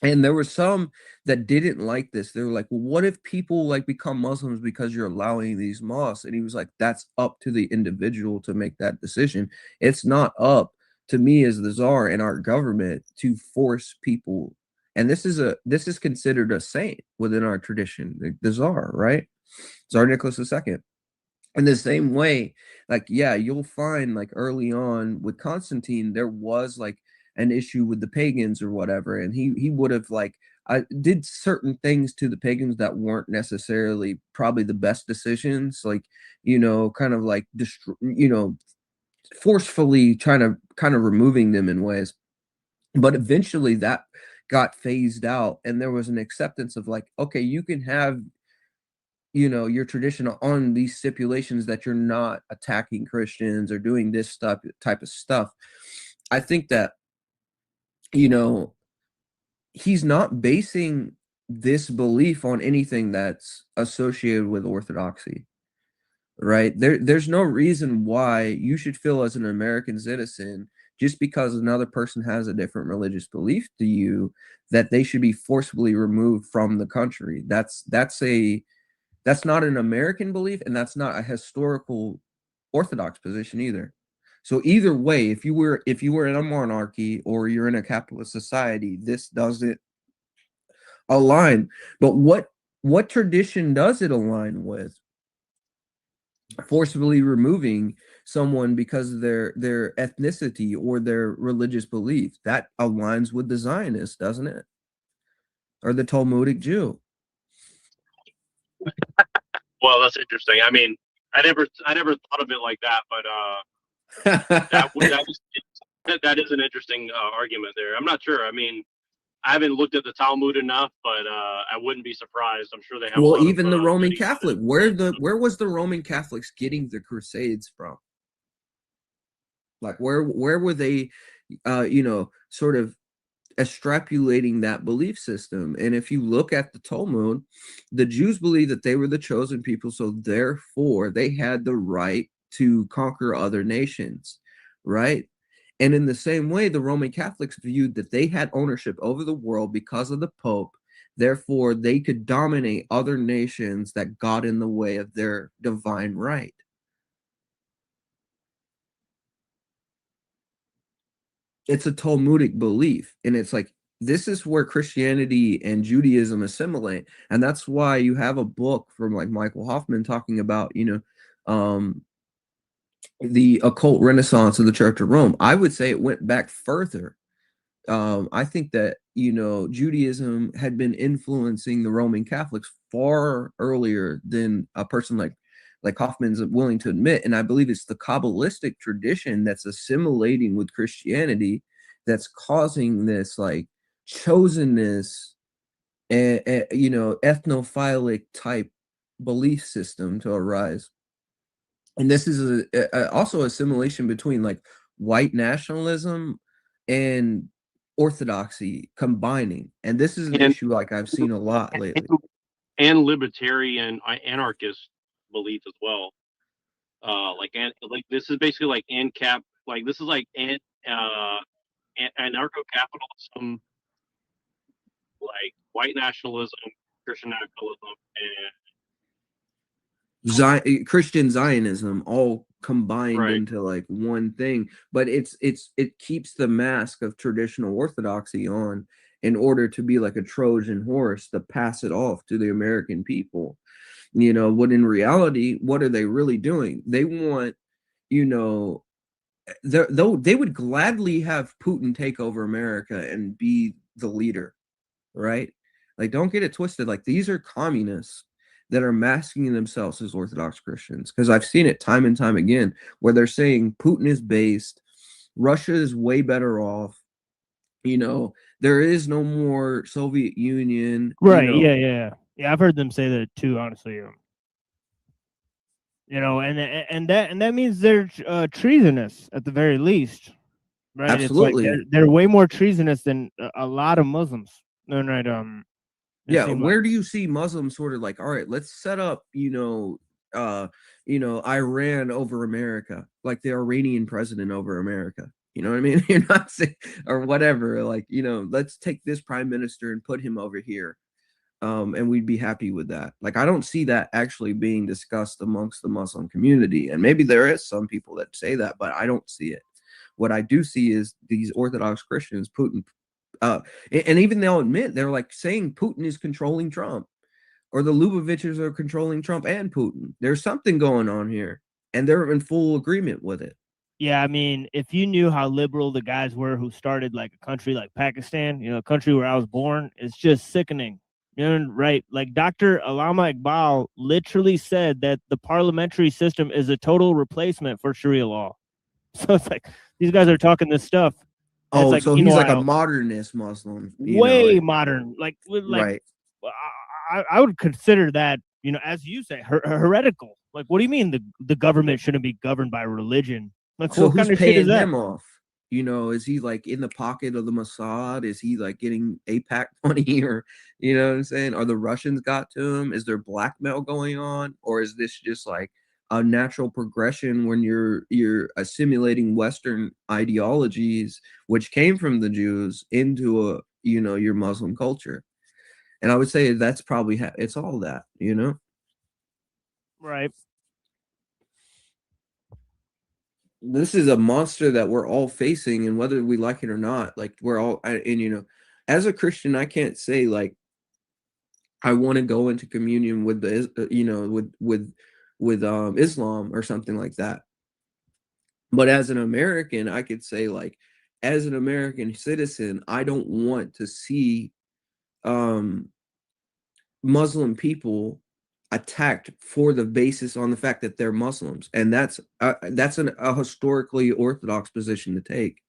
And there were some that didn't like this. They were like, well, what if people like become Muslims because you're allowing these mosques? And he was like, that's up to the individual to make that decision. It's not up to me as the Tsar and our government to force people. And this is considered a saint within our tradition, the Tsar, right? Tsar Nicholas II. In the same way, like, yeah, you'll find like early on with Constantine, there was like an issue with the pagans or whatever, and he would have like did certain things to the pagans that weren't necessarily probably the best decisions, like, kind of like forcefully trying to kind of removing them in ways. But eventually that got phased out, and there was an acceptance of like, okay, you can have your tradition on these stipulations that you're not attacking Christians or doing this type of stuff. I think that he's not basing this belief on anything that's associated with Orthodoxy, right? There's no reason why you should feel as an American citizen, just because another person has a different religious belief to you, that they should be forcibly removed from the country. That's not an American belief, and that's not a historical Orthodox position either. So either way, if you were in a monarchy or you're in a capitalist society, this doesn't align. But what tradition does it align with? Forcibly removing someone because of their ethnicity or their religious belief. That aligns with the Zionists, doesn't it? Or the Talmudic Jew. Well, that's interesting. I mean, I never thought of it like that, but that is an interesting argument there. I'm not sure. I mean, I haven't looked at the Talmud enough, but I wouldn't be surprised. I'm sure they have. Well, even the Roman Catholic. Where was the Roman Catholics getting the Crusades from? Like where were they, sort of extrapolating that belief system? And if you look at the Talmud, the Jews believed that they were the chosen people, so therefore they had the right to conquer other nations, right? And in the same way, the Roman Catholics viewed that they had ownership over the world because of the Pope. Therefore, they could dominate other nations that got in the way of their divine right. It's a Talmudic belief. And it's like, this is where Christianity and Judaism assimilate. And that's why you have a book from like Michael Hoffman talking about, the occult renaissance of the Church of Rome. I would say it went back further. I think that, Judaism had been influencing the Roman Catholics far earlier than a person like Hoffman's willing to admit. And I believe it's the Kabbalistic tradition that's assimilating with Christianity that's causing this like chosenness and, ethnophilic type belief system to arise. And this is also assimilation between like white nationalism and orthodoxy combining. And this is an issue like I've seen a lot lately. And libertarian anarchist belief as well. Like this is basically like ANCAP, like this is like anarcho-capitalism, like white nationalism, Christian nationalism, and Christian Zionism all combined Right. into like one thing. But it keeps the mask of traditional orthodoxy on in order to be like a Trojan horse to pass it off to the American people. When in reality, what are they really doing? They want, they would gladly have Putin take over America and be the leader, right? Like, don't get it twisted. Like, these are communists that are masking themselves as Orthodox Christians, because I've seen it time and time again where they're saying Putin is based, Russia is way better off. There is no more Soviet Union. Right. Yeah. I've heard them say that too, honestly. And that means they're treasonous at the very least, right? Absolutely. It's like they're way more treasonous than a lot of Muslims. No, right. Where do you see Muslims sort of like, all right, let's set up, Iran over America, like the Iranian president over America. You know what I mean? You're not saying, or whatever, like, let's take this prime minister and put him over here. And we'd be happy with that. Like, I don't see that actually being discussed amongst the Muslim community. And maybe there is some people that say that, but I don't see it. What I do see is these Orthodox Christians, Putin, and even they'll admit, they're like saying Putin is controlling Trump, or the Luboviches are controlling Trump and Putin. There's something going on here, and they're in full agreement with it. Yeah, I mean, if you knew how liberal the guys were who started like a country like Pakistan, a country where I was born, it's just sickening. Right? Like Dr. Allama Iqbal literally said that the parliamentary system is a total replacement for Sharia law. So it's like these guys are talking this stuff. Oh, like, so he's like a modernist Muslim. Way modern. Like right. I would consider that, as you say, heretical. Like, what do you mean the government shouldn't be governed by religion? Like, so what kind who's of shit is paying that? him off? Is he like in the pocket of the Mossad? Is he like getting AIPAC money, or what I'm saying? Are the Russians got to him? Is there blackmail going on, or is this just like a natural progression when you're assimilating Western ideologies, which came from the Jews, into your Muslim culture? And I would say that's probably it's all that, Right. This is a monster that we're all facing, and whether we like it or not, like we're all, and as a Christian, I can't say like I want to go into communion with the with Islam or something like that. But as an American, I could say like, as an American citizen, I don't want to see Muslim people attacked for the basis on the fact that they're Muslims, and that's a historically orthodox position to take.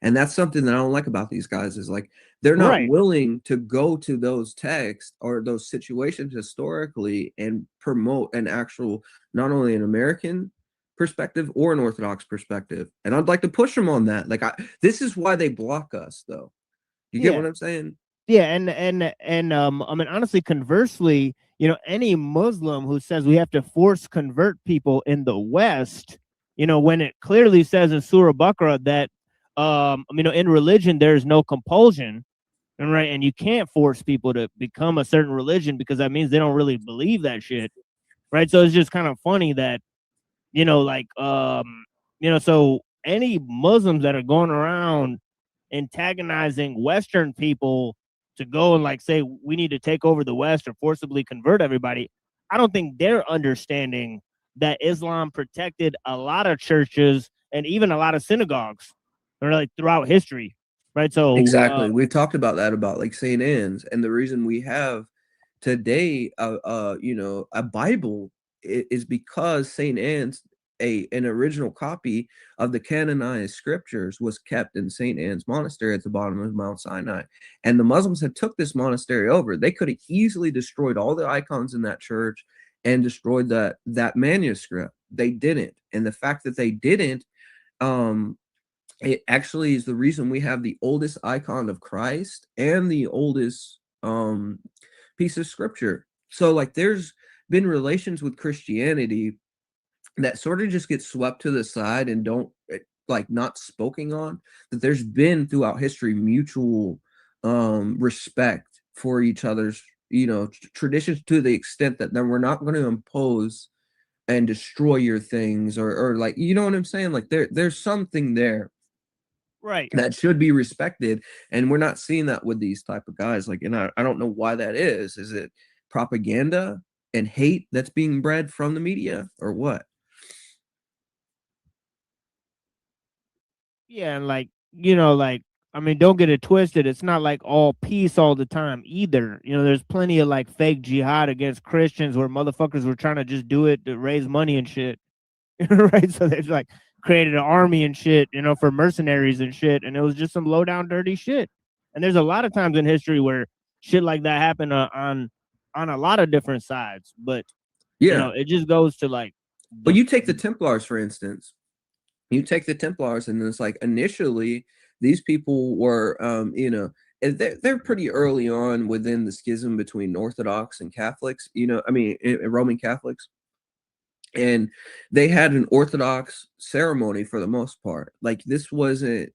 And that's something that I don't like about these guys, is like they're not willing to go to those texts or those situations historically and promote an actual, not only an American perspective or an Orthodox perspective, and I'd like to push them on that. Like, this is why they block us, though. You get what I'm saying? Yeah, and I mean, honestly, conversely, you know, any Muslim who says we have to force convert people in the West, you know, when it clearly says in Surah Baqarah that, you know, in religion there is no compulsion, and right, and you can't force people to become a certain religion because that means they don't really believe that shit, right? So it's just kind of funny that, you know, like, you know, so any Muslims that are going around antagonizing Western people to go and like say we need to take over the West or forcibly convert everybody, I don't think they're understanding that Islam protected a lot of churches and even a lot of synagogues, or like throughout history, right? So Exactly. We've talked about that, about like St. Anne's, and the reason we have today, you know, a Bible is because St. Anne's, an original copy of the canonized scriptures was kept in St. Anne's Monastery at the bottom of Mount Sinai. And the Muslims had took this monastery over. They could have easily destroyed all the icons in that church and destroyed that manuscript. They didn't. And the fact that they didn't, it actually is the reason we have the oldest icon of Christ and the oldest piece of scripture. So like there's been relations with Christianity that sort of just get swept to the side and don't like not spoken on, that there's been throughout history mutual respect for each other's, you know, traditions, to the extent that then we're not going to impose and destroy your things, or like, you know what I'm saying? Like there's something there, right, that should be respected, and we're not seeing that with these type of guys. Like, and I don't know why that is. Is it propaganda and hate that's being bred from the media, or what? yeah, and like, you know, like, I mean, don't get it twisted. It's not like all peace all the time either. You know, there's plenty of like fake jihad against Christians where motherfuckers were trying to just do it to raise money and shit. Right? So they like created an army and shit, you know, for mercenaries and shit. And it was just some low down dirty shit. And there's a lot of times in history where shit like that happened on a lot of different sides. But, Yeah. you know, it just goes to like. But you take the Templars, for instance. You take the Templars, and it's like initially these people were, you know, they're pretty early on within the schism between Orthodox and Catholics, you know, I mean, Roman Catholics. And they had an Orthodox ceremony for the most part. Like, this wasn't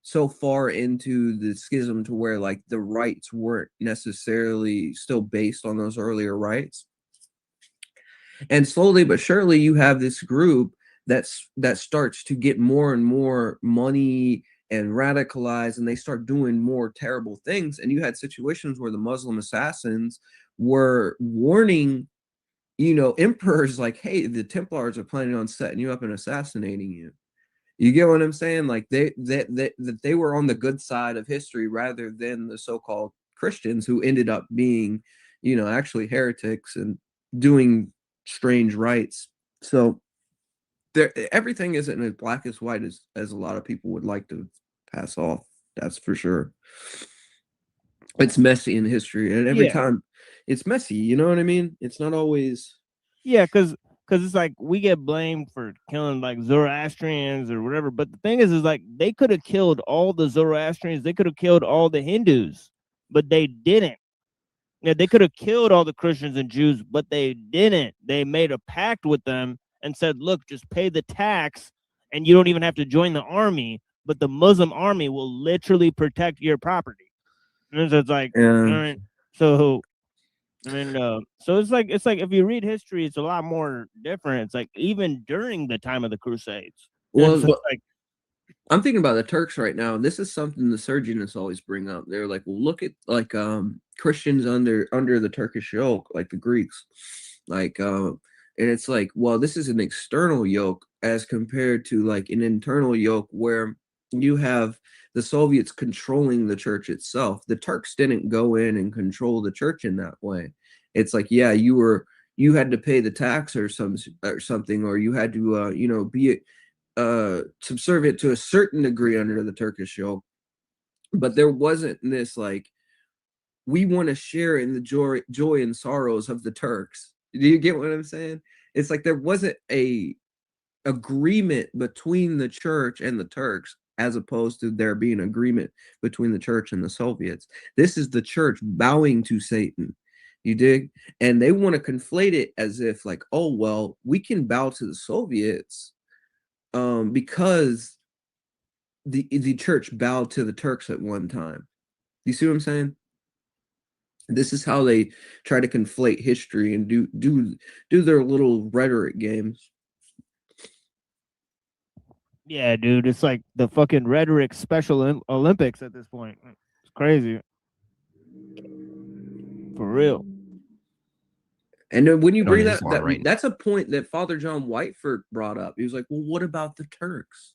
so far into the schism to where like the rites weren't necessarily still based on those earlier rites. And slowly but surely you have this group that starts to get more and more money and radicalized, and they start doing more terrible things. And you had situations where the Muslim assassins were warning, you know, emperors like, hey, the Templars are planning on setting you up and assassinating you. You get what I'm saying? Like they were on the good side of history rather than the so-called Christians who ended up being, you know, actually heretics and doing strange rites. So everything isn't as black as white as a lot of people would like to pass off. That's for sure. It's messy in history, and every time it's messy. You know what I mean? It's not always. Yeah, because it's like we get blamed for killing like Zoroastrians or whatever. But the thing is like they could have killed all the Zoroastrians. They could have killed all the Hindus, but they didn't. Yeah, they could have killed all the Christians and Jews, but they didn't. They made a pact with them and said, look, just pay the tax and you don't even have to join the army, but the Muslim army will literally protect your property. And so it's like, all right, so I mean, so it's like if you read history, it's a lot more different. It's like even during the time of the Crusades. Well, so like, I'm thinking about the Turks right now. This is something the surgeons always bring up. They're like, well, look at like Christians under the Turkish yoke, like the Greeks, like and it's like, well, this is an external yoke as compared to like an internal yoke where you have the Soviets controlling the church itself. The Turks didn't go in and control the church in that way. It's like, yeah, you had to pay the tax or something, or you had to you know, be subservient to a certain degree under the Turkish yoke. But there wasn't this like, we want to share in the joy and sorrows of the Turks. Do you get what I'm saying? It's like there wasn't a agreement between the church and the Turks, as opposed to there being agreement between the church and the Soviets. This is the church bowing to Satan. You dig? And they want to conflate it as if like, oh, well, we can bow to the Soviets because the church bowed to the Turks at one time. You see what I'm saying? This is how they try to conflate history and do their little rhetoric games. Yeah, dude, it's like the fucking rhetoric Special Olympics at this point. It's crazy. For real. And then when you bring that, Islam right now. that's a point that Father John Whiteford brought up. He was like, well, what about the Turks?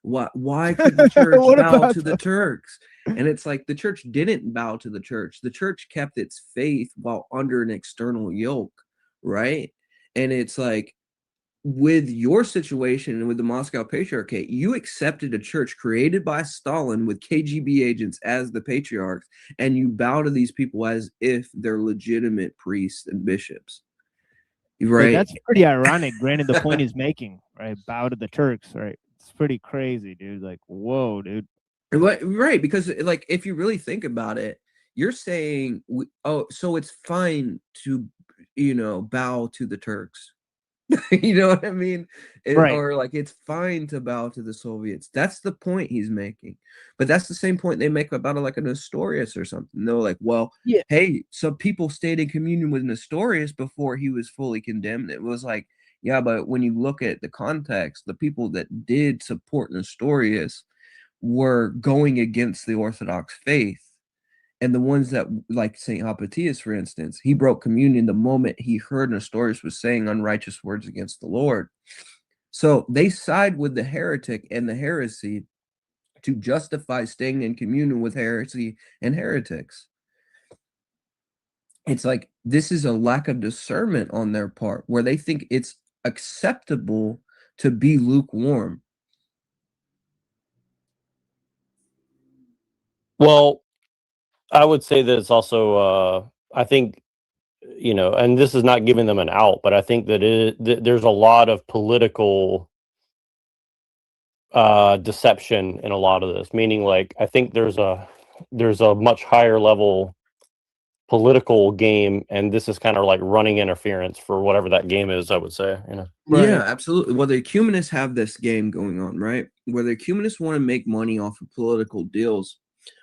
Why could the church bow to the Turks? And it's like the church didn't bow to the church. The church kept its faith while under an external yoke, right? And it's like, with your situation and with the Moscow Patriarchate, you accepted a church created by Stalin with KGB agents as the patriarchs, and you bow to these people as if they're legitimate priests and bishops. Right? Hey, that's pretty ironic, granted the point he's making, right? Bow to the Turks, right? It's pretty crazy, dude. Like, whoa, dude. Right, because like if you really think about it, you're saying, oh, so it's fine to, bow to the Turks. You know what I mean? Right. Or like it's fine to bow to the Soviets. That's the point he's making. But that's the same point they make about like a Nestorius or something. They're like, well, yeah, hey, some people stayed in communion with Nestorius before he was fully condemned. It was like, yeah, but when you look at the context, the people that did support Nestorius were going against the Orthodox faith. And the ones that, like St. Hospitius, for instance, he broke communion the moment he heard Nestorius was saying unrighteous words against the Lord. So they side with the heretic and the heresy to justify staying in communion with heresy and heretics. It's like this is a lack of discernment on their part, where they think it's acceptable to be lukewarm. Well, I would say that it's also, I think, and this is not giving them an out, but I think that there's a lot of political deception in a lot of this. Meaning, like, I think there's a much higher level political game, and this is kind of like running interference for whatever that game is. I would say, Right. Yeah, absolutely. Well, the ecumenists have this game going on, right? Where the ecumenists want to make money off of political deals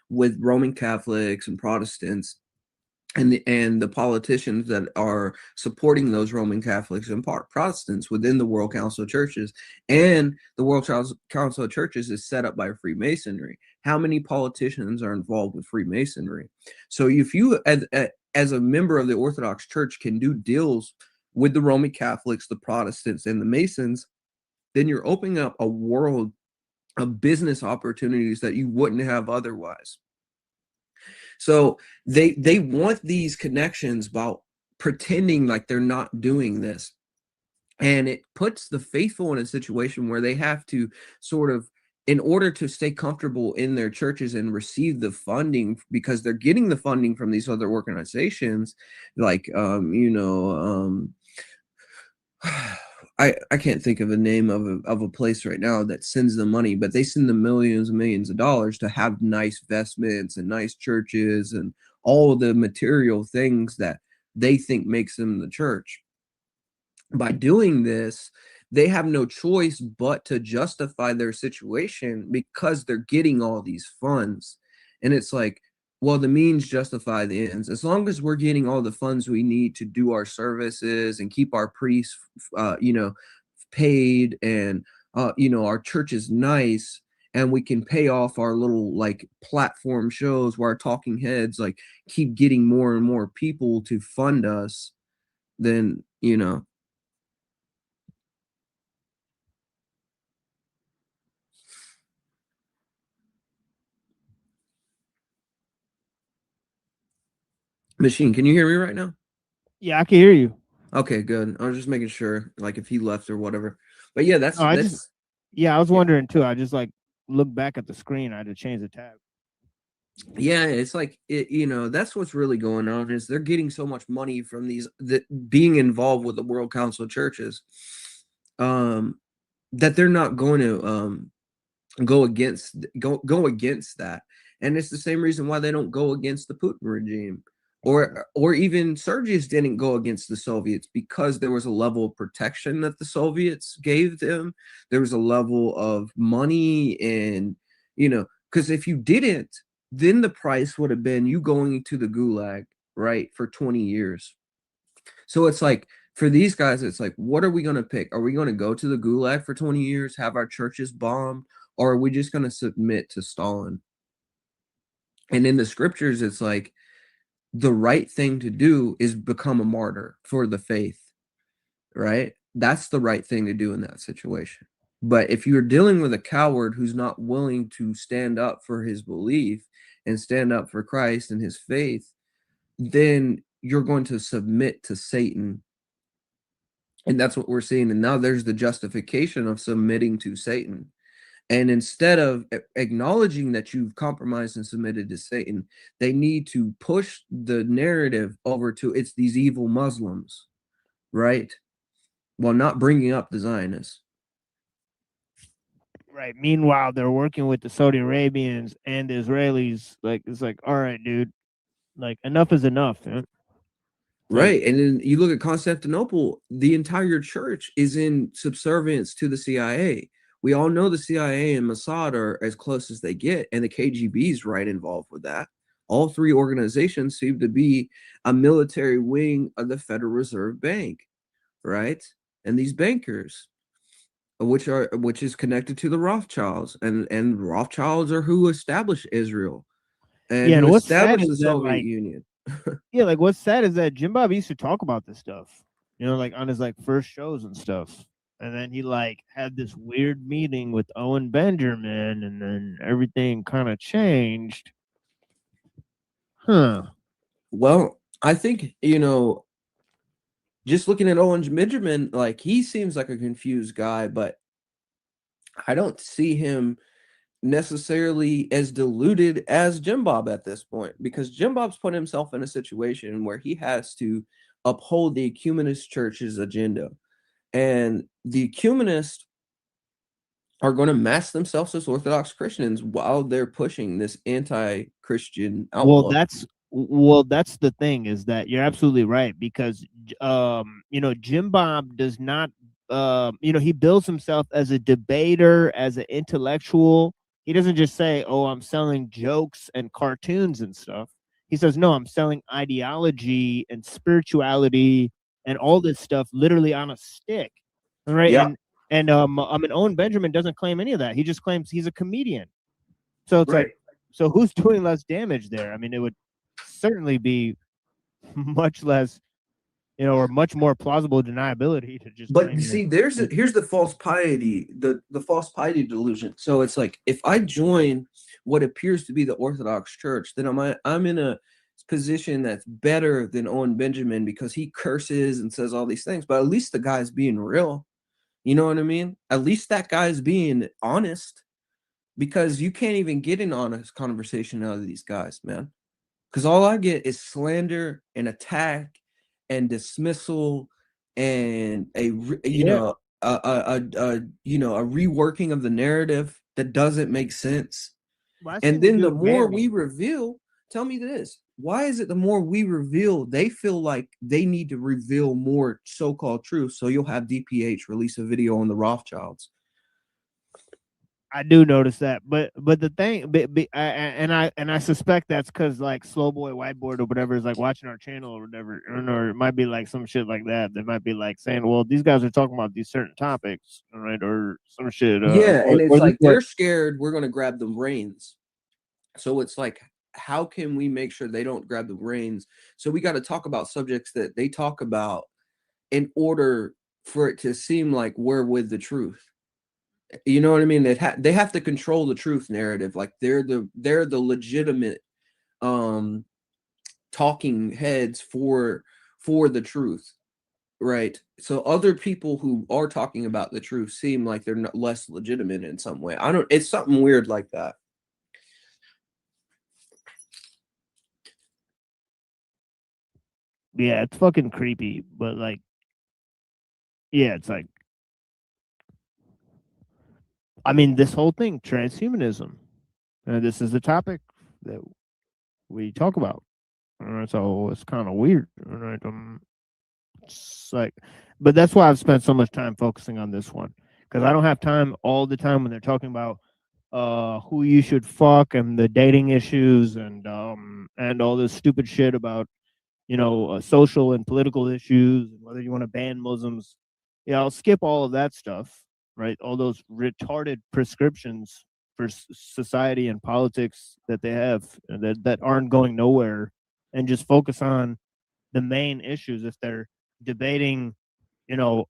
with Roman Catholics and Protestants, and the politicians that are supporting those Roman Catholics and Protestants within the World Council of Churches. And the World Council of Churches is set up by Freemasonry. How many politicians are involved with Freemasonry? So if you, as a member of the Orthodox Church, can do deals with the Roman Catholics, the Protestants, and the Masons, then you're opening up a world of business opportunities that you wouldn't have otherwise. So they want these connections while pretending like they're not doing this. And it puts the faithful in a situation where they have to sort of, in order to stay comfortable in their churches and receive the funding, because they're getting the funding from these other organizations, like, I can't think of a name of a place right now that sends the money, but they send them millions and millions of dollars to have nice vestments and nice churches and all of the material things that they think makes them the church. By doing this, they have no choice but to justify their situation because they're getting all these funds. And it's like, well, the means justify the ends. As long as we're getting all the funds we need to do our services and keep our priests, paid, and, our church is nice, and we can pay off our little like platform shows where our talking heads like keep getting more and more people to fund us, then, Machine, can you hear me right now? Yeah, I can hear you. Okay, good. I was just making sure, like, if he left or whatever. But yeah, I was wondering too. I just like looked back at the screen. I had to change the tab. Yeah, it's like that's what's really going on, is they're getting so much money from being involved with the World Council of Churches. that they're not going to go against that. And it's the same reason why they don't go against the Putin regime, or even Sergius didn't go against the Soviets, because there was a level of protection that the Soviets gave them. There was a level of money, and because if you didn't, then the price would have been you going to the gulag, right, for 20 years. So it's like, for these guys, it's like, what are we going to pick? Are we going to go to the gulag for 20 years, have our churches bombed, or are we just going to submit to Stalin? And in the scriptures, it's like, the right thing to do is become a martyr for the faith, right? That's the right thing to do in that situation. But if you're dealing with a coward who's not willing to stand up for his belief and stand up for Christ and his faith, then you're going to submit to Satan. And that's what we're seeing. And now there's the justification of submitting to Satan. And instead of acknowledging that you've compromised and submitted to Satan, they need to push the narrative over to it's these evil Muslims, right? While not bringing up the Zionists. Right. Meanwhile, they're working with the Saudi Arabians and the Israelis. Like, it's like, all right, dude, like, enough is enough, man. Right. And then you look at Constantinople, the entire church is in subservience to the CIA. We all know the CIA and Mossad are as close as they get, and the KGB is right involved with that. All three organizations seem to be a military wing of the Federal Reserve Bank, right? And these bankers, which is connected to the Rothschilds, and Rothschilds are who established Israel and Yeah, and who what's sad established is the that, Soviet like, Union. yeah, like, what's sad is that Jim Bob used to talk about this stuff, like on his like first shows and stuff. And then he like had this weird meeting with Owen Benjamin, and then everything kind of changed. Huh. Well, I think, just looking at Owen Benjamin, like, he seems like a confused guy, but I don't see him necessarily as deluded as Jim Bob at this point, because Jim Bob's put himself in a situation where he has to uphold the ecumenist church's agenda. And the ecumenists are going to mask themselves as Orthodox Christians while they're pushing this anti-Christian outlook. Well, that's the thing, is that you're absolutely right, because Jim Bob does not he builds himself as a debater, as an intellectual. He doesn't just say, "Oh, I'm selling jokes and cartoons and stuff." He says, "No, I'm selling ideology and spirituality and all this stuff literally on a stick." All right? Yeah. And Owen Benjamin doesn't claim any of that. He just claims he's a comedian. So it's like, so who's doing less damage there? I mean, it would certainly be much less, or much more plausible deniability to just. But you see, here's the false piety, the false piety delusion. So it's like, if I join what appears to be the Orthodox Church, then I'm in a position that's better than Owen Benjamin, because he curses and says all these things, but at least the guy's being real. You know what I mean? At least that guy's being honest, because you can't even get an honest conversation out of these guys, man. Because all I get is slander and attack and dismissal and a reworking of the narrative that doesn't make sense. Well, and then the more we reveal, tell me this, why is it the more we reveal, they feel like they need to reveal more so-called truth? So you'll have DPH release a video on the Rothschilds. I do notice that, but the thing, I suspect that's because like Slow Boy Whiteboard or whatever is like watching our channel or whatever, or it might be like some shit like that. They might be like saying, "Well, these guys are talking about these certain topics, all right," or some shit. Yeah, and it's like they're scared we're gonna grab the reins. So it's like, how can we make sure they don't grab the reins? So we got to talk about subjects that they talk about in order for it to seem like we're with the truth. You know what I mean? They have to control the truth narrative. Like they're the legitimate talking heads for the truth, right? So other people who are talking about the truth seem like they're not less legitimate in some way. It's something weird like that. Yeah, it's fucking creepy, but like, yeah, it's like, I mean, this whole thing, transhumanism. This is the topic that we talk about. So it's kind of weird. Right? It's like, but that's why I've spent so much time focusing on this one, because I don't have time all the time when they're talking about who you should fuck and the dating issues and all this stupid shit about social and political issues and whether you want to ban Muslims. Yeah, I'll skip all of that stuff, right? All those retarded prescriptions for society and politics that they have that aren't going nowhere, and just focus on the main issues. If they're debating, either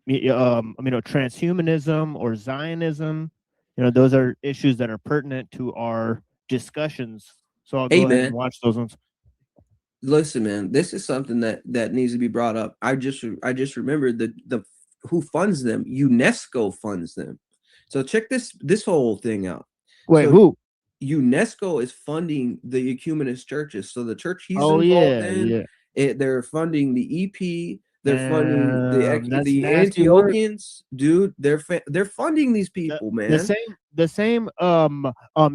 transhumanism or Zionism, those are issues that are pertinent to our discussions. So I'll go ahead and watch those ones. Listen, man, this is something that needs to be brought up. I just remembered the who funds them. UNESCO funds them. So check this whole thing out. Wait, so who? UNESCO is funding the ecumenist churches. So the church he's Oh, involved yeah, in, they're funding the EP. They're funding that's the nasty work. Antiochians, dude. They're funding these people, man. The same.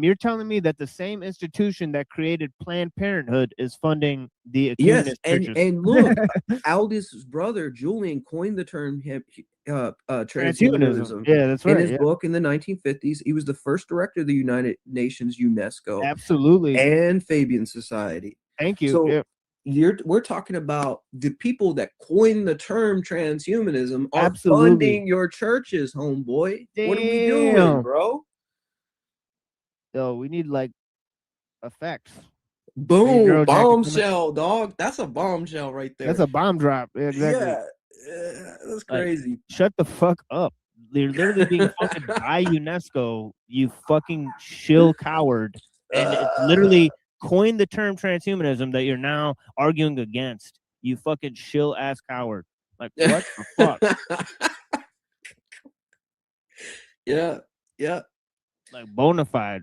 You're telling me that the same institution that created Planned Parenthood is funding the ecumenist churches? and look, Aldous' brother Julian coined the term transhumanism. Yeah, that's right. In his book in the 1950s, he was the first director of the United Nations, UNESCO, absolutely, and Fabian Society. Thank you. So we're talking about the people that coined the term transhumanism are funding your churches, homeboy. Damn. What are we doing, bro? Yo, we need like effects. Boom, bombshell, dog. That's a bombshell right there. That's a bomb drop. Yeah, exactly. Yeah, that's crazy. Like, shut the fuck up. They're literally being funded by UNESCO, you fucking shill coward. And it's literally coined the term transhumanism that you're now arguing against. You fucking shill ass coward. Like, what the fuck? Yeah. Like, bona fide.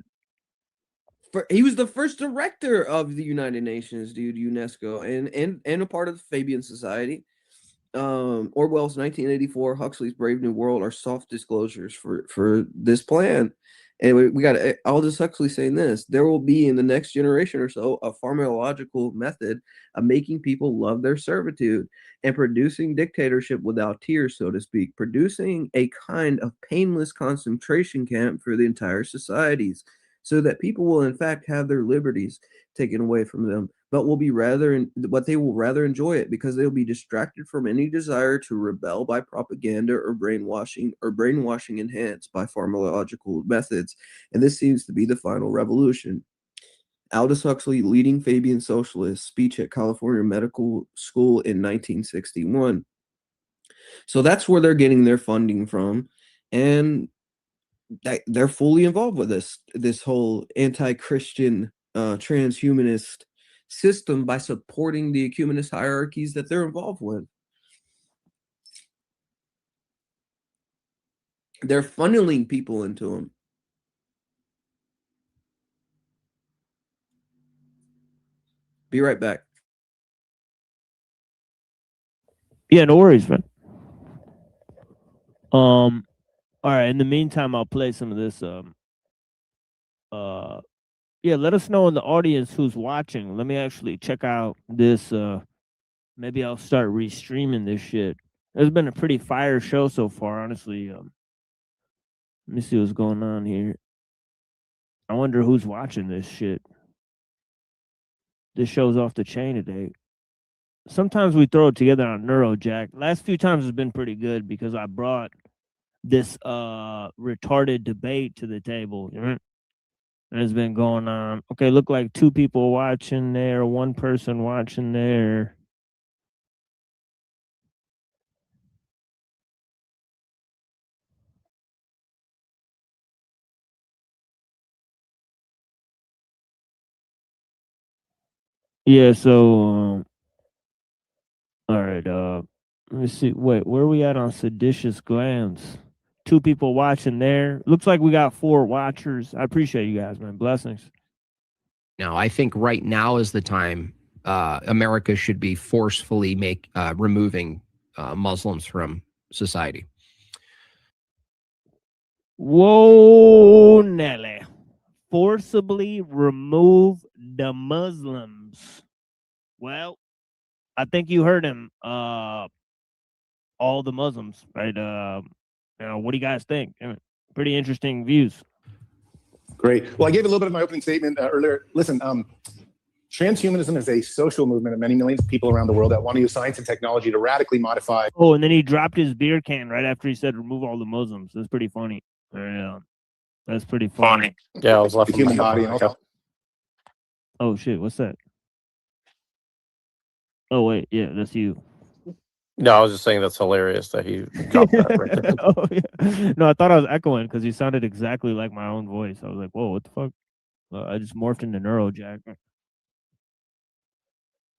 He was the first director of the United Nations, dude, UNESCO, and a part of the Fabian Society. Orwell's 1984, Huxley's Brave New World are soft disclosures for this plan. And we got Aldous Huxley saying this: there will be in the next generation or so a pharmacological method of making people love their servitude and producing dictatorship without tears, so to speak, producing a kind of painless concentration camp for the entire societies, so that people will in fact have their liberties taken away from them, but they will rather enjoy it because they'll be distracted from any desire to rebel by propaganda or brainwashing enhanced by pharmacological methods. And this seems to be the final revolution. Aldous Huxley, leading Fabian socialist, speech at California Medical School in 1961. So that's where they're getting their funding from, and they're fully involved with this whole anti-Christian transhumanist system by supporting the ecumenist hierarchies that they're involved with. They're funneling people into them. Be right back. Yeah, no worries, man. All right, in the meantime, I'll play some of this. Yeah, let us know in the audience who's watching. Let me actually check out this. Maybe I'll start restreaming this shit. It's been a pretty fire show so far, honestly. Let me see what's going on here. I wonder who's watching this shit. This show's off the chain today. Sometimes we throw it together on NeuroJack. Last few times has been pretty good because I brought this retarded debate to the table. You know? And it's been going on. Okay, look like 2 people watching there, 1 person watching there. Yeah, so all right, let me see. Wait, where are we at on seditious glands? 2 people watching there. Looks like we got 4 watchers. I appreciate you guys, man. Blessings. Now, I think right now is the time America should be forcefully removing Muslims from society. Whoa, Nelly. Forcibly remove the Muslims. Well, I think you heard him. All the Muslims, right? What do you guys think? Pretty interesting views. Great. Well, I gave a little bit of my opening statement earlier. Listen, transhumanism is a social movement of many millions of people around the world that want to use science and technology to radically modify. Oh, and then he dropped his beer can right after he said remove all the Muslims. That's pretty funny. Yeah, that's pretty funny. Yeah, I was left the human body. And also, oh shit, what's that? Oh wait, yeah, that's you. No, I was just saying that's hilarious that he dropped that right there. Oh, yeah. No, I thought I was echoing because you sounded exactly like my own voice. I was like, whoa, what the fuck? I just morphed into Neuro Jack.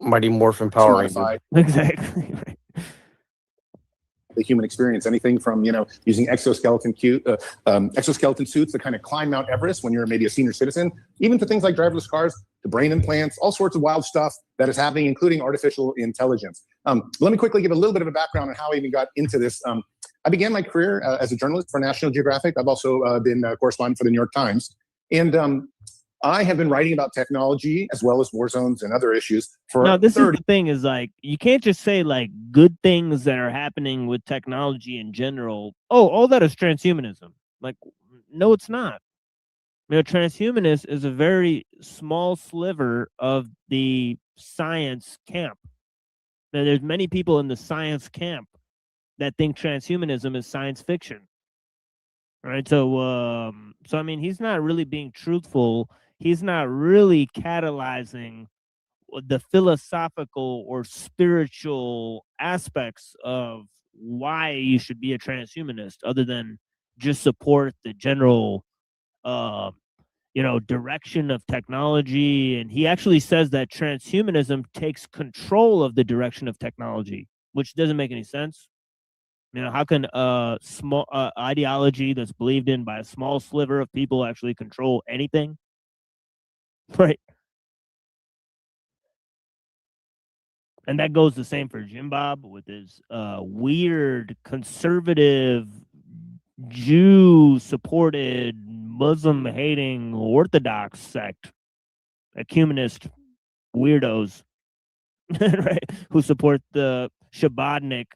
Mighty Morphin Power Ranger. Exactly. the human experience, anything from, using exoskeleton suits to kind of climb Mount Everest when you're maybe a senior citizen, even to things like driverless cars, to brain implants, all sorts of wild stuff that is happening, including artificial intelligence. Let me quickly give a little bit of a background on how I even got into this. I began my career as a journalist for National Geographic. I've also been a correspondent for the New York Times. And I have been writing about technology as well as war zones and other issues for No, this is the thing is like, you can't just say like good things that are happening with technology in general. Oh, all that is transhumanism. Like, no, it's not. Transhumanist is a very small sliver of the science camp. Now, there's many people in the science camp that think transhumanism is science fiction. Right? So I mean, he's not really being truthful. He's not really catalyzing the philosophical or spiritual aspects of why you should be a transhumanist, other than just support the general direction of technology. And he actually says that transhumanism takes control of the direction of technology, which doesn't make any sense. How can a small ideology that's believed in by a small sliver of people actually control anything? Right. And that goes the same for Jim Bob with his weird conservative Jew-supported Muslim-hating Orthodox sect, ecumenist weirdos, right? Who support the Shabbatnik,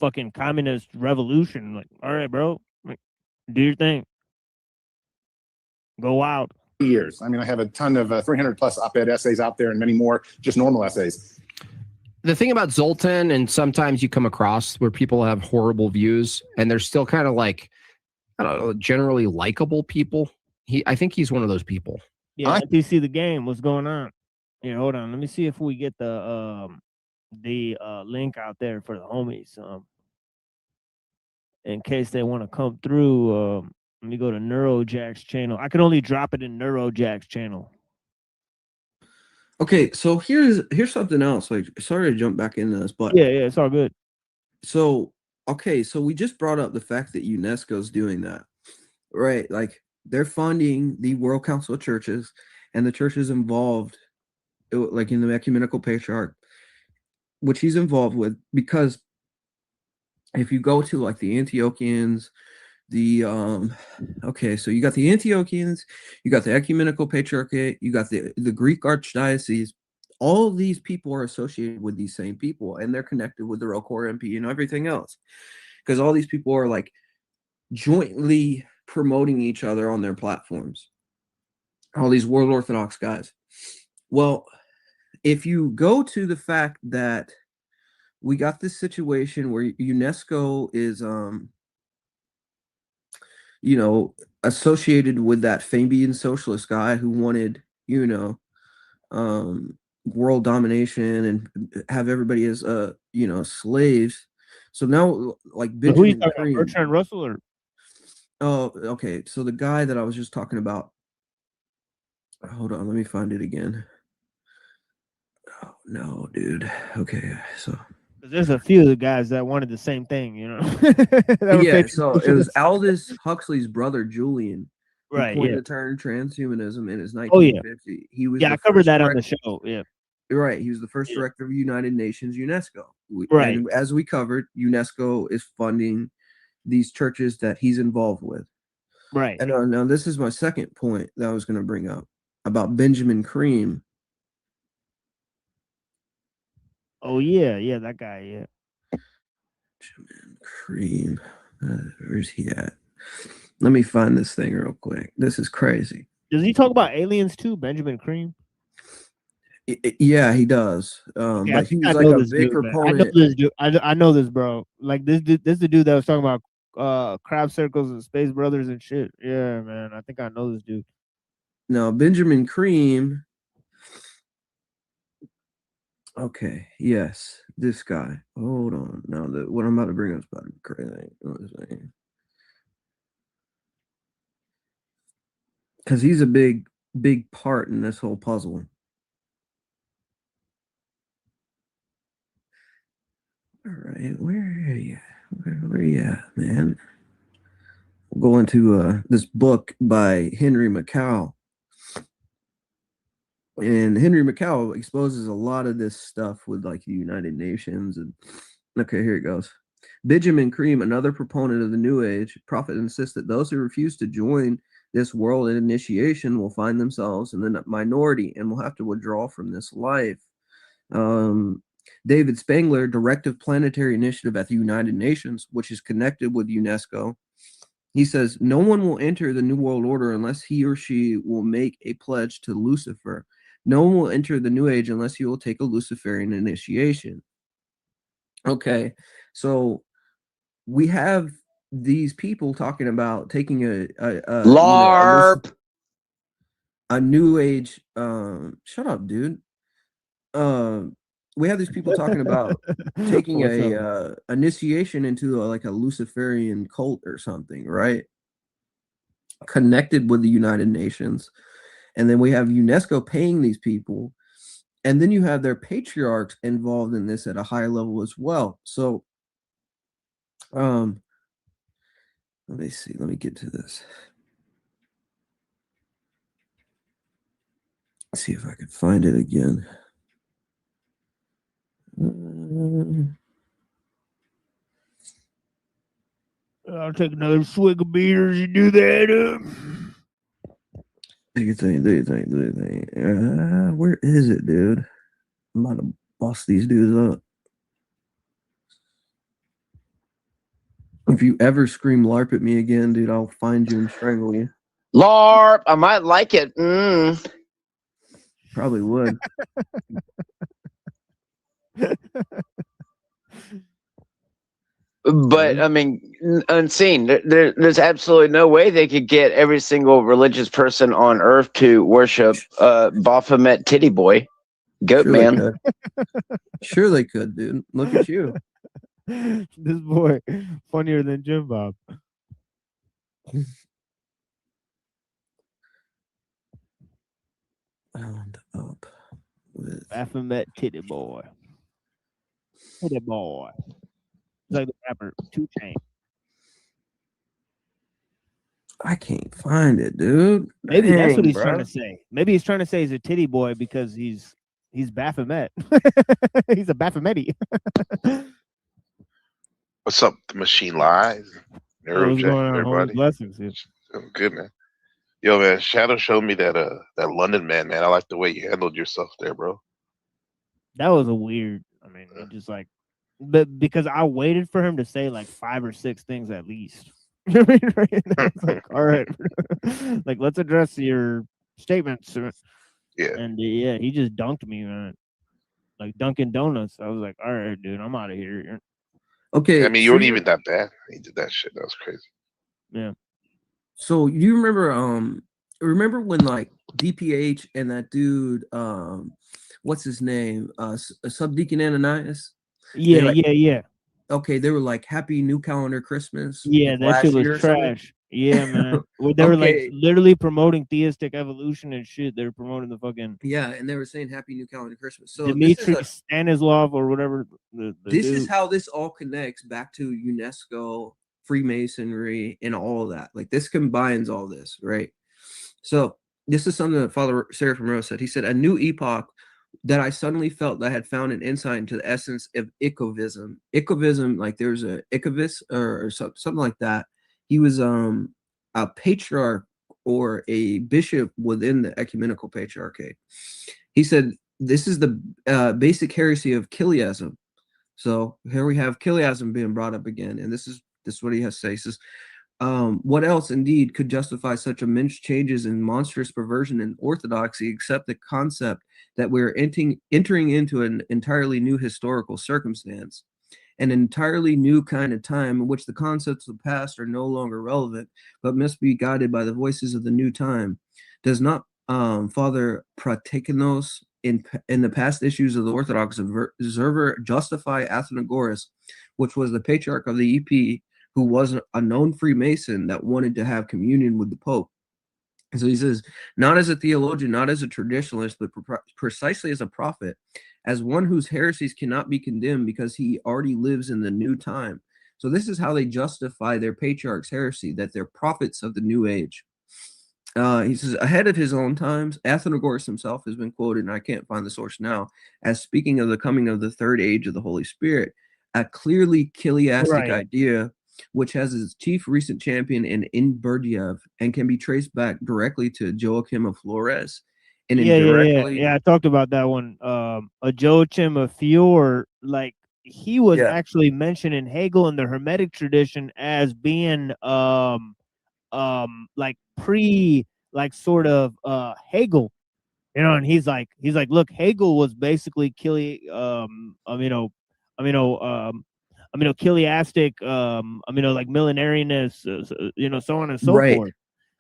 fucking communist revolution. Like, all right, bro, do your thing. Go out. Years. I mean, I have a ton of 300 plus op-ed essays out there and many more just normal essays. The thing about Zoltan, and sometimes you come across where people have horrible views and they're still kind of like, I don't know, generally likable people. I think he's one of those people. Yeah, NPC the game. What's going on? Here, hold on. Let me see if we get the link out there for the homies. In case they want to come through. Let me go to Neurojack's channel. I can only drop it in Neurojack's channel. Okay, so here's something else. Like, sorry to jump back into this, but yeah, it's all good. So, okay, so we just brought up the fact that UNESCO's doing that, right? Like, they're funding the World Council of Churches, and the church is involved, like in the Ecumenical Patriarch, which he's involved with, because if you go to like the Antiochians, so you got the Antiochians, you got the Ecumenical Patriarchate, you got the Greek Archdiocese. All of these people are associated with these same people, and they're connected with the Rocor MP and everything else, because all these people are like jointly promoting each other on their platforms. All these World Orthodox guys. Well, if you go to the fact that we got this situation where UNESCO is associated with that Fabian socialist guy who wanted, world domination and have everybody as, slaves. So now, like, who are you talking about, Bertrand Russell or? Oh, okay. So the guy that I was just talking about. Hold on, let me find it again. Oh no, dude. Okay, so. There's a few of the guys that wanted the same thing, Yeah, so it was Aldous Huxley's brother, Julian, who right? coined Yeah. the term transhumanism in his 1950. Oh, yeah. He was I covered that on the show. Yeah. Right. He was the first director of United Nations, UNESCO. Right. And as we covered, UNESCO is funding these churches that he's involved with. Right. And now this is my second point that I was going to bring up about Benjamin Cream. Oh yeah, that guy. Yeah. Benjamin Cream. Where's he at? Let me find this thing real quick. This is crazy. Does he talk about aliens too, Benjamin Cream? Yeah, he does. Okay, But he was like a big proponent. I know this dude. I know this, bro. Like this is the dude that was talking about crab circles and Space Brothers and shit. Yeah, man. I think I know this dude. No, Benjamin Cream. Okay, yes, this guy. Hold on. Now, what I'm about to bring up is about to be crazy. Because he's a big part in this whole puzzle. All right, where are you? Where are you at, man? We'll go into this book by Henry Mackau. And Henry Mackau exposes a lot of this stuff with like the United Nations. And okay, here it goes. Benjamin Cream, another proponent of the New Age prophet, insists that those who refuse to join this world initiation will find themselves in the minority and will have to withdraw from this life. David Spangler, Director of Planetary Initiative at the United Nations, which is connected with UNESCO, he says, no one will enter the New World Order unless he or she will make a pledge to Lucifer. No one will enter the New Age unless he will take a Luciferian initiation. Okay, so we have these people talking about taking a LARP, a New Age. Shut up, dude. We have these people talking about taking a initiation into like a Luciferian cult or something, right? Connected with the United Nations. And then we have UNESCO paying these people. And then you have their patriarchs involved in this at a high level as well. So, let me see. Let me get to this. Let's see if I can find it again. I'll take another swig of beer as you do that. Do you think? Where is it, dude? I'm about to boss these dudes up. If you ever scream LARP at me again, dude, I'll find you and strangle you. LARP, I might like it. Probably would. But I mean, unseen. There's absolutely no way they could get every single religious person on earth to worship Baphomet Titty Boy, Goat Sure Man. Sure they could, dude. Look at you. This boy funnier than Jim Bob. Wound up with Baphomet Titty Boy. Titty Boy. It's like the rapper 2 Chainz. I can't find it, dude. Maybe that's what Dang, he's bro. trying to say. Maybe he's trying to say he's a titty boy because he's Baphomet. He's a Baphomet. What's up, the machine lies? What's going on? Everybody. Blessings. Yeah. Oh, good, man. Yo, man, Shadow showed me that London man, man. I like the way you handled yourself there, bro. That was a weird. I mean, it just like, but because I waited for him to say like 5 or 6 things at least. It's like, all right, like let's address your statements. Yeah. And yeah, he just dunked me, man. Like Dunkin' Donuts. I was like, all right, dude, I'm out of here. Okay. I mean, you weren't even that bad. He did that shit. That was crazy. Yeah. So you remember when like DPH and that dude, what's his name? Subdeacon Ananias? Yeah, yeah. Okay, they were like Happy New Calendar Christmas. Yeah, like, that last shit year or was something. trash. Yeah, man. Well, they were like Okay. literally promoting theistic evolution and shit. They were promoting the fucking Yeah, and they were saying Happy New Calendar Christmas. So Dmitry Stanislav or whatever. This is how this all connects back to UNESCO, Freemasonry, and all of that. Like this combines all this, right? So this is something that Father Seraphim Rose said. He said, a new epoch that I suddenly felt that I had found an insight into the essence of Ikovism. Ikovism, like there's a Ikovis or something like that. He was a patriarch or a bishop within the ecumenical patriarchate. He said this is the basic heresy of Chiliasm. So here we have Chiliasm being brought up again, and this is what he has to say. He says, what else indeed could justify such immense changes and monstrous perversion in orthodoxy except the concept that we're entering into an entirely new historical circumstance, an entirely new kind of time in which the concepts of the past are no longer relevant, but must be guided by the voices of the new time? Does not Father Pratekinos in the past issues of the Orthodox Observer justify Athenagoras, which was the patriarch of the EP, who was a known Freemason that wanted to have communion with the Pope? And so he says, not as a theologian, not as a traditionalist, but precisely as a prophet, as one whose heresies cannot be condemned because he already lives in the new time. So this is how they justify their patriarch's heresy, that they're prophets of the new age. He says, ahead of his own times, Athenagoras himself has been quoted, and I can't find the source now, as speaking of the coming of the third age of the Holy Spirit, a clearly Chiliastic idea, which has its chief recent champion in Berdiev and can be traced back directly to Joachim of Flores. And Yeah, I talked about that one. A Joachim of Fior, like he was actually mentioned in Hegel in the Hermetic tradition as being like sort of Hegel, you know, and he's like, look, Hegel was basically Chiliastic, like millenarianist, you know, so on and so forth.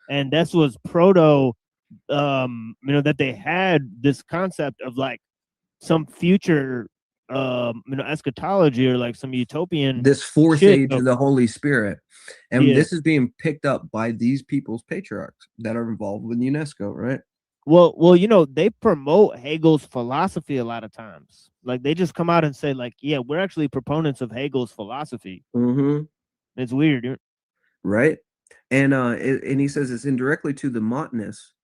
And this was proto, that they had this concept of like some future, eschatology or like some utopian, this fourth age of the Holy Spirit. And this is being picked up by these people's patriarchs that are involved with UNESCO, right? Well, you know, they promote Hegel's philosophy a lot of times. Like they just come out and say, like, yeah, we're actually proponents of Hegel's philosophy. Mm-hmm. It's weird, right? And he says it's indirectly to the Montanists.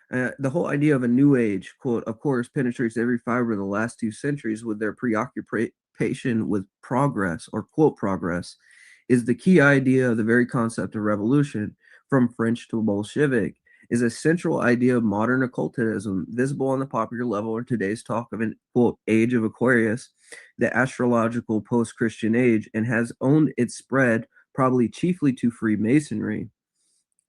The whole idea of a new age, quote, of course, penetrates every fiber of the last 2 centuries with their preoccupation with progress, or quote, progress, is the key idea of the very concept of revolution, from French to Bolshevik, is a central idea of modern occultism, visible on the popular level in today's talk of an, quote, age of Aquarius, the astrological post-Christian age, and has owned its spread probably chiefly to Freemasonry.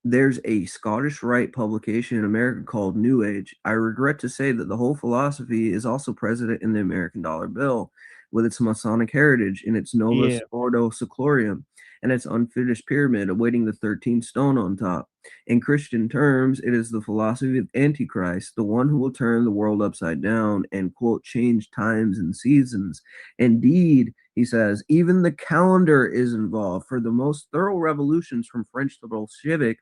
There's a Scottish Rite publication in America called New Age. I regret to say that the whole philosophy is also present in the American dollar bill, with its Masonic heritage in its Novus Ordo Seclorum and its unfinished pyramid awaiting the 13th stone on top. In Christian terms, it is the philosophy of Antichrist, the one who will turn the world upside down and, quote, change times and seasons. Indeed, he says, even the calendar is involved, for the most thorough revolutions from French to Bolshevik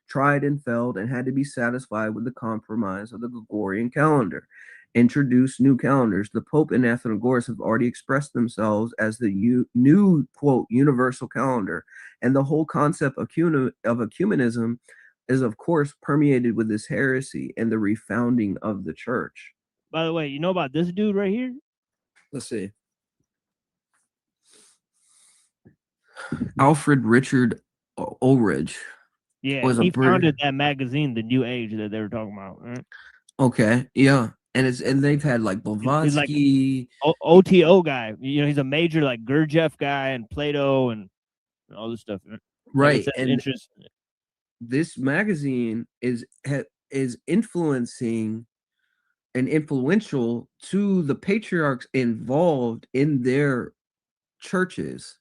tried and failed and had to be satisfied with the compromise of the Gregorian calendar. Introduce new calendars. The Pope and Athenagoras have already expressed themselves as the new, quote, universal calendar. And the whole concept of ecumenism is, of course, permeated with this heresy and the refounding of the church. By the way, you know about this dude right here? Let's see. Alfred Richard Ulrich. Yeah, he founded that magazine, The New Age, that they were talking about. Right? Okay, yeah. And they've had like Blavatsky, like OTO guy. You know, he's a major like Gurdjieff guy and Plato and all this stuff. Right. And this magazine is influencing and influential to the patriarchs involved in their churches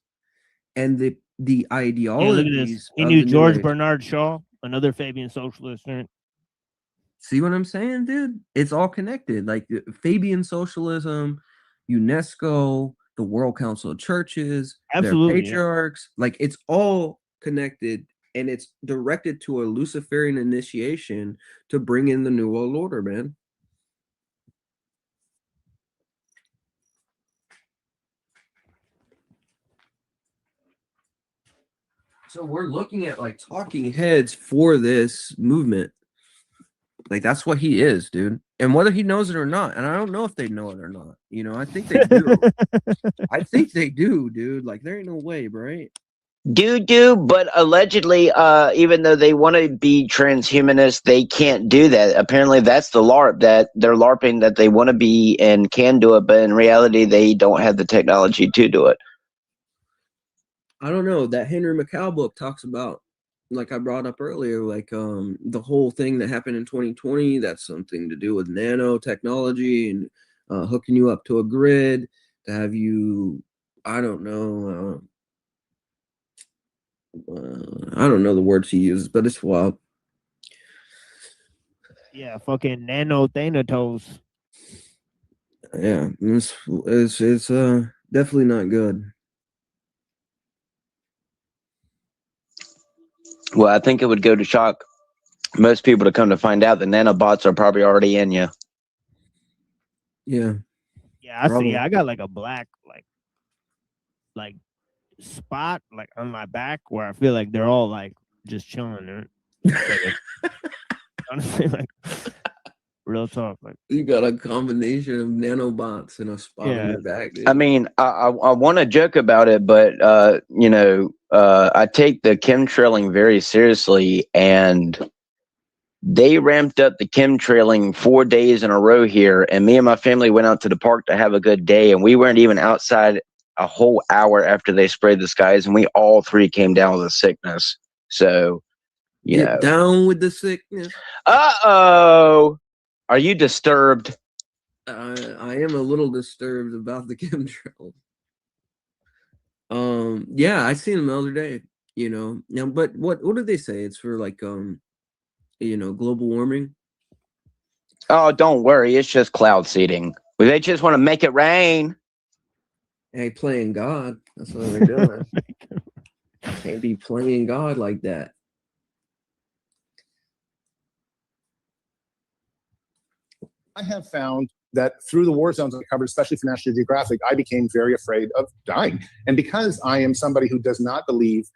and the ideologies. He knew George Bernard Shaw, another Fabian socialist. Right? See what I'm saying, dude? It's all connected. Like Fabian socialism, UNESCO, the World Council of Churches, absolutely, their patriarchs. Like it's all connected, and it's directed to a Luciferian initiation to bring in the New World Order, man. So we're looking at like talking heads for this movement. Like that's what he is, dude. And whether he knows it or not, and I don't know if they know it or not. You know, I think they do. I think they do, dude. Like, there ain't no way, right? Do, but allegedly, even though they want to be transhumanist, they can't do that. Apparently, that's the LARP, that they're LARPing that they want to be and can do it, but in reality, they don't have the technology to do it. I don't know. That Henry McCall book talks about, like I brought up earlier, like the whole thing that happened in 2020. That's something to do with nanotechnology and hooking you up to a grid to have you. I don't know. I don't know the words he uses, but it's wild. Yeah, fucking nano thanatos. Yeah, it's definitely not good. Well, I think it would go to shock most people to come to find out that nanobots are probably already in you. Yeah. Yeah, I see. Probably. I got like a black like spot like on my back where I feel like they're all like just chilling. Honestly, like real talk. Like You got a combination of nanobots and a spot on your back, dude. I mean, I want to joke about it, but you know, I take the chemtrailing very seriously, and they ramped up the chemtrailing 4 days in a row here, and me and my family went out to the park to have a good day, and we weren't even outside a whole hour after they sprayed the skies, and we all three came down with a sickness. So, you know, Get down with the sickness. Uh-oh. Are you disturbed? I am a little disturbed about the chemtrails. Yeah, I seen them the other day. You know, now, but what did they say? It's for like you know, global warming. Oh, don't worry, it's just cloud seeding. They just want to make it rain. Hey, playing God. That's what they're doing. Can't be playing God like that. I have found that through the war zones I covered, especially for National Geographic, I became very afraid of dying. And because I am somebody who does not believe.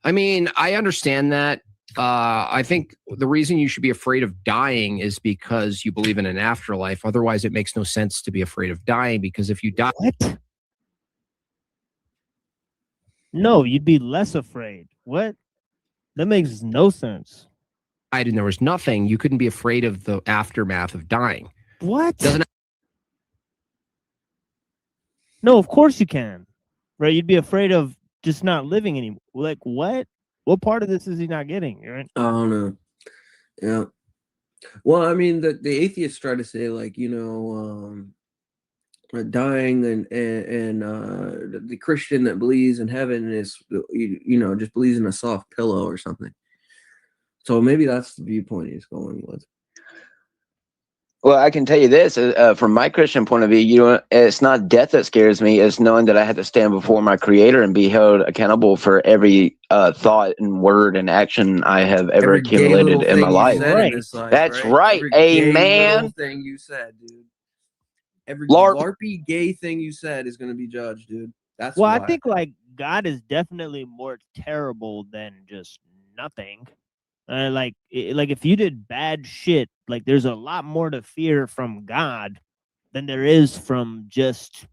I mean, I understand that. I think the reason you should be afraid of dying is because you believe in an afterlife. Otherwise, it makes no sense to be afraid of dying, because if you die... What? No, you'd be less afraid. What? That makes no sense. And there was nothing, you couldn't be afraid of the aftermath of dying. What? Doesn't No, of course you can. Right? You'd be afraid of just not living anymore. Like, what? What part of this is he not getting? Right? I don't know. Yeah. Well, I mean, the atheists try to say, like, you know, dying and the Christian that believes in heaven is, you know, just believes in a soft pillow or something. So maybe that's the viewpoint he's going with. Well, I can tell you this, from my Christian point of view, you know, it's not death that scares me. It's knowing that I had to stand before my Creator and be held accountable for every thought and word and action I have ever accumulated in my life. That's right. Every gay Amen. little thing you said, dude. Every LARP. LARPy gay thing you said is going to be judged, dude. That's Well, why. I think like God is definitely more terrible than just nothing. Like if you did bad shit, like there's a lot more to fear from God than there is from just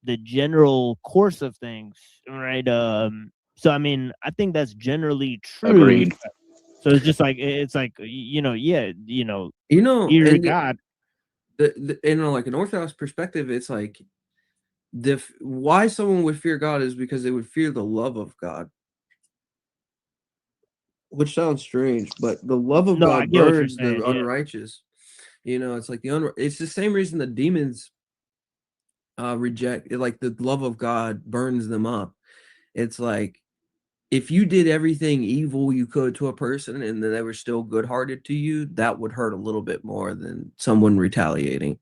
the general course of things, right? So I mean, I think that's generally true. Agreed. So it's like you know, yeah, you know, and fear God. You know, like an Orthodox perspective, it's like why someone would fear God is because they would fear the love of God. Which sounds strange, but the love of God burns the unrighteous. You know, it's like it's the same reason the demons reject it, like the love of God burns them up. It's like if you did everything evil you could to a person and then they were still good-hearted to you, that would hurt a little bit more than someone retaliating.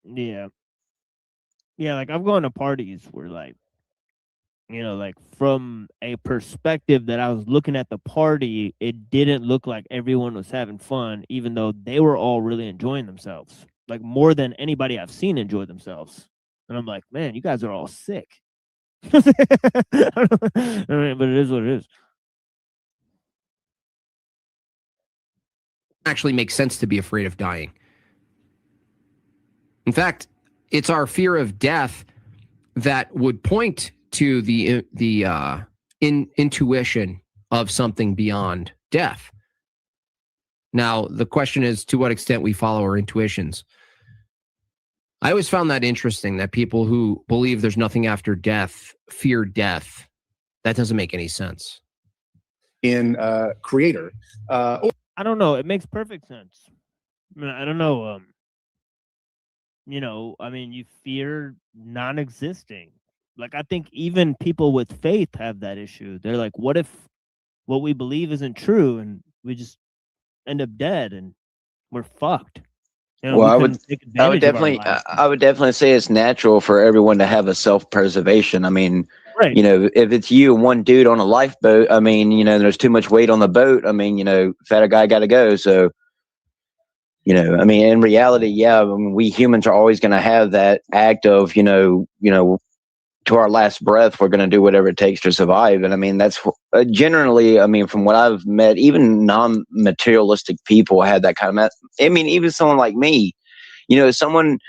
Yeah. Yeah, like I've gone to parties where like, you know, like from a perspective that I was looking at the party, it didn't look like everyone was having fun, even though they were all really enjoying themselves, like more than anybody I've seen enjoy themselves. And I'm like, man, you guys are all sick. I mean, but it is what it is. actually make sense to be afraid of dying. In fact, it's our fear of death that would point to the intuition of something beyond death. Now, the question is to what extent we follow our intuitions. I always found that interesting, that people who believe there's nothing after death fear death. That doesn't make any sense. In Creator. I don't know. It makes perfect sense. I mean, I don't know. You know, I mean, you fear non-existing. Like, I think even people with faith have that issue. They're like, what if what we believe isn't true and we just end up dead and we're fucked? You know, Well, we I couldn't would, take I would advantage of our definitely, lives. I would definitely say it's natural for everyone to have a self-preservation. I mean, Right. you know, if it's you and one dude on a lifeboat, I mean, you know, there's too much weight on the boat. I mean, you know, fatter guy got to go. So, you know, I mean, in reality, yeah, I mean, we humans are always going to have that act of, you know, to our last breath, we're going to do whatever it takes to survive. And I mean, that's generally, I mean, from what I've met, even non-materialistic people have that kind of, I mean, even someone like me, you know, someone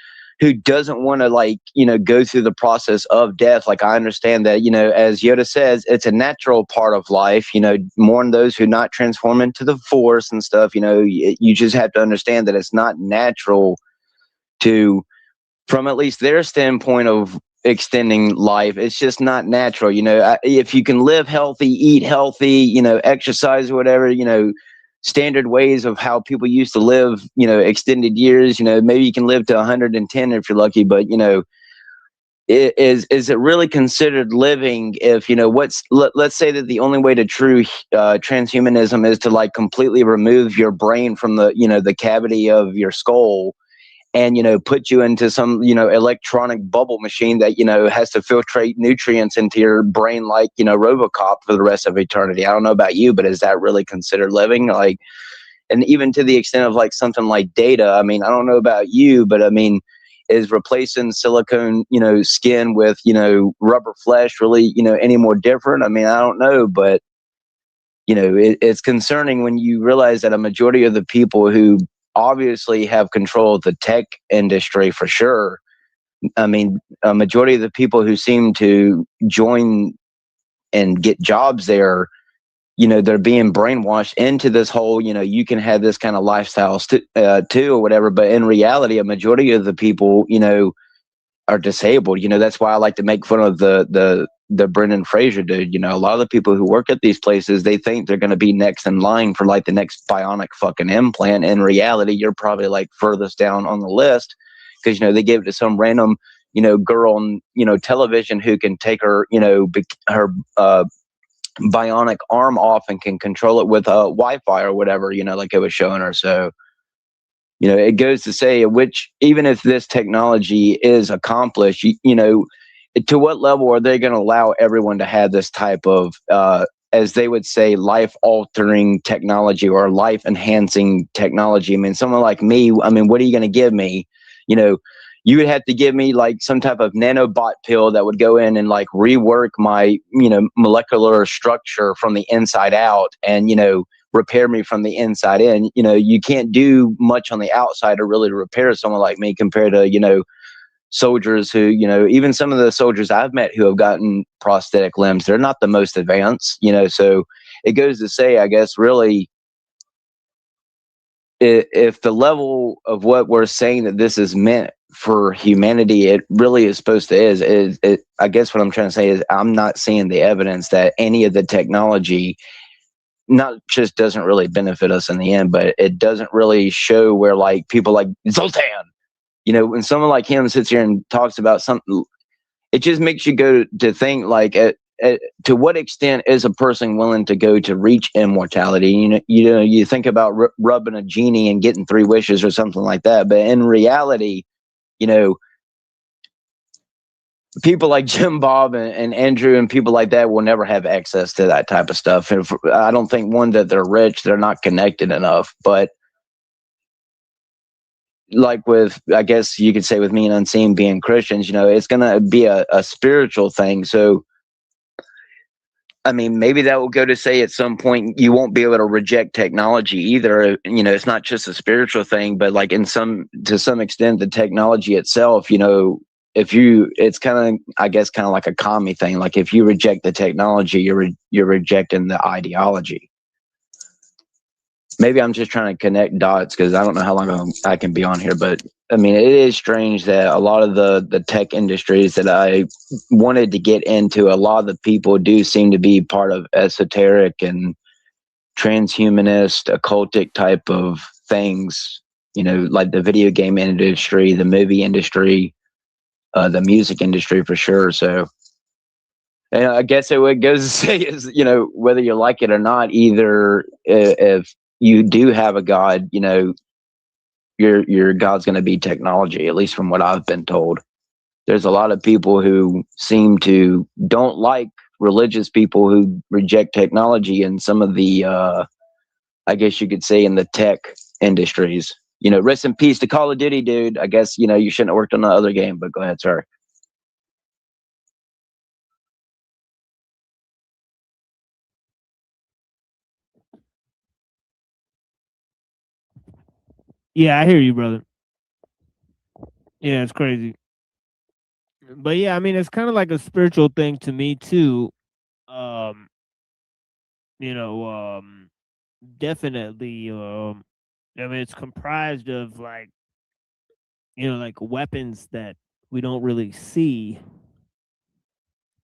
who doesn't want to, like, you know, go through the process of death. Like, I understand that, you know, as Yoda says, it's a natural part of life, you know, mourn those who not transform into the Force and stuff. You know, you just have to understand that it's not natural to, from at least their standpoint of extending life, it's just not natural. You know, if you can live healthy, eat healthy, you know, exercise or whatever, you know, standard ways of how people used to live, you know, extended years, you know, maybe you can live to 110 if you're lucky, but, you know, is it really considered living if, you know, let's say that the only way to true transhumanism is to, like, completely remove your brain from the, you know, the cavity of your skull and, you know, put you into some, you know, electronic bubble machine that, you know, has to filtrate nutrients into your brain like, you know, RoboCop for the rest of eternity. I don't know about you, but is that really considered living? Like, and even to the extent of, like, something like data, I mean, I don't know about you, but I mean, is replacing silicone, you know, skin with, you know, rubber flesh really, you know, any more different? I mean, I don't know, but, you know, it's concerning when you realize that a majority of the people who obviously have control of the tech industry for sure. I mean, a majority of the people who seem to join and get jobs there, you know, they're being brainwashed into this whole, you know, you can have this kind of lifestyle too or whatever. But in reality, a majority of the people, you know, are disabled. You know, that's why I like to make fun of the Brendan Fraser dude. You know, a lot of the people who work at these places, they think they're going to be next in line for, like, the next bionic fucking implant. In reality, you're probably, like, furthest down on the list because, you know, they gave it to some random, you know, girl on, you know, television who can take her, you know, her bionic arm off and can control it with Wi-Fi or whatever, you know, like it was showing her. So, you know, it goes to say, which even if this technology is accomplished, you know, to what level are they going to allow everyone to have this type of, as they would say, life-altering technology or life-enhancing technology? I mean, someone like me, I mean, what are you going to give me? You know, you would have to give me, like, some type of nanobot pill that would go in and, like, rework my, you know, molecular structure from the inside out and, you know, repair me from the inside in. You know, you can't do much on the outside to really repair someone like me compared to, you know, soldiers who, you know, even some of the soldiers I've met who have gotten prosthetic limbs, they're not the most advanced, you know. So it goes to say, I guess, really, if the level of what we're saying that this is meant for humanity, it really is supposed to is I guess what I'm trying to say is I'm not seeing the evidence that any of the technology not just doesn't really benefit us in the end, but it doesn't really show where, like, people like Zoltan, you know, when someone like him sits here and talks about something, it just makes you go to think, like, to what extent is a person willing to go to reach immortality? You know, you think about rubbing a genie and getting 3 wishes or something like that, but in reality, you know, people like Jim Bob and Andrew and people like that will never have access to that type of stuff. And I don't think, one, that they're rich, they're not connected enough, but like with, I guess you could say with me and Unseen being Christians, you know, it's going to be a spiritual thing. So I mean, maybe that will go to say at some point you won't be able to reject technology either. You know, it's not just a spiritual thing, but like to some extent, the technology itself, you know, it's kind of, I guess, kind of like a commie thing. Like if you reject the technology, you're rejecting the ideology. Maybe I'm just trying to connect dots because I don't know how long I can be on here, but I mean, it is strange that a lot of the tech industries that I wanted to get into, a lot of the people do seem to be part of esoteric and transhumanist, occultic type of things, you know, like the video game industry, the movie industry, the music industry for sure. So, and I guess it would goes to say is, you know, whether you like it or not, either if you do have a God, you know, your God's going to be technology, at least from what I've been told. There's a lot of people who seem to don't like religious people who reject technology, and some of the, I guess you could say, in the tech industries. You know, rest in peace to Call of Duty, dude. I guess, you know, you shouldn't have worked on the other game, but go ahead, sir. Yeah, I hear you, brother. Yeah, it's crazy. But yeah, I mean, it's kind of like a spiritual thing to me too. Um, you know, definitely. I mean, it's comprised of like, you know, like weapons that we don't really see,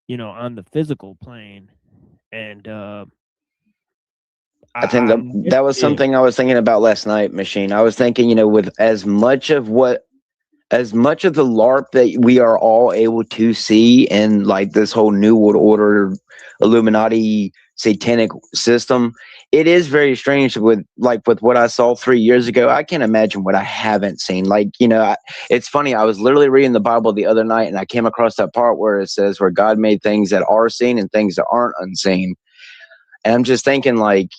you know, on the physical plane, and I think that was something I was thinking about last night, Machine. I was thinking, you know, with as much of the LARP that we are all able to see in like this whole New World Order, Illuminati, satanic system, it is very strange with what I saw 3 years ago. I can't imagine what I haven't seen. Like, you know, it's funny. I was literally reading the Bible the other night and I came across that part where it says where God made things that are seen and things that aren't unseen. And I'm just thinking like,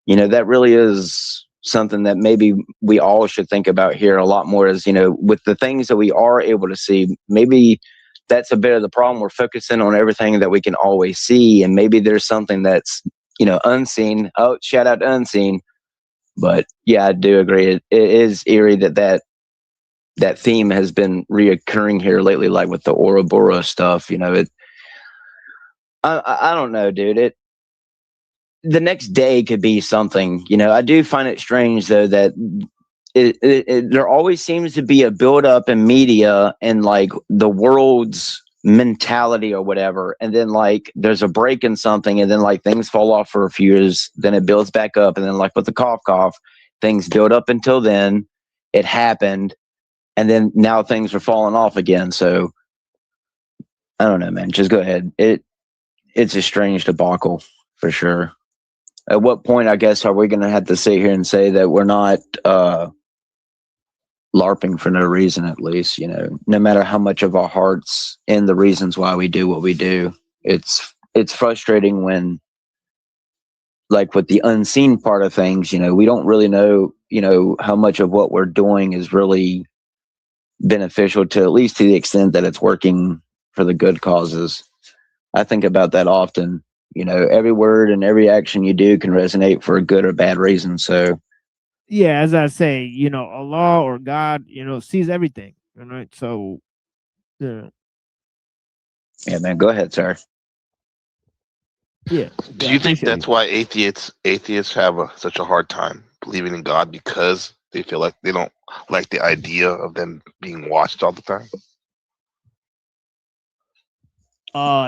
you know, that really is something that maybe we all should think about here a lot more is, you know, with the things that we are able to see, maybe that's a bit of the problem. We're focusing on everything that we can always see. And maybe there's something that's, you know, unseen. Oh, shout out to unseen. But yeah, I do agree. It is eerie that theme has been reoccurring here lately, like with the Ouroboros stuff, you know, I don't know, dude. The next day could be something, you know. I do find it strange though that there always seems to be a buildup in media and like the world's mentality or whatever, and then like there's a break in something, and then like things fall off for a few years, then it builds back up, and then like with the cough, things build up until then, it happened, and then now things are falling off again. So I don't know, man. Just go ahead. It's a strange debacle for sure. At what point, I guess, are we going to have to sit here and say that we're not LARPing for no reason, at least, you know, no matter how much of our hearts and the reasons why we do what we do. It's frustrating when, like with the unseen part of things, you know, we don't really know, you know, how much of what we're doing is really beneficial to, at least to the extent that it's working for the good causes. I think about that often. You know, every word and every action you do can resonate for a good or bad reason. So, yeah, as I say, you know, Allah or God, you know, sees everything, right? So, yeah, man, go ahead, sir. Yeah. Do you think that's why atheists have such a hard time believing in God, because they feel like they don't like the idea of them being watched all the time?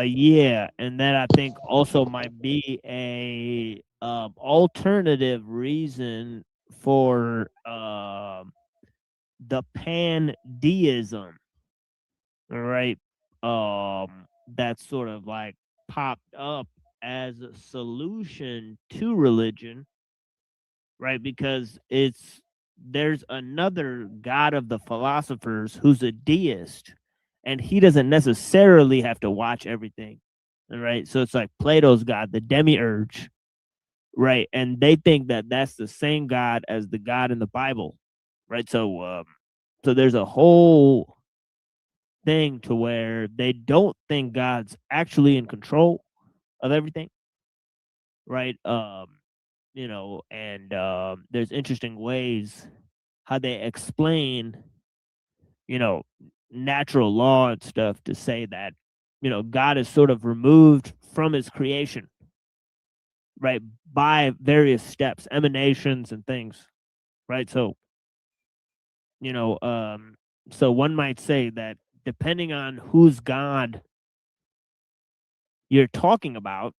Yeah, and that I think also might be a alternative reason for the pan-deism, all right? That's sort of like popped up as a solution to religion, right? Because there's another god of the philosophers who's a deist, and he doesn't necessarily have to watch everything, right? So it's like Plato's god, the demiurge, right? And they think that that's the same god as the God in the Bible, right? So there's a whole thing to where they don't think God's actually in control, of everything, right? You know, and there's interesting ways how they explain, you know, natural law and stuff to say that, you know, God is sort of removed from his creation, right, by various steps, emanations and things, right? So, you know, so one might say that depending on whose God you're talking about,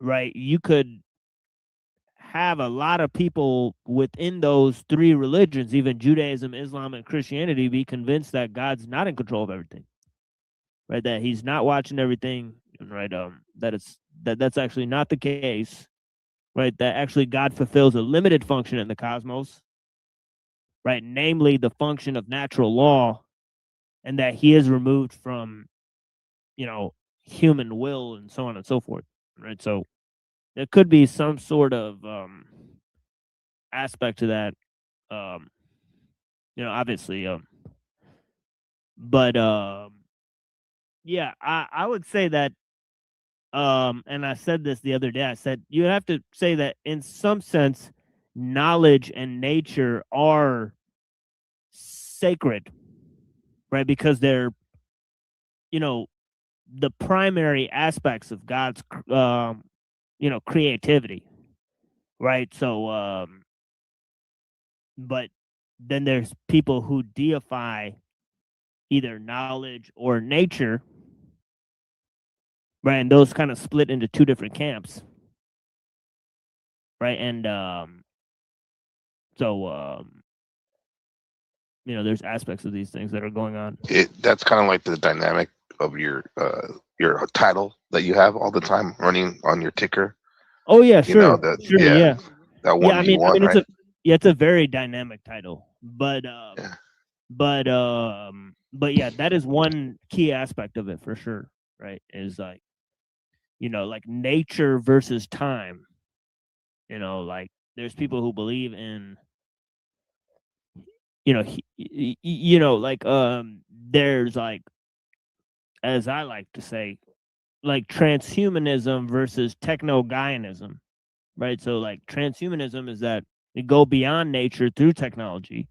right, you could have a lot of people within those three religions, even Judaism, Islam, and Christianity, be convinced that God's not in control of everything, right? That he's not watching everything, right? That's actually not the case, right? That actually God fulfills a limited function in the cosmos, right? Namely, the function of natural law, and that he is removed from, you know, human will and so on and so forth, right? So there could be some sort of aspect to that, you know, obviously, but yeah, I would say that, and I said this the other day. I said you have to say that in some sense, knowledge and nature are sacred, right? Because they're, you know, the primary aspects of God's, you know, creativity, right? So, but then there's people who deify either knowledge or nature, right? And those kind of split into two different camps, right? And so, you know, there's aspects of these things that are going on. That's kind of like the dynamic of your title that you have all the time running on your ticker. Oh yeah, You know, sure, that, sure, yeah, yeah, that yeah. I mean, 1v1, right? it's a very dynamic title, but yeah, that is one key aspect of it for sure, right? Is like, you know, like nature versus time. You know, like there's people who believe in, you know, you know, like there's like, as I like to say, like transhumanism versus techno-Gaianism, right? So like transhumanism is that you go beyond nature through technology,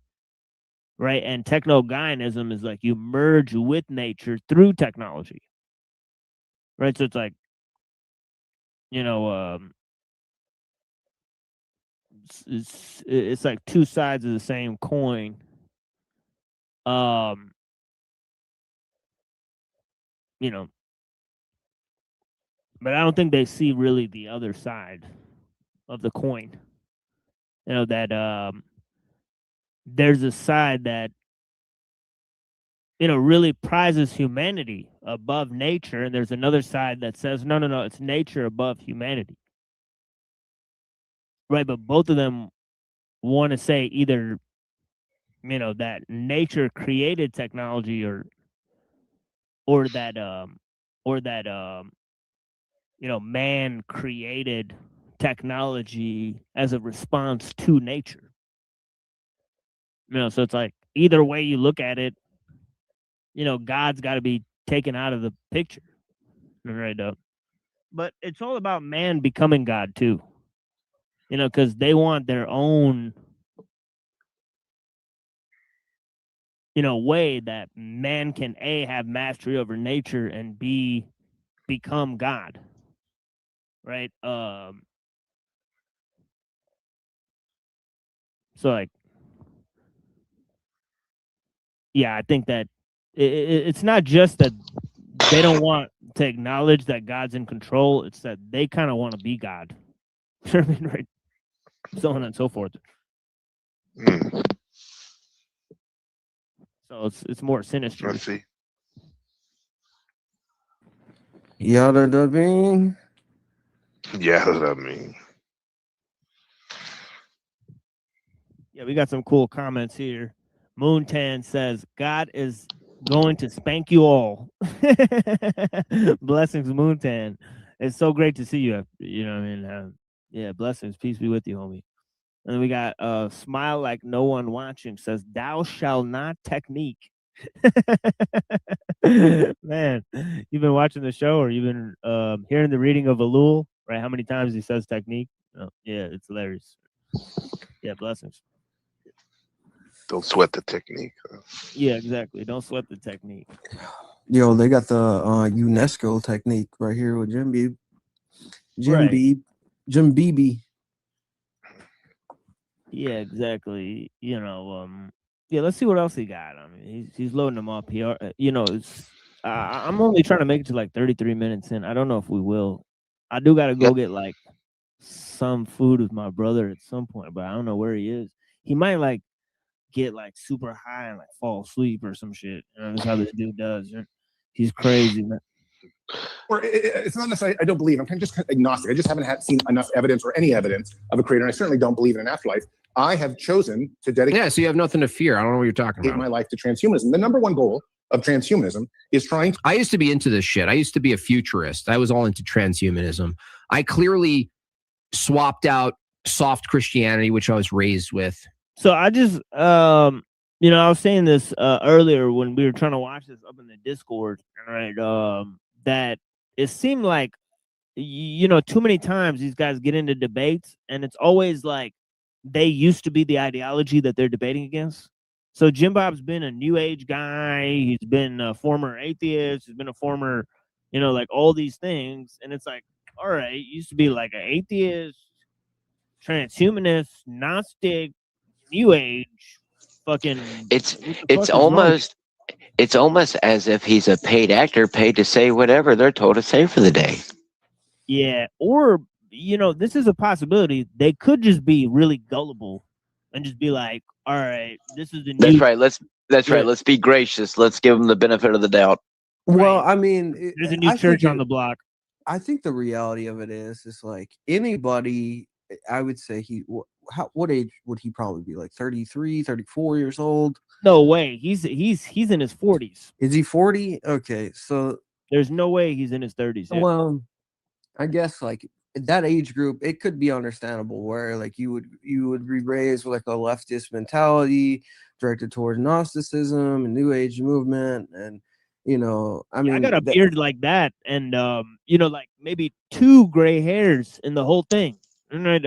right? And techno-Gaianism is like you merge with nature through technology, right? So it's like, you know, it's like two sides of the same coin. You know, but I don't think they see really the other side of the coin. You know, that there's a side that, you know, really prizes humanity above nature, and there's another side that says no, it's nature above humanity, right? But both of them want to say either, you know, that nature created technology, or that you know, man created technology as a response to nature. You know, so it's like either way you look at it, you know, God's got to be taken out of the picture, right? But it's all about man becoming God too, you know, because they want their own, you know, way that man can A, have mastery over nature, and B, become God, right? So like, yeah, I think that it's not just that they don't want to acknowledge that God's in control. It's that they kind of want to be God. I mean, right? So on and so forth. So it's more sinister. Let's see. Yada da bing. Yeah, I mean, Yeah, we got some cool comments here. Moontan says, God is going to spank you all. Blessings, Moontan. It's so great to see you. You know what I mean? Yeah, blessings. Peace be with you, homie. And then we got Smile Like No One Watching says, thou shall not technique. Man, you've been watching the show, or you've been hearing the reading of ellul, right? How many times he says technique? Oh, yeah, it's hilarious. Yeah, blessings. Don't sweat the technique. Yeah, exactly. Don't sweat the technique. Yo, they got the UNESCO technique right here with Jim Beebe. Jim Beebe. Yeah, exactly. You know, yeah. Let's see what else he got. I mean, he's loading them up here. You know, I'm only trying to make it to like 33 minutes in. I don't know if we will. I do got to go get like some food with my brother at some point, but I don't know where he is. He might like get like super high and like fall asleep or some shit. You know, that's how this dude does. He's crazy, man. Or it's not necessarily I don't believe. I'm kind of just agnostic. I just haven't seen enough evidence or any evidence of a creator, and I certainly don't believe in an afterlife. I have chosen to dedicate. Yeah, so you have nothing to fear. I don't know what you're talking about. My life to transhumanism. The number one goal of transhumanism is trying to. I used to be into this shit. I used to be a futurist. I was all into transhumanism. I clearly swapped out soft Christianity, which I was raised with. So I just, you know, I was saying this earlier when we were trying to watch this up in the Discord, right? That it seemed like, you know, too many times these guys get into debates, and it's always like they used to be the ideology that they're debating against. So Jim Bob's been a new age guy. He's been a former atheist. He's been a former, you know, like all these things. And it's like, all right, you used to be like an atheist, transhumanist, Gnostic, new age, fucking. It's almost as if he's a paid actor paid to say whatever they're told to say for the day. Yeah, or you know, this is a possibility. They could just be really gullible and just be like, "All right, this is the new." That's right. Right. Let's be gracious. Let's give them the benefit of the doubt. Well, I mean, there's a new church on the block. I think the reality of it is like anybody. I would say what age would he probably be? Like 33, 34 years old? No way. He's in his 40s. Is he 40? Okay, so there's no way he's in his 30s. Yeah. Well, I guess like that age group, it could be understandable where like you would be raised with like a leftist mentality directed towards Gnosticism and New Age movement, and you know, I mean, I got a beard like that, and you know, like maybe 2 gray hairs in the whole thing. Right,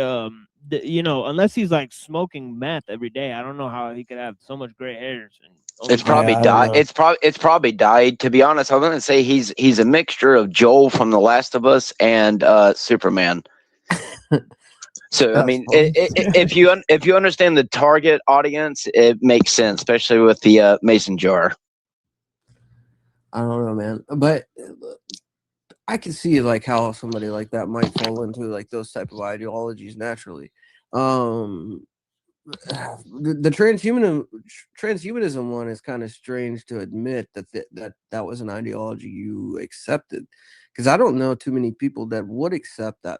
you know, unless he's like smoking meth every day, I don't know how he could have so much gray hairs. It's probably dyed. It's probably dyed. To be honest, I'm going to say he's a mixture of Joel from The Last of Us and Superman. So I mean, if you understand the target audience, it makes sense, especially with the mason jar. I don't know, man, but I can see like how somebody like that might fall into like those type of ideologies naturally. The transhumanism one is kind of strange to admit that was an ideology you accepted, because I don't know too many people that would accept that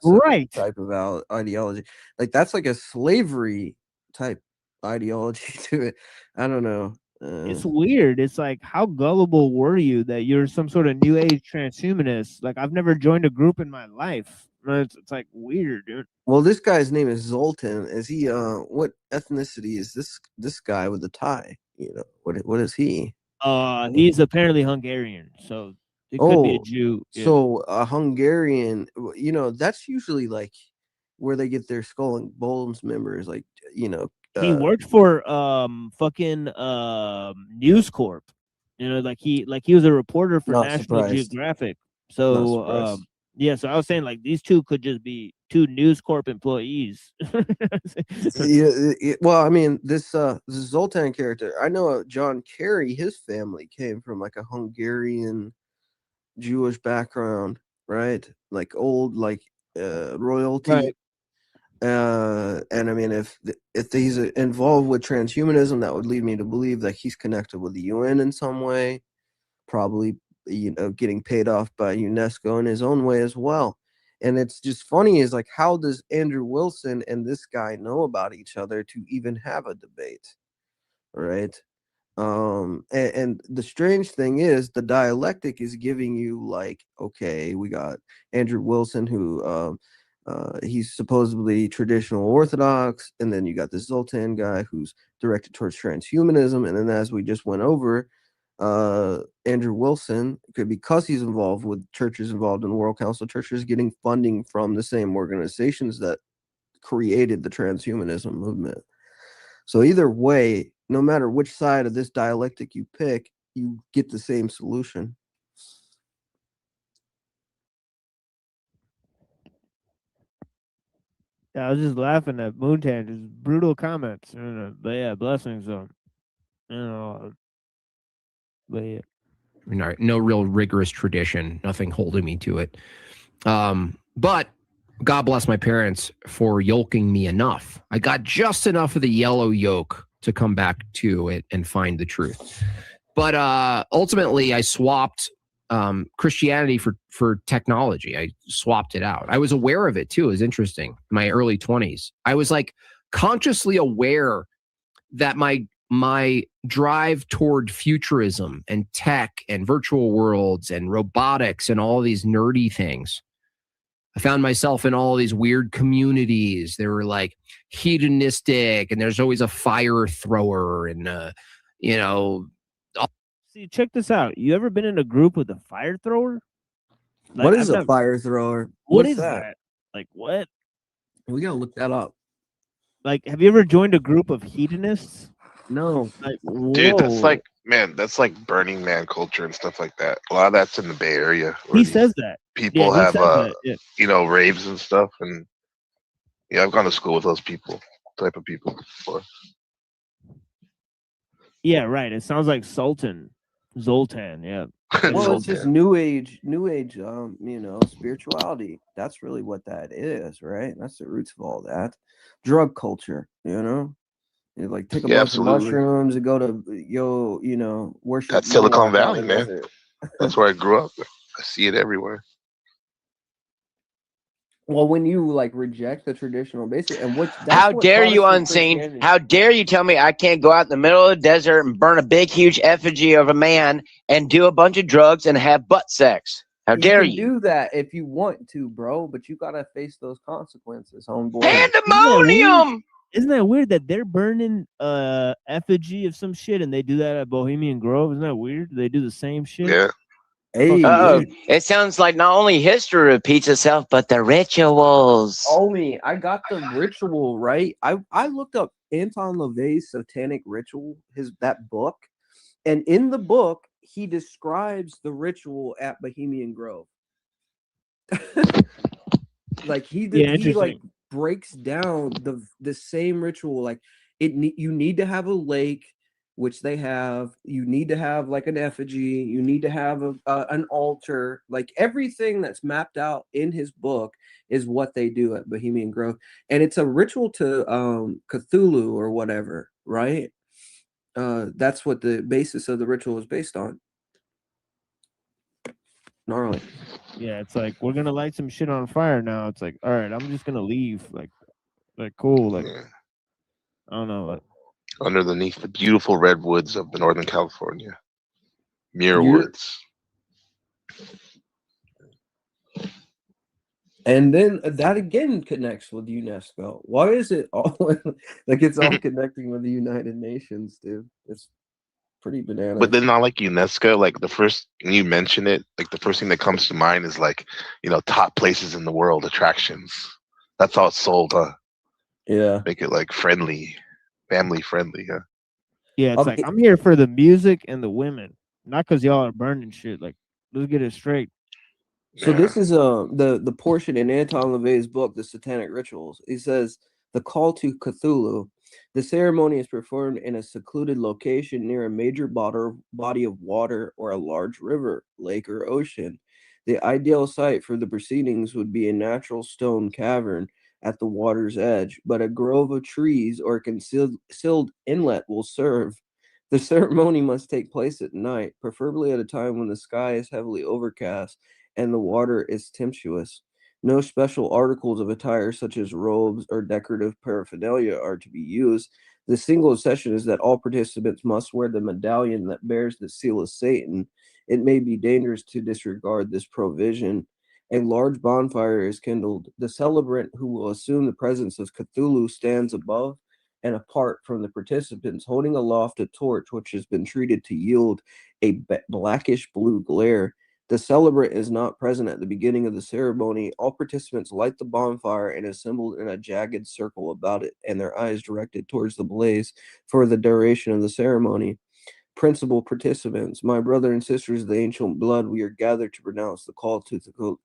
type of ideology. Like that's like a slavery type ideology to it. I don't know. It's weird. It's like, how gullible were you that you're some sort of new age transhumanist? Like, I've never joined a group in my life. It's like weird, dude. Well, this guy's name is Zoltan. Is he what ethnicity is this guy with the tie? You know, what is he? He's apparently Hungarian, so it could be a Jew. Yeah. So a Hungarian, you know, that's usually like where they get their skull and bones members, like, you know. He worked for fucking News Corp. You know, like he was a reporter for National Geographic. So yeah, so I was saying like these two could just be 2 News Corp employees. Well, I mean, this Zoltan character, I know John Kerry, his family came from like a Hungarian Jewish background, right? Like old like royalty. Right. And I mean, if he's involved with transhumanism, that would lead me to believe that he's connected with the UN in some way, probably, you know, getting paid off by UNESCO in his own way as well. And it's just funny is like, how does Andrew Wilson and this guy know about each other to even have a debate, right? And the strange thing is the dialectic is giving you like, okay, we got Andrew Wilson who he's supposedly traditional Orthodox, and then you got this Zoltan guy who's directed towards transhumanism, and then as we just went over, Andrew Wilson, because he's involved with churches involved in the World Council of Churches, getting funding from the same organizations that created the transhumanism movement. So either way, no matter which side of this dialectic you pick, you get the same solution. Yeah, I was just laughing at Moontan, just brutal comments. But yeah, blessings on. But yeah. No real rigorous tradition, nothing holding me to it. But God bless my parents for yoking me enough. I got just enough of the yellow yoke to come back to it and find the truth. But ultimately, I swapped Christianity for technology. I swapped it out. I was aware of it too. It was interesting. In my early 20s, I was like consciously aware that my drive toward futurism and tech and virtual worlds and robotics and all these nerdy things, I found myself in all these weird communities. They were like hedonistic, and there's always a fire thrower, and See, check this out. You ever been in a group with a fire thrower? Like, What is a fire thrower? What What's is that? Like what? We gotta look that up. Like, have you ever joined a group of hedonists? No. Like, Dude, that's whoa. like, man, that's like Burning Man culture and stuff like that. A lot of that's in the Bay Area. where He these says that. people Yeah, he have, says that, yeah. raves and stuff. And yeah, I've gone to school with those type of people before. Yeah, right. It sounds like Zoltan, yeah. Well, it's just new age, spirituality. That's really what that is, right? That's the roots of all that. Drug culture, You like take a Yeah, bunch of absolutely. mushrooms and go to worship. That's Silicon Moloch out Valley, in the man. desert. That's where I grew up. I see it everywhere. Well, when you like reject the traditional basic, and How dare you, unseen? How dare you tell me I can't go out in the middle of the desert and burn a big, huge effigy of a man and do a bunch of drugs and have butt sex? How dare you? do that if you want to, bro, but you gotta face those consequences, homeboy. Pandemonium! Isn't that weird that they're burning effigy of some shit and they do that at Bohemian Grove? Isn't that weird? They do the same shit. Yeah. Uh-oh. It sounds like not only history repeats itself, but the rituals. Homie, I got the ritual right. I looked up Anton LaVey's Satanic Ritual, that book, and in the book he describes the ritual at Bohemian Grove. Like he like breaks down the same ritual. Like you need to have a lake, which they have. You need to have like an effigy. You need to have an altar. Like everything that's mapped out in his book is what they do at Bohemian Grove, and it's a ritual to Cthulhu or whatever, right? That's what the basis of the ritual is based on. Gnarly. Yeah, it's like we're gonna light some shit on fire now. It's like, all right, I'm just gonna leave. Like cool. Like I don't know. Underneath the beautiful redwoods of the Northern California. Muir Muir- Woods. And then that again connects with UNESCO. Why is it all like it's all connecting with the United Nations, dude? It's pretty bananas. But then not like UNESCO, like when you mention it, like the first thing that comes to mind is like, top places in the world, attractions. That's how it's sold, huh? Yeah. Make it like friendly, family friendly, huh? Yeah, it's like I'm here for the music and the women, not because y'all are burning shit. Like, let's get it straight. So this is the portion in Anton LaVey's book, The Satanic Rituals. He says the call to Cthulhu. The ceremony is performed in a secluded location near a major body of water or a large river, lake, or ocean. The ideal site for the proceedings would be a natural stone cavern at the water's edge, but a grove of trees or a concealed inlet will serve. The ceremony must take place at night, preferably at a time when the sky is heavily overcast and the water is tempestuous. No special articles of attire such as robes or decorative paraphernalia are to be used. The single exception is that all participants must wear the medallion that bears the seal of Satan. It may be dangerous to disregard this provision. A large bonfire is kindled. The celebrant who will assume the presence of Cthulhu stands above and apart from the participants, holding aloft a torch which has been treated to yield a blackish blue glare. The celebrant is not present at the beginning of the ceremony. All participants light the bonfire and assemble in a jagged circle about it, and their eyes directed towards the blaze for the duration of the ceremony. Principal participants, my brother and sisters of the ancient blood, we are gathered to pronounce the call to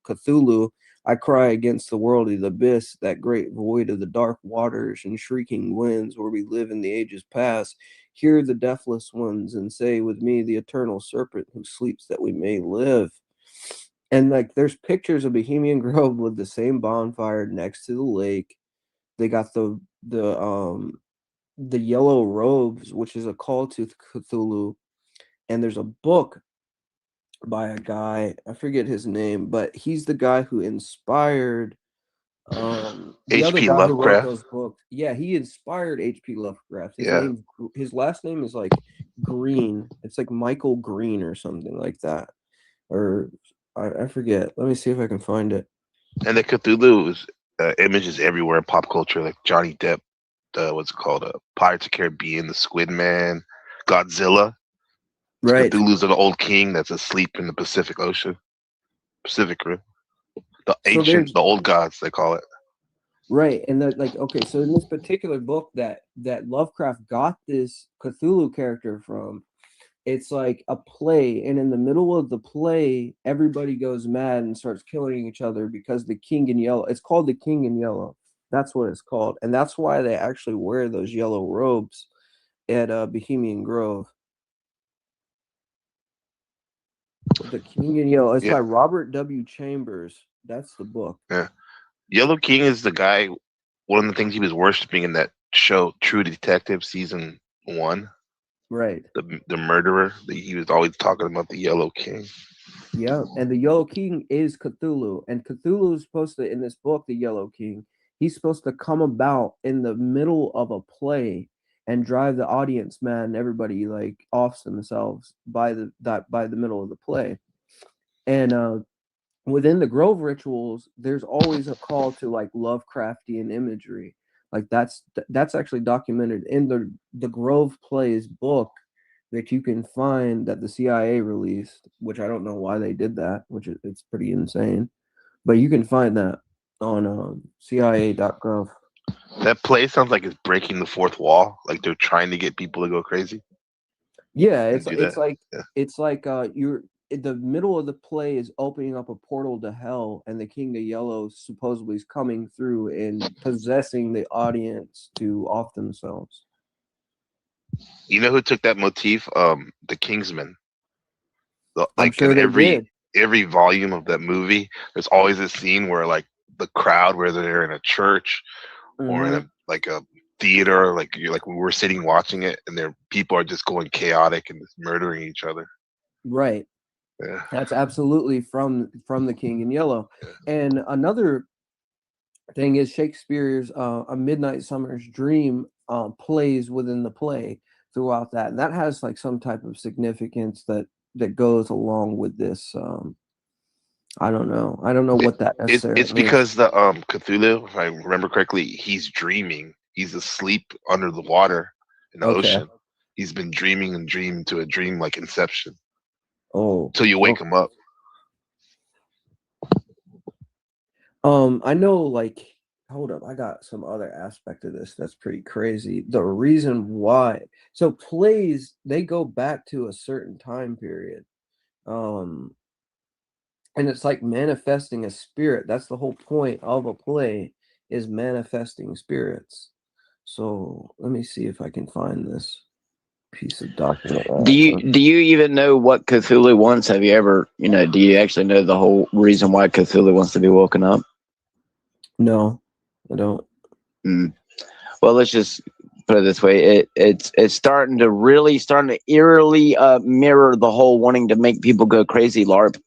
Cthulhu. I cry against the world of the abyss, that great void of the dark waters and shrieking winds where we live in the ages past. Hear the deathless ones and say with me, the eternal serpent who sleeps that we may live. And like, there's pictures of Bohemian Grove with the same bonfire next to the lake. They got the yellow robes, which is a call to Cthulhu. And there's a book by a guy, I forget his name, but he's the guy who inspired the other H.P. guy who wrote Lovecraft. those books. Yeah, he inspired H.P. Lovecraft. Yeah. His last name is like Green. It's like Michael Green or something like that. Or I forget. Let me see if I can find it. And the Cthulhu images everywhere in pop culture, like Johnny Depp, what's it called? Pirates of the Caribbean, the Squid Man, Godzilla. Right. Cthulhu's an old king that's asleep in the Pacific Ocean. Pacific Rim. The old gods, they call it. Right. And okay, so in this particular book that Lovecraft got this Cthulhu character from, it's like a play, and in the middle of the play, everybody goes mad and starts killing each other because the King in Yellow, it's called the King in Yellow. That's what it's called. And that's why they actually wear those yellow robes at Bohemian Grove. The King in Yellow. It's by Robert W. Chambers. That's the book. Yeah. Yellow King is the guy, one of the things he was worshiping in that show, True Detective season 1. Right. The murderer. He was always talking about the Yellow King. Yeah. And the Yellow King is Cthulhu. And Cthulhu is supposed to, in this book, the Yellow King, he's supposed to come about in the middle of a play and drive the audience mad, and everybody like offs themselves by the middle of the play. And within the Grove rituals, there's always a call to like Lovecraftian imagery. Like that's actually documented in the Grove Plays book that you can find that the CIA released, which I don't know why they did that, which it's pretty insane. But you can find that on CIA.gov. That play sounds like it's breaking the fourth wall. Like they're trying to get people to go crazy. Yeah, it's like you're in the middle of the play is opening up a portal to hell, and the King of Yellow supposedly is coming through and possessing the audience to off themselves. You know who took that motif? The Kingsmen. I'm sure in they did. every volume of that movie, there's always a scene where like the crowd, whether they're in a church or in a theater, like we're sitting watching it, and people are just going chaotic and just murdering each other. Right. Yeah. That's absolutely from the King in Yellow. And another thing is Shakespeare's A Midnight Summer's Dream plays within the play throughout that, and that has like some type of significance that goes along with this. I don't know what that necessarily It's because the Cthulhu, if I remember correctly, he's dreaming. He's asleep under the water in the ocean. He's been dreaming and dreaming to a dream like Inception. Oh. Till you wake him up. I know, like, hold up, I got some other aspect of this that's pretty crazy. The reason why, so plays, they go back to a certain time period. And it's like manifesting a spirit. That's the whole point of a play, is manifesting spirits. So let me see if I can find this piece of document. Do you even know what Cthulhu wants? Have you ever, do you actually know the whole reason why Cthulhu wants to be woken up? No, I don't. Well, let's just put it this way. It's starting to eerily mirror the whole wanting to make people go crazy LARP.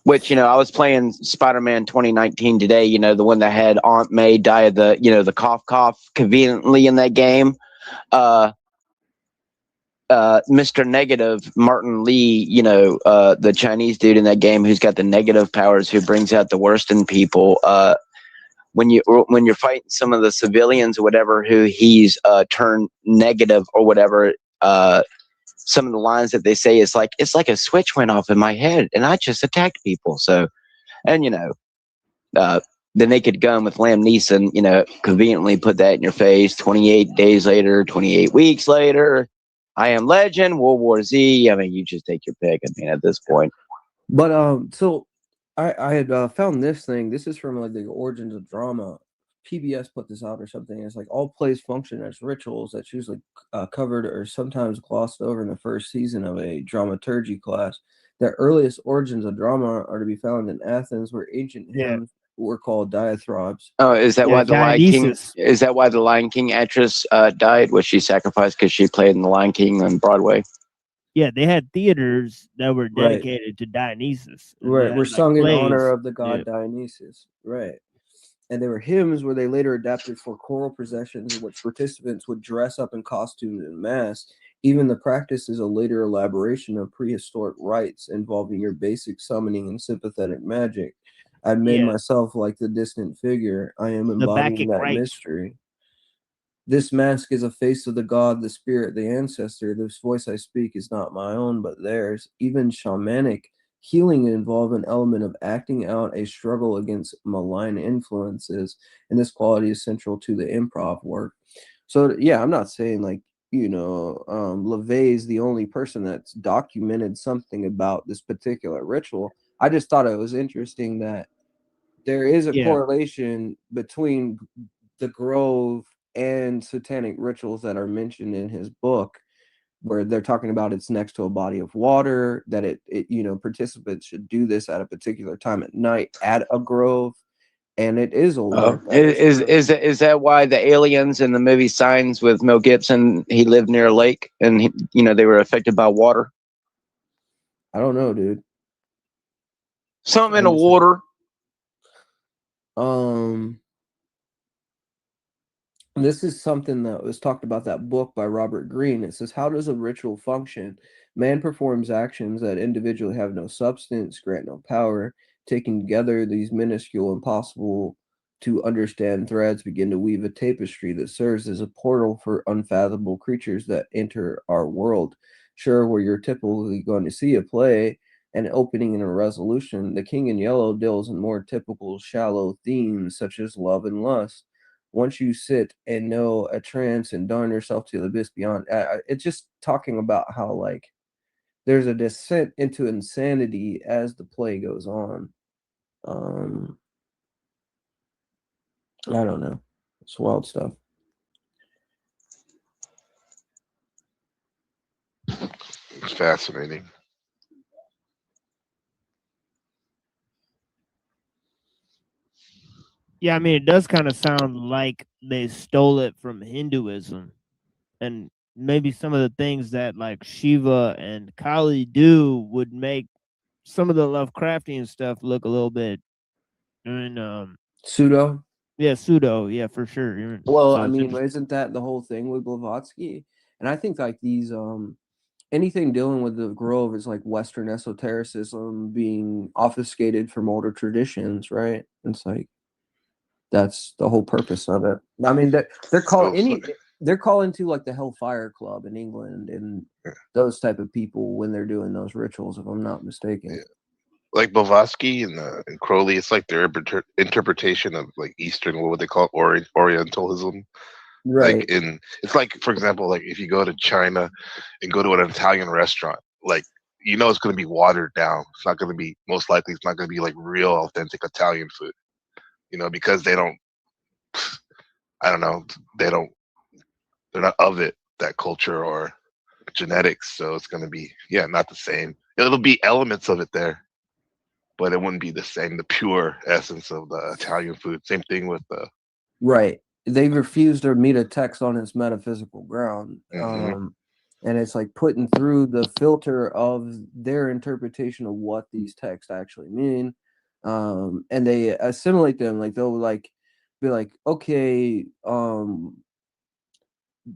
Which, I was playing Spider-Man 2019 today, the one that had Aunt May die of the cough conveniently in that game. Mr. Negative, Martin Lee, the Chinese dude in that game who's got the negative powers, who brings out the worst in people, when you're fighting some of the civilians or whatever who he's turned negative or whatever, some of the lines that they say is like, it's like a switch went off in my head and I just attacked people. So, and the Naked Gun with Liam Neeson, conveniently put that in your face. 28 days later, 28 weeks later, I Am Legend, World War Z. I mean, you just take your pick. I mean, at this point. But so I had found this thing. This is from like the Origins of Drama. PBS put this out or something. It's like all plays function as rituals that's usually covered or sometimes glossed over in the first season of a dramaturgy class. The earliest origins of drama are to be found in Athens, where ancient hymns were called diathrobs. Oh, is that why the Lion King? Is that why the Lion King actress died? Was she sacrificed because she played in the Lion King on Broadway? Yeah, they had theaters that were dedicated to Dionysus. Right, were sung in honor of the god Yeah. Dionysus. Right. And there were hymns where they later adapted for choral processions in which participants would dress up in costumes and masks. Even the practice is a later elaboration of prehistoric rites involving your basic summoning and sympathetic magic. I've made myself like the distant figure. I am embodying Bacchic that rites. mystery. This mask is a face of the god, the spirit, the ancestor. This voice I speak is not my own, but theirs. Even shamanic healing involve an element of acting out a struggle against malign influences, and this quality is central to the improv work. So yeah, I'm not saying like LaVey is the only person that's documented something about this particular ritual. I just thought it was interesting that there is a correlation between the Grove and satanic rituals that are mentioned in his book, where they're talking about it's next to a body of water, that it participants should do this at a particular time at night at a grove, and it is a work. Is that why the aliens in the movie Signs with Mel Gibson, he lived near a lake and they were affected by water? I don't know, dude. Something in the water. This is something that was talked about that book by Robert Greene. It says, how does a ritual function? Man performs actions that individually have no substance, grant no power. Taking together these minuscule, impossible to understand threads begin to weave a tapestry that serves as a portal for unfathomable creatures that enter our world. Sure, where you're typically going to see a play, an opening and a resolution, The King in Yellow deals in more typical shallow themes such as love and lust. Once you sit and know a trance and darn yourself to the abyss beyond, it's just talking about how like there's a descent into insanity as the play goes on. I don't know. It's wild stuff. It's fascinating. Yeah, I mean, it does kind of sound like they stole it from Hinduism, and maybe some of the things that like Shiva and Kali do would make some of the Lovecraftian stuff look a little bit, Pseudo. Yeah, pseudo. Yeah, for sure. Well, So I it's mean, interesting. isn't that the whole thing with Blavatsky? And I think like these anything dealing with the Grove is like Western esotericism being obfuscated from older traditions, right? It's like that's the whole purpose of it. I mean, they're calling to like the Hellfire Club in England and those type of people when they're doing those rituals, if I'm not mistaken. Like Blavatsky and Crowley, it's like their interpretation of like Eastern, what would they call it, Orientalism. Right. Like it's like, for example, like if you go to China and go to an Italian restaurant, like it's going to be watered down. It's not going to be, most likely it's not going to be like real authentic Italian food, because they don't, I don't know, they're not of it, that culture or genetics. So it's going to be, not the same. It'll be elements of it there, but it wouldn't be the same, the pure essence of the Italian food. Same thing with the right. They refuse to meet a text on its metaphysical ground. And it's like putting through the filter of their interpretation of what these texts actually mean. And they assimilate them. Like they'll like be like, okay,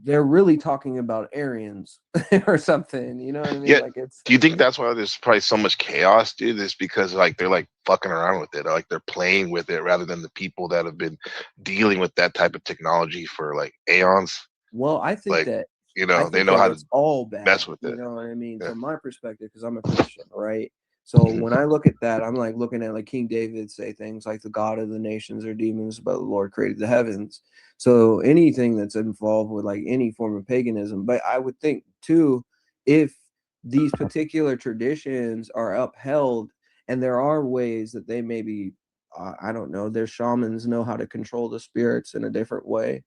they're really talking about Aryans or something. You know what I mean? Yeah. Like it's. Do you think that's why there's probably so much chaos, dude? It's because like they're like fucking around with it, or like they're playing with it, rather than the people that have been dealing with that type of technology for like aeons. Well, I think Like, that you I know, they think know that how to it's all bad. mess with You it. know what I mean? Yeah. From my perspective, because I'm a Christian, right? So when I look at that, I'm like looking at like King David say things like the God of the nations are demons, but the Lord created the heavens. So anything that's involved with like any form of paganism. But I would think too, if these particular traditions are upheld, and there are ways that they maybe, I don't know, their shamans know how to control the spirits in a different way,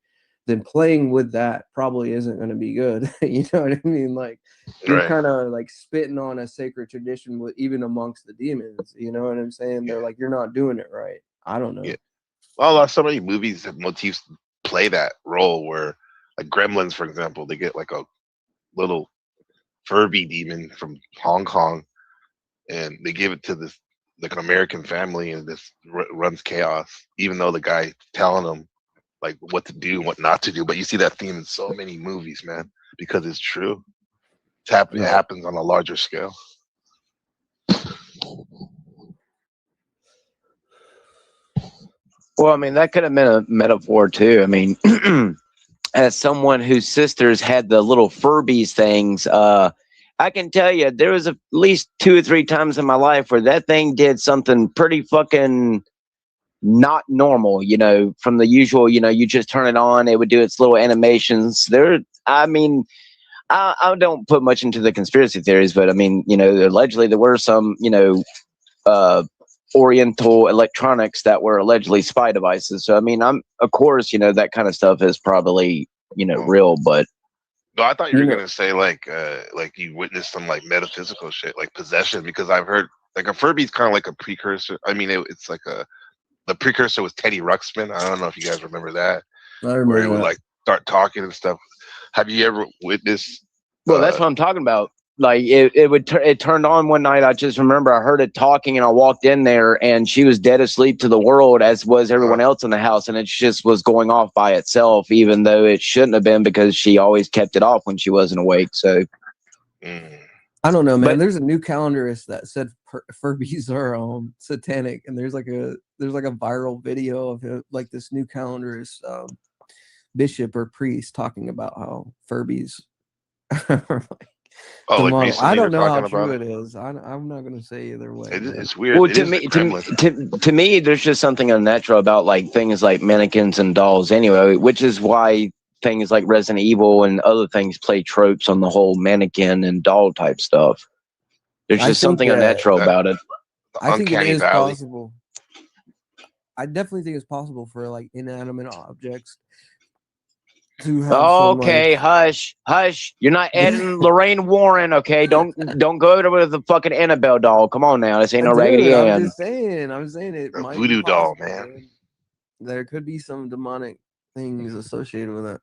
then playing with that probably isn't going to be good. You know what I mean? Like you're Right. kind of like spitting on a sacred tradition with even amongst the demons. You know what I'm saying? They're like, you're not doing it right. I don't know. Yeah. Well, so many movies have motifs play that role where, like Gremlins, for example, they get like a little Furby demon from Hong Kong, and they give it to this like an American family, and this runs chaos. Even though the guy telling them like what to do and what not to do, but you see that theme in so many movies, man, because it's true. It happens on a larger scale. Well, I mean, that could have been a metaphor too. I mean, as someone whose sisters had the little Furbies things, I can tell you there was at least 2 or 3 times in my life where that thing did something pretty fucking not normal, you know, from the usual, you know, you just turn it on, it would do its little animations. I mean, I don't put much into the conspiracy theories, but I mean, you know, allegedly there were some, you know, Oriental electronics that were allegedly spy devices. So, I mean, of course, you know, that kind of stuff is probably, you know, real, but. No, I thought you were gonna say like you witnessed some like metaphysical shit, like possession, because I've heard like a Furby's kind of like a precursor. I mean, it's like the precursor was Teddy Ruxpin. I don't know if you guys remember that, I remember where he would that. like start talking and stuff. Have you ever witnessed? Well, that's what I'm talking about. Like it turned on one night. I just remember I heard it talking, and I walked in there, and she was dead asleep to the world, as was everyone else in the house, and it just was going off by itself, even though it shouldn't have been, because she always kept it off when she wasn't awake. So I don't know, man. There's a new calendarist that said Furbies are satanic, and there's like a viral video of it, like this new calendarist bishop or priest talking about how Furbies are like demonic. I don't know how true it is. I'm not gonna say either way. It's weird. Well, to me, there's just something unnatural about like things like mannequins and dolls, anyway, which is why things like Resident Evil and other things play tropes on the whole mannequin and doll type stuff. There's just something unnatural about it. I think it is possible. I definitely think it's possible for like inanimate objects to have okay, hush. You're not adding Lorraine Warren, okay? Don't go over with the fucking Annabelle doll. Come on now, this ain't no Raggedy Ann. I'm just saying it a might voodoo be possible, doll, man. There could be some demonic things associated with it.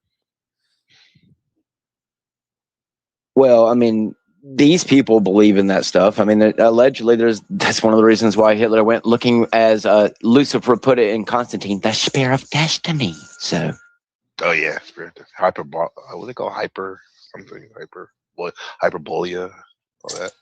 Well, I mean, these people believe in that stuff. I mean, allegedly, that's one of the reasons why Hitler went looking, as Lucifer put it in Constantine, the spear of destiny. So. Oh yeah, spirit what do they call hyperbolia, all that.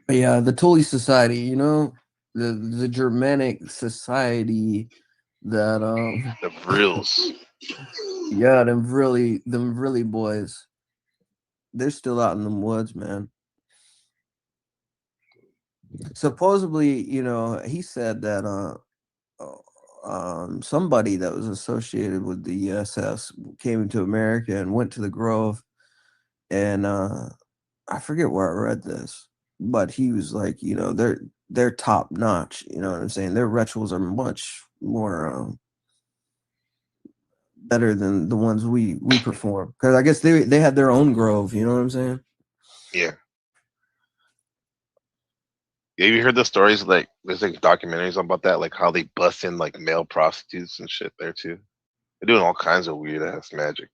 Yeah, the Tully Society, you know, the Germanic society that the Vrills. Yeah, them really boys. They're still out in the woods, man. Supposedly, you know, he said that somebody that was associated with the SS came to America and went to the Grove, and I forget where I read this, but he was like, you know, they're top notch. You know what I'm saying? Their rituals are much more better than the ones we perform, because I guess they had their own grove. You know what I'm saying? Yeah. Have you heard the stories, like there's like documentaries about that, like how they bust in like male prostitutes and shit there too? They're doing all kinds of weird ass magic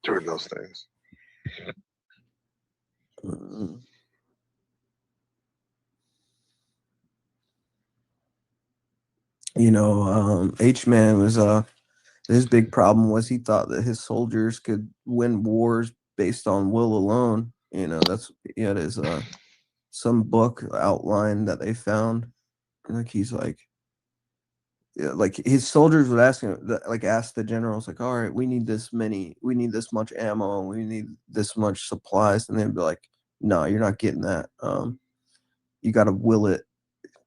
during those things. H-Man was his big problem was he thought that his soldiers could win wars based on will alone. That's he had his some book outline that they found. Like he's like, yeah, like his soldiers would ask the generals, like, all right, we need this much ammo, we need this much supplies, and they'd be like, no, you're not getting that. You got to will it.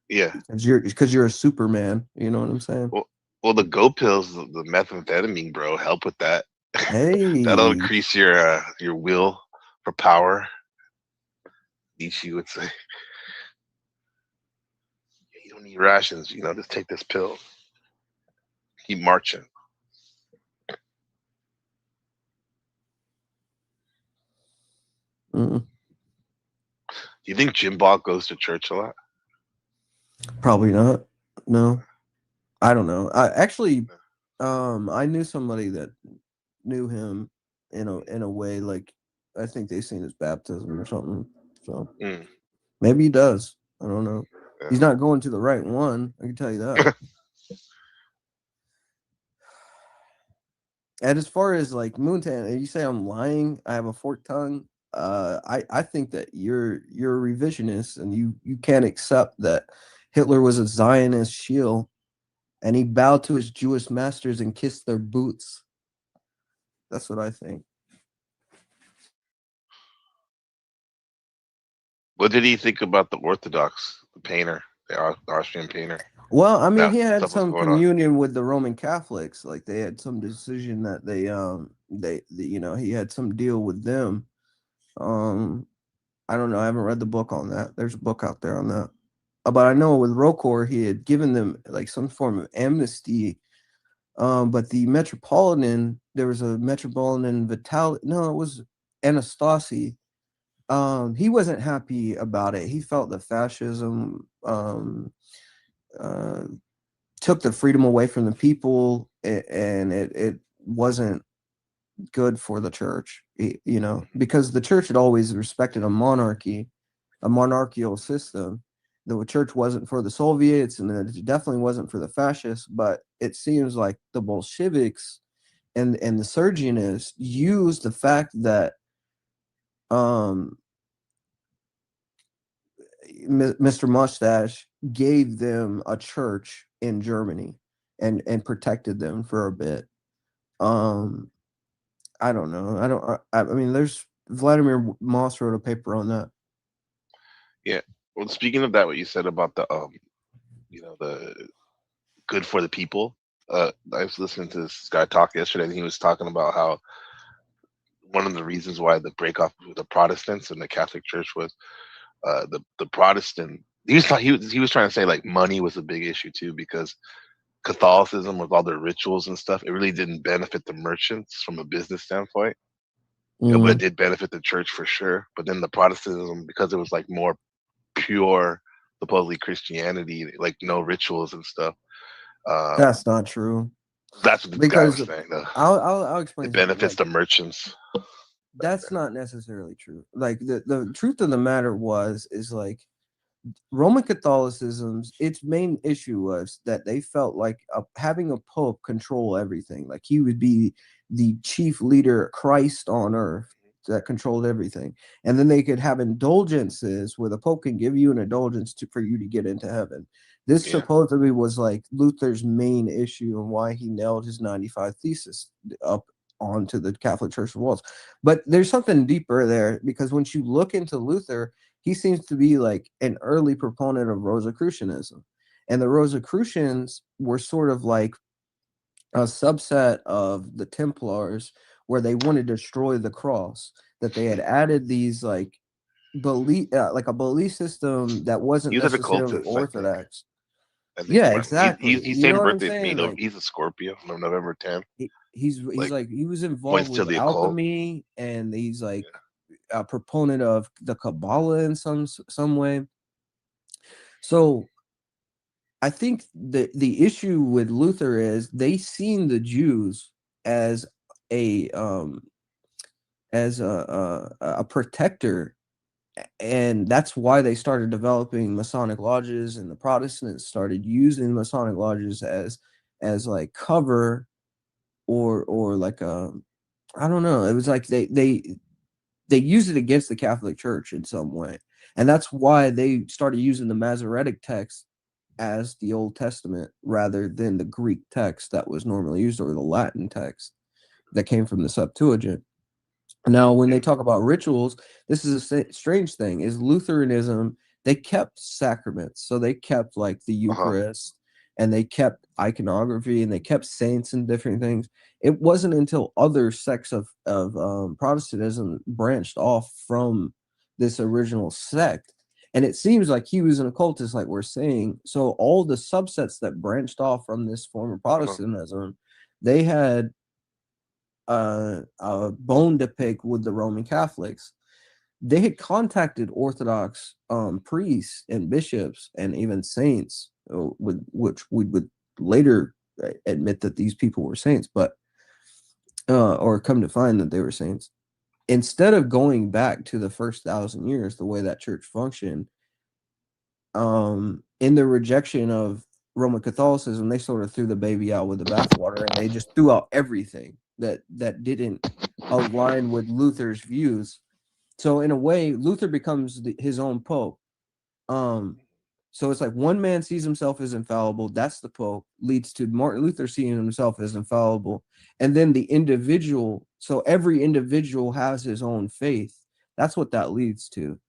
Yeah, because you're a Superman. You know what I'm saying? Well, the go pills, the methamphetamine, bro, help with that. Hey, That'll increase your will for power. Nietzsche would say, you don't need rations. Just take this pill. Keep marching. Mm-mm. Do you think Jim Bob goes to church a lot? Probably not. No, I don't know. I knew somebody that knew him in a way. Like, I think they seen his baptism or something. So maybe he does. I don't know. Yeah. He's not going to the right one. I can tell you that. And as far as like Moontan, you say I'm lying. I have a forked tongue. I think that you're a revisionist, and you can't accept that Hitler was a Zionist shield, and he bowed to his Jewish masters and kissed their boots. That's what I think. What did he think about the Orthodox painter, the Austrian painter? Well, I mean, That he had stuff was some going on. communion with the Roman Catholics. Like they had some decision that he had some deal with them. I don't know. I haven't read the book on that. There's a book out there on that. But I know with Rocor, he had given them like some form of amnesty. But the Metropolitan, there was a Metropolitan Vitali. No, it was Anastasi. He wasn't happy about it. He felt that fascism took the freedom away from the people, and it wasn't good for the church, because the church had always respected a monarchical system. The church wasn't for the Soviets, and it definitely wasn't for the fascists, but it seems like the Bolsheviks and the Surgeonists used the fact that Mr. Mustache gave them a church in Germany and protected them for a bit. I don't know. I mean, there's Vladimir Moss wrote a paper on that. Yeah. Well, speaking of that, what you said about the the good for the people. I was listening to this guy talk yesterday, and he was talking about how one of the reasons why the break off with the Protestants and the Catholic Church was the Protestant. He was trying to say like money was a big issue too, because Catholicism with all their rituals and stuff, it really didn't benefit the merchants from a business standpoint. But it did benefit the church for sure. But then the Protestantism, because it was like more pure, supposedly Christianity, like no rituals and stuff. That's not true. That's what the guy was saying. Though. I'll explain. It benefits the merchants. That's not necessarily true. Like the truth of the matter is like Roman Catholicism's its main issue was that they felt like having a pope control everything. Like he would be the chief leader, Christ on earth, that controlled everything. And then they could have indulgences where the pope can give you an indulgence for you to get into heaven. This supposedly was like Luther's main issue and why he nailed his 95 thesis up onto the Catholic Church walls. But there's something deeper there, because once you look into Luther, he seems to be like an early proponent of Rosicrucianism. And the Rosicrucians were sort of like a subset of the Templars, where they wanted to destroy the cross, that they had added these like belief, like a belief system that wasn't necessarily orthodox. Yeah, exactly. He's same birthday as me. Like, he's a Scorpio, November 10th. He's like he was involved with alchemy, and he's like a proponent of the Kabbalah in some way. So I think the issue with Luther is they seen the Jews as a protector and that's why they started developing Masonic lodges, and the Protestants started using Masonic lodges as like cover or like a, I don't know. It was like they use it against the Catholic Church in some way. And that's why they started using the Masoretic text as the Old Testament rather than the Greek text that was normally used, or the Latin text that came from the Septuagint. Now, when they talk about rituals, this is a strange thing, is Lutheranism, they kept sacraments. So they kept like the Eucharist, and they kept iconography, and they kept saints and different things. It wasn't until other sects of Protestantism branched off from this original sect. And it seems like he was an occultist, like we're saying. So all the subsets that branched off from this form of Protestantism, they had a bone to pick with the Roman Catholics. They had contacted Orthodox priests and bishops and even saints, with which we would later admit that these people were saints, but or come to find that they were saints. Instead of going back to the first 1,000 years, the way that church functioned, in the rejection of Roman Catholicism, they sort of threw the baby out with the bathwater, and they just threw out everything that didn't align with Luther's views. So in a way, Luther becomes his own pope. So it's like one man sees himself as infallible, that's the pope, leads to Martin Luther seeing himself as infallible, and then the individual, so every individual has his own faith. That's what that leads to.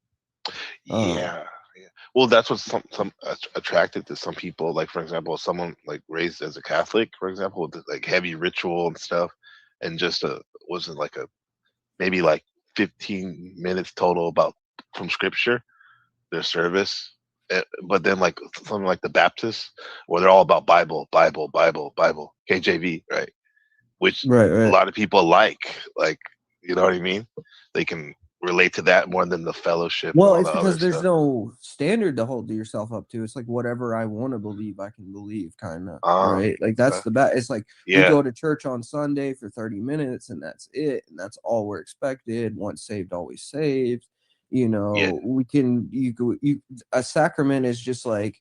Yeah. Well, that's what some attracted to some people. Like, for example, someone like raised as a Catholic, for example, with like heavy ritual and stuff, and just wasn't like a maybe like 15 minutes total about from scripture, their service. But then like something like the Baptists, where they're all about Bible, Bible, Bible, Bible, KJV, right? Which a lot of people like, you know what I mean? They can relate to that more than the fellowship. Well, and it's all the because other there's stuff. no standard to hold yourself up to. It's like whatever I want to believe, I can believe, kind of, Ah, right? Like that's the best. It's like we yeah. go to church on Sunday for 30 minutes, and that's it, and that's all we're expected. Once saved, always saved. You know, we can a sacrament is just like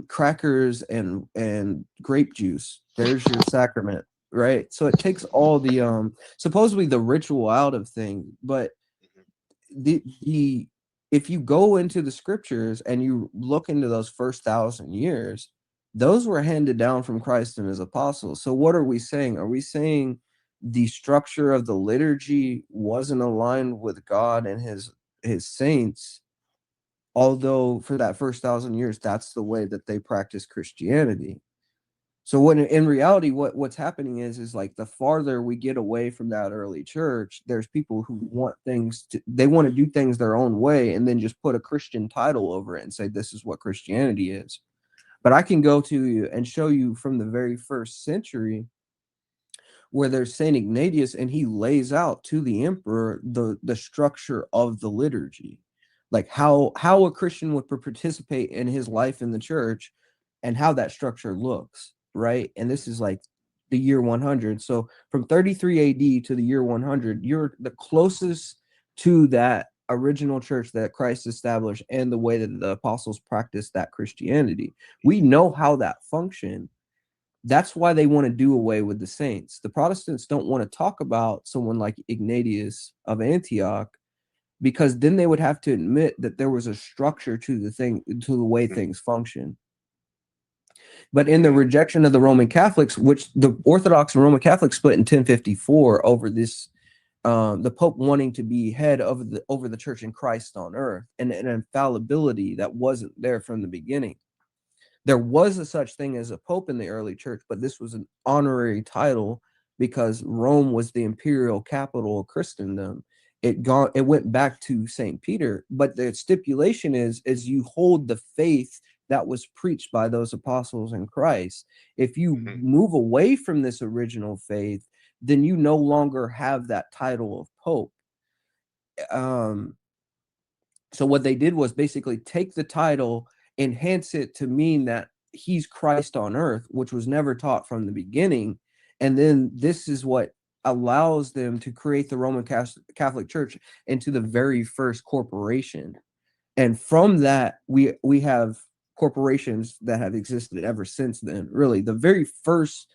crackers and grape juice. There's your sacrament, right? So it takes all the supposedly the ritual out of thing, but the if you go into the scriptures and you look into those first 1,000 years, those were handed down from Christ and his apostles. So what are we saying? Are we saying the structure of the liturgy wasn't aligned with God and his saints, although for that first 1,000 years that's the way that they practiced Christianity? So when in reality, what's happening is like the farther we get away from that early church, there's people who want they want to do things their own way, and then just put a Christian title over it and say this is what Christianity is. But I can go to you and show you from the very first century where there's Saint Ignatius, and he lays out to the emperor the structure of the liturgy, like how a Christian would participate in his life in the church, and how that structure looks. Right. And this is like the year 100. So from 33 AD to the year 100, you're the closest to that original church that Christ established and the way that the apostles practiced that Christianity. We know how that functioned. That's why they want to do away with the saints. The Protestants don't want to talk about someone like Ignatius of Antioch, because then they would have to admit that there was a structure to the way things function. But in the rejection of the Roman Catholics, which the Orthodox and Roman Catholics split in 1054 over this, the Pope wanting to be head of over the church and Christ on earth, and an infallibility that wasn't there from the beginning. There was a such thing as a Pope in the early church, but this was an honorary title because Rome was the imperial capital of Christendom. It went back to St. Peter, but the stipulation is you hold the faith that was preached by those apostles in Christ. If you move away from this original faith, then you no longer have that title of Pope. So what they did was basically take the title, enhance it to mean that he's Christ on earth, which was never taught from the beginning. And then this is what allows them to create the Roman Catholic Church into the very first corporation. And from that, we have corporations that have existed ever since then. Really, the very first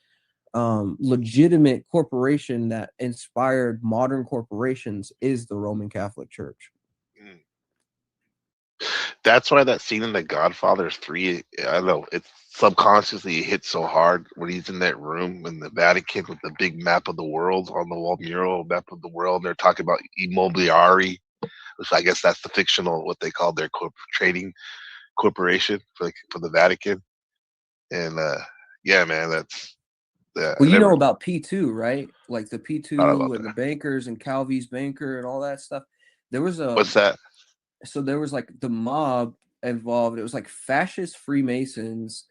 legitimate corporation that inspired modern corporations is the Roman Catholic Church. That's why that scene in The Godfather 3, I don't know, it subconsciously hits so hard when he's in that room in the Vatican with the big map of the world on the wall, mural map of the world. And they're talking about Immobiliari, which I guess that's the fictional, what they call their trading corporation for the Vatican. And yeah, man, that's Well, you know about P2, right? Like the P2 and that. the bankers and Calvi's banker and all that stuff. There was a What's that? So there was like the mob involved. It was like fascist Freemasons,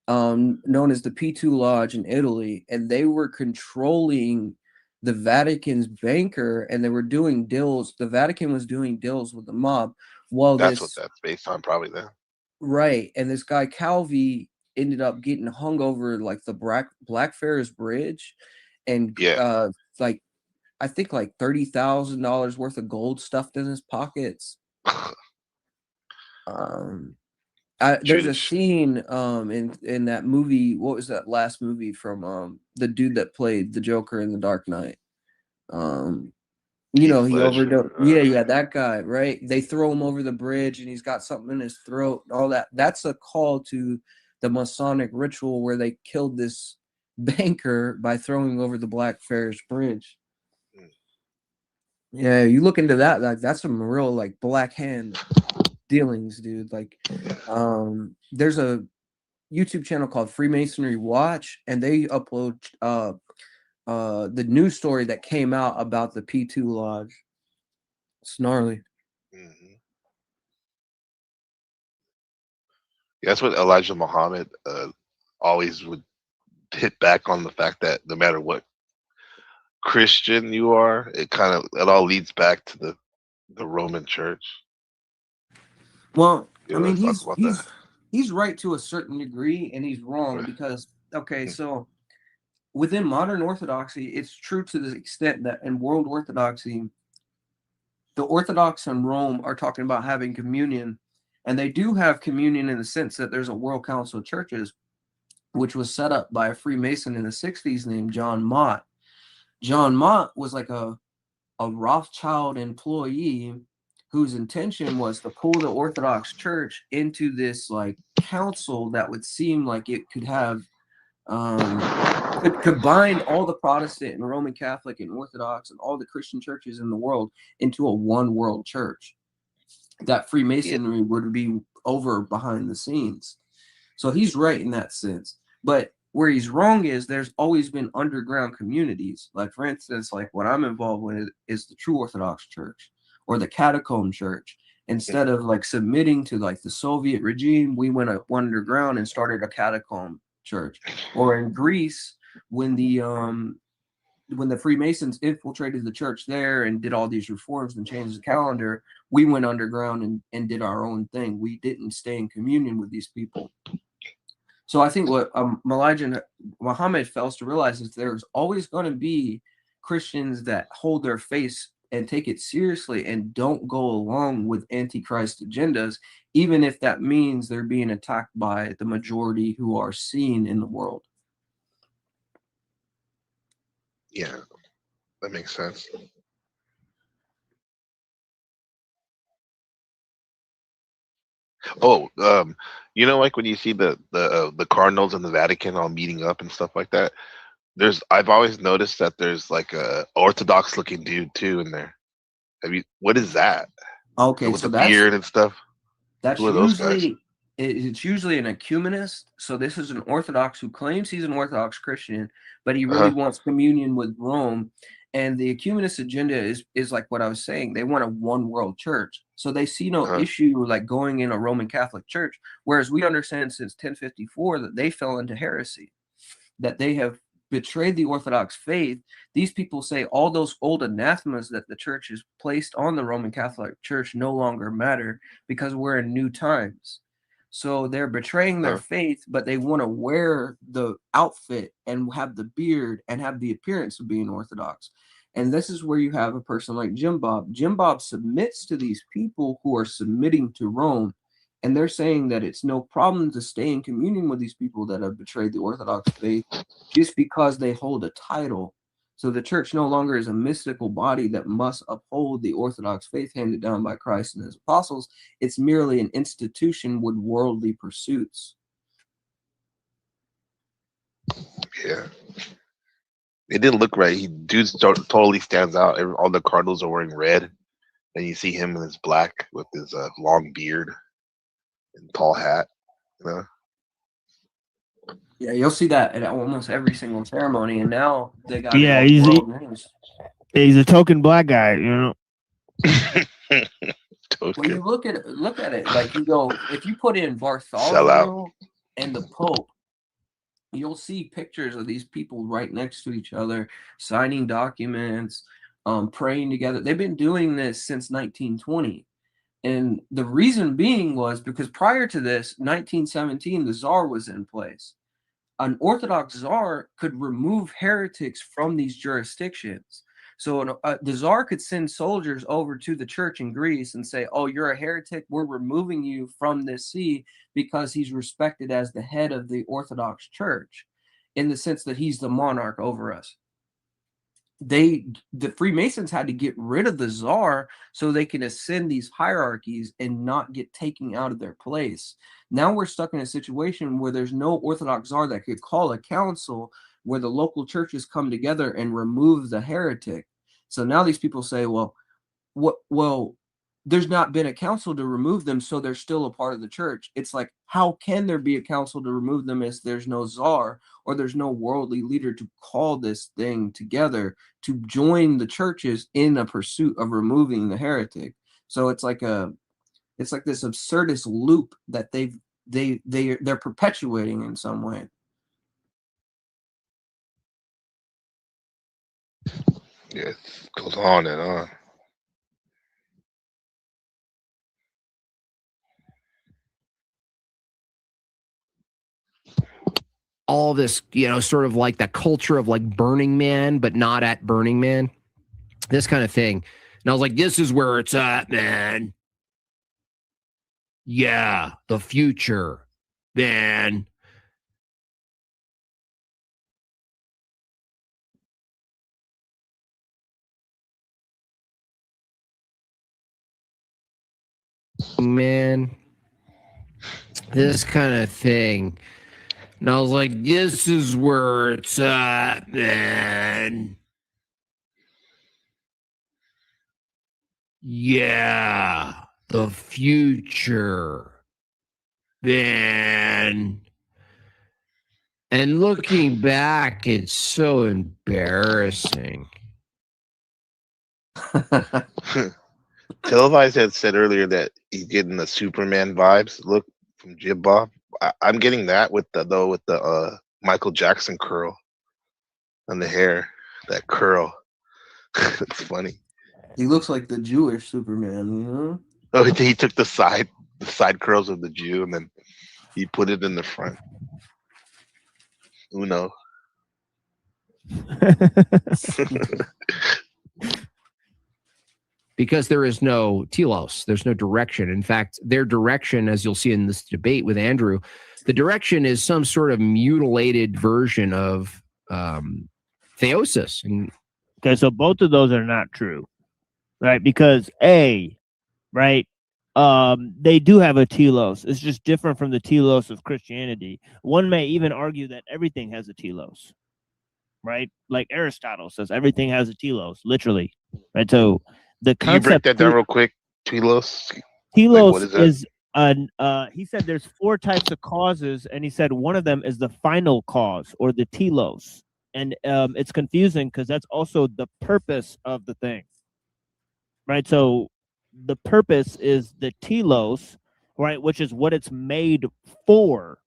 known as the P2 Lodge in Italy, and they were controlling the Vatican's banker, and they were doing deals. The Vatican was doing deals with the mob. While That's what that's based on, probably then. Right, and this guy Calvi ended up getting hung over like the Blackfriars Bridge, and like I think like $30,000 worth of gold stuffed in his pockets. There's a scene in that movie. What was that last movie from the dude that played the Joker in The Dark Knight? You know, he overdosed. Yeah, that guy, right? They throw him over the bridge and he's got something in his throat, all that. That's a call to the Masonic ritual where they killed this banker by throwing over the Blackfriars Bridge. Yeah, you look into that, like that's some real like black hand dealings, dude. Like there's a YouTube channel called Freemasonry Watch, and they upload the news story that came out about the P2 Lodge. It's gnarly. That's what Elijah Muhammad always would hit back on, the fact that no matter what Christian you are, it all leads back to the Roman Church. Well, I mean, he's right to a certain degree, and he's wrong because so within modern Orthodoxy, it's true to the extent that in world Orthodoxy, the Orthodox in Rome are talking about having communion, and they do have communion in the sense that there's a World Council of Churches, which was set up by a Freemason in the 60s named John Mott. John Mott was like a Rothschild employee whose intention was to pull the Orthodox Church into this like council that would seem like it could have could combine all the Protestant and Roman Catholic and Orthodox and all the Christian churches in the world into a one world church. That Freemasonry would be over behind the scenes. So he's right in that sense. But where he's wrong is there's always been underground communities. Like, for instance, like what I'm involved with is the True Orthodox Church or the Catacomb Church. Instead of like submitting to like the Soviet regime, we went underground and started a catacomb church. Or in Greece, when the Freemasons infiltrated the church there and did all these reforms and changed the calendar, we went underground and did our own thing. We didn't stay in communion with these people. So I think what Elijah Muhammad fails to realize is there's always going to be Christians that hold their faith and take it seriously and don't go along with Antichrist agendas, even if that means they're being attacked by the majority who are seen in the world. Yeah, that makes sense. Oh, you know, like when you see the cardinals in the Vatican all meeting up and stuff like that, I've always noticed that there's like a Orthodox looking dude too in there. What is that? Okay, with so the that's beard and stuff. That's Who are those guys? usually it's usually an ecumenist. So this is an Orthodox who claims he's an Orthodox Christian, but he really wants communion with Rome. And the ecumenist agenda is like what I was saying. They want a one world church. So they see no issue like going in a Roman Catholic church, whereas we understand since 1054 that they fell into heresy, that they have betrayed the Orthodox faith. These people say all those old anathemas that the church has placed on the Roman Catholic Church no longer matter because we're in new times. So they're betraying their faith, but they want to wear the outfit and have the beard and have the appearance of being Orthodox. And this is where you have a person like Jim Bob. Jim Bob submits to these people who are submitting to Rome. And they're saying that it's no problem to stay in communion with these people that have betrayed the Orthodox faith just because they hold a title. So the church no longer is a mystical body that must uphold the Orthodox faith handed down by Christ and his apostles. It's merely an institution with worldly pursuits. Yeah. It didn't look right. Dude totally stands out. All the cardinals are wearing red. And you see him in his black with his long beard and tall hat. You know? Yeah, you'll see that at almost every single ceremony, and now they got Yeah, it all world news. he's a token black guy, you know. When you look at it, like you go, if you put in Bartholomew and the Pope, you'll see pictures of these people right next to each other, signing documents, praying together. They've been doing this since 1920. And the reason being was because prior to this, 1917, the Tsar was in place. An Orthodox Tsar could remove heretics from these jurisdictions. So the Tsar could send soldiers over to the church in Greece and say, oh, you're a heretic. We're removing you from this see because he's respected as the head of the Orthodox Church in the sense that he's the monarch over us. The Freemasons had to get rid of the Tsar so they can ascend these hierarchies and not get taken out of their place. Now we're stuck in a situation where there's no Orthodox Tsar that could call a council where the local churches come together and remove the heretic. So now these people say, well, there's not been a council to remove them, so they're still a part of the church. It's like, how can there be a council to remove them if there's no czar or there's no worldly leader to call this thing together to join the churches in a pursuit of removing the heretic? So it's like this absurdist loop that they're perpetuating in some way. Yeah, it goes on and on. All this, sort of like the culture of like Burning Man, but not at Burning Man, this kind of thing. And I was like, this is where it's at, man. Yeah, the future, man. Man, this kind of thing. And I was like, this is where it's at, man. Yeah, the future, man. And looking back, it's so embarrassing. Televised had said earlier that he's getting the Superman vibes look from Jim Bob. I'm getting that with the Michael Jackson curl on the hair, that curl. It's funny. He looks like the Jewish Superman, you know? Oh, he took the side curls of the Jew and then he put it in the front. Uno. Because there is no telos, there's no direction. In fact, their direction, as you'll see in this debate with Andrew, the direction is some sort of mutilated version of theosis. And okay, so both of those are not true, right? Because they do have a telos. It's just different from the telos of Christianity. One may even argue that everything has a telos, right? Like Aristotle says, everything has a telos, literally, right? So the Can you break concept that down real quick? Telos? telos what is that? is he said there's 4 types of causes, and he said one of them is the final cause, or the telos. And it's confusing because that's also the purpose of the thing, right? So the purpose is the telos, right, which is what it's made for,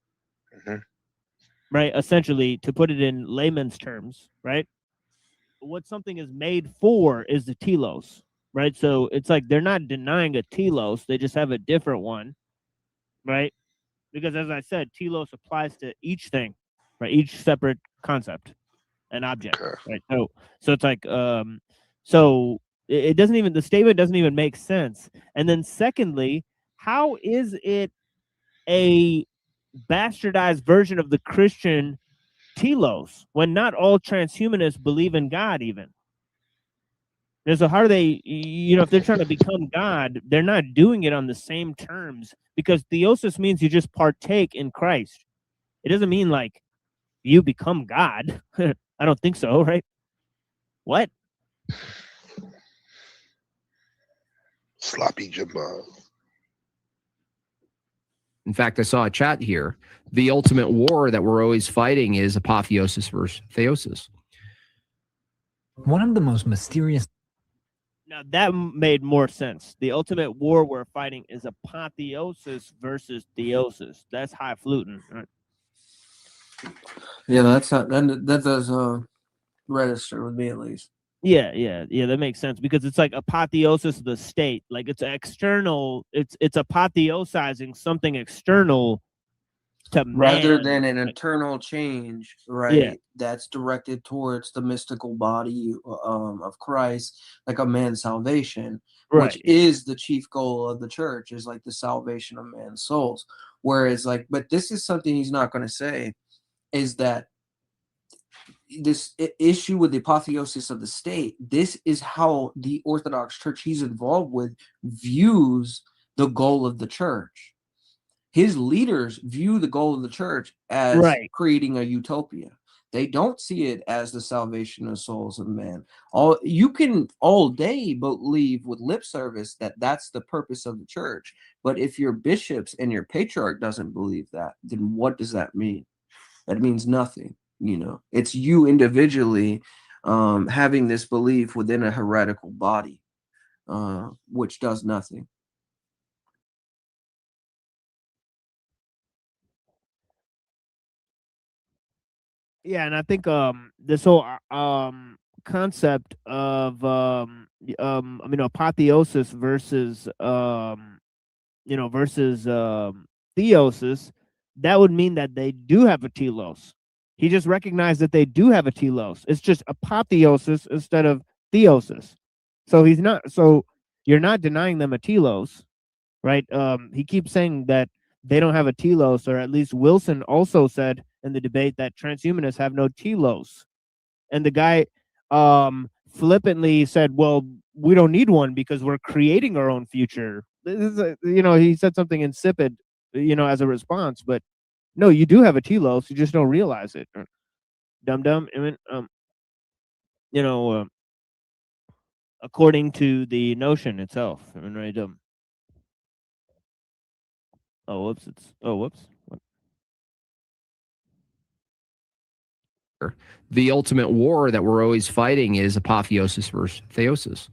right? Essentially, to put it in layman's terms, right? What something is made for is the telos, right? So it's like they're not denying a telos, they just have a different one, right? because as I said, telos applies to each thing, right? Each separate concept and object, right? So it's like so it doesn't even, the statement doesn't even make sense. And then secondly, how is it a bastardized version of the Christian telos when not all transhumanists believe in God even? And so how are they, if they're trying to become God, they're not doing it on the same terms, because theosis means you just partake in Christ. It doesn't mean like you become God. I don't think so, right? What? Sloppy Jimbo. In fact, I saw a chat here. The ultimate war that we're always fighting is apotheosis versus theosis. One of the most mysterious. Now that made more sense. The ultimate war we're fighting is apotheosis versus theosis. That's highfalutin, right? Yeah, that's not, that does register with me at least. Yeah, that makes sense, because it's like apotheosis of the state. Like it's external, it's apotheosizing something external to rather man. than an internal change, right? Yeah. That's directed towards the mystical body of Christ, like a man's salvation, Right. which is the chief goal of the church, is like the salvation of man's souls. Whereas like, but this is something he's not going to say, is that this issue with the apotheosis of the state, this is how the Orthodox Church he's involved with views the goal of the church. His leaders view the goal of the church as creating a utopia. They don't see it as the salvation of souls of man. You can all day believe with lip service that that's the purpose of the church. But if your bishops and your patriarch doesn't believe that, then what does that mean? That means nothing. It's you individually having this belief within a heretical body, which does nothing. Yeah, and I think this whole concept of apotheosis versus theosis, that would mean that they do have a telos. He just recognized that they do have a telos. It's just apotheosis instead of theosis. So you're not denying them a telos, right? He keeps saying that they don't have a telos, or at least Wilson also said in the debate that transhumanists have no telos. And the guy flippantly said, well, we don't need one because we're creating our own future. This is he said something insipid, as a response, but no, you do have a telos, you just don't realize it. Dum-dum. I mean, according to the notion itself. I mean, right? Whoops. What? The ultimate war that we're always fighting is apotheosis versus theosis.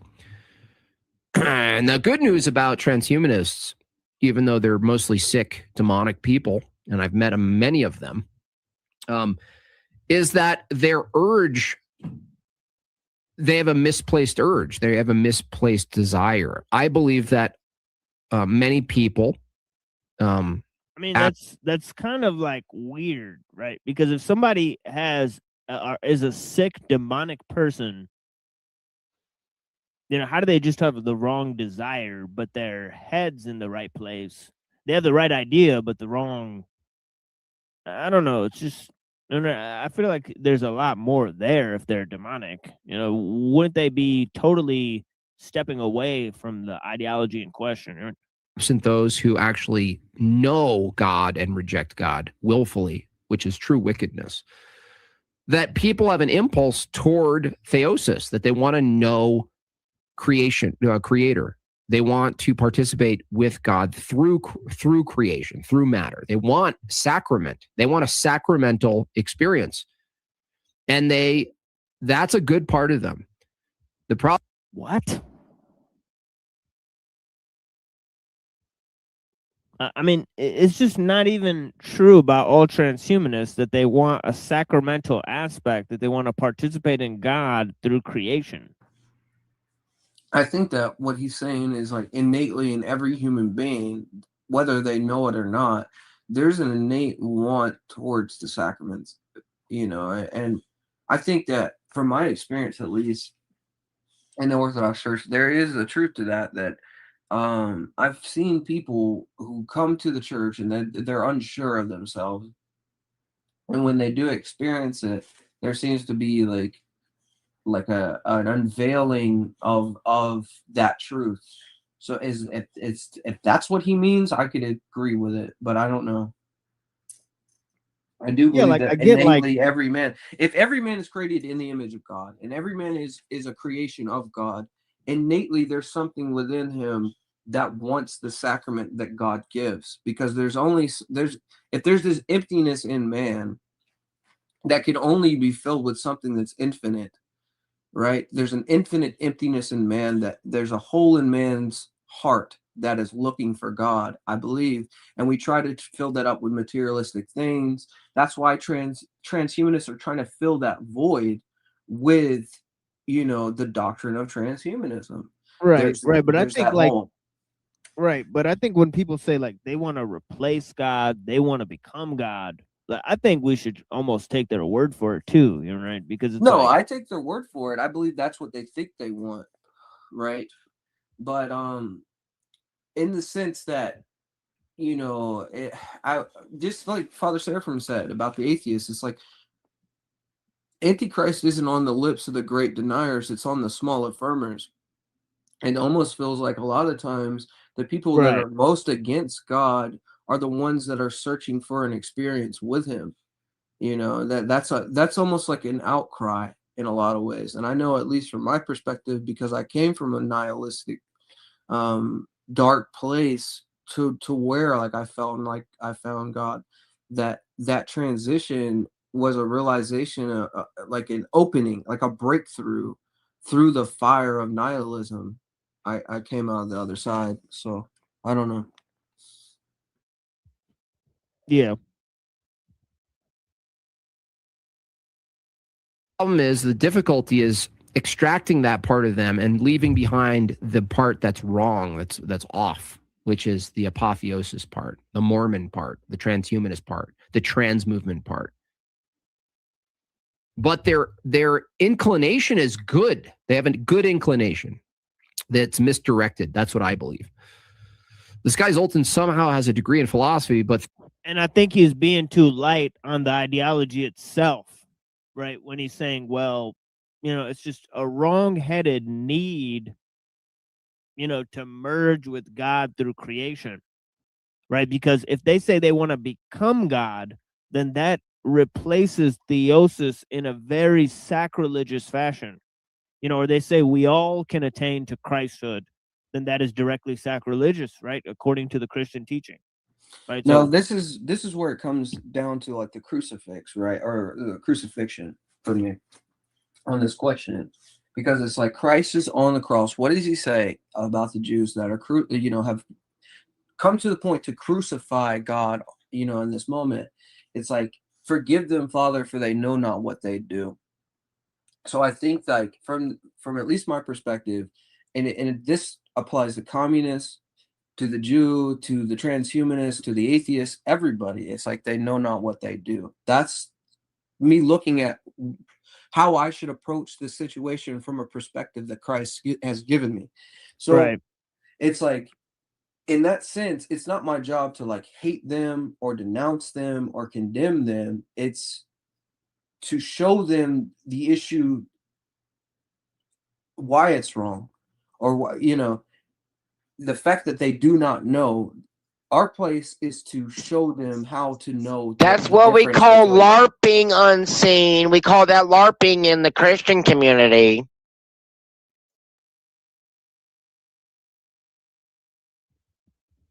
And the good news about transhumanists, even though they're mostly sick, demonic people, and I've met many of them, is that their urge, they have a misplaced urge. They have a misplaced desire. I believe that many people... I mean, that's kind of like weird, right? Because if somebody is a sick, demonic person, how do they just have the wrong desire, but their head's in the right place? They have the right idea, but the wrong... I don't know. It's just... I feel like there's a lot more there if they're demonic. Wouldn't they be totally stepping away from the ideology in question? Absent those who actually know God and reject God willfully, which is true wickedness, that people have an impulse toward theosis, that they want to know creator. They want to participate with God through creation, through matter. They want sacrament. They want a sacramental experience. And that's a good part of them. The problem... What? I mean, it's just not even true about all transhumanists that they want a sacramental aspect, that they want to participate in God through creation. I think that what he's saying is like innately in every human being, whether they know it or not, there's an innate want towards the sacraments, you know, and I think that from my experience, at least in the Orthodox Church, there is a truth to that, that I've seen people who come to the church and they're unsure of themselves. And when they do experience it, there seems to be like an unveiling of that truth. So if that's what he means, I could agree with it, but I don't know. I do Yeah, believe like I that get like innately every man, if every man is created in the image of God and every man is a creation of God, innately there's something within him that wants the sacrament that God gives, because there's if there's this emptiness in man that can only be filled with something that's infinite, right? There's an infinite emptiness in man, that there's a hole in man's heart that is looking for God, I believe. And we try to fill that up with materialistic things. That's why transhumanists are trying to fill that void with, you know, the doctrine of transhumanism. right, right. But I There's think that like hole. right, but I think when people say like they want to replace God, they want to become God. Like, I think we should almost take their word for it too, you know, right? Because it's No, like I take their word for it. I believe that's what they think they want, right? But in the sense that, you know, I just like Father Seraphim said about the atheists, it's like Antichrist isn't on the lips of the great deniers, it's on the small affirmers. And it almost feels like a lot of times the people that right. are most against God are the ones that are searching for an experience with him. You know, that's almost like an outcry in a lot of ways. And I know, at least from my perspective, because I came from a nihilistic dark place to where like I felt like I found God, that transition was a realization of, like an opening, like a breakthrough through the fire of nihilism. I came out the other side, so I don't know. Yeah. Problem is, the difficulty is extracting that part of them and leaving behind the part that's wrong, that's off, which is the apotheosis part, the Mormon part, the transhumanist part, the trans movement part. But their inclination is good. They have a good inclination that's misdirected. That's what I believe. This guy Zoltan somehow has a degree in philosophy, but And I think he's being too light on the ideology itself, right? When he's saying, well, you know, it's just a wrong-headed need, you know, to merge with God through creation, right? Because if they say they want to become God, then that replaces theosis in a very sacrilegious fashion, you know, or they say we all can attain to Christhood, then that is directly sacrilegious, right? According to the Christian teaching, right? No, So this is where it comes down to like the crucifix, right? Or the crucifixion for me on this question, because it's like Christ is on the cross. What does he say about the Jews that are have come to the point to crucify God, you know, in this moment? It's like, forgive them, Father, for they know not what they do. So I think like from at least my perspective, and this applies to communists, to the Jew, to the transhumanist, to the atheist, everybody. It's like they know not what they do. That's me looking at how I should approach this situation from a perspective that Christ has given me. So right. it's like, in that sense, it's not my job to like hate them or denounce them or condemn them. It's to show them the issue, why it's wrong, or what, you know, the fact that they do not know. Our place is to show them how to know That's the what we difference call between. LARPing unseen. We call that LARPing in the Christian community.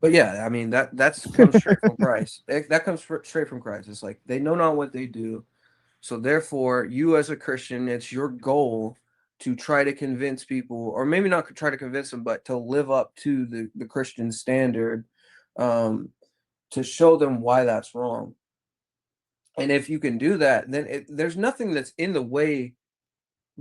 But yeah, I mean that's comes straight from Christ. That comes straight from Christ. It's like they know not what they do, so therefore, you as a Christian, it's your goal to try to convince people, or maybe not try to convince them, but to live up to the Christian standard, to show them why that's wrong. And if you can do that, then there's nothing that's in the way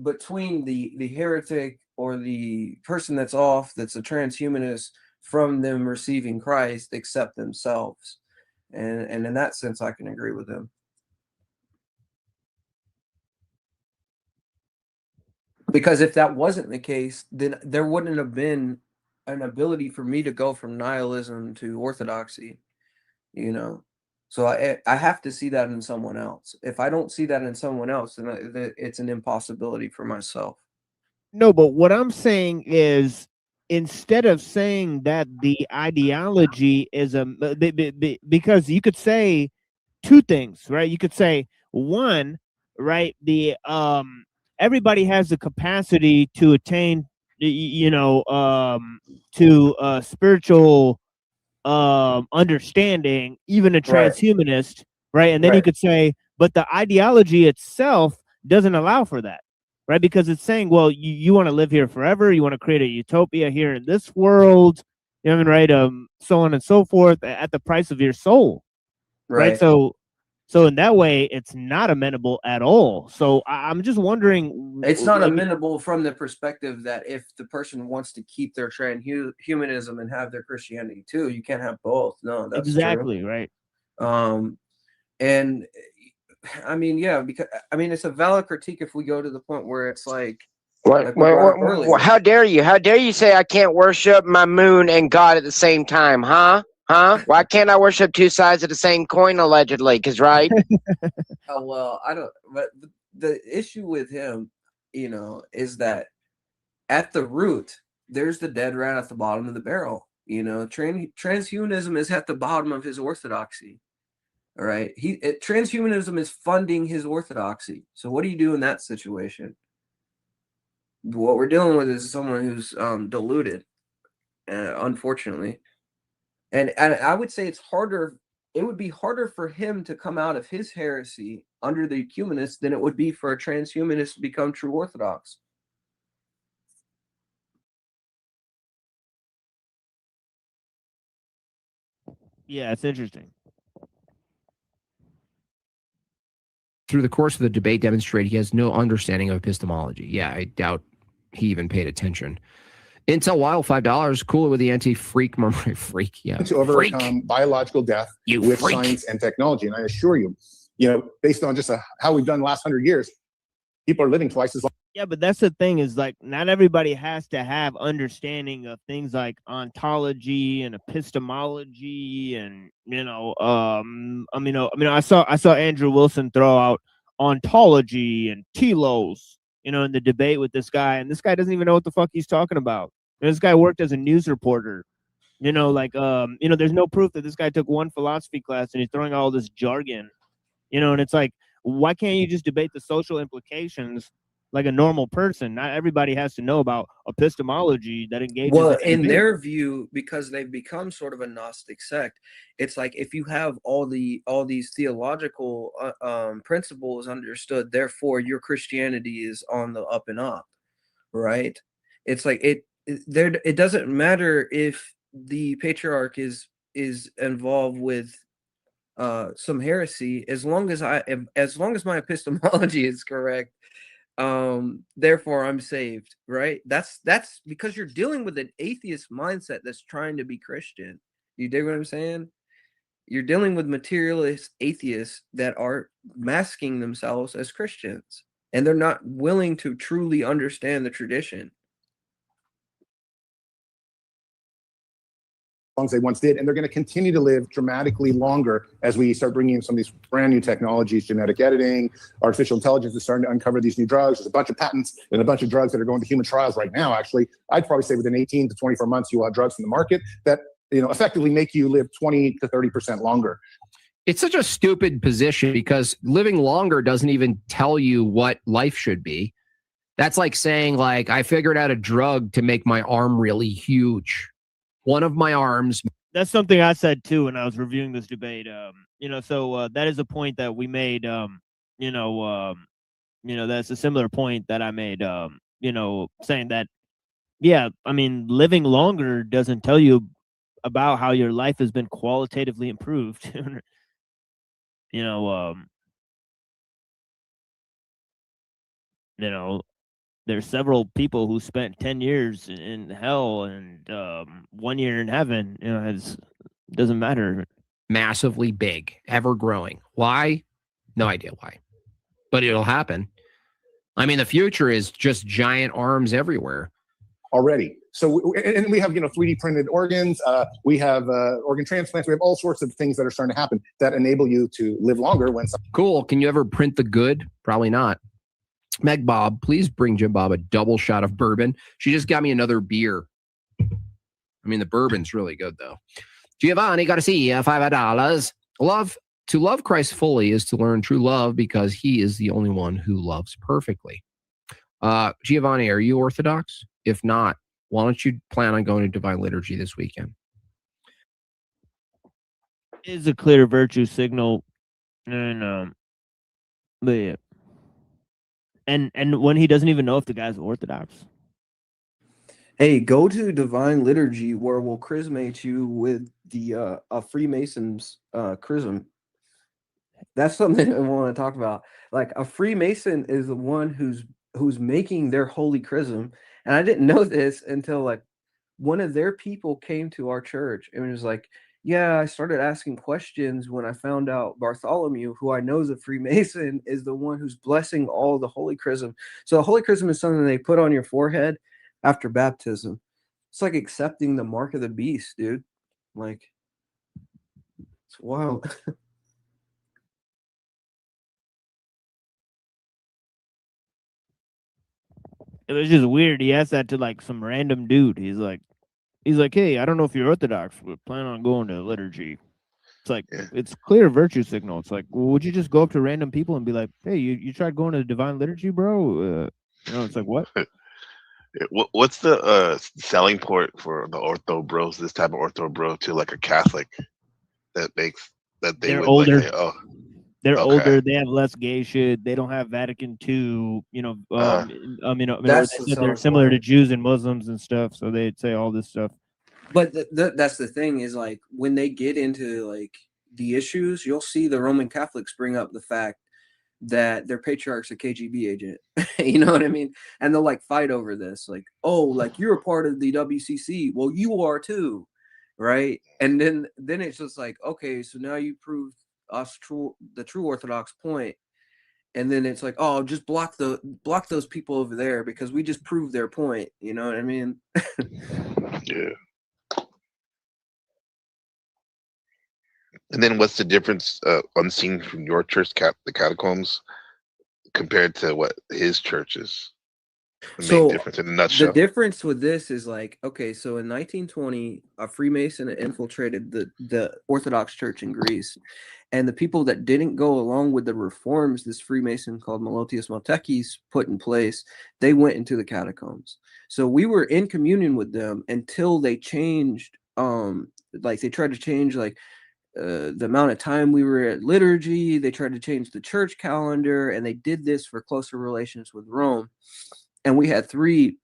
between the heretic or the person that's off, that's a transhumanist, from them receiving Christ except themselves. And in that sense, I can agree with him. Because if that wasn't the case, then there wouldn't have been an ability for me to go from nihilism to orthodoxy, you know. So I have to see that in someone else. If I don't see that in someone else, then it's an impossibility for myself. No, but what I'm saying is, instead of saying that the ideology is because you could say two things, right? You could say, one, right, the everybody has the capacity to attain, to spiritual understanding, even a Right. transhumanist, right? And then you Right. could say, but the ideology itself doesn't allow for that, right? Because it's saying, well, you want to live here forever, you want to create a utopia here in this world, you know what I mean, right? So on and so forth, at the price of your soul, right? Right. So in that way, it's not amenable at all. So I'm just wondering, It's not like, amenable from the perspective that if the person wants to keep their transhumanism and have their Christianity too, you can't have both. No, that's exactly true. right. And I mean, yeah, because I mean, it's a valid critique if we go to the point where it's like we brought up earlier. How dare you? How dare you say I can't worship my moon and God at the same time, huh? Why can't I worship two sides of the same coin, allegedly? Because, right? Oh, well, I don't, but the issue with him, you know, is that at the root, there's the dead rat at the bottom of the barrel. You know, transhumanism is at the bottom of his orthodoxy. All right. Transhumanism is funding his orthodoxy. So what do you do in that situation? What we're dealing with is someone who's deluded, unfortunately. And I would say it's harder. It would be harder for him to come out of his heresy under the ecumenists than it would be for a transhumanist to become true orthodox. Yeah, it's interesting. Through the course of the debate, demonstrated he has no understanding of epistemology. Yeah, I doubt he even paid attention. Intel Wild, $5. Cooler with the anti-freak memory. Freak, yeah. To overcome biological death with science and technology. And I assure you, based on just how we've done the last 100 years, people are living twice as long. Yeah, but that's the thing, is like not everybody has to have understanding of things like ontology and epistemology, and I saw Andrew Wilson throw out ontology and telos, in the debate with this guy, and this guy doesn't even know what the fuck he's talking about. And this guy worked as a news reporter. There's no proof that this guy took one philosophy class, and he's throwing out all this jargon. And it's like, why can't you just debate the social implications like a normal person? Not everybody has to know about epistemology that engages. Well, in their view, because they've become sort of a Gnostic sect, it's like if you have all these theological principles understood, therefore your Christianity is on the up and up, right? It's like it doesn't matter if the patriarch is involved with some heresy, as long as my epistemology is correct, therefore I'm saved, right? That's because you're dealing with an atheist mindset that's trying to be Christian. You dig what I'm saying? You're dealing with materialist atheists that are masking themselves as Christians, and they're not willing to truly understand the tradition. As they once did, and they're going to continue to live dramatically longer as we start bringing in some of these brand new technologies. Genetic editing, artificial intelligence is starting to uncover these new drugs. There's a bunch of patents and a bunch of drugs that are going to human trials right now. Actually, I'd probably say within 18 to 24 months, you will have drugs in the market that effectively make you live 20 to 30% longer. It's such a stupid position, because living longer doesn't even tell you what life should be. That's like saying, like, I figured out a drug to make my arm really huge. One of my arms. That's something I said too when I was reviewing this debate. So that is a point that we made. That's a similar point that I made. Saying that, yeah, I mean, living longer doesn't tell you about how your life has been qualitatively improved. There's several people who spent 10 years in hell and 1 year in heaven. It doesn't matter. massively big, ever growing. Why? No idea why, but it'll happen. I mean, the future is just giant arms everywhere. Already. So, and we have, 3D printed organs. We have organ transplants. We have all sorts of things that are starting to happen that enable you to live longer when. Cool. Can you ever print the good? Probably not. Meg Bob, please bring Jim Bob a double shot of bourbon. She just got me another beer. I mean, the bourbon's really good, though. Giovanni Garcia, $5. To love Christ fully is to learn true love because he is the only one who loves perfectly. Giovanni, are you Orthodox? If not, why don't you plan on going to Divine Liturgy this weekend? Is a clear virtue signal, and but yeah, and when he doesn't even know if the guy's Orthodox. Hey, go to Divine Liturgy where we'll chrismate you with the Freemason's chrism. That's something I want to talk about. Like, a Freemason is the one who's making their holy chrism. And I didn't know this until like one of their people came to our church and was like, yeah, I started asking questions when I found out Bartholomew, who I know is a Freemason, is the one who's blessing all the holy chrism. So the holy chrism is something they put on your forehead after baptism. It's like accepting the mark of the beast, dude. Like, it's wild. It was just weird. He asked that to like some random dude. He's like, hey, I don't know if you're Orthodox, but plan on going to liturgy. It's like, it's clear virtue signal. It's like, well, would you just go up to random people and be like, hey, you tried going to the Divine Liturgy, bro? It's like, what? What's the selling point for the ortho bros, this type of ortho bro, to like a Catholic that makes that they They're would older. like, oh, They're okay. older. They have less gay shit. They don't have Vatican II. They're similar to Jews and Muslims and stuff. So they'd say all this stuff. But that's the thing is, like, when they get into like the issues, you'll see the Roman Catholics bring up the fact that their patriarch's a KGB agent. You know what I mean? And they'll like fight over this, like, oh, like, you're a part of the WCC. Well, you are too, right? And then it's just like, okay, so now you proved us the true Orthodox point, and then it's like, oh, just block those people over there because we just proved their point. You know what I mean? Yeah. And then what's the difference unseen from your church, the catacombs, compared to what his church is? The main difference in a nutshell. The difference with this is like, okay, so in 1920, a Freemason infiltrated the Orthodox Church in Greece. And the people that didn't go along with the reforms this Freemason called Meletius Maltekis put in place, they went into the catacombs. So we were in communion with them until they changed, like they tried to change like the amount of time we were at liturgy. They tried to change the church calendar, and they did this for closer relations with Rome. And we had 3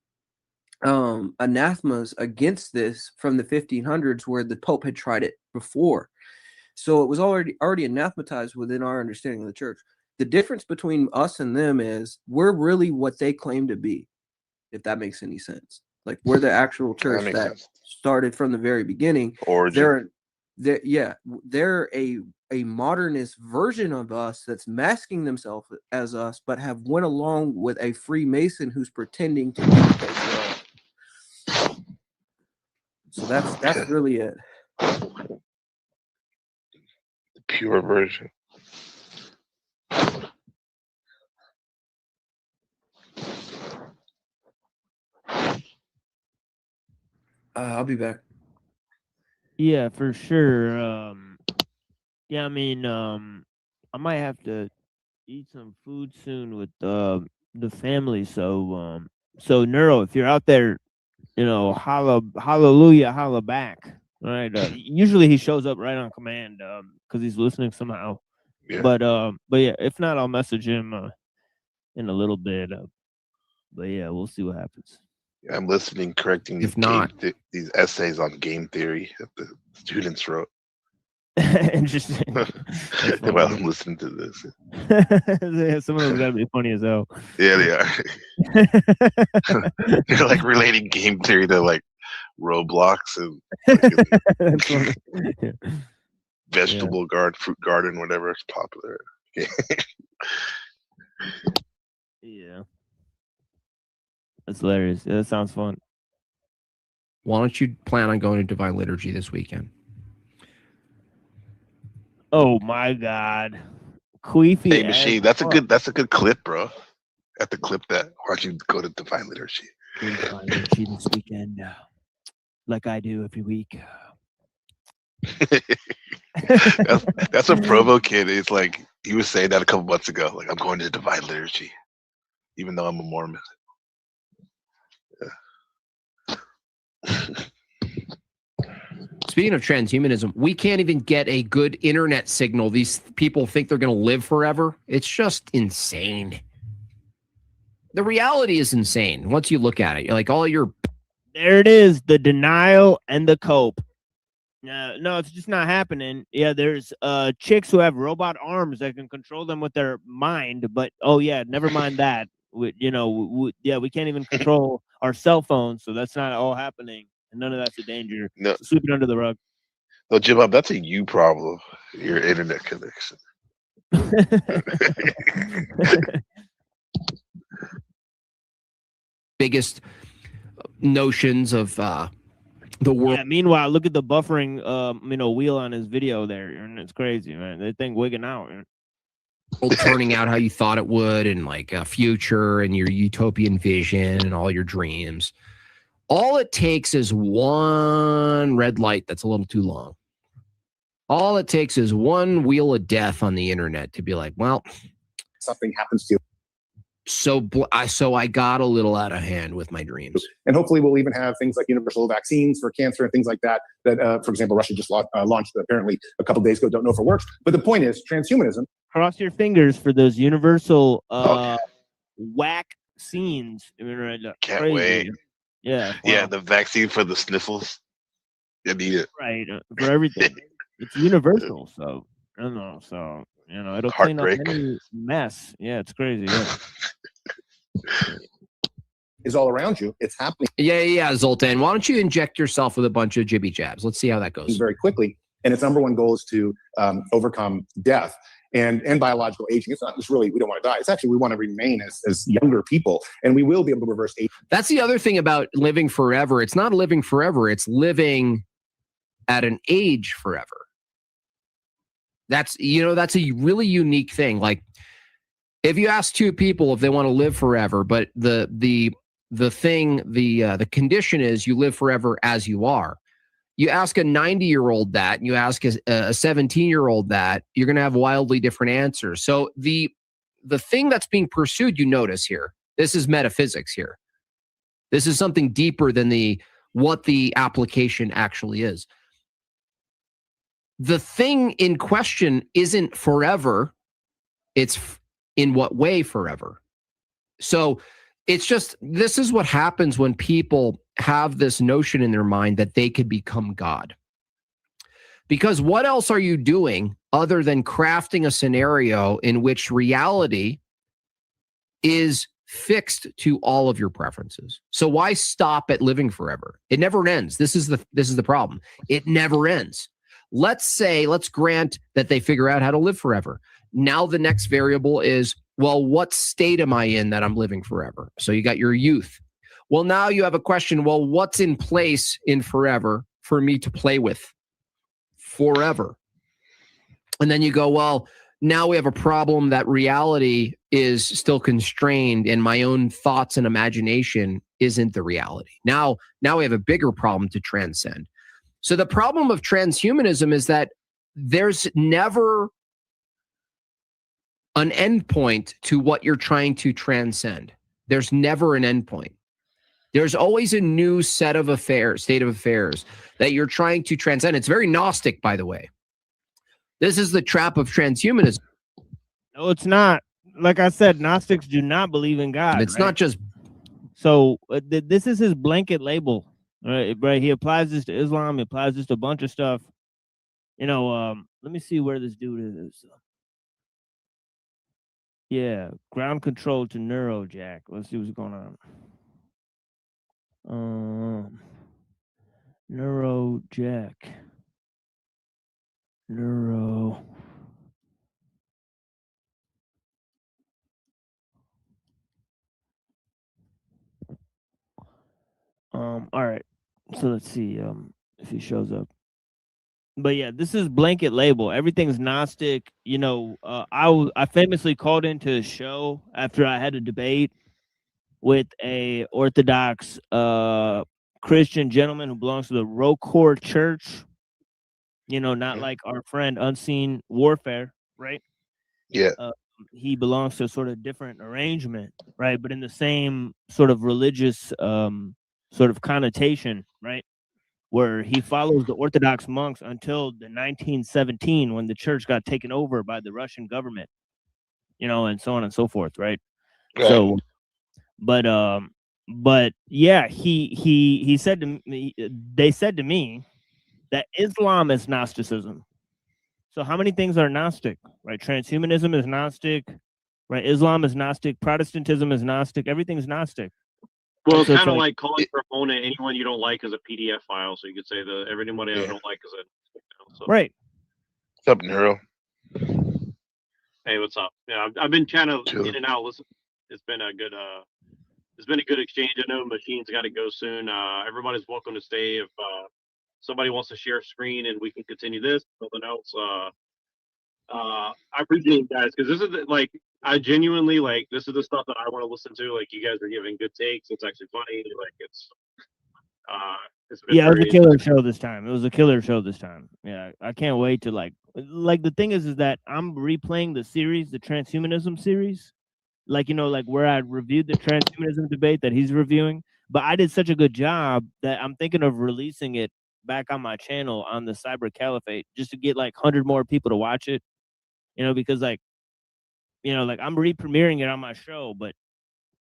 anathemas against this from the 1500s where the Pope had tried it before. So it was already anathematized within our understanding of the church. The difference between us and them is we're really what they claim to be, if that makes any sense. Like, we're the actual church that started from the very beginning. Origin. They're a modernist version of us that's masking themselves as us, but have went along with a Freemason who's pretending to be the patriarch. So that's really it. Pure version. I'll be back. Yeah, for sure. Yeah, I mean, I might have to eat some food soon with the family. So, Nuero, if you're out there, hallelujah, holla back. All right. Usually he shows up right on command because he's listening somehow. Yeah. But yeah, if not, I'll message him in a little bit. But yeah, we'll see what happens. Yeah, I'm listening, correcting these essays on game theory that the students wrote. Interesting. While I'm listening to this. Yeah, some of them gotta be funny as hell. Yeah, they are. They're like relating game theory to like Roblox and That's funny. Yeah. vegetable garden, fruit garden, whatever is popular. Yeah. That's hilarious. Yeah, that sounds fun. Why don't you plan on going to Divine Liturgy this weekend? Oh my God. Queefy. Hey, Machine, that's a good clip, bro. At the clip that why don't you go to Divine Liturgy? Go to Divine Liturgy this weekend, like I do every week. That's a Provo kid. It's like he was saying that a couple months ago. Like, I'm going to Divine Liturgy, even though I'm a Mormon. Speaking of transhumanism, we can't even get a good internet signal. These people think they're going to live forever. It's just insane. The reality is insane. Once you look at it, you're like all your. There it is, the denial and the cope. No, it's just not happening. Yeah, there's chicks who have robot arms that can control them with their mind, but oh yeah, never mind that. We can't even control our cell phones, so that's not all happening, and none of that's a danger. No, so sweep it under the rug. No, Jim Bob, that's a you problem. Your internet connection. Biggest notions of the world. Yeah, meanwhile, look at the buffering wheel on his video there, and it's crazy, man. That thing wigging out, man. Turning out how you thought it would, and like a future and your utopian vision and all your dreams. All it takes is one red light that's a little too long. All it takes is one wheel of death on the internet to be like, well, something happens to you. So I got a little out of hand with my dreams. And hopefully we'll even have things like universal vaccines for cancer and things like that, for example, Russia just launched apparently a couple days ago. Don't know if it works. But the point is, transhumanism. Cross your fingers for those universal whack scenes. Can't wait. Yeah. Wow. Yeah, the vaccine for the sniffles. You need it. Right. For everything. It's universal. So, I don't know. So, it'll clean up any mess. Yeah, it's crazy. Yeah. Is all around you. It's happening. Yeah, Zoltan. Why don't you inject yourself with a bunch of jibby jabs? Let's see how that goes. Very quickly. And its number one goal is to overcome death and biological aging. It's not just really we don't want to die. It's actually we want to remain as younger people, and we will be able to reverse age. That's the other thing about living forever. It's not living forever. It's living at an age forever. That's a really unique thing. Like if you ask two people if they want to live forever, but the condition is you live forever as you are. You ask a 90-year-old that, and you ask a 17-year-old that, you're going to have wildly different answers. So the thing that's being pursued, you notice here, this is metaphysics here. This is something deeper than what the application actually is. The thing in question isn't forever. It's in what way forever. So it's just, this is what happens when people have this notion in their mind that they could become God. Because what else are you doing other than crafting a scenario in which reality is fixed to all of your preferences? So why stop at living forever? It never ends. This is the problem. It never ends. Let's grant that they figure out how to live forever. Now the next variable is, well, what state am I in that I'm living forever? So you got your youth. Well, now you have a question, well, what's in place in forever for me to play with forever? And then you go, well, now we have a problem that reality is still constrained and my own thoughts and imagination isn't the reality. Now we have a bigger problem to transcend. So the problem of transhumanism is that there's never an endpoint to what you're trying to transcend. There's never an endpoint. There's always a new state of affairs that you're trying to transcend. It's very Gnostic, by the way. This is the trap of transhumanism. No, it's not. Like I said, Gnostics do not believe in God. It's not just. So this is his blanket label. Right, he applies this to Islam. He applies this to a bunch of stuff. Let me see where this dude is. Yeah, ground control to neuro jack. Let's see what's going on. Neuro jack. Nuero. All right. So let's see if he shows up. But yeah, this is blanket label. Everything's Gnostic. You know, I famously called into a show after I had a debate with a Orthodox Christian gentleman who belongs to the Rokor Church. You know, not like our friend Unseen Warfare, right? Yeah. He belongs to a sort of different arrangement, right? But in the same sort of religious sort of connotation, right? Where he follows the Orthodox monks until the 1917 when the church got taken over by the Russian government, you know, and so on and so forth, right? So, but yeah, he said to me, they said to me that Islam is Gnosticism. So how many things are Gnostic, right? Transhumanism is Gnostic, right? Islam is Gnostic, Protestantism is Gnostic, everything's Gnostic. Well, it's So kind of like calling your opponent anyone you don't like as a PDF file. So you could say the everyone I don't like is a so. Right. What's up, Neuro? Hey, what's up? Yeah, I've been kind of in and out. Listen, it's been a good exchange. I know Machine's got to go soon. Everybody's welcome to stay if somebody wants to share a screen and we can continue this. Something else. I appreciate you guys because this is like I genuinely like this is the stuff that I want to listen to. Like you guys are giving good takes. It's actually funny. Like it's been Yeah, it was a great. killer show this time. It was a killer show this time. Yeah, I can't wait to like the thing is that I'm replaying the series, the transhumanism series, like you know, like where I reviewed the transhumanism debate that he's reviewing. But I did such a good job that I'm thinking of releasing it back on my channel on the Cyber Caliphate just to get like 100 more people to watch it. You know, because like, you know, like I'm re-premiering it on my show, but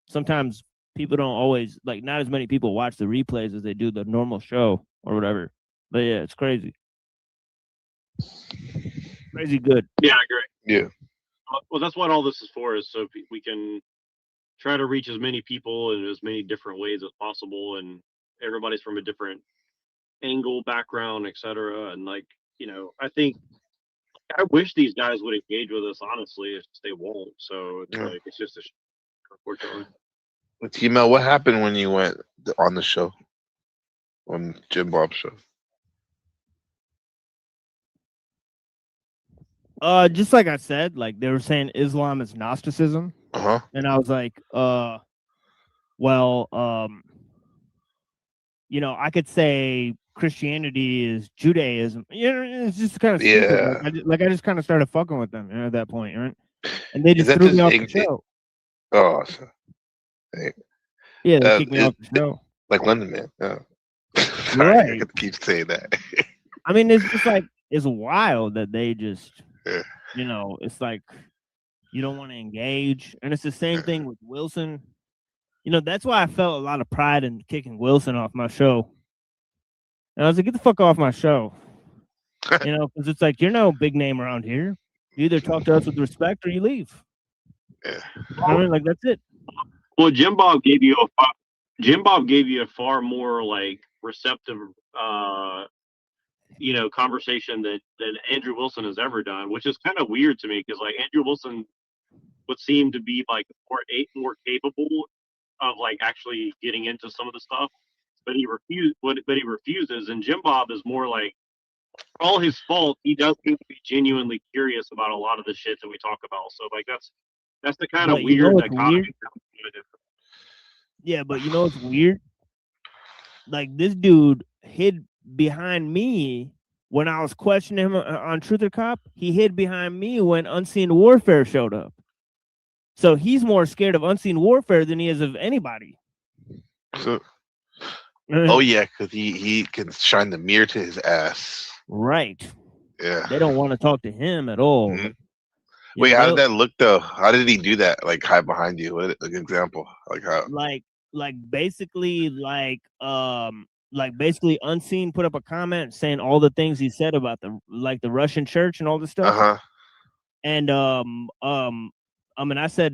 sometimes people don't always like not as many people watch the replays as they do the normal show or whatever. But yeah, it's crazy. Crazy good. Yeah, I agree. Yeah. Well, that's what all this is for, is so we can try to reach as many people in as many different ways as possible, and everybody's from a different angle, background, etc. And like, you know, I think I wish these guys would engage with us. Honestly, if they won't. So it's like it's just unfortunately. T-Mel, what happened when you went on the show, on Jim Bob's show? Just like I said, like they were saying Islam is Gnosticism. And I was like, well, you know, I could say Christianity is Judaism. You know, it's just kind of stupid. Yeah. Like I just kind of started fucking with them, you know, at that point, right? And they just threw me off the show. Oh, so, hey. Yeah, they kicked me off the show. Like London Man. Oh. Right. I keep saying that. I mean, it's just like it's wild that they just, you know, it's like you don't want to engage, and it's the same thing with Wilson. You know, that's why I felt a lot of pride in kicking Wilson off my show. And I was like, get the fuck off my show. You know, because it's like, you're no big name around here. You either talk to us with respect or you leave. Yeah. I mean, like, that's it. Well, Jim Bob gave you a far more like receptive, you know, conversation than Andrew Wilson has ever done, which is kind of weird to me because like Andrew Wilson would seem to be like more capable of like actually getting into some of the stuff, but he refuses. And Jim Bob is more like, for all his fault, he does seem to be genuinely curious about a lot of the shit that we talk about. So like that's the kind of weird dichotomy. Yeah, but you know what's weird? Like this dude hid behind me when I was questioning him on Truth or Cop. He hid behind me when Unseen Warfare showed up. So he's more scared of Unseen Warfare than he is of anybody. So, oh yeah, because he can shine the mirror to his ass. Right. Yeah. They don't want to talk to him at all. Mm-hmm. Wait, how did that look though? How did he do that? Like hide behind you? What an example? Like how? Like basically basically Unseen put up a comment saying all the things he said about the Russian church and all this stuff. And I said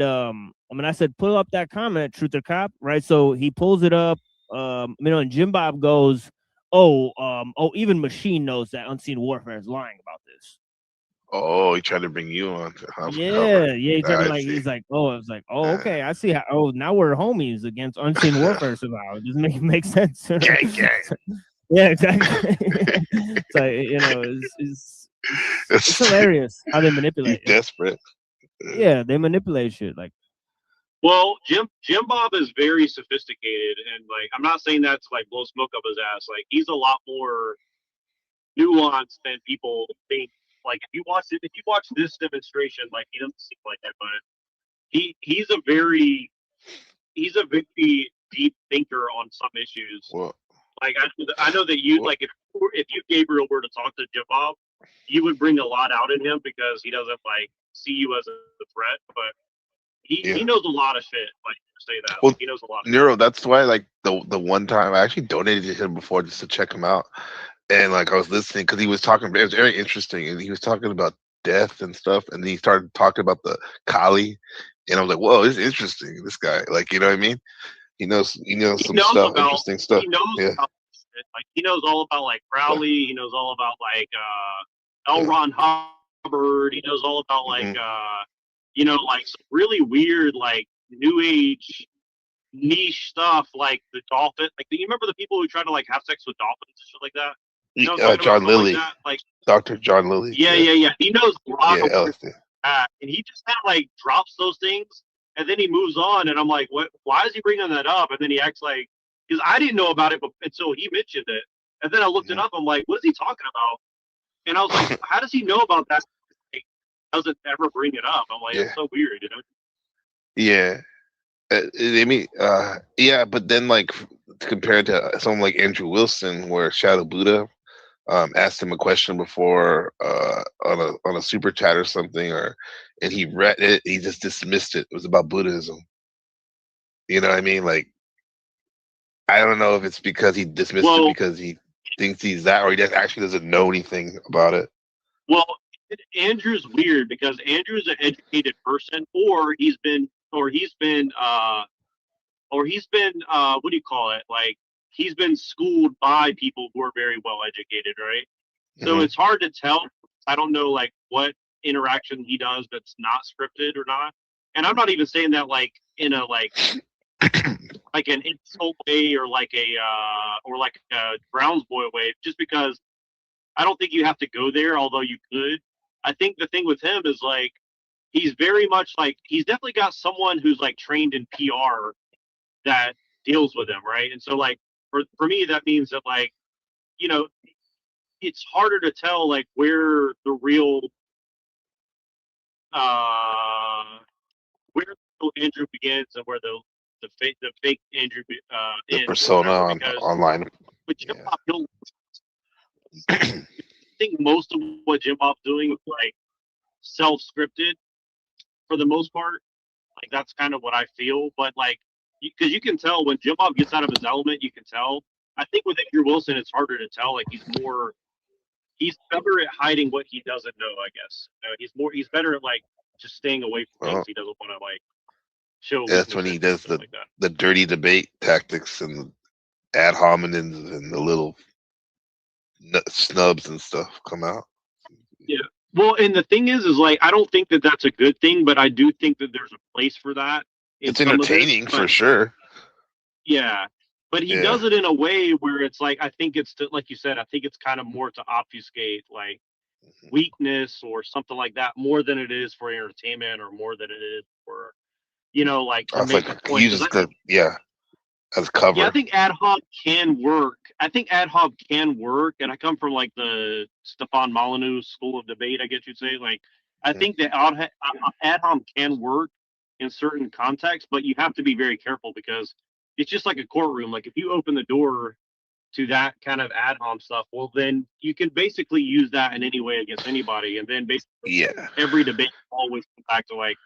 pull up that comment, Truth or Cop, right? So he pulls it up, you know, and Jim Bob goes, even Machine knows that Unseen Warfare is lying about this. Oh, he tried to bring you on to cover. Yeah, he tried to I like. see. He's like, oh, it's like, oh, okay, I see how. Oh, now we're homies against unseen warfare somehow. It doesn't make sense. Gang, gang. Yeah, exactly. It's like, you know, it's hilarious how they manipulate. He's desperate. Yeah, they manipulate shit. Like, Well, Jim Bob is very sophisticated, and like I'm not saying that to like blow smoke up his ass. Like he's a lot more nuanced than people think. Like if you watch this demonstration, like he doesn't seem like that, but he's a very deep thinker on some issues. Well, Like I know that you like if you Gabriel were to talk to Jim Bob, you would bring a lot out in him because he doesn't like see you as a threat, but he knows a lot of shit. Like say that well, he knows a lot of Nero, that's why like the one time I actually donated to him before just to check him out. And like I was listening because he was talking, it was very interesting, and he was talking about death and stuff, and then he started talking about the Kali, and I was like, "Whoa, this is interesting." This guy, like, you know what I mean? He knows some stuff, about, interesting stuff. He knows about shit. Like he knows all about like Crowley. He knows all about like L. Ron Hubbard. He knows all about like you know, like some really weird like new age niche stuff, like the dolphin. Like you remember the people who try to like have sex with dolphins and shit like that? You know John Lilly, like Dr. John Lilly. Yeah. He knows a lot of LSD. that, and he just kind of like drops those things, and then he moves on. And I'm like, what? Why is he bringing that up? And then he acts like, because I didn't know about it until he mentioned it, and then I looked it up. I'm like, what is he talking about? And I was like, how does he know about that? He doesn't ever bring it up. I'm like, it's so weird, you know? Yeah. I mean, yeah, but then like compared to someone like Andrew Wilson, where Shadow Buddha asked him a question before on a super chat or something, and he read it, he just dismissed it. It was about Buddhism. You know what I mean? Like, I don't know if it's because he dismissed it because he thinks he's that, or he actually doesn't know anything about it. Well, Andrew's weird because Andrew's an educated person, or he's been what do you call it? Like he's been schooled by people who are very well educated, right? So it's hard to tell. I don't know like what interaction he does that's not scripted or not. And I'm not even saying that like in a like like an insult way or like a Browns boy way, just because I don't think you have to go there, although you could. I think the thing with him is like he's very much like he's definitely got someone who's like trained in PR that deals with him, right? And so like for me that means that like, you know, it's harder to tell like where the real Andrew begins and where the fake Andrew ends, persona online. With Jim Bob, I think most of what Jim Bob's doing is like self-scripted for the most part. Like that's kind of what I feel. But like, because you can tell when Jim Bob gets out of his element, you can tell. I think with Andrew Wilson, it's harder to tell. Like he's better at hiding what he doesn't know. I guess he's better at like just staying away from things he doesn't want to like show. That's when he does the dirty debate tactics and the ad hominems and the little snubs and stuff come out. Yeah. Well, and the thing is like I don't think that that's a good thing, but I do think that there's a place for that. It's entertaining for sure. Yeah, but he does it in a way where it's like I think it's like you said. I think it's kind of more to obfuscate like weakness or something like that, more than it is for entertainment or more than it is for like to make a point. Uses as cover. Yeah, I think ad hoc can work. And I come from like the Stefan Molyneux school of debate, I guess you'd say. Like, I think that ad hoc can work in certain contexts, but you have to be very careful because it's just like a courtroom. Like, if you open the door to that kind of ad hoc stuff, well, then you can basically use that in any way against anybody, and then basically every debate always comes back to like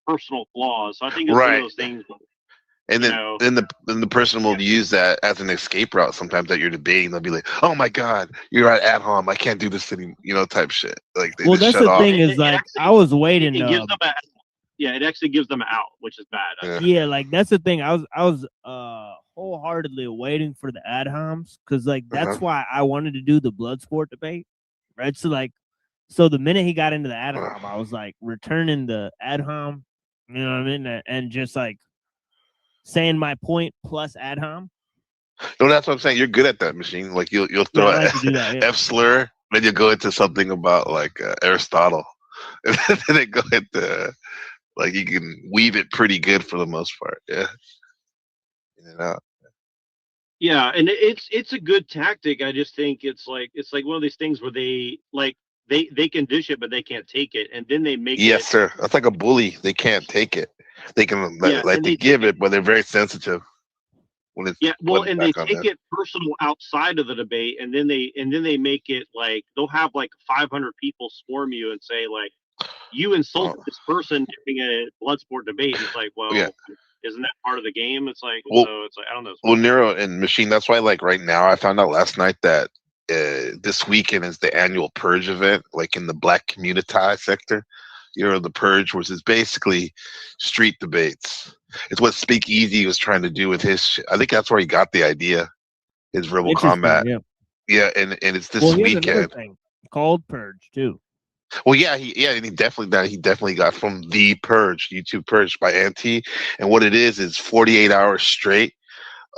personal flaws. So I think it's one of those things. And then the person will use that as an escape route. Sometimes that you're debating, they'll be like, "Oh my God, you're at home. I can't do this anymore," type shit. Like, well, that's the thing is like I was waiting. It actually gives them out, which is bad. Yeah, like that's the thing. I was wholeheartedly waiting for the ad homs because like that's why I wanted to do the blood sport debate, right? So like So the minute he got into the ad hom, I was like returning the ad hom, you know what I mean, and just like saying my point plus ad hom. No, that's what I'm saying. You're good at that, Machine. Like you'll throw I like to do that, yeah. F slur, then you go into something about like Aristotle, and then go into like you can weave it pretty good for the most part. Yeah. In and out. Yeah, and it's a good tactic. I just think it's like one of these things where they can dish it, but they can't take it, and then they make Yes, it. sir. That's like a bully. They can't take it. They can Yeah, like and they they give it, but they're very sensitive when it's Yeah, well, going and they back on take them. it personal outside of the debate, and then they make it like they'll have like 500 people swarm you and say like, you insulted this person during a blood sport debate. And it's like, well, Yeah. isn't that part of the game? It's like, Well, so it's like I don't know. Well, Nero and Machine. That's why, like right now, I found out last night that this weekend is the annual Purge event, like in the Black community sector. The Purge, which is basically street debates. It's what Speakeasy was trying to do with his. I think that's where he got the idea. His verbal combat. Yeah, and it's this he has another weekend. thing called Purge too. Well, and he definitely got from the Purge, YouTube Purge by Anti, and what it is 48 hours straight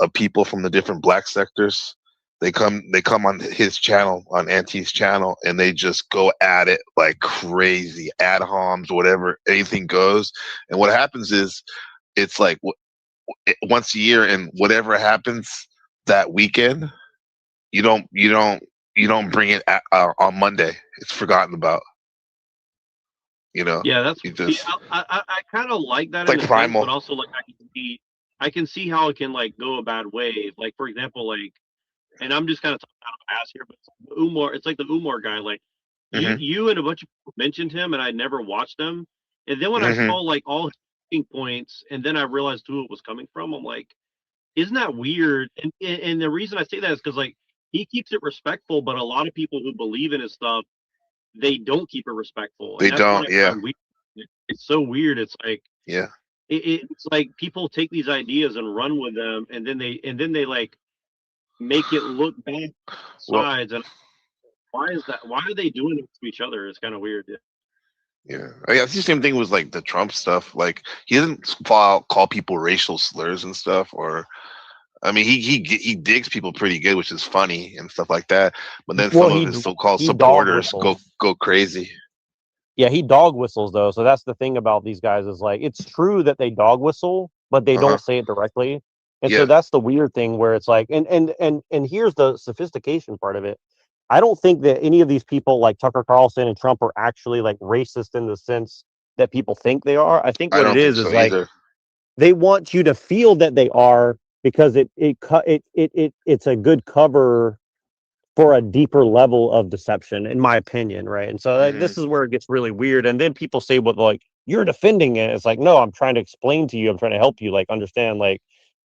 of people from the different black sectors. They come on his channel, on Anti's channel, and they just go at it like crazy, ad homs, whatever, anything goes. And what happens is, it's like once a year, and whatever happens that weekend, you don't bring it on Monday. It's forgotten about. Yeah, that's you just, I kind of like that, it's like in a primal. sense, but also like I can see how it can like go a bad way. Like for example, like, and I'm just kind of talking out of my ass here, but it's like the Umar guy. Like you and a bunch of people mentioned him, and I never watched them. And then when I saw like all his talking points, and then I realized who it was coming from, I'm like, isn't that weird? And the reason I say that is because like he keeps it respectful, but a lot of people who believe in his stuff, they don't keep it respectful. They And that's don't, what I yeah. find weird. It's so weird. It's like Yeah. It's like people take these ideas and run with them, and then they like make it look bad sides. And why is that? Why are they doing it to each other? It's kind of weird. Yeah, it's the same thing with like the Trump stuff. Like he doesn't call people racial slurs and stuff, or I mean, he digs people pretty good, which is funny and stuff like that. But then some of his so-called supporters go crazy. Yeah, he dog whistles though, so that's the thing about these guys is like it's true that they dog whistle, but they don't say it directly, and so that's the weird thing where it's like, and here's the sophistication part of it. I don't think that any of these people like Tucker Carlson and Trump are actually like racist in the sense that people think they are. I think what it is like they want you to feel that they are because it's a good cover for a deeper level of deception, in my opinion, right? And so this is where it gets really weird. And then people say, "Well, like you're defending it." It's like, no, I'm trying to explain to you. I'm trying to help you, like understand. Like,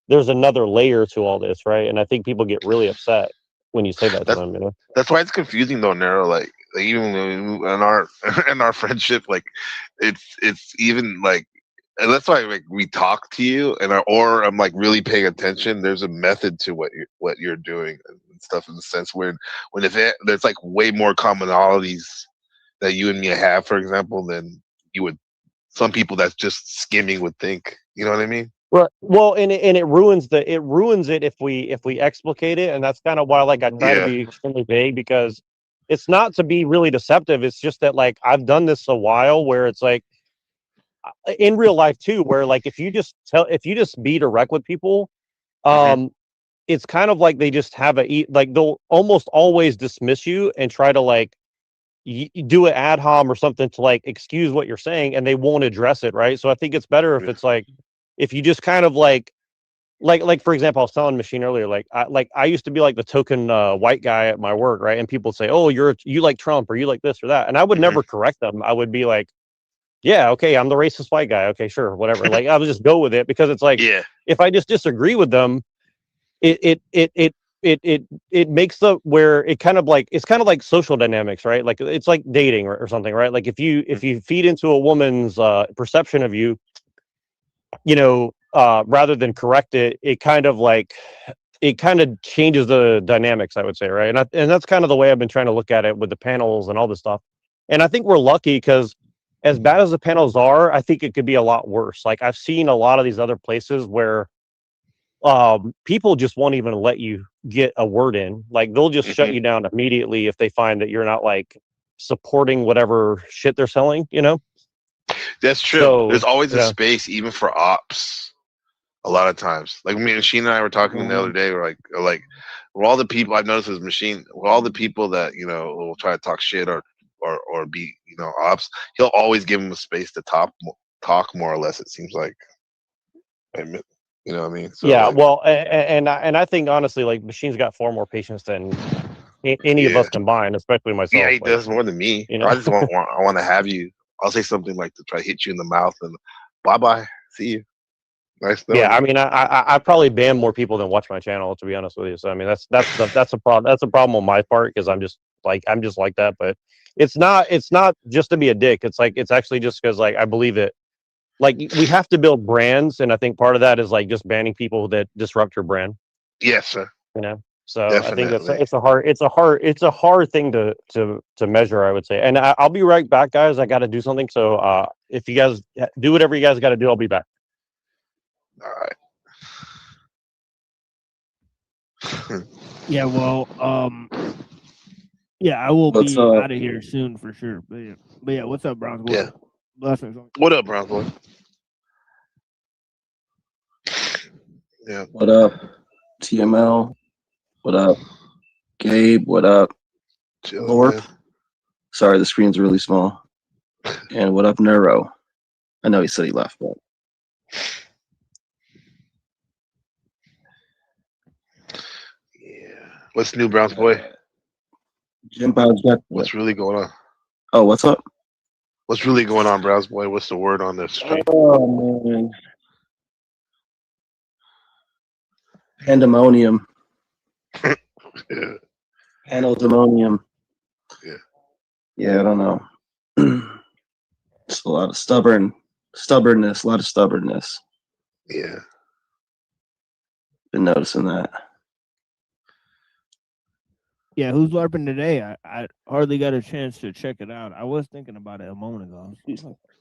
there's another layer to all this, right? And I think people get really upset when you say that to them. You know, that's why it's confusing though, Nero. Like even in our friendship, like it's even like. And that's why like we talk to you, or I'm like really paying attention. There's a method to what you're doing and stuff, in the sense when there's like way more commonalities that you and me have, for example, than some people that's just skimming would think. You know what I mean? Well, and it ruins it if we explicate it, and that's kind of why like I try to be extremely vague, because it's not to be really deceptive. It's just that like I've done this a while where it's like. In real life too, where like if you just be direct with people, it's kind of like they just have like they'll almost always dismiss you and try to like do an ad hom or something to like excuse what you're saying, and they won't address it, right? So I think it's better if it's like if you just kind of like for example, I was telling Machine earlier, like I used to be like the token white guy at my work, right? And people say, "Oh, you like Trump or you like this or that," and I would never correct them. I would be like, yeah, okay, I'm the racist white guy. Okay, sure, whatever. Like I would just go with it, because it's like if I just disagree with them, it makes it's kind of like social dynamics, right? Like it's like dating or something, right? Like if you feed into a woman's perception of you, rather than correct it, it kind of changes the dynamics, I would say, right? And that's kind of the way I've been trying to look at it with the panels and all this stuff. And I think we're lucky because as bad as the panels are, I think it could be a lot worse. Like I've seen a lot of these other places where people just won't even let you get a word in. Like they'll just shut you down immediately if they find that you're not like supporting whatever shit they're selling, you know? That's true. So, There's always a yeah. space, even for ops. A lot of times, like me and Sheen and I were talking the other day. We're like, with all the people I've noticed with Machine, with all the people that will try to talk shit or be ops, he'll always give them a space to talk more or less. It seems like, you know what I mean? So, Yeah, like, well, and I think honestly, like Machine's got far more patience than any of us combined, especially myself. Yeah, he like, does more than me. you know? I just want to have you. I'll say something like to try to hit you in the mouth and bye, see you. Nice knowing Yeah, you. I mean, I probably ban more people than watch my channel, to be honest with you. So I mean, that's a problem. That's a problem on my part because I'm just like that. But it's not just to be a dick. It's like it's actually just because like I believe it. Like we have to build brands, and I think part of that is like just banning people that disrupt your brand. Yes, sir. You know, so Definitely. I think it's a hard thing to measure. I would say, and I'll be right back, guys. I got to do something. So if you guys do whatever you guys got to do, I'll be back. All right. Yeah, well, yeah, I will What's be up? out of here soon for sure. But yeah, what's up, Browns? Yeah. Blessings. What up, Browns boy? Yeah. What up, TML? What up, Gabe? What up, Lorp? Sorry, the screen's really small. And what up, Nuero? I know he said he left, but What's new, Browns boy? What's really going on? Oh, what's up? What's really going on, Browns boy? What's the word on this stream? Oh man, pandemonium. Yeah. Pandemonium. Yeah. Yeah, I don't know. It's a lot of stubbornness. A lot of stubbornness. Yeah. Been noticing that. Yeah, who's LARPing today? I hardly got a chance to check it out. I was thinking about it a moment ago. I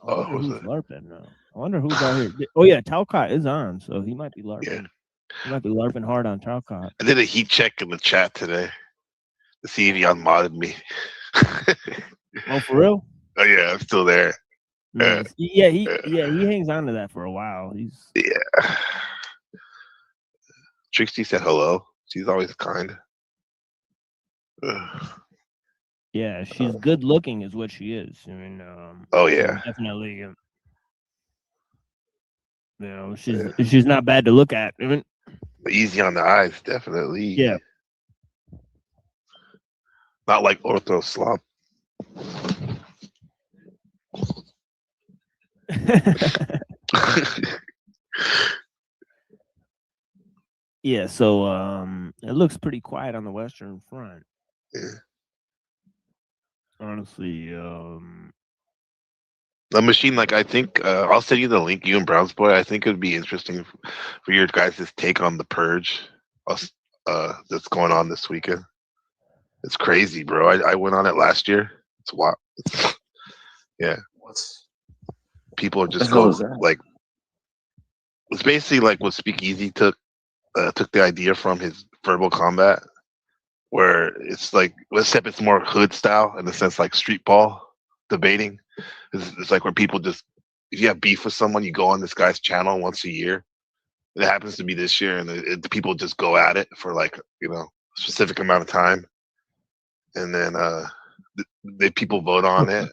wonder who's LARPing now. I wonder who's out here. Oh yeah, Talcott is on, so he might be LARPing. Yeah. He might be LARPing hard on Talcott. I did a heat check in the chat today to see if he unmodded me. Oh, for real? Oh yeah, I'm still there. Nice. Yeah, he hangs on to that for a while. Yeah. Trixie said hello. She's always kind. Yeah, she's good looking, is what she is. I mean, oh yeah, definitely. She's not bad to look at. I mean, easy on the eyes, definitely. Yeah. Not like ortho slop. Yeah, so it looks pretty quiet on the Western Front. Yeah. Honestly, The machine, like I think I'll send you the link, you and Browns boy. I think it would be interesting for your guys' take on the purge that's going on this weekend. It's crazy, bro. I went on it last year. It's wild. Yeah. People are just What the hell is going that? like it's basically like what Speakeasy took the idea from his verbal combat, where it's like except it's more hood style in the sense like street ball debating. It's like where people just if you have beef with someone, you go on this guy's channel once a year. It happens to be this year, and the people just go at it for like a specific amount of time, and then the people vote on it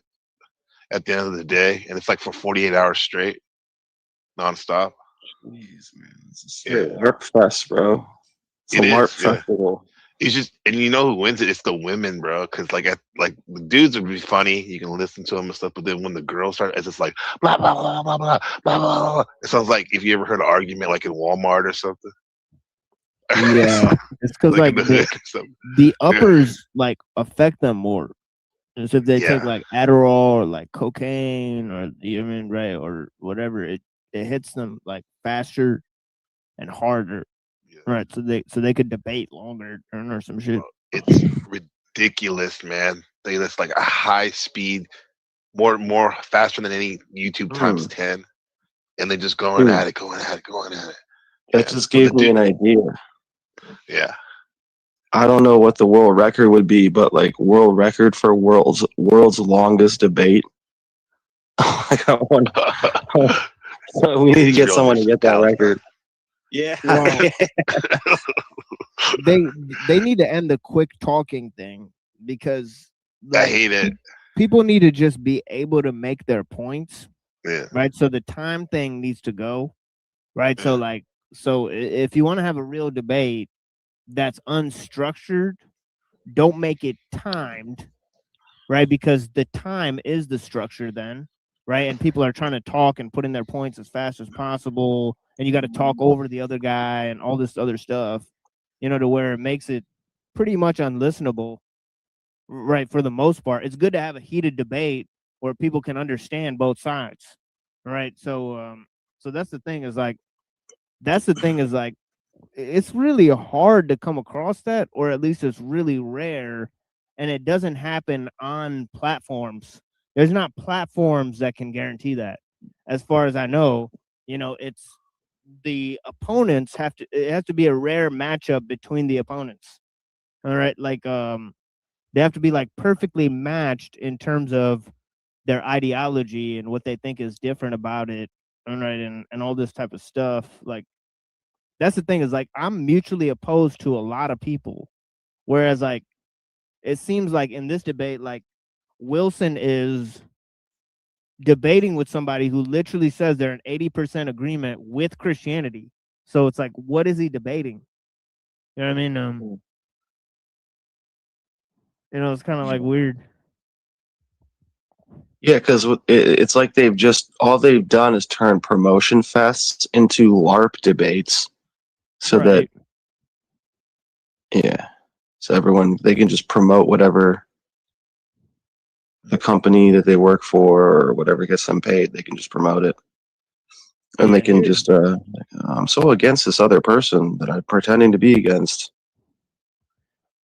at the end of the day, and it's like for 48 hours straight, nonstop. Jeez, man, it's a straight LARP fest, bro. It's a LARP festival. It's just, and you know who wins it? It's the women, bro. Because like the dudes would be funny, you can listen to them and stuff, but then when the girls start, it's just like blah blah blah blah blah blah blah. It sounds like if you ever heard an argument like in Walmart or something. Yeah, it's because like the uppers like affect them more. As if they take like Adderall or like cocaine or right or whatever, it hits them like faster and harder. Right, so they could debate longer or some shit. It's ridiculous, man. that's like a high speed, more faster than any YouTube times 10, and they just going at it. That just gave me an idea. Yeah. I don't know what the world record would be, but like world record for world's longest debate. Like I wonder, we need to get someone to get that record. Yeah. Wow. they need to end the quick talking thing because I hate it. People need to just be able to make their points. Yeah. Right. So the time thing needs to go. Right. Yeah. So if you want to have a real debate that's unstructured, don't make it timed. Right. Because the time is the structure then. Right. And people are trying to talk and put in their points as fast as possible. And you got to talk over the other guy and all this other stuff, to where it makes it pretty much unlistenable. Right. For the most part, it's good to have a heated debate where people can understand both sides. Right. So that's the thing is like, it's really hard to come across that, or at least it's really rare. And it doesn't happen on platforms. There's not platforms that can guarantee that. As far as I know, it's the opponents it has to be a rare matchup between the opponents. All right. Like, they have to be like perfectly matched in terms of their ideology and what they think is different about it. All right. And all this type of stuff. Like, that's the thing is like, I'm mutually opposed to a lot of people. Whereas like, it seems like in this debate, like Wilson is debating with somebody who literally says they're in 80% agreement with Christianity. So it's like, what is he debating? You know what I mean? It's kind of like weird. Yeah, because it's like all they've done is turn promotion fests into LARP debates, so that so everyone they can just promote whatever the company that they work for or whatever gets them paid. They can just promote it, and they can just I'm so against this other person that I'm pretending to be against.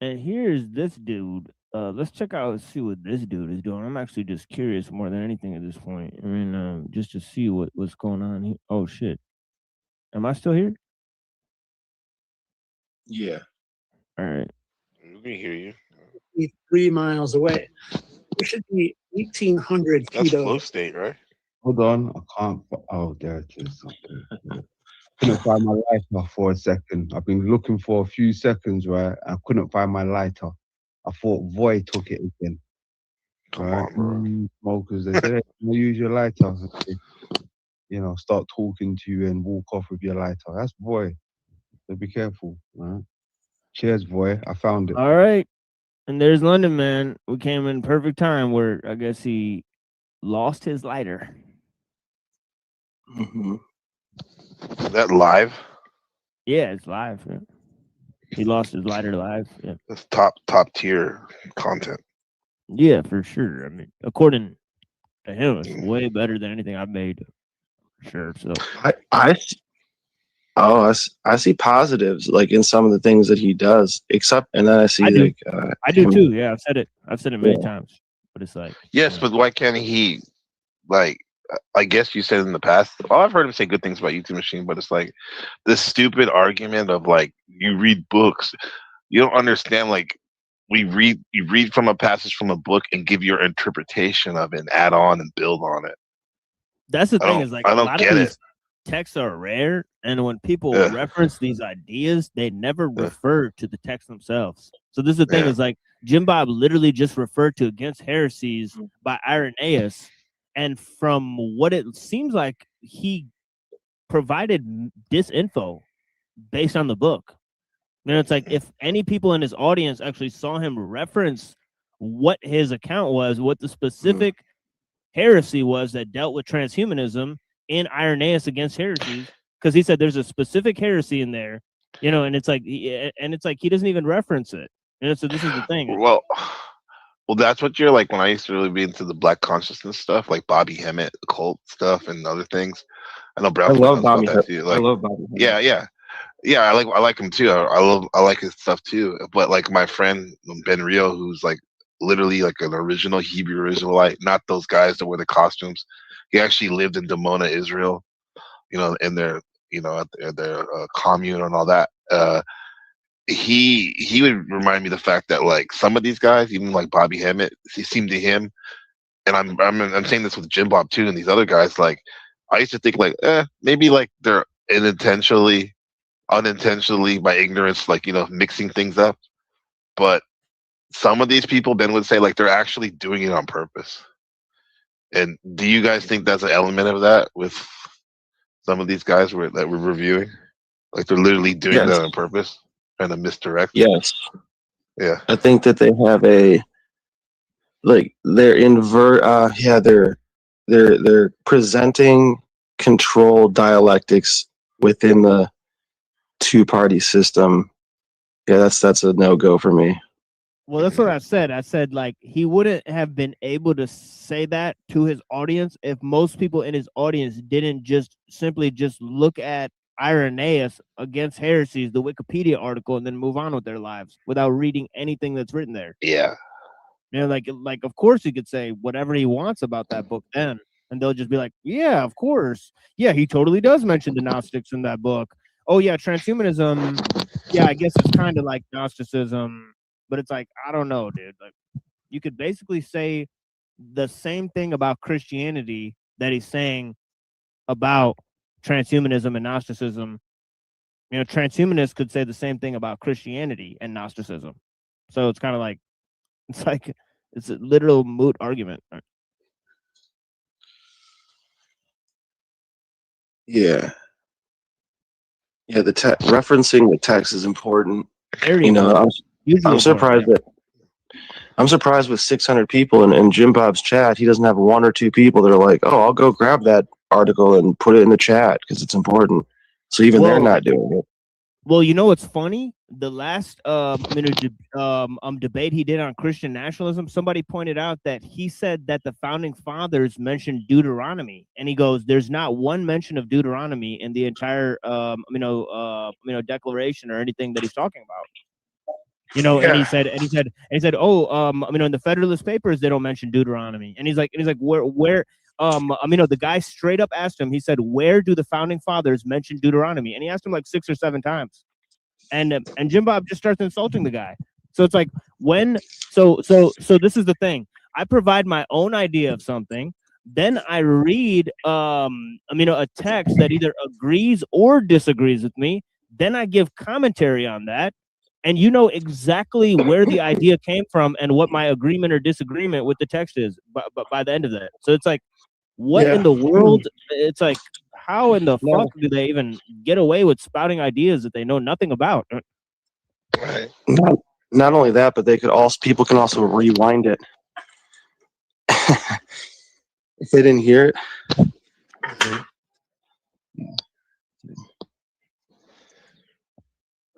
And here's this dude. Let's check out and see what this dude is doing. I'm actually just curious more than anything at this point. I mean, just to see what's going on here. Oh shit. Am I still here? Yeah. All right. We can hear you. 3 miles away. It should be 1,800 That's feet. flow state, right? Hold on, I can't. Oh, there it is. Couldn't find my lighter for a second. I've been looking for a few seconds, right? I couldn't find my lighter. I thought Voy took it again. Right? Smokers, they say, use your lighter. Start talking to you and walk off with your lighter. That's Voy. So be careful, right? Cheers, Voy. I found it. All right. And there's London, man. We came in perfect time where I guess he lost his lighter. Mm-hmm. Is that live? Yeah, it's live. Yeah. He lost his lighter live. Yeah. That's top tier content. Yeah, for sure. I mean, according to him, it's way better than anything I've made. For sure. So I see positives like in some of the things that he does, and then I see I do too. Yeah, I've said it many times, but it's like yes, but why can't he like? I guess you said in the past. Oh, I've heard him say good things about YouTube Machine, but it's like this stupid argument of like you read books, you don't understand. Like you read from a passage from a book and give your interpretation of it, and add on and build on it. That's the thing is like I a don't lot get of it. these texts are rare, and when people reference these ideas, they never refer to the text themselves. So this is the thing is like Jim Bob literally just referred to Against Heresies by Irenaeus. And from what it seems like, he provided disinfo based on the book. It's like if any people in his audience actually saw him reference what his account was, what the specific heresy was that dealt with transhumanism in Irenaeus Against Heresies, because he said there's a specific heresy in there, and it's like he doesn't even reference it. So this is the thing. Well, that's what you're like when I used to really be into the Black consciousness stuff, like Bobby Hemmett, occult stuff, and other things. I know Brown. I love Bobby. That too. Like, I love Bobby. Yeah. I like him too. I like his stuff too. But like my friend Ben Rio, who's like literally like an original Hebrew Israelite, not those guys that wear the costumes. He actually lived in Dimona, Israel, in their, at their commune and all that. He would remind me of the fact that like some of these guys, even like Bobby Hemmett, he seemed to him, and I'm saying this with Jim Bob too, and these other guys, like I used to think like, maybe like they're unintentionally by ignorance, like mixing things up. But some of these people, Ben would say, like they're actually doing it on purpose. And do you guys think that's an element of that with some of these guys that we're reviewing? Like they're literally doing that on purpose, trying to misdirect? Yes. Yeah. I think that they have they're presenting control dialectics within the two-party system. Yeah, that's a no-go for me. Well, that's what I said. I said, like, he wouldn't have been able to say that to his audience if most people in his audience didn't simply look at Irenaeus against heresies, the Wikipedia article, and then move on with their lives without reading anything that's written there. Yeah. Like of course he could say whatever he wants about that book then, and they'll just be like, yeah, of course. Yeah, he totally does mention the Gnostics in that book. Oh yeah, transhumanism. Yeah, I guess it's kind of like Gnosticism. But it's like, I don't know, dude. Like, you could basically say the same thing about Christianity that he's saying about transhumanism and Gnosticism. Transhumanists could say the same thing about Christianity and Gnosticism. So it's kind of like, it's a literal moot argument. Yeah. Yeah, referencing the text is important. I'm surprised I'm surprised with 600 people in Jim Bob's chat, he doesn't have one or two people that are like, oh, I'll go grab that article and put it in the chat because it's important. So even they're not doing it. Well, you know what's funny? The last debate he did on Christian nationalism, somebody pointed out that he said that the founding fathers mentioned Deuteronomy, and he goes, "There's not one mention of Deuteronomy in the entire declaration or anything that he's talking about." And he said, oh, in the Federalist Papers they don't mention Deuteronomy, and he's like, where, the guy straight up asked him. He said, "Where do the founding fathers mention Deuteronomy?" And he asked him like 6 or 7 times, and Jim Bob just starts insulting the guy. So it's like so this is the thing. I provide my own idea of something, then I read a text that either agrees or disagrees with me. Then I give commentary on that. And you know exactly where the idea came from and what my agreement or disagreement with the text is by the end of that. So it's like, what in the world? It's like, how in the fuck do they even get away with spouting ideas that they know nothing about? Right. Not only that, but people can also rewind it. If they didn't hear it.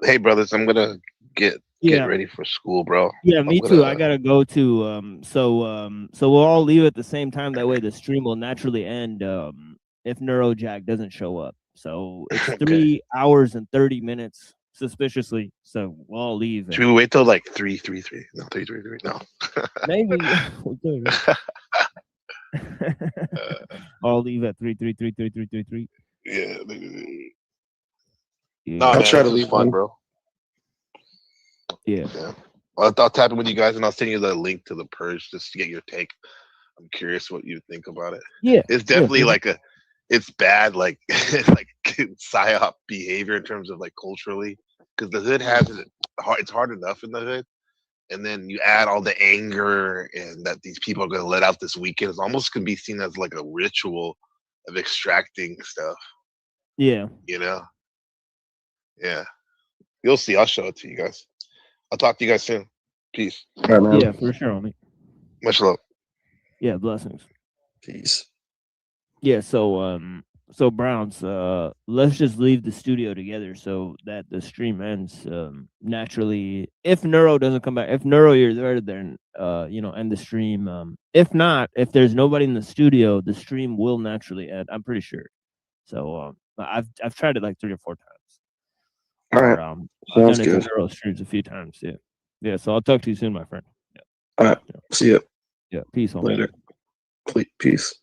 Hey, brothers, I'm gonna get ready for school, bro. Yeah, me too. I gotta go to so we'll all leave at the same time. That way the stream will naturally end if NeuroJack doesn't show up. So it's 3 hours and 30 minutes suspiciously. So we'll all leave. Should we wait till like 3:33? No, 3:33. No. Maybe. I'll leave at 3:33. Yeah. Yeah. No, I'll man, try to this is leave fun, bro. Yeah. I'll tap in with you guys, and I'll send you the link to the purge just to get your take. I'm curious what you think about it. Yeah, it's definitely it's bad, like like psyop behavior in terms of like culturally, because the hood has it hard. It's hard enough in the hood, and then you add all the anger and that these people are going to let out this weekend. It's almost can be seen as like a ritual of extracting stuff. Yeah. Yeah. You'll see. I'll show it to you guys. I'll talk to you guys soon. Peace. All right, man. Yeah, for sure, homie. Much love. Yeah, blessings. Peace. Yeah, so Browns, let's just leave the studio together so that the stream ends naturally. If Neuro doesn't come back, if Neuro you're there, then end the stream. If not, if there's nobody in the studio, the stream will naturally end. I'm pretty sure. So I've tried it like 3 or 4 times. All right. I've Sounds done it good. to Neuro streams a few times. Yeah. So I'll talk to you soon, my friend. Yeah. All right. See ya. Yeah. Peace. Homie. Later. Peace.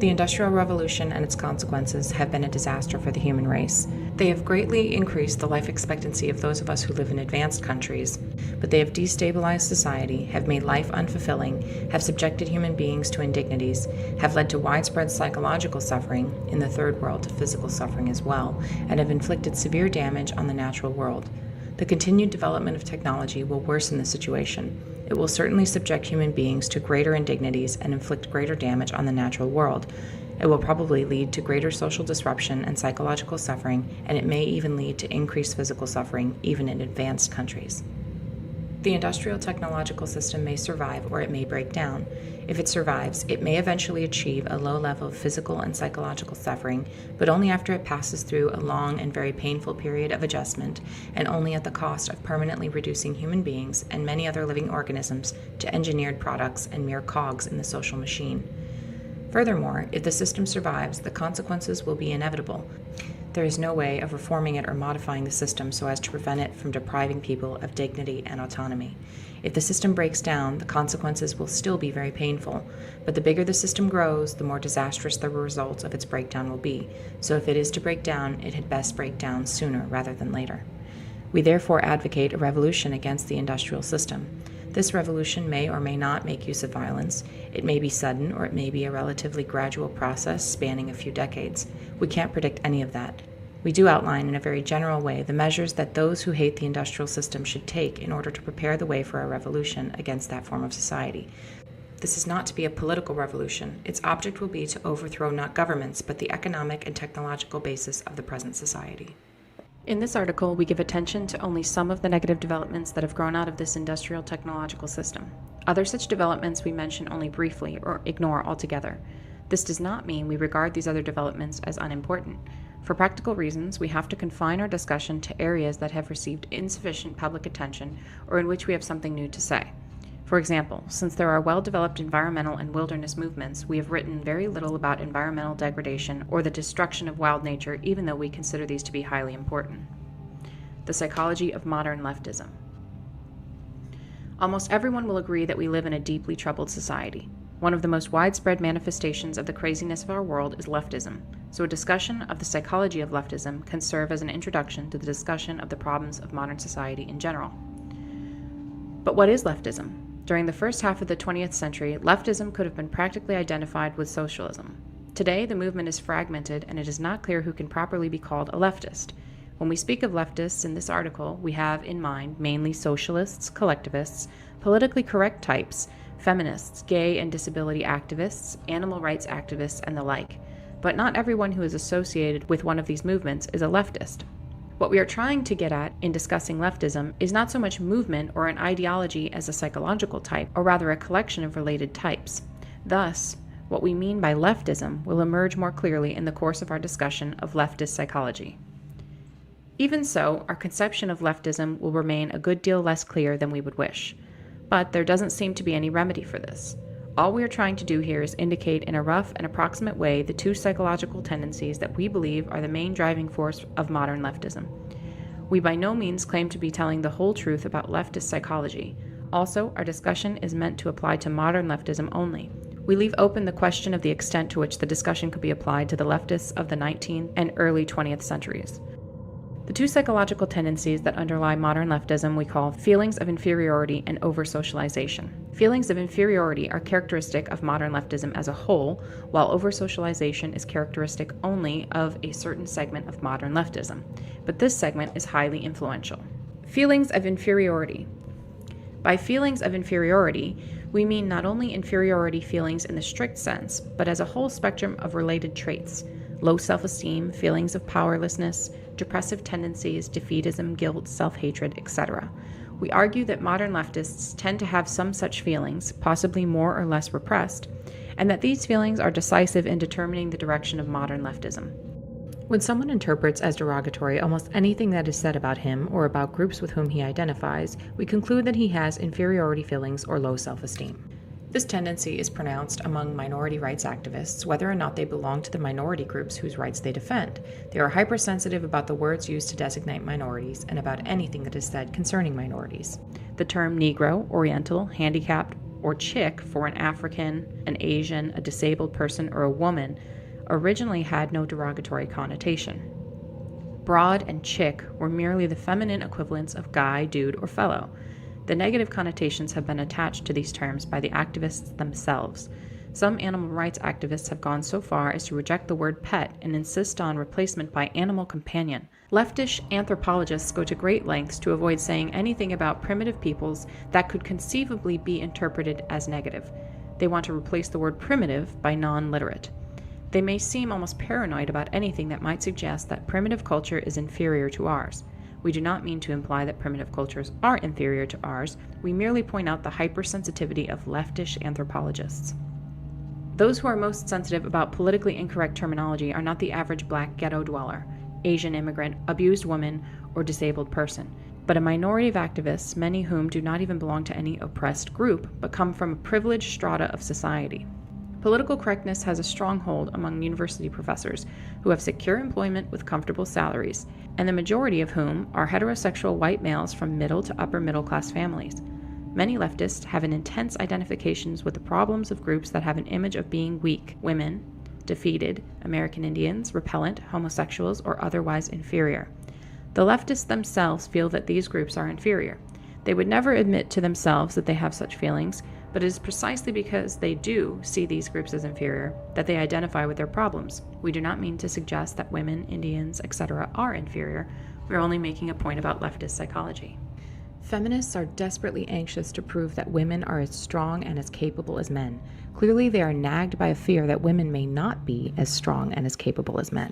The Industrial Revolution and its consequences have been a disaster for the human race. They have greatly increased the life expectancy of those of us who live in advanced countries, but they have destabilized society, have made life unfulfilling, have subjected human beings to indignities, have led to widespread psychological suffering, in the third world to physical suffering as well, and have inflicted severe damage on the natural world. The continued development of technology will worsen the situation. It will certainly subject human beings to greater indignities and inflict greater damage on the natural world. It will probably lead to greater social disruption and psychological suffering, and it may even lead to increased physical suffering, even in advanced countries. The industrial technological system may survive or it may break down. If it survives, it may eventually achieve a low level of physical and psychological suffering, but only after it passes through a long and very painful period of adjustment, and only at the cost of permanently reducing human beings and many other living organisms to engineered products and mere cogs in the social machine. Furthermore, if the system survives, the consequences will be inevitable. There is no way of reforming it or modifying the system so as to prevent it from depriving people of dignity and autonomy. If the system breaks down, the consequences will still be very painful, but the bigger the system grows, the more disastrous the results of its breakdown will be. So if it is to break down, it had best break down sooner rather than later. We therefore advocate a revolution against the industrial system. This revolution may or may not make use of violence. It may be sudden, or it may be a relatively gradual process spanning a few decades. We can't predict any of that. We do outline in a very general way the measures that those who hate the industrial system should take in order to prepare the way for a revolution against that form of society. This is not to be a political revolution. Its object will be to overthrow not governments, but the economic and technological basis of the present society. In this article, we give attention to only some of the negative developments that have grown out of this industrial technological system. Other such developments we mention only briefly or ignore altogether. This does not mean we regard these other developments as unimportant. For practical reasons, we have to confine our discussion to areas that have received insufficient public attention or in which we have something new to say. For example, since there are well-developed environmental and wilderness movements, we have written very little about environmental degradation or the destruction of wild nature, even though we consider these to be highly important. The psychology of modern leftism. Almost everyone will agree that we live in a deeply troubled society. One of the most widespread manifestations of the craziness of our world is leftism, so a discussion of the psychology of leftism can serve as an introduction to the discussion of the problems of modern society in general. But what is leftism? During the first half of the 20th century, leftism could have been practically identified with socialism. Today, the movement is fragmented, and it is not clear who can properly be called a leftist. When we speak of leftists in this article, we have in mind mainly socialists, collectivists, politically correct types, feminists, gay and disability activists, animal rights activists, and the like. But not everyone who is associated with one of these movements is a leftist. What we are trying to get at in discussing leftism is not so much movement or an ideology as a psychological type, or rather a collection of related types. Thus, what we mean by leftism will emerge more clearly in the course of our discussion of leftist psychology. Even so, our conception of leftism will remain a good deal less clear than we would wish. But there doesn't seem to be any remedy for this. All we are trying to do here is indicate in a rough and approximate way the two psychological tendencies that we believe are the main driving force of modern leftism. We by no means claim to be telling the whole truth about leftist psychology. Also, our discussion is meant to apply to modern leftism only. We leave open the question of the extent to which the discussion could be applied to the leftists of the 19th and early 20th centuries. The two psychological tendencies that underlie modern leftism we call feelings of inferiority and over-socialization. Feelings of inferiority are characteristic of modern leftism as a whole, while over-socialization is characteristic only of a certain segment of modern leftism. But this segment is highly influential. Feelings of inferiority. By feelings of inferiority, we mean not only inferiority feelings in the strict sense, but as a whole spectrum of related traits: low self-esteem, feelings of powerlessness, depressive tendencies, defeatism, guilt, self-hatred, etc. We argue that modern leftists tend to have some such feelings, possibly more or less repressed, and that these feelings are decisive in determining the direction of modern leftism. When someone interprets as derogatory almost anything that is said about him or about groups with whom he identifies, we conclude that he has inferiority feelings or low self-esteem. This tendency is pronounced among minority rights activists, whether or not they belong to the minority groups whose rights they defend. They are hypersensitive about the words used to designate minorities and about anything that is said concerning minorities. The term Negro, Oriental, handicapped, or chick for an African, an Asian, a disabled person, or a woman originally had no derogatory connotation. Broad and chick were merely the feminine equivalents of guy, dude, or fellow. The negative connotations have been attached to these terms by the activists themselves. Some animal rights activists have gone so far as to reject the word pet and insist on replacement by animal companion. Leftish anthropologists go to great lengths to avoid saying anything about primitive peoples that could conceivably be interpreted as negative. They want to replace the word primitive by non-literate. They may seem almost paranoid about anything that might suggest that primitive culture is inferior to ours. We do not mean to imply that primitive cultures are inferior to ours. We merely point out the hypersensitivity of leftish anthropologists. Those who are most sensitive about politically incorrect terminology are not the average black ghetto dweller, Asian immigrant, abused woman, or disabled person, but a minority of activists, many whom do not even belong to any oppressed group, but come from a privileged strata of society. Political correctness has a stronghold among university professors who have secure employment with comfortable salaries, and the majority of whom are heterosexual white males from middle to upper middle class families. Many leftists have an intense identifications with the problems of groups that have an image of being weak, women, defeated, American Indians, repellent, homosexuals, or otherwise inferior. The leftists themselves feel that these groups are inferior. They would never admit to themselves that they have such feelings, but it is precisely because they do see these groups as inferior that they identify with their problems. We do not mean to suggest that women, Indians, etc. are inferior. We are only making a point about leftist psychology. Feminists are desperately anxious to prove that women are as strong and as capable as men. Clearly, they are nagged by a fear that women may not be as strong and as capable as men.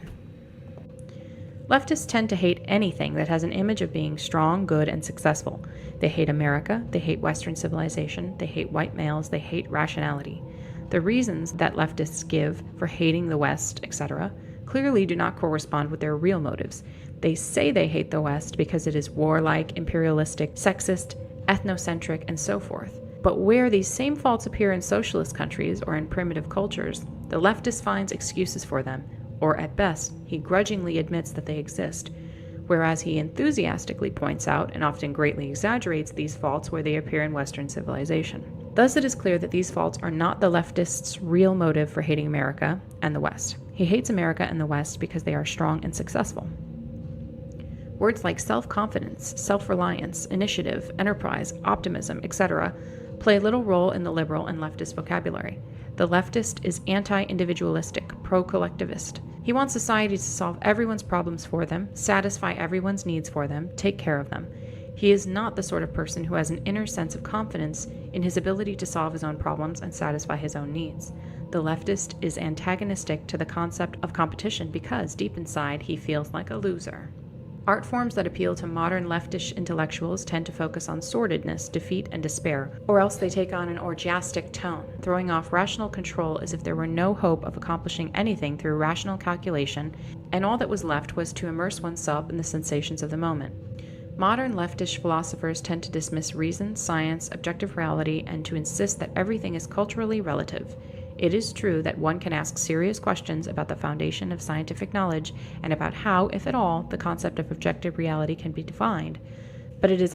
Leftists tend to hate anything that has an image of being strong, good, and successful. They hate America, they hate Western civilization, they hate white males, they hate rationality. The reasons that leftists give for hating the West, etc., clearly do not correspond with their real motives. They say they hate the West because it is warlike, imperialistic, sexist, ethnocentric, and so forth. But where these same faults appear in socialist countries or in primitive cultures, the leftist finds excuses for them, or at best, he grudgingly admits that they exist, whereas he enthusiastically points out and often greatly exaggerates these faults where they appear in Western civilization. Thus it is clear that these faults are not the leftist's real motive for hating America and the West. He hates America and the West because they are strong and successful. Words like self-confidence, self-reliance, initiative, enterprise, optimism, etc. play little role in the liberal and leftist vocabulary. The leftist is anti-individualistic, pro-collectivist. He wants society to solve everyone's problems for them, satisfy everyone's needs for them, take care of them. He is not the sort of person who has an inner sense of confidence in his ability to solve his own problems and satisfy his own needs. The leftist is antagonistic to the concept of competition because, deep inside, he feels like a loser. Art forms that appeal to modern leftish intellectuals tend to focus on sordidness, defeat, and despair, or else they take on an orgiastic tone, throwing off rational control as if there were no hope of accomplishing anything through rational calculation, and all that was left was to immerse oneself in the sensations of the moment. Modern leftish philosophers tend to dismiss reason, science, objective reality, and to insist that everything is culturally relative. It is true that one can ask serious questions about the foundation of scientific knowledge and about how, if at all, the concept of objective reality can be defined, but it is